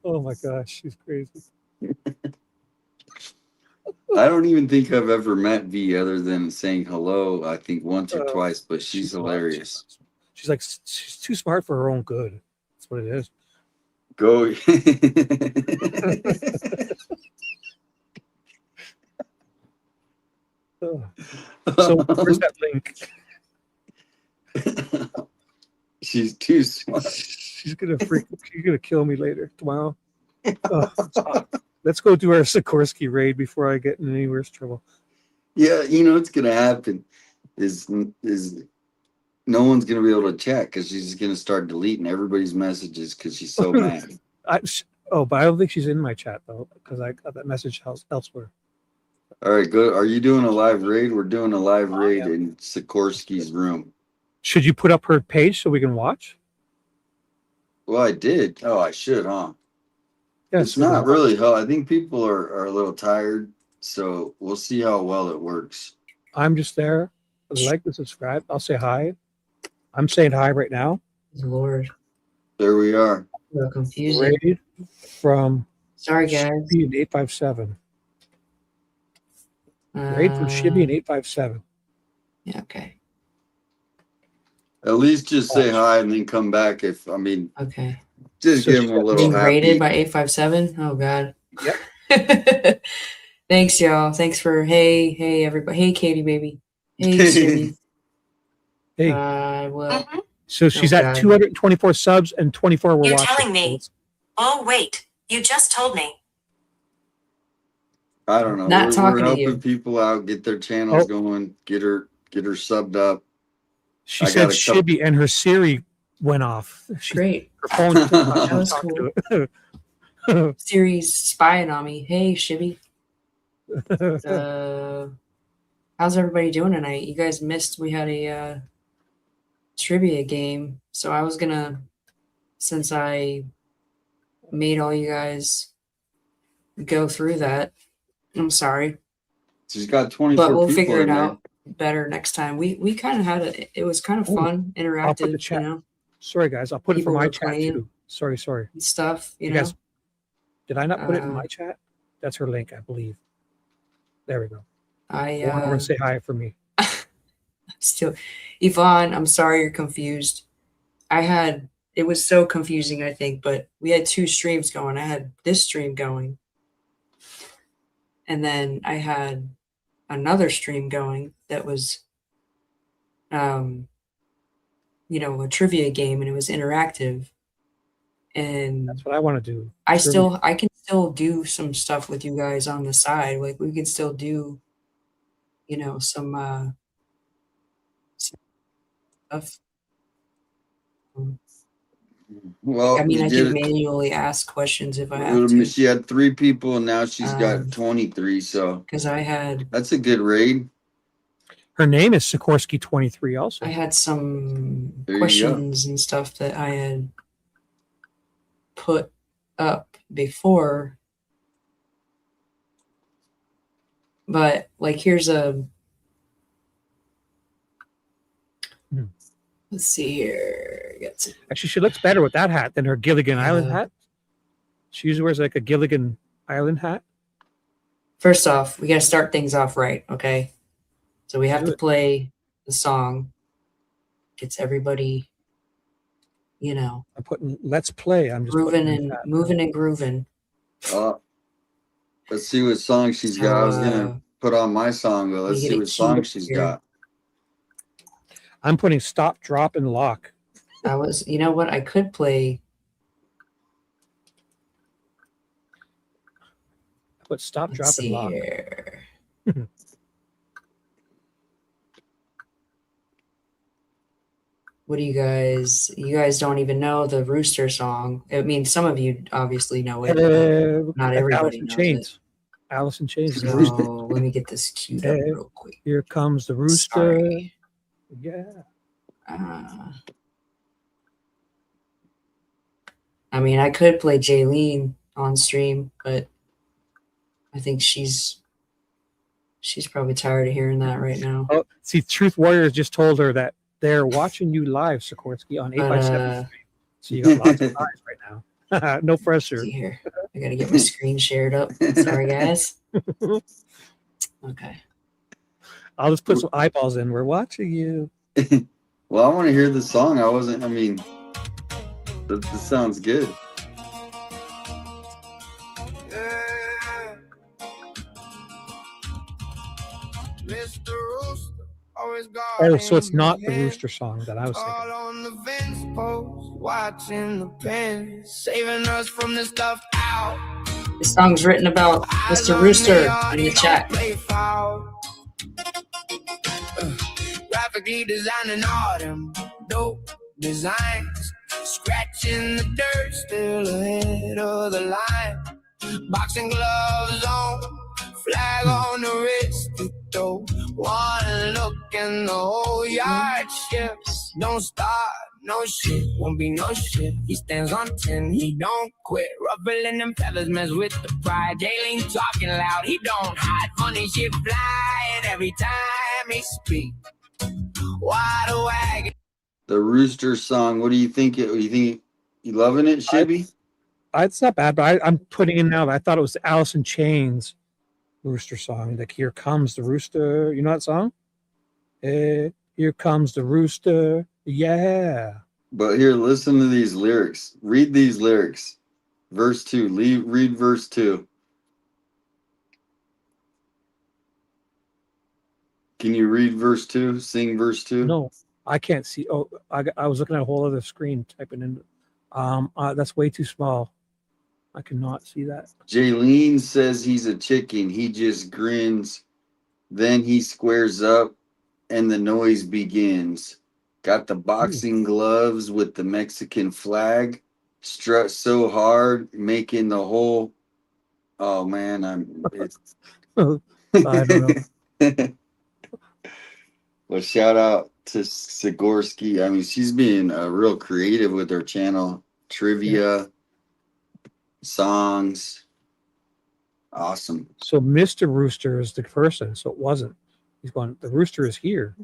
Oh my gosh, she's crazy. I don't even think I've ever met V other than saying hello, I think once or twice, but she's hilarious. She's like, she's too smart for her own good. That's what it is. Go. So where's that link? She's too smart. She's gonna kill me later tomorrow. Let's go do our Sikorsky raid before I get in any worse trouble. Yeah, you know what's gonna happen is no one's gonna be able to chat because she's just gonna start deleting everybody's messages because she's so mad. But I don't think she's in my chat though because I got that message elsewhere. All right, good. Are you doing a live raid? We're doing a live raid in Sikorsky's room. Should you put up her page so we can watch? Well, I did. Oh, I should, huh? Yeah, it's not really hell. I think people are a little tired, so we'll see how well it works. I'm just there. Like and subscribe. I'll say hi. I'm saying hi right now. Lord. There we are. So confusing. Raid from Sorry, guys. Shibby and 857. Raid from Shibby and 857. Yeah, okay. At least just say hi and then come back if, okay. Just give them a little Being happy. rated by 857. Oh God. Yep. Thanks, y'all. Thanks for hey everybody. Hey Katie baby. Hey Shibby. Hey. Well. So she's at 224 subs and 24 were You're watching. telling me. Oh wait, you just told me. I don't know. Not We're talking to helping you. people out, get their channels going, get her subbed up. She said Shibby and her Siri went off. Great. Her phone. That was cool. Siri's spying on me. Hey Shibby. How's everybody doing tonight? You guys missed we had a trivia game, so I was gonna, since I made all you guys go through that, I'm sorry. She's got 24 but we'll people figure it in there. out better next time. We kind of had it was kind of fun, I'll put the interactive, chat. you know, Sorry guys, I'll put it for People my were chat playing. too. Sorry. and stuff, you know. guys, did I not put it in Uh, my chat? That's her link, I believe. There we go. I Go over and say hi for me. still, Yvonne, I'm sorry you're confused. It was so confusing, I think, but we had 2 streams going. I had this stream going, and then I had another stream going that was, a trivia game, and it was interactive. And that's what I want to do. I can still do some stuff with you guys on the side. Like we can still do, some stuff. Well, I you can did it. manually ask questions if I have to. She had 3 people and now she's got 23. So because I had that's a good raid. Her name is Sikorsky23 also. I had some There you go. questions and stuff that I had put up before. But like here's a let's see here. Actually, she looks better with that hat than her Gilligan Island hat. She usually wears like a Gilligan Island hat. First off, we got to start things off right, okay? So we have to play the song. Gets everybody, you know. I'm putting let's play. I'm just moving and grooving. Let's see what song she's got. I was gonna put on my song, but let's see what song she's got. I'm putting Stop, Drop, and Lock. You know what? I could play. Put Stop, Drop, and Lock. What do you guys don't even know the Rooster song. I mean, some of you obviously know it. Not everybody knows it. Alice in Chains. So let me get this queued up real quick. Here comes the rooster. Sorry. Yeah. I mean, I could play Jaylene on stream, but I think she's probably tired of hearing that right now. Oh, see, Truth Warriors just told her that they're watching you live, Sikorsky, on 8x7 stream. So you got lots of eyes right now. No pressure. See here. I gotta get my screen shared up. Sorry, guys. Okay. I'll just put some eyeballs in. We're watching you. Well, I want to hear the song. This sounds good. Oh, so it's not the Rooster song that I was thinking. On the fence post, watching the pen, saving us from the stuff out. This song's written about Mr. Rooster in the chat. Graphically designing all them dope designs, scratching the dirt, still ahead of the line. Boxing gloves on, flag on the wrist to throw. One look and the whole yard shifts. Don't start, no shit, won't be no shit. He stands on 10, he don't quit. Ruffling them feathers, mess with the pride. Jaylene talking loud, he don't hide. Funny shit flying every time he speak. Wide wagon. The Rooster song. What do you think? You loving it, Shibby? It's not bad, but I'm putting in now. I thought it was the Alice in Chains Rooster song. Like, here comes the rooster. You know that song? Here comes the rooster. Yeah. But here, listen to these lyrics. Read these lyrics. Verse 2. Read verse 2. Can you read verse 2? Sing verse 2? No, I can't see. Oh, I was looking at a whole other screen typing in. That's way too small. I cannot see that. Jaylene says he's a chicken. He just grins. Then he squares up and the noise begins. Got the boxing gloves with the Mexican flag. Strut so hard, making the whole. Oh man, I don't know. Well, shout out to Sikorsky. I mean, she's being real creative with her channel. Trivia, songs. Awesome. So Mr. Rooster is the person. So it wasn't. He's going, the rooster is here.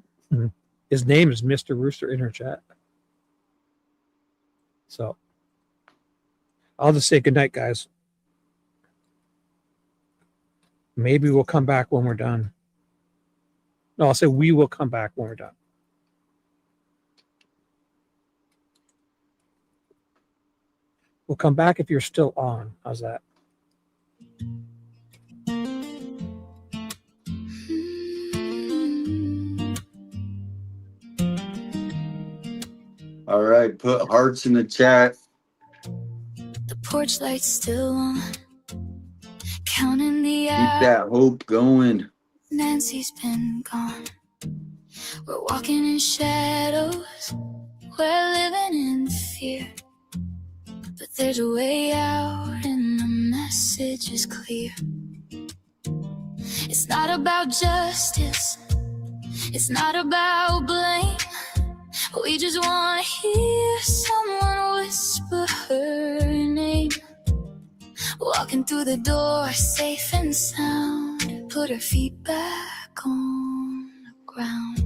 His name is Mr. Rooster in her chat. So I'll just say goodnight, guys. Maybe we'll come back when we're done. No, I'll say we will come back when we're done. We'll come back if you're still on. How's that? All right, put hearts in the chat. The porch light's still on. Counting the Keep hours. that hope going. Nancy's been gone. We're walking in shadows. We're living in fear. But there's a way out and the message is clear. It's not about justice. It's not about blame. We just want to hear someone whisper her name. Walking through the door, safe and sound. Put her feet back on the ground.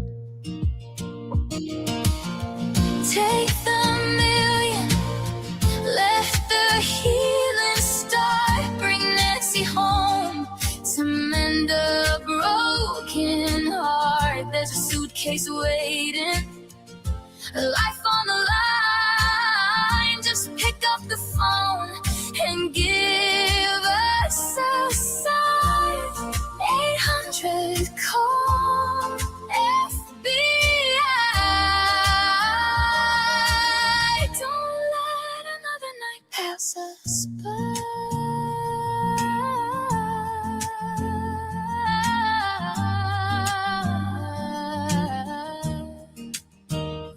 Take the million, let the healing start. Bring Nancy home to mend a broken heart. There's a suitcase waiting, a life on the line. Just pick up the phone and give us a sign. 800 call FBI. Don't let another night pass us by.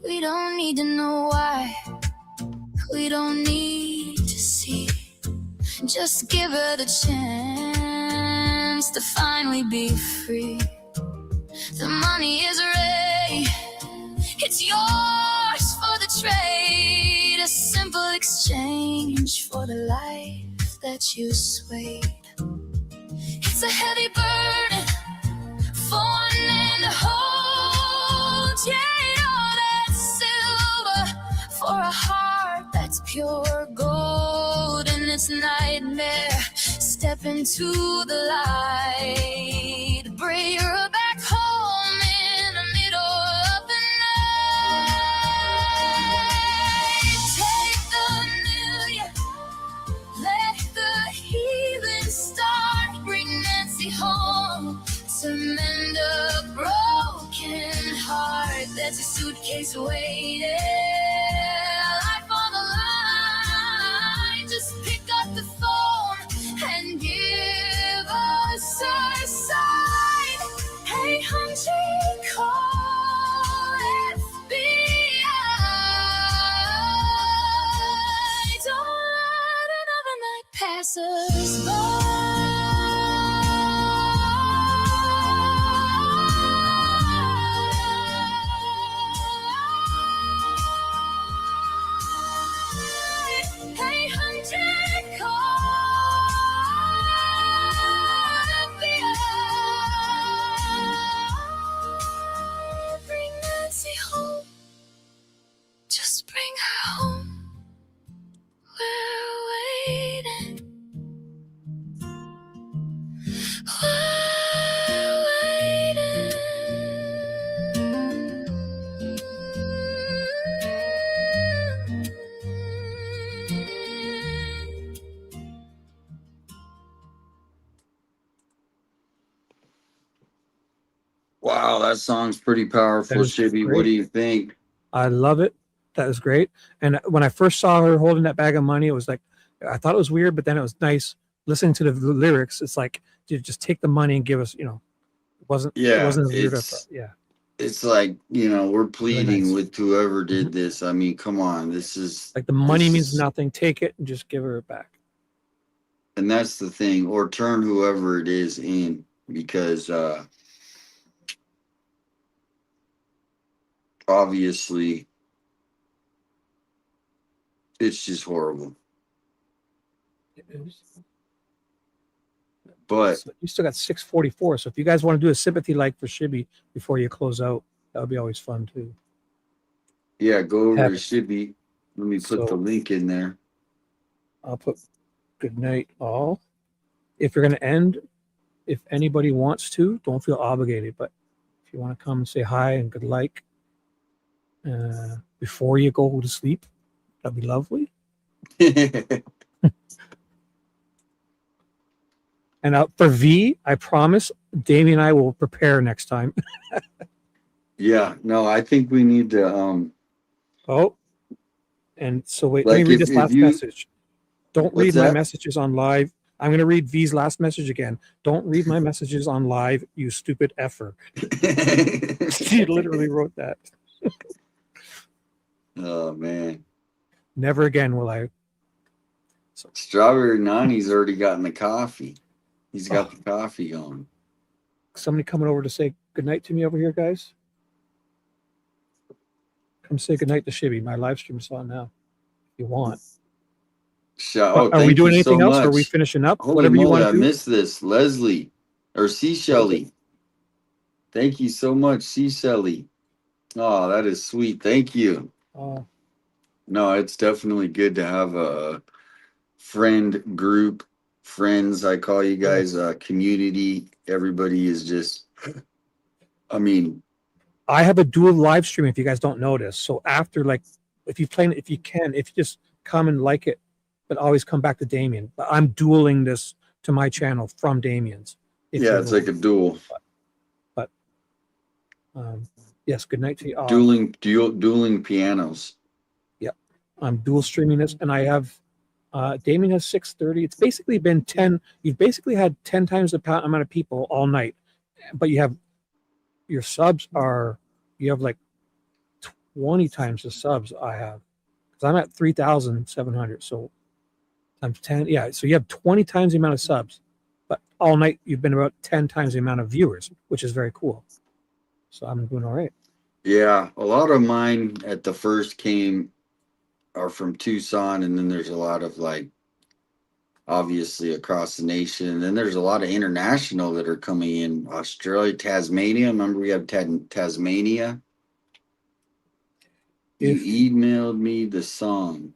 We don't need to know why. We don't need to see. Just give her the chance to finally be free. The money is ready, it's yours for the trade. A simple exchange for the life that you swayed. It's a heavy burden for one man to hold. Yeah, all that silver for a heart that's pure gold. In this nightmare, step into the light. Bring her back home in the middle of the night. Take the million, let the healing start. Bring Nancy home to mend a broken heart. There's a suitcase waiting, life on the line. Just pick up the phone and give us a sign. 800 call FBI. Don't let another night pass us by. 800 call FBI. Bring Nancy home. Just bring her home. We're waiting. We're waiting. Wow, that song's pretty powerful, That is Shibby. great. What do you think? I love it. That was great. And when I first saw her holding that bag of money, it was like, I thought it was weird, but then it was nice listening to the lyrics. It's like, dude, just take the money and give us, it wasn't Yeah, as weird as I thought. Yeah. it's like, we're pleading nice. with whoever did this. I mean, come on, this is Like the money this means is- nothing. Take it and just give her it back. and that's the thing, or turn whoever it is in, because obviously it's just horrible. But So you still got 6:44. So if you guys want to do a sympathy like for Shibby before you close out, that would be always fun too. yeah, go over to Happy. Shibby. Let me put the link in there. I'll put good night all. If you're going to end, if anybody wants to, don't feel obligated. But if you want to come and say hi and good like before you go to sleep, that'd be lovely. And for V, I promise, Damien and I will prepare next time. Yeah, no, I think we need to and so wait, like let me read if- this if last you- message. Don't What's read my that? messages on live. I'm going to read V's last message again. Don't read my messages on live, you stupid effer. She literally wrote that. Oh man. Never again will I. Strawberry Nani's already gotten the coffee. He's got the coffee on. Somebody coming over to say good night to me over here, guys? Come say good night to Shibby. My live stream's on now. If you want. Oh, Are we thank doing you so anything else? Or are we much. finishing up? Holy Whatever you moly, want I to do. missed this. Leslie or C. Shelley. Thank you so much, C. Shelley. Oh, that is sweet. Thank you. Oh. No, it's definitely good to have a friend group, friends. I call you guys community. Everybody is just, I mean, I have a dual live stream if you guys don't notice. So after, like, if you play, if you just come and like it, but always come back to Damien. But I'm dueling this to my channel from Damien's. yeah, it's like a duel. But yes, good night to you all. Dueling pianos. Yep. I'm dual streaming this, and I have Damien has 6:30. It's basically been 10. You've basically had 10 times the amount of people all night, but you have your subs are, you have like 20 times the subs I have, because I'm at 3,700. So times 10, yeah. So you have 20 times the amount of subs, but all night you've been about 10 times the amount of viewers, which is very cool. So I'm doing all right. Yeah, a lot of mine at the first are from Tucson, and then there's a lot of like obviously across the nation. And then there's a lot of international that are coming in. Australia, Tasmania. Remember we have Tasmania. You emailed me the song.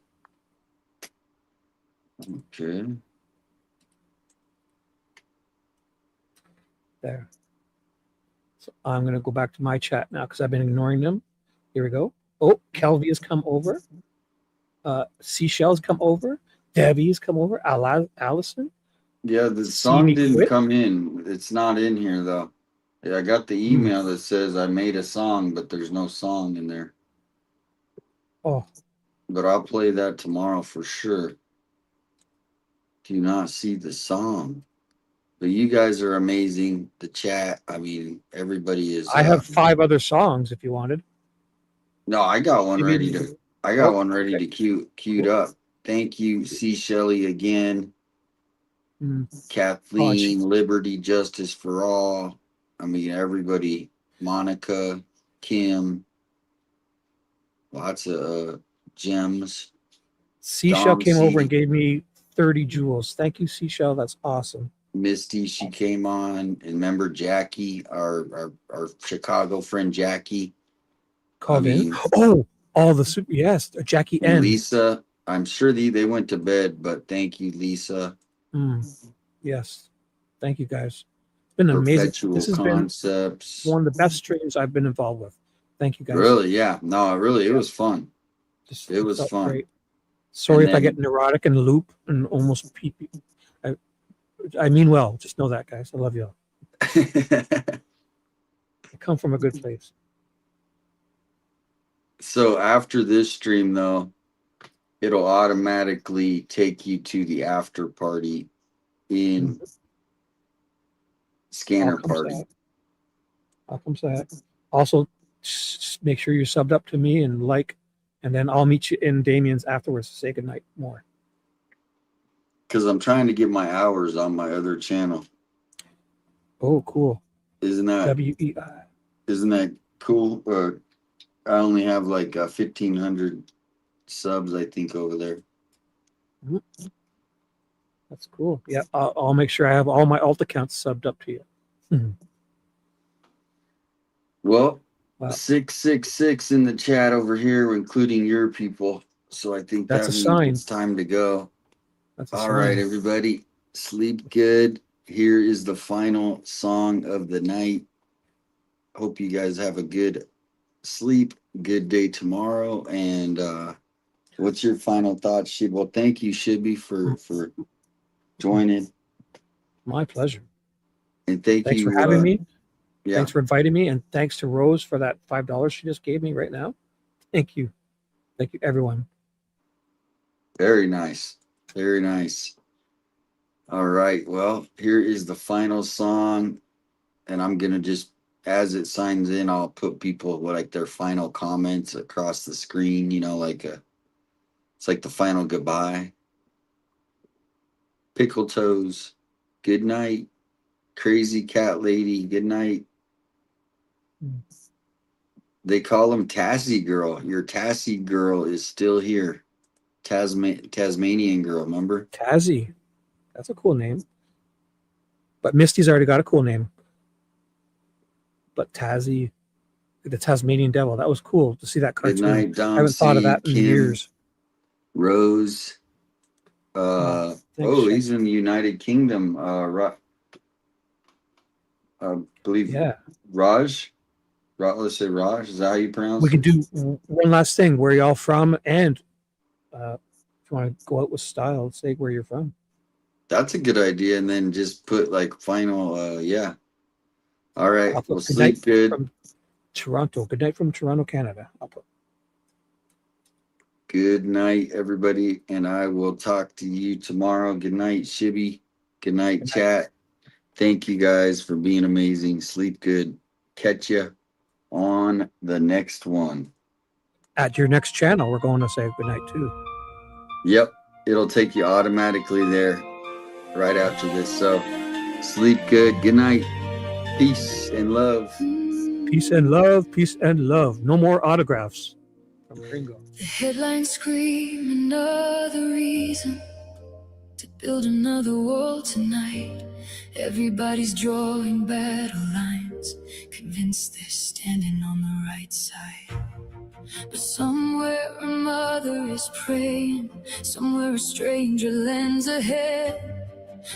Okay. There. So I'm going to go back to my chat now because I've been ignoring them. Here we go. Oh, Kelvy has come over. Seashell's come over. Debbie's come over. Allison. Yeah, the song didn't come in. It's not in here though. Yeah, I got the email that says I made a song, but there's no song in there. Oh. But I'll play that tomorrow for sure. Do not see the song. But you guys are amazing. The chat, I mean, everybody is. I have 5 other songs if you wanted. No, I got one ready to. I got one ready okay. to queued up. Thank you, C. Shelley again. Kathleen, Liberty, Justice for All. I mean, everybody. Monica, Kim. Lots of gems. Seashell came over and gave me 30 jewels. Thank you, Seashell. That's awesome. Misty, she came on, and remember Jackie, our Chicago friend Jackie. Called in. Oh, all the super. Yes, Jackie and N. Lisa. I'm sure they went to bed, but thank you, Lisa. Yes, thank you guys. It's been amazing. Perpetual This has Concepts. been one of the best streams I've been involved with. Thank you guys. Really? Yeah. No, really, it was fun. It was fun. Great. Sorry if I get neurotic and loop and almost pee. I mean well. Just know that, guys. I love you all. I come from a good place. So after this stream, though, it'll automatically take you to the after party in Scanner Party. I'll come say that. Also, make sure you're subbed up to me and like, and then I'll meet you in Damien's afterwards to say goodnight more. Because I'm trying to get my hours on my other channel. Oh, cool. Isn't that WEI? Isn't that cool? I only have like 1,500 subs, I think, over there. That's cool. Yeah, I'll make sure I have all my alt accounts subbed up to you. Well, 666 in the chat over here, including your people. So I think that's that a means sign. It's time to go. That's a all sign. right, everybody. Sleep good. Here is the final song of the night. Hope you guys have a good sleep, good day tomorrow. And what's your final thoughts, Shibby? Well, thank you, Shibby, for joining. My pleasure. And thanks you for having me. Yeah. Thanks for inviting me, and thanks to Rose for that $5 she just gave me right now. Thank you. Thank you, everyone. Very nice. Very nice. All right. Well, here is the final song. And I'm going to just, as it signs in, I'll put people like their final comments across the screen, you know, it's like the final goodbye. Pickle Toes, good night. Crazy Cat Lady, good night. They call him Tassie Girl. Your Tassie Girl is still here. Tasmanian Girl, remember? Tassie. That's a cool name. But Misty's already got a cool name. But Tassie, the Tasmanian Devil, that was cool to see that cartoon. Good night, Dom. I haven't thought of that in Kim, years. Rose. Thanks, he's in the United Kingdom. I believe Raj. Let's say Raj. Is that how you pronounce We it? could do one last thing. Where y'all from? And if you want to go out with style, say where you're from. That's a good idea. And then just put like final, yeah. All right. I'll put Well, sleep good. From Toronto. Good night from Toronto, Canada. I'll put. Good night, everybody. And I will talk to you tomorrow. Good night, Shibby. Good night, chat. Thank you guys for being amazing. Sleep good. Catch you on the next one. At your next channel, we're going to say good night too. Yep. It'll take you automatically there right after this. So sleep good. Good night. Peace and love. Peace and love. Peace and love. No more autographs from Gringo. The headlines scream another reason to build another wall tonight. Everybody's drawing battle lines, convinced they're standing on the right side. But somewhere a mother is praying, somewhere a stranger lends a hand,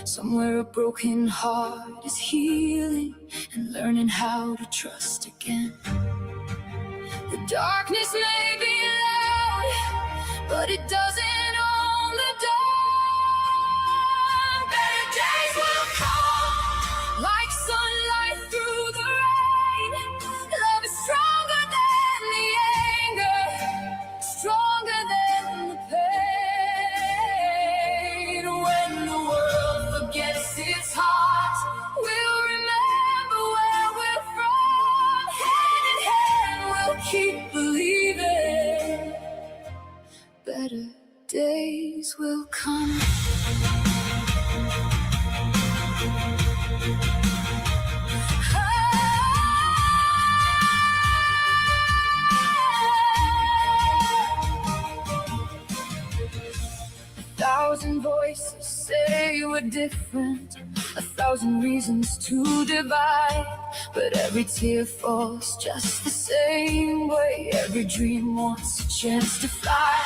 somewhere a broken heart is healing and learning how to trust again. The darkness may be loud, but it doesn't own the dawn. Better days will come, like sunlight through the rain. Love is stronger than the anger, stronger than the pain. When the world forgets its heart, we'll remember where we're from. Hand in hand, we'll keep believing. Better days will come. 1,000 voices say we're different, 1,000 reasons to divide, but every tear falls just the same way. Every dream wants a chance to fly.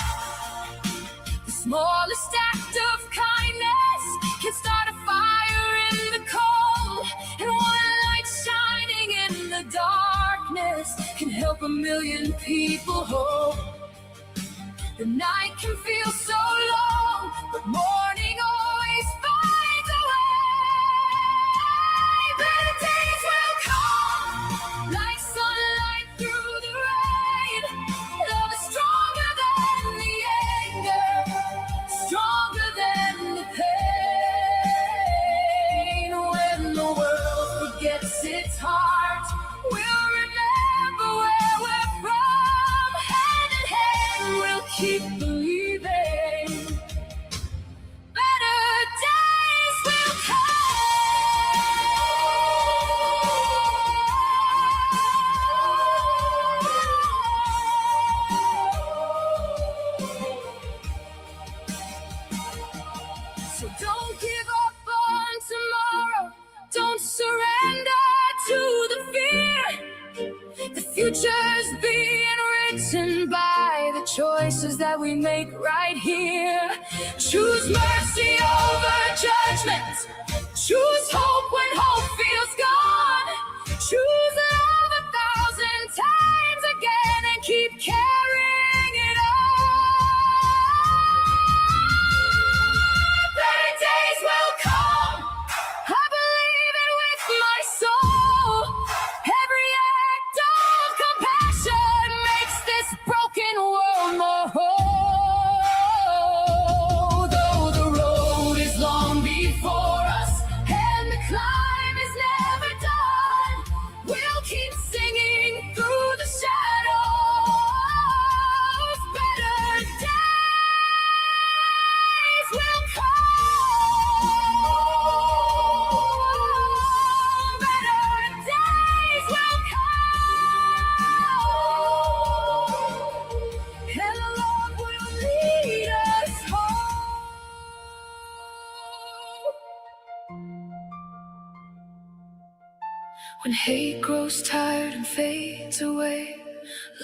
The smallest act of kindness can start a fire in the cold, and one light shining in the darkness can help a million people hope. The night can feel so long, but morning always finds a way. Better days will come, like sunlight through the rain. Love is stronger than the anger, stronger than the pain. When the world forgets its heart, we'll remember where we're from. Hand in hand, we'll keep believing. Better days will come. So don't give up on tomorrow. Don't surrender to the fear. The future's being written by the choices that we make right here. Choose mercy over judgment. Choose hope when hope feels gone. Choose love 1,000 times again and keep carrying it on. Better days will come. I believe it with my soul. Every act of compassion makes this broken world more whole. Though the road is long before us and the When hate grows tired and fades away,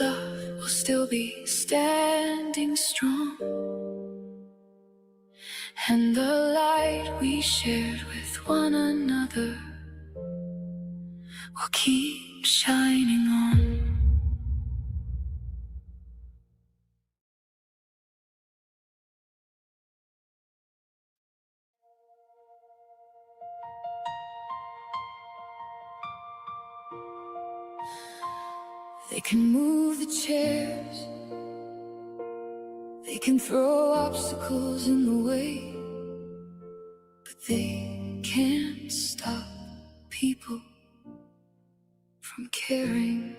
love will still be standing strong. And the light we shared with one another will keep shining on. They can move the chairs, they can throw obstacles in the way, but they can't stop people from caring.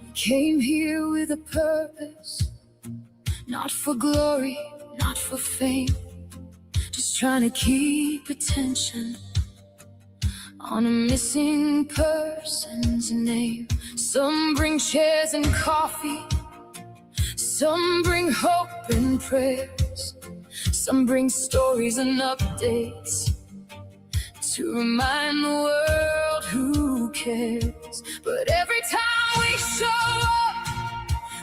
We came here with a purpose, not for glory, not for fame, just trying to keep attention on a missing person's name. Some bring chairs and coffee, some bring hope and prayers, some bring stories and updates to remind the world who cares. But every time we show up,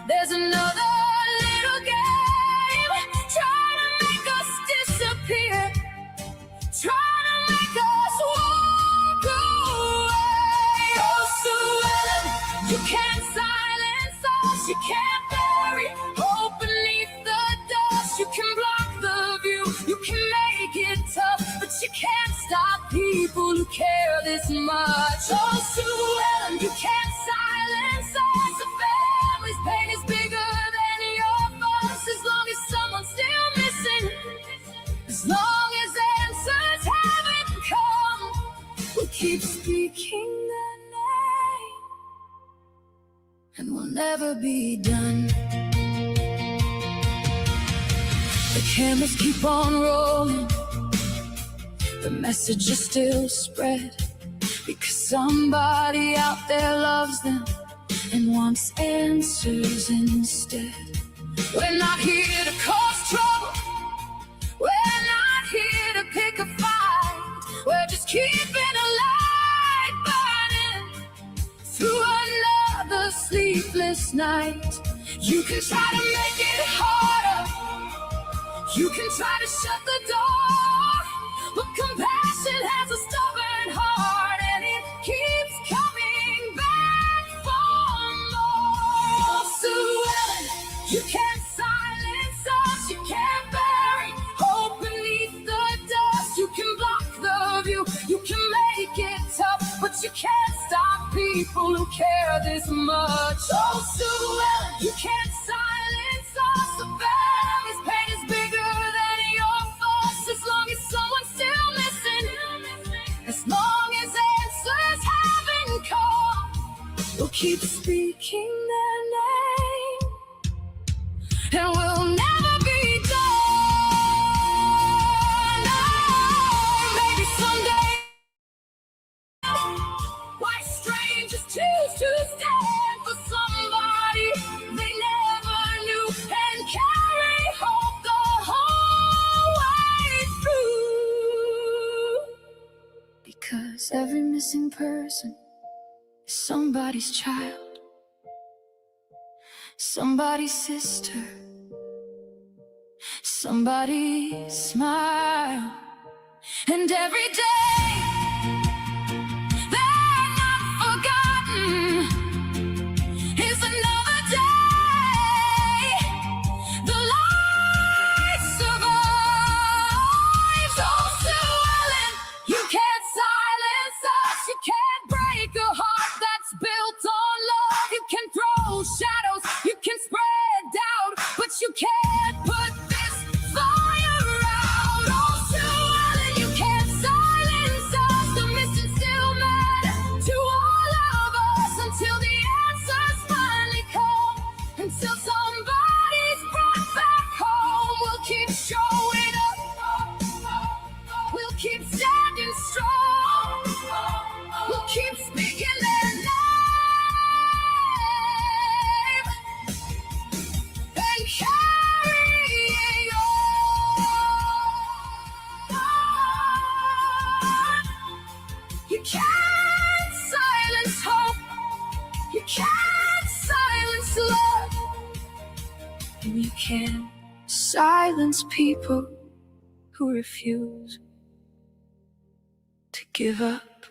there's another little game trying to make us disappear, trying to make us walk away. Oh, Sue Ellen, you can't silence us, you can't bury hope beneath the dust. You can block the view, you can make it tough, but you can't stop people who care this much. Oh, Sue Ellen, you can't silence us. The family's pain is bigger than your fuss. As long as someone's still missing, as long as answers haven't come, we'll keep speaking their name, and we'll never be done. The cameras keep on rolling, the message is still spread, because somebody out there loves them and wants answers instead. We're not here to cause trouble, we're not here to pick a fight, we're just keeping a light burning through another sleepless night. You can try to make it harder, you can try to shut the door, but compassion has a stubborn heart, and it keeps coming back for more. Oh, Sue Ellen, you can't silence us, you can't bury hope beneath the dust. You can block the view, you can make it tough, but you can't stop people who care this much. Oh, Sue Ellen, you can't silence us. The family's pain is bigger than your fuss. As long as someone's still missing, as long as answers haven't come, we'll keep speaking their name, and we'll never be done. Oh, maybe someday white strangers choose to stand for somebody they never knew and carry hope the whole way through. Because every missing person is somebody's child, somebody's sister, somebody's smile. And every day they're not forgotten is another day. The light survives. Oh, Sue Ellen, you can't silence us. You can't break a heart that's built on love. You can throw shadows, you can spread doubt, but you can't put this fire out. Oh, Sue Ellen, you can't silence can't silence love, and you can't silence people who refuse to give up.